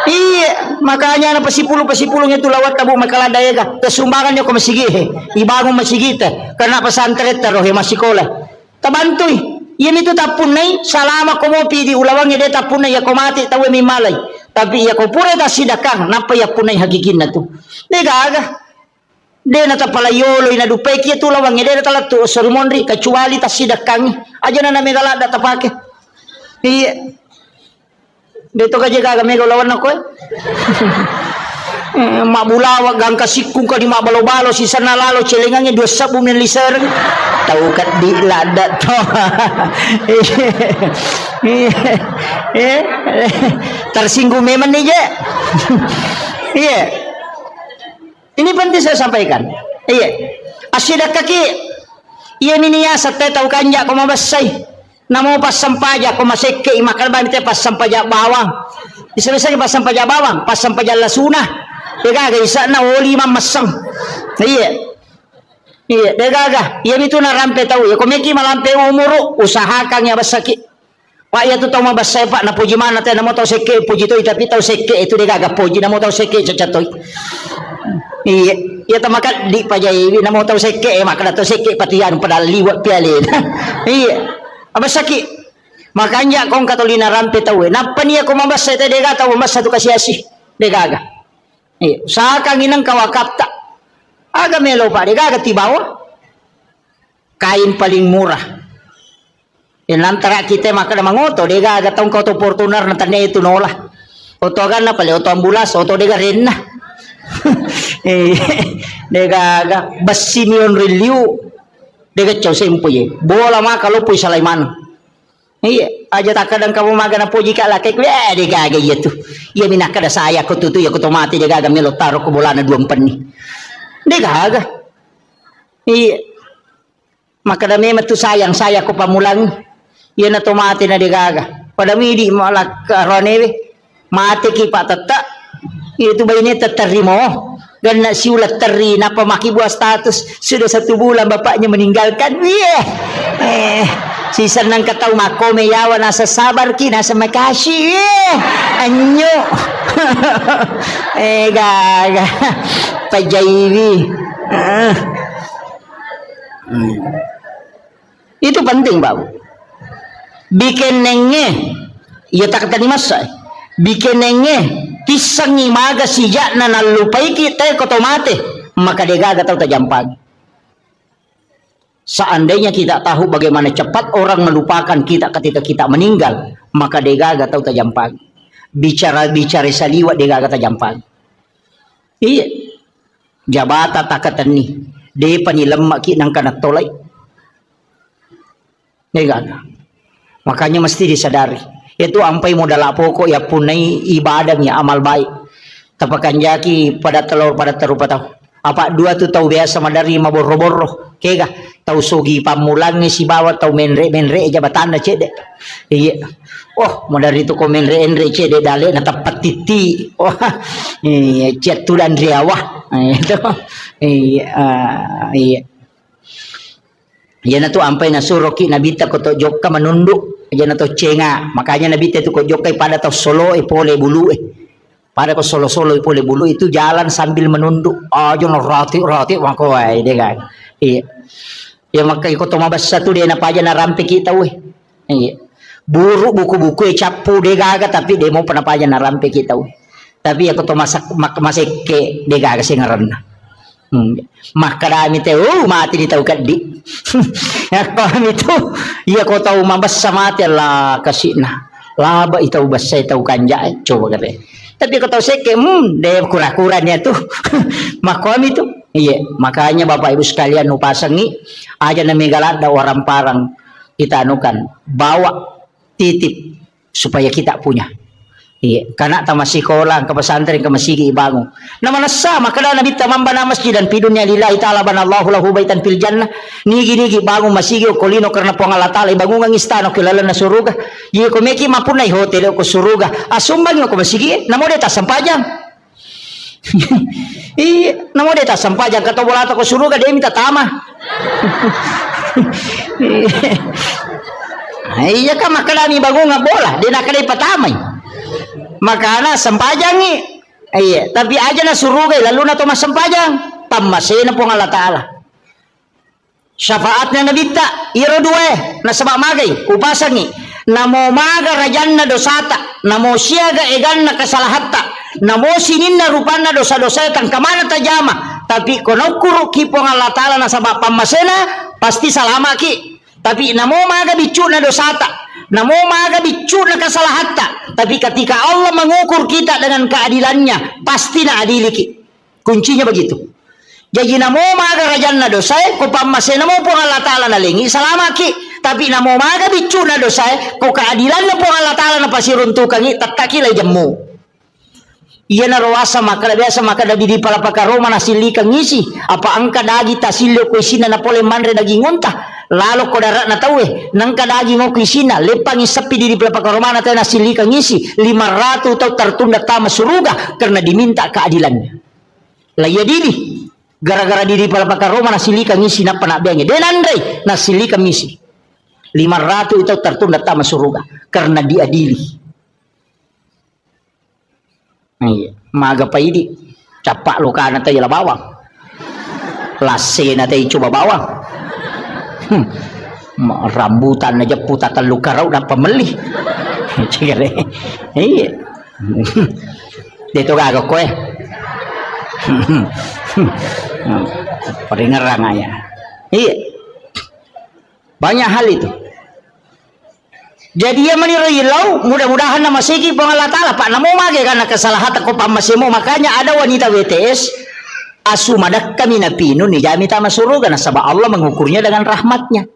Iya, makanya na pasipulong itu lawat tabu makaladaya ka. Kesumbangan niyo ko masigi. Ibagong masigi ta. Karena pesantren tarohe masikola. Tabantoy. Yan itu tapunay salama ko mo pidi ulawang ide tapunay ya komati tawe mi malay. Tapi ya ko pura ta sidakang napay ya punay hagikin na to. Nega dia nata pala yolo ina dupai kia tu lawang dia nata tu serumondri kecuali tas sidakang aja na megala data pake. Iya. Dito ka jaga mega lawan ako mabulawa gang kasikung ka di mabalo-balo si sana lalo celengangnya 2 sabu min liser. Tahu kat di lada to. Tersinggung memang nih je. Iya. Ini penting saya sampaikan. Iya. Asyidak kaki. Iya miniya sa tahu kanja ko mabasay. Namo pas sampaja ko maseke imakal ba nite pas sampaja bawang. Bisa-bisa pas sampaja bawang, pas sampaja lasuna. Dega isa na oli mamasang. Iya. Iya, dega. Iya itu na rampe tahu. Ya komeki malampe umuro usahakan ya basaki. Pak ya tu tahu mabasay pak na puji mana te namo tahu seke puji to tapi tahu seke itu dega puji namo tahu seke cacatoy. Iya, iya tamakat di pajai namo tahu seke maka tahu seke patian pada liwat pialin. Iya. Apa sakit? Makanya kong katolina rampe tahu. Napa ni ako mabasa ite dega tahu mabasa tu kasi asih degaga. Iya, usahakan inang kawakap tak. Aga melo pa degaga tibawa. Kain paling murah. Yan antara kita maka na mangoto degaga taong kau to Fortuner na tanya itu nola. Oto aga na pala oto ambulas oto dega rin na. Degaga basimion reliu. Dega chow sempoye. Bola maka lupoy sa layman. Iya, aja tak kadang kamu maga na puji ka laki ko degaga itu. Iya minakada saya ko tutu ya ko tomati degaga melo taro ko bola na 2 penni. Degaga. Iya. Maka dami matu sayang saya ko pamulang. Iya na tomati na degaga. Pada midi malak ronewe. Mati ki patata. Itu bayi ni terterimo. Dan si ulat teri napa maki buah status sudah 1 bulan bapaknya meninggalkan. Si senang kataw mako meyawa nasa sabar ki nasa makasih. Anyo. Gaga. Pajaywi. Itu penting bau. Bikin nenge. Ya tak kata masa. Bikin nenge. Pisang imaga sijak na nalupay kita kotomate maka degaga tahu tajampag. Seandainya kita tahu bagaimana cepat orang melupakan kita ketika kita meninggal maka degaga tahu tajampag. Bicara saliwa degaga tajampag. Iya. Jabata takatan ni de panilemak ki nang kanak tolay. Degaga. Makanya mesti disadari. Itu ampai modal pokok ya punai ibadahnya amal baik. Tapakan jaki pada telur pada terupa tahu. Apa dua tu tahu biasa madari maboro-boro. Kega tahu sugi pamulangi si bawa tahu menre jabatan na cede. Iya. Oh, madari tu ko menre cede dale na tapat titi. Oh, iya cet tu dan riawah. Itu. Iya. Iya na tu ampai na suroki nabita ko to jokka menunduk. Iya na to cenga. Makanya nabita tu ko jokka pada tahu solo pole bulu Pada ko solo-solo pole bulu itu jalan sambil menunduk. Jono roti mako ai de kan. Iya. Ya maka iko to mabas satu dia na paja na rampe kita we. Iya. Buru buku-buku capu de gaga tapi demo pernah paja na rampe kita we. Tapi aku to masak ke de gaga sing ngaranna. Makadami te mati di tahu kadi. Ya kami tu iya ko tahu mabas sama lah kasihna. Laba itau basa itau kanja coba kata. Tapi kau tahu seke, dia kura-kuranya tuh, makom itu, iya. Makanya Bapak Ibu sekalian nupasangi, aja namigalat da orang parang kita anukan, bawa titip supaya kita punya. Iya, karena masih sekolah ke pesantren ke masjid ibangu. Nama nasa maka nabi tamamba na masjid dan pidunya lillahi ta'ala banallahu lahu baitan fil jannah. Nigi bangun masjid kolino karena po Allah ta'ala ibangun ang istana kilala na suruga. Ye ko meki mapunay hotel ko suruga. Asumbang ko masjid namo deta sampajang. Iya, namo deta sampajang kato bola ko suruga dia minta tama. Iya ka makalami bangun nga bola, dia nakadai patamay. Makana sempajangi iya tapi aja na surugai lalu na to masempajang pamasena po Allah Ta'ala syafaatnya nabita iro dua na sabak magay upasangi namo maga rajanna dosata namo siaga eganna kasalahatta namo sininna rupanna dosa-dosa tang kamana tajama tapi kono kuru ki po Allah Ta'ala na sabak pamasena pasti salama ki tapi namo maga bicuna dosata namo maga bicuna kasalahatta tapi ketika Allah mengukur kita dengan keadilannya pasti na adiliki kuncinya begitu jadi namo maga rajanna dosa ko pamasena mo po Allah Ta'ala nalingi salamaki tapi namo maga bicuna dosa ko keadilannya po Allah Ta'ala na pasiruntukangi tatakilay jammu iya na rawasa maka biasa maka dabi di palapaka Roma nasili kang ngisi apa angka dagi tasilyo ko isina na pole manre daging unta lalu ko darat na tawe nang kadagi mo kisina lepang isapi di pelapaka Romana tayo nasili kang ngisi 500 tau tertunda tama suruga karena diminta keadilannya laya dini gara-gara di pelapaka Romana nasili kang ngisi na panabengnya den andre nasili kang ngisi 500 tau tertunda tama suruga karena diadili iya maga pa idi capak lo kana tayo la bawang lase na tayo coba bawang rambutan aja puta telu karau dan pemelih iya itu kagak kowe peringerang aja iya banyak hal itu jadi ya menirilau mudah-mudahan nama segi Allah Ta'ala pak namo mage karena kesalahan ko pamasimo makanya ada wanita WTS asumadak kami napino ni jami tama suruga na sabab Allah mengukurnya dengan rahmatnya.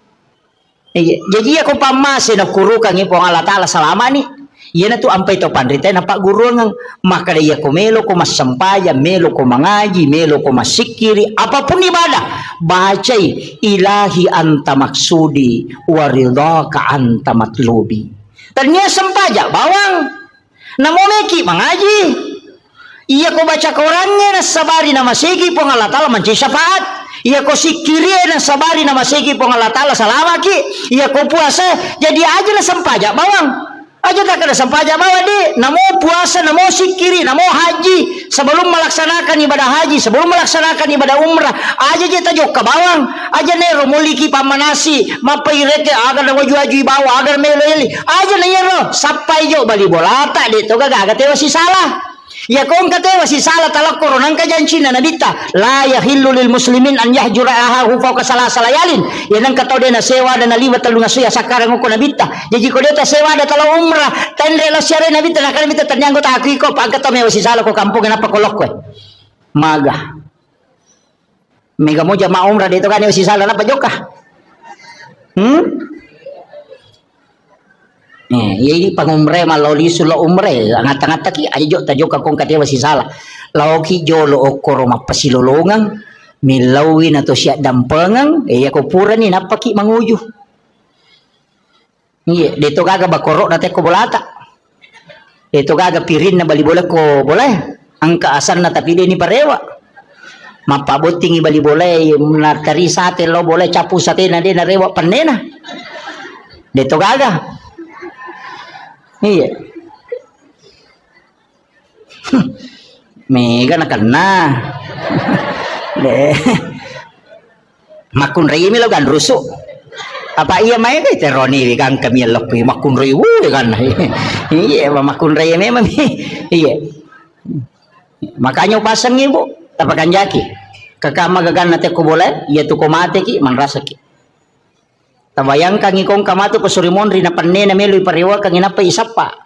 Jadi aku pamase na kurukan ipo Allah Ta'ala selama ni. Iya na tu ampai to pandrita na pak guru ngang maka dia ko melo ko masampaya melo ko mangaji melo ko masikiri apapun ibadah bacai ilahi anta maksudi waridhaka anta matlubi. Ternyata sempaja bawang namo meki mangaji iya ko baca Qurannya na sabari na masigi po Allah Ta'ala manci syafaat iya ko sikiri na sabari na masigi po Allah Ta'ala salamaki iya ko puasa jadi aja na sampaja bawang aja tak ada sampaja bawa di namo puasa namo sikiri namo haji sebelum melaksanakan ibadah haji sebelum melaksanakan ibadah umrah aja kita jok ke bawang aja nero muliki pamanasi mapaireke agar na waju bawa agar meleli aja na yero sampai jo bali bolata di to gagate wasi salah ya kong kate wasi salah talak koronang kajancina nabita la yahillu lil muslimin an yahjura ahahu fawqa salasalayalin ya nang katau de na sewa dan liwat talunga suya sakarang ko nabita jadi ko deta sewa da tala umrah tendre la syare nabita na kanabita tanyanggo ta akiko pagkatau me wasi salah ko kampung na pakolok ko maga mega mo jama umrah dito kan wasi salah na pajoka Ini pangumre maloli sulo umre ngat-ngat ki ayo tajo ka kong katiwa si sala lauki jolo okoro mapasilolongang milawin ato siya dampengang ako pura ni napaki manguju dito gaga bakoro nate ko bolata dito gaga pirin na balibola ko boleh ang kaasan na tapili ni parewa mapabuting ibalibola na tarisate lo boleh capu sate na din na rewa panena dito gaga mega na kana makun rei mi logan rusu apa iya mai kay teroni kang kami lokpi makun rei kan makun rei memang makanya pasang ibu tapakan jaki kakama gagan nate ko boleh iya tu ko mate ki manrasa ki tabayang kang ikong kamato ko surimon rin na panne na melo iparewa kang inapa isapa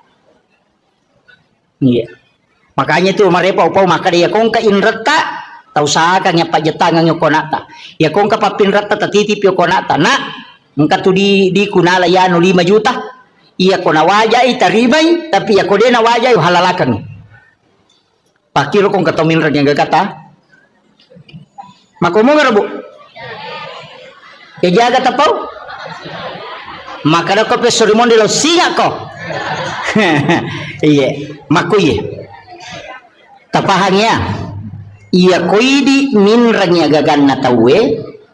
makanya tu marepa upaw makadiya kong ka inrata tau sa kang ya pajetangan yo konata ya kong ka papinrata tatitip yo konata na ngka tu di kunala ya no 5 juta iya ko nawaja itaribay tapi ya ko de nawaja yo halalakan pakiro kong katomin ran yang gagata makomo ngarabu ya jaga tapaw maka ko pe sorimon de lo siga ko makuye tapahangnya iya koidi minrangnya gagan na tawe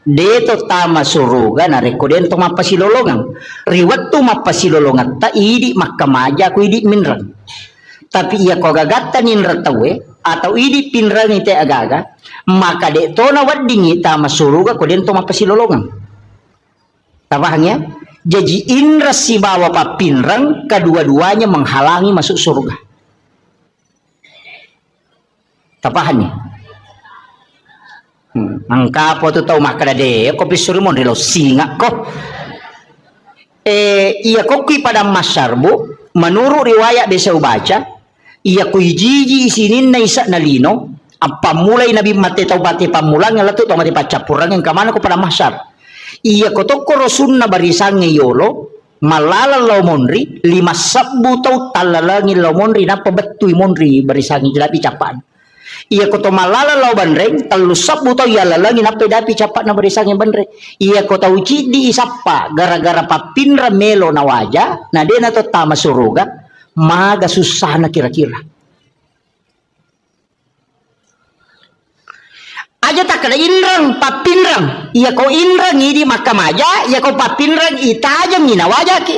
deto tama suruga na rekoden to mapasilolongan riwat to mapasilolongan ta idi makamaja koidi minrang tapi iya ko gagata ninra tawe atau idi pinrang ite agaga maka de to na waddingi tama suruga koden to mapasilolongan tapahangnya jadi indra si bawa papinrang kedua-duanya menghalangi masuk surga. Tapahannya. Angka po to tau makadade ko pisurimon dilo singa ko. Iya ko ki pada masyarbu menurut riwayat bisa ubaca iya ko jiji isinin na isa na lino apa mulai nabi mate tau bate pamulang ngalato to mate pacapurang yang kamana ko pada masyar. Iya kotoko rosun na barisan ngeyolo malala lo monri 5 sabbu tau talalangi lo monri na pabetui monri barisan ngejelapi capan iya koto malala lo bandreng 3 sabbu tau ya lalangi na pedapi capan na barisan bandreng iya koto uci di isapa gara-gara papinra melo na waja na dena to tama suruga maga susah na kira-kira aja tak kena inrang papinrang iya ko inrang idi makamaja iya ko papinrang itajang inawaja ki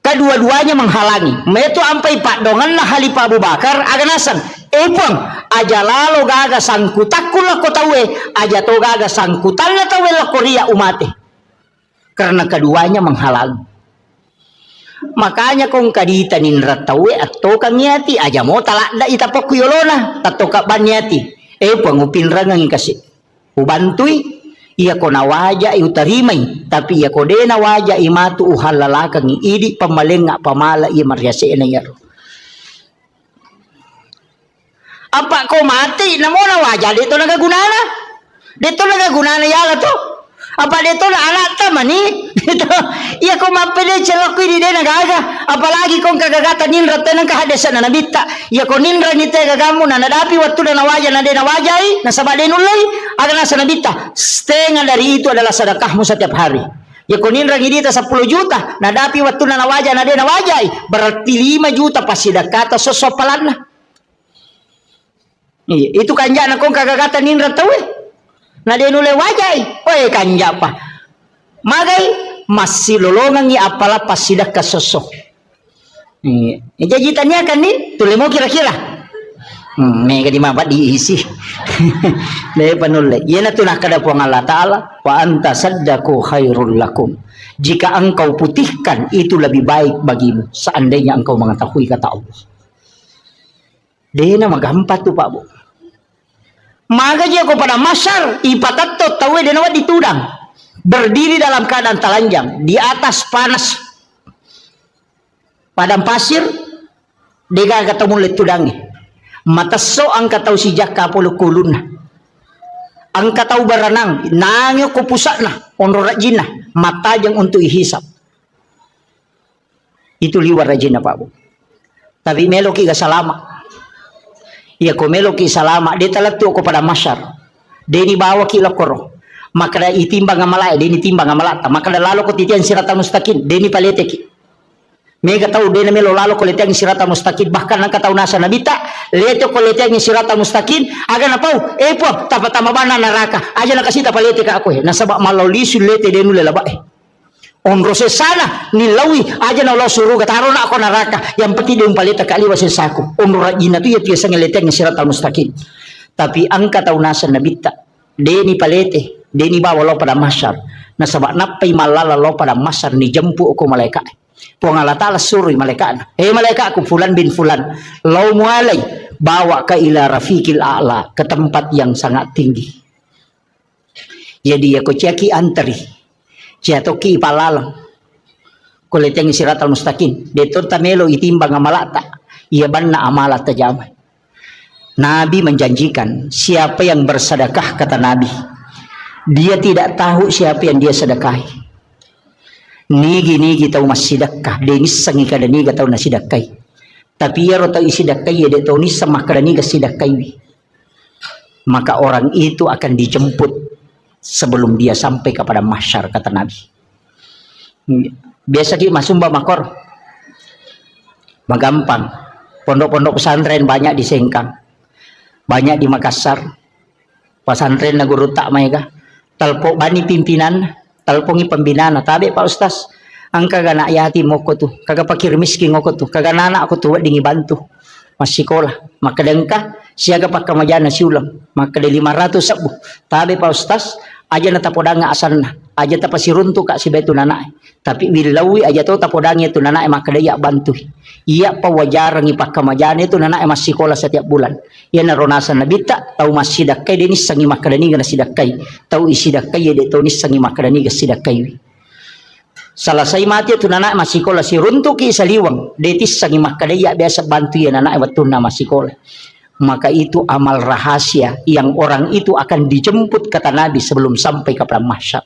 kedua-duanya menghalangi meto ampai pak dongan lah halipa Abu Bakar aganasan epang aja lalo gaga sangkutakul lah ko tawe aja to gaga sangkutan lah tawe lah korea umate karena keduanya menghalangi makanya kong kadita ninra tawe atau kang nyati aja mo talakda itapok yolona tatoka banyati pangupinrang ang kasi ubantui iya ko nawaja utarimay tapi iya ko de nawaja imatu uhalalakang idi pamalenga pamala iya maryase na yaro apa ko mati namo nawaja dito nagagunana yala to apa dito na anak tamani dito iya ko mapili celok ini de nagaga apalagi kong kagagatan ninra tenang kahadesan na nabita iya ko ninra ni te gagamu na nadapi waktu na nawaja na de nawajai na sabade nulay aga nasa nabita setengah dari itu adalah sedekahmu setiap hari iya ko ninra ngidita 10 juta nadapi waktu na nawaja na de nawajai berarti 5 juta pasidakata sosopalan na iya itu kanja na kong kagagatan ninra tawe na de nulay wajai kanja pa magay masih lolongan ni apala pasidak kasosok jajitannya kan nih tulimo kira-kira mega di mabat diisi deh panule yana tunah kada puang Allah Ta'ala wa anta saddaku khairul lakum jika engkau putihkan itu lebih baik bagimu seandainya engkau mengetahui kata Allah dena magampat tuh Pak Bu maka dia kepada masyar ipatato tawe denawa ditudang berdiri dalam keadaan telanjang di atas panas padang pasir dega ketemu letudangi mataso ang kataw si jaka polo kulun ang kataw baranang nangyo ko pusa na onro rajina mata jang untuk ihisap Itu liwar rajin na Pak Bu. Tapi meloki ka salama. Iya ko meloki salama. Dia talatu ko pada masyar. Dia ni bawa ki lokoro. Maka da itimbang ngamalay. Dia ni timbang ngamalata. Maka da lalo ko titian sirata mustaqim. Dia ni palete ki. Mega tahu dia na melo lalo ko letiang sirata mustaqim. Bahkan nang kataw nasa nabita. Leto ko letiang sirata mustaqim. Aga na pau. Po. Tapatama ba na naraka. Aja na kasita palete ka ako. Nasaba malaulisu lete dia nula laba Omro sana nilawi aja na Allah suruh kataro na ako naraka yang penting dia umpalita kaliwa sesaku omro rajina tu ya tiasa ngeleteng siratal mustaqim. Tapi angka taunasan nabita deni palete deni bawa lo pada masyar na sabak napai malala lo pada masyar ni jempu ko malaikat po Allah taala suruh malaikat malaikat aku fulan bin fulan lo mualai bawa ke ila rafiqil a'la ke tempat yang sangat tinggi. Jadi aku ceki antri Jatoki palalang kuleteng siratal mustaqim deton tamelo itimbang amalata ia banna amalat tajamai. Nabi menjanjikan siapa yang bersedekah kata Nabi dia tidak tahu siapa yang dia sedekahi. Nigi tahu masih sedekah dia nisangi kada niga tahu nasidakai tapi ya rota isi dakai ya dia tahu nisam kada niga sidakai. Maka orang itu akan dijemput sebelum dia sampai kepada mahsyar kata Nabi. Biasa di masumba makor magampang. Pondok-pondok pesantren banyak di Sengkang, banyak di Makassar. Pesantren na guru tak mereka talpo bani pimpinan talpongi pembinaan tabe Pak Ustaz angka gana yatim moko tu kagak pakir miskin moko tu kagak anak aku tu dingi bantu masih sekolah maka dengka siaga pakka majana siulang maka de 500 sabu tabe Pak Ustaz aja na tapodanga asanna aja tapasiruntu kak si betu nanai tapi wilawi aja tau tapodanga itu nanai maka dia bantu iya pawajarang ipakka majana itu nanai masih sekolah setiap bulan iya naronasan nabita tau masih dakai dia nisangi maka dani gana sidakai tau isi dakai ya dia tau nisangi maka dani gana sidakai selesai mati itu nanai masih sekolah si runtu ki saliwang detis sangi maka dia biasa bantu ya nanai waktu nama sekolah. Maka itu amal rahasia yang orang itu akan dijemput kata Nabi sebelum sampai ke mahsyar.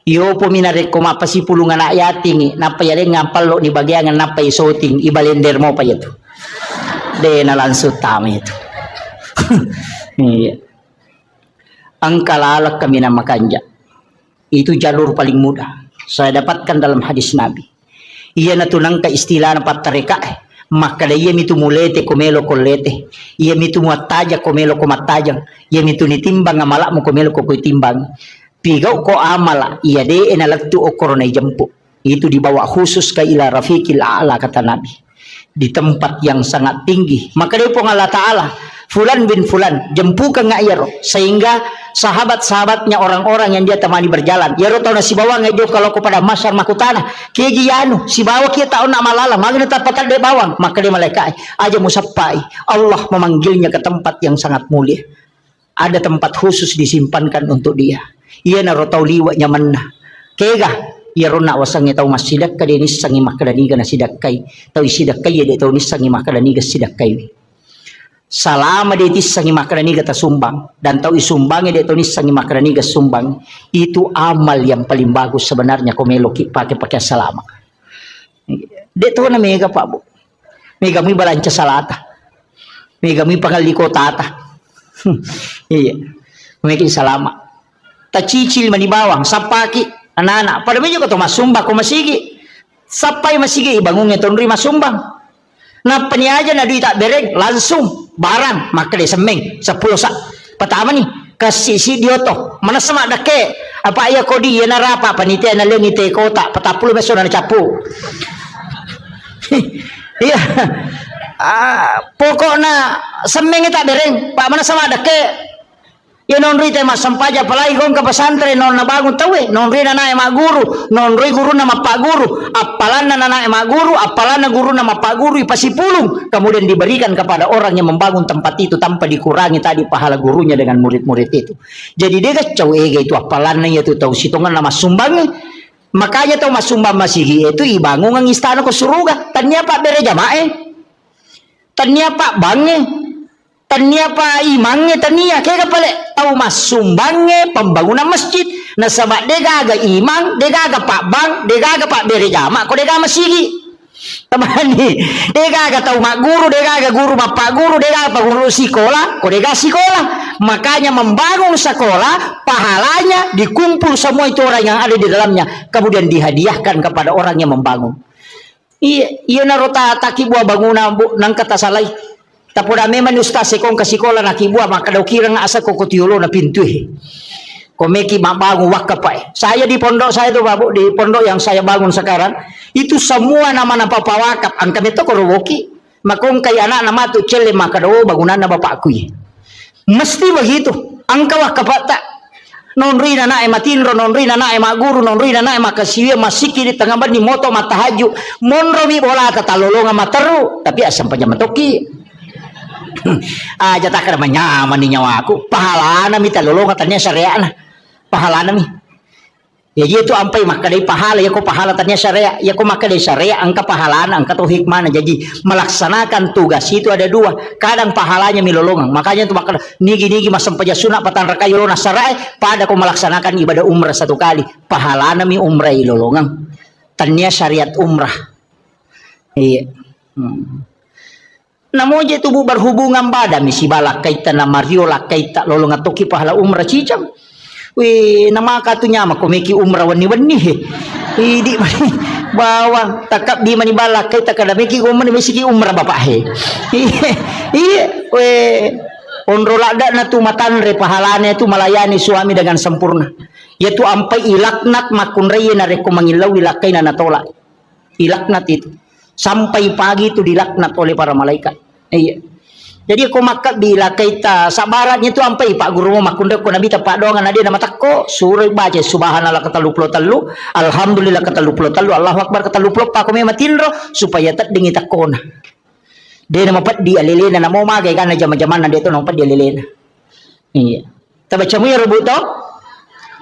Yo peminare ko mapasi pulungan ayat tinggi napa ya ngapal lo di bagian napa isoting ibalender mo pa itu. De na langsung tama itu. Iya. Angkalalak kami nama kanja. Itu jalur paling mudah. Saya dapatkan dalam hadis Nabi. Ia natunang ka istilah na patareka maka dia mitu mulete komelo kolete ia mitu muataja komelo ko matajang ia mitu nitimbang amalak mo komelo ko timbang pigau ko amala ia de enalatu okorona jempu itu dibawa khusus ke ila rafiqil a'la kata Nabi di tempat yang sangat tinggi maka dia pun Allah Ta'ala fulan bin fulan jempukan ngayaro sehingga sahabat-sahabatnya orang-orang yang dia temani berjalan ya tahu na si bawa ngajo kalau kepada masyar makutana kegi anu si bawa kia tahu nak malala magna tapatan de bawang maka dia malaikat aja musafai Allah memanggilnya ke tempat yang sangat mulia ada tempat khusus disimpankan untuk dia ia na tahu liwa nyamanna kega ia rona wasangnya tahu masidak ka denis sangi makadani kana sidakai tahu sidakai dia tahu nisangi makadani ga sidakai salama dia tisangi makarani kata sumbang dan tahu isumbangnya dia tahu nisangi makarani kata sumbang itu amal yang paling bagus sebenarnya kau meloki pakai salama dia tahu na mega Pak Bu mega mi balanca salata mega mi pangaliko tata iya mega salama tacicil mani bawang sapaki anak-anak pada meja kau masumba kau masigi sapai masigi ibangungnya tonri masumbang nah penyaja na duit tak bereng langsung barang maka dia semeng 10 sak pertama nih kasih si dioto mana sama dake apa ya kodi ya narapa panitia na lengi te kota 40 beso na capu iya pokoknya semeng tak bereng pak mana sama dake ya nonri teh mas sampaja palai gong ke pesantren non na bangun tawe nonri na nae mak guru nonri guru nama pak guru apalan na nae mak guru apalan na guru nama pak guru ipasi pulung kemudian diberikan kepada orang yang membangun tempat itu tanpa dikurangi tadi pahala gurunya dengan murid-murid itu jadi dia kacau itu apalan na itu tahu sitongan nama sumbangnya makanya tahu mas sumbang masih itu ibangun ang istana ko suruga tanya pak bere jamae tanya pak bange tania pa imangnya tania kaya pala tahu mas sumbangnya pembangunan masjid Nasabak dega imang, dega pak bang, dega pak bere jama, ko dega masigi. Tamani, dega tahu mak guru, dega guru bapak guru, dega pak guru sekolah, ko dega sekolah. Makanya membangun sekolah, pahalanya dikumpul semua itu orang yang ada di dalamnya, kemudian dihadiahkan kepada orang yang membangun. Iya narota taki buah bangunan nang kata salai. Tapoda memang ustaz sekong ke sekolah nak buah maka daw kira nga asa ko kutiulo na pintu. Komeki bangun wakaf. Saya di pondok saya itu Bapak, di pondok yang saya bangun sekarang itu semua nama-nama wakaf. Angkam itu korowoki. Makong kay anak nama tu cele maka daw bangunan na bapakku. Mesti begitu. Angka wakaf tak. Non rina na matinro, non rina na maguru, non rina na makasiya masiki di tengah bani moto matahaju. Monro mi bola tatalolonga materu, tapi asam panya matoki. Aja tak kada manyaman ni nyawa aku. Pahala na mi talolonga tanya syariah na. Pahala na mi. Ya itu ampai maka dari pahala ya ko pahala tanya syariah, ya ko maka dari syariah angka pahala na angka tu hikmah na. Jadi melaksanakan tugas itu ada dua. Kadang pahalanya milolongan. Makanya tu maka nigi masam paja sunat patan rakai yolona syariah pada ko melaksanakan ibadah umrah satu kali. Pahala na mi umrah ilolongan. Tanya syariat umrah. Iya. Namo je tubuh berhubungan badan misi balak kaita na mariola kaita lolongan toki pahala umrah cicam. Wih, nama katunya mah komeki umrah wani-wani. Idi bawang takap di mani balak kaita kada meki umrah misi umrah bapak he. Iya, weh onrola ada na tu matanre pahalanya tu melayani suami dengan sempurna. Yaitu ampai ilaknat makun reye na reko mangilau ilakai na natolak. Ilaknat itu. Sampai pagi itu dilaknat oleh para malaikat. Iya. Jadi aku makat bila kita sabaratnya itu ampai pak guru makunda ko nabi tapak doangan dia nama takko suruh baca subhanallah kata 23 alhamdulillah kata 23 Allahu akbar kata 24 ko memang tinro supaya tak dengi takona. Dia nama pat dia lelena namo magai kana jama-jamana dia tu nama pat dia lelena. Iya. Tabaca mu ya rebut to?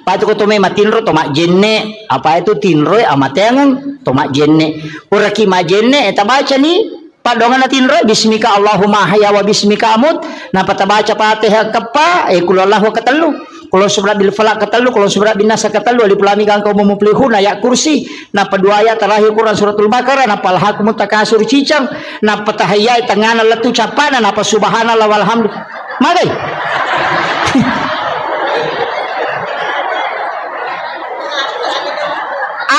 Patu ko to memang tinro to mak jenne apa itu tinro amatengan to mak jenne. Uraki mak jenne eta baca ni padongan natin roy bismika Allahumma haya wa bismika amut na patabaca Fatihah kapa kul Allahu katalu kul subra bil falaq katalu kul subra bin nas katalu alif lam mim kaum muflihun ayat kursi na padua ayat terakhir Quran suratul Baqarah na palhakum takasur cicang na patahaya tengana letu capana na pa subhanallah walhamd magai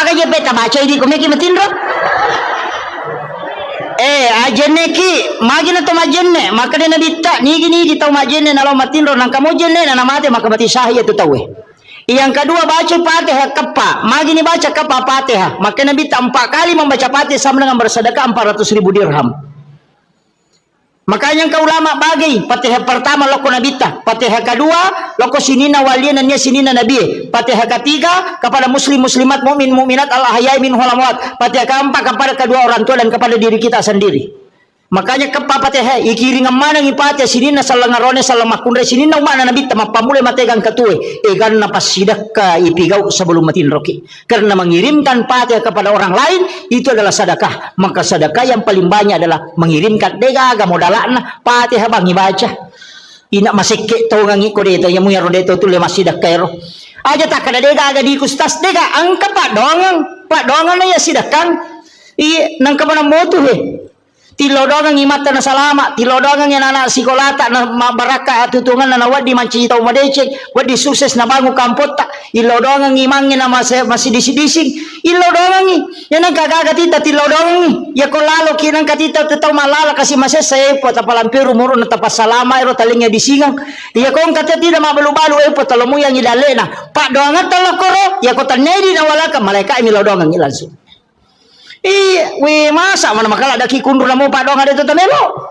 aga je beta baca ini komeki matindro ajenne ki magina to majenne makade na bitta nigi tahu majenne nalo matinro nang kamu jenne na namate makabati sahih itu tahu. Yang kedua baca Fatihah kapa magini baca kapa Fatihah maka nabi 4 kali membaca Fatihah sama dengan bersedekah 400.000 dirham. Makanya yang ulama bagi Fatihah pertama loko nabita, Fatihah kedua loko sinina waliyan dan sinina nabi, Fatihah ketiga kepada muslim muslimat mukmin mukminat al ahyai min wal amwat, Fatihah keempat kepada kedua orang tua dan kepada diri kita sendiri. Makanya kepa Fatihah ikiring mana ngipatya sinina salangarone salamakunre sinina mana nabi tama pamule mategang katue egan napas sedekah ipigau sebelum matin roki karena mengirimkan Fatihah kepada orang lain itu adalah sedekah. Maka sedekah yang paling banyak adalah mengirimkan degaga modalana Fatihah bang ibaca ina masike to ngangi ko deto yamu yaro deto tu le masidekah ro aja tak ada degaga di kustas dega angka pak dongang na ya sidekang i nang kamana motu he tilodongan ngimatan na salama tilodongan yang anak sikolata na baraka atutungan na wadi manci tau madecek wadi sukses na bangu kampot tak ilodongan ngimangin na masih dising ilodongan yan ang kagagat ita tilodongan ya ko lalo kinang katita tataw malala kasi masih saya po tapalampiru muro na tapas salama ero talingnya disingang ya ko ang katita na mabalu-balu po talomo yang idale na pak doangan talokoro ya ko tanedi na wala ka malaika imilodongan ilansung. Masa mana makala ada kikundur namo pak dong ada itu tamelo.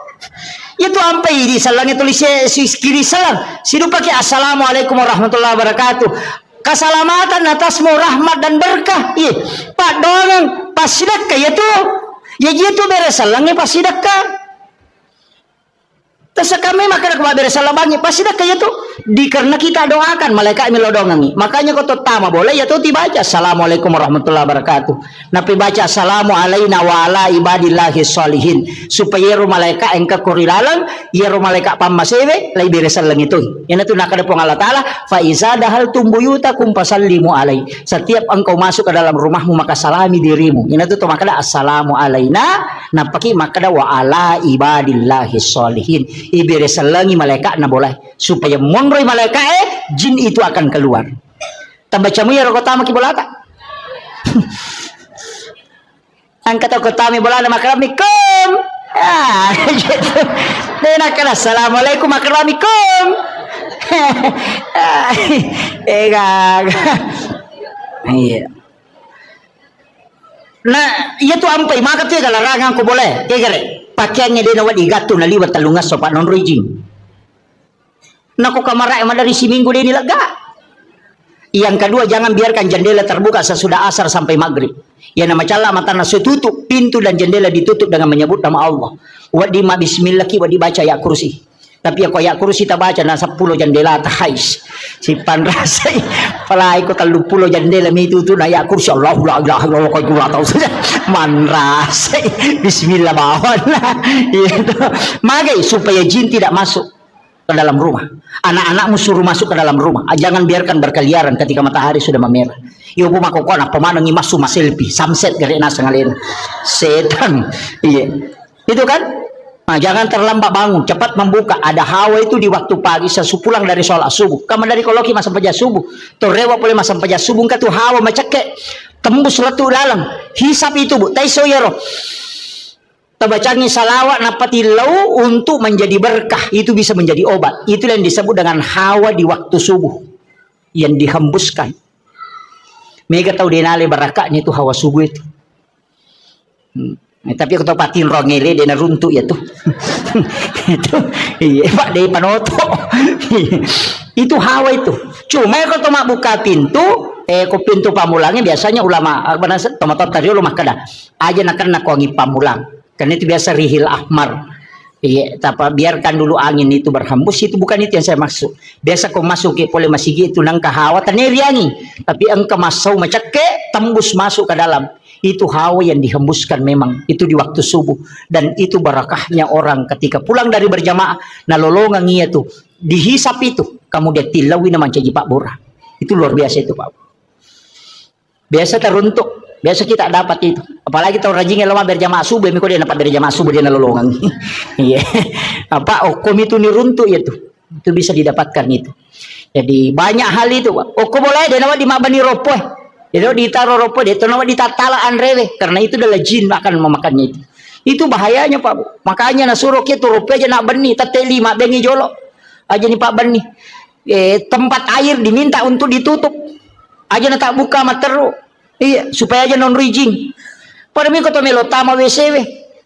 Itu ampai di salang itu si kiri salang. Sidu pakai assalamualaikum warahmatullahi wabarakatuh. Keselamatan atasmu rahmat dan berkah. Pak dong pas sedekah itu. Ya gitu beres salangnya pas sedekah. Tasa kami maka nak mabere salabangi pasti dah kaya tu. Karena kita doakan malaikat melodongangi. Makanya kau tama boleh ya tu dibaca assalamualaikum warahmatullahi wabarakatuh. Napi baca assalamu alaina wa ala ibadillahi sholihin. Supaya ru malaikat engka kurilalang, ya ru malaikat pamasewe lai bere salang itu. Yan tu nak ada pong Allah Taala fa iza dahal tumbuyutakum fasallimu alai. Setiap engkau masuk ke dalam rumahmu maka salami dirimu. Yan tu maka ada assalamu alaina napaki maka ada wa ala ibadillahi sholihin. Ibere salangi malaikat na boleh supaya monroi malaikat jin itu akan keluar. Tabacamu ya rokotama ki bolata. Angkat rokotami bolana makramikum. Ah, gitu. Dena kana assalamualaikum makramikum. Iya. Nah, iya tu ampai maka tu larangan ko boleh. Kegere. Pakaiannya dia nawat digato na liwat talungas sopa non rejing. Naku kamara emang dari si minggu dia ini lega. Yang kedua jangan biarkan jendela terbuka sesudah asar sampai maghrib. Ya nama cala mata nasi tutup pintu dan jendela ditutup dengan menyebut nama Allah. Wadima bismillah ki wadi baca ya kursi. Tapi aku ya kursi tak baca na 10 jendela tahais. Si panrasai palai ko 30 jendela mi tutu na ya kursi Allah la ilaha illallah ko tahu saja. Manrasai bismillah bawon. Itu. Magai supaya jin tidak masuk ke dalam rumah. Anak-anakmu suruh masuk ke dalam rumah. Jangan biarkan berkeliaran ketika matahari sudah memerah. Iyo puma ko na pemanangi masuk selfie sunset gare na sangalin. Setan. Iya. Itu kan? Nah, jangan terlambat bangun, cepat membuka. Ada hawa itu di waktu pagi sepulang dari sholat subuh. Kamu dari koloki masa pejah subuh. Torewa boleh masa pejah subuh ka tu hawa macake tembus letu dalam. Hisap itu bu, taiso yaro. Tabacangi salawat napati lau untuk menjadi berkah. Itu bisa menjadi obat. Itu yang disebut dengan hawa di waktu subuh. Yang dihembuskan. Mega tahu denale barakahnya itu hawa subuh itu. Tapi aku tahu patin rongele dia runtuh ya tuh. Itu iya Pak dari panoto. Itu hawa itu. Cuma kalau cuma buka pintu, ko pintu pamulangnya biasanya ulama benar tomato tadi ulama kada. Aja nak wangi pamulang. Karena itu biasa rihil ahmar. Iya, tapi biarkan dulu angin itu berhembus, itu bukan itu yang saya maksud. Biasa kau masuk ke boleh masih gitu nang hawa taneriangi, tapi engkau masuk macake tembus masuk ke dalam. Itu hawa yang dihembuskan memang itu di waktu subuh, dan itu barakahnya orang ketika pulang dari berjamaah nalolongan ia tuh dihisap itu kamu dia tilawi nama caji Pak Bora. Itu luar biasa itu Pak. Biasa teruntuk, biasa kita dapat itu, apalagi tahu rajinnya lama berjamaah subuh miko dia dapat berjamaah subuh dia nalolongan. Iya. Apa okom itu niruntuk ya tuh, itu bisa didapatkan itu. Jadi banyak hal itu Pak. Okom boleh dia nama di mabani ropoh. Jadi ditaruh ropo dia tenawa ditatalaan rewe karena itu adalah jin akan memakannya itu. Itu bahayanya Pak. Makanya nasuruh kita ropo aja nak benih teteli mak bengi jolok. Aja nih Pak benih. Tempat air diminta untuk ditutup. Aja nak tak buka materu. Iya, supaya aja non rijing. Pada minggu to melo tama WC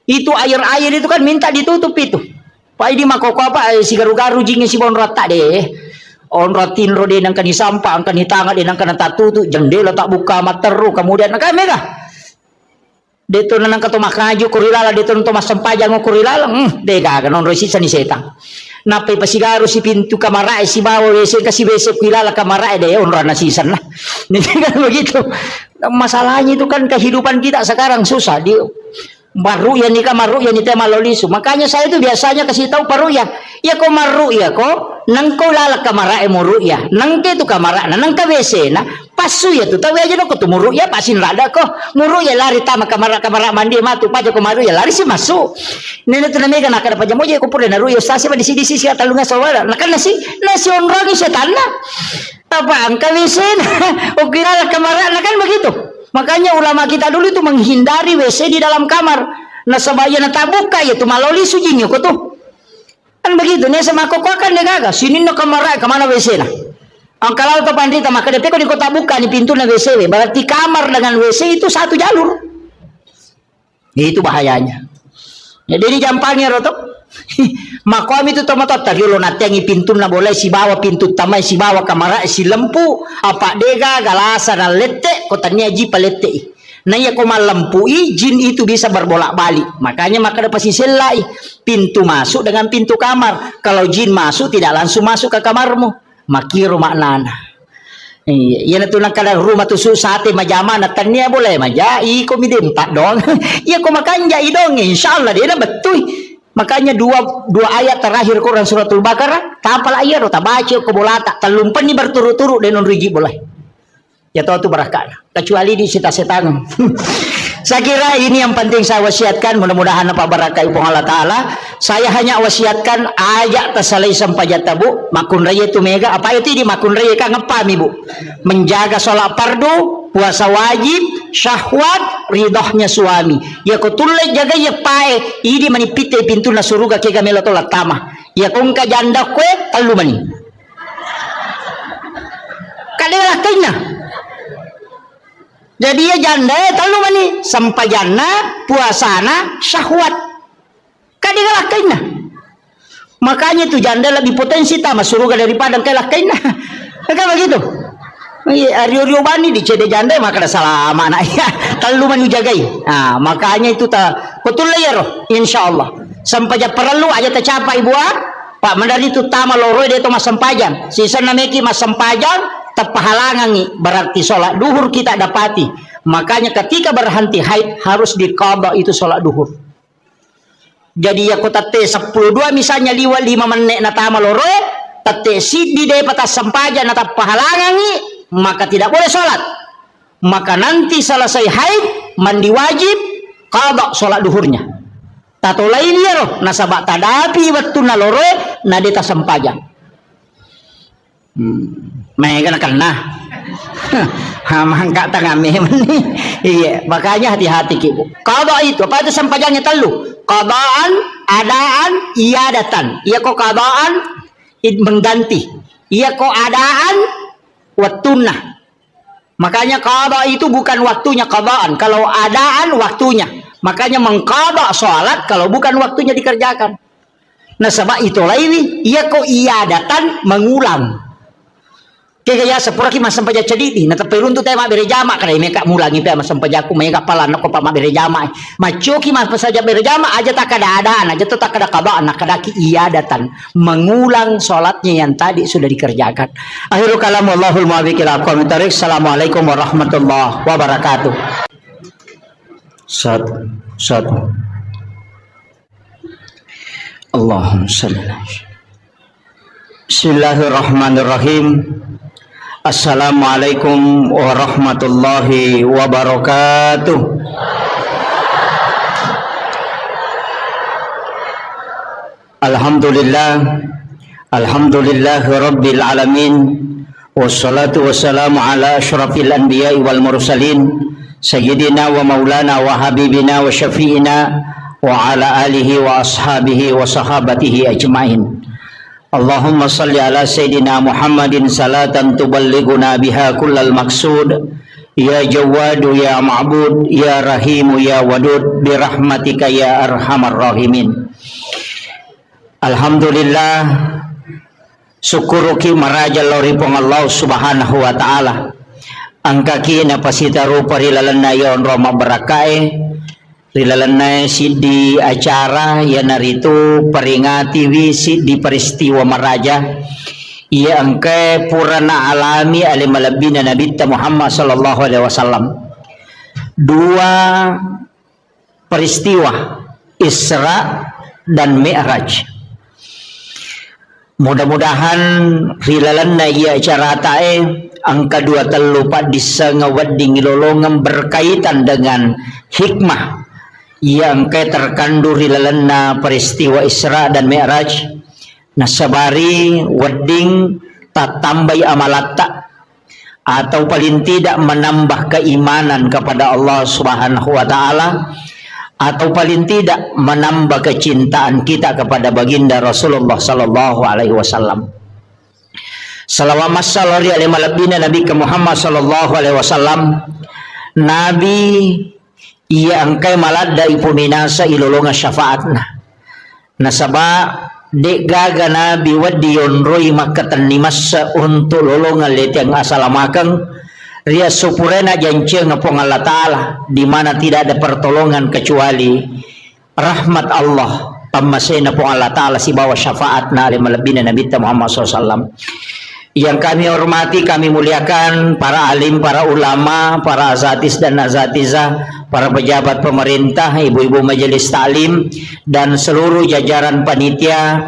itu air-air itu kan minta ditutup itu. Pak ini makoko apa si garu-garu jingnya si bon rata deh. On ratin rode nang kani sampah angkan hitangan nang kana tatutu jendela tak buka materu kemudian nak mega deto nang kato makaju kurilala deto nang tomas sampajang kurilala dega non resi sani setang napai pasigaru si pintu kamar si bawa wc kasih wc kurilala kamar de on rana sisan lah. Kan begitu masalahnya itu kan kehidupan kita sekarang susah di baru ya nikah maru ya nita malolisu. Makanya saya itu biasanya kasih tahu paru ya kok maru ya kok nang ko lala kamara muru ya nang ke tu kamara nang ka WC na pasu ya tu tahu aja ko tu muru ya pasin rada ko muru ya lari tama kamara mandi matu paja ko maru ya lari si masuk nene tu namega nak ada paja moja ko pure na ru ya sasi ba di sisi talunga sawala nak nasi onrong setan na apa angka WC na o kirala kamara na kan begitu. Makanya ulama kita dulu itu menghindari WC di dalam kamar. Nah sebaya na tabuka ya tu maloli sujinyo ko tu. Kan begitu nih sama koko kan dia gagal sini no kamar kemana WC lah ang kalau to pandita maka dia ko di kota buka ni pintu na WC berarti kamar dengan WC itu satu jalur. Itu bahayanya ya jadi jampangnya rotok makom itu tomato tadi lo natengi pintu na boleh si bawa pintu tamai si bawa kamar si lempu apa dega galasa na lette kotanya ji palette Nah ya kau melempui jin itu bisa berbolak-balik. Makanya maka ada pasiselai pintu masuk dengan pintu kamar. Kalau jin masuk tidak langsung masuk ke kamarmu. Makiru maknana. Iya tu nak kadang rumah tu sate majama natanya boleh maja. Iko midempat dong. Iya kau makan jai dong. Insyaallah dia betul. Makanya dua ayat terakhir Quran suratul Baqarah. Tapal ayat tak baca kau bolata. Telumpan ni berturut-turut dengan rigi boleh. Ya tahu tu berkah. Kecuali di setan. Saya kira ini yang penting saya wasiatkan. Mudah-mudahan apa berkah ibu Allah Ta'ala. Saya hanya wasiatkan ajak tersalai sampai jata bu. Makun raya itu mega. Apa itu di makun raya kan ngepam ibu. Menjaga sholat fardu, puasa wajib, syahwat, ridhohnya suami. Ya kau tulai jaga ya pae. Ini manipite pintu na suruga ke gamela tolat tamah. Ya kau ka janda kue telu mani. Kalilah kena. Jadi ya janda tahu mani sampajana puasana syahwat kadang kena. Makanya itu janda lebih potensi tamat surga daripada kalah kena. Kan begitu. Rio bani di cede janda maka ada salah anak ya. Tahu mani jagai. Nah, makanya itu betul ya roh insyaallah. Sampaja perlu aja tercapai buat Pak Mandari itu tama loroi dia itu mas sampajan. Sisa nameki mas sampajan terpahalangan berarti sholat duhur kita dapati. Makanya ketika berhenti haid harus diqadha itu sholat duhur. Jadi ya kota te 10-2 misalnya liwat 5 menit na tama loroe tate sidi de patas sampaja na terpahalangan maka tidak boleh sholat. Maka nanti selesai haid mandi wajib qadha sholat duhurnya. Tato lain ya roh nasabak tadapi waktu na loroe na deta sampaja. Mereka kena mangkat tangan iya makanya hati-hati ibu. Qadha itu apa itu sampajangnya telu qadaan adaan iadatan. Iya kok qadaan mengganti iya kok adaan waktuna. Makanya qadha itu bukan waktunya qadaan, kalau adaan waktunya. Makanya mengqadha sholat kalau bukan waktunya dikerjakan. Nah sebab itu lain iya kok iadatan mengulang. Kaya sepura ki masam paja cedidi na tapirun tu tema bere jama kada meka mulangi pe masam paja ku meka pala nak pa bere jama maco ki mas pasaja bere jama aja tak ada adaan aja tak ada qadaan kada ki iadatan mengulang salatnya yang tadi sudah dikerjakan. Akhirul kalam wallahul muwaffiq ila aqwamit thoriq. Assalamualaikum warahmatullahi wabarakatuh. Satu Allahumma shalli Bismillahirrahmanirrahim. Assalamualaikum warahmatullahi wabarakatuh. Alhamdulillah rabbil alamin. Wassalatu wassalamu ala asyrafil anbiya'i wal mursalin sayyidina wa maulana wa habibina wa syafi'ina wa ala alihi wa ashabihi wa sahabatihi ajma'in. Allahumma salli ala Sayyidina Muhammadin salatan tuballighuna biha kullal maqsud. Ya Jawadu ya Ma'bud ya Rahimu ya Wadud birahmatika ya Arhamar Rahimin. Alhamdulillah syukuruki maraja loripong Allah subhanahu wa ta'ala. Angkaki na pasitaru parilalan yon Roma barakai rilalanay di acara yang naritu peringati wisi di peristiwa maraja ia angke purana alami alimalabina Nabi Muhammad sallallahu alaihi wasallam. Dua peristiwa Isra dan Mi'raj. Mudah-mudahan rilalanay ia acara tae angka 2 telupat disengawading lolongan berkaitan dengan hikmah yang terkandung di dalam peristiwa Isra dan Mi'raj. Nasabari wedding tak tambah amalatta atau paling tidak menambah keimanan kepada Allah Subhanahu wa taala atau paling tidak menambah kecintaan kita kepada baginda Rasulullah sallallahu alaihi wasallam. Salawat sallallahu alaihi wasallam Nabi Muhammad sallallahu alaihi wasallam. Nabi ia angkai malada ipuminasa ilolonga syafaatna nasaba dek gaga Nabi wadion roi makatan nimasa untuk lolongan letiang asalamakang ria supurena janji ngapong Allah Ta'ala, di mana tidak ada pertolongan kecuali rahmat Allah, pamasena pong Allah Ta'ala si bawa syafaat na alim malabina Nabi Muhammad SAW. Yang kami hormati, kami muliakan para alim, para ulama, para azatis dan azatizah, para pejabat pemerintah, ibu-ibu majelis taklim, dan seluruh jajaran panitia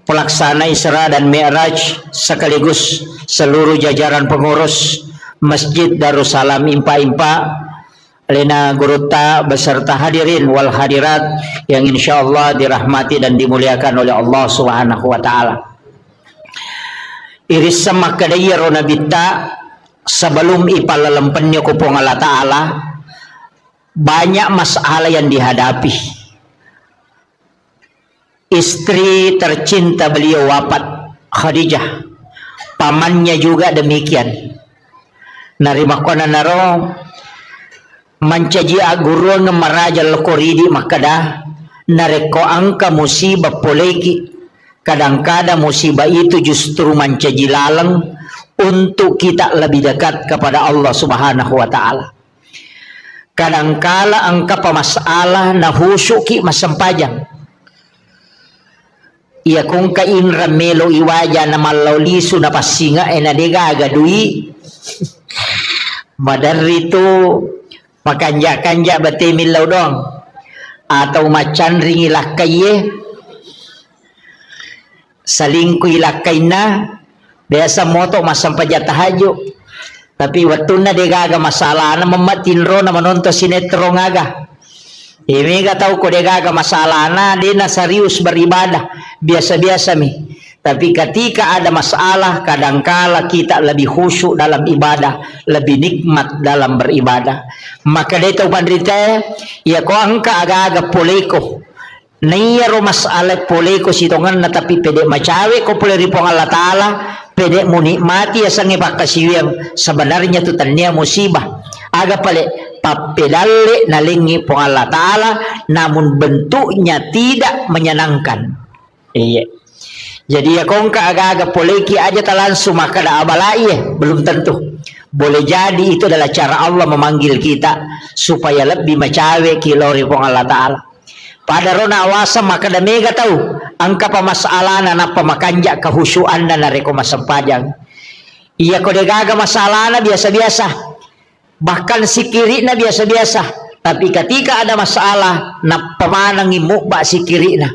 pelaksana Isra dan Mi'raj, sekaligus seluruh jajaran pengurus Masjid Darussalam Impa-Impa, Lena Guruta beserta hadirin wal hadirat yang insyaallah dirahmati dan dimuliakan oleh Allah Subhanahu wa taala. Iris semak kadaya rona bitta sebelum ipalalempennya kupong Allah Ta'ala, banyak masalah yang dihadapi. Istri tercinta beliau wafat, Khadijah, pamannya juga demikian. Narima kona naro mancaji aguro ngemaraja lokoridi makada nareko angka musibah poleki. Kadang-kadang musibah itu justru mencaji lalang untuk kita lebih dekat kepada Allah Subhanahu wa taala. Kadang-kala angka pemasalah na husuki masempajang. Ia kung kainra melo iwaja na malaulisu na pasinga na degaga dui. Madari itu makanja-kanja batemilaw dong. Atau macan ringilah kaye. Salingkuy lakay na biasa moto masampajat tahajo, tapi waktu na degaga masalah na mamatinro na manonto sinetro ngaga ini gak tahu ko degaga masalah na di na serius beribadah biasa-biasa mi, tapi ketika ada masalah kadangkala kita lebih khusyuk dalam ibadah, lebih nikmat dalam beribadah. Maka dito pandrite ya ko angka aga-aga poleko naiero masalah poleko sitongan na tapi pede macawe ko pole ripong Allah Ta'ala pede munikmati asange pakasiwang sebenarnya tu tania musibah aga pale papedale nalingi pong Allah Ta'ala namun bentuknya tidak menyenangkan. Iya. Jadi ya kongka aga-aga poleki aja langsung maka da abalai belum tentu. Boleh jadi itu adalah cara Allah memanggil kita supaya lebih macawe kilori pong Allah Ta'ala. Pada rona awasa maka da mega tahu angka pamasalah na pamakanja kahusuan na nareko masempajang. Iya ko degaga masalah na biasa-biasa. Bahkan sikiri na biasa-biasa. Tapi ketika ada masalah na pamanang imukba sikiri na.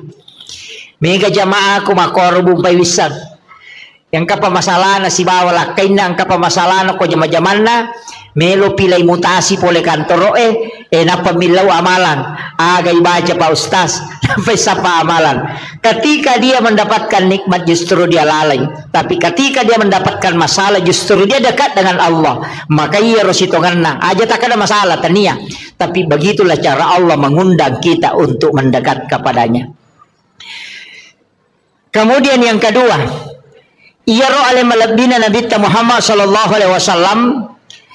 Mega jamaah ko makorubong paywisan. Yang kapamasalah na si bawala kay na ang kapamasalah na ko jama-jaman na melo pilay mutasi pole kantoro napamilaw amalan agay baca pa ustaz sampai sapa amalan. Ketika dia mendapatkan nikmat justru dia lalai, tapi ketika dia mendapatkan masalah justru dia dekat dengan Allah. Maka iya rositongan na aja tak ada masalah tania, tapi begitulah cara Allah mengundang kita untuk mendekat kepadanya. Kemudian yang kedua, iya ro ale malabina Nabi Muhammad sallallahu alaihi wasallam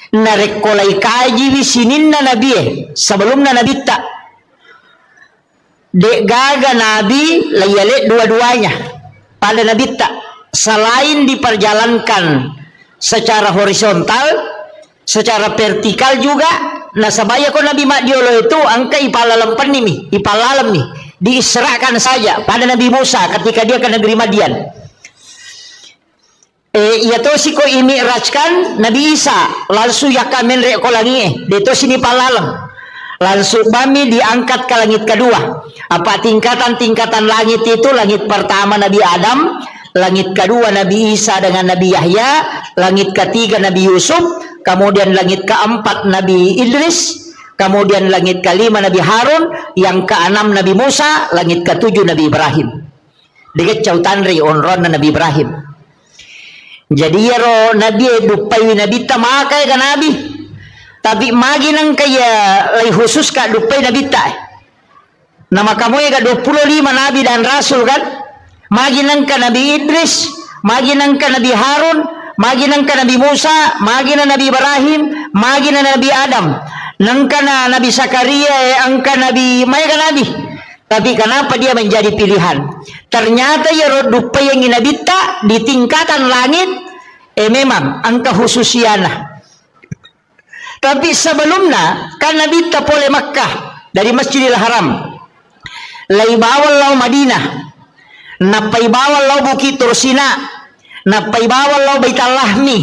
narekolai kaji wisinin na nabi sebelum na nabi tak dek gaga nabi layale dua-duanya pada nabi tak selain diperjalankan secara horizontal secara vertikal juga nasabaya ko nabi madiolo itu angka ipalalam panimi ipalalam nih diisrakan saja pada Nabi Musa ketika dia ke negeri Madian. Iato si ko imi'rajkan Nabi Isa langsung yakamen re ko langi dito sini palalang langsung bami diangkat ke langit kedua. Apa tingkatan-tingkatan langit itu? Langit pertama Nabi Adam, langit kedua Nabi Isa dengan Nabi Yahya, langit ketiga Nabi Yusuf, kemudian langit keempat Nabi Idris, kemudian langit kelima Nabi Harun, yang keenam Nabi Musa, langit ketujuh Nabi Ibrahim. Dekat cautanri onron Nabi Ibrahim. Jadi ya ro nabi dupai nabi tamakai kan nabi. Tapi magi nang kaya lay khusus ka dupai nabi ta. Nama kamu ya 25 nabi dan rasul kan? Magi nang ka Nabi Idris, magi nang ka Nabi Harun, magi nang ka Nabi Musa, magi na Nabi Ibrahim, magi na Nabi Adam. Nang ka na Nabi Zakaria, angka Nabi Maya ka nabi. Tapi kenapa dia menjadi pilihan? Ternyata ya dupai yang inabita di tingkatan langit memang angka khususiana. Tapi sebelumnya kan Nabi tapole Makkah dari Masjidil Haram. Lai bawal lau Madinah. Napai bawal lau Bukit Tursina. Napai bawal lau Baitul Lahmi.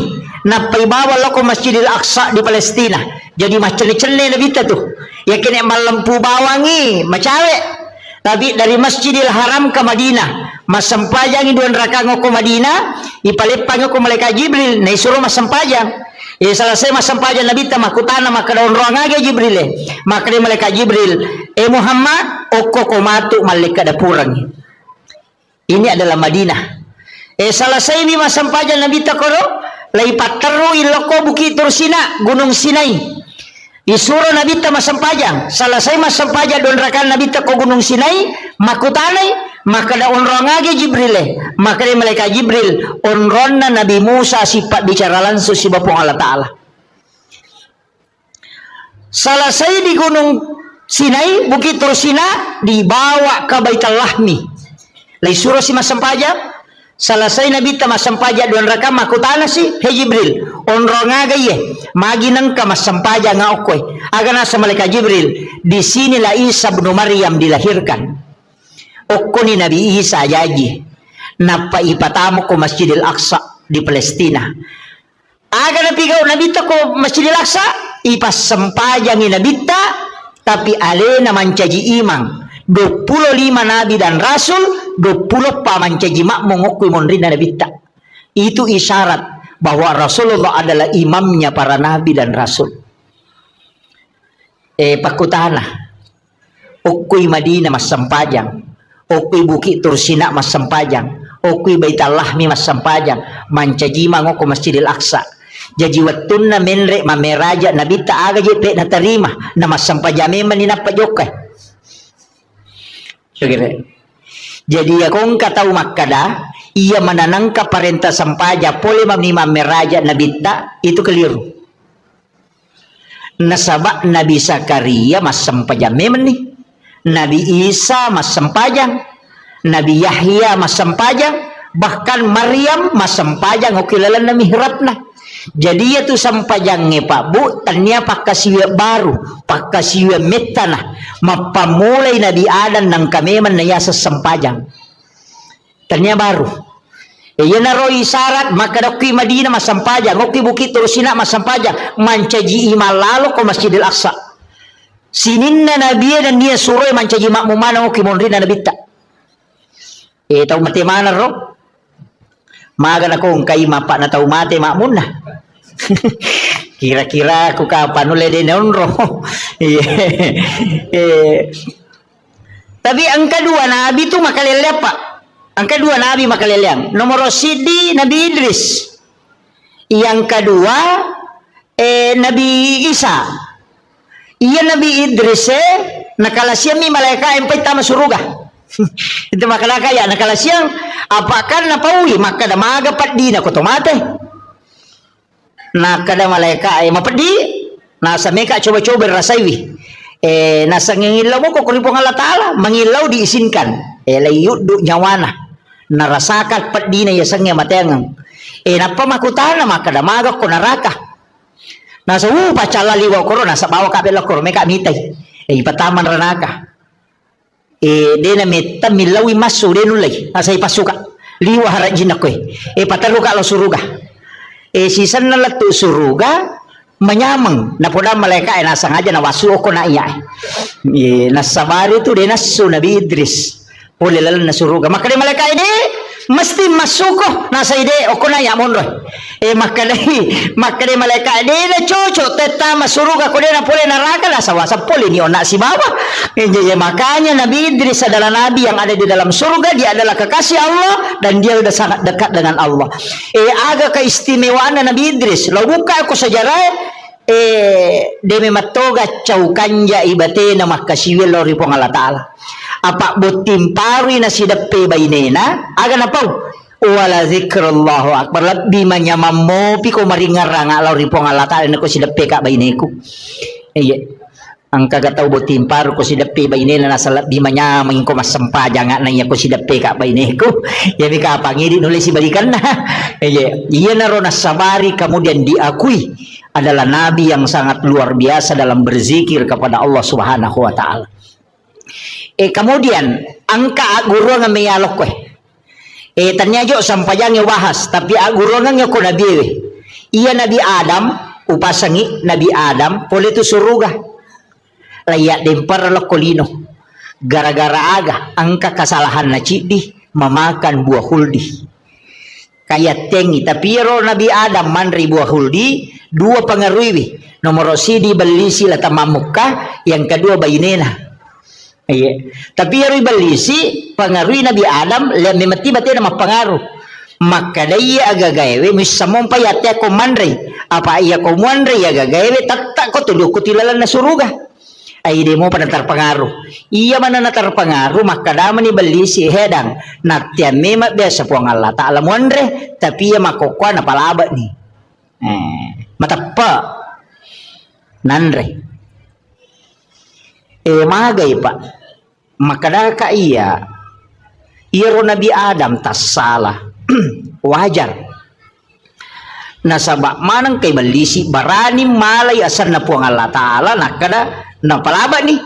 Napai bawal lau ke Masjidil Aqsa di Palestina. Jadi macam-macam Nabi tu. Ya kena malampu bawangi, macam tapi dari Masjidil Haram ke Madinah, masampajang iduan rakang ko Madinah, ipalepang ko malaikat Jibril, na isuro masampajang. Selesai masampajang Nabi ta makutana maka daun ruang aga Jibril. Maka di malaikat Jibril, Muhammad, oko ko matu malaikat dapurang. Ini adalah Madinah. Selesai ni masampajang Nabi ta koro, lai patero iloko Bukit Tursina, Gunung Sinai. Disuruh Nabi ta masampajang. Selesai masampajang don rakan Nabi ta ko Gunung Sinai, makutanay, maka da onrongage Jibril. Maka di malaikat Jibril, onronna Nabi Musa sifat bicara langsung si Bapong Allah Ta'ala. Selesai di Gunung Sinai, Bukit Tursina, dibawa ke Baitul Lahmi. Lai suruh si masampajang. Selesai Nabi ta masampaja don raka makutana si he Jibril onrongaga ye magi nang ka masampaja nga okoy agana sa malaikat Jibril di sinilah Isa bin Maryam dilahirkan okko ni Nabi Isa yaji napaipatamo ko Masjidil Aqsa di Palestina aga napigaw Nabi ta ko Masjidil Aqsa ipasampaja ni Nabi ta tapi ale naman caji imang 25 nabi dan rasul, 20 pamancaji makmum ngokui monrina Nabi ta. Itu isyarat bahwa Rasulullah adalah imamnya para nabi dan rasul. Pakutana. Ukui Madinah mas sampajang. Ukui Bukit Tursina mas sampajang. Ukui Baitul Lahmi mas sampajang. Mancaji mangoko Masjidil Aqsa. Jadi wattunna menre mameraja Nabi ta aga je pe na terima na mas sampajame manina pajokai. Jadi akong kataw makkada ia mananangka parenta sampaja pole mamni mameraja Nabi ta itu keliru. Nasaba Nabi Zakaria mas sampajame meni. Nabi Isa mas sampajang. Nabi Yahya mas sampajang. Bahkan Maryam mas sampajang okilalan na mihrabna. Jadi itu sampajangnya Pak Bu tanya pakasiwa baru pakasiwa metana mapamulay Nabi Adam ng kami man naya sa sampajang tanya baru yan na ro isarat makadokki Madinah masampajang okki Bukit Tursina masampajang mancaji imalalo ko Masjidil Aqsa sininna Nabi dan dia suruh mancaji makmumana okki monrina Nabi ta tahu mati mana ro maga na kong kay mapa na tau mate makmun na kira-kira aku kapan ulay din onro tapi ang kedua Nabi itu makaliliang Pak ang kedua Nabi makaliliang nomor sidi Nabi Idris yang kedua Nabi Isa iya Nabi Idris nakalasya mi malaikat yang pita masuruga itu makalaka ya nakalasyang apakan napauli maka da magapat di na kutomate nakada malaika ay mapadi nasa meka coba-coba rasaiwi nasa ngilaw mo ko kuripong Allah Ta'ala mangilaw diisinkan layud do nyawana narasakat pat di na yasang nga matengang napamakutana maka da magak ko naraka nasa pacala liwaw ko nasa bawa kapila ko meka mitay ipataman ranaka dena meta milawi masu denulay asa ipasuka liwa harajin ako pataruka lo suruga sisan na latu suruga manyamang na poda malaikat nasa ngaja na wasu ko na iya nasabari tu de nasu Nabi Idris pole lalan na suruga maka de malaikat ini mesti masuko nasa ide o ko na ya monro maka de malaikat de na coco teta masuruga ko de na pole neraka na sawasa pole ni ona si baba makanya Nabi Idris adalah nabi yang ada di dalam surga dia adalah kekasih Allah dan dia sudah sangat dekat dengan Allah aga keistimewaan Nabi Idris lo buka ako sejarah demi matoga caukanja ibate na makasiwil lo ripong Allah Ta'ala apa butimpari na sidape bainena aga na pau wala zikrullahu akbar labbi manyamammo piko maringaranga lo ripong Allah Ta'ala na ko sidape ka baineku ang kagatau botimpar ko si dapi bayne na nasa bimanya mangin ko masempa jangan nanya ko si dapi ka bayne ko ya mi ka pangidi nulis si balikan na iya na ro nasabari kemudian diakui adalah nabi yang sangat luar biasa dalam berzikir kepada Allah Subhanahu wa taala. Kemudian angka guru nga mayalok ko tanya jo sampayang bahas tapi guru nga ko nabi iya Nabi Adam upasangi Nabi Adam pole tu suruga layak dempar lokolino gara-gara aga angka kesalahan na cidi memakan buah huldi kayak tengi tapi ro Nabi Adam manri buah huldi dua pengaruhi nomor sidi balisi lata mamukka yang kedua bayinena tapi ro balisi pengaruhi Nabi Adam le memati bati nama pengaruh maka daya aga gawe misamon payate ko manri apa iya ko manri aga gawe tatak ko tuduh ko tilalan na suruga ay di mo pa terpengaruh iya mana na terpengaruh maka daman ni balisi hedang natya mema biasa po ang Allah ta'ala muandre tapi iya makokwa na palaba ni matapa nanre magay pa makadaka iya iro Nabi Adam tas salah wajar nasaba manang kay balisi barani malay asan na po ang Allah ta'ala nakada na palaba ni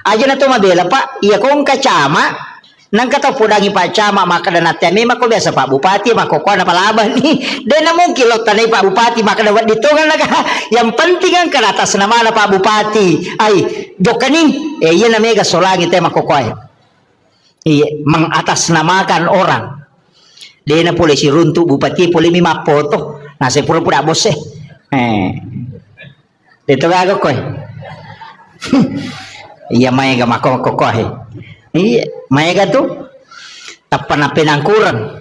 aja na to mabela pa iya kong kacama nang katapudangi pa cama maka na nateme mako biasa Pak Bupati mako kwa na palaba ni de na mong kilot tanay Pak Bupati maka dawat dito nga naga yang penting ang karatas na mana Pak Bupati ay jokaning iya na mega solangi te mako kwa iya mengatas namakan orang de na pole si runtu Bupati pole mi mapoto nasa pura-pura bos dito gago ko iya mayaga makokohe iya mayaga tu tapana pinangkuran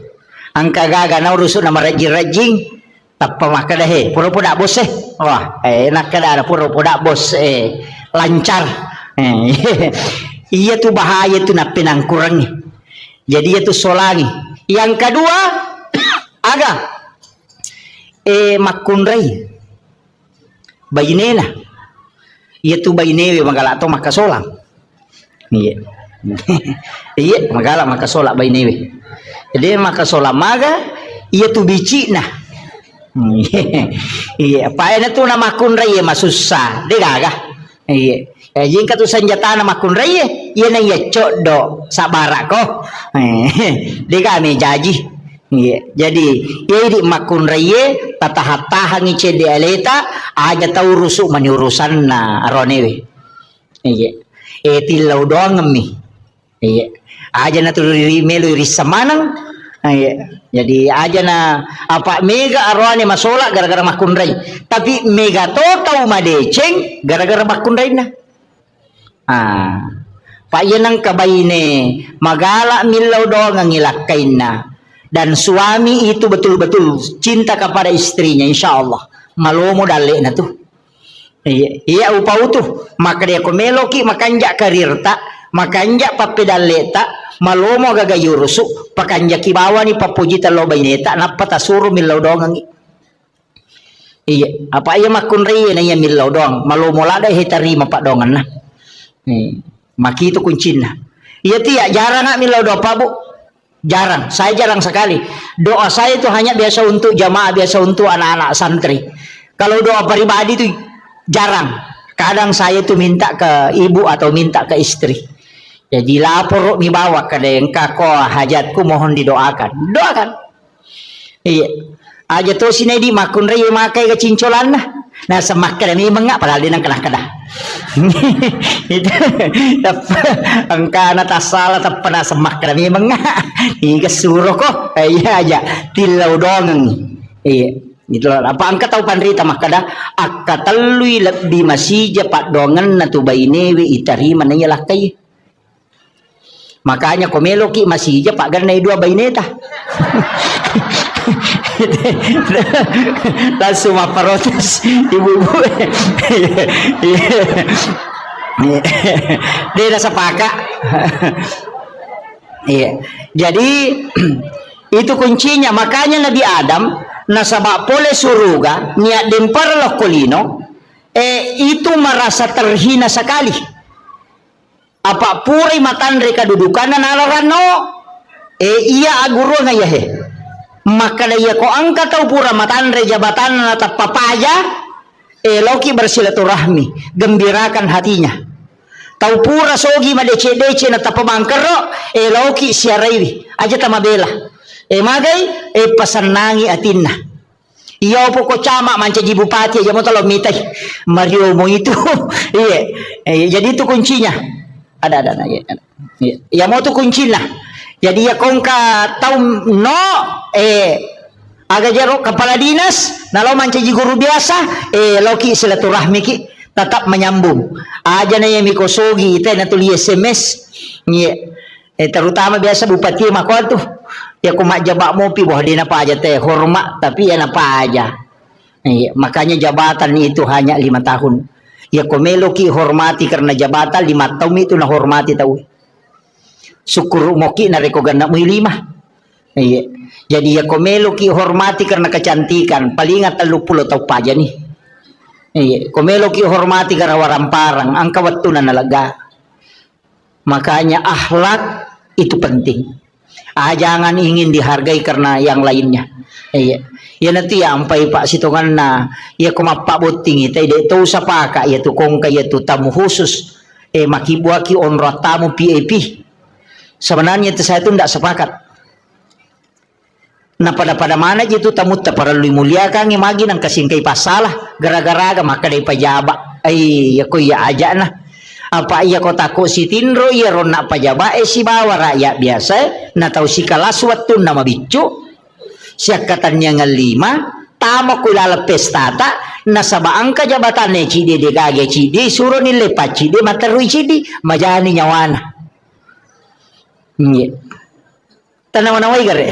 ang kagaga na uruso na marajing-rajing tappa makadahe pura-pura bos wah enak kada pura-pura bos lancar iya tu bahaya tu na pinangkuran jadi itu solangi yang kedua aga makunray bayinena iya tu baynewe magala to makasolang iya iya magala makasola baynewe jadi makasola maga iya tu bici nah iya paena tu na makunray masusah de gaga iya jingka tu senjata na makunray iya na iya codo sabara ko de kami jaji iya jadi iya di makunray tatahatahan ngicede aleta aja tahu rusuk maniurusan na aronewe iya tilaw doang ngemi iya aja na tu melu risamanang iya jadi aja na apa mega arone masola gara-gara makunray tapi mega to tahu madeceng gara-gara makunray na pak yenang kabayine magala milaw doang ang ilakain na dan suami itu betul-betul cinta kepada istrinya insyaallah malomo dale na tu iya upau tu maka dia komeloki makanja karirta makanja papedaleta malomo gagayurusu pakanja kibawa ni papujita lo baineta napata suru milaw doang iya apa iya makunri na iya milaw doang malomo lada hitarima pak dongan na maki itu kuncina iya tiya jarang nak milaw doang pak bu jarang, saya jarang sekali. Doa saya itu hanya biasa untuk jamaah, biasa untuk anak-anak santri. Kalau doa pribadi itu jarang. Kadang saya itu minta ke ibu atau minta ke istri. Jadi lapor mi bawa ke dengka ko hajatku mohon didoakan. Doakan. Iya. Aja to sini di makun rei makai ke cincolan nah. Nah semak kada mi mengak padahal dinang kena-kena. Itu angka na tasala tapana semak kada mi mengak. Iga suruh kok. Iya aja tilau dong. Iya. Gitu apa angka tahu panrita makada akka talui lebih masih japat dongan na tu bainewe itari mananya lakai. Makanya komeloki masih aja pak ganai dua baineta. Langsung protes ibu-ibu. Dia dah sepakat. Iya. Jadi itu kuncinya. Makanya Nabi Adam nasabak pole suruga niat dempar loh kolino itu merasa terhina sekali. Apa puri matandre kedudukan nalaran no iya aguro ngaya he. Maka dia ko angka tau pura matandre jabatan atau papaya loki bersilaturahmi, gembirakan hatinya. Tau pura sogi madece-dece na tapamangkero loki siaraiwi aja tamabela. Magai pasanangi atinna. Iya po ko cama mancaji bupati aja mo tolong mitai Mario mo itu. Iya. Jadi itu kuncinya. Ada. Ya mau tuh kuncinya. Jadi ya kongka tau no aga jaro kepala dinas nalau mancaji guru biasa loki silaturahmi ki tetap menyambung aja na yang mikosogi ite na tuli SMS terutama biasa bupati mako tuh ya kumak jabak mopi bahwa dia apa aja teh hormat tapi ya apa aja makanya jabatan itu hanya 5 tahun ya komelo ki hormati karena jabatan 5 tahun itu na hormati tahu syukur moki na reko ganda mo 5 jadi ya komelo ki hormati karena kecantikan paling 30 tahun paja nih komelo ki hormati karena waramparang angka waktu na nalaga makanya akhlak itu penting jangan ingin dihargai karena yang lainnya ya nanti ya ampai pak sitongan na ya kumapak boting itu tahu sapaka ya tu kongka ya tu tamu khusus makibuaki onro tamu PAP sebenarnya itu saya itu tidak sepakat. Nah pada mana itu tamu tak perlu muliakan imagi nang kasingkai pasalah gara-gara maka dari pajaba ya ko ya aja nah apa iya ko tako si tinro iya rona pajaba si bawa rakyat biasa na tahu si kalaswat tu nama bicu siak katanya ngelima tamo kulala pestata na sabaang ka jabatan ne cide de gage cide suruh nilai pacide materui cide majani nyawana tanawanawai gare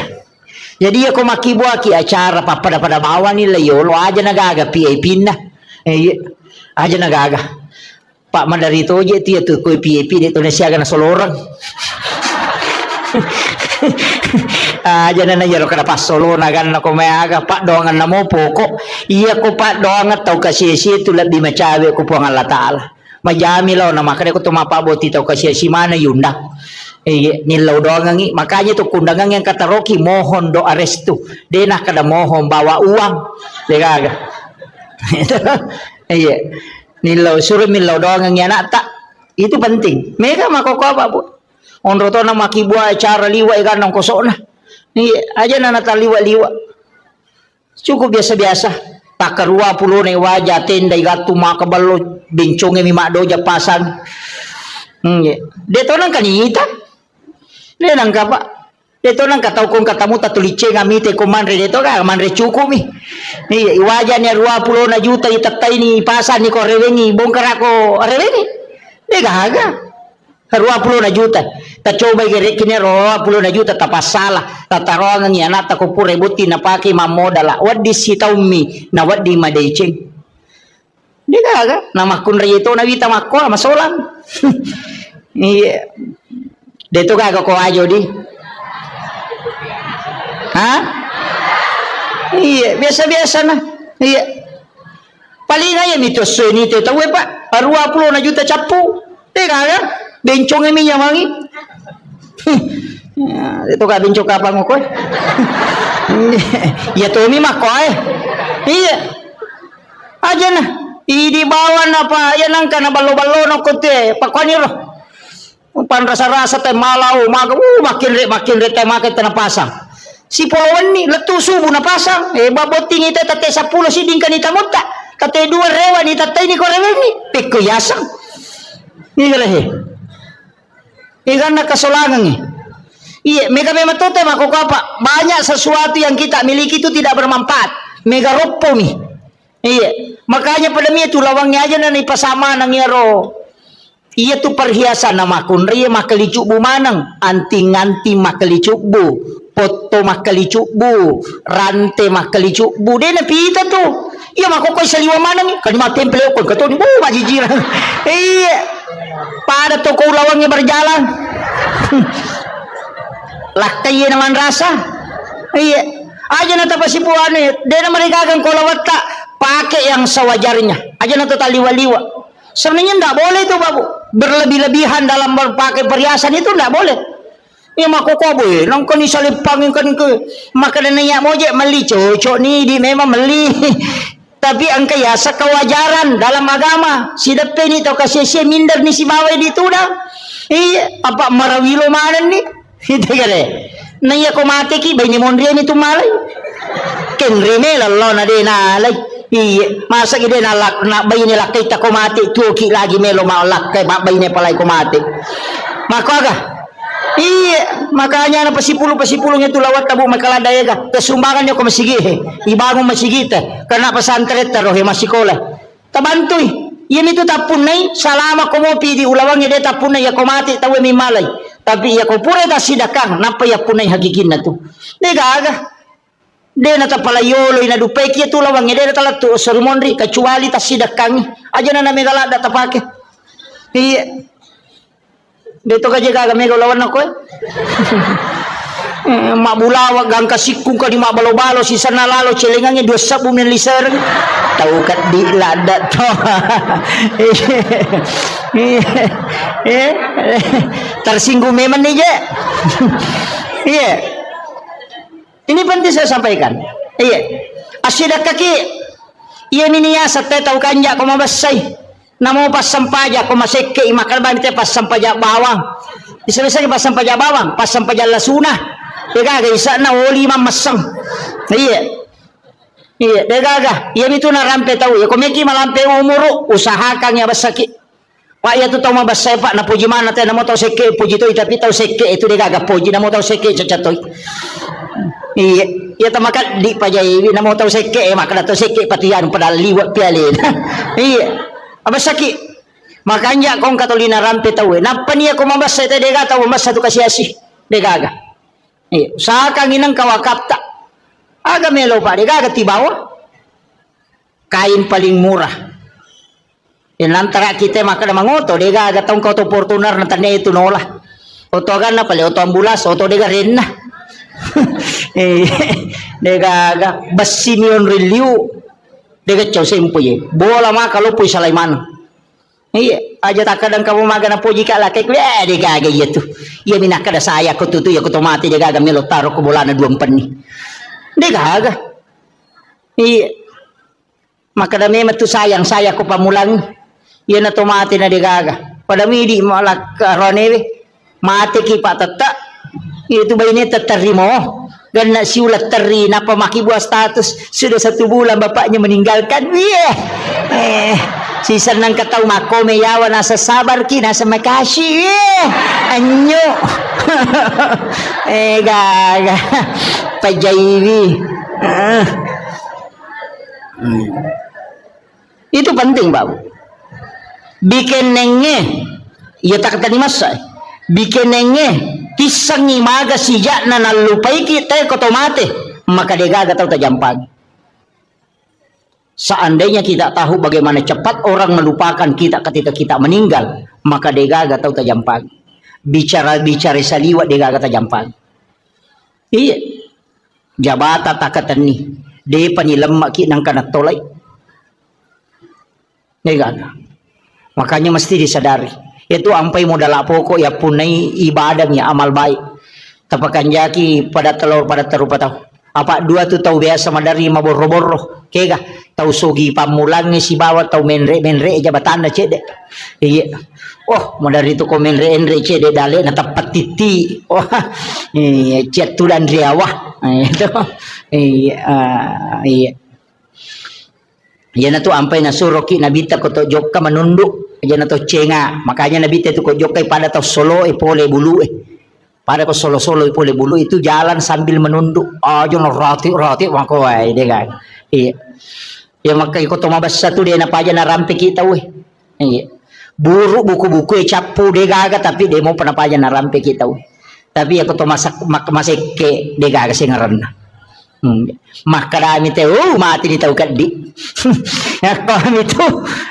jadi ako makibuaki acara pada bawah nila yolo aja nagaga PAP na aja nagaga Pak Mandarito aja itu ya tuh koi PAP di Indonesia na solorang aja na yaro kada pas solo nagan na kumayaga Pak doangan na mo pokok iya ko Pak doangan tau kasi itu lebih macawe ko po ang Allah Ta'ala majami law na makanya ko tumapaboti tau kasi si mana yunda nilaw doang ngi makanya tuh kundangan yang kata Rocky mohon doa restu denah kada mohon bawa uang degaga nilaw suruh nilaw doang yang anak tak itu penting mereka makoko apa bu onro to na makibua acara liwa ikan nang kosok nah aja na liwa cukup biasa pakarua pulo ne wajah tenda igatu makabalo bincongnya mimado ja pasan deto nang kanita dia nang kapa deto nang katau kong katamu tatulice ngamite komandre deto ka mandre cukup mi wajah ni 20 juta itatai ni pasan ni ko rewengi bongkar ako rewengi de gaga 20 juta ta coba gere kini 20 juta tapasala tatarongan ni anak ta ko pure buti na paki mamodala waddi sitaumi na waddi madeceng de gaga nama kun reto na wita makko masolang deto gaga ko ajo di biasa na paling aja mitos ini tu tahu pak 20 juta capu gaga bencong emi nyamangi itu ka bencong apa mo ko ya to mi makoy aja na di bawah apa ya nang kana balo-balo no kote pakoni ro pan rasa-rasa teh malau makin re teh makin teh pasang si polawan ni letu subuh na pasang baboting ite tate 10 siding kanita mutta tate 2 rewa ni tate ni ko reweni pikko yasang ni galehe ikan na kasolangan ni mega memang tote mako apa banyak sesuatu yang kita miliki itu tidak bermanfaat mega ropo mi makanya pada mi itu lawangnya aja na ipasama nang yaro iya tu perhiasan nama kunri makalicu bu manang anting-anting makalicu bu foto makalicu bu rante makalicu bu dena pita tu iya makokoi saliwa manang kan ma temple ko katoni bu majijiran pada toko lawangnya berjalan lakai naman rasa aja na tapasipuan dena mereka kan kolawata pakai yang sewajarnya. Aja nanti liwa-liwa. Sebenarnya tidak boleh itu babu. Berlebih-lebihan dalam berpakai perhiasan itu tidak boleh. Ya mako kobe, nongkon isalipangin kan ke makanan yang mojek meli cocok nih di memang meli. Tapi angka ya kewajaran dalam agama. Si depe ni tau kasih minder ni si bawai di tu dah. Iya, apa marawilo mana ni? Itu kare. Nah ya ko mati ki bayi mondria ni tu malai. Ken reme lallo na de na lai. Iya, masa ide nak bayi ni laki tak ko mati tu ki lagi melo malak kay bayi ni palai ko mati. Maka aga. Iya, makanya na pasipulong itu lawat tabu makaladaya ka. Kesumbangan nyo ko masigi. Ibangon masigi ta. Karena pesantren taroh masikola. Tabantoy. Yan itu tapunay. Salama ko mo pidi ulawang ide tapunay ya ko mati tawe mi malay. Tapi ya ko pura ta sidakang napay punay hagikin na to. Dega aga. De na tapalayolo ina dupay kiya tulawang ide na talat to sermonri kecuali ta sidakang. Aja na namigala da tapake. Iya. Dito ka jaga kami lawan ako mabulawa gang kasikung ka di mabalo-balo si sana lalo celengannya 2 sabung ng liser tahu kat di lada to tersinggung memang nih je. Iya, ini penting saya sampaikan. Iya, asyidak kaki iya miniya sa tahu kanja ko mabasay namo pas sampaja ko maseke imakal banite pas sampaja bawang bisa-bisa pas sampaja bawang pas sampaja lasuna dega isa na oli mamasang iya dega iya itu na rampe tahu ya komeki malampe umuro usahakan ya basaki pak ya tu tahu mabasay pak na puji mana te namo tahu seke puji to tapi tahu seke itu dega puji namo tahu seke cacatoy iya tamakat di pajai namo tahu seke makala tahu seke patian padal liwat pialin iya abasaki makanya kong katolina rampe tahu napa niya ko mabasa ite dega tahu mabasa tu kasiyasi dega aga sa kanginang kawakapta aga melo pa dega aga tibawa kain paling murah inantara kita makana mangoto dega aga tong kauto Fortuner na tanya itu nola oto aga na pala oto ambulas oto dega rin na dega aga basinion reliu dega chow sempuye bola ma kalau puy Sulaiman iya aja tak kadang kamu magana puji ka lakay dega aga iya tu iya minakada saya ko tutu ya ko tomate dega aga melo taro ko bola na 2 ni dega aga iya makada me tu sayang saya ko pamulang iya na tomate na dega aga pada midi malak ronewe mate ki patata itu bayi ni terterimo dan nak siulat teri napa maki buah status sudah 1 bulan bapaknya meninggalkan si senang ketau mako meyawa nasa sabar ki nasa makasih anyo gaga pajaiwi itu penting babu bikin nenge ya tak tadi masa bikin nenge kisang imaga sijak na nalupai kita ko tomate maka dega tahu tajampag. Seandainya kita tahu bagaimana cepat orang melupakan kita ketika kita meninggal maka dega tahu tajampag. Bicara saliwa dega tajampag. Iya jabata takatan ni de panilemak ki nang kana tolay dega makanya mesti disadari itu ampai modal pokok ya punai ibadahnya amal baik tapakan jaki pada telur pada terupa tahu apa 2 tu tahu biasa madari maboro-boro kega tahu sogi pamulang si bawa tahu menre jabatan na cede iya oh madari tu ko menre cede dale na tapat titi oh iya cet tulan riawah itu iya na tu ampai na suroki nabita ko to jokka manunduk aja na to cenga makanya nabi itu ko jokai pada to solo pole bulu pada ko solo pole bulu itu jalan sambil menunduk aja no roti mako ai de kan iya ya maka ko to mabas satu dia na paja na rampe kita iya buru buku-buku capu de gaga tapi dia mau pernah paja na rampe kita tapi aku to masak maseke de gaga sing ngaranna makarami tahu mati di tahu kadi ya kami itu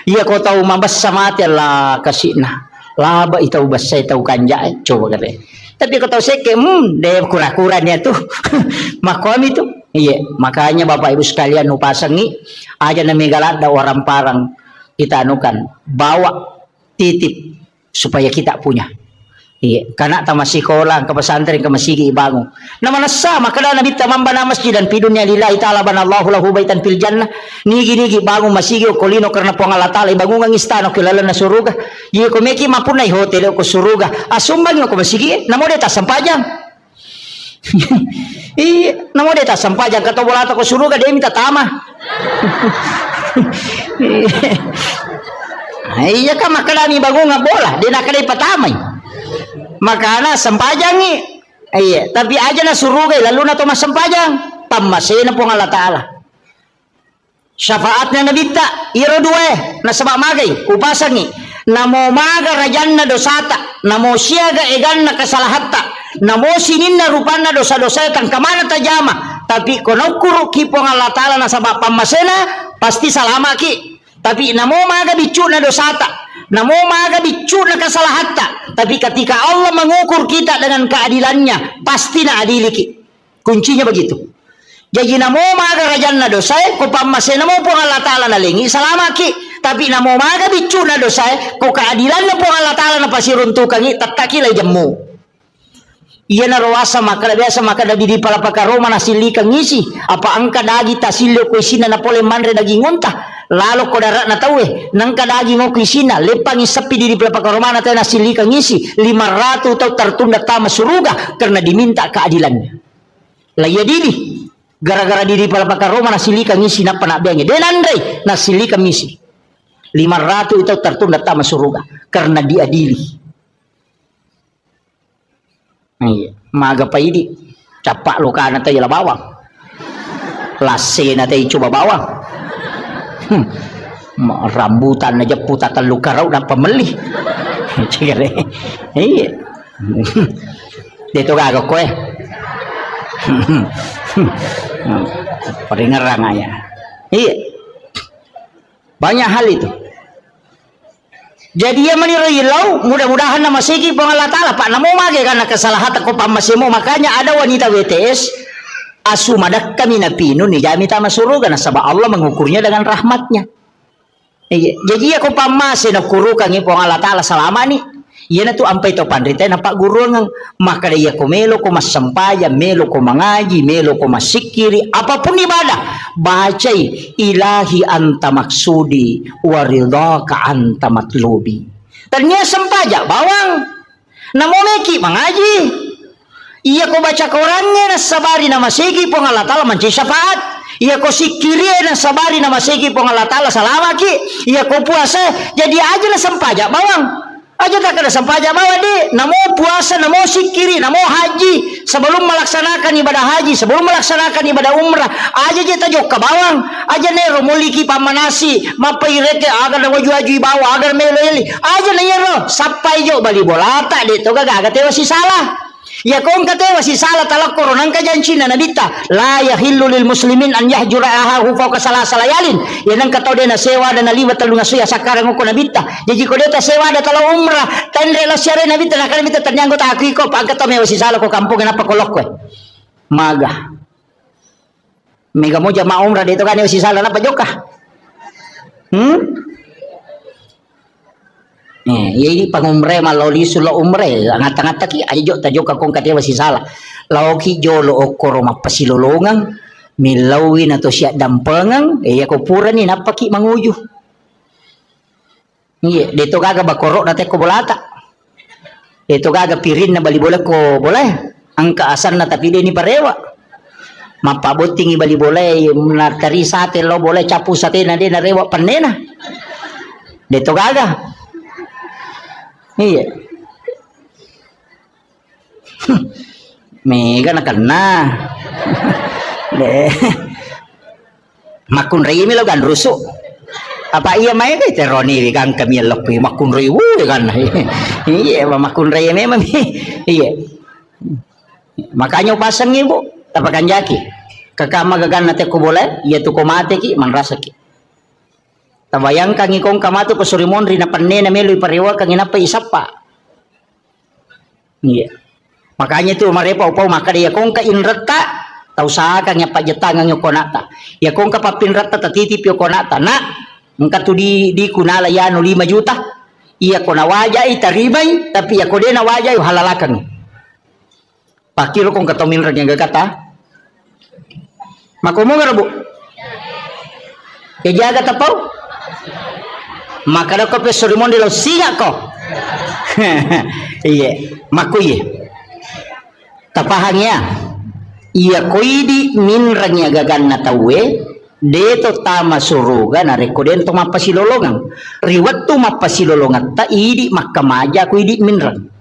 iya kau tahu mabas sama mati lah kasih nah laba itu basah tahu kanja coba kata tapi kau tahu seke deh kura-kuranya tuh mak kami tuh Iya, makanya Bapak Ibu sekalian nupasangi aja namigalada orang parang kita anukan bawa titip supaya kita punya. Iya, karena ta masih sekolah ke pesantren ke masjid ibangu. Nama nasa maka na bita mambana masjid dan pidunya lillahi ta'ala banallahu lahu baitan fil jannah. Nigi bangun masjid o kolino karena pong Allah ta'ala ibangun ang istano kilala na suruga. Iya ko meki mapunay hotel ko suruga. Asumbang ko masjid namo deta sampajang. Iya, namo deta sampajang kato bolata ko suruga dia minta tama. Iya ka makalami bangun nga bola, dia nakadai patamay. Makana sempajangi iya tapi aja na surugay lalu na to masempajang pamasina po ng Allah Ta'ala syafaat na nabita iro duwe na sabak magay upasangi namo maga rajan na dosata namo siyaga egan na kasalahatta namo sinin na rupan na dosa-dosa tang kamana tajama tapi konokuro ki po ng Allah Ta'ala na sabak pamasina pasti salama ki tapi namo maga bicu na dosata namo maga bicu na kasalahatta tapi ketika Allah mengukur kita dengan keadilannya pasti na adili ki kuncinya begitu jadi namo maga rajan na dosai ko pamase namo po Allah Ta'ala na lingi salama ki tapi namo maga bicu na dosai ko keadilan na po Allah Ta'ala na pasiruntukan ki tatakilay jammu iya na rawasa maka biasa maka dadi di palapaka Roma na silikang ngisi apa angka dagi tasilyo ko isina na pole manre daging unta lalo ko darat na tawe nang kadagi ngo kisina lepang isapi di pelapaka Romana tayo nasili kang isi 500 tau tertunda tama suruga karena diminta keadilannya laya didi gara-gara di pelapaka Romana nasili kang isi na panabiyangnya dan andai nasili kang isi 500 tau tertunda tama suruga karena diadili maga pa idi capak lo kana tayo la bawang lase na tayo coba bawang rambutan aja putatan luka raw na pamelih iya dito gagawin ko peringarang aja iya banyak hal itu jadi ya menirayilau mudah-mudahan nama segi pengalat Allah pak namo mage karena kesalahan ko pamasimo makanya ada wanita WTS asu madak kami napino ni jami tama suruga na sabab Allah mengukurnya dengan rahmatnya. Jadi aku pamase na kurukan ipo ang Allah Ta'ala selama ni. Iya na tu ampay to pandrita na pak guru ng maka dia ko melo ko masampaya, melo ko mangaji, melo ko masikiri, apapun ibadah. Bacay ilahi anta maksudi waridaka anta matlubi. Tanya sampaja bawang namomeki mangaji. Iya ko baca Qurannya na sabari na masigi po ng Allah Ta'ala manci syafaat. Iya ko sikiri na sabari na masigi po ng Allah Ta'ala salama ki. Iya ko puasa jadi aja na sampaja bawang. Aja tak ada sampaja bawa di. Namo puasa, namo sikiri, namo haji. Sebelum melaksanakan ibadah haji, sebelum melaksanakan ibadah umrah, aja kita jok ke bawang. Aja nero muliki pamanasi, mapaireke agar na waju-waju bawa agar meleli. Aja nero sapai jo bali bolata di to gaga tewa si salah. Ya kung katewa si salah talak koronang kajanci na nabita la yahillu lil muslimin an yahjura ahahu fawqa salasalayalin yan ang kataw din na sewa da naliwat talunga suya sakarang ko nabita jadi ko deta sewa da tala umrah tendre la syare nabita na kanabita tanyanggo ta akiko pag kataw mewa si salah ko kampung na pakolok ko maga mega mo jama umrah dito kanyo si salah na pajoka ini pangumre maloli sulo umre ngat-ngat ki ayo tajo ka kong katewa si salah laoki jolo okoro mapasilolongang milawi na to siya dampengang ko pura ni napaki manguju iya dito gaga bakoro na ko bolata dito gaga pirin na bali bola ko boleh ang kaasan na tapi ni parewa mapabuting ibali boleh na tari sate lo boleh capu sate na din na rewa panena dito gaga iya mega na kena makun rei mi lo gan rusuk apa iya mai kay teroni kan kami lopi makun rei kan iya makun rei memang iya makanya pasang ibu tapakan jaki kakama gagan nate ko boleh iya tu ko mate ki man rasa ki tabayang kang ikong kamato ko surimon rin na panne na melo ipariwa kang inapa isapa iya makanya itu marepa upaw maka dia kong ka inrata tau saka nya pajetangan yo konata ya kong kapapinrat tatitip yo konata na engka tu di kunala ya no 5 juta iya kona wajai tarimai tapi ya kode na wajai halalakan pakiro kong katominrat yang gakata makomo ngarabu ya jaga tapau maka da ko pesorimon de lo singa ko iya makuye tapahangnya iya koidi minrangnya gaganna tawe deto tama suruga na rekoden to mapasilolongan riwat to mapasilolongan ta idi makamaja ko idi minrang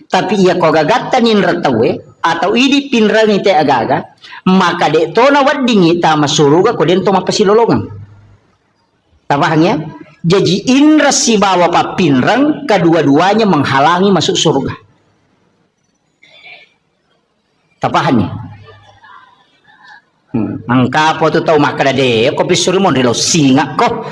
tapi iya ko gagatta ninra tawe atau idi pinrang ite agaga maka de to na waddingi tama suruga ko den to mapasilolongan tabahnya jadi indra si bawa papinrang kedua-duanya menghalangi masuk surga tapahannya angka po to tau makadade ko pisuri mon rilo singa ko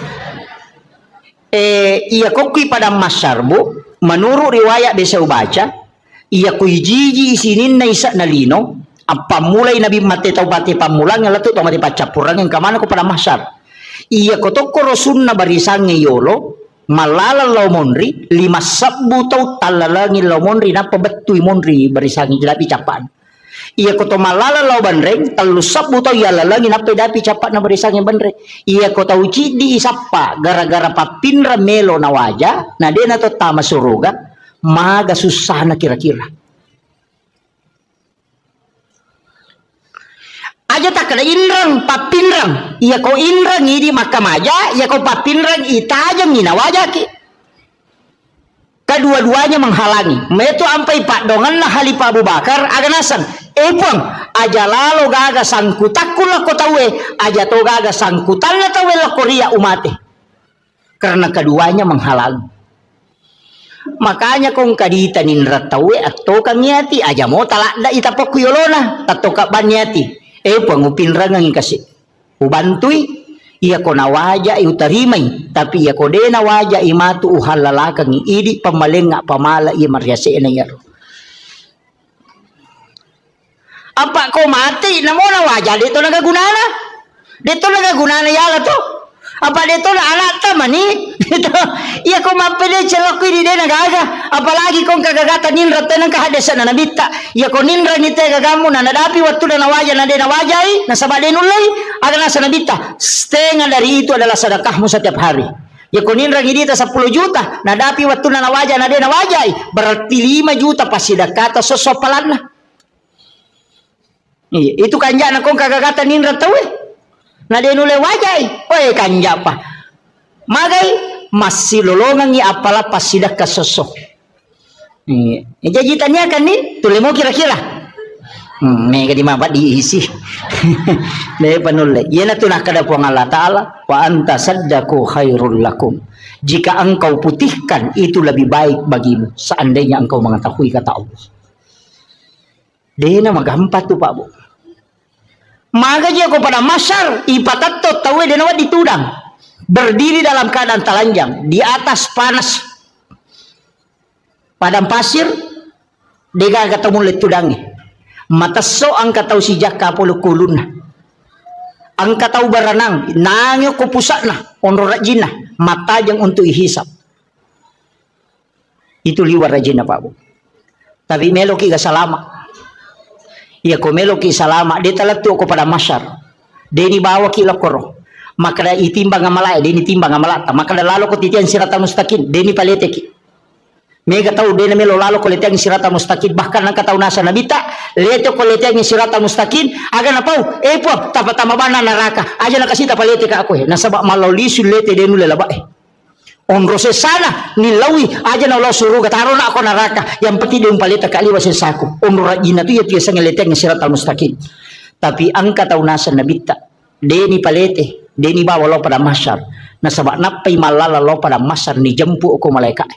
iya ko kui pada masyarbu menurut riwayat desa baca iya ko jiji isinin na isa na lino apa mulai nabi mate tau bate pamulang ngalato to mati pacapurang yang kamana ko pada masyar iya ko to ko rasul na barisang ngiyolo malala lomonri 5 sabbu tau talalangin lomonri na pabetui monri barisang ngijlapi capan iya ko to malala law banreng talusap buto ya lalangin apa dapi capat na berisangin banreng iya ko to uci di isapa gara-gara papinra melo na waja na dia na to tama suruga maga susah na kira-kira aja tak kada inrang papinrang iya ko inrang idi makamaja iya ko papinrang itajang ina waja ki kedua-duanya menghalangi meto ampai pak dongan lah Halifah Abu Bakar aganasan epang aja lalu gaga sangkutakul lah kotawe aja to gaga sangkutan lah tawe lah korea umate karena keduanya menghalangi makanya kong kadita ninra tawe atau kangyati aja mau talakda itapok kuyolona tato kabanyati epang upinrangang kasih ubantui iya ko nawaja iutarimay tapi iya ko de nawaja imatu uhalalakang idi pamalenga pamala iya maryase na yaro apa ko mati namo nawaja dito nagagunana yala to apa dito na anak ta mani dito iya ko mapede celok di de nagaga apalagi kong kagagatan ninra tenang kahadesan na nabita iya ko ninra nite gagamu na nadapi waktu na nawaja na de nawajai na sabade nulay aga nasa nabita setengah dari itu adalah sedekahmu setiap hari ya ko ninra ngidita 10 juta nadapi waktu na nawaja na de nawajai berarti 5 juta pasidakata sosopalan na iya itu kanja na kong kagagatan ninra tawe na de nulay wajai oy kanja pa magay masih lolongan ni apala pasidak kasosok jajitannya kan nih tuli mau kira-kira mega di mabat diisi deh panule yana tunah kada puang Allah Ta'ala wa anta saddaku khairul lakum jika engkau putihkan itu lebih baik bagimu seandainya engkau mengetahui kata Allah dena magampat tuh Pak Bu maka dia kepada masyar ipatato tawe denawa ditudang berdiri dalam keadaan telanjang di atas panas padang pasir dega ketemu letudangnya mata so angka tau si jaka polo kuluna angka tau baranang nangyo ko pusatna onro rajina mata jang untuk ihisap itu liwar rajina Pak Bu tapi meloki ga salama iya ko meloki salama dia talatu ko pada masyar deni bawa ki lokoro maka itimbang amalai deni timbang amalata maka lalu ko titian sirata mustaqim deni paleteki mega tahu deni melo lalu ko letiang sirata mustaqim bahkan angka tahu nasa nabita leto ko letiang sirata mustaqim aga na pau epo tapatama bana neraka aja na kasita paleteka aku nasaba malauli sulete denu lelaba onrose sana nilawi aja na lo suruh gataro na ako neraka yang penting dia paleta kali wasin saku onro rajina tu ya biasa ngeleteng sirata mustaqim tapi angka tahu nasa nabita deni palete deni bawa lo pada masyar nasaba napai malala lo pada masyar ni jempu ko malaikat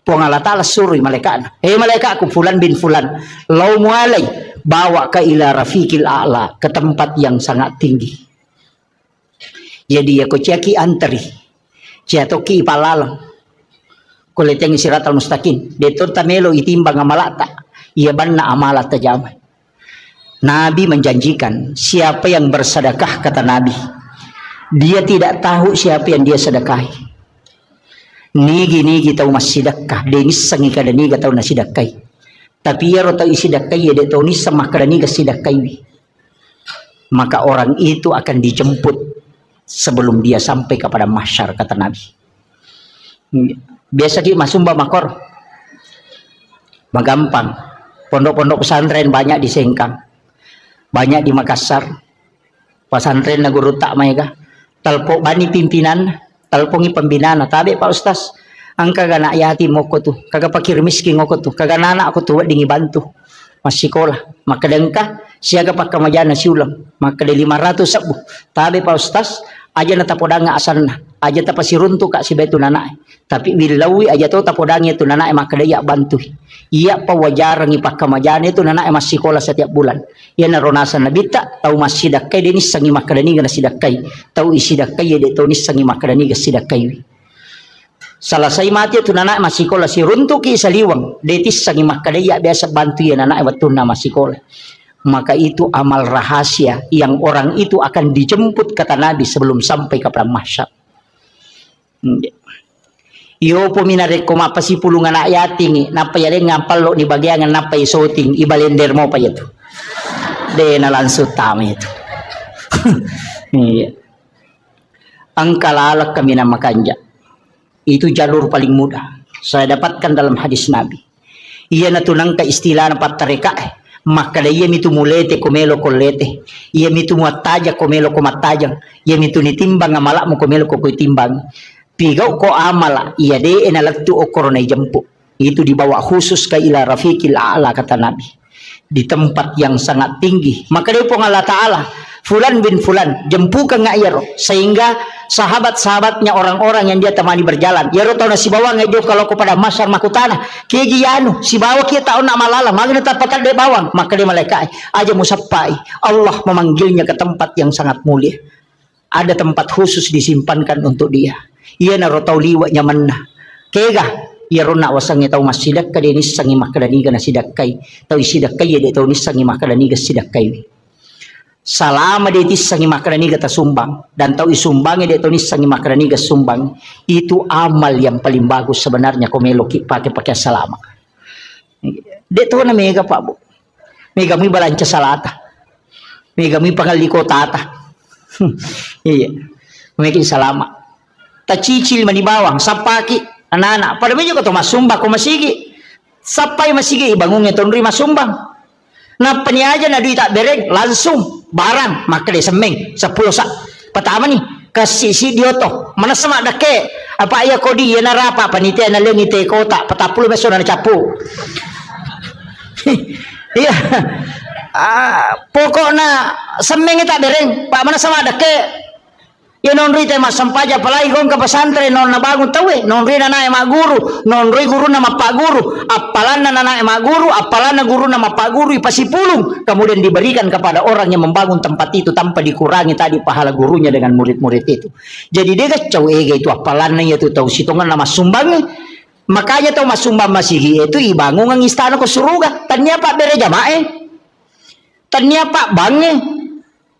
puang Allah Ta'ala suruh malaikat malaikatku fulan bin fulan lo mualai bawa ke ila rafiqil a'la ke tempat yang sangat tinggi jadi aku ciaki antri ciatoki palalang kuleteng siratal mustaqim detur tamelo itimbang amalata iya banna amalata jamai Nabi menjanjikan siapa yang bersedekah, kata Nabi, dia tidak tahu siapa yang dia sedekahi. Nigi tahu masih sedekah, denis sangi kada niga tahu nasi sedekahi. Tapi ya tahu isi sedekahi dia tahu ni sama kada niga sedekahi. Maka orang itu akan dijemput sebelum dia sampai kepada mahsyar, kata Nabi. Biasa di masumba makor, magampang. Pondok-pondok pesantren banyak di Sengkang, banyak di Makassar. Pesantren na guru tak mereka talpo bani pimpinan, talpongi pembinaan. Tabi Pak Ustaz, angka gana yatim moko tuh, kagak pakir miskin moko tuh, kagak anak aku tuh dingi bantu masih sekolah, maka dengkah siaga pakai majana si ulang, maka de 500 sabu. Tabi Pak Ustaz, aja na tapodanga asalna, aja tapasi runtu kak si betu nanai. Tapi bilawi aja tuh tapodangnya itu nanai maka dia bantu. Iya pa wajar ngipak kamajana itu nanai masih sekolah setiap bulan. Iya naronasan nabita tahu masih dakai dia nisangi makadani gana sidakai. Tahu isi dakai dia tahu nisangi makadani gana sidakai. Salah saya mati itu nanai masih sekolah si runtu ki saliwang. Detis sangi makadaya biasa bantu ya nanai waktu nama sekolah. Maka itu amal rahasia yang orang itu akan dijemput, kata Nabi, sebelum sampai ke mahsyar. Yo peminare ko mapasi pulungan anak yating napa ya ngapal lo ni bagian napa isoting ibalender mo pa itu. De na langsung tama itu. Iya. Ang kalalak kami na makanja. Itu jalur paling mudah. Saya dapatkan dalam hadis Nabi. Iya natunang ka istilah na patareka maka iya mitu mulete komelo kolete. Iya mitu muataja komelo komatajang. Iya mitu nitimbang amalak mo komelo ko timbang. Pigau ko amala iya de enalaktu okoronai jemput. Itu dibawa khusus ke ila rafiqil a'la, kata Nabi, di tempat yang sangat tinggi. Maka dia pun Allah Ta'ala fulan bin fulan jempukan ngayaro, sehingga sahabat-sahabatnya orang-orang yang dia temani berjalan yaro tahu na si bawa ngayo kalau kepada masyar makutana kegiyanu si bawa kita tahu nak malala magna tapatan de bawang, maka dia malaikat aja musappai Allah memanggilnya ke tempat yang sangat mulia. Ada tempat khusus disimpankan untuk dia. Iya naro tau liwatnya mana kega iya rona wasangnya tau masidak ka dia nisangi makadani gana sidakai tau isidakai ya dia tau nisangi makadani ga sidakai salama dia tisangi makadani ga sumbang dan tau isumbangnya dia tau nisangi makadani ga sumbang. Itu amal yang paling bagus sebenarnya komelo pakai salama. Dia tau na mega pak bu mega mi balanca salata mega mi pangaliko tata. Iya mungkin salama tacicil manibawang sapaki anak-anak pada medyo ko to masumba ko masigi sapay masigi ibangungnya tonri masumbang na paniaja na duit tak bereng langsung barang maka de semeng 10 sak patama ni kasi si dioto mana sama dake apa ya kodi ya narapa panitia na lengi te kota 40 beso na capu. Iya pokoknya semeng tak bereng pak mana sama dake. Ya nonri tema sampaja palai gong ke pesantren non nabangun tawe nonri nana ema guru nonri guru nama pak guru apalan nana ema guru apalan guru nama pak guru ipasi pulung kemudian diberikan kepada orang yang membangun tempat itu tanpa dikurangi tadi pahala gurunya dengan murid-murid itu. Jadi dia kacau itu apalan itu tahu sitongan nama sumbangnya makanya tahu mas sumbang masih itu ibangun ang istana ko suruga tanya pak bere jamae tanya pak bange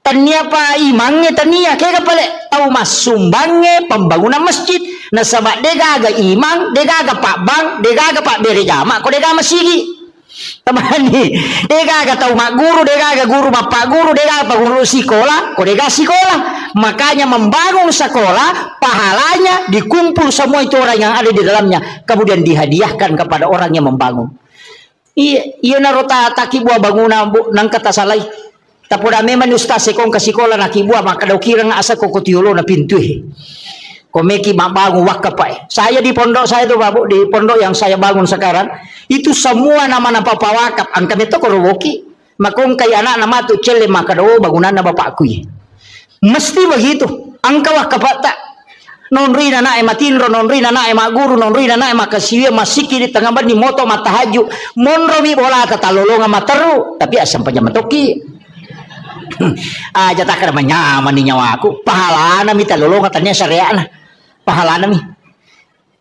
tania pa imangnya tania kaya pala tahu mas sumbangnya pembangunan masjid na sabak dega aga imang dega aga pak bang dega aga pak bere jama ko dega masigi teman ni dega aga tahu mak guru dega aga guru bapak guru dega apa guru sekolah ko dega sekolah. Makanya membangun sekolah pahalanya dikumpul semua itu orang yang ada di dalamnya kemudian dihadiahkan kepada orang yang membangun. Iya narota taki buah bangunan nang kata salai tapoda memang ustaz sekong kasikola na kibua maka daw kirang asa ko kutiulo na pintu komeki bangun wakapai. Saya di pondok saya itu babu di pondok yang saya bangun sekarang itu semua nama papa wakaf ang kami to korowoki makong kay anak nama tu cele maka daw bangunan na bapakku mesti begitu angka wakaf tak nonri na matinro nonri na guru nonri na makasiwe masiki di tengah bani moto matahaju monro mi bola tatalolonga materu tapi asam panya matoki aja tak ada menyaman di nyawa aku pahala nami talolong katanya syariah nah pahala nami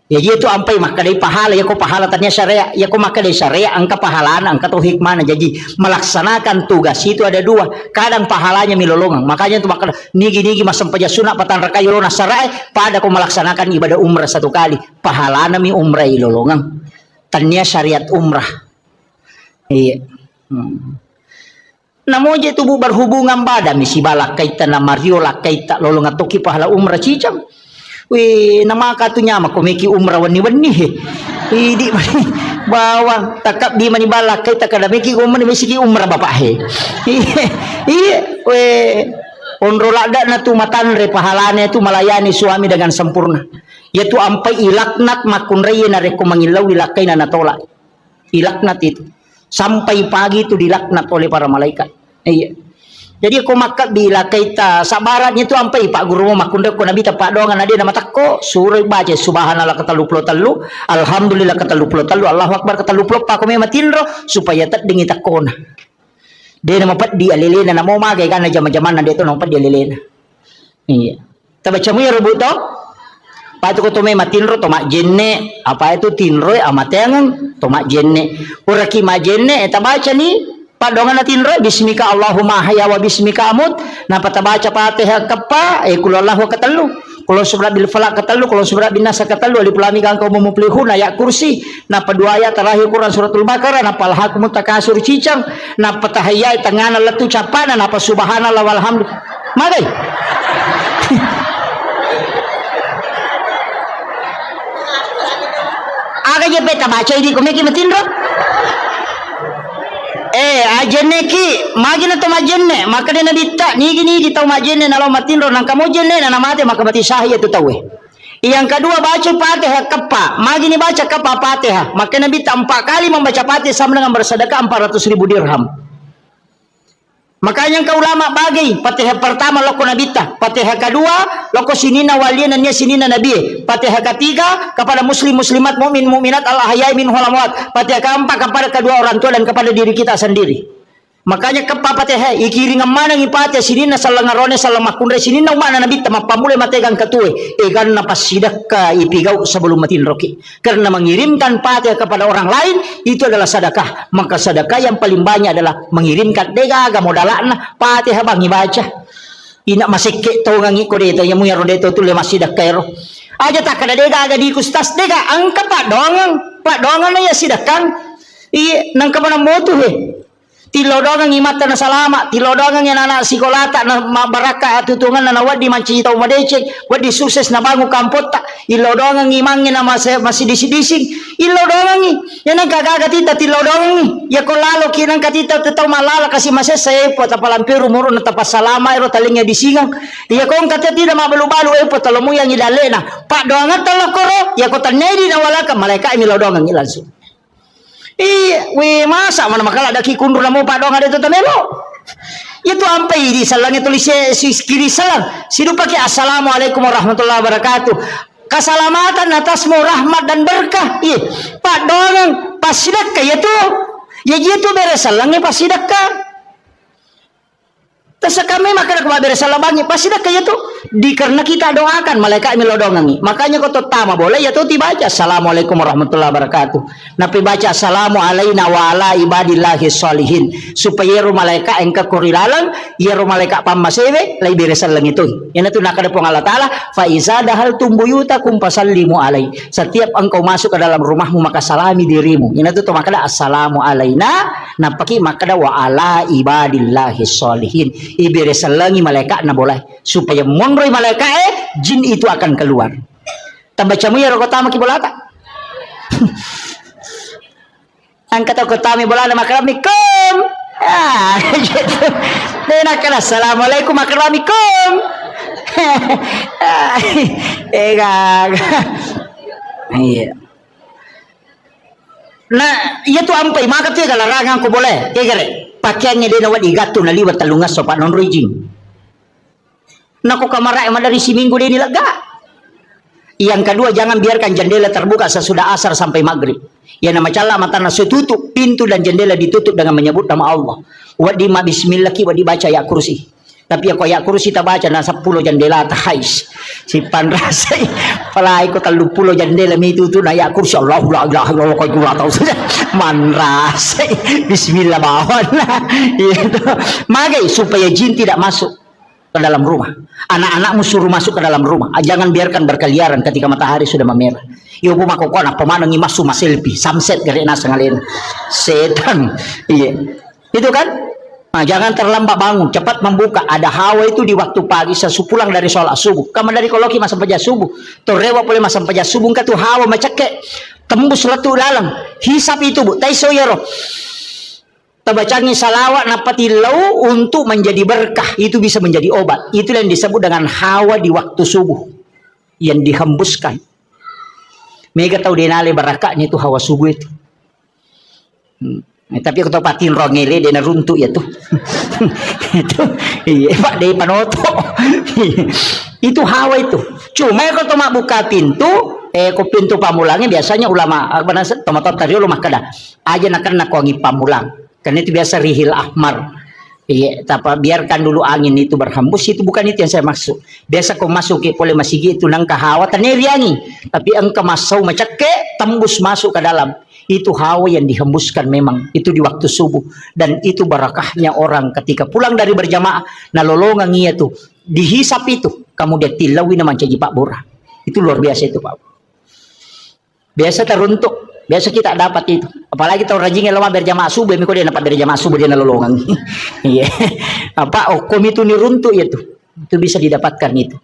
Ya itu ampai maka dari pahala ya ko pahala tanya syariah ya ko maka dari syariah angka pahalaan angka tuh hikmahnya jadi melaksanakan tugas itu ada dua kadang pahalanya milolongang makanya itu maka nigi masam paja sunat patan rakayo na syariah pada ko melaksanakan ibadah umrah satu kali pahalana mi umrah ilolongang tanya syariat umrah iya namo je tubuh berhubungan badan misi balak kaitan na Mario lak kaita lolongan toki pahala umrah cicam. Wih, nama katunya mah komiki umrah wani-wani he. Idi bawang takap di mani balak kita kada miki umrah misi umrah bapak he. Iya, weh onro lada na tu matanre pahalane tu melayani suami dengan sempurna. Yaitu ampai ilaknat makun raya na reko mangilau ilakai na natolak. Ilaknat itu. Sampai pagi itu dilaknat oleh para malaikat. Iya. Jadi aku makat bila kita sabarannya itu ampai Pak Guru makunda ko nabi tapak dongan ade nama takko suruh baca subhanallah katalu alhamdulillah katalu Allahu akbar katalu pak ko matinro supaya tak dengi takona. Dia nama pat di alilena namo magai kana jam-jaman dia tu nampak di alilena. Iya. Tabaca mu ya rebut to? Patu ko to matinro to mak jenne apa itu tinro amatengan to mak jenne. Uraki ma jenne eta baca ni padongan natin roy bismika Allahumma haya wa bismika amut na patabaca Fatihah kapa qul Allahu katalu qul subra bil falaq katalu qul subra bin nas katalu alif lam mim kau mumuflihun ayat kursi na padua ayat terakhir Quran suratul Baqarah na palhakum takasur cicang na patahaya tangana letu capana na pa subhanallah walhamdulillah magai aga je beta baca ini komeki matinro ajenne ki magina to majenne maka de nabita nigi tau majenne nalo matinro nang kamu jenne na namate maka mati sahih itu tawe yang kedua baca Fatihah kapa magini baca kapa Fatihah maka nabi 4 kali membaca Fatihah sama dengan bersedekah 400.000 dirham makanya kau ulama bagi Fatihah pertama loko nabita Fatihah kedua loko sinina walian nya sinina nabi Fatihah ketiga kepada muslim muslimat mukmin mukminat al ahyai min hulamwat Fatihah keempat kepada kedua orang tua dan kepada diri kita sendiri makanya kepa Fatihah ikiring mana ngipatih sinina salangarone salamakunre sinina mana nabita mapamule mategang katue egan napas sidakah ipigau sebelum matin roki karena mengirimkan Fatihah kepada orang lain itu adalah sedekah maka sedekah yang paling banyak adalah mengirimkan dega modalana Fatihah bang ibaca ina masike tau ngangi ko deto yang muyaro deto tu le masih dakero aja tak kada dega aga di kustas dega angka pak dongang na ya sidakan i nang kabana motu he tilodongang imata na salama tilodongang yang anak sikolata na baraka tutungan na wadi manci tau madecek wadi sukses na bangu kampot tak ilodongang imangin na masih dising ilodongang yan ang kagagat ita tilodongang ya ko lalo kinang katita tetaw malala kasi masesay po tapalampiru muro na tapasalama iro talingnya disingang ya ko ang katita na mabalu-balu po talamu yang ilale na pak doangat talakoro ya ko tanedi na wala ka malaika ilodongang ilansung we masa mana makala ada kikundur namo padong ada itu tamelo itu ampai di salangnya tulis kiri salang sidu pakai assalamualaikum warahmatullahi wabarakatuh keselamatan atasmu rahmat dan berkah padong pasidakka ya tu ya gitu beres salangnya pasidakka Tasa kami maka nak beres salabangi pasti dah kayak tu karena kita doakan malaikat milodongangi makanya kau tama boleh ya tu dibaca assalamualaikum warahmatullahi wabarakatuh napi baca assalamu alaina wa ala ibadillahi sholihin supaya ru malaikat engka kurilalang ya ru malaikat pamasewe lai beres salang itu yan tu nak ada pong Allah taala fa iza dahal tumbuyutakum fasallimu alai setiap engkau masuk ke dalam rumahmu maka salami dirimu yan tu maka ada assalamu alaina napaki maka ada wa ala ibadillahi sholihin ibere salangi malaikat na boleh supaya monroi malaikat jin itu akan keluar tambacamu ya rokotama kibolata angkat rokotami bolana makramikum gitu denakan assalamualaikum makramikum iya nah iya tu ampai maka tu larangan ko boleh kegere pakaiannya dia nawat digatu na liwat talungas so pak non rijing nako kamara emang dari si minggu dia nilaga yang kedua jangan biarkan jendela terbuka sesudah asar sampai maghrib ya nama cala mata nasu tutup pintu dan jendela ditutup dengan menyebut nama Allah wadi ma bismillah ki wadi baca ya kursi Tapi ako ya kursi ta baca na 10 jandela ta hais. Si panrasay palay ko 30 jandela mi tutu na ya kursi Allah la ilaha illallah ko gula tahu saja. Manrasay. Bismillah bawan lah. Itu. Magai supaya jin tidak masuk ke dalam rumah. Anak-anakmu suruh masuk ke dalam rumah. Jangan biarkan berkeliaran ketika matahari sudah memerah. Iyo po makukona pamanang imasu maselfie sunset gari na sangalin. Setan. Iya. Itu kan? Nah, jangan terlambat bangun, cepat membuka. Ada hawa itu di waktu pagi sepulang dari sholat subuh. Kamu dari koloki masam paja subuh. Torewa boleh masam paja subuh katu hawa macake tembus letu dalam. Hisap itu bu, taiso yaro. Tabacangi salawat napati lau untuk menjadi berkah. Itu bisa menjadi obat. Itu yang disebut dengan hawa di waktu subuh yang dihembuskan. Mega tahu denale barakahnya itu hawa subuh itu. Tapi aku tahu patin rongele dia runtuk ya tuh. Itu iya Pak dari panoto. Itu hawa itu. Cuma kalau toma buka pintu, ko pintu pamulangnya biasanya ulama benar tomato tadi ulama kada. Aja nak wangi pamulang. Karena itu biasa rihil ahmar. Iya, tapi biarkan dulu angin itu berhembus, itu bukan itu yang saya maksud. Biasa kau masuk ke boleh masih gitu nang hawa taneriangi. Tapi engkau masuk macake tembus masuk ke dalam. Itu hawa yang dihembuskan memang itu di waktu subuh, dan itu barakahnya orang ketika pulang dari berjamaah nalolongan iya tuh dihisap itu kemudian tilawi nama caji Pak Bura. Itu luar biasa itu Pak. Biasa teruntuk, biasa kita dapat itu, apalagi tahu rajinnya lama berjamaah subuh miko dia dapat dari jamaah subuh dia nalolongan. Iya. Apa okom itu niruntuk ya tuh, itu bisa didapatkan itu.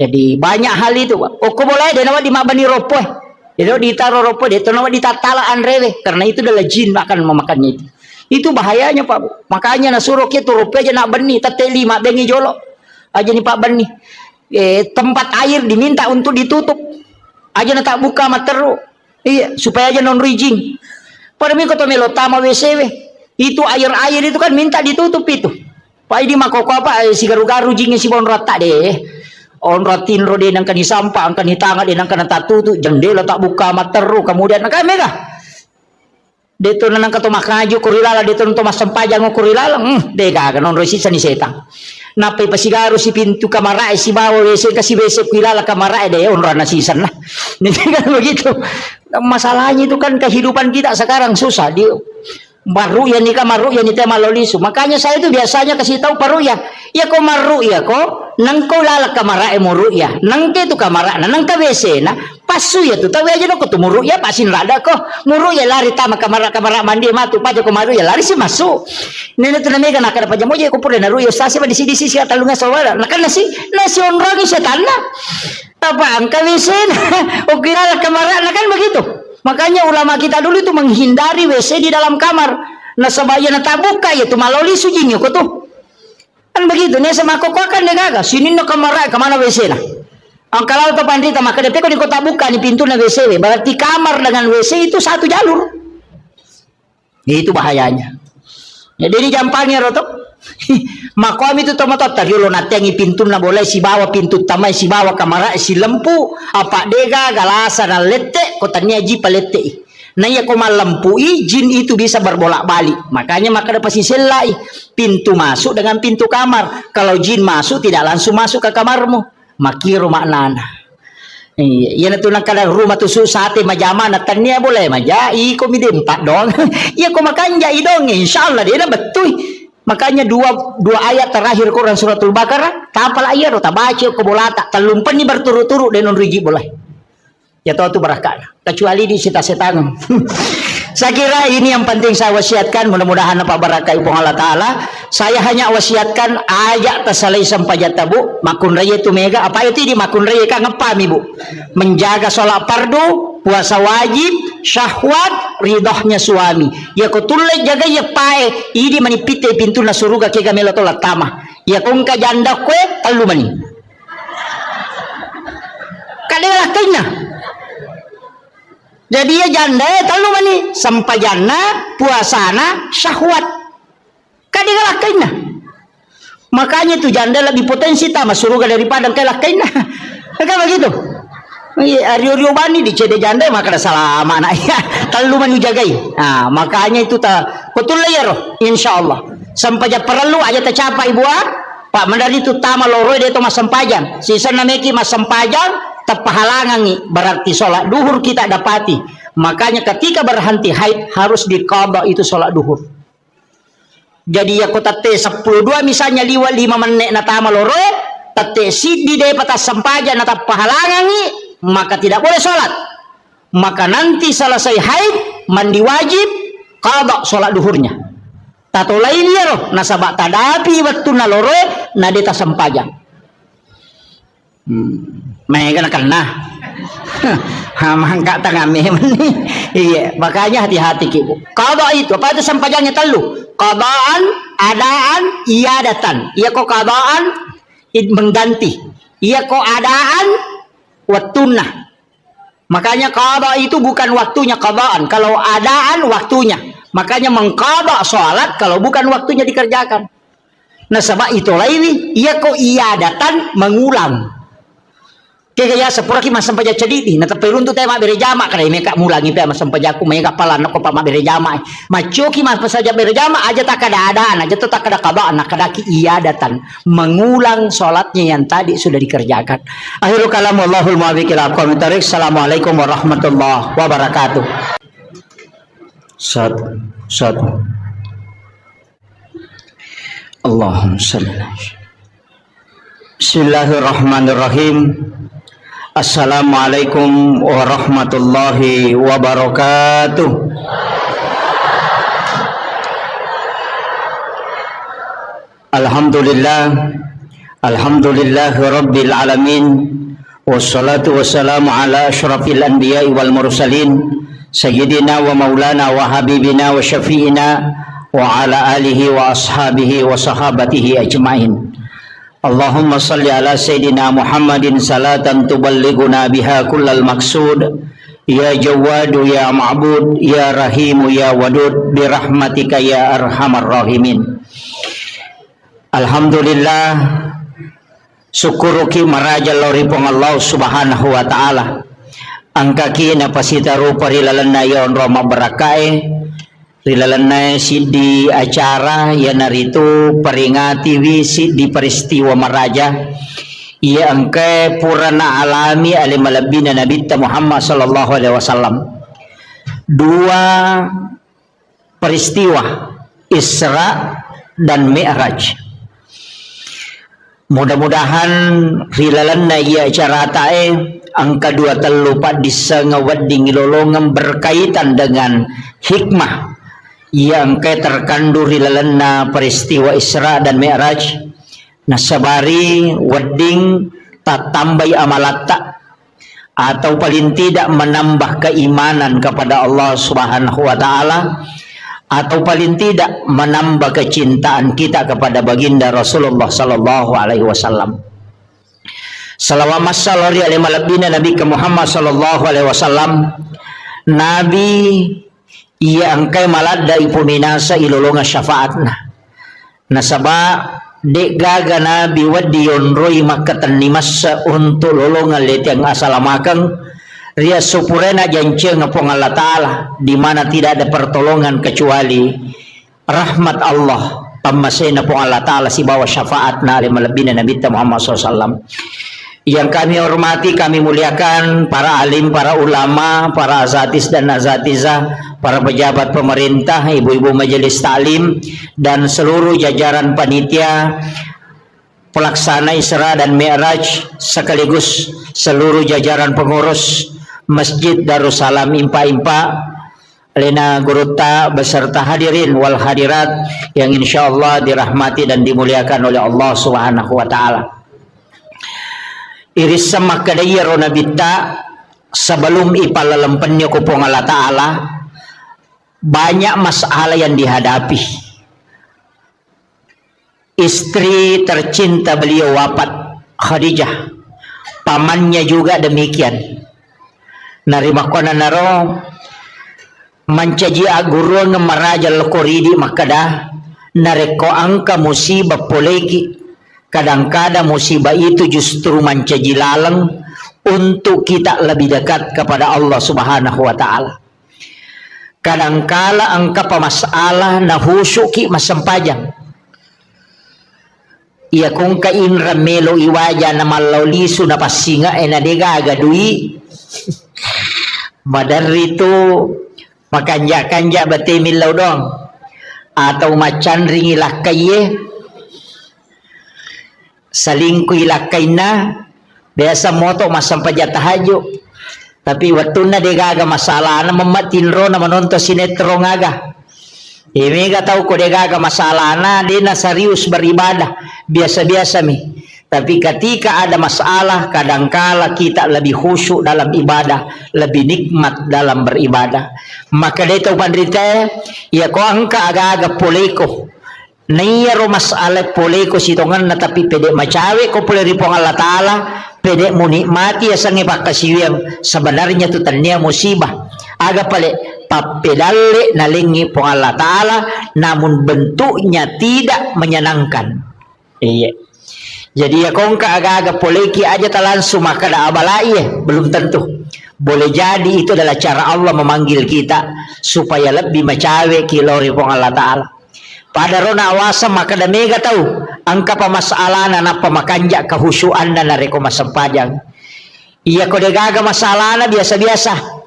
Jadi banyak hal itu Pak. Okom boleh dia nama di mabani ropoh. Itu ditaruh ropo dia itu nama ditatala anrewe, karena itu adalah jin akan memakannya itu. Itu bahayanya Pak. Makanya nasuruh kita ropo aja nak beni tateli mak bengi jolok. Aja nih Pak beni. Tempat air diminta untuk ditutup. Aja nak tak buka materu. Iya, supaya aja non rijing. Pada miko to melotama WCW. Itu air-air itu kan minta ditutup itu. Pak ini makoko apa si garu-garu jingnya si bon rata deh. On ratin rode nang kani sampah angkan ni tangan nang kana tatutu jendela tak buka materu kemudian nang mega deto nang kato makaju kurilala deto nang tomas sampajang kurilala dega kan on resisa ni setan napai pasigaru si pintu kamar si bawa wc kasih wc kurilala kamar deh on rana sisan lah. Ini kan begitu masalahnya itu kan kehidupan kita sekarang susah di baru ya nikah maru ya nite malolisu. Makanya saya itu biasanya kasih tahu paru ya kok maru ya kok nang ko lalak kamara muru ya nang ke tu kamara nang ka WC na pasu ya tu tahu aja no ko tu muru ya pasin rada ko muru ya lari tama kamara mandi matu paja ko maru ya lari si masuk nene tu namega nak ada paja mo je ko pure naru ya stasi di sini sisi atalunga sawala nak nasi onragi setan na apa angka WC na o kira kamara na kan begitu. Makanya ulama kita dulu itu menghindari WC di dalam kamar. Nah sebaya na tabuka ya tu maloli sujinyo ko tuh. Kan begitu nih sama koko kan dia gagal. Sini no kamar kemana WC nah. Ang kalau to pandita maka depe ko di kota buka ni pintu na WC. Berarti kamar dengan WC itu satu jalur. Itu bahayanya. Jadi ini jampangnya rotok. Makom itu tomatot tadi lo natengi pintu na boleh si bawa pintu tamai si bawa kamar si lempu apa dega galasa na lete kotanya ji palete. Nah ya koma lempui jin itu bisa berbolak-balik. Makanya maka dapat selai pintu masuk dengan pintu kamar. Kalau jin masuk tidak langsung masuk ke kamarmu. Makiru maknana. Iya na tunang kadang rumah tu susate majama na tanya boleh maja iko midempat dong. Iya ko makanja idong insyaallah dia na betul. Makanya dua ayat terakhir Quran suratul Baqarah tapal ayat ro tabaca ko bolata talumpan ni berturut-turut denon riji boleh. Ya tahu tu barakah. Kecuali di setan. Saya kira ini yang penting saya wasiatkan, mudah-mudahan apa barakah ibu Allah Ta'ala. Saya hanya wasiatkan ayat tasalai sampai jatabu makun raya itu mega apa itu di makun raya kan ngepam ibu menjaga sholat fardu, puasa wajib, syahwat, ridhohnya suami ya ko tulle jaga ya pae ini manipite pintu na suruga ke gamelo tolat tama ya kung ka janda kwe talu mani kadela kanya. Jadi ya janda talu mani sampai jana puasana syahwat kadang lakaina. Makanya itu janda lebih potensi tama suruga daripada kelakaina. Kan begitu. Rio bani di cede janda maka ada salah anak ya talu mani jagai. Nah, makanya itu ta betul ya roh insyaallah. Sampai ja perlu aja tercapai buat Pak mandari tu tama loroi dia tu masempajang. Sisa nameki masempajang tepahalangan berarti sholat duhur kita dapati. Makanya ketika berhenti haid harus diqadha itu sholat duhur. Jadi ya kota T 12 misalnya liwa 5 menit na tama loroi, tate sidi de patas sempajang na tepahalangan maka tidak boleh sholat. Maka nanti selesai haid mandi wajib qadha sholat duhurnya. Tato lain ya roh nasabak tadapi waktu nalore nadeta sempajang. Mereka kena. Mangka tengah memang iya, makanya hati-hati kibu. Qadha itu apa itu sempajangnya telu? Qadaan, adaan, iadatan. Iya kok qadaan mengganti. Iya kok adaan waktuna. Makanya qadha itu bukan waktunya qadaan, kalau adaan waktunya. Makanya mengqadha sholat kalau bukan waktunya dikerjakan. Nah sebab itu lain ia kok iadatan mengulang. Kaya sepura ki masam paja cedidi. Nah tapi runtu tema bere jama kada meka mulangi pe masam pajaku meka palana ko pama bere jama. Macoki mas saja bere jama aja tak kada adaan, aja tak kada qadaan, kada ki iadatan mengulang sholatnya yang tadi sudah dikerjakan. Akhirul kalam wallahul muwaffiq ila aqwamit thoriq. Assalamualaikum warahmatullahi wabarakatuh. Satu. Allahumma shalli ala Bismillahirrahmanirrahim. Assalamualaikum warahmatullahi wabarakatuh. Alhamdulillahi rabbil alamin. Wassalatu wassalamu ala asyrafil anbiya'i wal mursalin Sayyidina wa maulana wa habibina wa syafi'ina wa ala alihi wa ashabihi wa sahabatihi ajma'in. Allahumma salli ala Sayyidina Muhammadin salatan tuballighuna biha kullal maqsud. Ya Jawadu ya Ma'bud ya Rahimu ya Wadud birahmatika ya arhamar rahimin. Alhamdulillah syukuruki marajal loripong Allah subhanahu wa ta'ala. Angkaki na pasita rupa rilalan na yon Roma barakai rilalan na di acara ya narito peringati wisi di peristiwa maraja ia angkai purana alami alimalabi na Nabi Muhammad sallallahu alaihi wasallam. Dua peristiwa Isra dan Mi'raj. Mudah-mudahan rilalan na ia acara tae angka 24 disa ngawadding lolongan berkaitan dengan hikmah yang terkandung rilalan na peristiwa Isra dan Mi'raj nasabari wadding tatambay amalatta atau paling tidak menambah keimanan kepada Allah Subhanahu wa taala atau paling tidak menambah kecintaan kita kepada baginda Rasulullah sallallahu alaihi wasallam. Salawat sallallahu alaihi wasallam Nabi Muhammad sallallahu alaihi wasallam Nabi ia angkai malada ipuminasa ilolonga syafaatna nasaba dek gaga Nabi wadi yonroi makatan nimasa untuk lolongan letiang asalamakang ria supurena janceng ngapong Allah Ta'ala di mana tidak ada pertolongan kecuali rahmat Allah pamasena pong Allah Ta'ala si bawa syafaat na alimalabi na Nabi Muhammad SAW. Yang kami hormati, kami muliakan para alim, para ulama, para azatis dan azatizah, para pejabat pemerintah, ibu-ibu majelis taklim dan seluruh jajaran panitia pelaksana Isra dan Mi'raj sekaligus seluruh jajaran pengurus Masjid Darussalam Impa-Impa Lena Guruta beserta hadirin wal hadirat yang insyaallah dirahmati dan dimuliakan oleh Allah Subhanahu wa taala. Iris sama kadaya rona bitta sebelum ipalalempennya kupong Allah Ta'ala banyak masalah yang dihadapi. Istri tercinta beliau wafat, Khadijah, pamannya juga demikian. Narima kona naro mancaji aguru ngemarajal koridi makada nareko angka musibah poleki. Kadang-kadang musibah itu justru mencaji lalang untuk kita lebih dekat kepada Allah Subhanahu wa taala. Kadangkala angka pemasalah nahusuki masempajang. Iya kung kainra melo iwaja na malauliso na pasinga na degaga dui. Madarito makanja-kanja bate milaw dong. Atau macan ring ilakay saling ko ilakay na. Biasa moto masampajatahayo. Tapi waktu na degaga masalah na mamatinro na manonto sinetro ngaga. Mega tahu ko degaga masalah na di na serius beribadah biasa-biasa mi. Tapi ketika ada masalah kadangkala kita lebih khusyuk dalam ibadah, lebih nikmat dalam beribadah. Maka dito pandrita ya ko angka aga-aga poleko. Naiya masalah poleko sitongan na tapi pede macawe ko pole ripong Allah Ta'ala pede mo nikmati asang ipakasiwang sebenarnya tu tanya musibah. Aga pale papedalle nalingi po Allah Ta'ala namun bentuknya tidak menyenangkan. Iya. Jadi ya kong agak-agak poleki aja langsung maka ada abalai belum tentu. Boleh jadi itu adalah cara Allah memanggil kita supaya lebih macawe kilori po Allah Ta'ala. Pada rona awasa maka da mega tahu angka pamasalah na pamakanja kahusuan na nareko masampajang. Iya ko degaga masalah na biasa-biasa.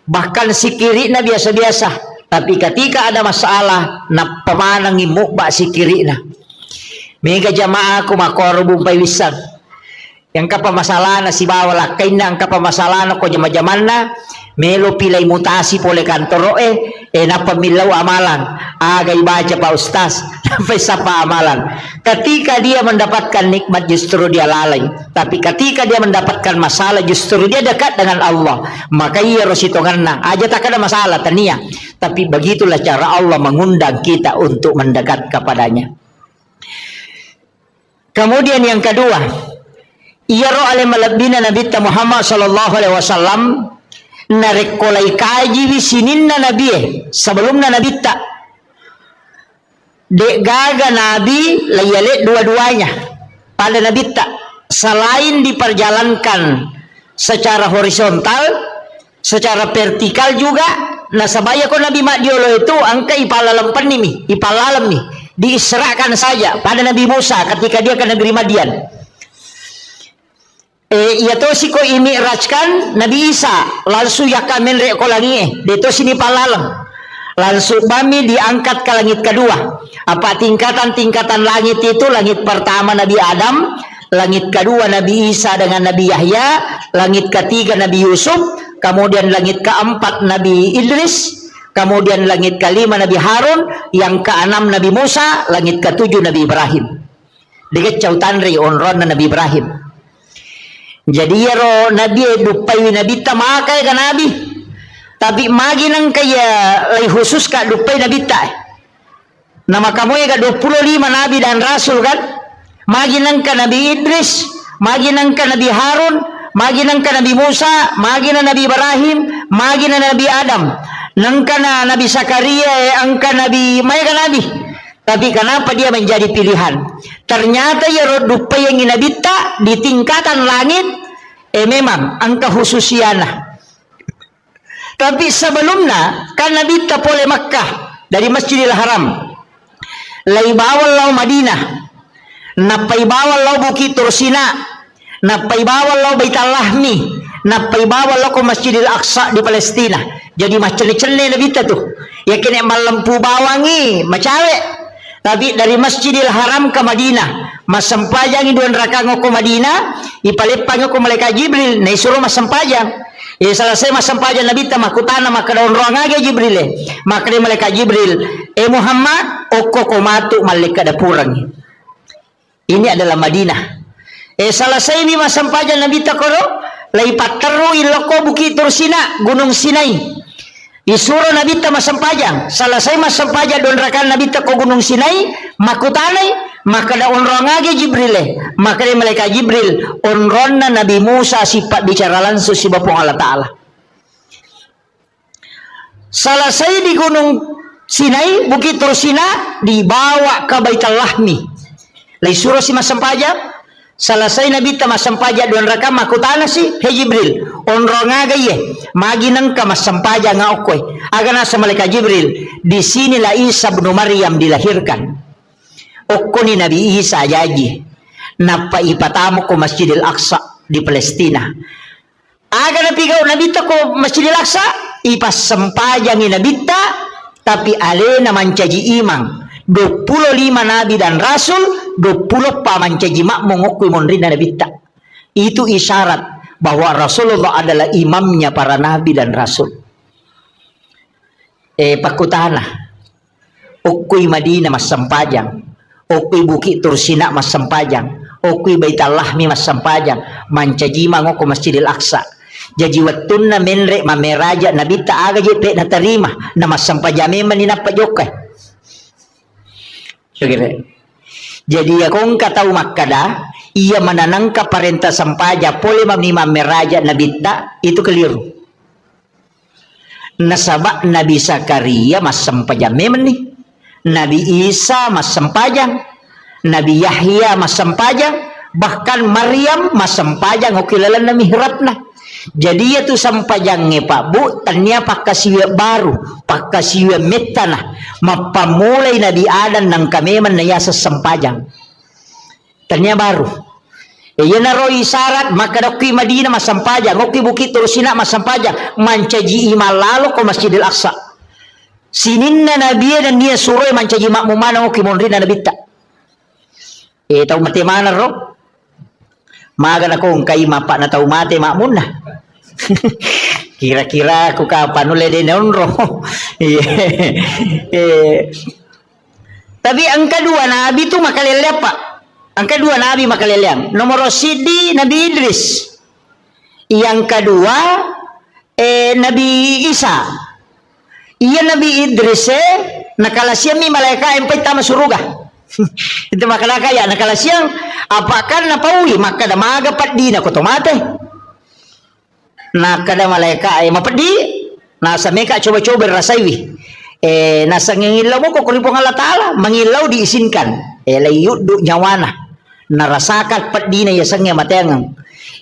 Bahkan si kiri na biasa-biasa. Tapi ketika ada masalah na pamanang imukba si kiri na. Mega jamaah ko makorubong paywisan. Yang kapamasalah na si bawal kay na ang kapamasalah na ko jama-jaman na. Melo pilay mutasi pole kantoro napamilaw amalan. Agay baca pa ustaz. Sampai sapa amalan. Ketika dia mendapatkan nikmat justru dia lalai. Tapi ketika dia mendapatkan masalah justru dia dekat dengan Allah. Maka iya rositongan na. Aja tak ada masalah tania. Tapi begitulah cara Allah mengundang kita untuk mendekat kepadanya. Kemudian yang kedua. Iya ro ale malabina Nabi Muhammad sallallahu alaihi wasallam. Narekolai kaji wisinin na Nabi sebelumnya Nabi tak. Dek gaga Nabi layale dua-duanya pada Nabi tak selain diperjalankan secara horizontal secara vertikal juga nasabaya ko Nabi Madiolo itu angka ipalalam penimi ipalalam nih diisrakan saja pada Nabi Musa ketika dia ke negeri Madian. Ia to si ko imi'rajkan Nabi Isa langsung yakamen rek ko langi deto sini palalam langsung bami diangkat ke langit kedua. Apa tingkatan-tingkatan langit itu? Langit pertama Nabi Adam, langit kedua Nabi Isa dengan Nabi Yahya, langit ketiga Nabi Yusuf, kemudian langit keempat Nabi Idris, kemudian langit kelima Nabi Harun, yang keenam Nabi Musa, langit ketujuh Nabi Ibrahim. Dekat cautan ri onron Nabi Ibrahim. Jadi ya ro Nabi dupai Nabi tamakai kan Nabi. Tapi magi nang kaya lay khusus ka dupai Nabi ta. Nama kamu ya 25 Nabi dan Rasul kan. Magi nang ka Nabi Idris, magi nang ka Nabi Harun, magi nang ka Nabi Musa, magi na Nabi Ibrahim, magi na Nabi Adam. Nang ka na Nabi Zakaria, angka Nabi Maya Nabi. Tapi kenapa dia menjadi pilihan? Ternyata ya dupai yang Nabi ta di tingkatan langit memang angka khususiana. Tapi sebelumnya kan Nabi ta pole Makkah dari Masjidil Haram. Lai bawal lau Madinah. Napai bawal lau Bukit Tursina. Napai bawal lau Baitul Lahmi. Napai bawal lau ke Masjidil Aqsa di Palestina. Jadi macam-macam Nabi ta tuh. Ya kena malampu bawangi macawe. Tapi dari Masjidil Haram ke Madinah, masampajang iduan rakango ke Madinah, ipalipang ko malaikat Jibril, na isuro masampajang. Selesai masampajang Nabi ta makutana maka daun ruang aja Jibril. Maka dia malaikat Jibril, Muhammad, oko komatu malaikat dapurang. Ini adalah Madinah. Selesai ini masampajang Nabi ta koro, laipat teru iloko Bukit Tursina, Gunung Sinai. Disuruh Nabi ta masampajang. Selesai masampajang don rakan Nabi ta ko Gunung Sinai, makutanay, maka da onrongage Jibril. Maka dia malaikat Jibril onronna Nabi Musa sifat bicara langsung si Bapong Allah Ta'ala. Selesai di Gunung Sinai, Bukit Tursina, dibawa ke Baitul Lahmi. Lai suruh si masampajang. Selesai Nabi ta masampajang don rakan makutana si Jibril onrongaga ye magi nang ka masampajang nga okoy aga na sa malaikat Jibril di sinilah Isa bin Maryam dilahirkan. Okko ni Nabi Isa jaji napa ipatamu ko Masjidil Aqsa di Palestina. Aga napigaw nabita ko Masjidil Aqsa ipas sempajang nabita tapi ale na mancaji imang 25 nabi dan rasul 20 pa mancaji makmum okko monrin na nabita. Itu isyarat bahwa Rasulullah adalah imamnya para nabi dan rasul. Pakutana okkoy Madinah mas sempajang, okkoy Bukit Tursina mas sempajang, okkoy Baitul Lahmi mas sempajang, mancaji mangoko Masjidil Aqsa. Jadi wattun na menre mameraja nabita aga jepe na tarima na mas sempajame manina pajokay. Jadi akong kataw makkada ia menanangka parenta sampaja pole mamnima meraja nabita itu keliru. Nasaba Nabi Zakaria mas sempajame meni, Nabi Isa mas sempajang, Nabi Yahya mas sempajang, bahkan Maryam mas sempajang okilalan na mihrabna. Jadi itu sampajangnya Pak Bu tanya pakasiwa baru pakasiwa metana mapamulai Nabi Adam nang kameman na yasa sampajang tanya baru iya naro isyarat maka doki Madinah mas sampajang oki Bukit Tursina mas sampajang mancaji imalalo ko Masjidil Aqsa sininna Nabi dan dia suruh mancaji makmumana oki monrina nabita tahu mati mana ro maga na kong kay mapa na tau mate makmun na. Kira-kira aku kapan ulay din onro. Tapi ang kedua nabi itu makalelya Pak. Ang kedua nabi makalelyang. Nomor sidi Nabi Idris. Yang kedua Nabi Isa. Iya Nabi Idris nakalasyan mi malaika empay tama suruga. Itu makalaka ya nakalasyan apakan napawi maka damaga patdi na kotomate nakada malaika ay mapadi nasa meka coba-coba rasaiwi nasa ngilaw mo ko kuripong Allah Ta'ala mangilaw diisinkan layu do nyawana narasakat patdi na yasangnya mateangang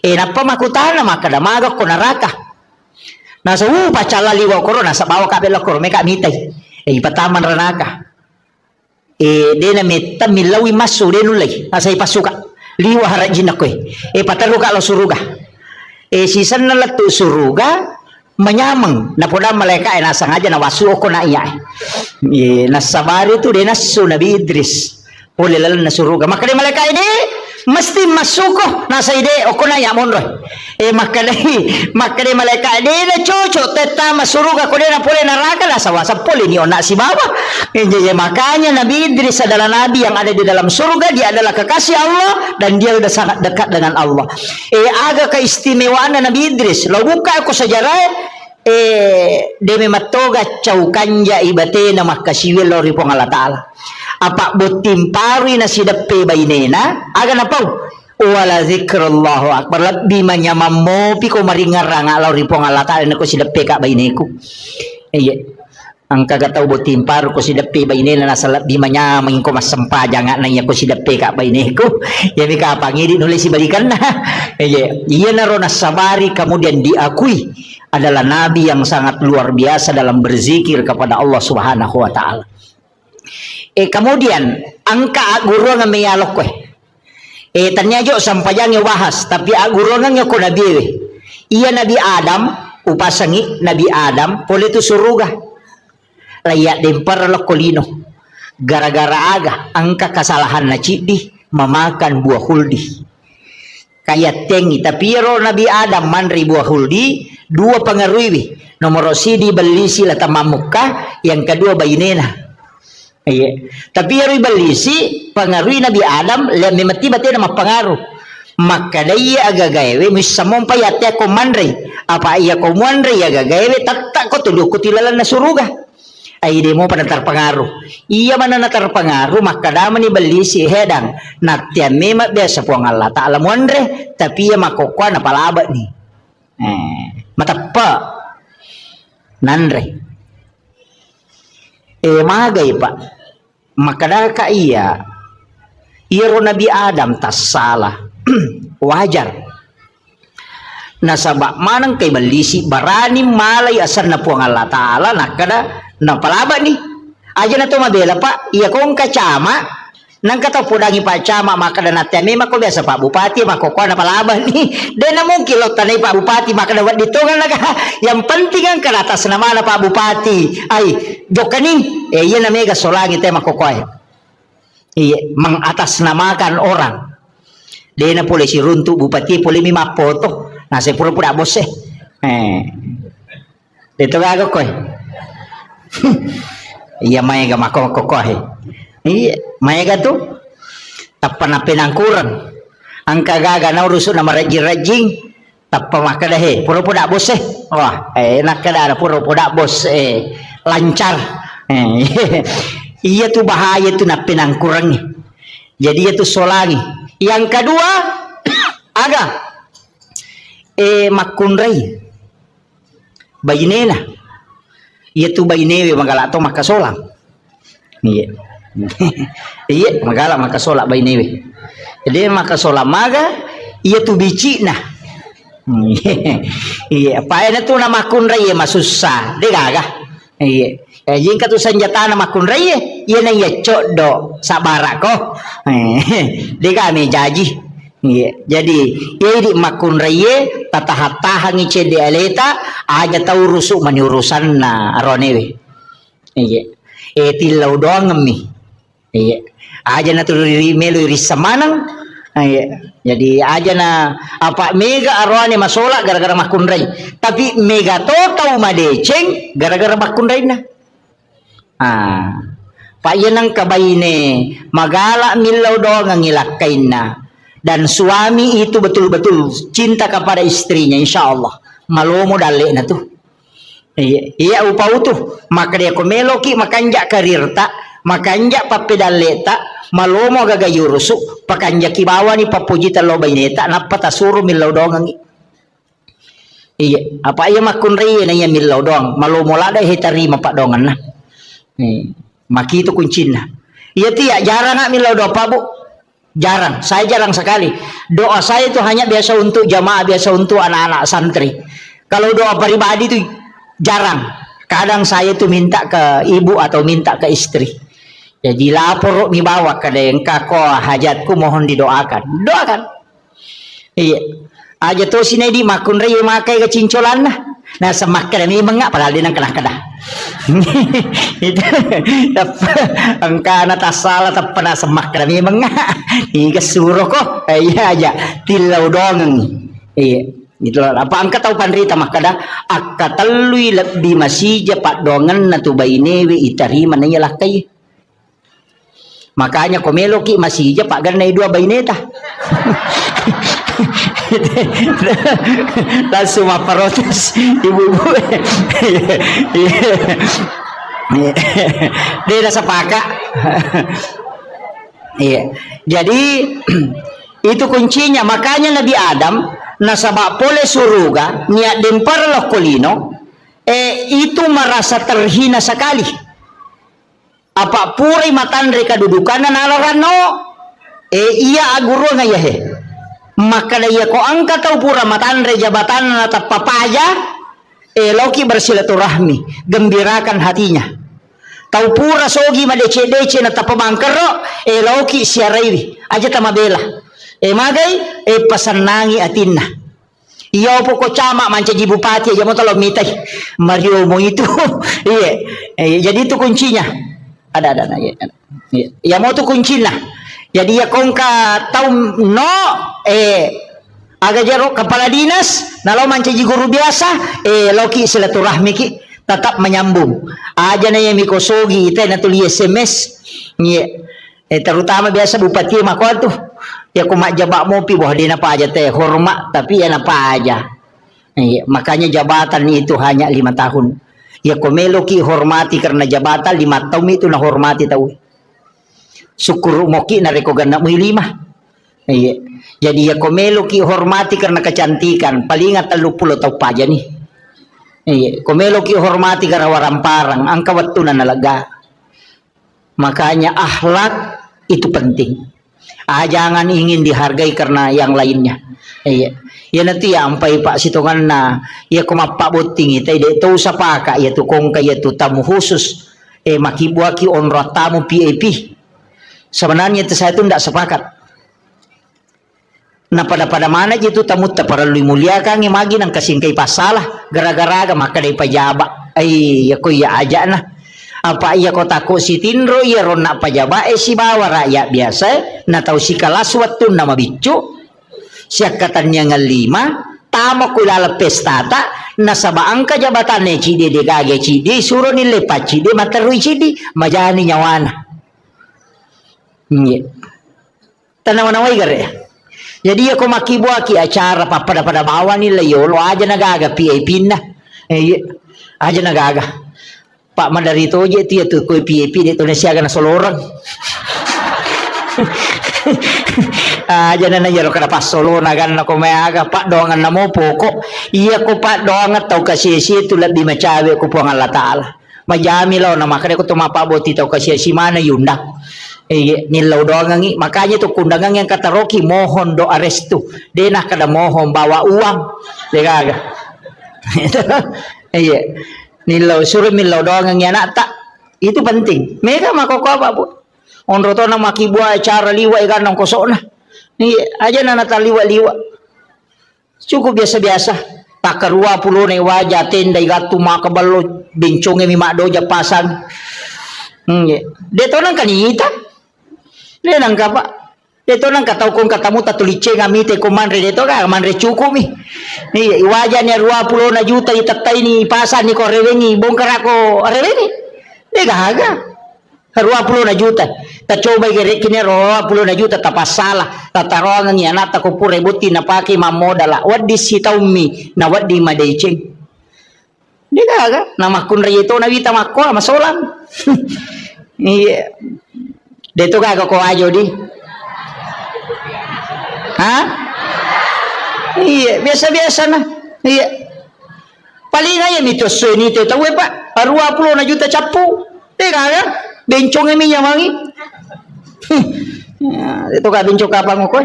napamakutana maka damaga ko naraka nasa pacala liwa ko nasa bawa kabel ko meka mitay ipataman ranaka dena meta milawi masu denulay asa ipasuka liwa harajin ako pataluka lo suruga sisan na latu suruga manyamang na poda malaika nasa ngaja na wasu ko na iya nasabari tu denasu Nabi Idris pole lalan na suruga maka malaika ini mesti masuko nasa ide o kuna ya monro makadai malaika ide na chocho teta masuruga ko na pole naraka na sawasa pole ni ona si baba makanya Nabi Idris adalah nabi yang ada di dalam surga dia adalah kekasih Allah dan dia sudah sangat dekat dengan Allah aga keistimewaan Nabi Idris lo buka ko sejarah deme matoga chaukanja ibate na makasiwil lo ripong Allah Ta'ala apa butim pari na sidape bainena aga napau wala zikrullahu akbar labbi manyamamo piko maringarang alaw ripong Allah Ta'ala na ko sidape ka baineku ang kagataw butim paro ko sidape bainena nasa labbi manyamang ko masampajang na iya ko sidape ka baineku yami ka pangidin uli si balikan na iya na ro nasabari kemudian diakui adalah nabi yang sangat luar biasa dalam berzikir kepada Allah Subhanahu wa Ta'ala. Kemudian angka aguro nga mayalok ko tanya jo sampajangnya wahas tapi aguro nga ko nabi iya Nabi Adam upasangi Nabi Adam pole tu suruga layak dempar lokolino gara-gara aga angka kesalahan na cidi memakan buah huldi kayak tengi tapi ro Nabi Adam manri buah huldi dua pengaruhi nomor sidi balisi lata mamuka yang kedua bayinena tapi yari balisi pengaruhi Nabi Adam lemi mati bati nama pengaruh maka daya agagawe misamon payate ko manri apa iya ko manri agagawe tak ko tuduh ko tilalan na suruga ay di mo pa terpengaruh iya mana na terpengaruh maka daman ni balisi hedang natyan mema biasa po ang Allah Ta'ala manri tapi iya makokwa na palaba ni matapa nanre magay pa makadaka iya ro Nabi Adam tas salah wajar nasaba manang kay balisi barani malay asan na po ang Allah Ta'ala nakada napalaba ni aja na to mabela pa iya kong kacama nang kata pudangi Pak Camat maka dan hati memang kau biasa Pak Bupati maka kau apa labah nih dan mungkin lo tanai Pak Bupati maka dapat ditongan naga yang penting kan ke atas nama Pak Bupati ai jokaning iya namanya solangi tema kau iya mengatasnamakan orang dia na polisi runtuh Bupati boleh mima foto nah saya pura-pura bos itu gak kau iya maya gak mako iya maya tu tappa na pinangkuran ang kagaga na uruso na marajing-rajing tappa maka dah pura-pura bos wah enak kada pura-pura bos lancar iya tu bahaya tu na pinangkuran jadi itu solangi yang kedua aga makunray bayinena iya tu bayinewe magalato makasolang iya iya magala makasola baynewe jadi makasola maga iya tu bici nah iya apa na tu na makunray masusah de gaga iya jika tu senjata na makunray iya na iya codo sabara ko de kami jaji iya jadi iya di makunray tatahatahangi cede aleta aja tahu rusuk maniurusan na aronewe iya tilaw doang ngemi iya aja na tururi melu risamanang iya jadi aja na apa mega arwane masola gara-gara makunray tapi mega totau madeceng gara-gara makunray na pak yenang kabayine magala milaw doang ang ilakain na dan suami itu betul-betul cinta kepada istrinya insyaallah malomo dale na tu iya upau tu maka dia komeloki makanja karirta makanja papedaleta malomo gagayurusu pakanja kibawa ni papujita lobaineta napata suru milaw doang iya apa iya makunray na iya milaw doang malomo lada hitarima pak dongan na maki itu kuncina iya tiya jarang nak milaw doang pak bu jarang saya jarang sekali doa saya itu hanya biasa untuk jamaah biasa untuk anak-anak santri kalau doa pribadi itu jarang kadang saya itu minta ke ibu atau minta ke istri jadi lapor mi bawa ke dengka ko hajatku mohon didoakan iya aja to sini di makunray makai ke cincolan nah semakra mi mengak padahal dia nang kena itu angka na tasala tapana semakra mi mengak iga suro ko iya aja tilaw dong iya itu apa angka tahu pandrita makada akatalui lebih masih pak dongan na tu bainewe itarima na yalah kay makanya komeloki masih aja pak ganay dua baineta langsung protes ibu-ibu dia rasa pakak iya jadi itu kuncinya makanya Nabi Adam nasabak pole suruga niat dempar loh kolino itu merasa terhina sekali apa puri matandre kedudukan na nalarano iya aguro na yahe maka daya ko angka tau pura matandre jabatan na tapapaya loki bersilaturahmi gembirakan hatinya tau pura sogi madece-dece na tapabangkero loki siaraiwi aja tamabela magay pasanangi atinna iya po ko cama manca bupati aja mo tolong mitai Mario mo itu iya jadi itu kuncinya ada ya mau tuh kuncinya jadi ya kongka tahu no agak jaro kepala dinas nalau manca guru biasa loki silaturahmi ki tetap menyambung aja na yang mikosogi itu na tuli SMS terutama biasa bupati mako tuh ya kumak jabak mopi bahwa dia apa aja teh hormat tapi ya apa aja makanya jabatan itu hanya 5 tahun ya komeloki hormati karena jabatan 5 tahun itu na hormati tahu syukur moki na reko ganda mo 5 jadi ya komeloki hormati karena kecantikan paling 30 tahun paja nih komeloki hormati karena waramparang angka waktu na nalaga makanya akhlak itu penting jangan ingin dihargai karena yang lainnya ya nanti ya ampai pak sitongan na ya kumapak boting itu tahu siapa kak ya tu kong kaya tu tamu khusus makibuaki onro tamu PAP Sebenarnya itu saya itu tidak sepakat. Nah pada mana gitu tamu tak perlu muliakan magi nang kasingkai pasalah gara-gara maka dari pejabat ya ko ya aja nah apa iya ko takut si tindro ya rona pejabat si bawa rakyat biasa na tahu si kalaswat tu nama bicu siak katanya ngelima tamo kulala pestata na sabaang ka jabatan cidi de gage cidi suruh nilai cidi materui cidi majani nyawana tanawan-nawai gare. Jadi ako makibuaki acara pada bawa nila yolo aja nagaga PAP na. Aja nagaga. Pak madarito aja tiya tu ko PAP dito na siya na solorang. Aja na yaro kada pasolo nagan na kumayaga pak doangan na mo poko. Iya ko pak doangan tau kasi tu labi macawe ko po ang Allah Taala. Majami law na makare ko tumapabot titaw kasi si mana yunda. Nilaw doang ngi makanya tuh kundangan yang kata Rocky mohon do arestu denah kada mohon bawa uang dekaga nilaw suruh nilaw doang ngi anak tak itu penting mereka makoko apa bu onroto na makibua acara liwa ikan nang kosok na aja nana liwa cukup biasa tak kerua puluh ne wajah tenda igatu makabalo bincongnya mi makdo pasang deto nang kanita dia nang kapa deto nang katau kong katamu tatulice ngamite ko manre deto ka manre cukup mi ni wajahnya 20 juta itatai ni pasan ni ko rewengi bongkar ako rewengi de gaga 20 juta ta coba gere kini 20 juta ta pasala ta tarongan ni anak ta ko pure buti na paki mamodala waddi sitaumi na waddi madeceng de gaga nama kun reto na wita makko masolan iya deto kagak ko ajo di iya biasa nah iya paling aja mitos ini teh tahu pak 20 juta capu deh kagak bencong ini nyamangi itu kagak bencong apa ngoko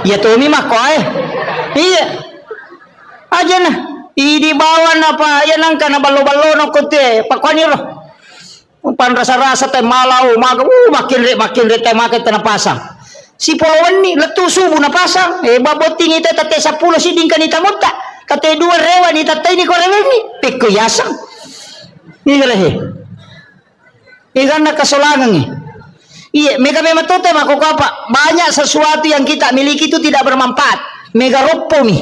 ya tuh mi mah koi iya aja nah di bawah apa ya nang kana balo-balo no kote pakoni roh pan rasa-rasa teh malau makin teh makin teh pasang si polowan ni letu subuh na pasang baboting ite tate 10 siding kanita mutta tate 2 rewa ni tate ni koreweni peko yasang ni galehe ikan na kasolangan ni iya mega memang tote mako apa banyak sesuatu yang kita miliki itu tidak bermanfaat mega ropo mi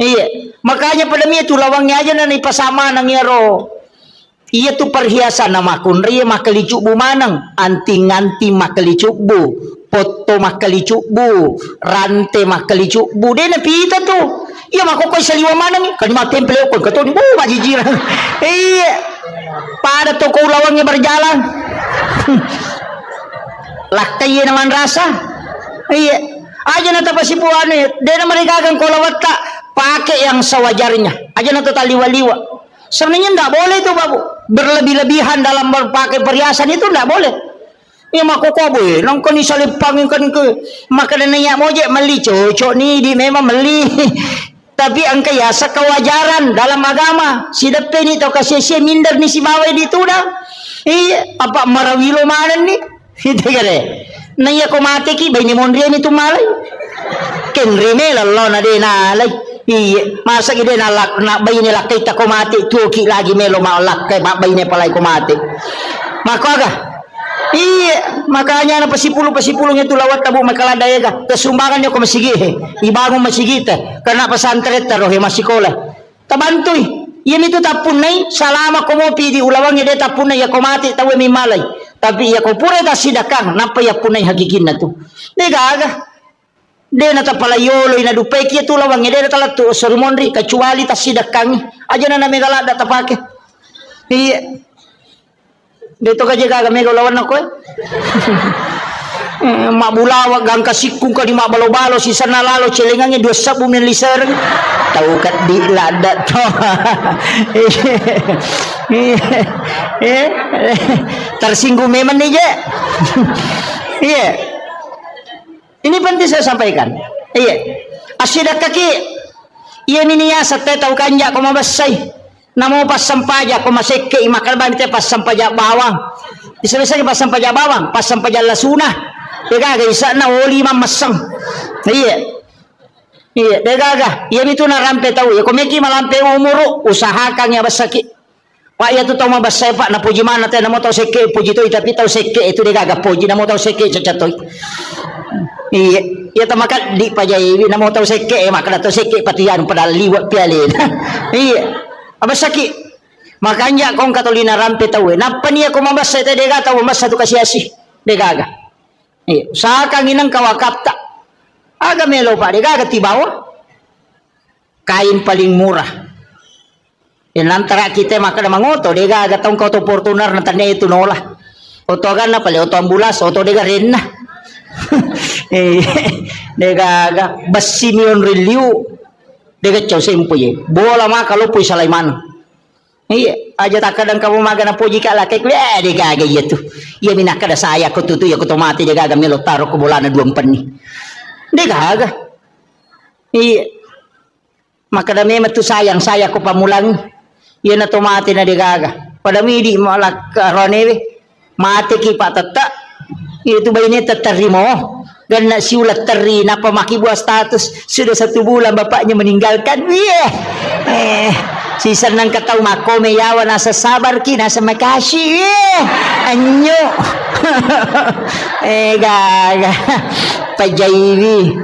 iya makanya pada mi itu lawangnya aja na ipasama nang yaro iya tu perhiasan nama kunri makalicu bu manang anting-anting makalicu bu foto makalicu bu rante makalicu bu dena pita tu iya makokoi saliwa manang kan ma temple ko kato ni bu majijira iya pada toko lawangnya berjalan laktai naman rasa iya aja na tapasipuan dena mereka akan kolawat tak pakai yang sewajarnya aja na taliwa-liwa sebenarnya tidak boleh itu babu berlebih-lebihan dalam berpakai perhiasan itu tidak boleh ya makoko boy nang koni salipangin kan ke makanan yang moje meli cocok ni di memang meli tapi angka ya sekawajaran dalam agama si depe ni tau kasih minder ni si bawai di tu dah iya apa marawilo mana ni itu kare naya ko mate ki bayi ni mondria ni tu malai ken remela lo na de na lai iya masa gede nalak nak bayi ni lakai tak ko mati tuki lagi melo malak kay bayi ni palay ko mati maka aga iya makanya na pasipulong itu lawat tabu makaladaya ka kasumbangan nyo ko masigi ibagong masigi karena pesantren tarohe masikola tabantoy iya itu tapunay salama ko mo pidi ulawang ide tapunay ya ko mati tawe mi malay tapi ya ko pura ta sidakang napa ya punay hagikin na to dega aga de na tapalayolo ina dupay kia tulawang de na talatu sermonri kecuali tasidakang aja na megalada tapake iya dito ka jaga megalawan ako mabulawa gang kasikung ka di mabalo-balo si sana lalo celengangnya 2 sabu min liser tahu kat di lada to tersinggung memang nih je iya ini penting saya sampaikan iya asidak kaki iya miniya sa tahu kanja ko mabasay namo pas sampaja ko maseke imakal ba pas sampaja bawang Isa-isa pasang paja bawang, pasang paja lasuna. Dega isa na oli mamasang. Iya. Iya, dega. Iya itu na rampe tahu ya. Komeki malampe umuro usahakan ya basaki. Pak ya tu tahu mabasay pak na puji mana tayo namo tahu seke puji to tapi tahu seke itu dega puji namo tahu seke cacatoy. Iya, ya tamakat di pajai namo tahu seke maka tahu seke patian padal liwat pialin. Iya. Abasaki. Makanya kong katolina rampe tahu napa niya ko mabasa ito dega tahu mabasa tu kasiyasi degaga usahakan inang kawakapta aga melo pa degaga tibawa kain paling murah inantara kita maka na mangoto degaga taong kauto Fortuner na tanya itu nola oto aga na pala oto ambulas oto dega rin na degaga basimion reliu dega chow sempuye bola maka lupoy salaiman. Iya, aja tak kadang kamu makan apa jika laki dia gaga iya tu. Iya minak kada saya aku tu ya aku mati dia gaga melo taruh ke bolana 2 penni. Dia gaga. Iya. Maka dah memang tu sayang saya aku pamulang. Iya na mati na dia gaga. Pada midi malak ronewe mati ki pak tata. Itu bayi ni terterimo. Dan nak siulat teri napa maki buat status sudah 1 bulan bapaknya meninggalkan. Iya. Si senang kataw mako mayawa nasa sabar ki nasa makasih anyo gaga pajaiwi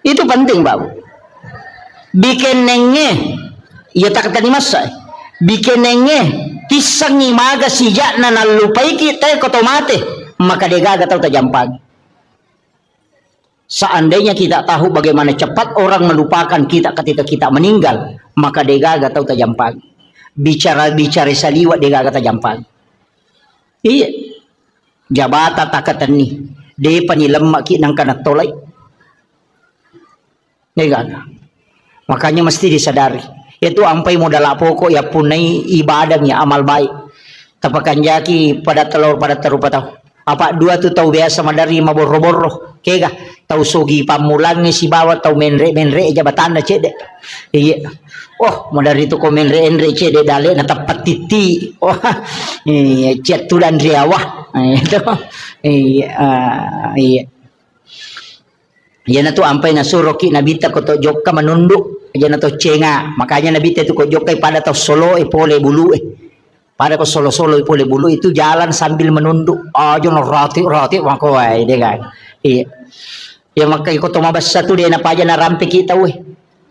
itu penting Pak bikin nenge ya tak tadi masa bikin nenge kisang imaga sijak na nalupai kita kotomate maka dia gaga tahu tajampag. Seandainya kita tahu bagaimana cepat orang melupakan kita ketika kita meninggal, maka degaga tahu tajampag. Bicara saliwat degaga tajampag. Iya. Jabata takatan ni. De panilemak ki nang kana tolay. Degaga. Makanya mesti disadari. Itu ampai modal pokok ya punai ibadahnya amal baik. Tapakan jaki pada telur pada terupa tahu. Apa 2 tu tahu biasa madari maboro-boro. Kega tahu sogi pamulang ni si bawa tahu menre jabatan na cede. Iya. Oh, madari tu ko menre cede dale na tapat titi. Oh, iya cet tu dan riawah. Itu. Iya. Iya. Yan na tu ampay na suroki nabita ko to jokka manunduk. Yan na to cenga. Makanya nabita tu ko jokkay pada tahu solo pole bulu pada ko solo-solo pole bulu itu jalan sambil menunduk. Oh, jono roti wako ay degan. Iya. Ya maka iko tumabas satu dia na paja na rampe kita we.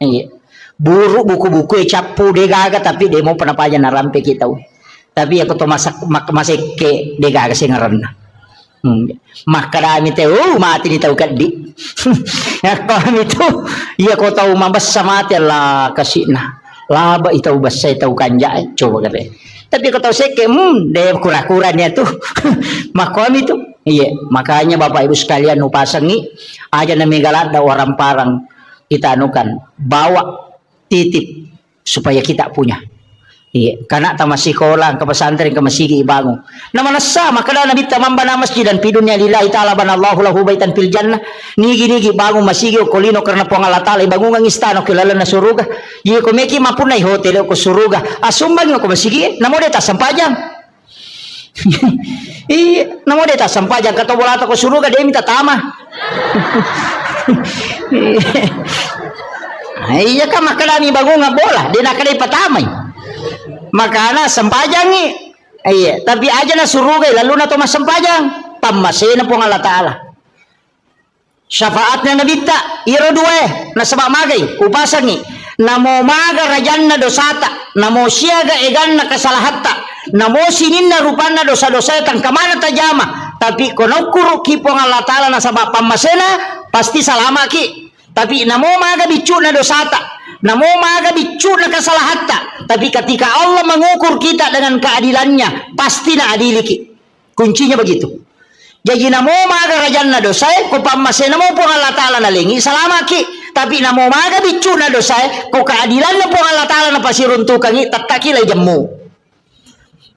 Iya. Buru buku-buku capu degaga tapi dia mau panapaja na rampe kita we. Tapi ako tumasak masik ke degaga singaran na. Makarami tayo mati ni tayo kaddi. Kami tu iya ko tahu mabas sa mati Allah kasi na. Laba itaw basa itaw kanja coba kata. Tapi kau tahu seke dia kura-kura niya tu. Makom itu. Iya, makanya Bapak Ibu sekalian nupasangi aja na megalada orang parang kita anukan bawa titip supaya kita punya. Iya, karena tamasi sekolah ke pesantren ke masjid ibangu. Nama nasa makala nabi tamamba na masjid dan pidunya lillahi ta'ala banallahu lahu baitan fil jannah. Nigi bangun masjid kolino karena po Allah ta'ala ibangun ang istano kilala na suruga. Ye ko meki mapunay hotel ko suruga. Asumbang ko masjid namo deta sampajang. Iya, namo deta sampajang kato bolata ko suruga dia minta tama. Iya ka makala ni bangun nga bola, dia nak kada patamay. Makana sampajangi iya tapi aja na surugay lalu na to masampajang pamasin na po ng Allah Ta'ala syafaat na nabita iro duwe na sabak magay upasangi namo maga rajan na dosata namo siyaga egan na kasalahatta namo sinin na rupan na dosa-dosa tang kamana tajama tapi kono kuro ki po ng Allah Ta'ala na sabak pamasena pasti salama ki tapi namo maga bicu na dosata namo maga bicu na kasalahatta tapi ketika Allah mengukur kita dengan keadilannya pasti na adiliki kuncinya begitu jadi namo maga rajan na dosai ko pamase namo po Allah Ta'ala na lingi salama ki tapi namo maga bicu na dosai ko keadilan na po Allah Ta'ala na pasiruntukan tattaki lay jammu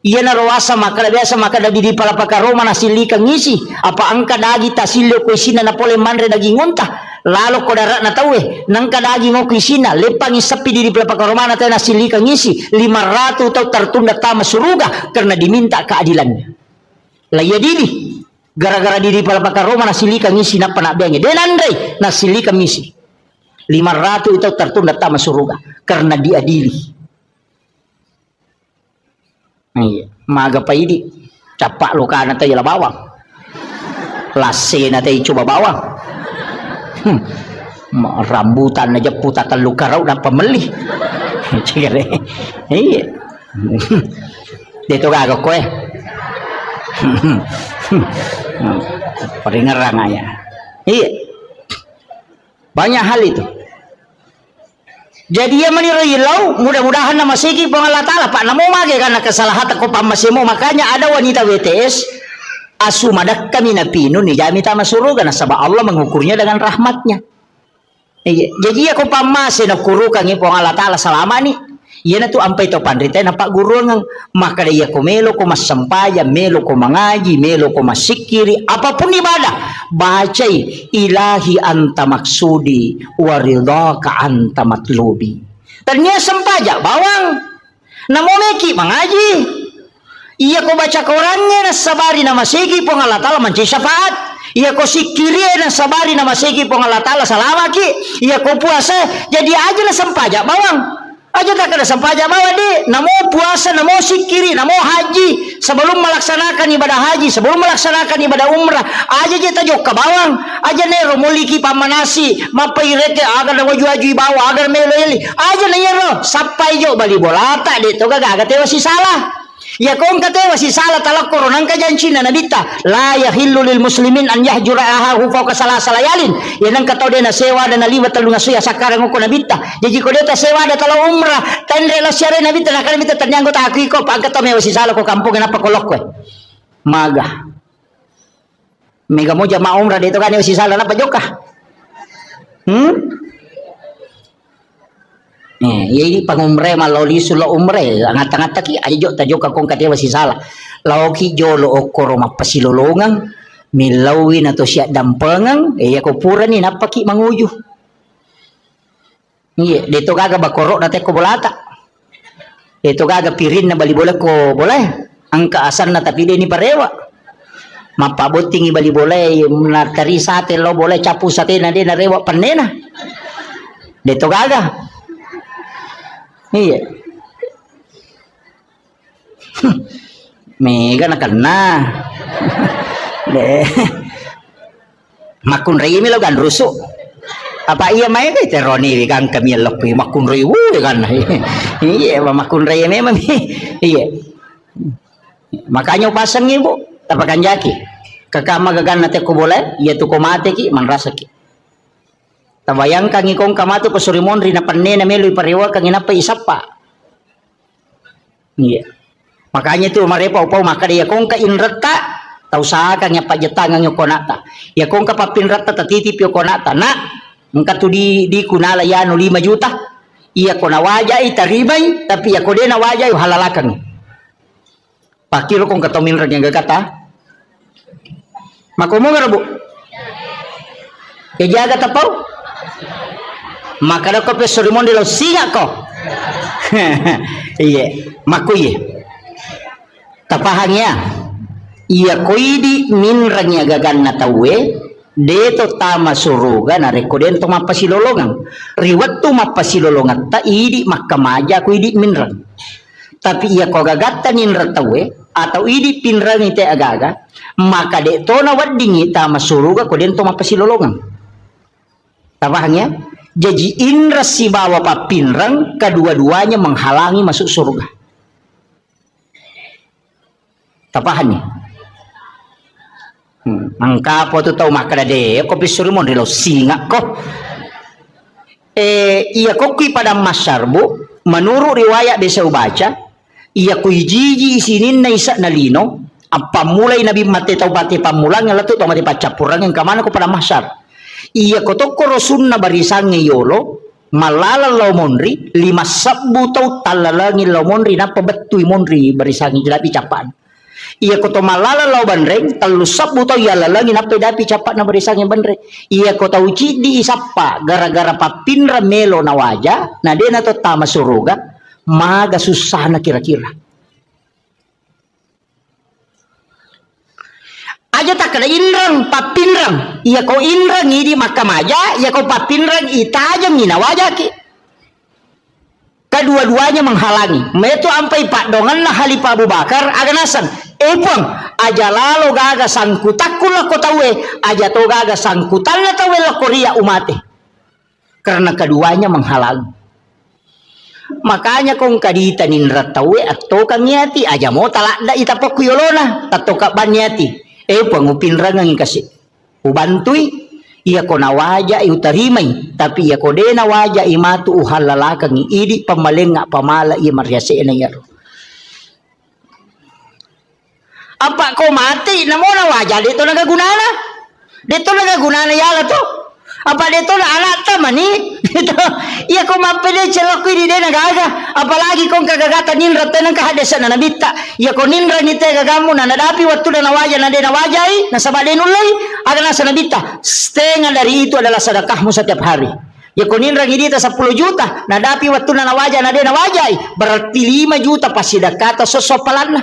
iya na rawasa maka biasa maka dadi di palapaka Roma na silikang ngisi apa angka dagi tasilyo ko isina na pole manre daging unta Lalu ko darat na tawe nang kadagi mo kisina lepang isapi di pelapakaromana tayo na silika ngisi 500 tau tertunda tama suruga karena diminta keadilannya. Laya dili gara-gara di pelapakaromana silika ngisi na panabengnya denandai na silika ngisi 500 itu tertunda tama suruga karena diadili. Iya, maga pa idi capak luka na tayo bawang lase na tayo coba bawang rambutan aja putatan luka raw na pameli. Iya dito gagawin ko peringerang aja. Iya banyak hal itu. Jadi ya menirilau mudah-mudahan nama segi Allah Ta'ala pak namo mage karena kesalahan ko pamasimo. Makanya ada wanita WTS asumadak kami napino ni jami tama suruga na sabab Allah mengukurnya dengan rahmatnya. Jadi aku pamase na kurukan ni Allah Ta'ala selama ni iya na tu ampai to pandrita na pak guru ngang maka dia ko melo ko masampaya melo ko mangaji melo ko masikiri apapun ibadah bacai ilahi anta maksudi waridhaka anta matlubi. Ternyata sempaja bawang namo meki mangaji iya ko baca Qurannya na sabari na masigi pong Allah Ta'ala manci syafaat. Iya ko sikiri na sabari na masigi pong Allah Ta'ala salama ki. Iya ko puasa jadi aja na sempaja bawang. Aja tak ada sampaja bawa di namo puasa namo sikiri namo haji sebelum melaksanakan ibadah haji sebelum melaksanakan ibadah umrah aja kita jok ke bawang aja nero muliki pamanasi mapairete agar namo juaji bawa agar meleli aja nero sampai jo bali bolata di to gaga tewa si salah ya kong katewa si salah talakor nang kajancina nabita la yahillu lil muslimin an yahjura ahahu fawqa salayalin ya nang katau de na sewa dan liwat talunga suya sakarang ko nabita jadi ko deta sewa da talo umrah tendre la syare nabita na kan bita tanyanggo ta aku ko pang katau me si salah ko kampung na pakolok ko maga mega mo jama umrah dito kan si salah na pajoka ini pangumre maloli sulo umre angat-angat taki aja jok tajo ka kong katewa si salah lauki jolo okoro mapasilolongang milawin atau siya dampengang ya ko pura ni napaki manguju iya dito gaga bakoro na ko bolata dito gaga pirin na bali boleh ko boleh ang kaasan na tapi ni parewa mapaboting ibali boleh na tari sate lo boleh capu sate na na rewa panena dito gaga. Iya. Mega na kena. Makun rei mi logan rusuk. Apa iya mai kay teroni kan kami lopi makun rei kan. Iya, makun rei memang. Iya. Makanya pasang ibu tapakan jaki. Kakak magagan nate ko boleh, iya tu ko mate ki man rasa ki. Tabayang kang ikong kamato ko surimon rin na panne na meloy parewa kang inapa isapa. Iya. Makanya tu marepa upaw maka dia kong ka inrata tau sa kang ya pajetangang yo konata. Ya kong ka papinrata tatitip yo konata na ngka tu di kunala ya no 5 juta. Iya ko na wajay taribay tapi ya ko de na wajay halalakan. Pakiro kong katomin ran yang gakata. Makomo ngarabu. Ya jaga tapau. Maka ada kopi surimon di lo singa ko iya makuye tapahangnya iya koidi minrangnya gagan na tawe deto tama suruga na rekoden to mapasilolongan riwat to mapasilolongan ta idi makamaja koidi minrang tapi iya ko gagatan ninra tawe atau idi pinrang ite agaga maka de to na waddingi tama suruga koden to mapasilolongan tapahangnya jadi indra si bawa papinrang kedua-duanya menghalangi masuk surga. Tapahannya. Angka po tu tahu makna de kopi surimon rilo singa ko. Iya koki pada masyarbu menurut riwayat bisa baca iya ko jiji isinin na isa na lino apa mulai nabi mati tau bati pamulang yang letu tau mati pacapurang yang kamana ko pada masyar. Iya kotoko rosun na barisangi yolo malala law monri 5 sabbu tau talalangin law monri na pabetui monri barisangi jelapi capan Iya ko to malala law banreng talusap buto ya lalangin apa dapi capat na berisang yang banreng. Iya ko tahu di isapa gara-gara papinra melo na waja na dia na to tama suruga maga susah na kira-kira. Aja tak kada inrang papinrang iya ko inrang idi makamaja iya ko papinrang itajam ina waja ki. Kedua-duanya menghalangi. Metu ampai pak dongan na Halifah Abu Bakar aganasan. Epang aja lalo gaga sangkutakul la kotawe aja to gaga sangkutan la tawe la Korea umate. Karena keduanya menghalangi. Makanya kong kadita ninra tawe atau kamiati aja mo talakda itapok kuyolona tato kabanyati. Epang upinrangang kasih. Ubantui iya ko nawaja utarimay tapi iya ko de nawaja imatu uhalalakang idi pamalenga pamala iya maryase na yaro apa ko mati namo nawaja dito nagagunana yala to apa dito na anak tamani dito iya ko mapili celok di de nagaga apalagi kong kagagatan ninra tenang kahadesan na nabita iya ko ninra ni te gagamu na nadapi waktu na nawaja na de nawajai na sabade nulay aga nasa nabita setengah dari itu adalah sedekahmu setiap hari ya ko ninra ngidita 10 juta nadapi waktu na nawaja na de nawajai berarti 5 juta pasidakata sosopalan na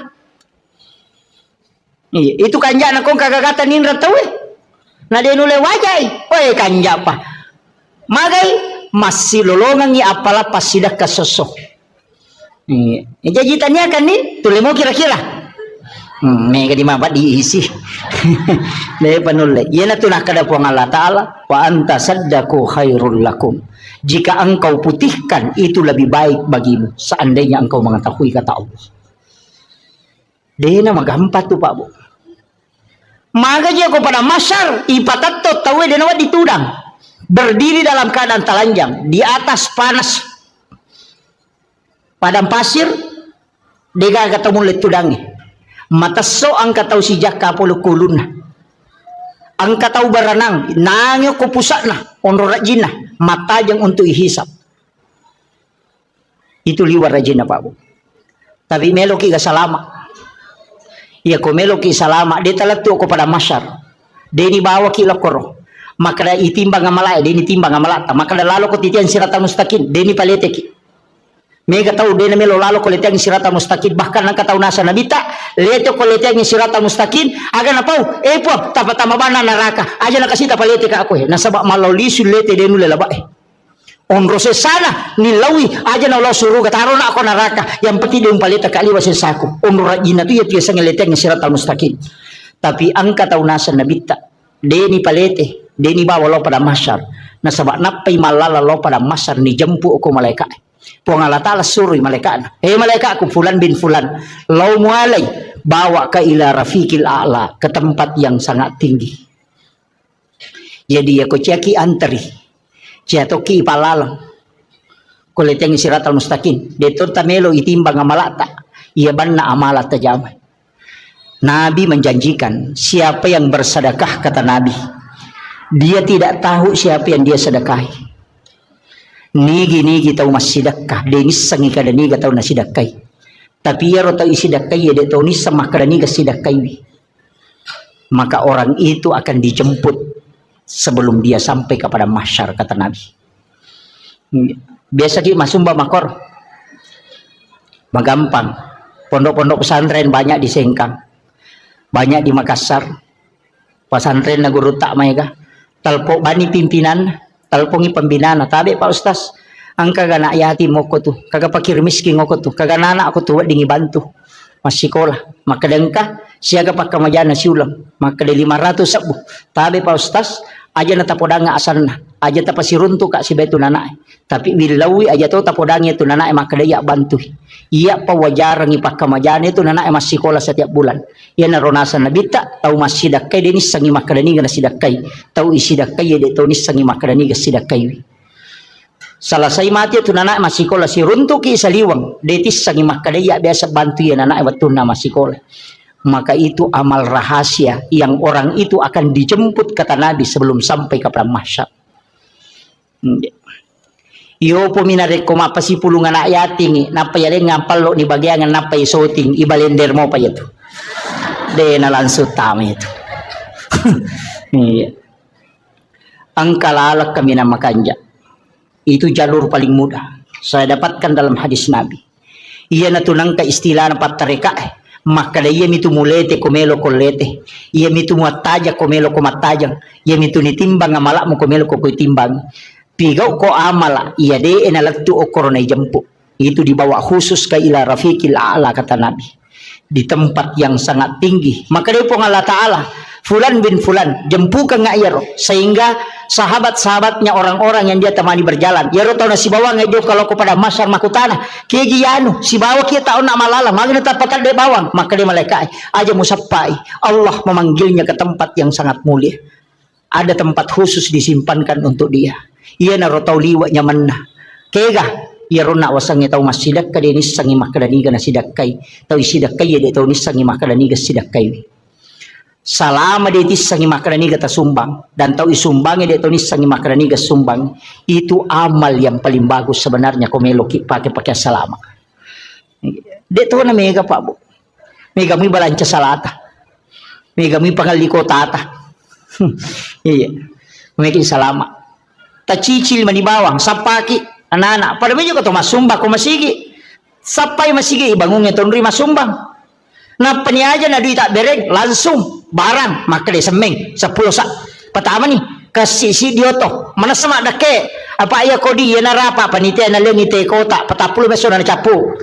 iya itu kanja na kong kagagatan ninra tawe na de nulay wajai oy kanja pa magay masih lolongan ni apala pasidak kasosok. Jajitannya kan nih, tulemu kira-kira. Mega di mabat diisi. Deh panule. Yana tunah kada puang Allah Taala. Wa anta saddaku khairul lakum. Jika engkau putihkan itu lebih baik bagimu. Seandainya engkau mengetahui kata Allah. Dena magampat tu Pak Bu. Maka dia kepada masyar ipatato tawe denawa ditudang. Berdiri dalam keadaan telanjang di atas panas padang pasir dega ketemu letudangi mataso angka tahu si jaka polo kuluna angka tahu baranang nangyo ko pusakna onro rajina mata jang untuk ihisap itu liwar rajina Pak Bu tapi meloki ga salama ya ko meloki salama dia talatu ko pada masyar deni bawa kila koro maka da itimbang amalaya deni timbang amalata maka da lalo ko titian sirata mustaqim deni paleteki mega tahu deni melo lalo ko letian sirata mustaqim bahkan nang kataw nasa nabita leto ko letian sirata mustaqim aga na pau po tapatama bana naraka aja na kasita palete ka ako nasaba maloli sulete denu lelaba onro se sana nilawi aja na ulah suruh kataro na ako naraka yang penting yung paleta kaliwa saku onro rajina tu ya tiasa ngeletian sirata mustaqim tapi ang kataw nasa nabita deni palete deni bawa lo pada masyar na sabak napay malala lo pada masyar ni jempu ko malaikat puang Allah Ta'ala suruh malaikat malaikat aku fulan bin fulan lo mualai bawa ke ila rafiqil a'la ke tempat yang sangat tinggi jadi aku ceki antri ciatoki palalang kuleteng siratal mustaqim detur tamelo itimbang amalata ia banna amalat tajamai Nabi menjanjikan siapa yang bersedekah kata Nabi dia tidak tahu siapa yang dia sedekahi. Nigi tahu mas sedekah, denis sangi kada niga tahu na sedekahi. Tapi ya rota isi sedekahi dia tahu ni sama kada niga sedekahi. Maka orang itu akan dijemput sebelum dia sampai kepada mahsyar kata Nabi. Biasa di masumba makor. Magampang. Pondok-pondok pesantren banyak di Sengkang. Banyak di Makassar. Pesantren na guru tak mereka. Talpo bani pimpinan talpongi pembinaan tabe Pak Ustaz angka gana yati moko tu kaga pakir miskin moko tu kaga nana aku tu dingi bantu masih sekolah maka dengka siaga pakka majana siulam maka de 500 sabu tabe Pak Ustaz aja na tapodanga asanna aja tapasiruntu kak si betu nana tapi wilawi aja tu tapodangnya tu nana maka de ya bantu iya pa wajarang ipakka majana itu nana masih sekolah setiap bulan ya naronasa nabita tahu masih dakai denis sangi maka dani gana sidakai tahu isi dakai ya de tahu nis sangi maka dani ga sidakai salasai mati tu nana masih sekolah si runtu ki saliwang detis sangi maka ya biasa bantu ya nana waktu na masih sekolah maka itu amal rahasia yang orang itu akan dijemput kata Nabi sebelum sampai ke mahsyar. Yo peminare ko mapasi pulungan ayat ini napa yale ngampal lo di bagian napa isoting ibalender mo pa yato. deh na langsung tami itu. Iya. Angkalalak kami nama kanja. Itu jalur paling mudah. Saya dapatkan dalam hadis Nabi. Ia natunang ka istilah na patareka. Maka ia mitu mulete komelo kolete. Ia mitu muataja komelo komatajang. Ia mitu nitimbang amalak mo komelo ko timbang. Pigaw ko amala. Ia de enalatu o koronay jampu. Itu dibawa khusus ke ila rafiqil a'la kata Nabi. Di tempat yang sangat tinggi. Maka dia pun Allah Ta'ala. Fulan bin Fulan, jempukan nga yaro, sehingga sahabat-sahabatnya orang-orang yang dia temani berjalan, yaro tahu na si bawang dia kalau kepada masyar makutana, kegiyanu si bawang kita tahu nak malala, magna tapakan dia bawang, maka dia malaikat aja musapai, Allah memanggilnya ke tempat yang sangat mulia, ada tempat khusus disimpankan untuk dia, ia naro tahu liwatnya mana, kega yaro nak wasangnya tahu masidak ka dia nisangi makadani kana sidakai, tahu sidakai dia tahu nisangi makadani ka sidakai. Salama dia tisangi makarani kata sumbang dan tahu isumbangnya dia tahu nisangi makarani kata sumbang, itu amal yang paling bagus sebenarnya kau meloki pakai salama. Dia tahu na mega pak bu, mega mi balanca salata, mega mi pangaliko tata, iya, mega salama. Tacicil mani bawang, sapaki anak-anak, pada meja kau masumba kau masigi, sapai masigi ibangungnya tonri masumbang. Nah penyaja na duit tak bereng langsung barang maka dia semeng 10 sak pertama nih kasih si dioto mana sama dake apa iya kodi ya narapa panitia na leung ite kota 40 beso na capu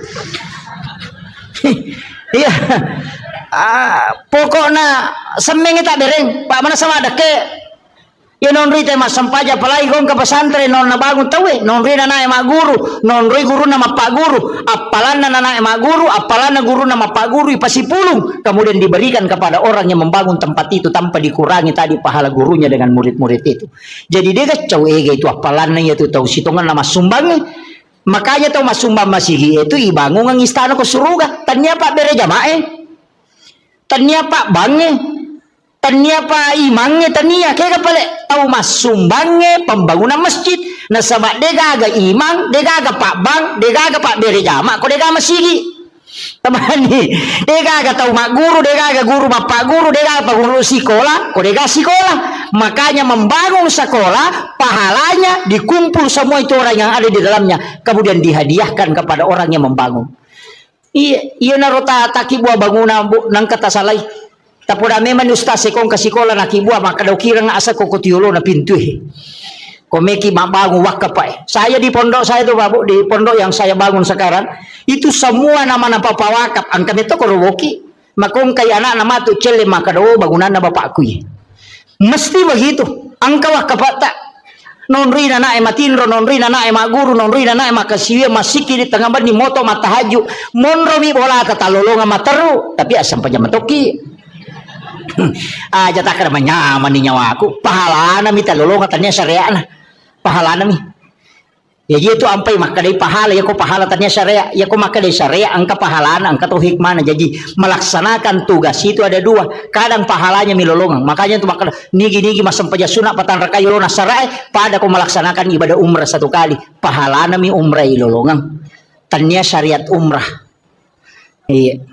iya pokoknya semeng tak bereng pak mana sama dake ya non rite mas sampaja palai gong ke pesantren non na bangun tawe non rina na ema guru non roi guru nama pak guru apalan na ema guru apalan na guru nama pak guru ipasipulung kemudian diberikan kepada orang yang membangun tempat itu tanpa dikurangi tadi pahala gurunya dengan murid-murid itu. Jadi dia kacau itu apalan na itu tahu sitongan nama sumbangnya makanya tahu mas sumbang masih itu ibangun ang istana ko suruga tanya pak bere jamae tanya pak bange tania pa imangnya tania kaya pala tahu mas sumbangnya pembangunan masjid na sama dega aga imang dega aga pak bang dega aga pak bere jama ko dega masigi teman ni dega aga tahu mak guru dega aga guru bapak guru dega apa guru sekolah ko dega sekolah makanya membangun sekolah pahalanya dikumpul semua itu orang yang ada di dalamnya kemudian dihadiahkan kepada orang yang membangun iya narota taki buah bangunan nang kata salai tapura memang ustaz sekong kasikola na kibua maka daw kirang asa ko kutiulo na pintu komeki mabangun wakapai saya di pondok saya tuh babu di pondok yang saya bangun sekarang itu semua nama papa wakaf angka itu korowoki makong kay anak nama tu cele maka daw bangunan na bapakku mesti begitu angka wakaf tak non rina na matinro non rina na maguru non rina na makasiwe masiki di tengah ban di moto matahaju monro mi bola tatalolonga materu tapi asam pajamatoki aja tak ada nyaman di nyawa aku pahala nami talolong katanya syariah nah pahala nami ya gitu ampai maka dari pahala ya ko pahala tanya syariah ya ko maka dari syariah angka pahala angka tuh hikmah jadi melaksanakan tugas itu ada dua kadang pahalanya milolongan makanya itu maka nigi masam paja sunat patan rakayo na syariah pada ko melaksanakan ibadah umrah satu kali pahala nami umrah ilolongan tanya syariat umrah iya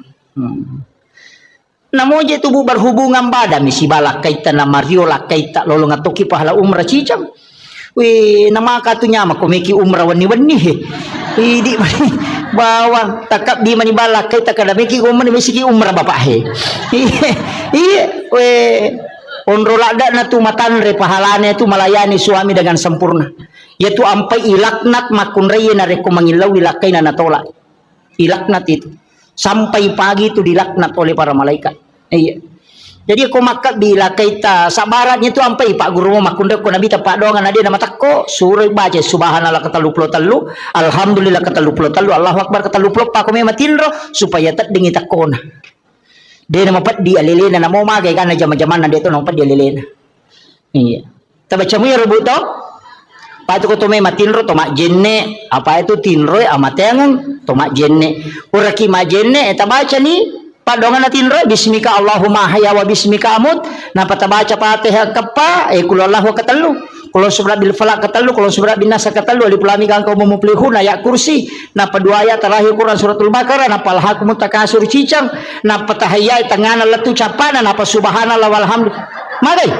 namun je tubuh berhubungan badan misi balak kaita na mariola kaita lolong atoki pahala umrah cicam wih nama katunya mah komeki umrah wani-wani di bawang takap di mani balak kaita kada meki umrah misi umrah bapak he iya weh onrola ada na tu matanre pahalanya tu melayani suami dengan sempurna yaitu ampai ilaknat makun raya na reko mangilaw ilakai na natolak ilaknat itu sampai pagi itu dilaknat oleh para malaikat. Iya. Jadi aku makat bila kita sabaratnya itu sampai Pak Guru makunda ko nabi pak dongan ada nama takko suruh baca subhanallah kata 23 alhamdulillah kata 23 Allahu akbar kata 24 ko may matinro supaya tak dingi takona. Dia nama pat di alilena na mo magay kana jama-jaman na dito nang pat di alilena. Iya. Tabaca mo ya rubuto? Patu ko to may matinro to majenne apa itu tinroy amatengan to majenne uraki majenne eta baca ni padongan na tinroy bismika Allahumma hayya wa bismika amut na patabaca Fatihah kapa kulullahu katalu kulon subra bil falaq katalu, kulon subra bin nas katalu, alif lam mim kau muflihun, ayat kursi, napa dua ayat terakhir Quran suratul Baqarah, napa alhaqum takasur cicang, napa tahiyya tengana letu capana, napa subhanallah walhamdulillah. Magai.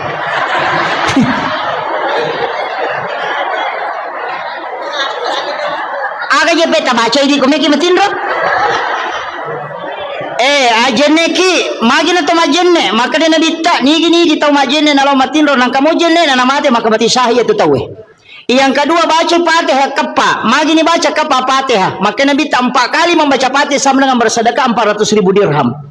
Aga je peta baca ini kumeki matindro. Ajenne ki magina to majenne maka dena ditta ni gini di tau majenne nalo matindro nang kamu jenne na mate maka mati sahih itu tahu. Yang kedua baca Fatihah kepa, magini baca kepa Fatihah, maka Nabi 4 kali membaca Fatihah sama dengan bersedekah 400.000 dirham.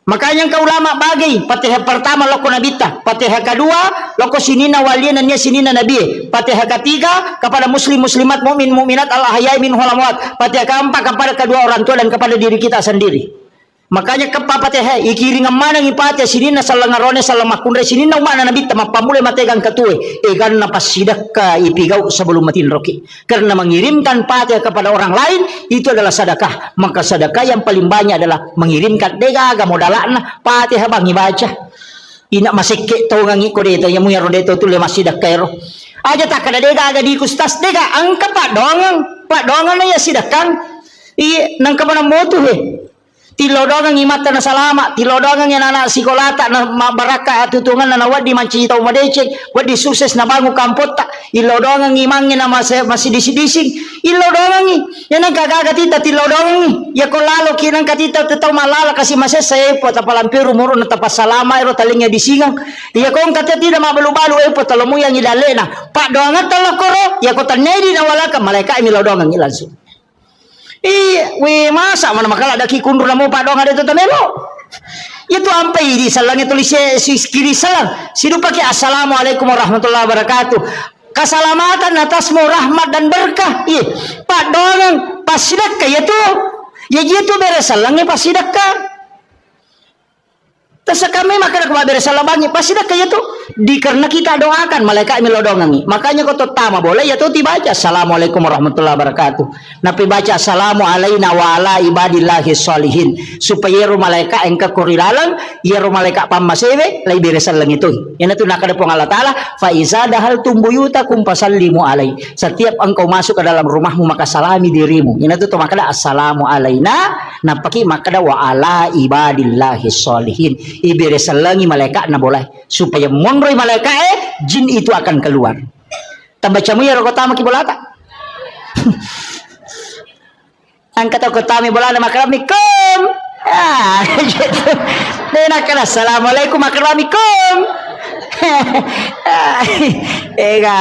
Makanya kau ulama bagi Fatihah pertama loko nabita, Fatihah kedua loko sinina waliyan dan sinina nabi, Fatihah ketiga kepada muslim muslimat mukmin mukminat al ahyai min amwat, Fatihah keempat kepada kedua orang tua dan kepada diri kita sendiri. Makanya kepa Fatihah ikiring mana ngi Fatihah sinina salangarone salamakundre sinina mana nabita mapamule mategang katue egan napas sedekah ipigau sebelum matin roki, karena mengirimkan Fatihah kepada orang lain itu adalah sedekah. Maka sedekah yang paling banyak adalah mengirimkan dega modalana Fatihah bangi baca ina masike tau ngangi ko deto yang muya rodeto tu le masih dakero aja tak ada dega aga di kustas dega angka pak dongang na ya sidakan i nang kamana motu he tilodongan imata na salama, tilodongan yang anak sikolata na baraka atutungan na wadi manci tau madecek, wadi sukses na bangu kampota, ilodongan imangin na masih dising, ilodongan yan ang kagagat ita tilodongan ya ko lalo kinang katita tetaw malala kasi masih saya po tapalampiru muro na tapasalama iro talingnya disingang, ya kong katita na mabalu-balu po talamu yang idale na, pak doangan talakoro, ya ko tanedi na wala ka malaika imilodongan ilansung. We masa mana makala ada kikundur namo padong ada tamelo. Itu ampai di salangnya tulis kiri salang. Sidu pakai assalamualaikum warahmatullahi wabarakatuh. Keselamatan atasmu rahmat dan berkah. Padong pasidakka itu. Ya gitu beres salangnya pasidakka. Tasa kami maka nak beres salabangi pasidakka itu. Karena kita doakan malaikat milodongangi. Makanya kau tama boleh ya tuh dibaca assalamualaikum warahmatullahi wabarakatuh. Nabi baca assalamu alaina wa ala ibadillahi sholihin supaya ru malaikat engka kurilalang ya ru malaikat pamasewe lai beresan lang itu. Yan itu nakadapong Allah Taala fa iza dahal tumbuyutakum fasallimu alai. Setiap engkau masuk ke dalam rumahmu maka salami dirimu. Yan itu makada assalamu alaina napaki makada wa ala ibadillahi sholihin. Iberesan langi malaikat na boleh supaya monroy malaikat jin itu akan keluar. Tambacamu ya rokota maki bolata. Angkat kotami bolana makramikum. Gitu. Dena kana assalamualaikum makramikum. Iya.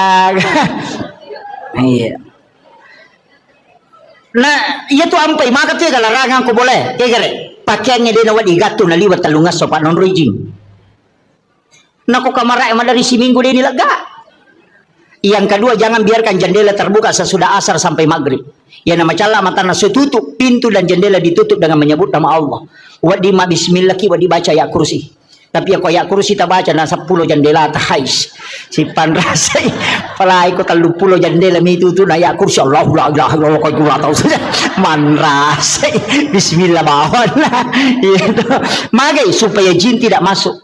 Nah, iya tu ampai maka tu larangan ko boleh. Kegere. Pakaiannya dia nawat igatu na liwat talungas sopan non rijing. Nako kamara emang dari si minggu dia ini lega. Yang kedua jangan biarkan jendela terbuka sesudah asar sampai maghrib. Ya nama cala mata nasi tutup pintu dan jendela ditutup dengan menyebut nama Allah. Wadi ma bismillah ki wadi baca ya kursi. Tapi ya ya kursi tak baca na 10 jendela tahais. Si panrasai palai ko 30 jendela mi itu na ya kursi Allah la ilaha illallah ko kula tahu saja. Manrasai bismillah bawon. Itu. Magai supaya jin tidak masuk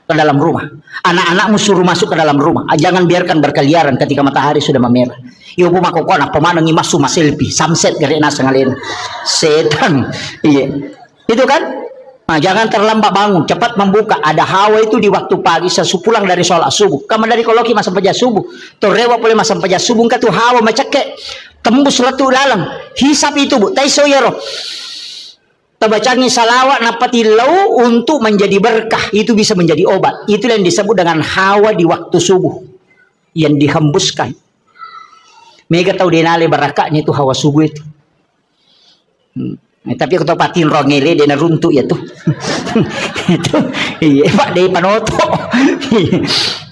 ke dalam rumah. Anak-anakmu suruh masuk ke dalam rumah. Jangan biarkan berkeliaran ketika matahari sudah memerah. Yo bu mako kona pemandangi masuk selfie, sunset gare nasa ngalin. Setan. Iya. Itu kan? Nah, jangan terlambat bangun, cepat membuka. Ada hawa itu di waktu pagi sesupulang dari sholat subuh. Kamu dari koloki masa pajak subuh. Torewa boleh masa pajak subuh katu hawa macake tembus letu dalam. Hisap itu bu, taiso yero. Tabacangi salawat napati lau untuk menjadi berkah, itu bisa menjadi obat. Itu yang disebut dengan hawa di waktu subuh yang dihembuskan. Mega tahu denale barakahnya itu hawa subuh itu. Tapi aku tahu patin rongele dia runtuk ya tuh. Itu iya Pak Dei Panoto.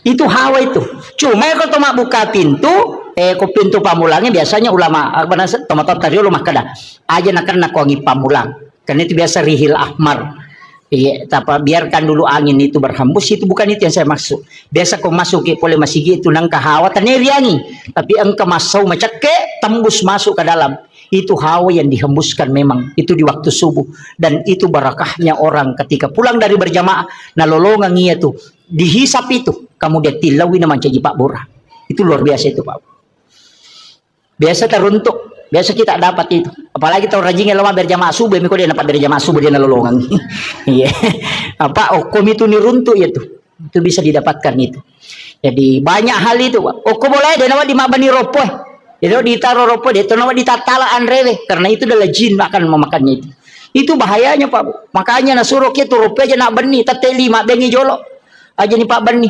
Itu hawa itu. Cuma kalau toma buka pintu ko pintu pamulangnya biasanya ulama apa nasa tomato tadi ulama kada aja nak wangi pamulang. Karena itu biasa rihil ahmar. Iya, tapi biarkan dulu angin itu berhembus, itu bukan itu yang saya maksud. Biasa kau masuk ke boleh masih gitu nang hawa taneriangi, tapi engkau masuk macake tembus masuk ke dalam. Itu hawa yang dihembuskan memang itu di waktu subuh dan itu barakahnya orang ketika pulang dari berjamaah nalolongan iya tuh dihisap itu kemudian tilawin nama jadi Pak Bora. Itu luar biasa itu Pak. Biasa teruntuk, biasa kita dapat itu. Apalagi tahu rajinnya lama berjamaah subuh, miko dia dapat berjamaah subuh dia nolongan. Iya. Apa okom itu niruntuk ya tuh. Itu bisa didapatkan itu. Jadi banyak hal itu Pak. Okom boleh dia nama di mabani ropo. Dia ditaruh ropo dia itu nama ditatala anrewe karena itu adalah jin akan memakannya itu. Itu bahayanya Pak. Makanya nasuruh kita ropo aja nak beni tateli mak bengi jolok. Aja nih Pak beni.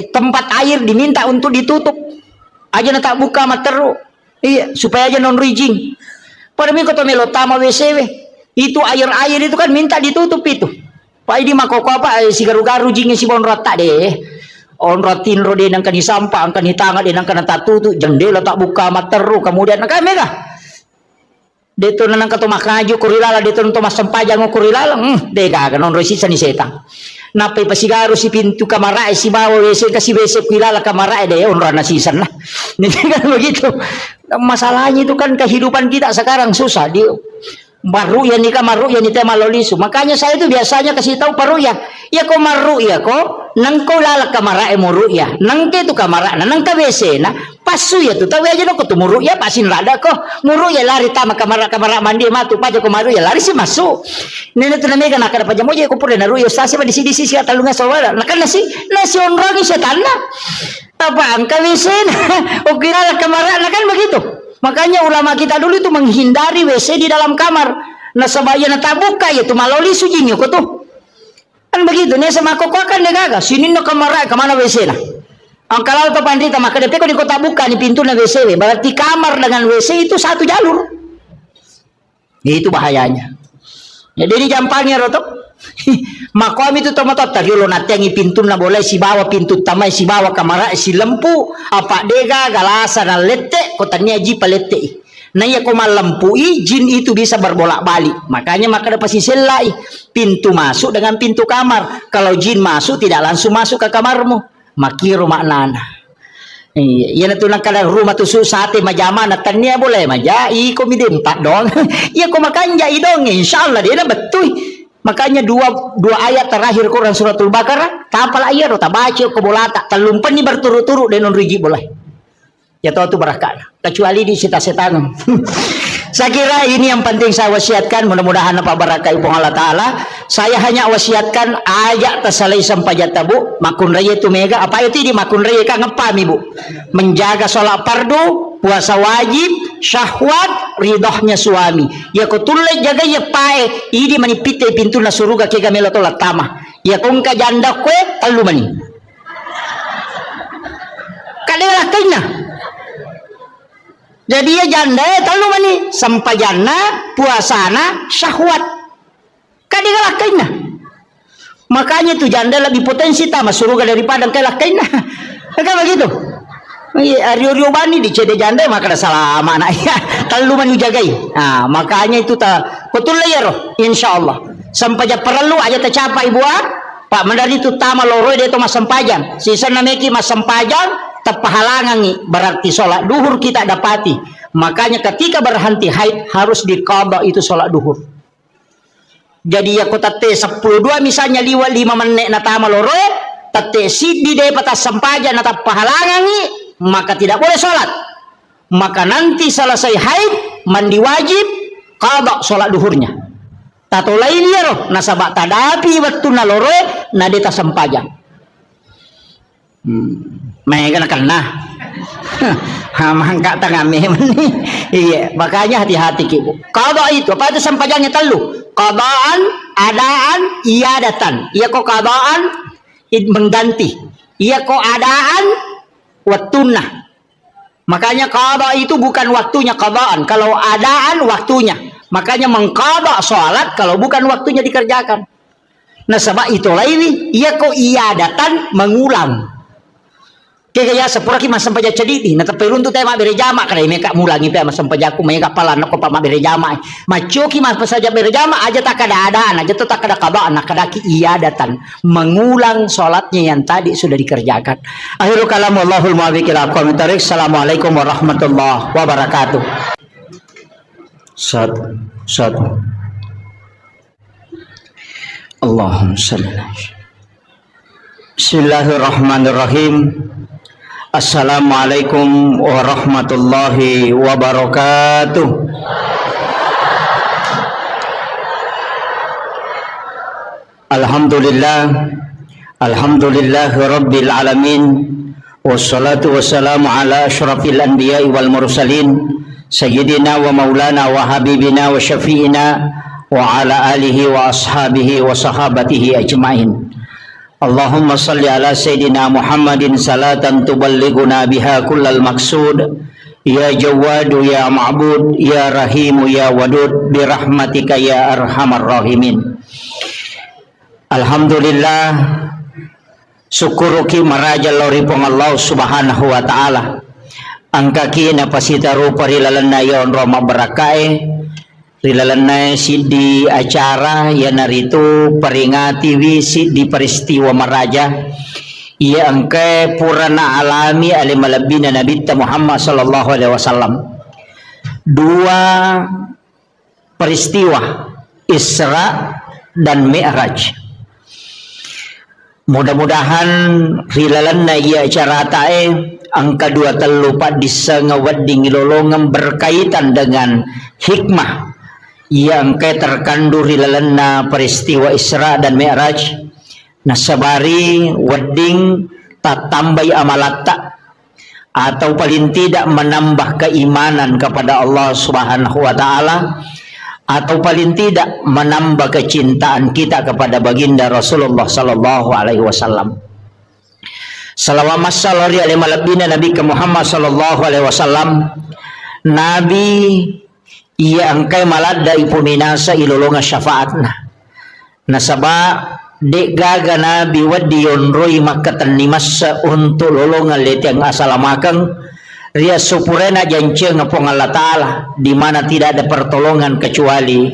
Tempat air diminta untuk ditutup. Aja nak tak buka materu. Iya, supaya aja non rijing. Pada minggu to melotama WCW. Itu air-air itu kan minta ditutup itu. Pak ini makoko apa si garu-garu jingnya si bon rata deh. On ratin ro denang kan sampah, angkan tangan denang kan tak tutup, jendela tak buka materu, kemudian nak mega. Deto nang kato makaju kurilala deto nang mas sempajang kurilala. Dega kan non resisa ni setan. Napai pasigaru si pintu kamar si bawa WC kasih WC kurilala kamar deh on rana sisan lah. Kan begitu. Masalahnya itu kan kehidupan kita sekarang susah di baru ya nikah maru ya nita malolisu. Makanya saya itu biasanya kasih tahu paru ya kok maru ya kok nang ko lala kamara muru ya nang ke tu kamara nang ka WC na pasu ya tu tahu aja no ko tu muru ya pasin rada ko muru ya lari tama kamara mandi matu paja ko maru ya lari si masuk nene tu namega nak ada paja moja ko pure naru ya stasi di sini sisi talunga sawala nak nasi onrogi setan na apa angka WC na o kira kamara na kan begitu. Makanya ulama kita dulu itu menghindari WC di dalam kamar. Nah sebaya na tabuka ya tu maloli sujinyo ko tuh. Kan begitu nih sama koko kan negaga. Sini no kamar kemana WC lah. Ang kalau to pandita maka depe ko di kota buka ni pintu na WC. Berarti kamar dengan WC itu satu jalur. Itu bahayanya. Jadi ini jampangnya rotok. Maka kami itu tomatot tadi lo natengi pintu na boleh si bawa pintu tamai si bawa kamera si lempu apa dega galasa na lete kotanya ji palete na ya ko malempui jin itu bisa berbolak balik makanya maka ada pasti selai pintu masuk dengan pintu kamar kalau jin masuk tidak langsung masuk ke kamarmu makiro maknana iya na tunang kada rumah tusu sate majama na tanya boleh maja iko midempat dong iya ko makan jai dong insyaallah dia betul. Makanya dua ayat terakhir Quran suratul Baqarah tapal ayat ta baca ko bolata talumpan ni berturut-turut denon riji boleh. Ya tahu tu barakah. Kecuali di setan. Saya kira ini yang penting saya wasiatkan mudah-mudahan apa barakah ibu Allah taala. Saya hanya wasiatkan ayat tasalai sampai jatabu makun raya itu mega apa itu di makun raya ka ngepam ibu. Menjaga sholat fardu, puasa wajib, syahwat, ridhohnya suami. Ya ko tulai jaga ya pae ini manipite pintu na suruga ke gamelo tolat tama. Ya kung ka janda kwe talu mani. Kadela kena. Jadi ya janda talu mani sampajana puasana syahwat. Kadela kena. Makanya tu janda lebih potensi tama suruga daripada kelak kena. Kan begitu. Ario bani di cede janda maka salah mana ya talu mani jagai. Nah, makanya itu ta betul ya roh insyaallah. Sampai perlu aja tercapai buat Pak Mandari itu tama loro dia itu mas sempajang. Sisa nameki mas sempajang tepahalangan berarti sholat duhur kita dapati. Makanya ketika berhenti haid harus diqada itu sholat duhur. Jadi ya kota te 12 misalnya 5 menit na tama loro tate sidi de patas sempajang na tepahalangan maka tidak boleh sholat. Maka nanti selesai haid mandi wajib qada sholat duhurnya. Tato lain ya roh nasabak tadapi waktu na loro na deta sempajang. Mereka nak kena. Mangka tengah memang. Iya, makanya hati-hati ibu. Qada itu apa itu sempajangnya telu? Qadaan, adaan, iadatan. Iya kok qadaan mengganti. Iya kok adaan waktuna. Makanya qada itu bukan waktunya qadaan. Kalau adaan waktunya. Makanya mengqada sholat kalau bukan waktunya dikerjakan. Nah sebab itu lain iya kok iadatan mengulang. Kaya sepura ki mas sampaja cedidi na tapi runtu tema bere jama kada meka mulangi pe mas sampaja ku meka pala no ko pa bere jama maco ki mas saja bere jama aja tak ada adaan aja tak ada qada nak kada ki iadatan mengulang salatnya yang tadi sudah dikerjakan. Akhirul kalam wallahul muwaffiq ila aqwamit thoriq. Assalamualaikum warahmatullahi wabarakatuh. Satu. Allahumma salli Bismillahirrahmanirrahim. Assalamualaikum warahmatullahi wabarakatuh. Alhamdulillah rabbil alamin. Wassalatu wassalamu ala asyrafil anbiya'i wal mursalin sayyidina wa maulana wa habibina wa syafi'ina wa ala alihi wa ashabihi wa sahabatihi ajma'in. Allahumma salli ala Sayyidina Muhammadin salatan tuballighuna biha kullal maqsud. Ya Jawadu ya Ma'bud ya Rahimu ya Wadud birahmatika ya Arhamar Rahimin. Alhamdulillah, syukuruki maraja loripong Allah subhanahu wa ta'ala. Angkaki na pasitaru parilalanna yon roma berakae rilalanay si di acara ya narito peringati wisi di peristiwa maraja ia angke purana alami alimalabina Nabi Muhammad sallallahu alaihi wasallam. Dua peristiwa Isra dan Mi'raj. Mudah-mudahan rilalanay ia acara tae angka dua telupat disengawading lolongan berkaitan dengan hikmah yang terkandung rilalana peristiwa Isra dan Mi'raj nasabari wedding tatambai amalatta atau paling tidak menambah keimanan kepada Allah subhanahu wa ta'ala atau paling tidak menambah kecintaan kita kepada baginda Rasulullah sallallahu alaihi wasallam. Salawat sallallahu alaihi wasallam Nabi Muhammad sallallahu alaihi wasallam. Nabi ia angkai malada ipuminasa ilolonga syafaatna nasaba dek gaga Nabi wadiyon roy makatan nimasa untuk lolongan letiang asalamakang ria supurena janji ngapong Allah Ta'ala di mana tidak ada pertolongan kecuali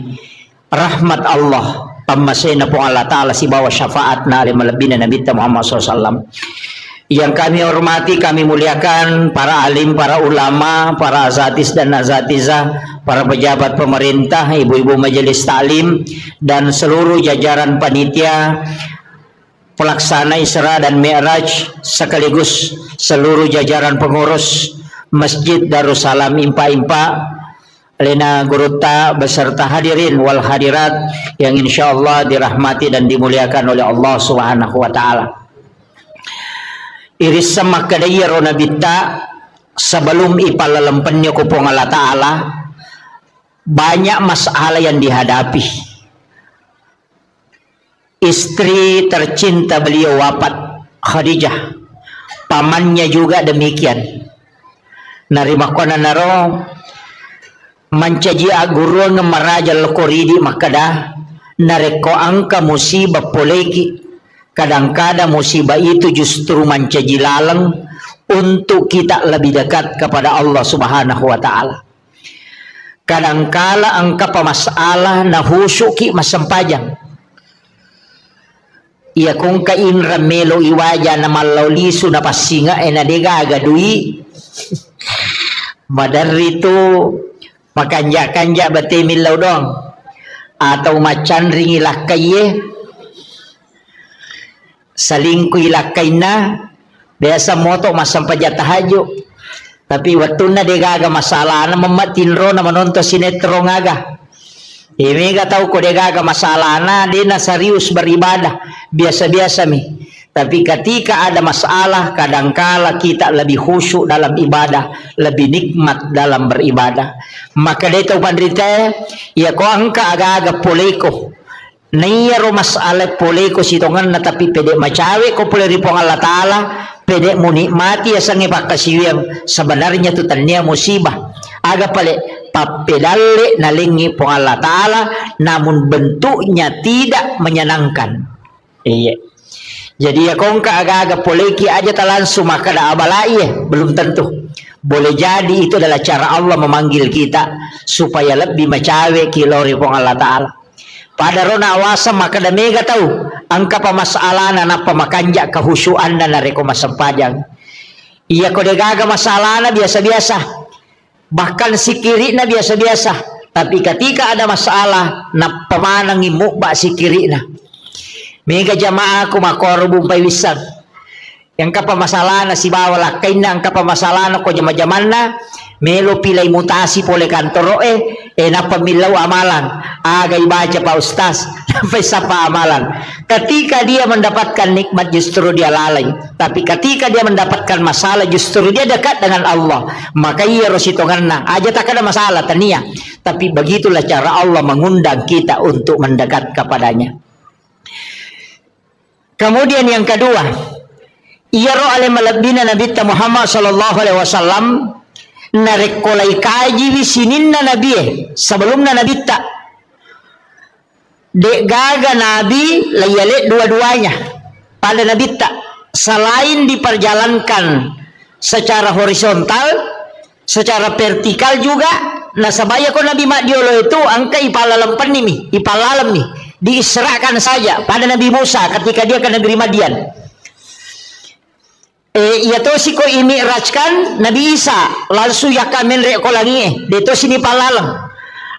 rahmat Allah pamasena pong Allah Ta'ala si bawa syafaatna alimalabina Nabi Muhammad SAW. Yang kami hormati, kami muliakan para alim, para ulama, para azatis dan azatizah, para pejabat pemerintah, ibu-ibu majelis taklim, dan seluruh jajaran panitia pelaksana Isra dan Mi'raj, sekaligus seluruh jajaran pengurus Masjid Darussalam Impa-Impa, Lena Guruta beserta hadirin wal hadirat yang insyaallah dirahmati dan dimuliakan oleh Allah Subhanahu wa taala. Iris sama kadaya rona bitta sebelum ipalalempennya kupong Allah Ta'ala banyak masalah yang dihadapi. Istri tercinta beliau wafat, Khadijah, pamannya juga demikian. Narimakona naro mancaji aguru ngemaraja lokoridi makada nareko angka musibah poleki. Kadang-kadang musibah itu justru mencaji lalang untuk kita lebih dekat kepada Allah Subhanahu wa ta'ala. Kadang-kala angka pemasalah na husuki masempajang. Ia kung kain ramelo iwaja na malaulisu na pasinga na degaga dui. Madarito makanja-kanja batemilaw dong. Atau macan ringilah kaye. Salingkuy lakay na biasa moto masampaja tahajo tapi waktu na degaga masalah na mamatinro na manonto sinetro ngaga imiga tahu ko degaga masalah na di na serius beribadah biasa-biasa mi tapi ketika ada masalah kadangkala kita lebih khusyuk dalam ibadah lebih nikmat dalam beribadah maka dito pandrita ya ko angka aga-aga poleko naiya masalah pole ko sitongan na tapi pede macawe ko pole ripong Allah Ta'ala pede munikmati asang ipakasiyang sebenarnya itu tanya musibah aga pale papedale nalingi pong Allah Ta'ala namun bentuknya tidak menyenangkan. Iya. Jadi ya kong aga-aga poleki aja langsung maka ada abalai belum tentu. Boleh jadi itu adalah cara Allah memanggil kita supaya lebih macawe kilori pong Allah Ta'ala. Pada rona awasa maka damega tahu angka pamasalah na pamakanja kahusuan na nareko masempajang. Iya kode gaga masalah na biasa-biasa. Bahkan si kiri na biasa-biasa. Tapi ketika ada masalah na pamanang imukba si kiri na. Mega jamaah ko makorbong paiwisan. Yang kapamasalaan na si bawala kay na ang kapamasalaan ko jama-jaman na melo pilay mutasi pole kantoro napamilaw amalan agay baca pa ustas sampai sapa amalan. Ketika dia mendapatkan nikmat justru dia lalai, tapi ketika dia mendapatkan masalah justru dia dekat dengan Allah. Maka ia rositongan na aja tak ada masalah tania, tapi begitulah cara Allah mengundang kita untuk mendekat kepadanya. Kemudian yang kedua, ia roh ale malabina Nabi Muhammad sallallahu alaihi wasallam narekolai kaji wisininna Nabi sebelumna Nabi tak dek gaga Nabi layale dua-duanya pada Nabi tak selain diperjalankan secara horizontal, secara vertikal juga. Nah sabaya ko Nabi Madiolo itu angka ipalalam panimi, ipalalam nih diisrakan saja pada Nabi Musa ketika dia ke negeri Madian. Ia to si ko imi'rajkan Nabi Isa langsung yakamen re ko langi dito sini palalang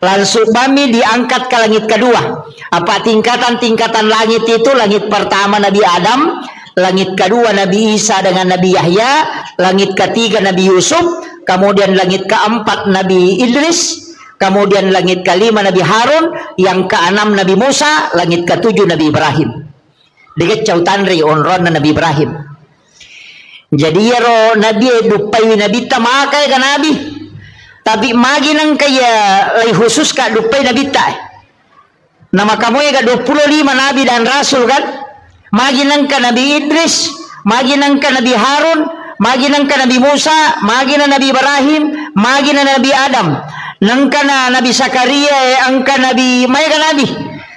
langsung bami diangkat ke langit kedua. Apa tingkatan-tingkatan langit itu? Langit pertama Nabi Adam, langit kedua Nabi Isa dengan Nabi Yahya, langit ketiga Nabi Yusuf, kemudian langit keempat Nabi Idris, kemudian langit kelima Nabi Harun, yang keenam Nabi Musa, langit ketujuh Nabi Ibrahim. Dekat cautanri onron Nabi Ibrahim. Jadi ya ro Nabi dupai Nabi tamakai kan Nabi. Tapi magi nang kaya lay khusus ka dupai Nabi ta. Nama kamu ya 25 Nabi dan Rasul kan. Magi nang ka Nabi Idris, magi nang ka Nabi Harun, magi nang ka Nabi Musa, magi na Nabi Ibrahim, magi na Nabi Adam. Nang ka na Nabi Zakaria, angka Nabi Maya Nabi.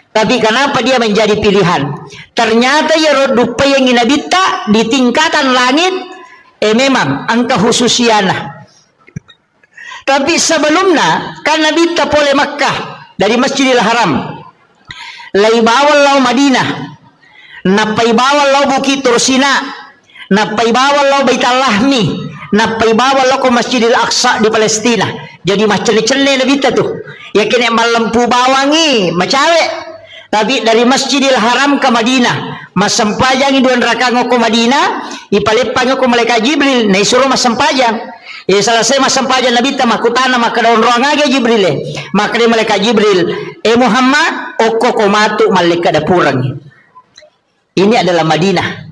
Tapi kenapa dia menjadi pilihan? Ternyata ya dupai yang inabita di tingkatan langit memang angka khususiana. Tapi sebelumnya kan Nabi tapole Makkah dari Masjidil Haram. Lai bawal lau Madinah. Napai bawal lau Bukit Tursina. Napai bawal lau Baitul Lahmi. Napai bawal lau ke Masjidil Aqsa di Palestina. Jadi macam-macam Nabi tuh. Ya kena malampu bawangi macawe. Tapi dari Masjidil Haram ke Madinah, masampajang iduan rakango ke Madinah, ipalipang ko malaikat Jibril, na isuro masampajang. Selesai masampajang Nabi ta makutana maka daun ruang aga Jibril. Maka dia malaikat Jibril, Muhammad, oko komatu malaikat dapurang. Ini adalah Madinah.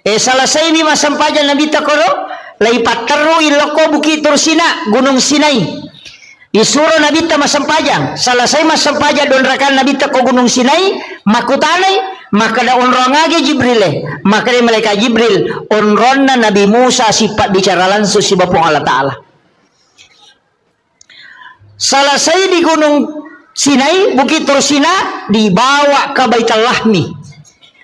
Selesai ini masampajang Nabi ta koro, laipat teru iloko Bukit Tursina, Gunung Sinai. Disuruh Nabi ta masampajang. Selesai masampajang don rakan Nabi ta ko Gunung Sinai, makutanay, maka da onrong age Jibril. Maka dia malaikat Jibril onron na Nabi Musa sifat bicara langsung si Bapong Allah Ta'ala. Selesai di Gunung Sinai, Bukit Tursina, dibawa ke Baitul Lahmi.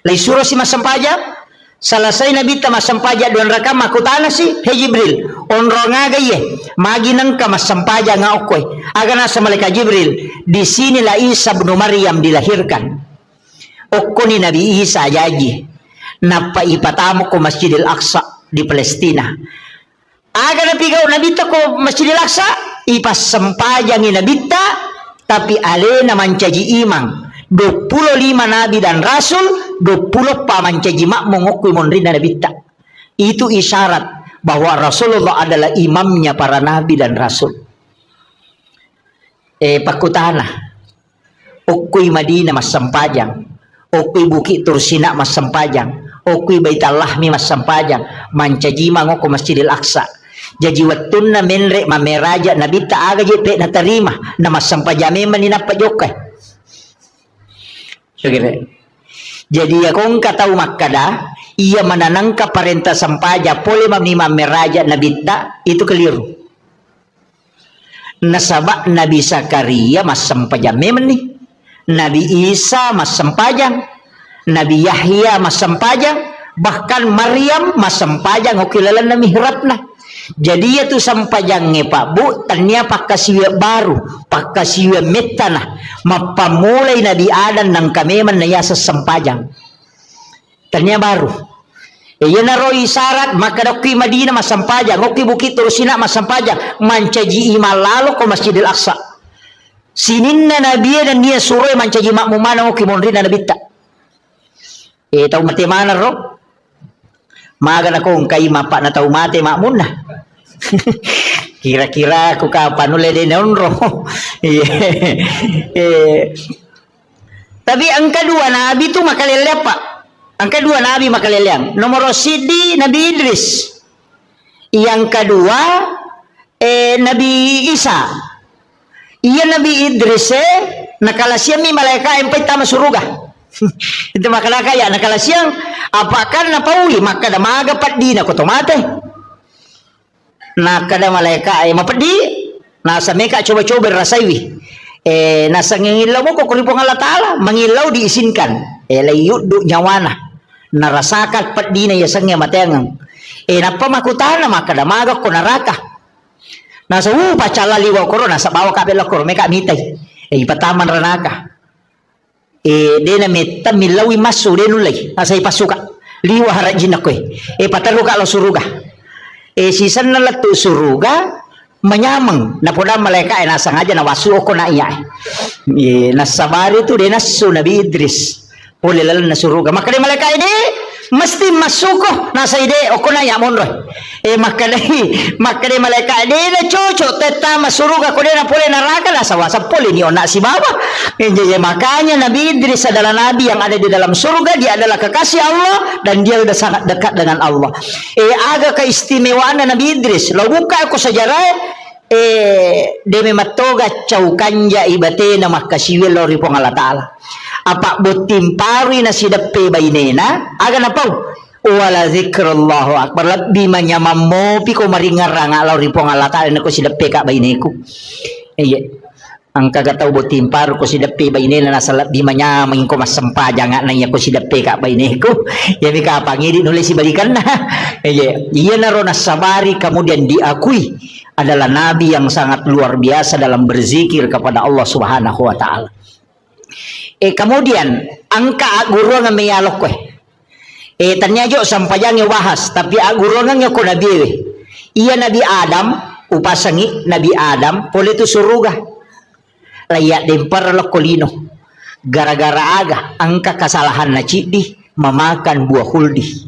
Lai suruh si masampajang. Selesai Nabi ta masampaja don raka makutana si Jibril onronga gaye magi nang ka masampaja nga okoy agana sa malaikat Jibril di sinilah Isa bin Maryam dilahirkan. Okko ni Nabi Isa jaji napaipatamo ko Masjidil Aqsa di Palestina. Aga na pigaw Nabi ta ko Masjidil Aqsa ipasampaja ni Nabi ta tapi ale na mancaji imang 25 Nabi dan Rasul, 20 pamancaji makmum ngokui monrina Nabi tak. Itu isyarat bahwa Rasulullah adalah imamnya para Nabi dan Rasul. Pakutana, ukui Madinah mas sampajang, ukui Bukit Tursina mas sampajang, ukui Baitul Lahmi mas sampajang, mancaji mangoko Masjidil Aqsa. Jadi watun na menre mameraja Nabi tak aga jepe na terima na mas sampajame maninapa jokai. Jadi kung kataw makkada ia mananangka parenta sampaja pole mamnima meraja Nabi ta itu keliru. Nasaba Nabi Zakaria mas sampaja memang nih, Nabi Isa mas sampajang, Nabi Yahya mas sampajang, bahkan Maryam mas sampajang okilalan na mihrabna. Jadi ya tu sampajang ngepa bu tanya pakasiwa baru pakasiwa metana mapamulay Nabi Adam nang kami man na yasa sampajang tanya baru iya na ro isarat maka doki Madinah masampajang oki Bukit Tursina masampajang mancaji imalalo ko Masjidil Aqsa sinin na Nabi dan dia suruh mancaji makmumana oki monrina Nabi ta tahu mati mana ro Maga na kung kay mapa na tau mate makmun na. Kira-kira aku kapan ule din onro. Tapi ang kedua Nabi itu makaleleang Pak. Ang kedua Nabi makaleleang. Nomor sidi Nabi Idris. Yang kedua Nabi Isa. Iya Nabi Idris nakalasiyang mi malaikat yang pertama suruga. Itu makala kaya nakalasiyang apakan napauli maka da magapat di na kotomate. Nakada malaikat ay mapadi. Nasa meka coba-coba rasaiwi. Nasa ngilaw mo ko kulipong Allah Ta'ala mangilaw diisinkan. Layud do nyawana. Narasakat pat di na yasangnya mateangang. Napamakutahan na makadamagak ko naraka. Nasa pacala liwaw ko ro, nasa bawa kabila ko ro, may kamitay. Ipataman ranaka. Di na meta milawi maso, di nulay. Nasa ipasuka. Liwa harajin ako pataluka lo suruga. Sisan na lato suruga, manyamang. Napunan malaka nasa nga dyan, nawasu ko na iya. Nasa bari to, di naso Nabi Idris. Pulilal na suruga. Makali malaka ini, mesti masuko nasa ide o kuna ya monro makadai malaikat ide na cocok teta masuruga ko na pole neraka lah sawasa pole ni ona si baba. Jadi makanya Nabi Idris adalah nabi yang ada di dalam surga, dia adalah kekasih Allah dan dia sudah sangat dekat dengan Allah. Aga keistimewaan Nabi Idris lo buka ko sejarah deme matoga caukanja ibate na makasiwil lo ripong Allah Ta'ala. Apa butim pari na sidape bainena aga na pau wala zikrullahu akbar labbi manyamamo piko maringarang alaw ripong Allah Ta'ala na ko sidape ka baineku. Ang kagataw butim paro ko sidape bainena nasa labbi manyamang ko masampaja nga na iya ko sidape ka baineku. Yami ka pangiri nulis ibalikan na. Iya na ro nasabari kemudian diakui adalah nabi yang sangat luar biasa dalam berzikir kepada Allah Subhanahu wa Ta'ala. Kemudian angka guru nga mayalok ko tanyajo sampayang bahas tapi guru nga ko nabi iya Nabi Adam upasangi Nabi Adam pole tu suruga layak dempar lokolino gara-gara aga angka kesalahan na cidi memakan buah huldi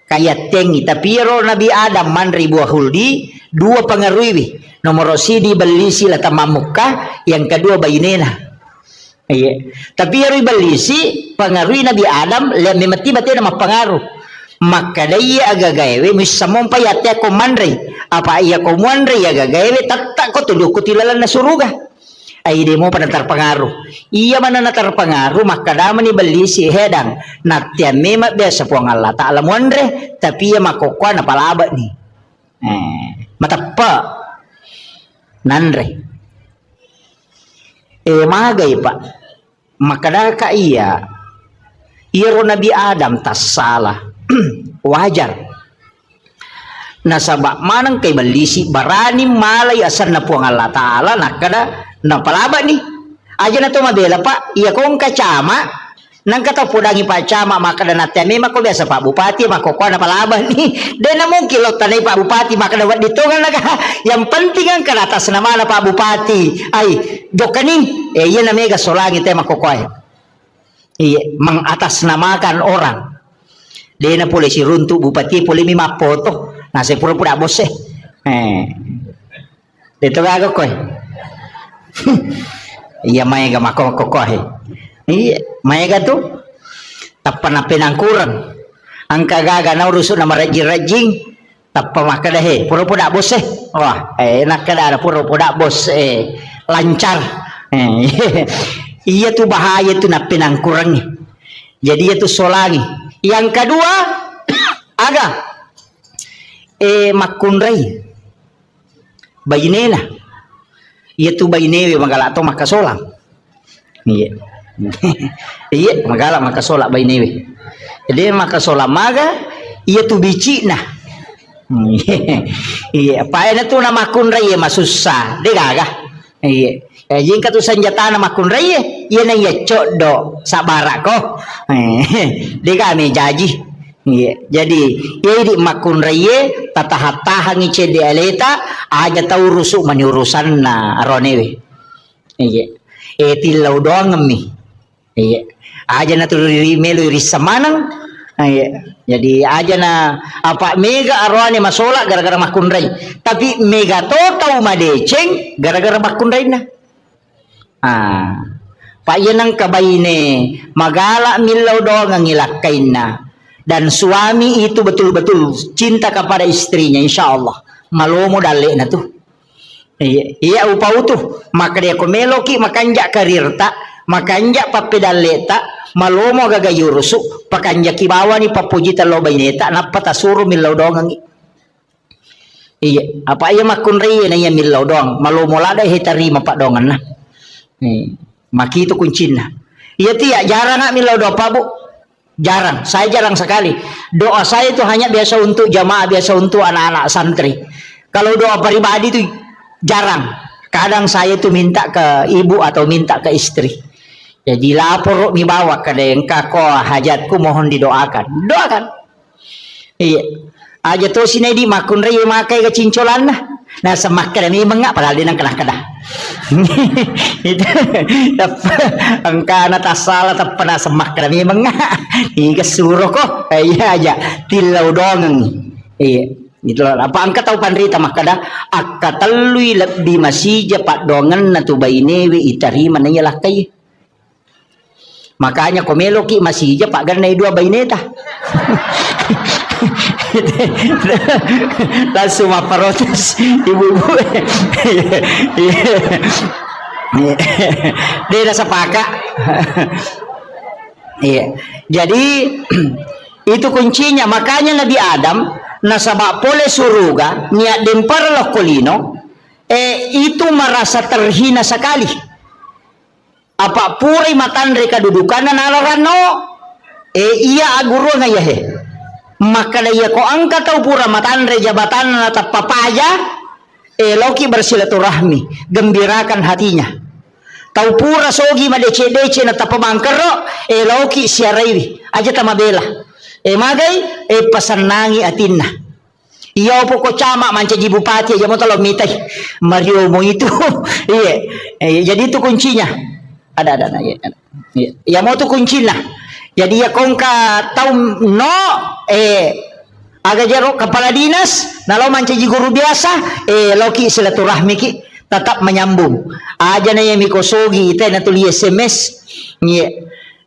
kaya tengi tapi ro Nabi Adam manri buah huldi dua pengaruhi nomor sidi balisi la tamamuka yang kedua bainena. Tapi yari balisi pengaruhi Nabi Adam le mati-mati na mapangaruh maka daya agagawe misamong payate ko manray apa iya ko manray agagawe tatak ko tulo ko tilalan na suruga ay di mo panatar pangaruh iya man na natar pangaruh maka daman ni balisi hedang natya mema biasa po ang Allah Ta'ala manray tapi iya makokwa na palaba ni matapa nanray magay pa makadaka iya iro Nabi Adam tas salah wajar nasaba manang kay balisi barani malay asan na po ang Allah Ta'ala nakada napalaba ni aja na to mabela pa iya kong kacama nang katapudangi pa cama makada nateme mako biasa Pak Bupati makokwa na palaba ni de na mungkin lo tanay Pak Bupati makada wat ditungan naga yang penting ang karatas nama na Pak Bupati ay dokani iya na mega solangi te makokwa iya mengatas namakan orang de na pole si runtu Bupati pole mi mapoto nasi pura-pura bos dito gago ko iya mega makokwa iya, maya tu tapan na pinangkuran ang kagaga na uruso na marajing-rajing tapa makadahe puro-pura bos wah nakada puro-pura bos lancar iya tu bahaya tu na pinangkurannya jadi itu solangi yang kedua aga makunray bayinena iya tu bayinewe magalato makasolang iya iya magala makasola baynewe jadi makasola maga iya tu bici nah iya pae na tu na makunray masusa de gaga iya jing katu senjata na makunray iya na iya codo sabara ko de kami jaji iya jadi iya di makunray tatahatahan ice de aleta aja tau rusuk maniurusan na aronewe iya tilaw doang ngemi iya aja na tururi melo iri samanang Jadi aja na apa mega arwani masola gara-gara makunrai. Tapi mega totau madeceng gara-gara makunrai na. Pak yenang kabaine magala milau doang ngilakain na. Dan suami itu betul-betul cinta kepada istrinya, insya Allah. Malomo dale na tuh. Iya upau tuh. Maka dia komeloki makanjak karirta, makanjak papedaleta, malomo gagayurusu, pakanjak kibawa ni papujita lo baineta, napata suru milau doang. Iya, apa iya makunri na iya milau doang. Malomo lada hetarima pak dongan na. Maki itu kuncinya. Iya tiya jarang nggak milau doa pak bu. Jarang, saya jarang sekali. Doa saya itu hanya biasa untuk jamaah, biasa untuk anak-anak santri. Kalau doa pribadi itu jarang. Kadang saya itu minta ke ibu atau minta ke istri. Jadi lapor mi bawa ke dengka ko hajatku mohon didoakan. Doakan. Iya. Aja tuh sini di makun raya makai kecincolan lah. Nah semakin ini mengak padahal dia nang kena. Itu angka nata salah tak pernah semak kami mengak. Iga suruh kok iya aja tilau dong. Iya itu apa angka tahu pandrita makada akka talui lebih masih pak dongan natu baine we itari mana ya kai. Makanya komeloki masih aja pak ganai dua baineta. Langsung protes ibu-ibu. Dia dah sepakat. Iya. Jadi itu kuncinya. Makanya Nabi Adam nasabak pole suruga niat dempar lokolino itu merasa terhina sekali. Apa puri matandre kedudukan nalarano iya aguro na yahe. Maka dia ko angkat tau pura matandre jabatan atau papaja loki bersilaturahmi gembirakan hatinya tau pura sogi madece-dece na tapamangkero loki siaraiwi aja tamabela magai pasanangi atinna iya po ko cama mancaji bupati aja mo talo mitai Mario mo itu iya jadi itu kuncinya ada ya mau tuh kuncinya. Jadi ya kongka tahu no agak jaro kepala dinas nalau mancaji guru biasa loki silaturahmi ki tetap menyambung aja na yang mikosogi itu na tuli SMS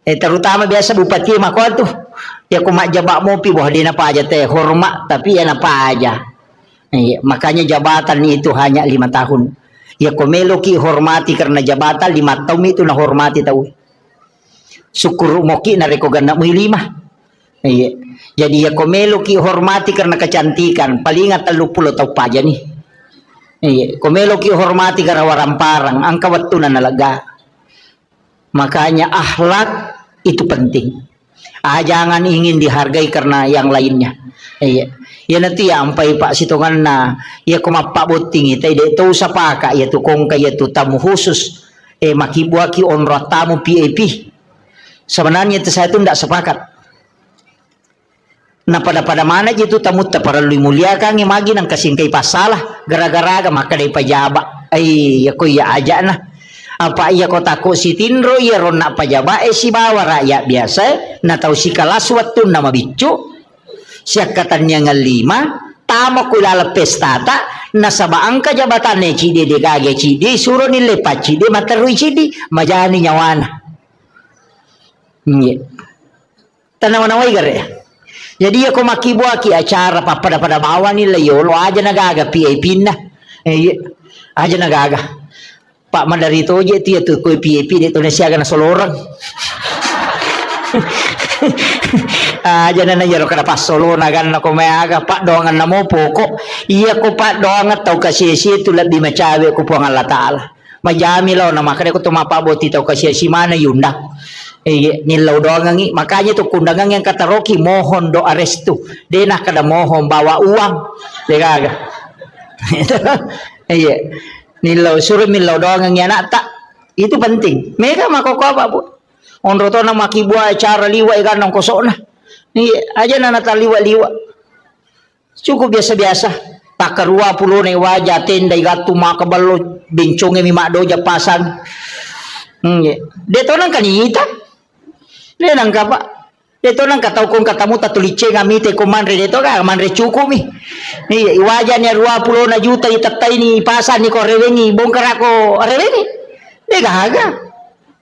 terutama biasa bupati makwa tuh ya kumak jabak mopi bahwa dia napa aja teh hormat tapi ya napa aja makanya jabatan itu hanya 5 tahun ya komeloki hormati karena jabatan 5 tahun itu na hormati tahu syukur moki nareko ganda mu 5. Jadi ya komelo ki hormati karena kecantikan paling 30 tau paja nih. Komelo ki hormati karena waramparang angka waktu nalaga. Makanya akhlak itu penting. Jangan ingin dihargai karena yang lainnya. Ya nanti ya ampai pak sitongan na ya kumapak boting itu tahu siapa kak ya tukong kaya tu tamu khusus makibuaki onro tamu PAP. Sebenarnya itu saya itu tidak sepakat. Nah pada mana itu tamu para lu mulia kan imagi nang kasingkai pasalah gara-gara maka dari pajaba. Ya ko ya aja nah. Apa iya ko tako si tinro ya rona pajaba si bawa rakyat biasa na tahu si kalas waktu nama bicu. Siakatannya ngelima tamo kulala pestata nasabaang ka jabatan cidi de gage cidi suruh nilai cidi materui cidi majani nyawana. Tanawan-naway gare. Jadi ako makibuaki acara pada bawah nila yolo aja nagaga PAP na. Aja nagaga. Pak Mandarito aja itu ya tuh koi PAP dito na siya na solorang. Aja na yaro kada pas solo nagan na kumayaga pak doangan na mo poko. Iya ko pak doangan tau kasi itu lebih macawe ko po ang Allah Ta'ala. Majami law na makanya ko tumapaboti tau kasi si mana yunda. Nilaw doang ngi makanya tuh kundangan yang kata Rocky mohon doa restu denah kada mohon bawa uang dekaga nilaw suruh nilaw doang yang anak tak itu penting mereka makoko apa bu onro to na makibua acara liwa ikan nong kosok nah aja nana liwa cukup biasa-biasa tak kerua puluh nih wajah tenda igatu makabalo bincongnya mimak doja pasang dia to nang kanita dia nangka pak Dito nang kataw kong katamu tatuliche ngamite ko manre dito ka manre cukup mi. Ni iwajan ya 20 juta itatay ni pasan ni ko rewengi bongkar ako rewengi. Di gaga.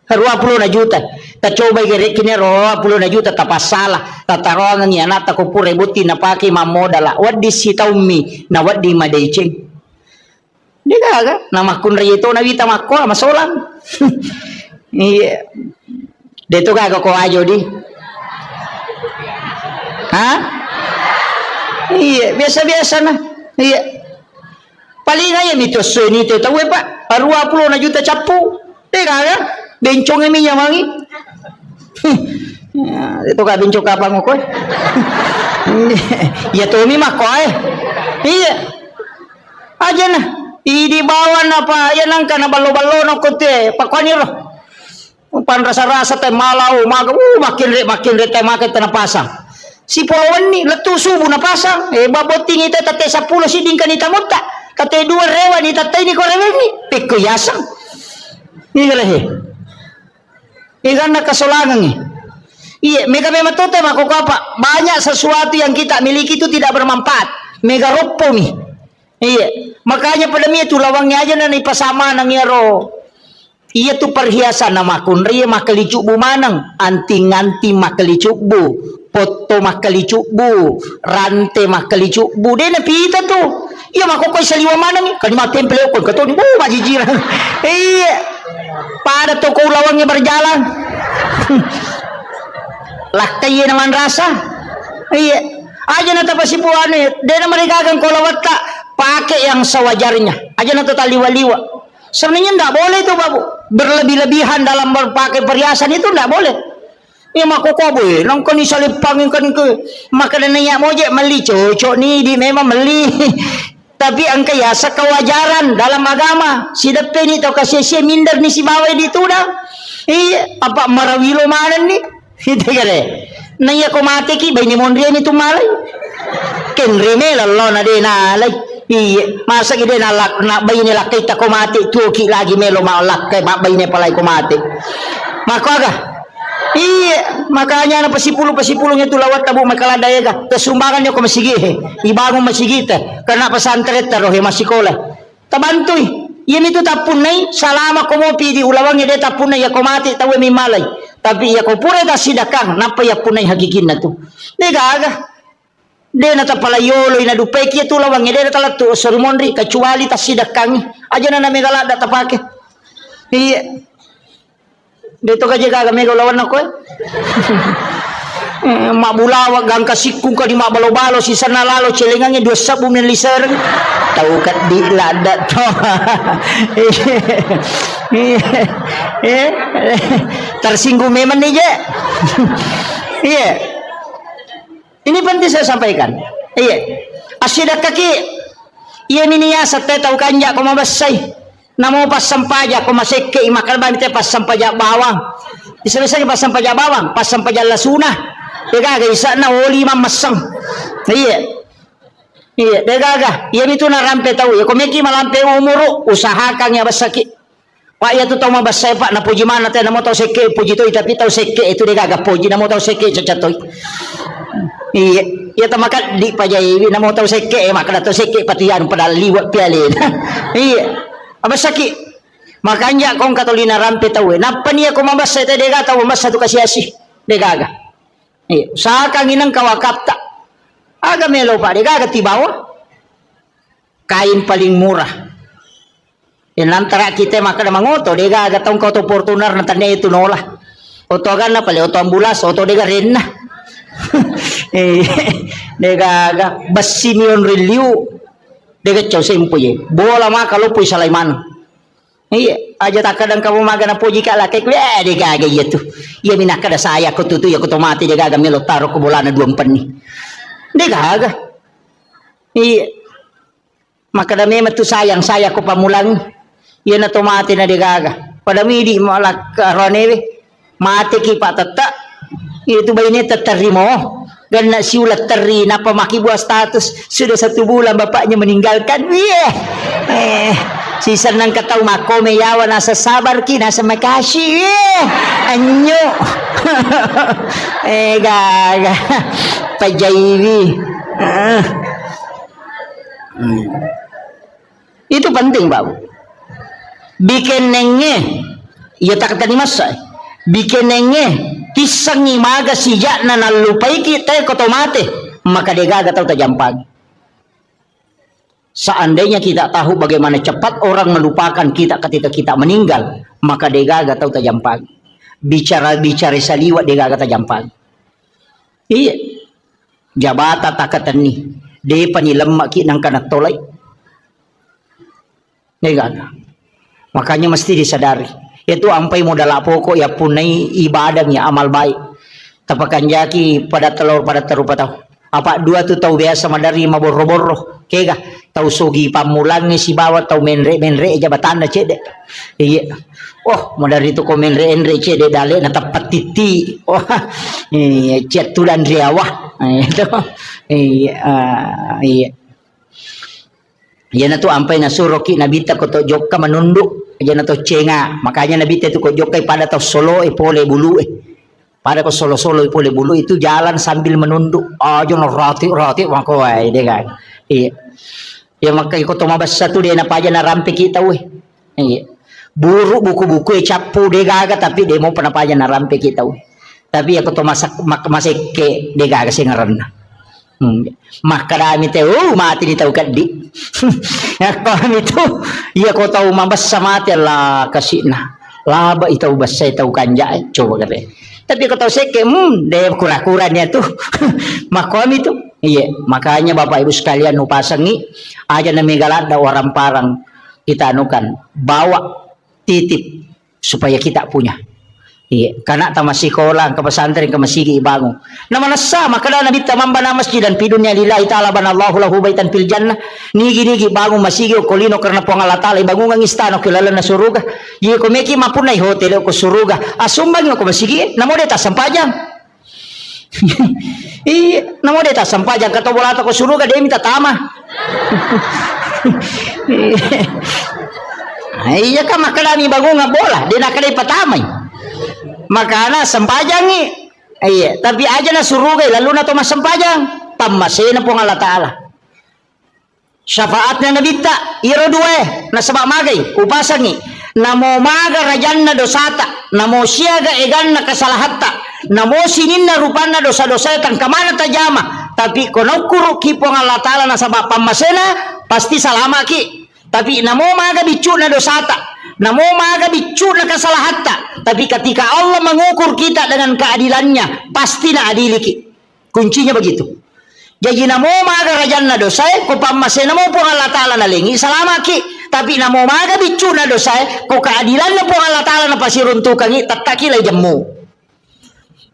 20 juta. Ta coba gere kini 20 juta tapasala tatarongan ni anak ko pure buti na paki mamodala. Wadi sitaumi na wadi madeceng. Di gaga nama kun rito na wita makko masolan. Iya. Dito gaga ko ajo di. Hah? Iya, biasa-biasa na. Iya. Paling aja mito nito tahu pak. 20 juta capu. Tega ya? Bencong ini yang mangi. Itu ka bencong apa ngoko? Ya tuh mi mako Iya. Aja nah. Di bawah apa? Ya nangka na balo-balo no kote. Pakoni roh. Pan rasa-rasa teh malau makin re teh makin tanah pasang. Si polawan ni letu subuh na pasang baboting ita tate 10 siding kanita mutta kate 2 rewa ni tate ni koreweni peko yasang ni galehe ikan na kasolangan ni iya mega mematote mako apa banyak sesuatu yang kita miliki itu tidak bermanfaat mega ropo mi iya makanya pada mi itu lawangnya aja na ipasama nang yaro iya tu perhiasan nama kunri makali cubu manang anting-anting makali cubu foto makali cubu rante makali cubu dia na pita tu iya mako koy saliwa mana ni kani matemple ko kato ni majijiran iya pada toko lawangnya berjalan lakai naman rasa iya aja na tapasipuan dia na mereka akan kolawat ka pakai yang sewajarnya aja na taliwa-liwa sebenarnya enggak boleh itu babu berlebih-lebihan dalam berpakai perhiasan itu enggak boleh. Ya makoko boy, nang kani salipangin kan ke makanan nanya moje meli cocok ni di memang meli. Tapi angka ya sekawajaran dalam agama. Si depe ni tau kasih minder ni si bawa di tu dah. Iya, apa marawilo mana ni? Itu kare. Naya ko mati ki bay ni mondria ni tumalay. Ken remela lo na de na lay. Iya, masa gede na lak na bay ni lakay ta ko mati tuki lagi melo malak kay bay ni palay ko mati. Mako aga. Iya, makanya na pasipulong itu lawat tabu makaladaya ka. Kesumbangan nyo ko masigi Ibangon masigi karena pesantren tarohe masikola. Tabantoy. Yan itu tapunay salama ko mo pidi ulawang ide tapunay ya ko mati tawe mi malay. Tapi ya ko pura ta sidakang napa ya punay hagikin na to. Di gaga. De na tapalayolo ina dupay kiya tu lawang ide na talatu sormonri kecuali ta sidakang. Aja na namegalada tapake. Iya. Dito ka jaga kami lawan ako mabulawa gang kasikung ka di mabalo-balo si sana lalo celengannya 2 sabum ng liser tahu kat di lada to tersinggung memang nih je iya ini penting saya sampaikan iya asyidak kaki iya miniya sa tahu kanja ko mabasay namo pas sampaja ko maseke imakal ba nite pas sampaja bawang isa-isa pas sampaja bawang pas sampaja lasuna degaga isa na oli mamasang iya degaga iya itu na rampe tahu ya komeki malampe umuro usahakan ya basaki wa ya tu tahu mabasay pak na puji mana te namo tahu seke puji to tapi tahu seke itu degaga puji namo tahu seke cacatoy iya ya tamakat di pajai namo tahu seke makala tahu seke patian padal liwat pialin iya apa sakit makanya kong katolina rampe tahu napa niya ko mabasa ite dega tahu mabasa tu kasih degaga iya saka nginang kawakapta aga melo pa degaga tibawa kain paling murah yan antara kita maka na mangoto degaga tong kauto Fortuner na tanya itu nola oto aga na pala oto ambulas oto dega rin na degaga basi miyon reliu degat chow sempuye bola maka lo puy Sulaiman iya aja tak kadang kamu maga na puji ka laki de gaga itu iya minaka da saya ko tutu ya ko tomate de gaga melo taro ko bola na 2 penni de gaga iya maka da mema tu sayang saya ko pamulang iya na tomate na de gaga pada midi malak ronewe mate ki patata itu bayine tatarimo dan si ulat teri napa maki buah status sudah 1 bulan bapaknya meninggalkan Sisan ng kataw mako may yawa nasa sabar ki nasa makasih anyo gaga pajaywi itu penting bau bikin nenge iya tak tadi masa bikin nenge kisang imaga sijak na nalupai kita kotomate maka dia gaga tahu tajampag. Seandainya kita tahu bagaimana cepat orang melupakan kita ketika kita meninggal, maka dia gaga tahu tajampag. Bicara-bicara saliwat dia gaga tajampag. Iya. Jabata takatan ni. Dia panilemak ki nang kanak tolay. Dia gaga. Makanya mesti disadari. Itu ampai modal pokok ya punai ibadahnya amal baik. Tapakan jaki pada telur pada terupa tahu. Apa dua tu tahu biasa madari maboro-boro kega tahu sogi pamulangi si bawa tahu menre jabatan na cede iya oh madari tu ko menre cede dale na tapat titi oh iya cet tulan riawah itu iya na tu ampai na suroki nabita ko to jokka manunduk aja na to cenga makanya nabita tu ko jokka pada tahu solo pole bulu pada ko solo-solo pole bulu itu jalan sambil menunduk. Jangan roti mako ay dia kan. Iya. Ya maka iko to mabasa tu dia na paja na rampe kita we. Iya. Buru buku-buku capu dia gaga tapi dia mau pernah paja na rampe kita we. Tapi ako to masake dia gaga singaran. Makarami te mati di tau kadi. Ya kami tu iya ko tahu mabasa mati lah kasina. Laba itau basa itau kanja coba kata. Tapi kau tahu seke, dia kura-kuranya tuh, makom itu, iya. Makanya Bapak Ibu sekalian nupasangi, aja namigalat da orang parang kita anukan, bawa titip supaya kita punya. Iya, karena tamasi sekolah ke pesantren ke masjid ibangu. Nama nasa maka nabi tamamba na masjid dan pidunya lillahi ta'ala banallahu lahu baitan fil jannah. Nigi bangun masjid kolino karena po Allah ta'ala ibangun ang istano kilala na suruga. Ye ko meki mapunay hotel ko suruga. Asumbang ko masjid namo deta sampajang. Iya, namo deta sampajang kato bolata ko suruga dia minta tama. Iya ka makalami bangun nga bola, dia nakadai patamay. Makana sempajangi iya tapi aja na surugai lalu na to masempajang pamasena po Allah Ta'ala syafaatnya nabita iro dua na sabak magay upasangi namo maga rajan na dosata namo siaga egan na kasalahatta namo sinin na rupan na dosa-dosa tang kamana tajama tapi kono kuruki po Allah Ta'ala na sabak pamasena pasti salama ki tapi namo maga bicu na dosata namo maga bicu na kasalahatta tapi ketika Allah mengukur kita dengan keadilannya pasti na adili ki kuncinya begitu jadi namo maga rajan na dosa ko pamase namo po Allah Ta'ala na lingi salama ki tapi namo maga bicu na dosa ko keadilan na po Allah Ta'ala na pasiruntukan ki tatakilay jammu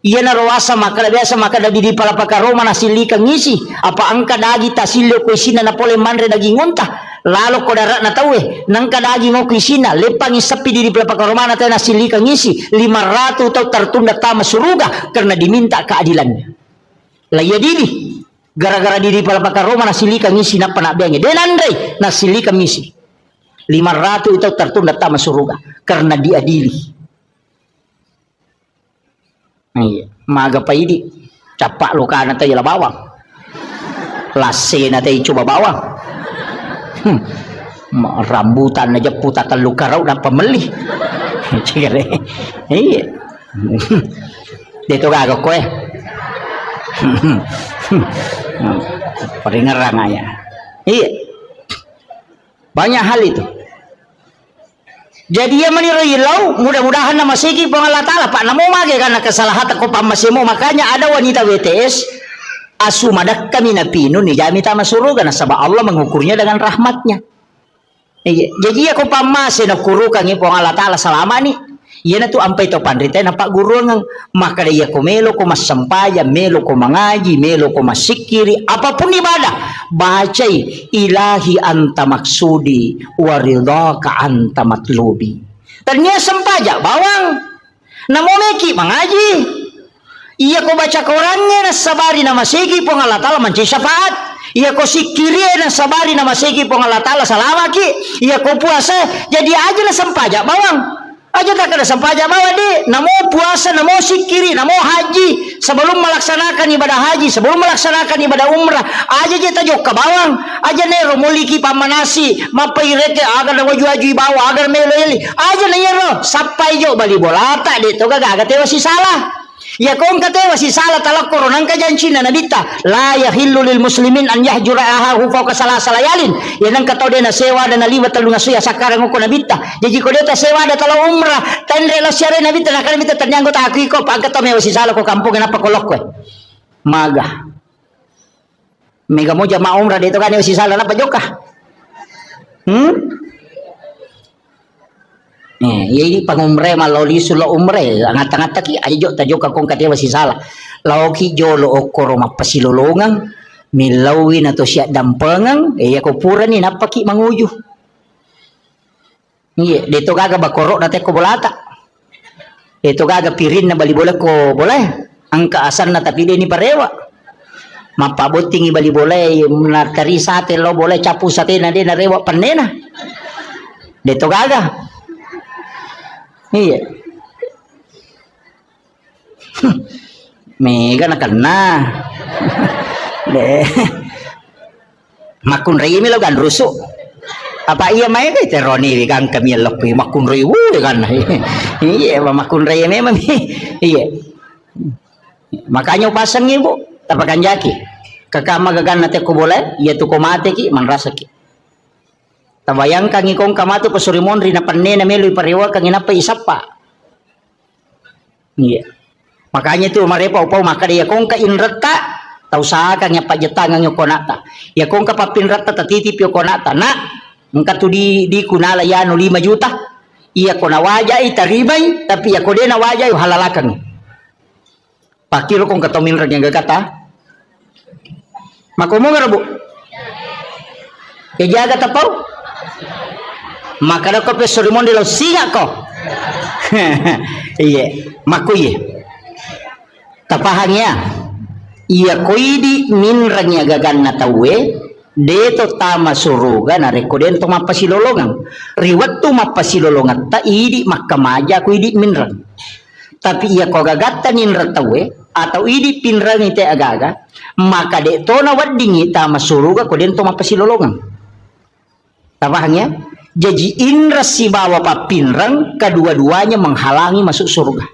iya na rawasa maka biasa maka dadi di palapaka Roma na silikang ngisi apa angka dagi tasilyo ko isina na pole manre daging unta lalu ko darat na tawe nang kadagi mo kisina lepang isapi di pelapaka Romana tayo na silikang ngisi 500 tau tertunda tama suruga karena diminta keadilannya laya dili gara-gara di pelapaka Romana silikang ngisi na panabengnya denandre na silikang ngisi 500 tau tertunda tama suruga karena diadili iya maga pa idi capak luka na tayo bawang lase na tayo coba bawang rambutan aja puta telu karau dan pemeli iya itu kagak kowe peringerang aja iya banyak hal itu jadi ya menirilau mudah-mudahan nama segi Allah Ta'ala pak namo mage karena kesalahan ko pamasimo makanya ada wanita WTS asumadak kami napino ni jami tama suruga na sabab Allah mengukurnya dengan rahmatnya. Jadi aku pamase na kurukan ni pong Allah Ta'ala selama ni. Iya na tu ampai to pandrita na pak guru ngang maka dia ko melo ko masampaya melo ko mangaji melo ko masikiri apapun ibadah bacai ilahi anta maksudi waridhaka anta matlubi. Ternyata sempaja bawang namo meki mangaji iya ko baca Qurannya na sabari na masigi po Allah Ta'ala manci syafaat Iya ko sikiri na sabali na masigi po ng Allah Ta'ala salama ki. Iya ko puasa jadi aja na sampaja bawang. Aja tak ada sampaja bawang di. Namo puasa, namo sikiri, namo haji. Sebelum melaksanakan ibadah haji, sebelum melaksanakan ibadah umrah, aja kita jok ke bawang. Aja nero muliki pamanasi, mapaireke agar na waju-waju bawa agar meleli. Aja nero sampai jo bali bolata di to gagate wasi salah. Ya kung katewa si salah talak koronang kajanci na nabita la yahillu lil muslimin an yahjura ahahu fawqa salayalin yan ang kataw de na sewa da naliwat talunga suya sakarang ko nabita jadi ko deta sewa da tala umrah tanre la syare nabita na kanabita tanyanggo ta ako pagkataw me si salah ko kampung na pakolok ko maga mega mo jama umrah dito kanyo si salah na pajoka ini pangumre maloli sulo umre angat-angat taki ayo tajo kakong katewa si salah lauki jolo okoro mapasilolongang milawin ato siya dampengang ko pura ni napaki manguju dito gaga bakoro nate ko bolata dito gaga pirin na balibola ko boleh ang kaasan na tapili ni parewa mapabuting ibalibola na karisate lo boleh capu sate na din na rewa panena dito gaga iya mega na kena makun rei mi logan rusu apa iya mai kay teroni kang kami lok makun rei kan iya makun rei memang iya makanya pasang ibu tapakan jaki kakama gagan nate ko boleh iya tu ko mate ki man rasa ki tabayang kang ikong kamato pasurimon rin na panne na meloy parewa kang inapa isapa. Iya. Makanya tu marepa upaw makadiya kong ka inrata tau sa kang ya pajetangan yo konata. Ya kong ka papinrata tatitip yo konata na ngka tu di kunala ya no 5 juta. Iya ko nawaja itaribay tapi ya ko de nawaja yo halalakan. Pakiro kong katomin ran yang gagata. Makomo ngarabu. Ya jaga tapaw. Maka ko pesorimon de lo singa ko iya makuye tapahangnya iya koidi minrangnya gagan na tawe deto tama suruga na rekoden to mapasilolongan riwat to mapasilolongan ta idi makamaja koidi minrang tapi iya ko gagatan ninra tawe atau idi pinrang ite agaga maka de to na waddingi tama suruga koden to mapasilolongan tapahangnya jadi indra si bawa papinrang kedua-duanya menghalangi masuk surga.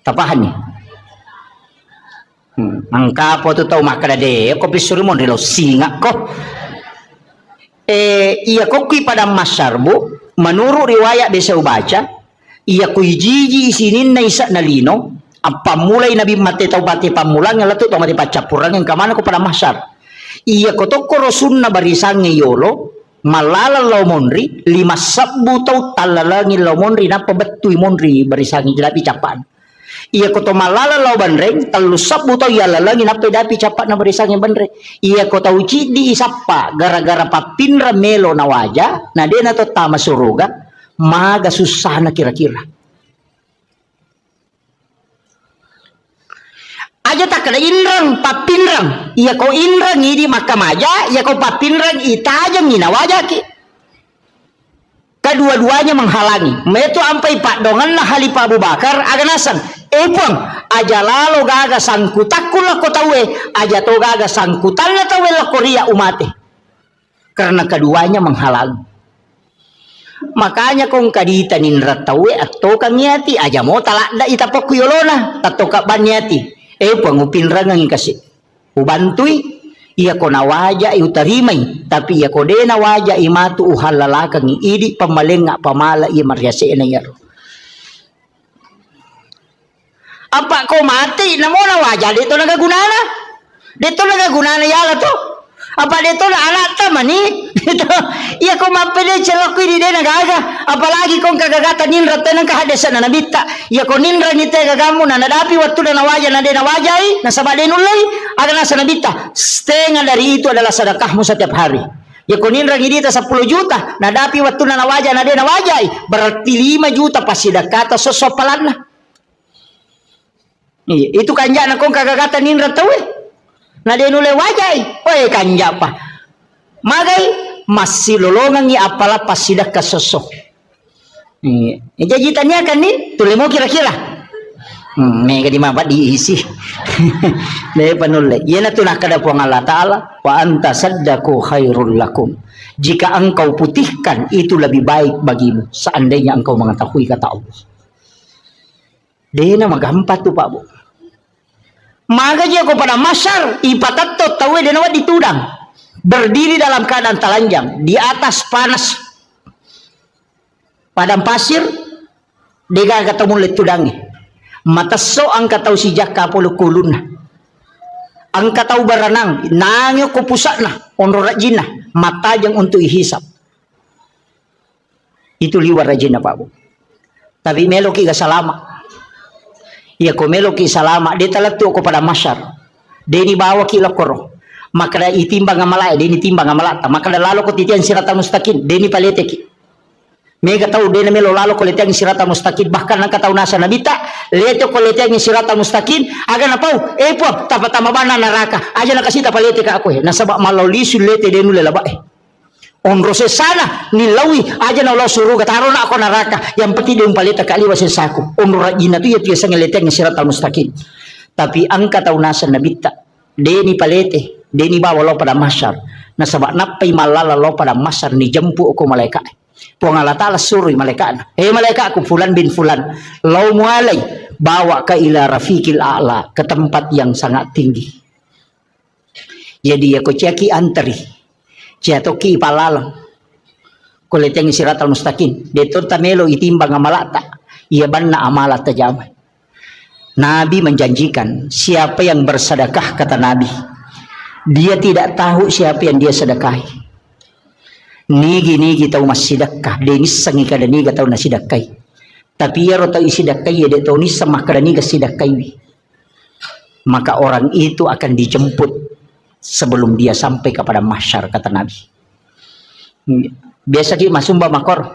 Tapahannya. Angka po to tahu makada de ko pisurimon de lo singa ko. Iya ko kui pada masyarbu menurut riwayat desa ubaca iya kui jiji isinin na isa na lino apa mulai nabi mate tau pati pamulang ngalato to mati pacapurang yang kamana ko pada masyar. Iya kotoko rosun na barisang yolo malala law monri 5 sabbu tau talalangi law monri na pabetui monri barisang jelapi capan. Iya koto malala law bandreng 3 sabbu tau yalalangi na pedapi capan na barisang bandreng. Iya kota uci di isapa gara-gara papinra melo na waja na dena to tama suruga maga susah na kira-kira. Aja tak kena inrang papinrang iya ko inrang idi makamaja iya ko papinrang ita aja nginawaja ki kedua-duanya menghalangi meto ampai pak dongan lah Halifah Abu Bakar aganasan puang aja lalu gaga sangkutakul lah ko tawe aja to gaga sangkutan lah tawe lah korea umate karena keduanya menghalangi makanya kong kadita ninra tawe atau kanyati aja mo talak da itapok yolona tatoka banyati pangupinrang ang kasi ubantui iya ko nawaja utarimay tapi iya ko de nawaja imatu uhalalakang idi pamalenga pamala iya maryase na yaro apa ko mati namo nawaja dito nagagunana yala to apa dito na anak tamani dito iya ko mapede celok di de nagaga apalagi kong kagagatan ninra tenang kahadesan na nabita iya ko ninra ni te gagamu na nadapi waktu na nawaja na de nawajai na sabade nulay aga nasa nabita setengah dari itu adalah sedekahmu setiap hari ya ko ninra ngidita 10 juta nadapi waktu na nawaja na de nawajai berarti 5 juta pasidakata sosopalan na iya itu kanjana kong kagagatan ninra tawe Na dia nule wajai, oy kanja pa. Magai masih lolongan ni apala pasidak kasosok. Jadi tanya kan ni, tule mo kira-kira. Mega di mabat diisi. Dia penulis. Ia tu nak kada puang Allah Taala. Wa anta saddaku khairul lakum. Jika engkau putihkan itu lebih baik bagimu. Seandainya engkau mengetahui kata Allah. Dia nama gampat tu Pak Bu. Maka dia kepada masyar ipatatot tahu dia nama ditudang. Berdiri dalam keadaan telanjang di atas panas padang pasir. Dia ketemu letudangi. Mataso ang kataw si Jack kapolo kulun na. Ang kataw baranang nangyo ko pusa na onro rajin na mata jang untuk ihisap. Itu liwar rajin na Pak Bu. Tapi meloki ka salama. Iya ko meloki salama dia talatu ko pada masyar. Dia ni bawa ki lokoro. Maka itimbang ngamalay, dia ni timbang ngamalata. Maka lalo ko titian sirata mustaqim, dia ni palete ki. Mega tahu dia namelo lalo ko letiang sirata mustaqim bahkan nang kataw nasa nabita leto ko letiang sirata mustaqim aga na pau po tapatama bana naraka aja na kasita palete ka ako nasaba malawli sulete de nule laba on rose sana ni lawi aja na lo suruh kataro na ako naraka yang peti de paleta kaliwa sesaku on rajina tu ya tiasa ngeletiang sirata mustaqim tapi ang kataw nasa nabita de ni palete de ni bawa lo pada masyar nasaba napay malala lo pada masyar ni jempu ko malaikat. Puang Allah Ta'ala suruh malaikat. Malaikat aku fulan bin fulan. Lau mualai. Bawa ke ila rafiqil a'la. Ke tempat yang sangat tinggi. Jadi aku ciaki antari. Ciatoki palalang. Kuleteng siratal mustaqim. Deton tamelo itimbang amalata. Ia banna amalata jamai. Nabi menjanjikan. Siapa yang bersedekah kata Nabi. Dia tidak tahu siapa yang dia sedekahi. Nigi tahu masih sedekah denis sangi kada niga tahu nasi dakai tapi ya rota isi dakai ya tahu ni sama kada niga sidakai maka orang itu akan dijemput sebelum dia sampai kepada masyar kata Nabi. Biasa di masumba makor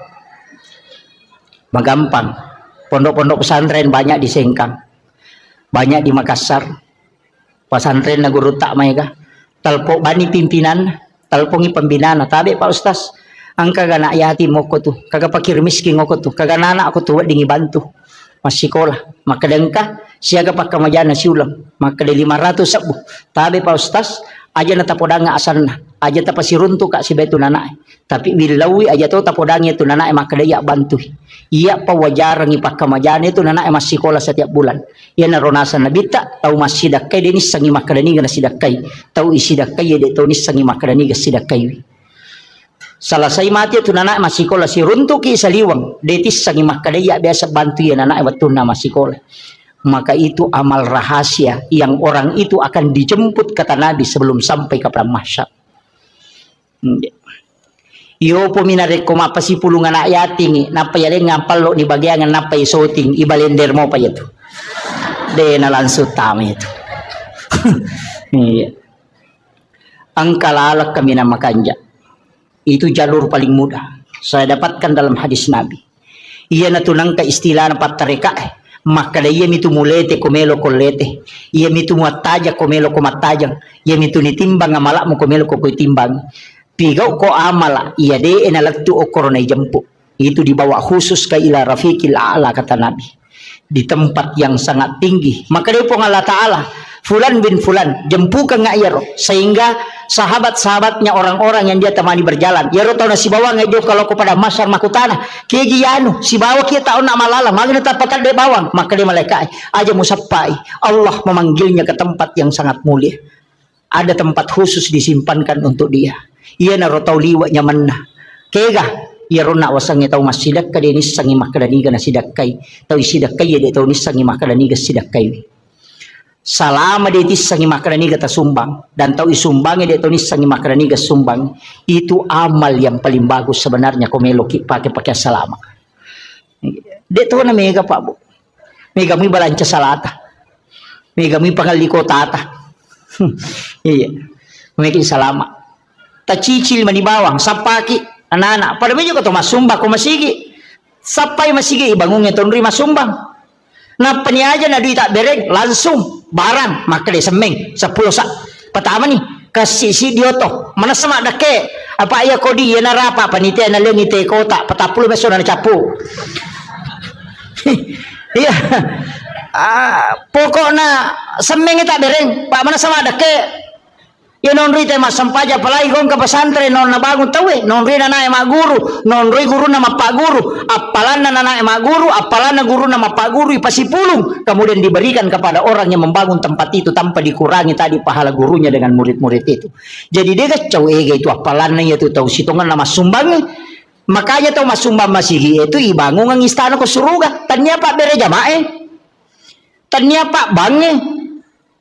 magampang pondok-pondok pesantren banyak di Sengkang banyak di Makassar pesantren na guru tak maiga talpo bani pimpinan talpongi pembinaan tabi Pak Ustaz angka gana yatim ko tu kaga pakir miskin ko tu kaga nana aku tu dingi bantu masih sekolah maka dengka siaga pakka majana siulang maka de 500 sabu tabi Pak Ustaz aja na tapodanga asanna aja tapasiruntu kak si betu nana tapi wilawi aja tu tapodanga tu nana maka de ya bantu iya pawajarang ipakka majana itu nana masih sekolah setiap bulan iya na ronasan nabita tau masih dakai denis sangi maka dani gana sidakai tau isi dakai ya de tau nis sangi maka dani gana sidakai salasai mati tu nana masih sekolah si runtu ki saliwang detis sangi maka daya biasa bantu ya nana waktu nama sekolah maka itu amal rahasia yang orang itu akan dijemput kata Nabi sebelum sampai ke mahsyar. Yo peminare ko mapasi pulungan ayat tinggi napa ya ngapal lo di bagian napa isoting ibalender mo pa itu de na langsung tama itu ang kalalak kami na makanja itu jalur paling mudah saya dapatkan dalam hadis Nabi iya natunang ka istilah na patareka maka iya mitu mulete komelo kolete iya mitu muataja komelo komatajang iya mitu nitimbang amalak mo komelo ko timbang pigaw ko amala iya de enalagtu o korona jempu itu dibawa khusus ke ila rafiqil a'la kata Nabi di tempat yang sangat tinggi maka dia pun Allah Ta'ala fulan bin fulan jempukan ngayaro sehingga sahabat-sahabatnya orang-orang yang dia temani berjalan yaro tahu na si bawang ngayo kalau kepada masyar makutana kegiyano si bawa kita tahu nak malala magna tapakan de bawang maka dia malaikat aja musappai Allah memanggilnya ke tempat yang sangat mulia ada tempat khusus disimpankan untuk dia iya na rotau liwa nyaman na kega iya rona wasang tahu masidak ka denis sangi makadaniga na sidakai tahu sidakai ya de tahu nis sangi makadaniga sidakai salama dia sangi makadaniga ta sumbang dan tahu isumbangnya dia tahu nis sangi makadaniga sumbang itu amal yang paling bagus sebenarnya komelo ki pakai salama dia tahu na mega Pak Bu mega mi balanca salata mega mi pangaliko tata iya mega salama tacicil manibawang sapaki anak-anak pada meja kau masumba kau masigi sapai masigi ibangungnya tonri masumbang nah penyaja na duit tak bereng langsung barang maka dia semeng 10 sak Pertama nih kasih si dioto mana sama dake apa ya kodi ya narapa panitia na lengi te kota 40 beso na capu. Iya. Pokoknya semeng tak bereng pak mana sama dake ya non ri tema sampaja palai gong ke pesantren non na bangun tawe non ri na nae mak guru non ri guru nama pak guru apalan na nae mak guru apalan na guru nama pak guru ipasipulung kemudian diberikan kepada orang yang membangun tempat itu tanpa dikurangi tadi pahala gurunya dengan murid-murid itu. Jadi dia kacau itu apalan na itu tahu sitongan nama sumbangnya. Makanya tahu mas sumbang masih itu ibangun ang istana ko suruga tanya pak bere jamae tanya pak bange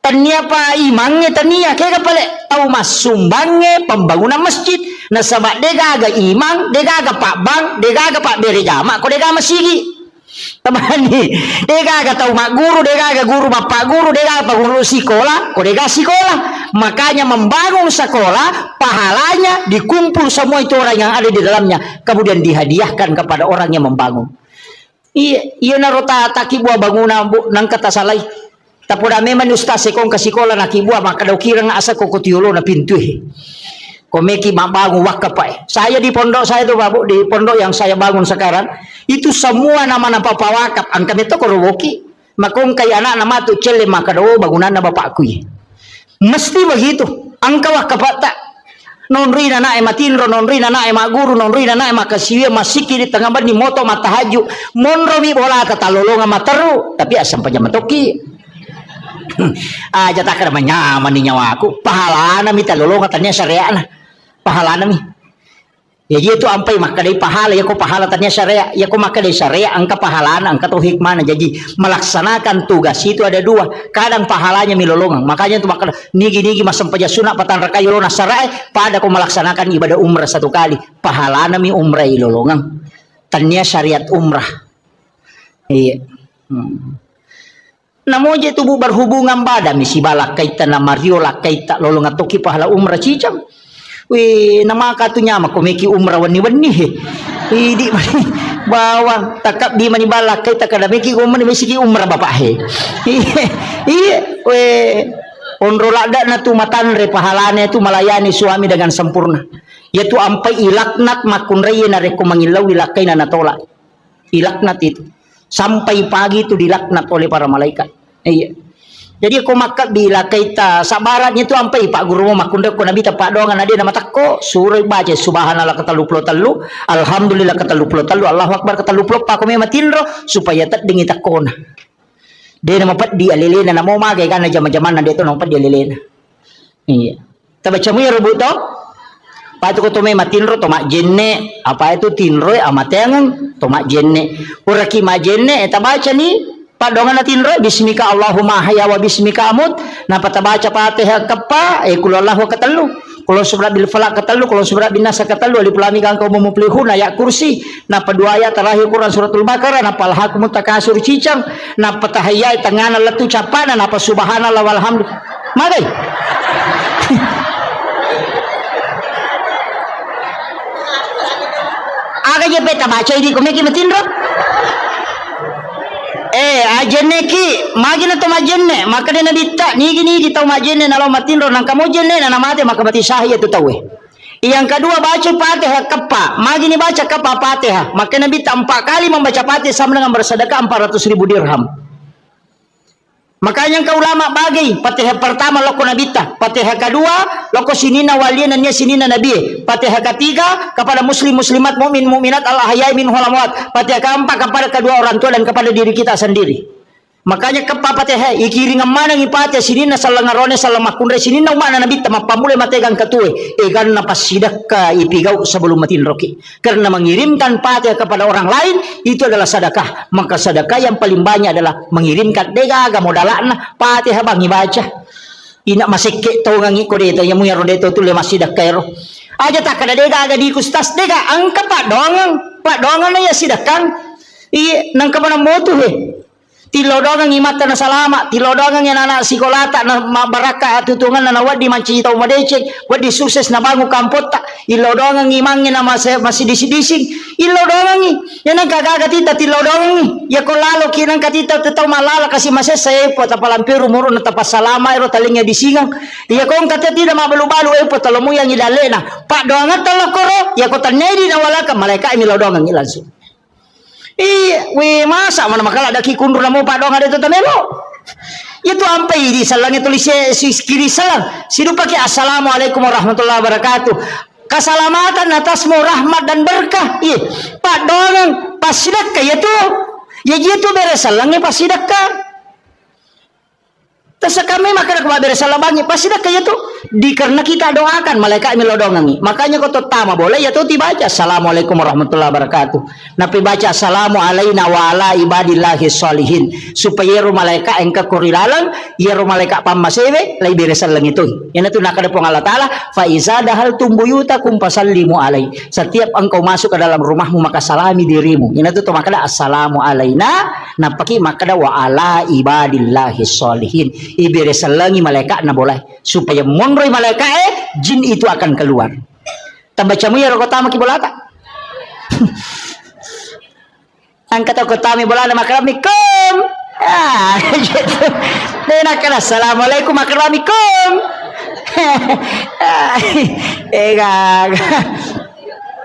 tania pa imangnya tania kaya pala tahu mas sumbangnya pembangunan masjid na sabak dega aga imang dega aga pak bang dega aga pak bere jama ko dega masigi tamani dega aga tahu mak guru dega aga guru pak guru dega aga guru sekolah ko dega sekolah. Makanya membangun sekolah pahalanya dikumpul semua itu orang yang ada di dalamnya kemudian dihadiahkan kepada orang yang membangun. Iya narota taki buah bangunan nang kata salai tapoda memang ustaz sekong ke sekolah nak ibu maka daw kira nga asa ko kutiulo na pintu komeki mabangun wakapai. Saya di pondok saya itu babu di pondok yang saya bangun sekarang itu semua nama-nama pawakap ang kami to korowoki makong kay anak nama tu cele maka daw bangunan na bapakku mesti begitu ang kawakapata non rina na matinro non rina na maguru non rina na makasiya masiki di tengah bani moto matahaju monro mi bola tatalolonga mataru tapi asam paja matoki aja tak kada manyaman ni nyawa aku pahala na mi talolong katanya syariah na pahala na mi ya itu ampai maka dari pahala ya ko pahala tanya syariah ya ko maka dari syariah angka pahalaan angka tuh hikmah jadi melaksanakan tugas itu ada dua kadang pahalanya milolongan makanya itu maka nigi masam paja sunat patan rakayo na syariah pada ko melaksanakan ibadah umrah satu kali pahalana mi umrah ilolongan tanya syariat umrah iya namun itu berhubungan pada misi balak kaita na mariola kaita lolong atoki pahala umrah cicam. Wih nama katunya mah komeki umrah wani-wani di bawang takap di mani balak kaita kada meki umrah misi umrah bapak he. Iya weh onrola ada na tu matanre pahalanya itu melayani suami dengan sempurna. Yaitu ampai ilaknat makun raya na reko mangilau ilakai na natolak. Ilaknat itu sampai pagi itu dilaknat oleh para malaikat. Iya. Jadi aku makat bila kita sabaratnya itu ampai pak guru makunda ko nabi tapak doangan ade nama takko suruh baca subhanallah kata 23 alhamdulillah kata 23 Allahu akbar kata 24 pak ko matinro supaya tak dengi takona. Dia nama pat di alilena namo magay kana jama-jaman na dito nama pat di alilena. Iya. Tabaca mo ya rubuto? Patu ko tume matinro tomak jenne apa itu tinro amatengan tomak jenne uraki majenne eta baca ni padongan natinro bismika Allahumma haya wa bismika amut na patabaca Fatihah kapa kulullahu katalu kulo subra bil falaq katalu kulo subra bin nas katalu alif lam mim kau mumuflihun ayat kursi na padua ayat terakhir Quran suratul Baqarah na palhakum takasur cicang na patahaya tengana letu capana na subhanallah walhamdulillah magai aga je beta baca ini komeki matinro ajenne ki magina to majenne maka de nabita nigi tau majenne nalo matinro nang kamu jenne na namate maka mati sahih itu tawe yang kedua baca Fatihah kapa magini baca kapa Fatihah maka nabi 4 kali membaca Fatihah sama dengan bersedekah 400.000 dirham. Makanya yang ulama bagi Fatihah pertama loko nabita, Fatihah kedua loko sinina waliyan dan sinina nabi, Fatihah ketiga kepada muslim muslimat mukmin mukminat Allah hayai min hulamwat, Fatihah keempat kepada kedua orang tua dan kepada diri kita sendiri. Makanya kepa Fatihah ikiringan mana ngipatya sinina salangarone salamakunre sinina mana nabi tama pamule mategang katue egan napas sidaka ipigau sebelum matin roki karena mengirimkan Fatihah kepada orang lain itu adalah sedekah. Maka sedekah yang paling banyak adalah mengirimkan degaga modalana Fatihah bang ibaca ina masike tau ngangi ko deta yamu yaro deta tu le masidakero aja tak kada degaga di kustas dega angka pak dongang na ya sidakan iya nang kamana motu he Tilodongan imata na salama, tilodongan yan na sikolata na mabaraka at tutungan na wadi mancitaw madecek, wadi sukses na bago kampota, ilodongan imangin na masidisi-dising, ilodongan yan ang kagagatita, tilodongan ya ko lalo kinang katita tataw malala kasi masasaya po tapalampiro muro na tapasalama ero talingnya disingang, ya ko ang katita mabalu-balu po talumuyang idale na, pak doangan talokoro, ya ko tanedi na wala ka, malaika imilodongan ilanso. Masa mana makala ada kikundur na mo pa dong ada itu tamelo. Itu ampai di salang itu si kiri salang. Sidu pakai assalamualaikum warahmatullahi wabarakatuh. Keselamatan atasmu rahmat dan berkah. Pak dong pasidakka itu. Ya gitu beres salangnya pasidakka. Terus kami maka nak beres salabangi pasidakka itu. Karena kita doakan malaikat melodongangi. Makanya kau tama boleh ya tuh dibaca assalamualaikum warahmatullahi wabarakatuh. Nabi baca assalamu alaina wa ala ibadillahi sholihin. Supaya ru malaikat engka kurilalang, ya ru malaikat pamasewe lai beresan lang itu. Yan itu nakada pong Allah Ta'ala, fa iza dahal tumbuyutakum fasallimu alai. Setiap engkau masuk ke dalam rumahmu maka salami dirimu. Yan itu makada assalamu alaina, napaki makada wa ala ibadillahi sholihin. Iberesan langi malaikat na boleh supaya monroy malaikat jin itu akan keluar. Tambacamu ya rokotama kibolata. Angkat rokotami bolana makramikum. Gitu. Denak kana assalamualaikum makramikum.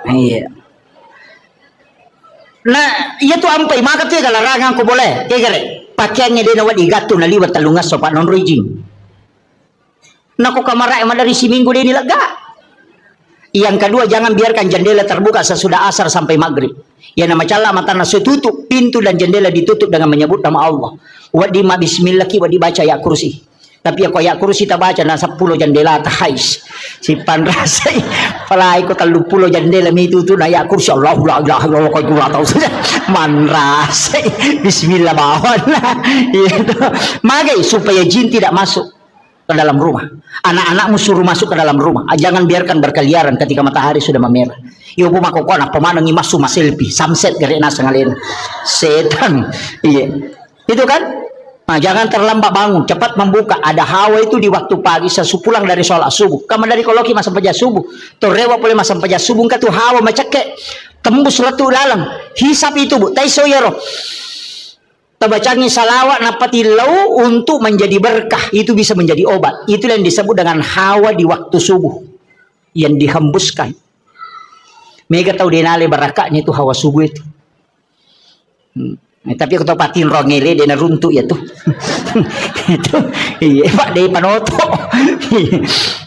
Iya. Nah, iya tuh ampai maka tuh larangan ko boleh. Kegere. Pakaiannya dia nawat digato na liwat talungas sopan non rejing. Nako kamara emang dari si minggu dia ini lega. Yang kedua jangan biarkan jendela terbuka sesudah asar sampai maghrib. Ya nama cala mata nasi tutup pintu dan jendela ditutup dengan menyebut nama Allah. Wadi ma bismillah ki wadi baca ya kursi. Tapi ya ya kursi tak baca na 10 jendela tahais. Si panrasai palai ko 30 jendela mi tutu na ya kursi Allah la ilaha illallah ko tahu saja. Manrasai bismillah bawon. Itu. Magai supaya jin tidak masuk ke dalam rumah. Anak-anakmu suruh masuk ke dalam rumah. Jangan biarkan berkeliaran ketika matahari sudah memerah. Iyo po makukona pemandangi masuk selfie sunset gari nasa ngalin. Setan. Iya. Itu kan? Nah, jangan terlambat bangun, cepat membuka. Ada hawa itu di waktu pagi sepulang dari sholat subuh. Kamu dari koloki masa pejah subuh. Torewa boleh masa pejah subuh ka tu hawa macake tembus letu dalam. Hisap itu bu, taiso yaro. Tabacangi salawat napati lau untuk menjadi berkah, itu bisa menjadi obat. Itu yang disebut dengan hawa di waktu subuh yang dihembuskan. Mega tahu denale barakahnya itu hawa subuh itu. Tapi aku tahu patin rongele dia runtuk ya tuh. Itu iya Pak dari panoto.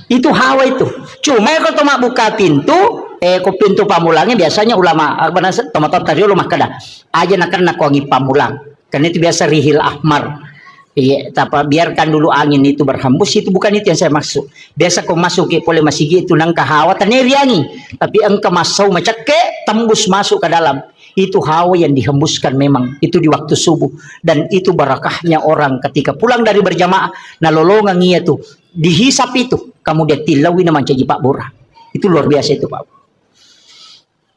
Itu hawa itu. Cuma kalau toma buka pintu, ko pintu pamulangnya biasanya ulama apa nasa tomato tadi ulama kada. Aja nak wangi pamulang. Karena itu biasa rihil ahmar. Iya, tapi biarkan dulu angin itu berhembus, itu bukan itu yang saya maksud. Biasa kau masuk ke boleh masih gitu nang hawa taneriangi, tapi engkau masuk macake tembus masuk ke dalam. Itu hawa yang dihembuskan memang itu di waktu subuh, dan itu barakahnya orang ketika pulang dari berjamaah nalolongan ia tuh dihisap itu kamu dia tilawi nama caji Pak Bora. Itu luar biasa itu Pak.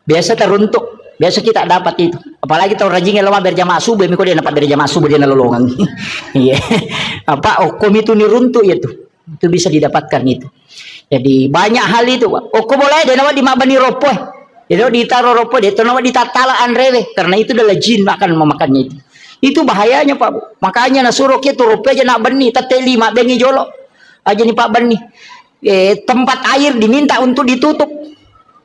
Biasa teruntuk, biasa kita dapat itu. Apalagi tahu rajinnya lama berjamaah subuh, miko dia dapat berjamaah subuh dia nalolongan. Iya. Apa okom itu niruntuk ya tuh. Itu bisa didapatkan itu. Jadi banyak hal itu Pak. Okom boleh dia nama di mabani ropoh. Jadi ditaruh ropo dia tenawa ditatalaan rewe karena itu adalah jin akan memakannya itu. Itu bahayanya Pak. Makanya nasuruh kita ropo aja nak benih teteli mak bengi jolok. Aja nih Pak benih. Tempat air diminta untuk ditutup.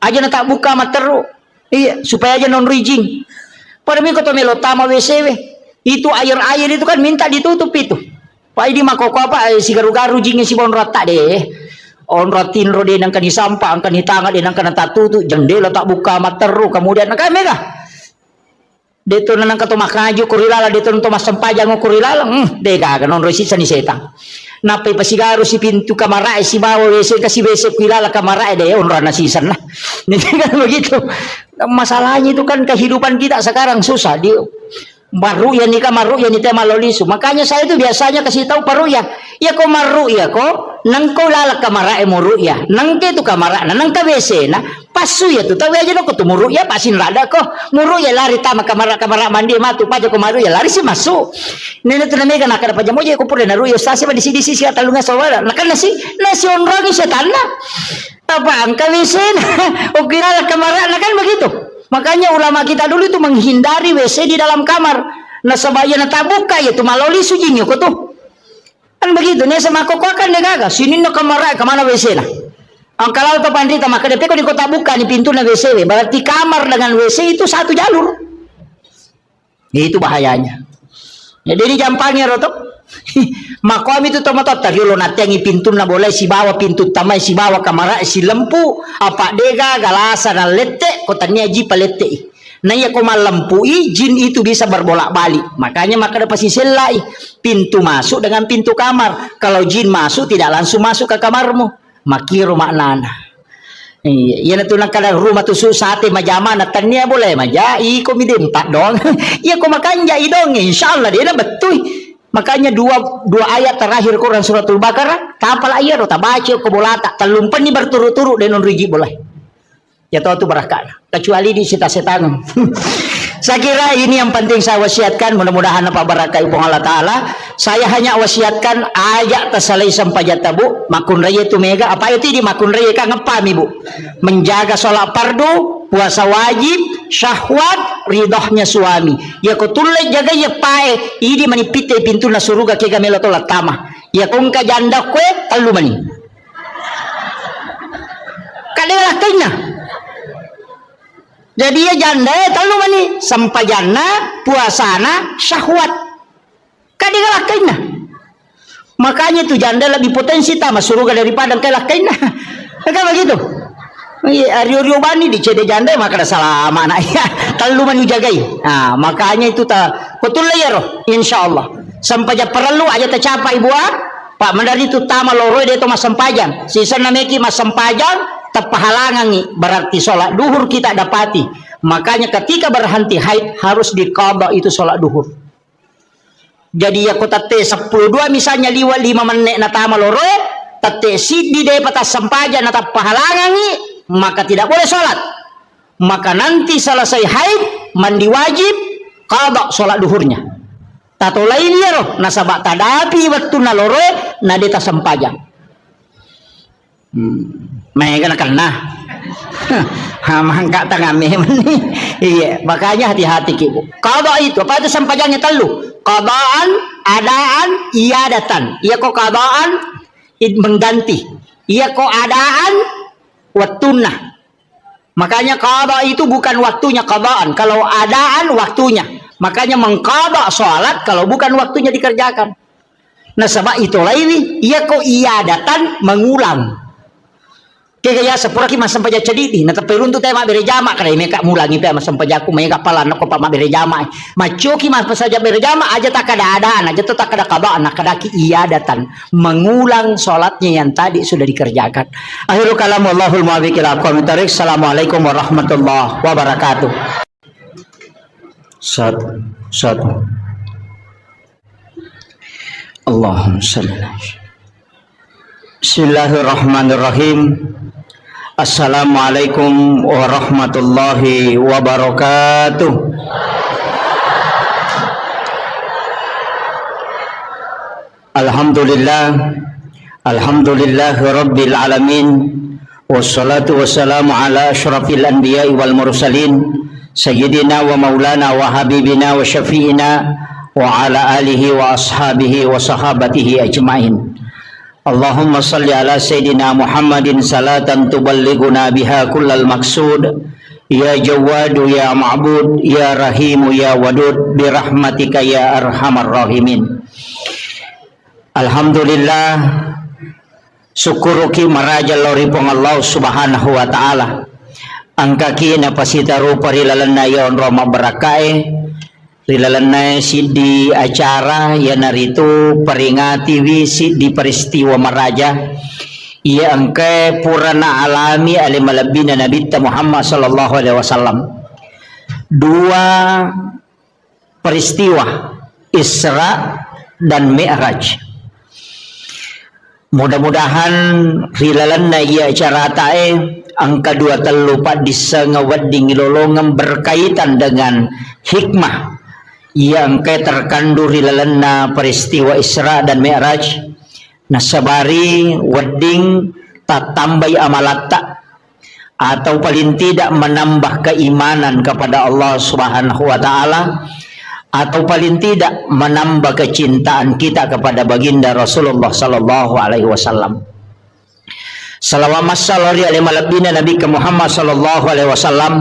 Aja nak tak buka materu. Iya, supaya aja non rijing. Pada minggu to melotama WCW. Itu air-air itu kan minta ditutup itu. Pak ini makoko apa si garu-garu jingnya si bon rata deh. On ratin ro denang kan sampah angkan hitanga denang kan tatutu jendela tak buka materu kemudian kami kah deto nang kato makaju kurilala deto nang tomas sampajang kurilala dega kan on resi sani setang napai pasigaru si pintu kamar si bawa wc kasih wc kurilala kamar deh on rana sisan lah. Jadi kan begitu masalahnya itu kan kehidupan kita sekarang susah dia Maruya ni ka maruya ni te malolisu. Makanya saya itu biasanya kasih tahu paruya. Ya ko maruya ko nang ko lalak kamara mo ruya. Nang ke tu kamara na nang WC na pasu ya tu tahu aja no ko tu muruya pasin rada ko. Muruya lari tama kamara mandi matu paja ko maruya lari si masuk. Nene tu namega na kada paja mo je ko pure na ruya stasi pa di sisi talunga sawala. Nakan nasi onrong setan na. Apa ang WC na o kirala kamara na kan begitu. Makanya ulama kita dulu itu menghindari WC di dalam kamar. Nah sebaya na tabuka ya tu maloli sujinyo ko tuh. Kan begitu nih sama koko kan negaga. Sini no kamar kemana WC lah. Ang kalau to pandita maka depe ko di kota buka ni pintu na WC. Berarti kamar dengan WC itu satu jalur. Itu bahayanya. Jadi jampangnya rotok. Makom itu tomatot tagilo natengi pintu na boleh si bawa pintu tamai si bawa kamera si lempu apa dega galasa na lete kotanya ji palete na ya koma lempui jin itu bisa berbolak-balik makanya maka ada pasti selai pintu masuk dengan pintu kamar kalau jin masuk tidak langsung masuk ke kamarmu makiro maknana iya na tunang kada rumah tu sate majama na tanya boleh maja iko mi dempat dong iya ko makanja idong insyaallah dia na betul. Makanya dua ayat terakhir Quran suratul Baqarah kapal ayat rota baca ko bolata talumpan ni berturut-turut denon rigi boleh. Ya tahu tu barakah. Kecuali di setan. Saya kira ini yang penting saya wasiatkan mudah-mudahan apa barakah ibu Allah taala. Saya hanya wasiatkan ayat tasalai sampai jatabu makun raya tu mega apa itu di makun raya ka ngepam ibu. Menjaga sholat fardu, puasa wajib, syahwat, ridhohnya suami. Ya ko tulai jaga ya pae idi manipite pintu na suruga ke gamelo tolat tama. Ya kung ka janda kwe talu mani. Kadalah kena. Jadi ya janda talu mani sampajana puasana syahwat. Kadalah kena. Makanya tu janda lebih potensi tama suruga daripada kalah kena. Kan begitu. Rio bani di cede janda maka ada salah anak ya terlalu menjagai. Nah makanya itu betul lah ya roh insyaallah sampai perlu aja tercapai buat Pak Mandari itu tama loroi dia itu mas sempajang sisa nameki mas sempajang terpahalangan nih berarti sholat duhur kita dapati makanya ketika berhenti haid harus diqadha itu sholat duhur. Jadi ya kota T 12 misalnya 5 menit na tama loroi tate sidi de patas sempajang na terpahalangan nih maka tidak boleh sholat. Maka nanti selesai haid mandi wajib qadha sholat duhurnya. Tato lain ya roh nasabak tadapi waktu nalore nadeta sempajang. Mereka kena. Mangka tangame iya makanya hati-hati ibu. Qadha itu apa itu sempajangnya telu. Qadaan, adaan, iadatan. Iya kok qadaan mengganti. Iya kok adaan watunah. Makanya qadha itu bukan waktunya qadaan, kalau adaan waktunya. Makanya mengqadha salat kalau bukan waktunya dikerjakan. Nah sebab itulah ini ia kok iadatan mengulang. Kaya sepura ki masam paja cedidi na tapi runtu tema bere jama kada meka mulangi pe masam paja ku meka pala na ko pa bere jama maco ki mas saja bere jama aja tak ada adaan aja tak ada qadaan kada ki iadatan mengulang salatnya yang tadi sudah dikerjakan. Akhirul kalam wallahul muwaffiq ila aqwamit thoriq. Assalamualaikum warahmatullahi wabarakatuh. Satu Allahumma shalli Bismillahirrahmanirrahim. Assalamualaikum warahmatullahi wabarakatuh. Alhamdulillahi rabbil alamin. Wassalatu wassalamu ala asyrafil anbiya'i wal mursalin sayyidina wa maulana wa habibina wa syafi'ina wa ala alihi wa ashabihi wa sahabatihi ajma'in. Allahumma salli ala Sayyidina Muhammadin salatan tuballighuna biha kullal maqsud ya Jawadu ya Ma'bud ya Rahimu ya Wadud birahmatika ya Arhamar Rahimin. Alhamdulillah syukuruki maraja lori pong Allah subhanahu wa ta'ala angkaki na pasitaru parilalanna yon roma barakae rilalanay di acara ya naritu peringati wisi di peristiwa maraja ia angke purana alami alimalabina Nabi Muhammad sallallahu alaihi wasallam. Dua peristiwa Isra dan Mi'raj. Mudah-mudahan rilalan na iya acara tae ang kadua telu padisa ngawadding lolongan berkaitan dengan hikmah yang kay terkandung rilalan na peristiwa Isra dan Mi'raj nasabari wadding tatambay amalatta atau paling tidak menambah keimanan kepada Allah Subhanahu wa taala atau paling tidak menambah kecintaan kita kepada baginda Rasulullah sallallahu alaihi wasallam. Salawat sallallahu alaihi wasallam Nabi Muhammad sallallahu alaihi wasallam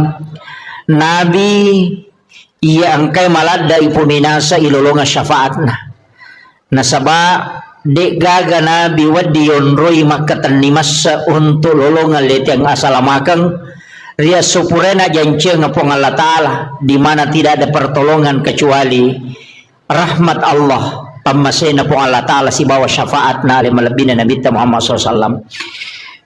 Nabi ia angkai malada ipuminasa ilolonga syafaatna. Nasaba dek gaga Nabi wadi yonroi makatan nimasa untuk lolongan letiang asalamakang ria supurena janji ngapong Allah Ta'ala di mana tidak ada pertolongan kecuali rahmat Allah pamasena pong Allah Ta'ala si bawa syafaat na alim malabina Nabi Muhammad SAW.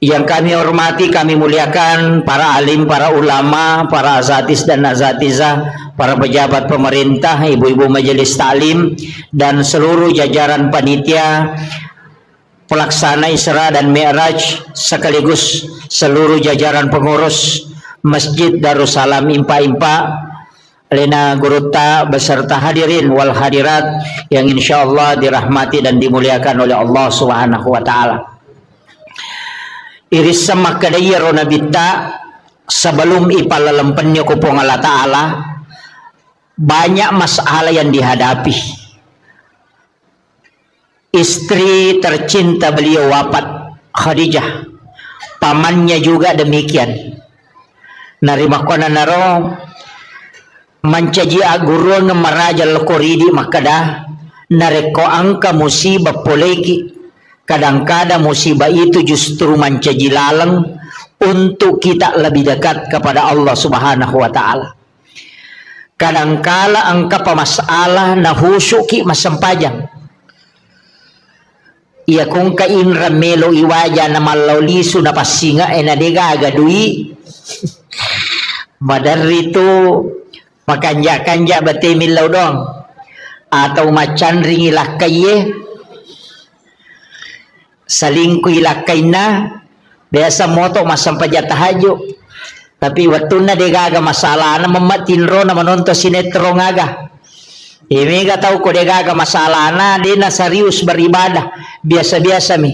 Yang kami hormati, kami muliakan para alim, para ulama, para azatis dan azatizah, para pejabat pemerintah, ibu-ibu majelis taklim dan seluruh jajaran panitia pelaksana Isra dan Mi'raj sekaligus seluruh jajaran pengurus Masjid Darussalam Impa-Impa, Lena Guruta beserta hadirin wal hadirat yang insyaallah dirahmati dan dimuliakan oleh Allah Subhanahu wa taala. Iris sama kadayaro nabita sebelum ipalalempennya kupong Allah taala banyak masalah yang dihadapi. Istri tercinta beliau wafat, Khadijah. Pamannya juga demikian. Narima kona naro mancaji aguru ngemaraja lokoridi makada nareko angka musibah poleki. Kadang-kadang musibah itu justru mancaji lalang untuk kita lebih dekat kepada Allah Subhanahu wa taala. Kadangkala angka pamasalah na husuki masampajang. Ia kung kainra melo iwaja na malaulisu na pasinga enadega agadui. Madari itu makanja-kanja batemilaw dong atau macan ringilah kaye salingkuy lakay na biasa moto masampajat tahajo tapi waktu na degaga masalah na mamatinro na manonto sinetro ngaga imiga tahu ko degaga masalah na di na serius beribadah biasa-biasa mi.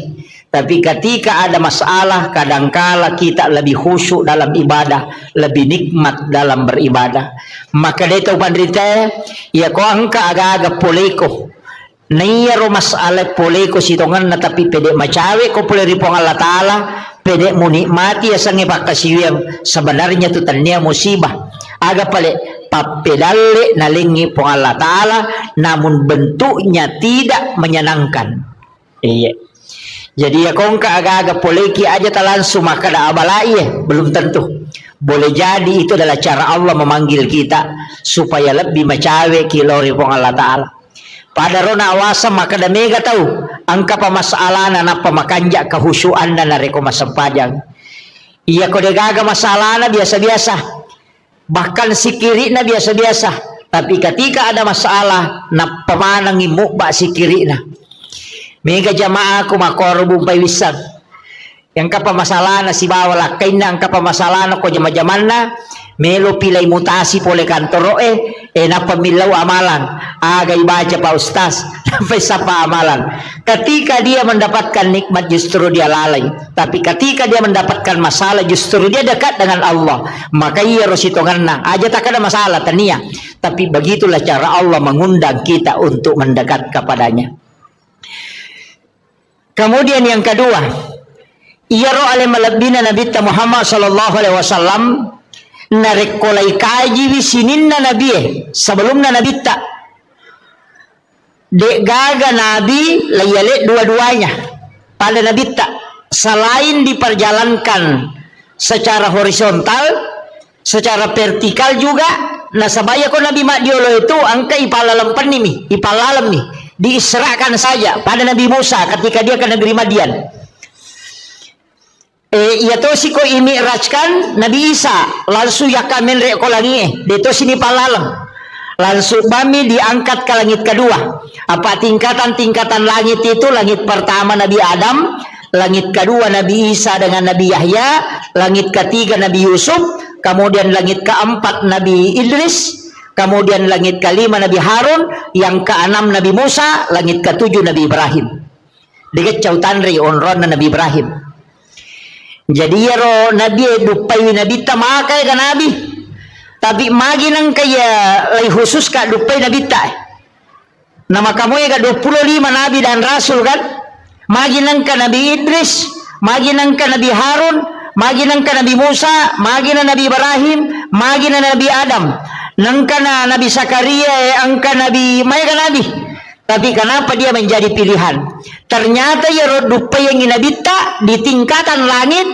Tapi ketika ada masalah, kadangkala kita lebih khusyuk dalam ibadah, lebih nikmat dalam beribadah. Maka dito pandrita, ya ko angka aga-aga poleko. Naiya ro masalah poleko sitongan na tapi pede macawe ko pole ripong Allah Ta'ala, pede mo nikmati asang ipakasiwiyang sebenarnya itu tanya musibah. Aga pale papedale nalingi pong Allah Ta'ala, namun bentuknya tidak menyenangkan. Iya. Jadi ya kongka agak-agak poleki aja langsung maka ada abalai belum tentu. Boleh jadi itu adalah cara Allah memanggil kita supaya lebih macawe kilori pong Allah Ta'ala. Pada rona awasa maka da mega tahu angka pamasalah na pamakanja kehusuan dan nareko masampajang. Iya kode gaga masalah na biasa-biasa. Bahkan si kiri na biasa-biasa. Tapi ketika ada masalah na pamanang imukba si kiri na. Mega jamaah ko makorubong paywisan. Yang kapamasalah na si bawa lakay na ang kapamasalah na ko jama-jaman na melo pilay mutasi pole kantoro napamilaw amalan agay baca pa ustaz sampai sapa amalan. Ketika dia mendapatkan nikmat justru dia lalai, tapi ketika dia mendapatkan masalah justru dia dekat dengan Allah. Maka iya rositongan na aja tak ada masalah tania, tapi begitulah cara Allah mengundang kita untuk mendekat kepadanya. Kemudian yang kedua, iyaro ale malabina Nabi Muhammad sallallahu alaihi wasallam narekolai kaji wisininna Nabi sebelumnya Nabi tak dek gaga Nabi layale dua-duanya pada Nabi tak selain diperjalankan secara horizontal, secara vertikal juga. Nah sabaya ko Nabi Madiolo itu angka ipalalam panimi, ipalalam nih. Diisrakan saja pada Nabi Musa ketika dia ke negeri Madian. Ia to si ko imi'rajkan Nabi Isa langsung yakamen reko lagi. Dito sini palalang. Langsung bami diangkat ke langit kedua. Apa tingkatan-tingkatan langit itu? Langit pertama Nabi Adam, langit kedua Nabi Isa dengan Nabi Yahya, langit ketiga Nabi Yusuf, kemudian langit keempat Nabi Idris, kemudian langit kelima Nabi Harun, yang keenam Nabi Musa, langit ketujuh Nabi Ibrahim. Dekat cautan ri onron Nabi Ibrahim. Jadi ya ro Nabi dupai Nabi tamakai kan Nabi. Tapi magi nang kaya lay khusus ka dupai Nabi ta. Nama kamu ya 25 Nabi dan Rasul kan? Magi nang ka Nabi Idris, magi nang ka Nabi Harun, magi nang ka Nabi Musa, magi na Nabi Ibrahim, magi na Nabi Adam. Nang ka na Nabi Zakaria, angka Nabi may ka Nabi. Tapi kenapa dia menjadi pilihan? Ternyata ya dupai yang Nabi ta di tingkatan langit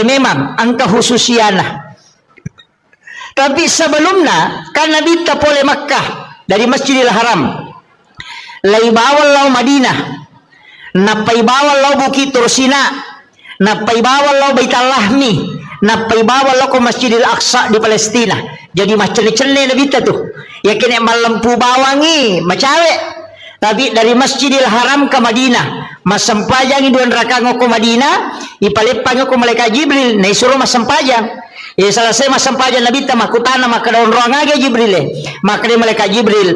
memang angka khususiana. Tapi sebelumnya kan Nabi tak boleh Makkah dari Masjidil Haram. Lai bawal lau Madinah. Napai bawal lau Bukit Tursina. Napai bawal lau Baitul Lahmi. Napai bawal lau ke Masjidil Aqsa di Palestina. Jadi macam-macam Nabi tuh. Ya kena malampu bawangi macawe. Tapi dari Masjidil Haram ke Madinah, masampajang iduan rakang ko Madinah, ipalepang ko malaikat Jibril, na isuro masampajang. Selesai masampajang Nabi ta makutana makadaon roangage Jibril. Maka dia malaikat Jibril,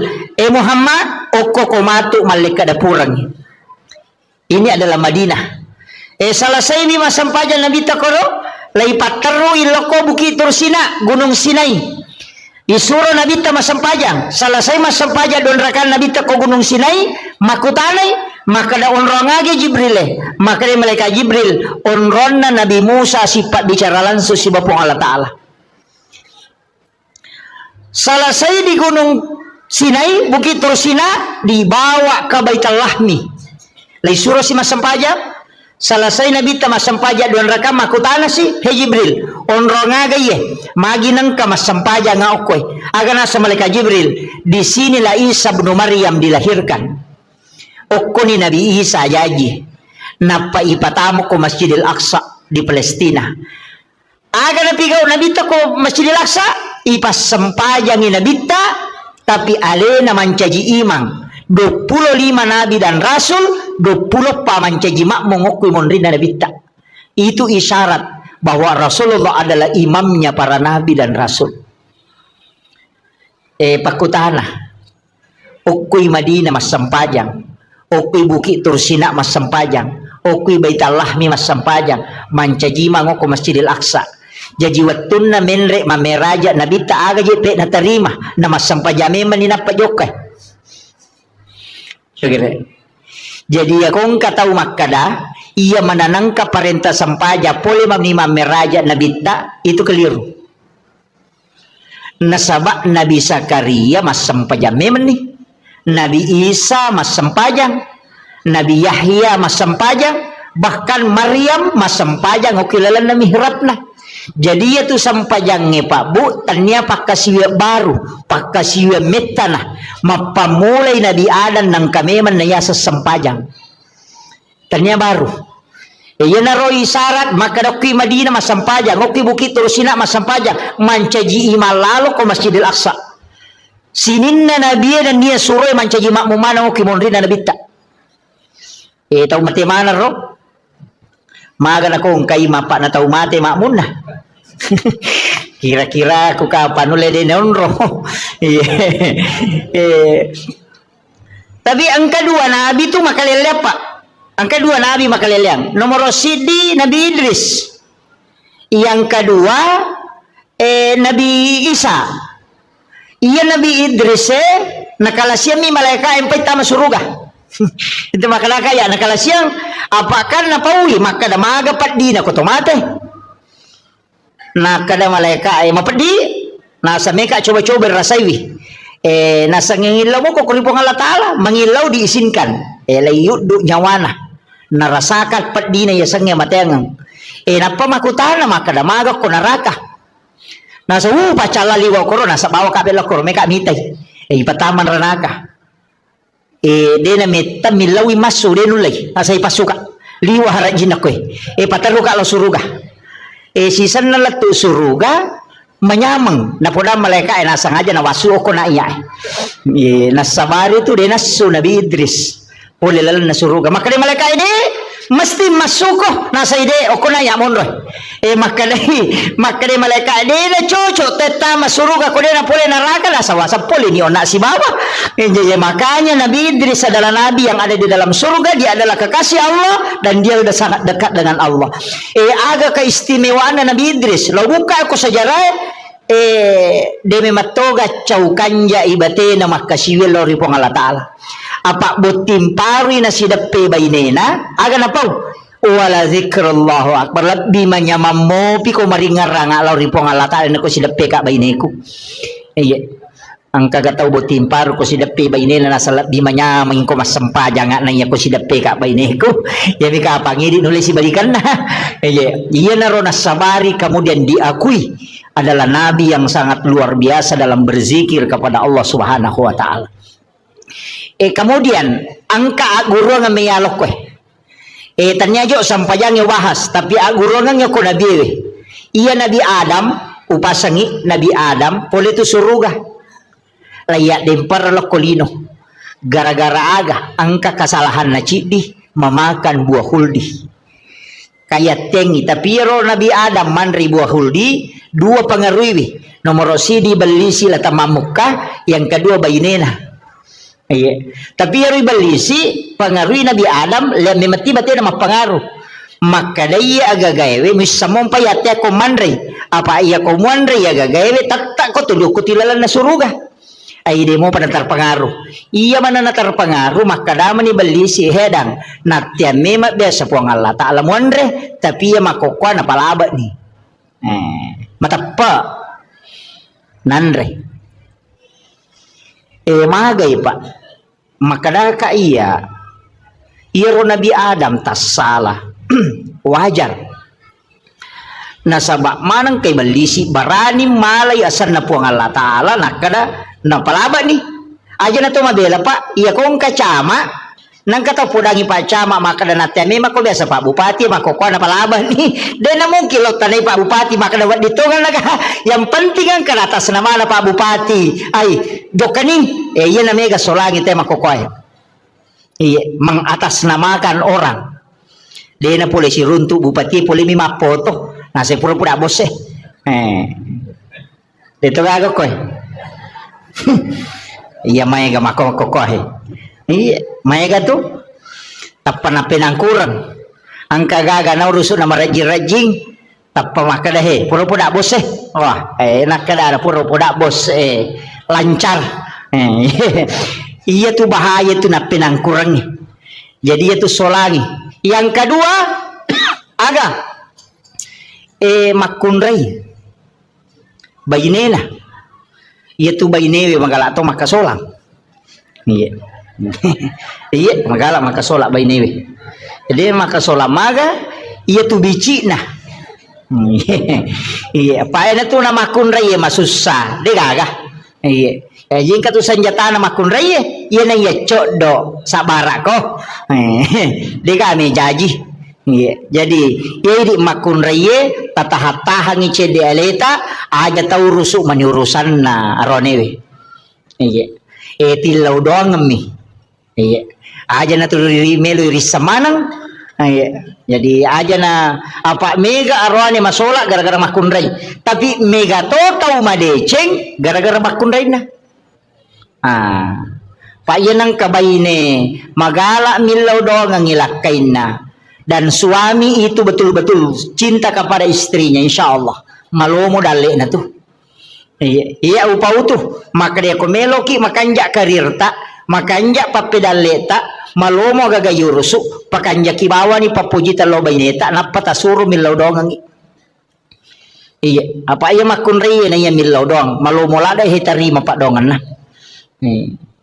Muhammad, oko ko matu malaikat dapurang. Ini adalah Madinah. Selesai ini masampajang Nabi ta koro, laipat teru iloko Bukit Tursina, Gunung Sinai. Disuruh Nabi ta masampajang. Selesai masampajang don rakan Nabi ta ko Gunung Sinai, makutanay, maka da onrongage Jibril. Maka dia malaikat Jibril onronna Nabi Musa sifat bicara langsung si Bapung Allah Ta'ala. Selesai di Gunung Sinai, Bukit Tursina, dibawa ke Baitul Lahmi. Lai suruh si masampajang. Selesai Nabi ta masampajang don rakam makutana si he Jibril onrongaga ye magi nang ka masampajang nga okoy aga na sa malaikat Jibril di sinilah Isa bin Maryam dilahirkan okko ni Nabi Isa yaji napa ipatamo ko Masjidil Aqsa di Palestina aga na pigaw Nabi ta ko Masjidil Aqsa ipasampajang ni Nabi ta tapi ale na mancaji imang 25 Nabi dan Rasul 20 pamancaji makmum ngokui monrina Nabi ta. Itu isyarat bahwa Rasulullah adalah imamnya para Nabi dan Rasul. Pakutana ukui Madinah mas sampajang, ukui Bukit Tursina mas sampajang, ukui Baitul Lahmi mas sampajang, mancaji mangoko Masjidil Aqsa. Jadi wattunna menre mameraja Nabi ta aga je pe na terima na mas sampajame manina pajokai. Jadi akong kataw makkada ia menanangka parenta sampaja pole mamnima meraja Nabi ta itu keliru. Nasaba Nabi Zakaria mas sampajang memang nih. Nabi Isa mas sampajang, Nabi Yahya mas sampajang, bahkan Maryam mas sampajang okilalan na mihrabna. Jadi itu sampajangnya Pak Bu tanya pakasiwa baru pakasiwa metana mapamulai Nabi Adam nang kameman na yasa sampajang tanya baru iya na roi syarat maka doki Madinah mas sampajang oki Bukit Tursina mas sampajang mancaji imalalo ko Masjidil Aqsa sininna Nabi dan dia suruh mancaji makmumana oki monrina Nabi ta tahu mati mana ro maga na kong kay mapa na tau mate makmun na. Kira-kira aku kapan ulay din onro. Tapi ang kedua Nabi itu makalelya pak. Ang kedua Nabi makalelyang. Nomor sidi Nabi Idris. Yang kedua Nabi Isa. Iya Nabi Idris nakalasya mi malaikat empay tama suruga. Itu makala kaya nakalasya apakah napawi maka damaga padi na kotomate nakada malaikat ay mapadi nasa meka coba-coba rasaiwi nasa ngilaw mo ko kuripong Allah Ta'ala mangilaw diisinkan layu do nyawana narasakat padi na yasang nga mateangang napamakutana maka damaga ko naraka nasa pacalaliwa ko ro nasa bawa kabela ko ro meka mitay ipataman ranaka de na meta milawi masu de nulay asa ipasuka liwa harajin ako pataruka lo suruga sisan na latu suruga menyameng na poda malaikat na sengaja na wasu ko na iya na sabari tu dia nasu Nabi Idris boleh lalan na suruga maka dia malaikat ini mesti masuk nasa ide ako na ya monro maka dia malaikat dia na cocok teta masuruga ko dia na pole neraka na sawasa pole ni ona si bawah makanya Nabi Idris adalah nabi yang ada di dalam surga, dia adalah kekasih Allah dan dia sudah sangat dekat dengan Allah. Aga keistimewaan Nabi Idris lo buka ako sejarah demi matoga caukanja ibate na makasiwil lo ripong Allah Ta'ala apa butimpari na sidape bainena aga na pau wala zikrullahu akbar labbi manyamamo piko maringarang alaw ripong Allah Ta'ala na ko sidape ka baineku ang kagataw butimpar ko sidape bainena na sa labbi manyamang ko masampa jangan na iya ko sidape ka baineku yabi ka pangidi nulis si balikan na iya na ro nasabari kemudian diakui adalah nabi yang sangat luar biasa dalam berzikir kepada Allah Subhanahu wa Ta'ala. Kemudian angka aguro nga mayalok ko tanyajo sampayang bahas tapi aguro nga ko nabi iya Nabi Adam upasangi Nabi Adam pole tu suruga layak dempar lokolino gara-gara aga angka kesalahan na cidi memakan buah huldi kaya tengi tapi ro Nabi Adam manri buah huldi dua pengaruhi nomor sidi balisi lata mamukka yang kedua bayinena tapi ro balisi pengaruhi Nabi Adam lemi mati bati nama pengaruh maka daya agagawe misamon payate ko manri apa iya ko manri agagawe tak ko tuluk ko tilalan na suruga ay di mo pa terpengaruh iya mana na terpengaruh maka dama ni balisi hedang natyan mema biasa po ang Allah Ta'ala manri tapi iya makokwa na palaba ni matapa nanre magay pa makadaka iya iro Nabi Adam tas salah wajar nasaba manang kay balisi barani malay asan na po ang Allah Ta'ala nakada napalaba ni aja na to mabela pa iya kong kacama nang katapudangi pa cama maka na natyan mako biasa Pak Bupati makokwa na palaba ni de na mong kilot tanay Pak Bupati maka dawat dito nga naga yang penting ang karatas naman na Pak Bupati ay dokaning iya na mega solangi te makokwa iya mangatas namakan orang de na pole si runtu Bupati pole mi mapoto nasa pura-pura bos dito ga ko iya maya ga makokwa iya maya tu tappa na pinangkurang ang kagaga na uruso na marajing-rajing tappa makadahe pura-pura bos wah nakada pura-pura bos lancar iya tu bahaya tu na pinangkurang jadi itu solangi yang kedua aga makunray bayinena iya tu bayinewe magalato makasolang iya iya magala makasola baynewe jadi makasola maga iya tu bici nah iya pa na tu na makunray masusa de gaga iya jing katu senjata na makunray iya na iya codo sabara ko de kami jaji iya jadi iya di makunray tatahatahangi cede aleta aja tau rusuk maniurusan na aronewe iya tilaw doang ngemi iya aja na tururi melu risamanang iya jadi aja na apa mega arwane masola gara-gara makunray tapi mega totau madeceng gara-gara makunray na pa yan ang kabayne magala milaw doang ang ilakain na dan suami itu betul-betul cinta kepada istrinya insyaallah malomo dali na tu iya upau tu maka dia komeloki makanja karirta makanja papedaleta malomo gagayurusu pakanja kibawa ni papujita lobaineta napata suru milaw doang iya apa iya makunri na iya milaw doang malomo lada hitarima pak dongan na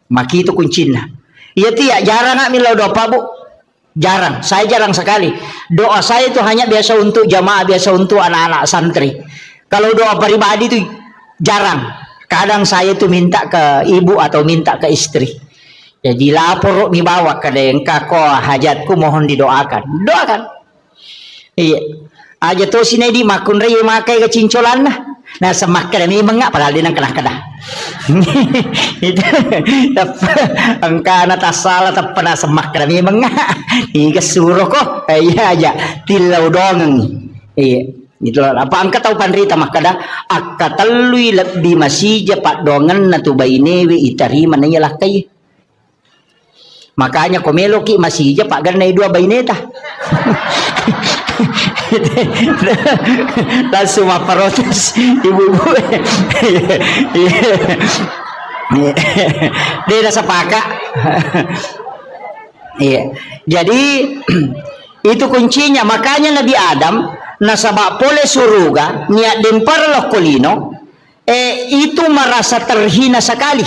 makito kuncin na iya tiya jarang nga milaw doang pa bu jarang saya jarang sekali doa saya itu hanya biasa untuk jamaah biasa untuk anak-anak santri kalau doa pribadi itu jarang kadang saya itu minta ke ibu atau minta ke istri jadi lapor mi bawa ke dengka ko hajatku mohon didoakan iya aja to sinedi makun reye makai ke cincolan nah Nasa makrami mga padahal din ang kanah-kanah. Itu ang kana tasala tappa nasa makrami mga iga suro ko iya aja tilaw dong. Iya gitu lah. Apa ang kataw panrita makada akataloy labdi masija pak dongan na tubay newe itarima na yalah kay. Makanya komelo ki masija pak ganay dua baineta. Langsung protes ibu-ibu. Dia dah sepakat. Iya. Jadi itu kuncinya. Makanya Nabi Adam nasabak pole suruga niat dempar lokolino itu merasa terhina sekali.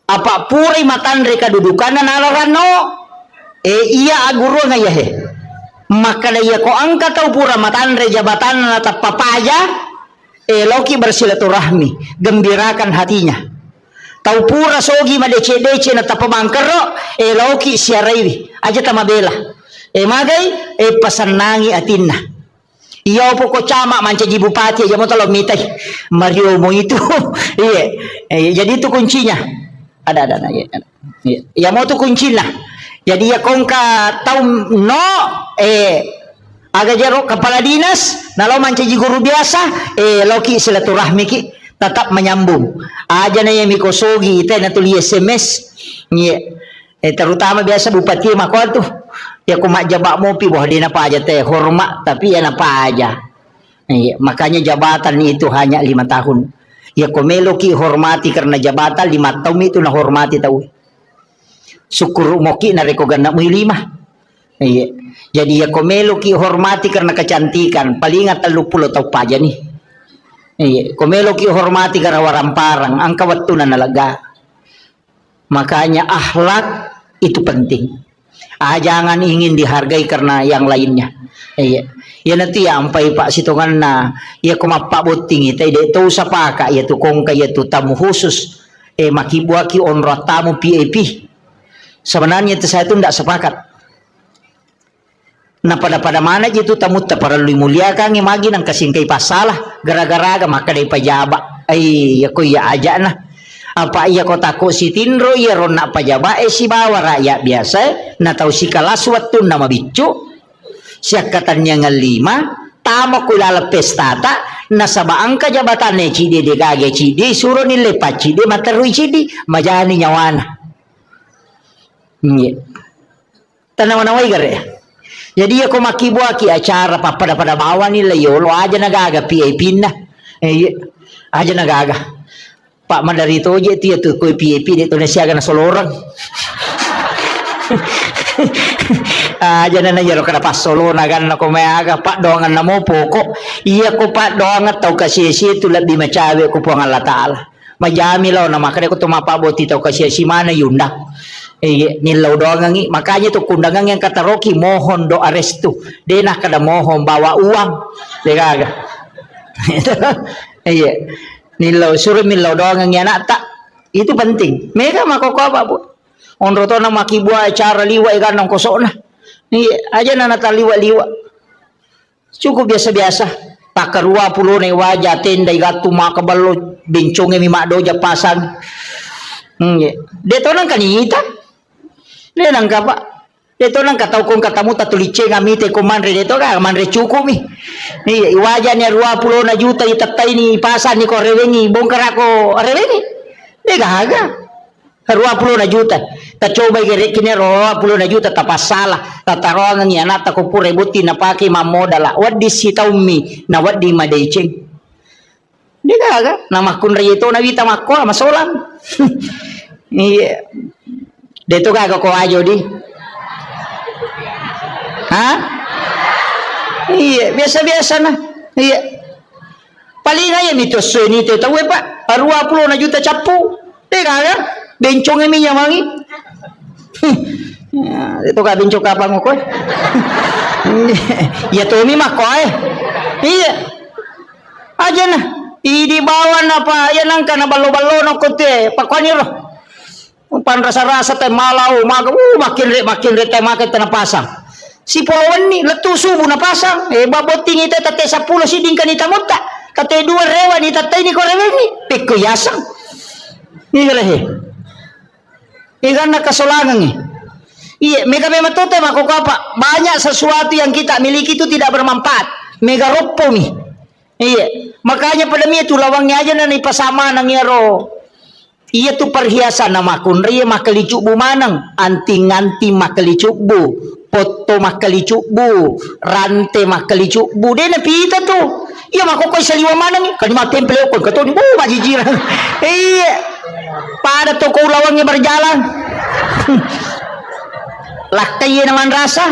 Apa puri matandre kedudukan nalaran no iya aguro ngayahe. Maka dia ko angkat tau pura matandre jabatan atau papaya loki bersilaturahmi gembirakan hatinya tau pura sogi madece-dece na tapamangkero loki siaraiwi aja tamabela magai pasanangi atinna iya po ko cama manca bupati aja mo tolong mitai Mario mo itu iya jadi itu kuncinya ada ya mau tuh kuncinya. Jadi ya kongka tahu no aga jaro kepala dinas nalau mancaji guru biasa loki silaturahmi ki tetap menyambung aja na yemi kosogi ite na tuli SMS terutama biasa bupati mako tuh ya kumak jabak mopi boh dina pa aja teh hormat tapi ya napa aja makanya jabatan itu hanya 5 tahun ya komelo ki hormati karena jabatan 5 tahun itu na hormati tahu syukur moki nareko ganda mo 5. Iya. Jadi ya komelo ki hormati karena kecantikan paling 30 tau paja nih. Iya, komelo ki hormati karena waramparang angka waktu na nalaga. Makanya akhlak itu penting. Jangan ingin dihargai karena yang lainnya. Iya. Ya nanti ya ampai pak sitongan na ya kumapak boting ite de to sa paka ya tukong kaya tu tamu khusus makibuaki onra tamu PAP. Sebenarnya itu saya itu tidak sepakat. Nah pada mana itu tamu tak perlu muliakan imagi nang kasingkai pasalah gara-gara maka dari pajaba. Ya ko ya aja nah. Apa iya ko tako si tinro ya rona pajaba si bawa rakyat biasa na tahu si kalaswat tu nama bicu. Siak katanya ngelima tamo kulala pestata nasabaan ka jabatan cidi de gage cidi suruh nilai pacidi materui cidi majani nyawana. Tanawan-naway gare. Jadi ako makibuaki acara pada bawah nila yolo aja nagaga PAP na. Aja nagaga. Pak madarito aja tiya tu koy PAP dito na siya na solorang. Aja na yalo kada pasolo nagan na kumayaga pak doangan na mo poko. Iya ko pak doangan tau kasi tu labi macawe ko po ang Allah Taala. Majami law na makare ko tumapaboti tau kasi si mana yunda. Nilaw doang ngi makanya tuh kundangan yang kata Rocky mohon doa restu denah kada mohon bawa uang dekaga nilaw suruh nilaw doang ngi anak tak itu penting mereka makoko apa bu onro to na makibua acara liwa ikan nang kosok na aja nana liwa cukup biasa tak kerua puluh ne wajah tenda igatu makabalo bincong mi makdo pasang deto nang kanita dia nang kapa deto nang katau kong katamu tatulice ngamite ko manre deto ka manre cukup mi ni wajan ya 20 juta itatai ni pasan ni ko rewengi bongkar ako rewengi de gaga 20 juta ta coba gere kini 20 juta ta pasala tatarongan ni anak ta ko pure buti na paki mamodala waddi sitaumi na waddi madeceng de gaga nama kun reito na wita makko masolan iya deto kagak ko ajo di iya biasa nah iya paling aja mitos ini tuh tahu pak 20 juta capu deh kagak bencong ini yang mangi itu kak bencong apa ngoko ya tuh mi mah koi iya aja nah di bawah apa ya nangka na balo-balo na kote pakwanir pan rasa-rasa teh malau makin teh makin teh pasang si polowan ni letu subuh na pasang baboting ite tete 10 siding kanita mutta Tatay dua rewa ni tatay ni ko rewa ni. Piko yasang. Iya lah. Ikan nak kesolangan ni. Iya, mega memang totem aku apa? Banyak sesuatu yang kita miliki itu tidak bermanfaat. Mega ropo mi. Iya, makanya pada mi itu lawangnya aja nani pasama nang yaro. Iya tu perhiasan nama kunri makali cubu manang, anting-anting makali cubu, foto makali cubu, rantai makali cubu. Dia na pita tu. Iya makokoi saliwa manang ni. Kan ma temple ko kato ni majijira. Iya. Pada toko lawangnya berjalan. Lakai naman rasa.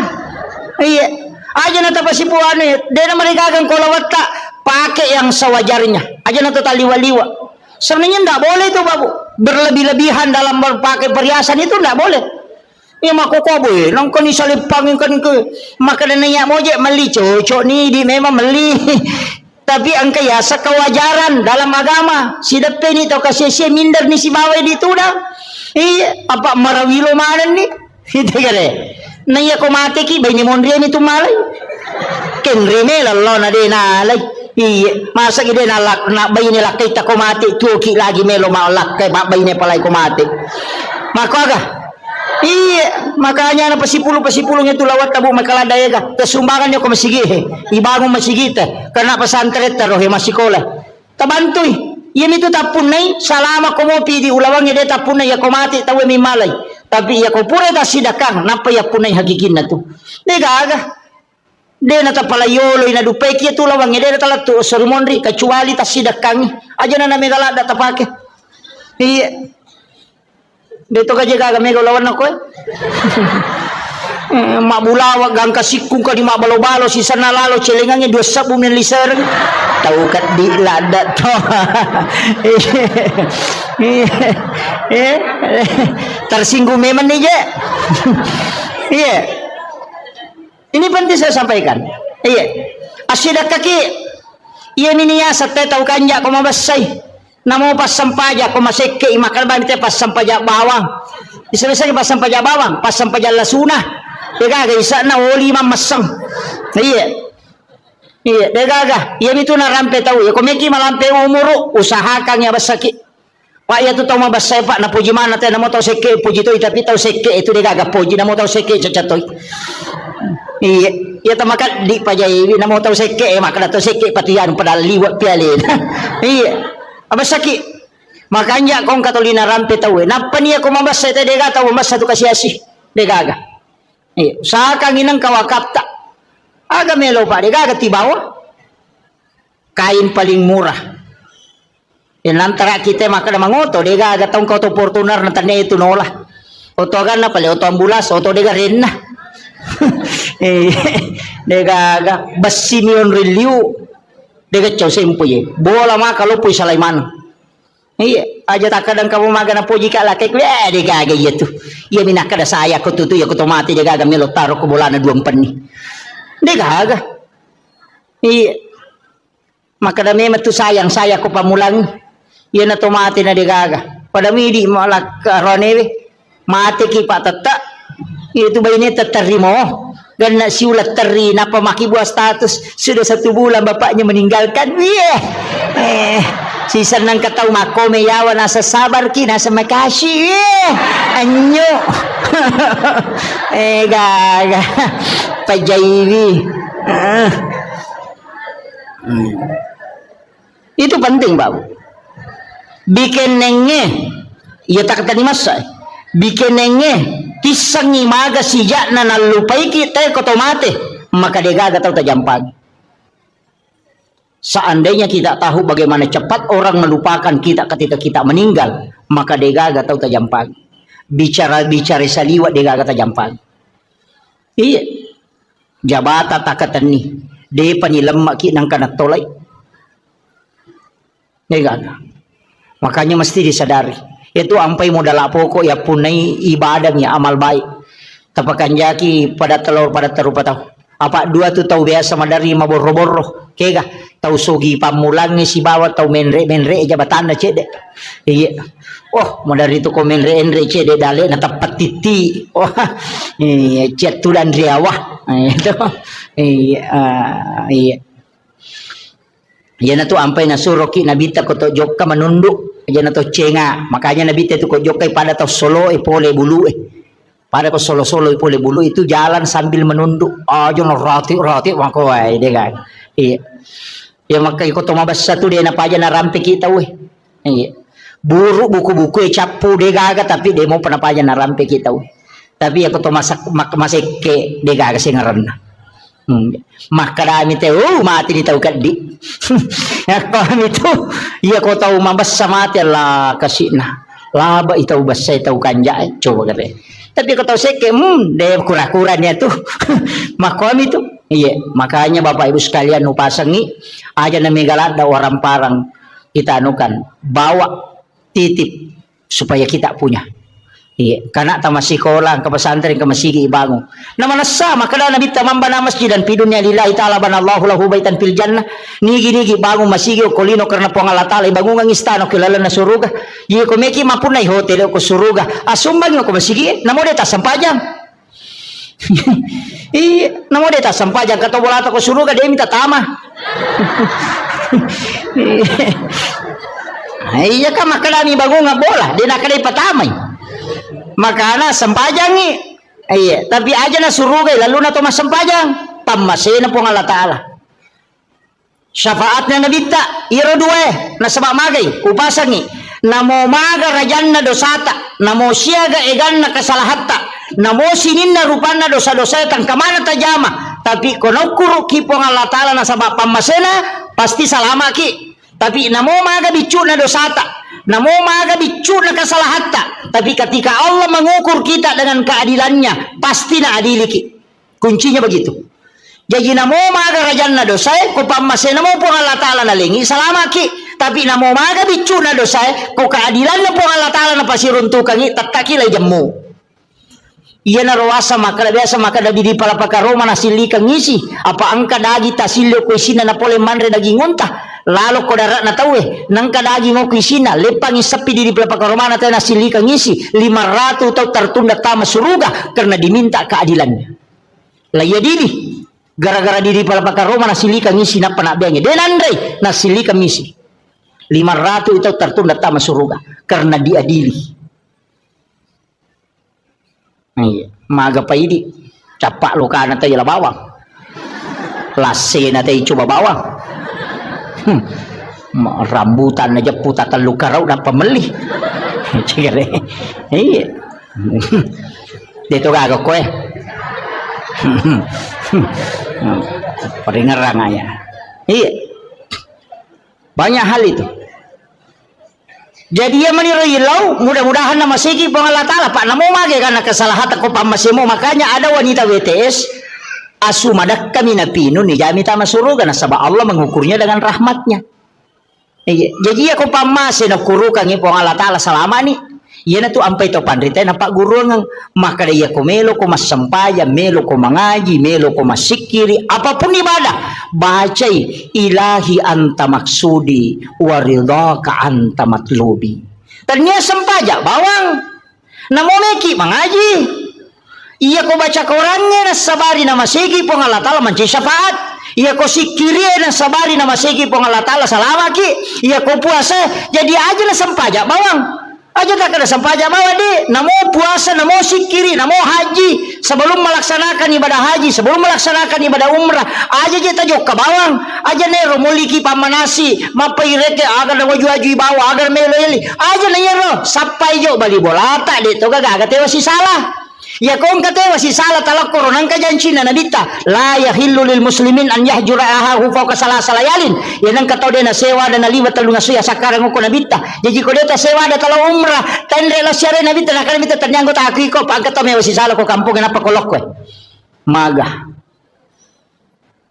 Iya. Aja na tapasipuan ni. Dia na marigagang kolawat tak pakai yang sewajarnya. Aja na taliwa-liwa. Sebenarnya tidak boleh itu babu. Berlebih-lebihan dalam berpakai perhiasan itu tidak boleh. Ya makokoboy. Nangkon ni salipangin kan ke. Maka na nanya mojek meli. Cocok ni di memang meli. Tapi angka ya sekawajaran dalam agama. Si depan ni tau kasih minder ni si bawah di tu dah. Iya. Apa marawilo mana ni? Itu kare. Naya ko mati ki. Bayi ni mondria ni tu malay. Kenri me lalo na di nalay. Iya, masa kita nak bayi ni lakai tak komati tuki lagi melo mau lakai bayi ni palai komati. Maka agak. Iya, makanya na pasipulungnya tu lawat tabu makaladaya ka. Kesumbangannya ko masigi. Ibangun masigi te. Karena pesantren taruh masih kolah. Tabantui. Iya itu tapun nai salama ko mo pidi ulawangnya dia tapun nai ya komati tahu mi malay. Tapi ya ko pura ta sidakang napa ya punai hakikin na tu. Dega agak. Dia nata palayolo ina dupai kia tu lawang dia nata tu sermonri kecuali tasidakang aja na megala ada tapake. Iya. Dito ka jaga ka mega lawan ako. Mak bulawa gang kasikung ka di mak balo-balo si sana lalo celengangnya dua sabu men liser. Tahu kat di lada to. Tersinggung memang nih je. Iya. Ini penting saya sampaikan. Iya. Asyidak kaki. Iya miniya satay tahu kanja ko mabasay. Namo pas sampaja ko maseke imakal ba pas sampaja bawang. Bisa-bisa pas sampaja bawang, pas sampaja lasuna. Dega isa na oli mamasang. Iya. Iya, dega. Iya itu na rampe tahu. Ya ko meki malampe umuro usahakan ya basaki. Pak ya tu tahu mabasay pak na puji mana tayo namo tahu seke puji to tapi tahu seke itu dega puji namo tahu seke cacatoy. Iya, ya tamakan di pajai namo tahu seke maka tahu seke patian pada liwat pialin. Iya. Apa sakit? Makanya kong katolina rampe tahu. Napa niya ko mabasa ito dega tahu mabasa tu kasih degaga. Iya. Saka nginang kawakap tak. Aga melo pa degaga tibawa. Kain paling murah. Yan antara kita maka na mangoto degaga taong kau to Fortuner na tanya itu nola. Oto gan na pala oto ambulas oto dega rin na. Degaga basimion reliu. Dega chow sempuye bola maka lo puy Salaiman. Iya aja tak kadang kamu magana puji ka lakay ko dega ga yetu. Iya minaka da saya ko tutu ya ko tomati dega ga melo taro ko bola na 24 ni. Dega ga. Iya maka da memang tu sayang saya ko pamulang. Iya na tomati na dega ga. Pada midi malak ronewe mati ki patata. Itu bayi ni terima. Dan nak siulat teri napa maki buah status sudah 1 bulan bapaknya meninggalkan. Si senang kataw mako meyawa nasa sabar ki nasa makasih. Anyo. Gaga. Pajaiwi. Itu penting, Pak. Bikin nenge. Iya tak kata masa. Bikin nenge. Kisang imaga sijak na nalupai kita kotomate maka degaga tahu tajampag. Seandainya kita tahu bagaimana cepat orang melupakan kita ketika kita meninggal maka degaga tahu tajampag. Bicara saliwat degaga tajampag. Iya. Jabata takatan ni de panilemak ki nang kana tolay. Degaga. Makanya mesti disadari. Itu ampai modal pokok ya punai ibadahnya amal baik. Tapakan jaki pada telur pada terupa tahu. Apa dua tu tahu biasa madari maboro-boro. Kega tahu sogi pamulangi si bawa tahu menre jabatan na cede. Iya. Oh madari tu ko menre cede dale na tapat titi. Oh iya cet tu dan riawah. Itu. Iya. Yan na to ampay na suroki nabita ko to jok ka manunduk. Yan na to cenga. Makanya nabita to ko jok kay pada to solo ipole bulu Pada ko solo-solo ipole bulu itu jalan sambil menunduk. Yung roti wako ay de kan. Iya. Ya maka ko tumabas sa to de na paja na rampe kita Iya. Buru buku-buku capu de gaga tapi de mo panapaja na rampe kita Tapi ako to masik ke de gaga singaran na. Makarami tayo mati ni tao kadi kami tu iya ko tahu mabas sa mati la kasi na laba itaw basa itaw kanja coba kata tapi ko tahu seke de kura-kura niya tu makami tu iya makanya bapak ibu sekalian nupasangi aja na megalat da orang parang kita anukan bawa titip supaya kita punya. Iya, karena tamasikola ke pesantren ke masjid ibangu. Nama nasa maka dah nabi tamamba na masjid dan pidunya lillahi ta'ala banallahu lahu baitan fil jannah. Nigi bangun masjid kolino karena po Allah ta'ala ibangun ang istano kilala na suruga. Ye ko meki mapunay hotel ko suruga. Asumbang ko masjid namo deta sampajang. Iya, namo deta sampajang kato bolata ko suruga dia minta tama. Iya ka makadami bangun nga bola, dia nak kadai patamay. Makana sampajangi iya tapi aja na surugay lalu na to masampajang pamasena po ng Allah Ta'ala syafaat na nabita iro duwe na sabak magay upasangi namo maga rajan na dosata namo siyaga egan na kasalahatta namo sinin na rupan na dosa-dosa tang kamana tajama tapi kono kuro ki po ng Allah Ta'ala na sabak pamasena pasti salama ki tapi namo maga bicu na dosata namo maga bicu na kasalahatta tapi ketika Allah mengukur kita dengan keadilannya pasti na adiliki kuncinya begitu jadi namo maga rajan na dosai ko pamase namo po Allah Ta'ala na lingi salama ki tapi namo maga bicu na dosai ko keadilan na po Allah Ta'ala na pasiruntukan tattaki lay jammu iya na rawasa maka biasa maka da di palapaka Roma na silikang ngisi apa angka dagi tasilyo ko isina na pole manre daging unta lalo ko darat na tawe nang kadagi mo kuisina lepang isapi di pelapaka romana tayo na silika ngisi 500 tau tertunda tama suruga karena diminta keadilannya laya dili gara-gara di pelapaka romana silika ngisi na panabengnya den andrei na silika ngisi 500 tau tertunda tama suruga karena diadili maga pa idi capak lokana tayo la bawang lase na tayo coba bawang rambutan aja puta telu karau dan pemeli iya dito kagak kue peringerang aja iya banyak hal itu jadi ya menirilau mudah-mudahan nama segi Allah Ta'ala pak namo mage karena kesalahan aku pamasemu makanya ada wanita WTS asumadak kami napinu nih jami tama suruga nasabah Allah mengukurnya dengan rahmatnya jadi aku pamase na kurukan ipong Allah Ta'ala selama nih iya na tu ampai to pandrita na pak guru ngang maka dia ko melo ko masampaya melo ko mangaji melo ko masikiri apapun ibadah bacai ilahi anta maksudi waridhaka anta matlubi ternyata sampaja bawang namo meki mangaji iya ko baca Qurannya na sabari na masigi po Allah Ta'ala manci syafaat iya ko sikiri na sabari na masigi po Allah Ta'ala salama ki iya ko puasa jadi aja na sampaja bawang aja tak ada sampaja bawa di namo puasa namo sikiri namo haji sebelum melaksanakan ibadah haji sebelum melaksanakan ibadah umrah aja kita jok ke bawang aja nero muliki pamanasi mapaireke agar waju-waju bawa agar meleli aja nero sampai jo bali bolata di to gagak tewa si salah ya kong katewa si salah talakor nang kajancina nabita la yahillu lil muslimin an yahjura ahahu fawqa salayalin ya nang katau de na sewa dan liwat talunga suya sakarang ko nabita jadi ko deta sewa da talo umrah tendre la syare nabita na kan bita tanyanggo ta akiko pag katau me si salah ko kampung na pakolok ko maga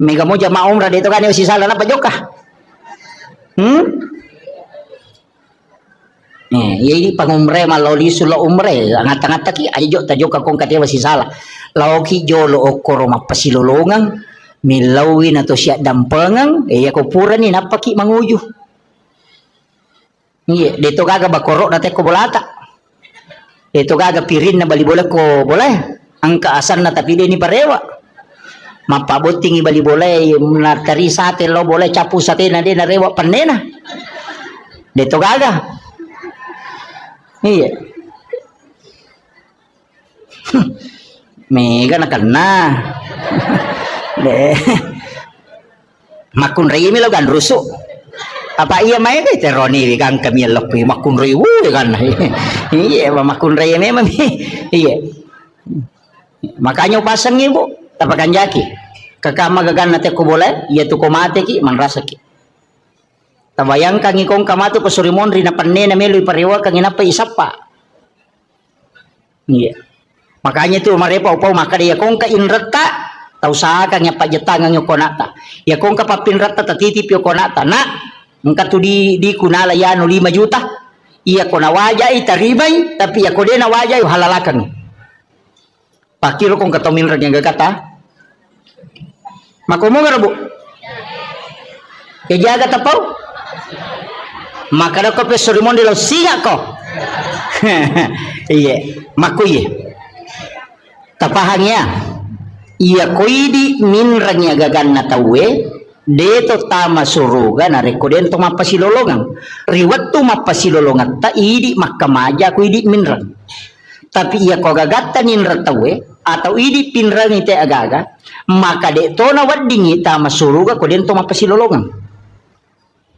mega mo jama umrah dito kan si salah na pajoka ini pangumre maloli sulo umre angat-angat taki ajo tajo ka kong katewa si salah lauki jolo okoro mapasilolongang milawin ato siya dampengang ko pura ni napaki manguju iya dito gaga bakoro na ko bolata dito gaga pirin na balibola ko boleh ang kaasan na tapi ni parewa mapabuting ibali boleh natari sate lo boleh capu sate na din narewa panena dito gaga iya mega na kana de makun rei mi lo gan rusu apa iya mai kay teroni kan kami lokpi makun rei kan iya makun rei memang iya makanya pasang ibu tapakan jaki kakak magagan nate ko boleh iya tu ko mate ki man rasa ki tabayang kang ikong kamato ko surimon rin na panne na melo ipariwa kang inapa isapa iya makanya tu marepa upaw makari kong ka inrata tau sa kang ya pajetangan yo konata ya kong ka papinrata tatitip yo konata na engka tu di kunala ya no 5 juta iya ko nawajay taribay tapi ya ko de nawajay halalakan pakiro kong katomin rag yang gagata makumo nga bu kaya jaga tapaw maka ko profesor mo nilo singa ko iya makuye tapahangnya iya koidi minrangnya gagan na tawe deto tama suruga na rekoden to mapasilolongan riwat to mapasilolongan ta idi makamaja koidi minrang tapi iya ko gagatan inratawe atau idi pinrang ite agaga maka de to na waddingi tama suruga koden to mapasilolongan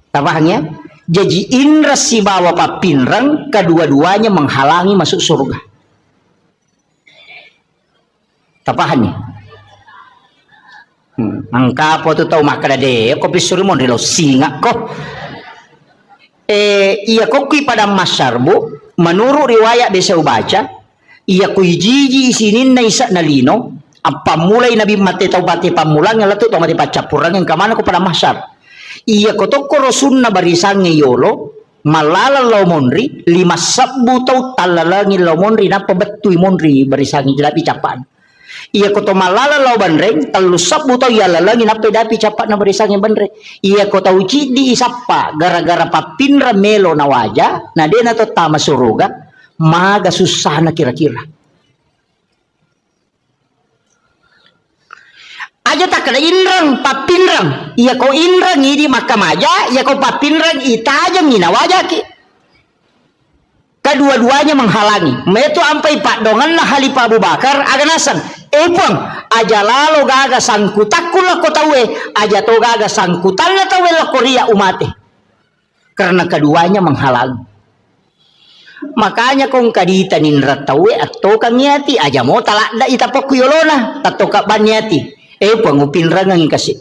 tapahangnya jadi indra si bawa papinrang kedua-duanya menghalangi masuk surga tapahannya angka po to tau makadade ko pisuri mo rilo singa ko iya ko kui pada masyarbu menurut riwayat desa ubaca iya ko jiji isinin na isa na lino ang pamulay nabi mati tau pati pamulang nga lato tau mati pacapurang yang kamana ko pada masyar iya ko to korosun na barisang ngayolo malala law monri 5 sabbu tau talalangin law monri na pabatuy monri barisang ngayolapi capan iya ko to malala law banreng 3 sabbu tau yalalangin na pedapi capan na barisang ng banreng iya ko tau di isapa gara-gara papinra melo na waja na di na to tama suruga maga susah na kira-kira aja tak kena inrang papinrang iya ko inrang idi makamaja iya ko papinrang itajam minawaja ki kedua-duanya menghalangi metu ampai pak dongan na halipa Abu Bakar aganasan epang aja lalo gaga sangkutakul ko tawe aja to gaga sangkutan na tawe la korea umate karena keduanya menghalangi makanya kong kadita ninratawe atau kamiati aja mo talakda itapok kuyolona tatoka banyati pangupinrang ang kasi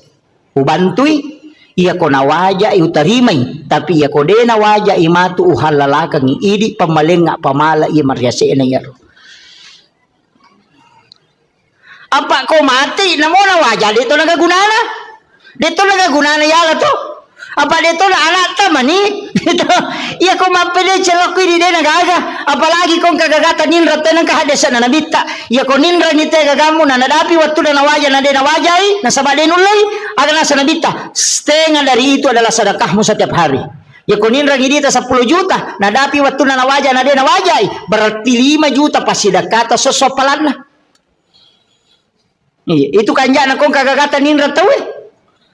ubantui iya ko nawaja iutarimay tapi iya ko de nawaja imatu uhalalakang idi pamalenga pamala iya maryase na yaro apa ko mati namo nawaja dito nagagunana yala to apa dito na anak tamani dito iya ko mapili celok ko di nagaga apalagi kong kagagatan ninrata ng kahadesan na nabita iya ko ninra ni te gagamu na nadapi waktu na nawaja na de nawajay na sabadin ulay aga na sa nabita stenga dari itu adalah sedekahmu setiap hari iya ko ninra ni dita 10 juta nadapi waktu na nawaja na de nawajay berarti 5 juta pasidakata sosopalan na iya itu kanja na kong kagagatan ninrata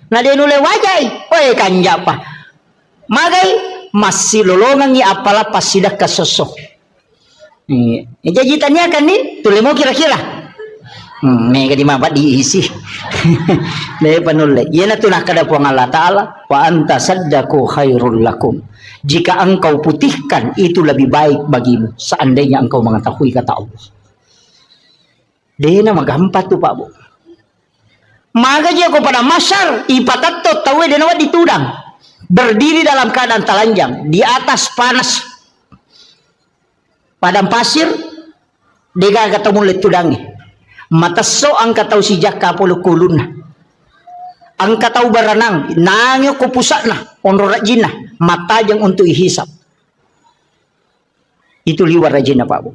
na de nulay wajay kanja pa magay masih lolongan ni apala pasidak kasosok jajitannya kan nih tulimo kira-kira mega di mabat diisi le panule yana tunah kada po Allah taala wa anta saddaku khairul lakum jika engkau putihkan itu lebih baik bagimu seandainya engkau mengetahui kata Allah dena magampat tu Pak Bu maka dia ko pada masyar ipatato tawe denawa ditudang berdiri dalam keadaan telanjang di atas panas padang pasir dega ketemu letudangi mataso ang kataw si jaka polo kulun ang kataw baranang nangyo ko pusak na onro rajin na mata jang untuk ihisap itu liwar rajin na Pak Bu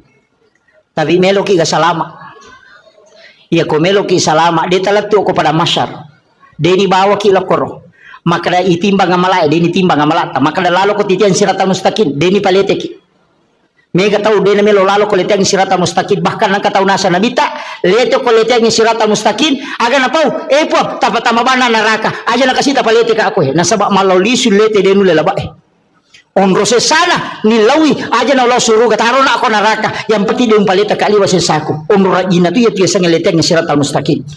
tapi melo ki salama iya ko melo ki salama de talatu ko pada masyar de ni bawa ki lokoro maka itimbang amalaya deni timbang amalata maka lalo ko titian sirata mustaqim deni palete ki mega tahu deni melo lalo ko letian sirata mustaqim bahkan ang kataw nasa nabita Leto ko lete ng siratal mustaqim, aga na po, tapatama ba na naraka, aja na kasi tapalete ka ako nasaba malaulisun lete denu lelaba onrose sana nilawi aja na Allah suruh taro na ako naraka, yang penting yung paleta kaliwa saku, onra ina tu ya tiasa ngelete ng siratal mustaqim.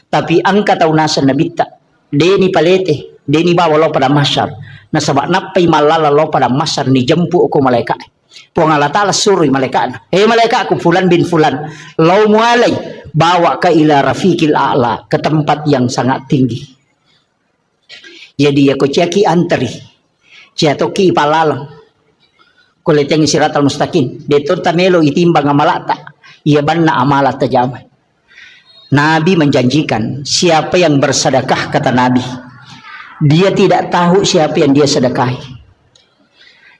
Tapi angka taunasan nabita, deni palete, deni bawa lo pada masyar, nasaba napay malala lo pada masyar ni jempu ako malaikat. Puang Allah Ta'ala suruh malaikat, malaikat aku fulan bin fulan, lau mualai bawa ke ila rafiqil a'la, ke tempat yang sangat tinggi. Jadi aku ceki antri, ciatoki palalang, kuleteng siratal mustaqim, detur tamelo itimbang amalata, ia banna amalata jamai. Nabi menjanjikan siapa yang bersedekah, kata Nabi, dia tidak tahu siapa yang dia sedekahi.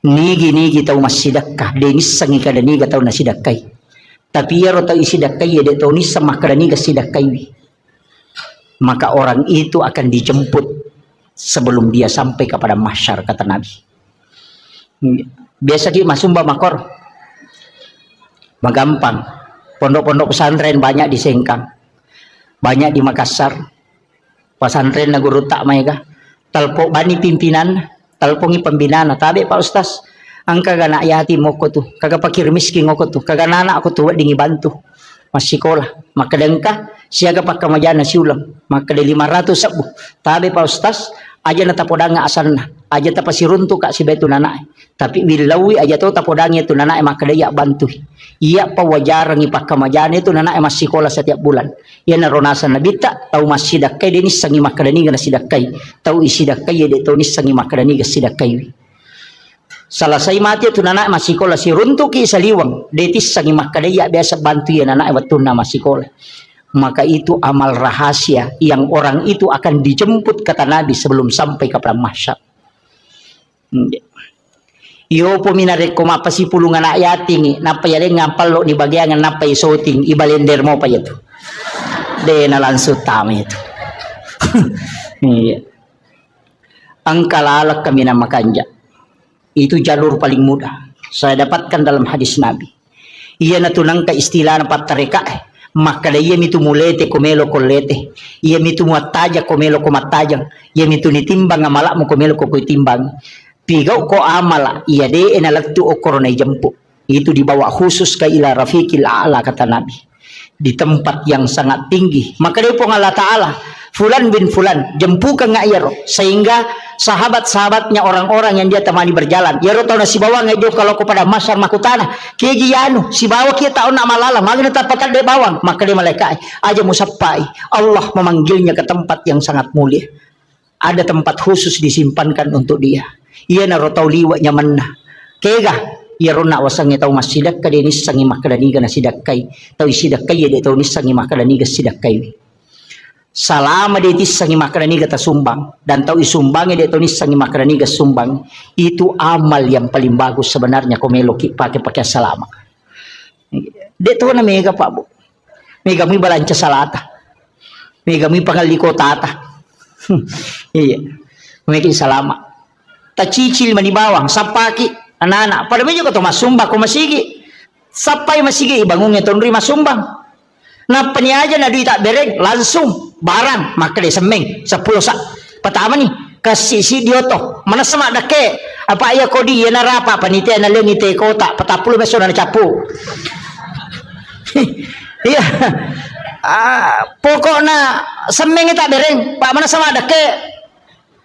Nigi tahu masih sedekah, denis sangi kada niga tahu nasi dekai. Tapi ya rotau isi dekai ya tahu nis sama kada niga sidekai. Maka orang itu akan dijemput sebelum dia sampai kepada mahsyar, kata Nabi. Biasa di masumba makor, magampang. Pondok-pondok pesantren banyak di Sengkang, banyak di Makassar. Pesantren na guru tak mereka. Talpo bani pimpinan, talpongi pembinaan. Tabi Pak Ustaz, angka gana yati moko tu, kaga pakir miskin moko tu, kaga nana aku tu dingi bantu masih sekolah. Maka dengka siaga pakka majana siulam, maka de 500 sabu. Tabi Pak Ustaz, aja na tapodanga asanna, aja tapasiruntu kak si betu nanae. Tapi bilawi aja tu tapodanga itu nanae maka dia bantu. Iya pa wajarang ipakka majana itu nanae masih sekolah setiap bulan. Ya naronasan nabita tahu masih dakai denis sangi makadani gana sidakai. Tahu isi dakai ya de tahu nis sangi makadani gana sidakai. Salasai mati itu nanae masih sekolah si runtuki saliwang. Detis sangi makadaya biasa bantu ya nanae watuna masih sekolah. Maka itu amal rahasia yang orang itu akan dijemput, kata Nabi, sebelum sampai ke mahsyar. Yo peminare koma pasi pulungan ayat tinggi, napa ya ngampal lo di bagian napa isoting ibalender mo pa itu. De na langsung tama itu. Ang kalalak kami na makanja. Itu jalur paling mudah. Saya dapatkan dalam hadis Nabi. Ia natunang ka istilah na patareka. Maka iya mitu mulete komelo kolete, iya mitu muataja komelo komatajang, iya mitu nitimbang amala mo komelo ko timbang. Pigaw ko amala, iya de enalagtu o koronay jampu. Itu dibawa khusus ke ila rafiqil a'la, kata Nabi, di tempat yang sangat tinggi. Maka dia pun Allah Ta'ala fulan bin fulan jempukan ngayaro, sehingga sahabat-sahabatnya orang-orang yang dia temani berjalan yaro tahu na si bawang ngayo kalau kepada masyar makutana kegiyanu si bawa kita nak malala magna tapakan de bawang, maka dia malaikat aja musafai Allah memanggilnya ke tempat yang sangat mulia. Ada tempat khusus disimpankan untuk dia. Ia naro tahu liwatnya mana kega yaro nak wasangnya tahu masidak ka denis sangi makadani gana sidakai tahu sidakai ya de tahu nis sangi makadani ga sidakai. Salama dia sangi makarani kata sumbang dan tahu isumbangnya dia tahu sangi makarani ga sumbang, itu amal yang paling bagus sebenarnya komelo pakai salama. Dia tahu na mega Pak Bu, mega mi balanca salata, mega mi pangaliko tata. Iya, mega salama. Tacicil manibawang sapaki anak-anak pada meja kata masumba ko masigi sapai masigi ibangungnya tonri masumbang. Nah penyaja na duit tak bereng langsung barang maka dia semeng 10 sak pertama nih kasih si dioto mana semak dake apa iya kodi ya narapa panitia na lengi te kota 40 beso na capu. Iya pokoknya semeng tak bereng pak mana semak dake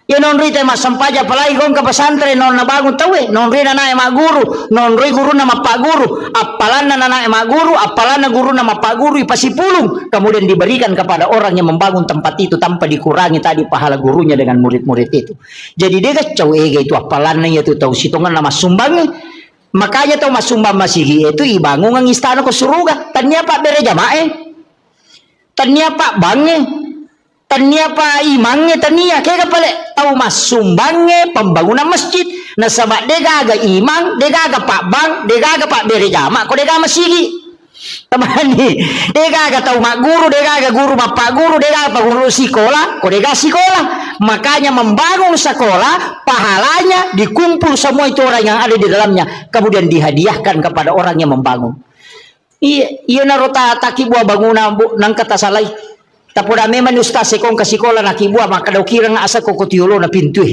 ya nonri teh mas sampaja palai gong ke pesantren non na bangun tawe nonri na ema guru nonri guru nama pak guru apalan na ema guru apalan guru nama pak guru ipasi pulung kemudian diberikan kepada orang yang membangun tempat itu tanpa dikurangi tadi pahala gurunya dengan murid-murid itu. Jadi dia kacau itu apalannya itu tahu situngan nama sumbangnya. Makanya tahu mas sumbang masih itu ibangun ang istana ke suruga tanya pak bere jamae tanya pak bange tania pa imangnya tania kaya pale tahu mas sumbangnya pembangunan masjid na sama dega aga imang dega aga pak bang dega aga pak bere jama ko dega masigi tamani dega aga tahu mak guru dega aga guru mak pak guru dega apa guru sekolah ko dega sekolah. Makanya membangun sekolah pahalanya dikumpul semua itu orang yang ada di dalamnya kemudian dihadiahkan kepada orang yang membangun. Iya na rota takibwa banguna nang katasalay. Tapos na man ustaz kong kasikola nakibwa maka daw kira nga asa ko kutiulo na pintu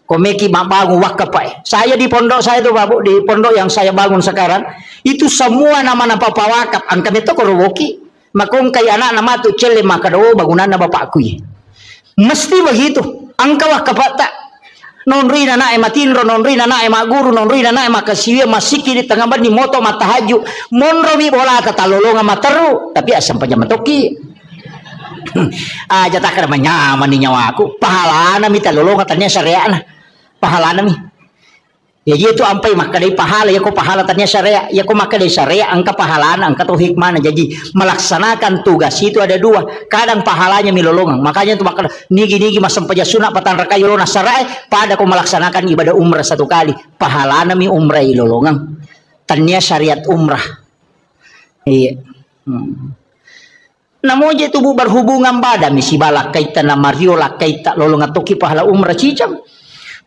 komeki mabangun wakaf pa. Saya di pondok saya tuh babu di pondok yang saya bangun sekarang itu semua nama papawakaf ang kami to korowoki. Makong kay anak nama tu cele maka daw bangunan na bapakku ya. Mesti begitu. Ang kawakaf tak nonri na nae matinro nonri na nae maguru nonri na nae makasiwe masiki di tengah ban di moto matahaju monro mi bola tatalolonga materu tapi asam paja matoki. Aja tak kada manyaman ni nyawa aku pahala na mi talolong katanya syariah na pahala na mi ya gitu ampai maka dari pahala ya ko pahala tanya syariah ya ko maka dari syariah angka pahala angka tuh hikmah jadi melaksanakan tugas itu ada dua kadang pahalanya mi lolongan makanya itu maka nigi masam paja sunat patan rakayo na syariah pada ko melaksanakan ibadah umrah satu kali pahala na mi umrah lolongan tanya syariat umrah iya Namo je tubuh berhubungan badan misi balak kaita na mariola kaita lolong atoki pahala umrah cicam.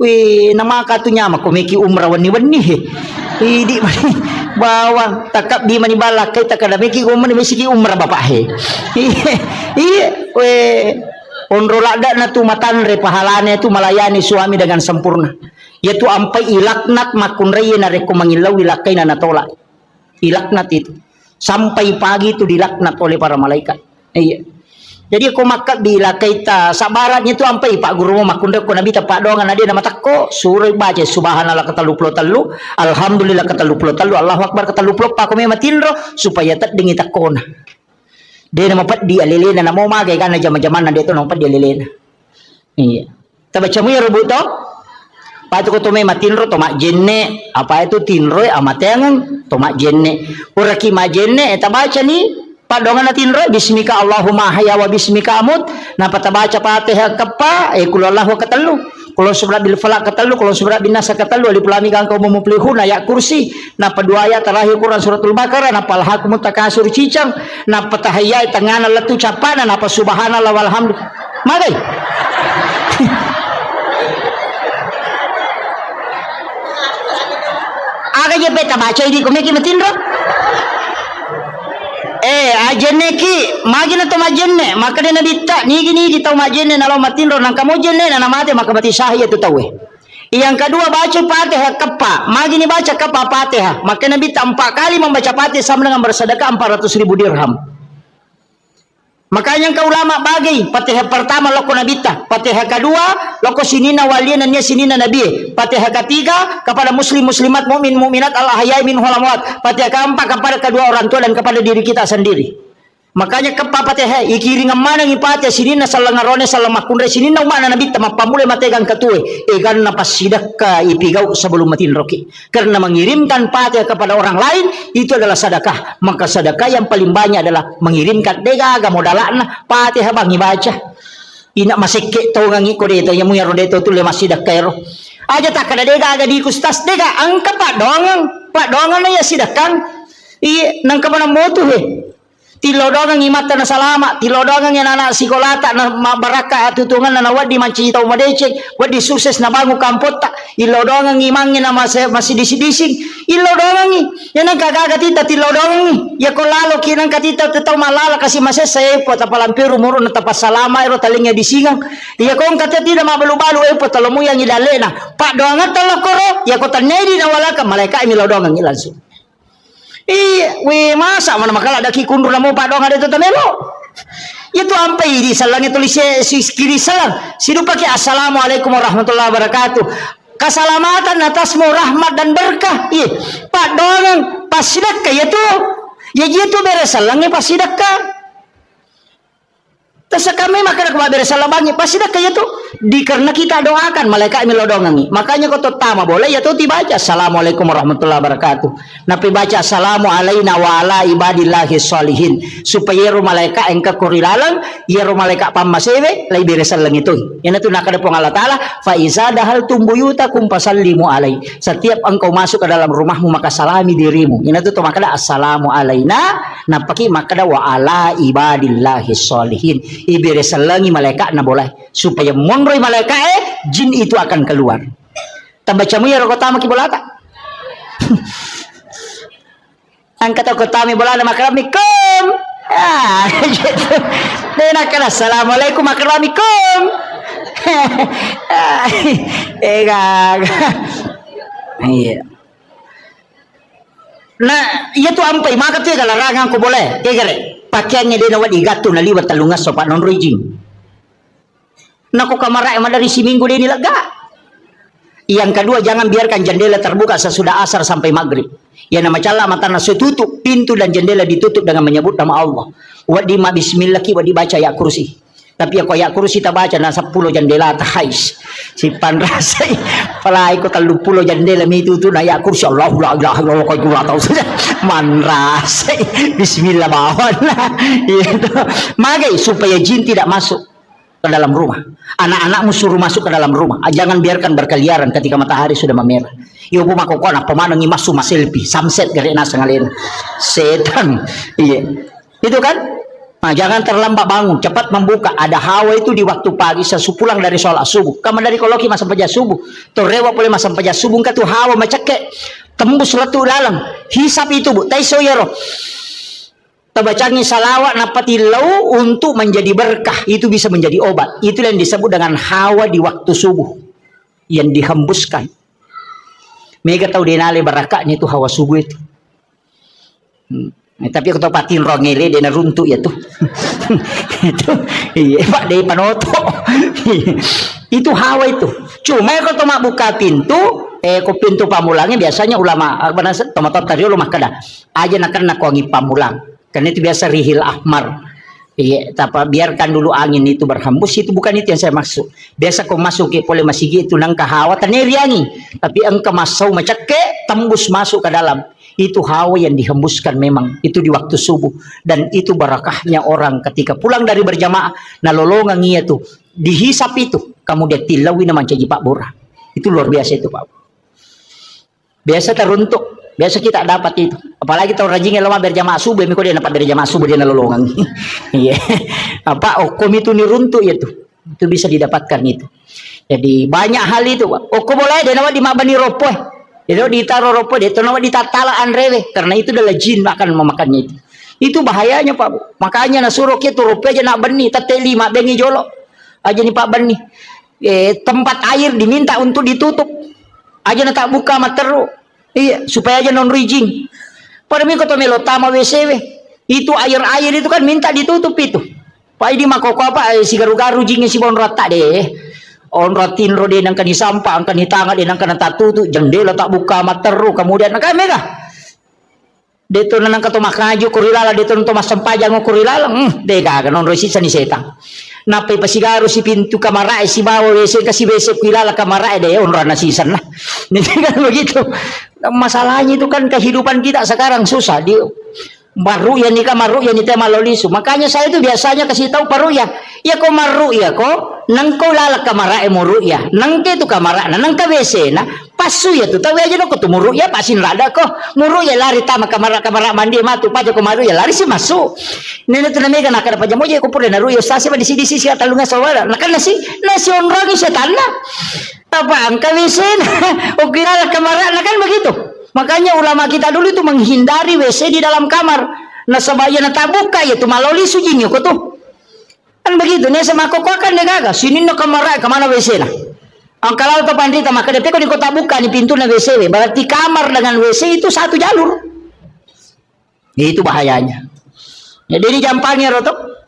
Wih nama katunya mah komeki umrah wani he. Di bawang takap di mani balak kaita kada meki umrah misi umrah bapak he. Iya weh onrola ada na tu matanre pahalanya tu melayani suami dengan sempurna. Yaitu ampai ilaknat makun raya na reko mangilau ilakai na natolak. Ilaknat itu. Sampai pagi itu dilaknat oleh para malaikat. Iya. Jadi aku makat bila kita sabaratnya itu sampai Pak Guru makunda ko nabi pak dongan dia nama takko suruh baca subhanallah katalupulo talu alhamdulillah katalupulo talu Allahu akbar katalupulo pak ko matinro supaya tak dingi takona. Dia nama pat dia lelena na mau magai kana jam-jaman dia tu nama pat dia lelena. Iya. Tabaca mo ya rubuto. Patu ko to may matinro to majenne apa itu tinro amatengan to majenne uraki majenne eta baca ni padongan na tinro bismika Allahumma hayya wa bismika amut na patabaca Fatihah kapa kul Allahu katalu kul subra bil falaq katalu kul subra bin nas katalu alif lam mim kaum muflihun ayat kursi na padua ayat terakhir Quran suratul Baqarah na palhakum takasur cicang na patahaya tangana letu capana na subhanallah walhamdulillah magai aga je beta baca ini komeki matinro ajenne ki magina to majenne maka dia nabita nigi tau majenne nalo matinro nang kamu jenne na namate maka mati sahih itu tahu yang kedua baca Fatihah kapa magini baca kapa Fatihah maka nabita 4 kali membaca Fatihah sama dengan bersedekah 400.000 dirham. Makanya kau ulama bagi Fatihah pertama loko nabita, Fatihah kedua loko sinina walian dan sinina nabi, Fatihah ketiga kepada muslim muslimat mukmin mukminat al ahyai min amwat, Fatihah keempat kepada kedua orang tua dan kepada diri kita sendiri. Makanya kepa Fatihah ikiring mana ngipatya sinina salangarone salamakundre sinina mana nabita mapamule mategang katue egan napas sedekah ipigau sebelum matin roki karena mengirimkan Fatihah kepada orang lain itu adalah sedekah maka sedekah yang paling banyak adalah mengirimkan dega modalana Fatihah bang baca ina masike to ngangi ko deto yamu yaro deto tu le masih dakero aja tak ada dega aga di kustas dega angka pak dongan ya sidakan i nang kamana motu he tilodongan ngimata na salama tilodongan yang anak sikolata na baraka atutungan na wadi manci tau madecek wadi sukses na bangu kampota ilodongan ngimangin na masih dising ilodongan ni yan ang kagaga tita tilodongan ni ya ko lalo kinang katita tetaw malala kasi masih saya po tapalampiru muro na tapasalama ero talingnya disingang ya ko ang katita na mabalu-balu po talomo yang idale na pak doangan talakoro ya ko tanedi na wala ka malaika imilodongan langsung. Masa mana makala ada kikundur namo padong ada tamelo. Itu ampai di salangnya tulis kiri salang. Sidu pakai assalamualaikum warahmatullahi wabarakatuh. Keselamatan atasmu rahmat dan berkah. Padong pasidakka itu. Ya gitu beres salangnya pasidakka. Tasa kami maka nak beres salabangi pasidakka itu. Karena kita doakan malaikat melodongangi. Makanya kau tama boleh ya tuh dibaca assalamualaikum warahmatullahi wabarakatuh. Nabi baca assalamu alaina wa ala ibadillahi sholihin supaya ru malaikat engka kurilalang ya ru malaikat pamasewe lai beresan lang itu. Yan itu nakada pong Allah Taala fa iza dahal tumbuyutakum fasallimu alai. Setiap engkau masuk ke dalam rumahmu maka salami dirimu. Yan itu makada assalamu alaina napaki makada wa ala ibadillahi sholihin. Iberesan langi malaikat na boleh supaya monroy malaikat jin itu akan keluar. Tambacamu ya rokota maki bolata. angkat aku tami bola na makramikum. Gitu. Dan akan assalamualaikum makramikum. Iya. Nah, iya tu ampai maka tu larangan ko boleh. Kegere. Pakaiannya dia nawat igatu na liwat talungas sopa non rijing. Nako kamara emang dari si minggu dia nilaga. Yang kedua, jangan biarkan jendela terbuka sesudah asar sampai maghrib. Ya nama cala mata nasi tutup, pintu dan jendela ditutup dengan menyebut nama Allah. Wadima bismillah ki dibaca ya kursi. Tapi aku ya kursi tak baca nasa 10 jendela tahais. Si panrasai palai ko 30 jendela itu tu na ya kursi Allah la ilaha illallah ko ora tahu saja. Manrasai bismillah bawan lah. Itu. Magai supaya jin tidak masuk ke dalam rumah. Anak-anakmu suruh masuk ke dalam rumah. Jangan biarkan berkeliaran ketika matahari sudah memerah. Yo bu mako kona pemandangi masuk selfie, sunset gare nasa ngalen. Setan. Iya. Itu kan? Nah, jangan terlambat bangun, cepat membuka. Ada hawa itu di waktu pagi sesupulang dari sholat subuh. Kamu dari koloki masa pajak subuh. Torewa boleh masa pajak subuh ka tu hawa macake tembus letu dalam. Hisap itu bu, taiso yaro. Tabacangi salawat napati lau untuk menjadi berkah, itu bisa menjadi obat. Itu yang disebut dengan hawa di waktu subuh yang dihembuskan. Mega tahu denale barakahnya itu hawa subuh itu. Tapi aku tahu patin rongele dia runtuk ya tuh. Itu iya Pak dari panoto. Itu hawa itu. Cuma kalau toma buka pintu, ko pintu pamulangnya biasanya ulama apa nasa tomatot tadi ulama kada. Aja nakan nak wangi pamulang. Karena itu biasa rihil ahmar. Iya, tapi biarkan dulu angin itu berhembus, itu bukan itu yang saya maksud. Biasa kau masuk ke boleh masih gitu nang hawa taneriangi, tapi engkau masuk macake tembus masuk ke dalam. Itu hawa yang dihembuskan memang itu di waktu subuh, dan itu barakahnya orang ketika pulang dari berjamaah nalolongan iya tuh dihisap itu kamu dia tilawi nama jadi Pak Bora. Itu luar biasa itu Pak. Biasa teruntuk. Biasa kita dapat itu, apalagi tahu rajinnya lama berjamaah subuh, miko dia dapat dari jamaah subuh dia nalolongan. Iya, apa okom itu niruntuk ya tuh, itu bisa didapatkan itu. Jadi banyak hal itu. Okom boleh dia nawat di mabani ropo, dia ditaruh ropo, dia nawat ditatala anrewe, karena itu adalah jin akan memakannya itu. Itu bahayanya Pak. Makanya nasuruh kita ropo aja nak beni, tateli mak bengi jolok aja nih Pak beni. Tempat air diminta untuk ditutup, aja nak tak buka materu. Iya, supaya aja non rijing. Pada minggu to melotama WCW. Itu air-air itu kan minta ditutup itu. Pak ini makoko apa si garu-garu jingnya si bon rata deh. On ratin ro nang kan sampah, angkan hitanga nang kan tutup, jendela tak buka materu, kemudian nang mega. Deto nang kato makaju kurilala deto nang mas sampajang kurilala. Dega non resisa ni setan. Napai pasigaru si pintu kamar si bawa WC kasih WC kuilala kamar deh onra nasisan lah. Kan begitu. Masalahnya itu kan kehidupan kita sekarang susah di maruya nih maruya nih tema lolisu. Makanya saya itu biasanya kasih tahu paruya. Ya kok maruya kok nang kau lala kamar muruya. Nang ke itu kamar nang ka WC na pasu ya tuh tahu aja no kok muruya pasin rada kok muruya lari tama kamar mandi matu paja kok maruya lari sih masuk. Nene tu namanya nak ada pajamo je ko pure naruya stasi pa di sisi talunga sawara. Nak nasi onragi setan na. Apa angka WC ukira lah kamar kan begitu. Makanya ulama kita dulu itu menghindari WC di dalam kamar. Nah sebaya na tabuka ya tu maloli sujinyo ko tuh. Kan begitu nih sama koko kan negaga. Sini no kamar kemana WC nah. Ang kalau to pandita maka depe ko di kota buka ni pintu na WC. Berarti kamar dengan WC itu satu jalur. Itu bahayanya. Jadi ini jampangnya rotok.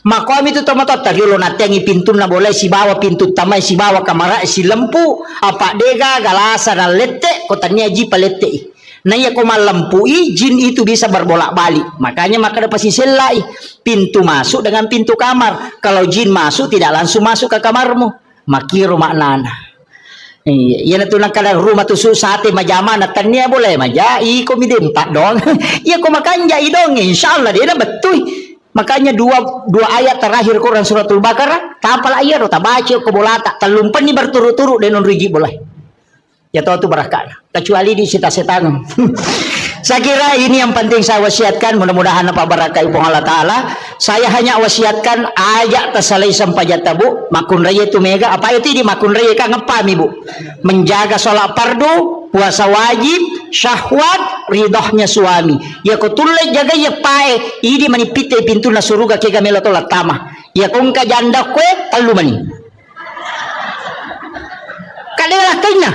Makom itu tomatot tadi lo natengi pintu na boleh si bawa pintu tamai si bawa kamera si lempu apa dega galasa na lete kotanya ji palete. Nah ya koma lempu jin itu bisa berbolak balik. Makanya maka ada pasti selai pintu masuk dengan pintu kamar. Kalau jin masuk tidak langsung masuk ke kamarmu. Makiro maknana. Iya, na tunang kada rumah tu susah te majama na tanya boleh maja iko midempat dong. Iya ko makanja idong insyaallah dia betul. Makanya dua ayat terakhir Quran suratul Baqarah tapal ayat ta baca ko bolata talumpan ni berturut-turut denon rigi boleh. Ya tahu tu barakah. Kecuali di setan. Saya kira ini yang penting saya wasiatkan, mudah-mudahan apa barakah ibu Allah Ta'ala. Saya hanya wasiatkan ajak tasalai sampai jatabu makun raya itu mega apa itu di makun raya kan ngepam ibu menjaga sholat fardu, puasa wajib, syahwat, ridhohnya suami. Ya ko tulay jaga ya pae idi manipite pintu na suruga ke gamela to latama. Ya kung ka janda kwe talu mani. Kadela kanya.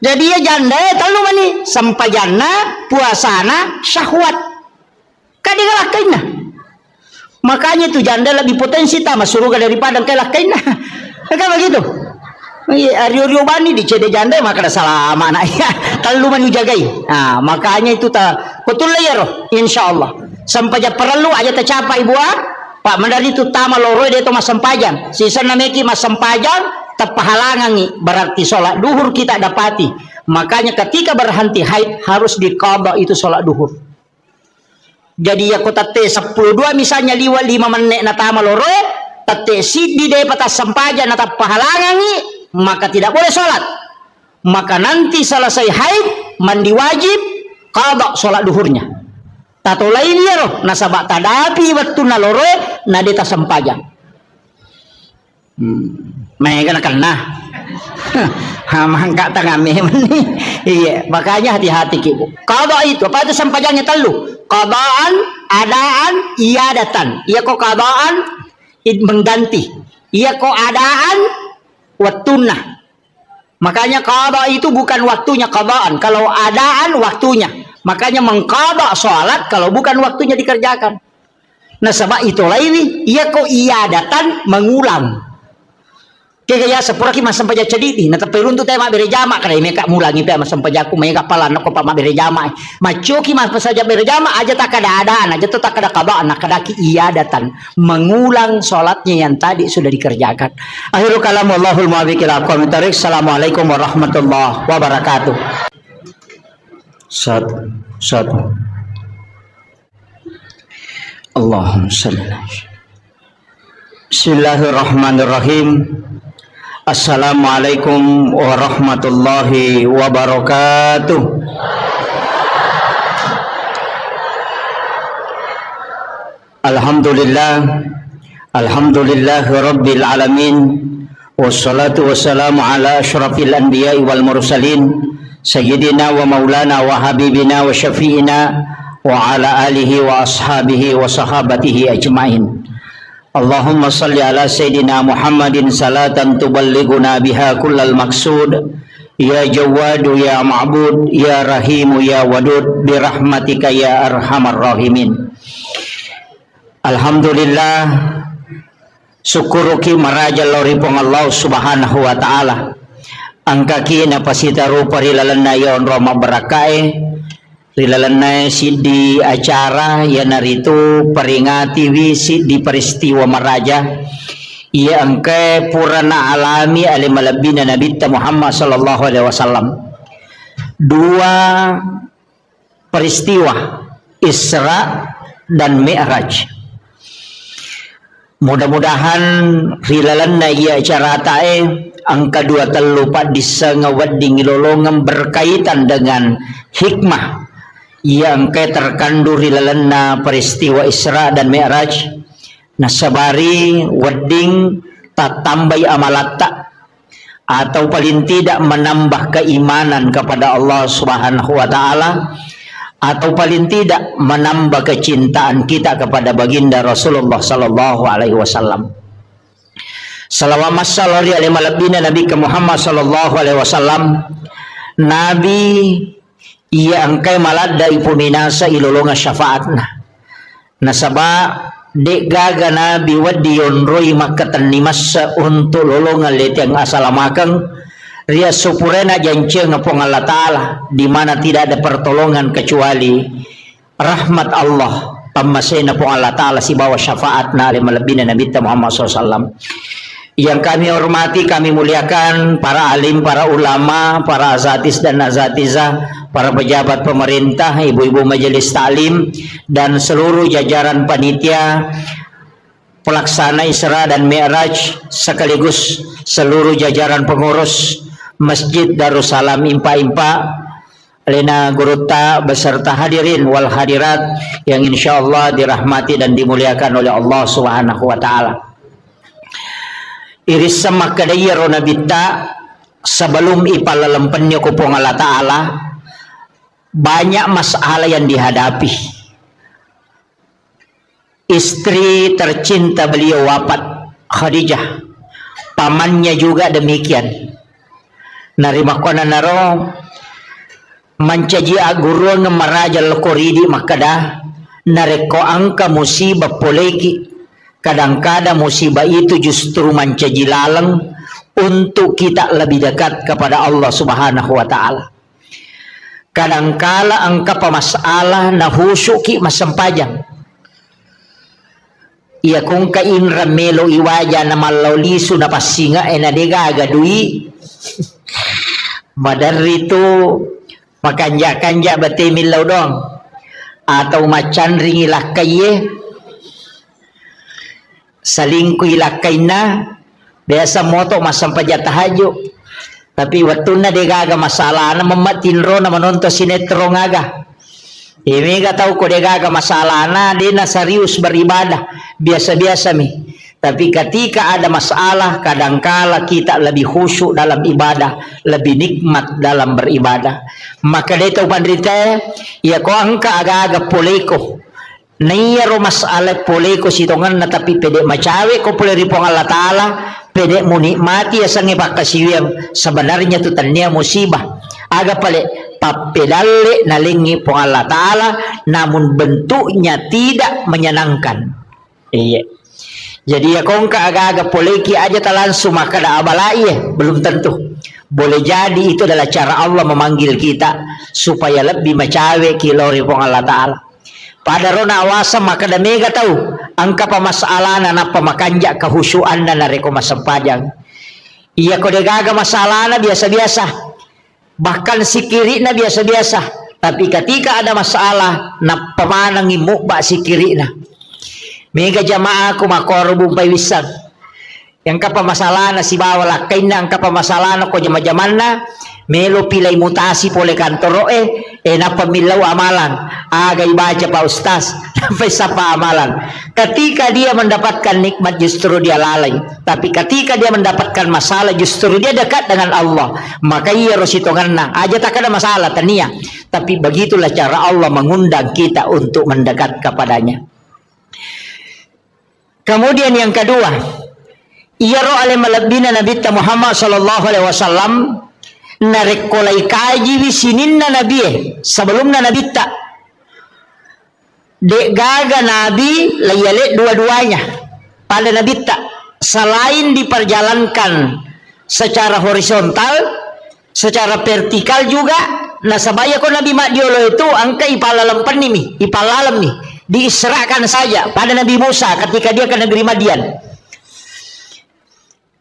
Jadi ya janda talu mani sampajana puasana syahwat. Kadela kanya. Makanya itu janda lebih potensi tama suruga daripada kelakian. Kan begitu. Rio bani di cede janda maka ada salah mana ya. Kalau manu jagai. Nah, makanya itu ta betul ya roh insyaallah. Sampaja perlu aja tercapai buat Pak Mandari itu tama loro dia itu mas sampajan. Sisa nameki mas sampajan tepahalangan berarti sholat duhur kita dapati. Makanya ketika berhenti haid harus diqadha itu sholat duhur. Jadi ya kota te 12 misalnya 5 menit na tama loro tate sidi de patas sampaja na pahalangan maka tidak boleh sholat. Maka nanti selesai haid mandi wajib qadha sholat duhurnya. Tato lain ya roh nasabak tadapi waktu na loro na deta sampaja. Mereka nak kena. Mangka tengah memang iya makanya hati-hati ibu. Qadha itu apa itu sampajanya telu qadaan adaan iadatan. Iya kok qadaan mengganti. Iya kok adaan waktuna. Makanya qadha itu bukan waktunya qadaan. Kalau adaan waktunya. Makanya mengqadha sholat kalau bukan waktunya dikerjakan. Nah sebab itulah ini iya kok iadatan mengulang. Kaya sepura ki masam paja cediti na tapi runtu tema bere jama kada meka mulangi pe masam paja ku meka pala no ko pa bere jama macho ki mas saja bere jama aja tak kada adaan aja tak kada qada anak kada ki iadatan mengulang salatnya yang tadi sudah dikerjakan. Akhirul kalam wallahul muwaffiq ila aqwamit thoriq. Assalamualaikum warahmatullahi wabarakatuh. Satu Allahumma shalli Bismillahirrahmanirrahim. Assalamualaikum warahmatullahi wabarakatuh. Alhamdulillah rabbil alamin. Wassalatu wassalamu ala asyrafil anbiya'i wal mursalin sayyidina wa maulana wa habibina wa syafi'ina wa ala alihi wa ashabihi wa sahabatihi ajma'in. Allahumma salli ala Sayyidina Muhammadin salatan tuballighuna biha kullal maqsud. Ya Jawadu ya Ma'bud ya Rahimu ya Wadud birahmatika ya Arhamar Rahimin. Alhamdulillah syukuruki maraja loripong Allah subhanahu wa ta'ala. Angkaki na pasitaru parilalanna yon roma berakae rilalanay di acara ya naritu peringati wisi di peristiwa maraja ia angke purana alami alimalabina Nabi Muhammad sallallahu alaihi wasallam. Dua peristiwa Isra dan Mi'raj. Mudah-mudahan rilalanay ya acara tae angka 2 telupat disengawadding lolongan berkaitan dengan hikmah yang terkandung rilalanna peristiwa Isra dan Mi'raj nasabari wedding tatambai amalatta atau paling tidak menambah keimanan kepada Allah Subhanahu wa taala atau paling tidak menambah kecintaan kita kepada baginda Rasulullah sallallahu alaihi wasallam. Salawat sallallahu alaihi wasallam Nabi Muhammad sallallahu alaihi wasallam Nabi ia angkai malada ipuminasa ilolonga syafaatna nasaba dek gaga Nabi wadi yonroi makatan nimasa untuk lolongan letiang asalamakang ria supurena janceng ngapong Allah Ta'ala di mana tidak ada pertolongan kecuali rahmat Allah pamasena pong Allah Ta'ala si bawa syafaatna alimalabina Nabi Muhammad SAW. Yang kami hormati, kami muliakan para alim, para ulama, para azatis dan azatizah, para pejabat pemerintah, ibu-ibu majelis taklim dan seluruh jajaran panitia pelaksana Isra dan Mi'raj sekaligus seluruh jajaran pengurus Masjid Darussalam Impa-Impa Lena Guruta beserta hadirin wal hadirat yang insyaallah dirahmati dan dimuliakan oleh Allah Subhanahu wa taala. Iris sama kadaya rona bita sebelum ipalalempennya kupong Allah Ta'ala banyak masalah yang dihadapi. Istri tercinta beliau wafat, Khadijah. Pamannya juga demikian. Narima kona naro mancaji aguru ngemaraja lokoridi makada nareko angka musibah poleki. Kadang-kadang musibah itu justru mancaji lalang untuk kita lebih dekat kepada Allah Subhanahu wa taala. Kadangkala angka pemasalah na husuki masempajang. Ia kung kain ramelo iwaja na malaulisu na pasinga na dega agadui. Madari itu makanja-kanja batemilaw dong. Atau macan ring ilakay salingko ilakay na. Biasa moto masampajatahayo. Tapi waktu na degaga masalah na mamatinro na manonto sinetro ngaga. Ini gak tahu ko degaga masalah na di na serius beribadah biasa-biasa mi. Tapi ketika ada masalah kadangkala kita lebih khusyuk dalam ibadah, lebih nikmat dalam beribadah. Maka dito pandrita ya ko angka aga-aga poleko. Nayaro masalah poleko sitongan na tapi pede macawe ko pole ripong Allah Ta'ala pede munikmati asang ipakasiyang sebenarnya itu tanya musibah aga pale papedale nalingi pong Allah Ta'ala namun bentuknya tidak menyenangkan. Iya. Jadi ya kong aga-aga poleki aja langsung maka ada abalai belum tentu. Boleh jadi itu adalah cara Allah memanggil kita supaya lebih macawe kilori pong Allah Ta'ala. Pada rona awasa maka da mega tahu angka pamasalah na pamakanja kahusuan na nareko masempajang. Iya ko degaga masalah na biasa-biasa. Bahkan sikiri na biasa-biasa. Tapi ketika ada masalah na pamanang imukba sikiri na. Mega jamaah ko makorubong paywisan. Yang kapamasalah na si bawala kay na ang kapamasalah na ko jama-jaman na melo pilay mutasi pole kantoro napamilaw amalan agay baca pa ustaz sampai sapa amalan. Ketika dia mendapatkan nikmat justru dia lalai, tapi ketika dia mendapatkan masalah justru dia dekat dengan Allah. Maka iya rositongan na aja tak ada masalah tania, tapi begitulah cara Allah mengundang kita untuk mendekat kepadanya. Kemudian yang kedua, iya ro ale malabina Nabi Muhammad sallallahu alaihi wasallam narekolai kaji wisinin na nabi sebelum na nabi tak dek gaga nabi layale dua-duanya pada nabi tak selain diperjalankan secara horizontal secara vertikal juga nasabaya ko nabi madiolo itu angka ipalalam panimi ipalalam nih diisrakan saja pada Nabi Musa ketika dia ke negeri Madian.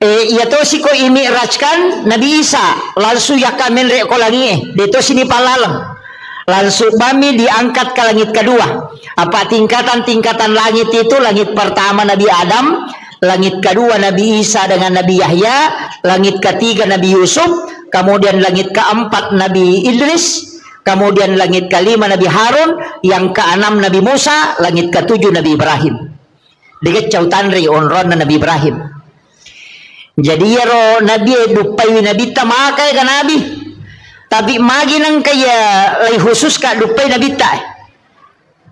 Ia to si ko imi'rajkan Nabi Isa langsung yakamen re ko langi dito sini palalang langsung bami diangkat ke langit kedua. Apa tingkatan-tingkatan langit itu? Langit pertama Nabi Adam, langit kedua Nabi Isa dengan Nabi Yahya, langit ketiga Nabi Yusuf, kemudian langit keempat Nabi Idris, kemudian langit kelima Nabi Harun, yang keenam Nabi Musa, langit ketujuh Nabi Ibrahim. Dekat cautanri onron Nabi Ibrahim. Jadi ya ro Nabi dupai Nabi tamakai kan Nabi. Tapi magi nang kaya lay khusus ka dupai Nabi ta.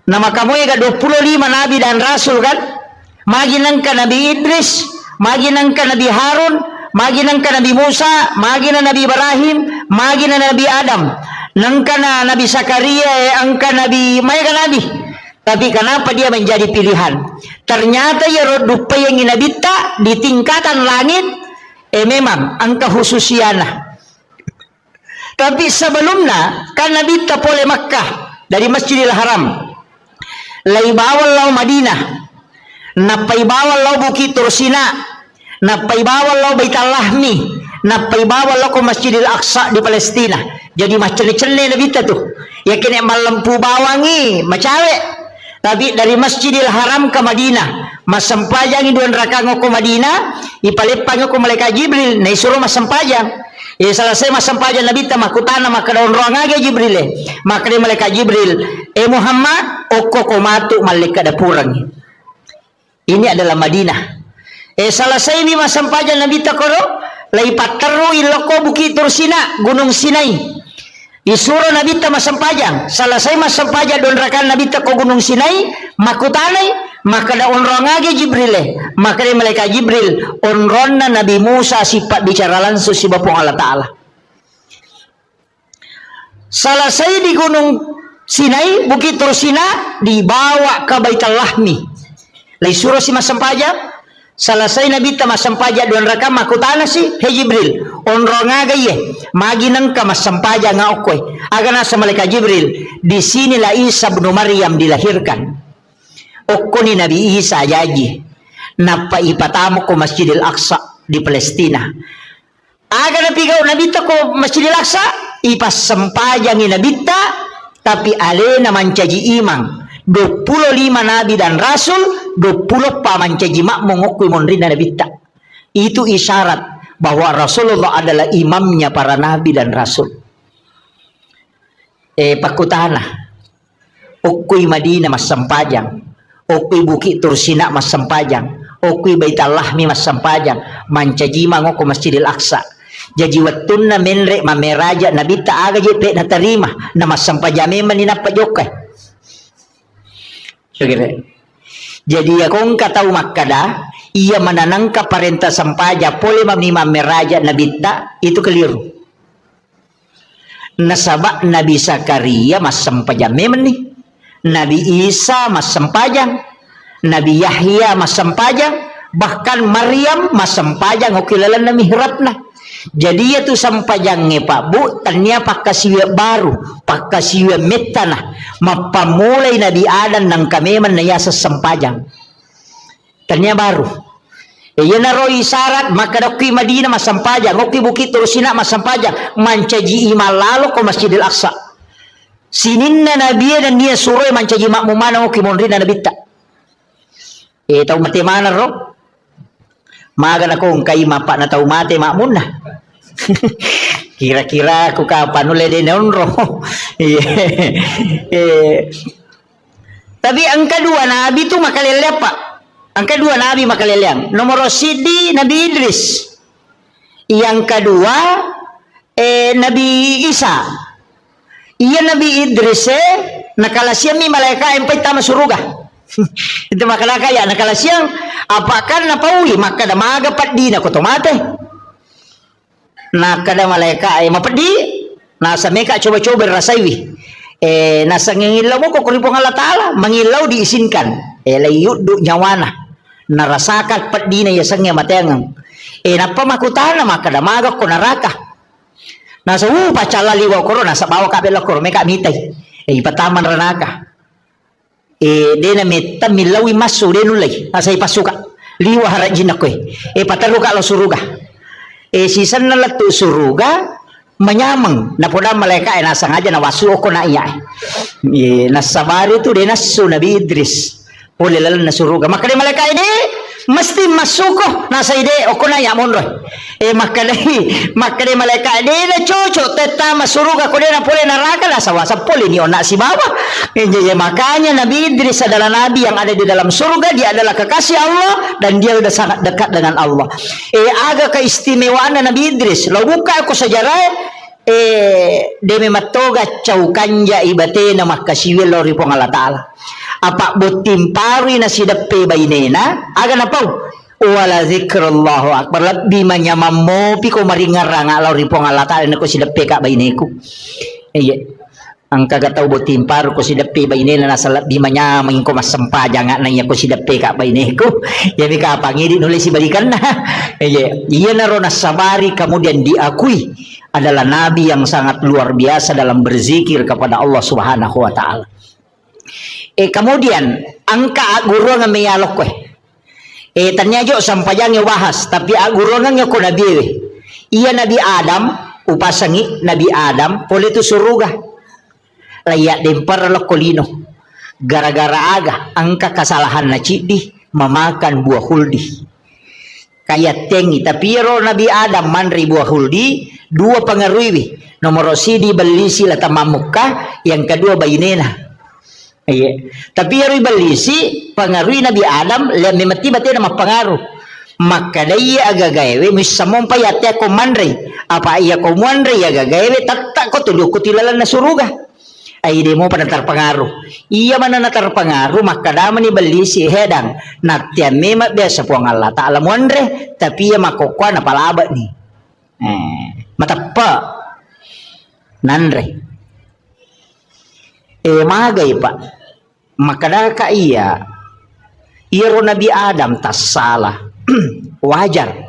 Nama kamu ya 25 Nabi dan Rasul kan. Magi nang ka Nabi Idris, magi nang ka Nabi Harun, magi nang ka Nabi Musa, magi na Nabi Ibrahim, magi na Nabi Adam. Nangka na Nabi Zakaria, angka Nabi mereka Nabi. Tapi kenapa dia menjadi pilihan? Ternyata ya rodupa yang inabita di tingkatan langit, memang angka khususiana. Tapi sebelumnya kan Nabi tapole Makkah dari Masjidil Haram, lai bawal lau Madinah, napai bawal lau Bukit Tursina, napai bawal lau Baitul Lahmi, napai bawal lau ke Masjidil Aqsa di Palestina. Jadi macam-macam Nabi tuh. Ya kena malam pu bawangi macawe. Tapi dari Masjidil Haram ke Madinah, masampajang iduan rakango ke Madinah, ipalipang ko malaikat Jibril, na isuro masampajang. Selesai masampajang Nabi ta makutana maka daun ruang aga Jibril. Maka dia malaikat Jibril, Muhammad, oko komatu malaikat dapurang. Ini adalah Madinah. Selesai ini masampajang Nabi ta koro, lai pataru iloko Bukit Tursina, Gunung Sinai. Disuruh Nabi ta masampajang. Selesai masampajang don rakan Nabi ta ko Gunung Sinai, makutanay, maka da onrongage Jibril. Maka da malaikat Jibril onronna Nabi Musa sifat bicara langsung si Bapong Allah Ta'ala. Selesai di Gunung Sinai, Bukit Tursina, dibawa ke Baitul Lahmi. Lai suruh si masampajang. Selesai Nabi ta masampaja don raka makutana si he Jibril onrongaga ye magi nang ka masampaja nga okoy aga nasa malaikat Jibril di sini la Isa bin Maryam dilahirkan okko ni Nabi Isa jaji napaipatamo ko Masjidil Aqsa di Palestina aga napigaw Nabi ta ko Masjidil Aqsa ipasampaja ni Nabi ta tapi ale naman caji imang 25 nabi dan rasul 20 pamancaji makmum ngokui monrina nabi tak. Itu isyarat bahwa Rasulullah adalah imamnya para nabi dan rasul. Pakutana ukui Madinah mas sampajang, ukui Bukit Tursina mas sampajang, ukui Baitul Lahmi mas sampajang, mancaji mangoko Masjidil Aqsa. Jadi wattunna menre mameraja nabi tak aga jepe na terima na mas sampajame manina pajokai. Jadi akong kataw makada ia menanangka parenta sampaja pole mamnima meraja nabi ta itu keliru. Nasaba Nabi Zakaria mas sampaja memen nih. Nabi Isa mas sampajang, Nabi Yahya mas sampajang, bahkan Maryam mas sampajang okilalan na mihrabna. Jadi itu sampajangnya Pak Bu tanya pakasiwa baru pakasiwa metana mapamulay Nabi Adam ng kameman na yasa sampajang tanya baru iya na roy isyarat makadaki Madinah masampajang oki Bukit Tursina masampajang mancaji imalalo ko Masjidil Aqsa sinin na Nabi dan dia suruh mancaji makmumana oki monrin na Nabi ta tahu mati mana ro maga na kong kay mapa na tahu mati makmun na kira-kira aku kapan ulay din onro. Tapi ang kedua Nabi itu makalelya Pak. Ang kedua Nabi makalelyang. Nomor sidi Nabi Idris. Yang kedua Nabi Isa. Iya Nabi Idris nakalasyan mi malaikat empay tama suruga. Itu makalakaya nakalasyan apakan napauli maka damaga pat di na kotomate. Nakada malaikat ay mapadi nasa meka coba-coba rasaiwi nasa ngilaw mo ko kuripong Allah Ta'ala mangilaw diisinkan layud do nyawana narasakat padi na yasangnya mateangang napamakutana makadamaga ko naraka nasa pacala liwa ko nasa bawa kabela ko meka mitay ipataman ranaka dena meta milawi masu denulay nasa ipasuka liwa harajin ako pataluka lo suruga sisan na latu suruga menyamang na poda malaikat nasa ngaja na wasu ko na iya nasabari tu de nasu Nabi Idris oleh lalan na suruga maka de malaikat ini mesti masuko nasa ide oko na ya monroy maka de malaikat de na cocok teta masuruga ko de na pole neraka la sawasa pole ni ona si baba makanya Nabi Idris adalah nabi yang ada di dalam surga dia adalah kekasih Allah dan dia sudah sangat dekat dengan Allah aga keistimewaan Nabi Idris lo buka ko sejarah deme matoga chaukanja ibate na makasiwel lori pong Allah Ta'ala apa botimpari na sidape bainena aga na pau wala zikrullahu akbar labbi manyamamo piko maringaranga lori pong Allah Ta'ala na ko sidape ka baineku ang kagataw botimparo ko sidape bainena na sa labbi manyamang ko masampaja nga na iya ko sidape ka baineku yami ka pangidi nulis ibalikan na iya na ron nasabari kemudian diakui adalah nabi yang sangat luar biasa dalam berzikir kepada Allah Subhanahu wa Ta'ala. Kemudian angka guru nga mayalok ko tanyajo sampajang bahas tapi guru nga ko nabi iya Nabi Adam upasangi Nabi Adam pole tu suruga layak dempar lokolino gara-gara aga angka kesalahan na cidi memakan buah huldi kayak tengi tapi ro Nabi Adam manri buah huldi dua pengaruhi nomor sidi balisi lata mamuka yang kedua bainena tapi ro balisi pengaruhi Nabi Adam lemati bate nama pengaruh maka daya agagawe misamong payate ko manre apa iya ko manre agagawe tatta ko tuduh ko tilalan na suruga ay di mo pa natarpangaruh iya man na natarpangaruh maka daman ni balisi hedang natya mema biasa po ang Allah ta'ala manre tapi iya makokwa na palaba ni matapa nanre magay pa makadaka iya iro Nabi Adam tas salah wajar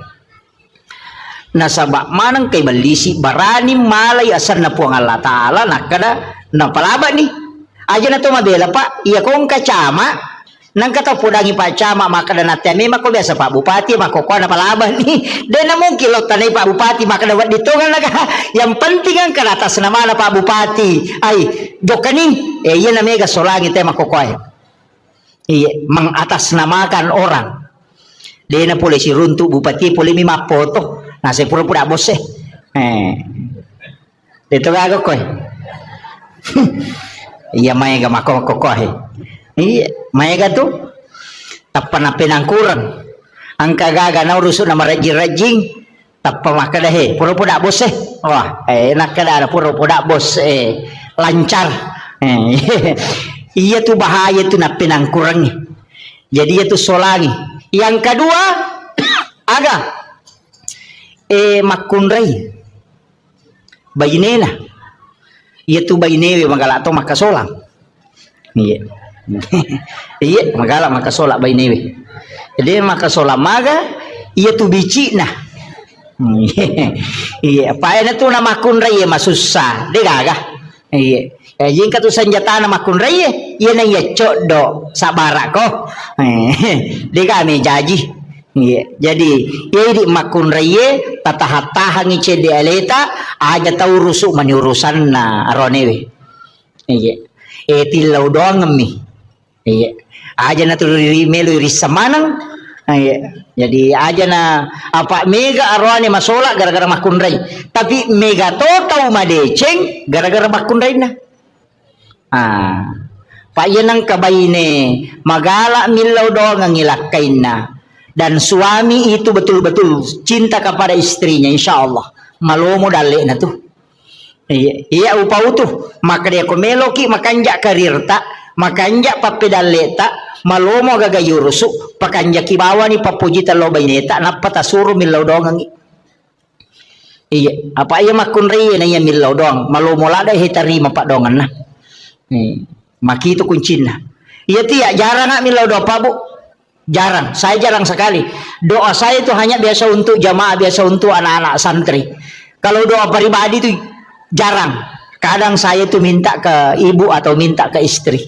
nasaba manang kay balisi barani malay asar na po ang Allah Ta'ala nakada napalaba ni aja na to mabela pa iya kong kacama nang katapudangi pa cama makada natin may mako biasa Pak Bupati makukuha na palaba ni dan na mong kilot tanay Pak Bupati makada wat dito nga naga yang penting ang karatas naman na Pak Bupati ay dokani iya na mega solangi tayo makukuha iya mengatas namakan orang dia na pula si runtuk bupati pula mi mapoto nasi pura-pura bos dito gago ko iya maya ga mako iya maya ga tu tappan na pinangkuran ang kagaga na uruso na marajing tappa makada pura-pura bos wah enak kada pura-pura bos lancar iya tu bahaya tu na pinangkurangnya jadi itu solangi yang kedua aga makunray bayinena iya tu bayinewe magala to makasolang iya iya magala makasola bayinewe jadi makasola maga iya tu bici nah iya pa na tu na makunray masusah de gaga iya jingka tu senjata na makunray iya na iya codo sabara ko di kami jaji jadi iya di makunray tatahatahan ice di aleta aja tahu rusuk maniurusan na aronewe iya tilaw doang ngemi iya aja na tururi melu risamanang iya jadi aja na apa mega arone masola gara-gara makunray tapi mega to tahu madeceng gara-gara makunray na Pak yenang kabayine magala milaw doang ang ilakain na dan suami itu betul-betul cinta kepada istrinya insyaallah malomo dali na tu iya upau tu maka dia komeloki makanja karirta makanja papedaleta malomo gagayurusu pakanja kibawa ni papujita lo baineta napata suru milaw doang ang iya apa iya makunri na iya milaw doang malomo lada hitarima pak dongan na makito kuncinya iya tiya jarang nggak milau doa Pak Bu jarang saya jarang sekali doa saya itu hanya biasa untuk jamaah biasa untuk anak-anak santri kalau doa pribadi itu jarang kadang saya itu minta ke ibu atau minta ke istri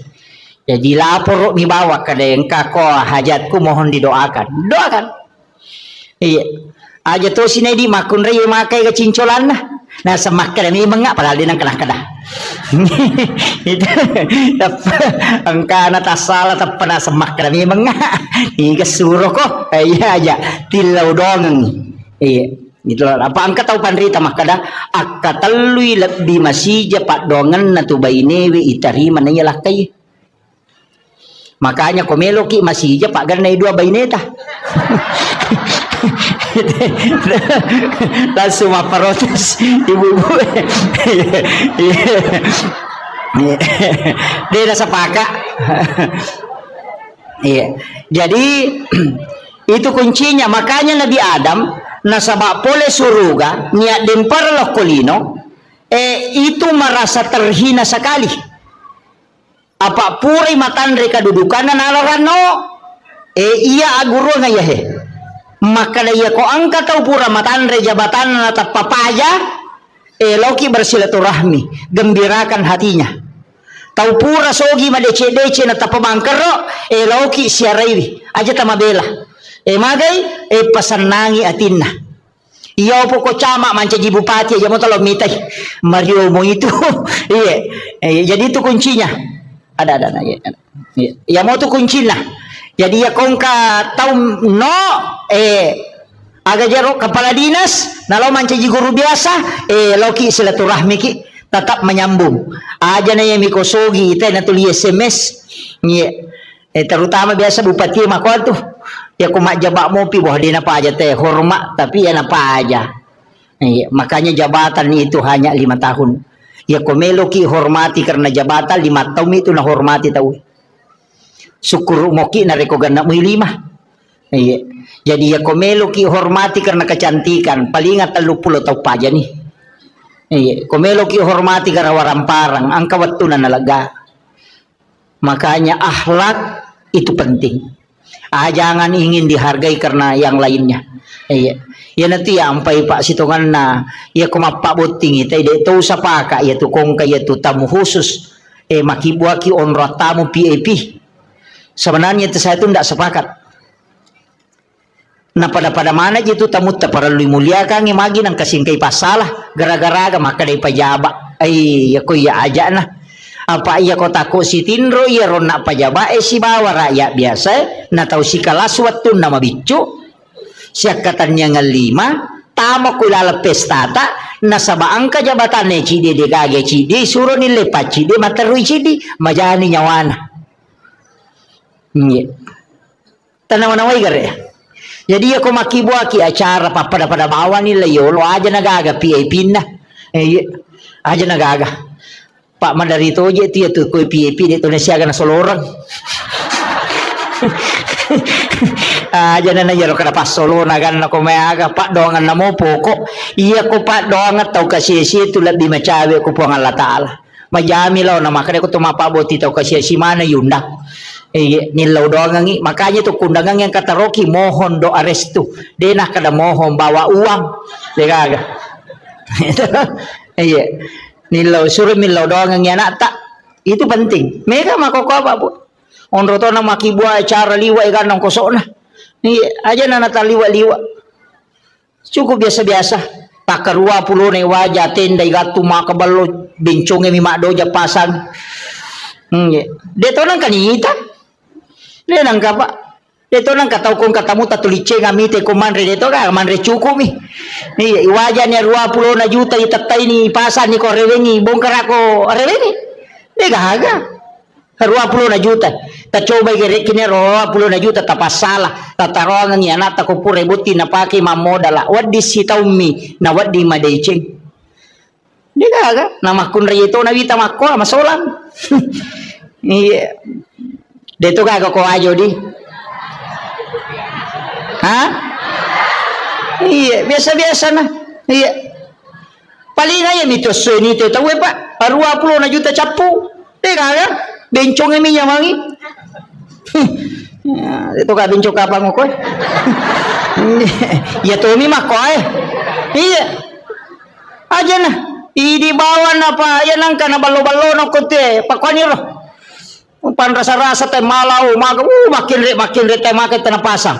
jadi lapor mi bawa ke dengka ko hajatku mohon didoakan iya aja tuh sini di makun raya makai kecincolan nah semakin ini mengak padahal dia nang kena itu angka nata salah tapana semakin ini mengak iga suruh kok iya aja tilau dong iya gitu apa angka tahu panrita makada akka talui lebih masih pak dongan natu bainewe itari mana ya lakai makanya komeloki masih aja pak ganai dua baineta langsung protes ibu-ibu dia rasa pakak iya jadi itu kuncinya makanya Nabi Adam nasaba pole suruga niat dempar lokolino itu merasa terhina sekali apa puri matandre kedudukan nalarano iya aguro na yahe maka daya ko angka tau pura matandre jabatan atau papaya loki bersilaturahmi gembirakan hatinya tau pura sogi madece-dece na tapamangkero loki siaraiwi aja tamabela magai pasanangi atinna iya po ko cama mancaji bupati aja mo talo mitai Mario mo itu iya jadi itu kuncinya ada ya mau tu kuncinya jadi ya kongka tahu no aga jaro kepala dinas nalo mancaji guru biasa loki silaturahmi ki tetap menyambung aja na yang mikosogi ite na tuli SMS terutama biasa bupati mako tuh Ya kumak jabak mopi bahwa dia apa aja teh hormat tapi ya apa aja. Makanya jabatan itu hanya 5 tahun. Ya komelo ki hormati karena jabatan 5 tahun itu na hormati tahu. Syukur moki na reko ganda mo 5. Jadi ya komelo ki hormati karena kecantikan palingan 30 tahun paja nih. Komelo ki hormati karena waramparang angka waktu na nalaga. Makanya akhlak itu penting. Jangan ingin dihargai karena yang lainnya. Ya nanti ya ampai pak sitongan na ya kumapak boting ita ide tau sapaka ya tu kongka ya tu tamu khusus makibua ki onro tamu PAP. Sebenarnya itu saya itu tidak sepakat. Nah pada mana itu tamu tak para lu mulia kan magi nang kasingkai pasalah gara-gara maka dari pajaba. Ya ko ya aja nah. Apa iya kota ko si tinro ya rona pajaba si bawa rakyat biasa na tau si kalas waktu nama bicu. Siya katanya ngalima tama ko lalapes tata nasabaan ka jabatan ne cidi de gage cidi suro ni lepat cidi matarui cidi majani nyawana tanawanaway gare. Jadi ako makibuaki acara papada bawa nila yolo aja nagaga PAP na aja nagaga pak madarito je tiya tu ko PAP dito na siya na solorang aja na yaro kada pasolo na gan ko mayaga pak doangan na mo poko iya ko pak doangan tau kasi itu lebih macawe ko po ang Allah Taala majami law na makade ko tumapaboti tau kasi si mana yunda nilaw doangan makanya tu kundangan yang kata Rocky mohon doa restu denah kada mohon bawa uang degaga nilaw suruh nilaw doangan yang tak itu penting mereka makoko apa bu onro to na makibua acara liwa ikan nang kosok na aja na nataliwa-liwa cukup biasa-biasa takarua pulo na wajah tenda igatu makabalo bincong mi makdo pasang deto nang kanita de nang kapa deto nang kataw kong katamu tatuliche ngamite ko manre deto ka manre cukup mi wajah ni 20 juta itatay ni pasan ni ko rewengi bongkar ako rewengi de gaga 20 juta ta coba gere kini 20 juta tapasala tatarongan ni anak ko pure buti na paki mamodala wadi sitaumi na wadi madeceng di gaga nama kun rito na wita makko masolang iya deto gaga ko ajo di iya biasa-biasa na iya paling aja mitos ni to tahu pak 20 juta capu di gaga bencong ini yang wangi itu gak bencong apa ngokoy ya tuh mi mako iya aja nah di bawah apa ya nangka na balo-balo no kote pakwani ro pan rasa-rasa teh malau makin re teh makin teh pasang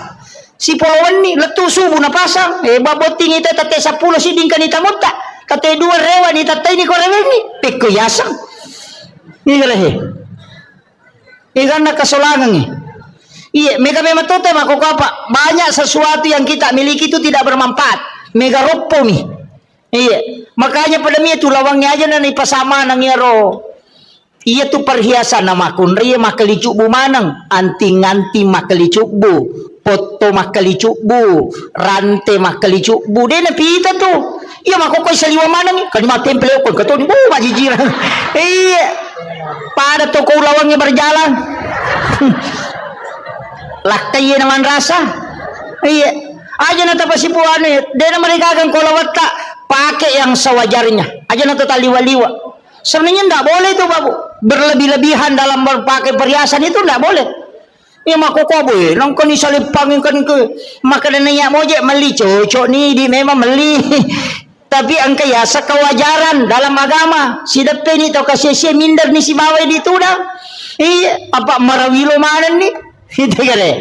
si polowan ni letu subuh na pasang baboting ite tate 10 siding kanita mutta tate 2 rewa ni tate ni ko reweni pikko yasang ni galehe ikan nak kesolangan ni. Iya, mega memang tote mako apa? Banyak sesuatu yang kita miliki itu tidak bermanfaat. Mega ropo mi. Iya, makanya pada mi itu lawangnya aja nani pasama nang yaro. Iya tu perhiasan nama kunri makali cubu manang, anting-anting makali cubu, foto makali cubu, rantai makali cubu. Dia na pita tu. Iya mako koy saliwa manang kan ma temple ko kato ni majijira. Iya. Pada toko lawangnya berjalan lakai naman rasa iya aja nata pasipuane dena mereka akan kolawat tak pakai yang sewajarnya aja nata taliwa-liwa sebenarnya tidak boleh itu babu berlebih-lebihan dalam berpakai perhiasan itu tidak boleh ya makoko boy nang kani salipangin kan ke maka nanya moje meli cocok ni di memang meli tapi angka ya sekawajaran dalam agama si depe ni tau kasih minder ni si bawa di tu dah iya apa marawilo mana ni itu kare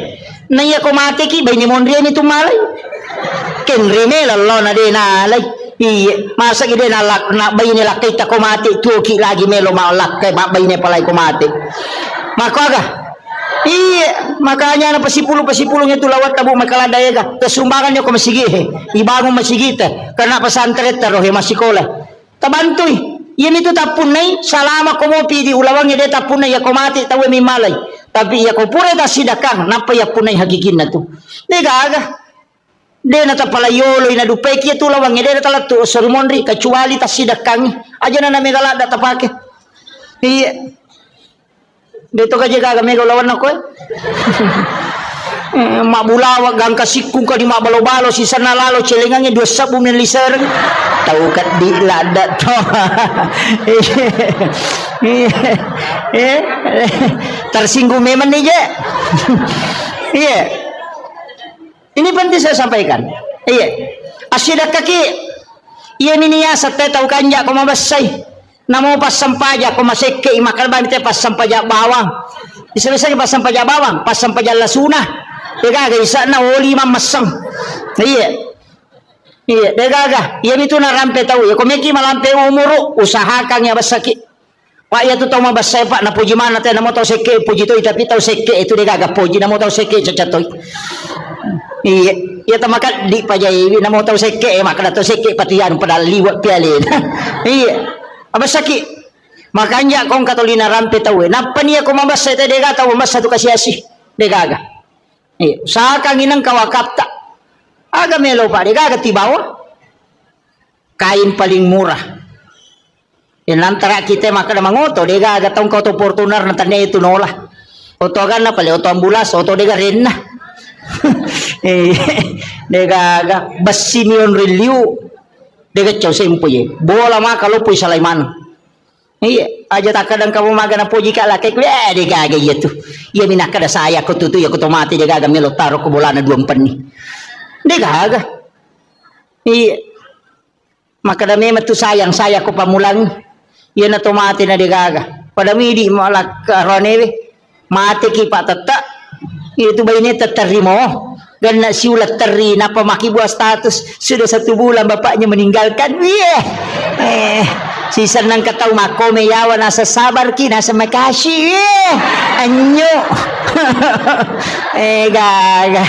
naya ko mati ki bayi ni mondria ni tu malai kenre me lallo na de na lai iya masa ide na lak na bayi ni lakai ta ko mati tu ki lagi melo ma lak kai bayi ni palai ko mati maka aga iya makanya na pasipulong itu lawat tabu makaladaya ka kesumbangan nyo ko masigi ibangon masigi ta karena pesantren tarohe masikola tabantoy yan itu tapunay salama ko mo pidi ulawang ide tapunay ya komati tawe mi malay Tapi ya ko pura ta sidakang napa ya punay hagikin na to. Di gaga. Di na ta pala yolo ina dupay kiya to lawang ide na tala to sermonri kecuali ta sidakang. Aja na namigala da ta pake. Iya. Dito ka jaga kami lawan ako eh. Mabulawa gang kasikung ka di mabalo-balo si sana lalo celengangnya 2 sabu miliser. Tahu kat di lada to. Tersinggung memang nih je. Iya. Ini penting saya sampaikan. Iya. Asyidak kaki. Iya miniya sa tahu kanja ko mabasay. Namo pas sampaja ko maseke imakal ba nite pas sampaja bawang. Bisa-bisa pas sampaja bawang, pas sampaja lasuna. Tega isa na oli mamasang. Iya. Iya, tega iya itu na rampe tahu. Ya komeki malampe umuro usahakan ya basaki. Pak ya tu tahu mabasay pak na puji mana te namo tahu seke puji to tapi tahu seke itu tega puji namo tahu seke cacatoy. Iya, ya tamakat di pajai namo tahu seke makna tahu seke patian pada liwat pialin. Iya. Abasaki makanya kong katolina rampe tahu napa niya ko mabasa ite dega tahu mabasa tu kasiyasi degaga sa kang inang kawakapta aga melo pa degaga tibawa kain paling murah inantara kita maka na mangoto degaga tong kauto Fortuner na tanya itu nola oto aga na pala oto ambulas oto dega rin na degaga basi miyon riliu dega chow sempo ye bola ma kalau puy Sulaiman iya aja tak kadang kamu maga na puji ka laki dega aga iya tu iya minaka da saya ko tutu ya ko tomate dega aga melo taro ko bola na 2 penni dega aga iya maka da mema tu sayang saya ko pamulang iya na tomate na dega aga pada midi malak ronewe mate ki patata itu bayine tatarimo dan si ulat teri napa maki buah status sudah 1 bulan bapaknya meninggalkan si senang kataw mako meyawa nasa sabar ki nasa makasih anyo gaga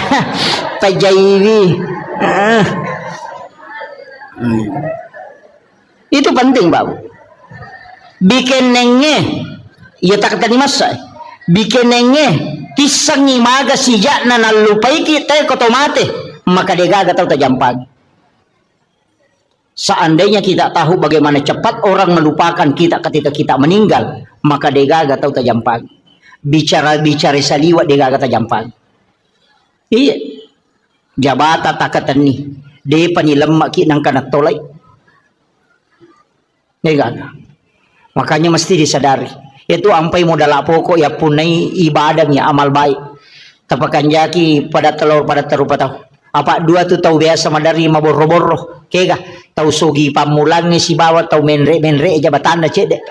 pajaywi itu penting bau bikin nenge ya tak tadi masa bikin nenge tisang imaga sijak na nalupai kita kotomate maka degaga tahu tajampag. Seandainya kita tahu bagaimana cepat orang melupakan kita ketika kita meninggal maka degaga tahu tajampag. Bicara saliwa degaga tajampag. Iya. Jabata takatan ni de panilemak ki nang kanak tolay. Degaga. Makanya mesti disadari. Itu ampai modal pokok ya punai ibadahnya amal baik tapakan jaki pada telur pada terupa tahu apa 2 tu tahu biasa madari maboro-boro kega tahu sogi pamulang ni si bawa tahu menre jabatan na cede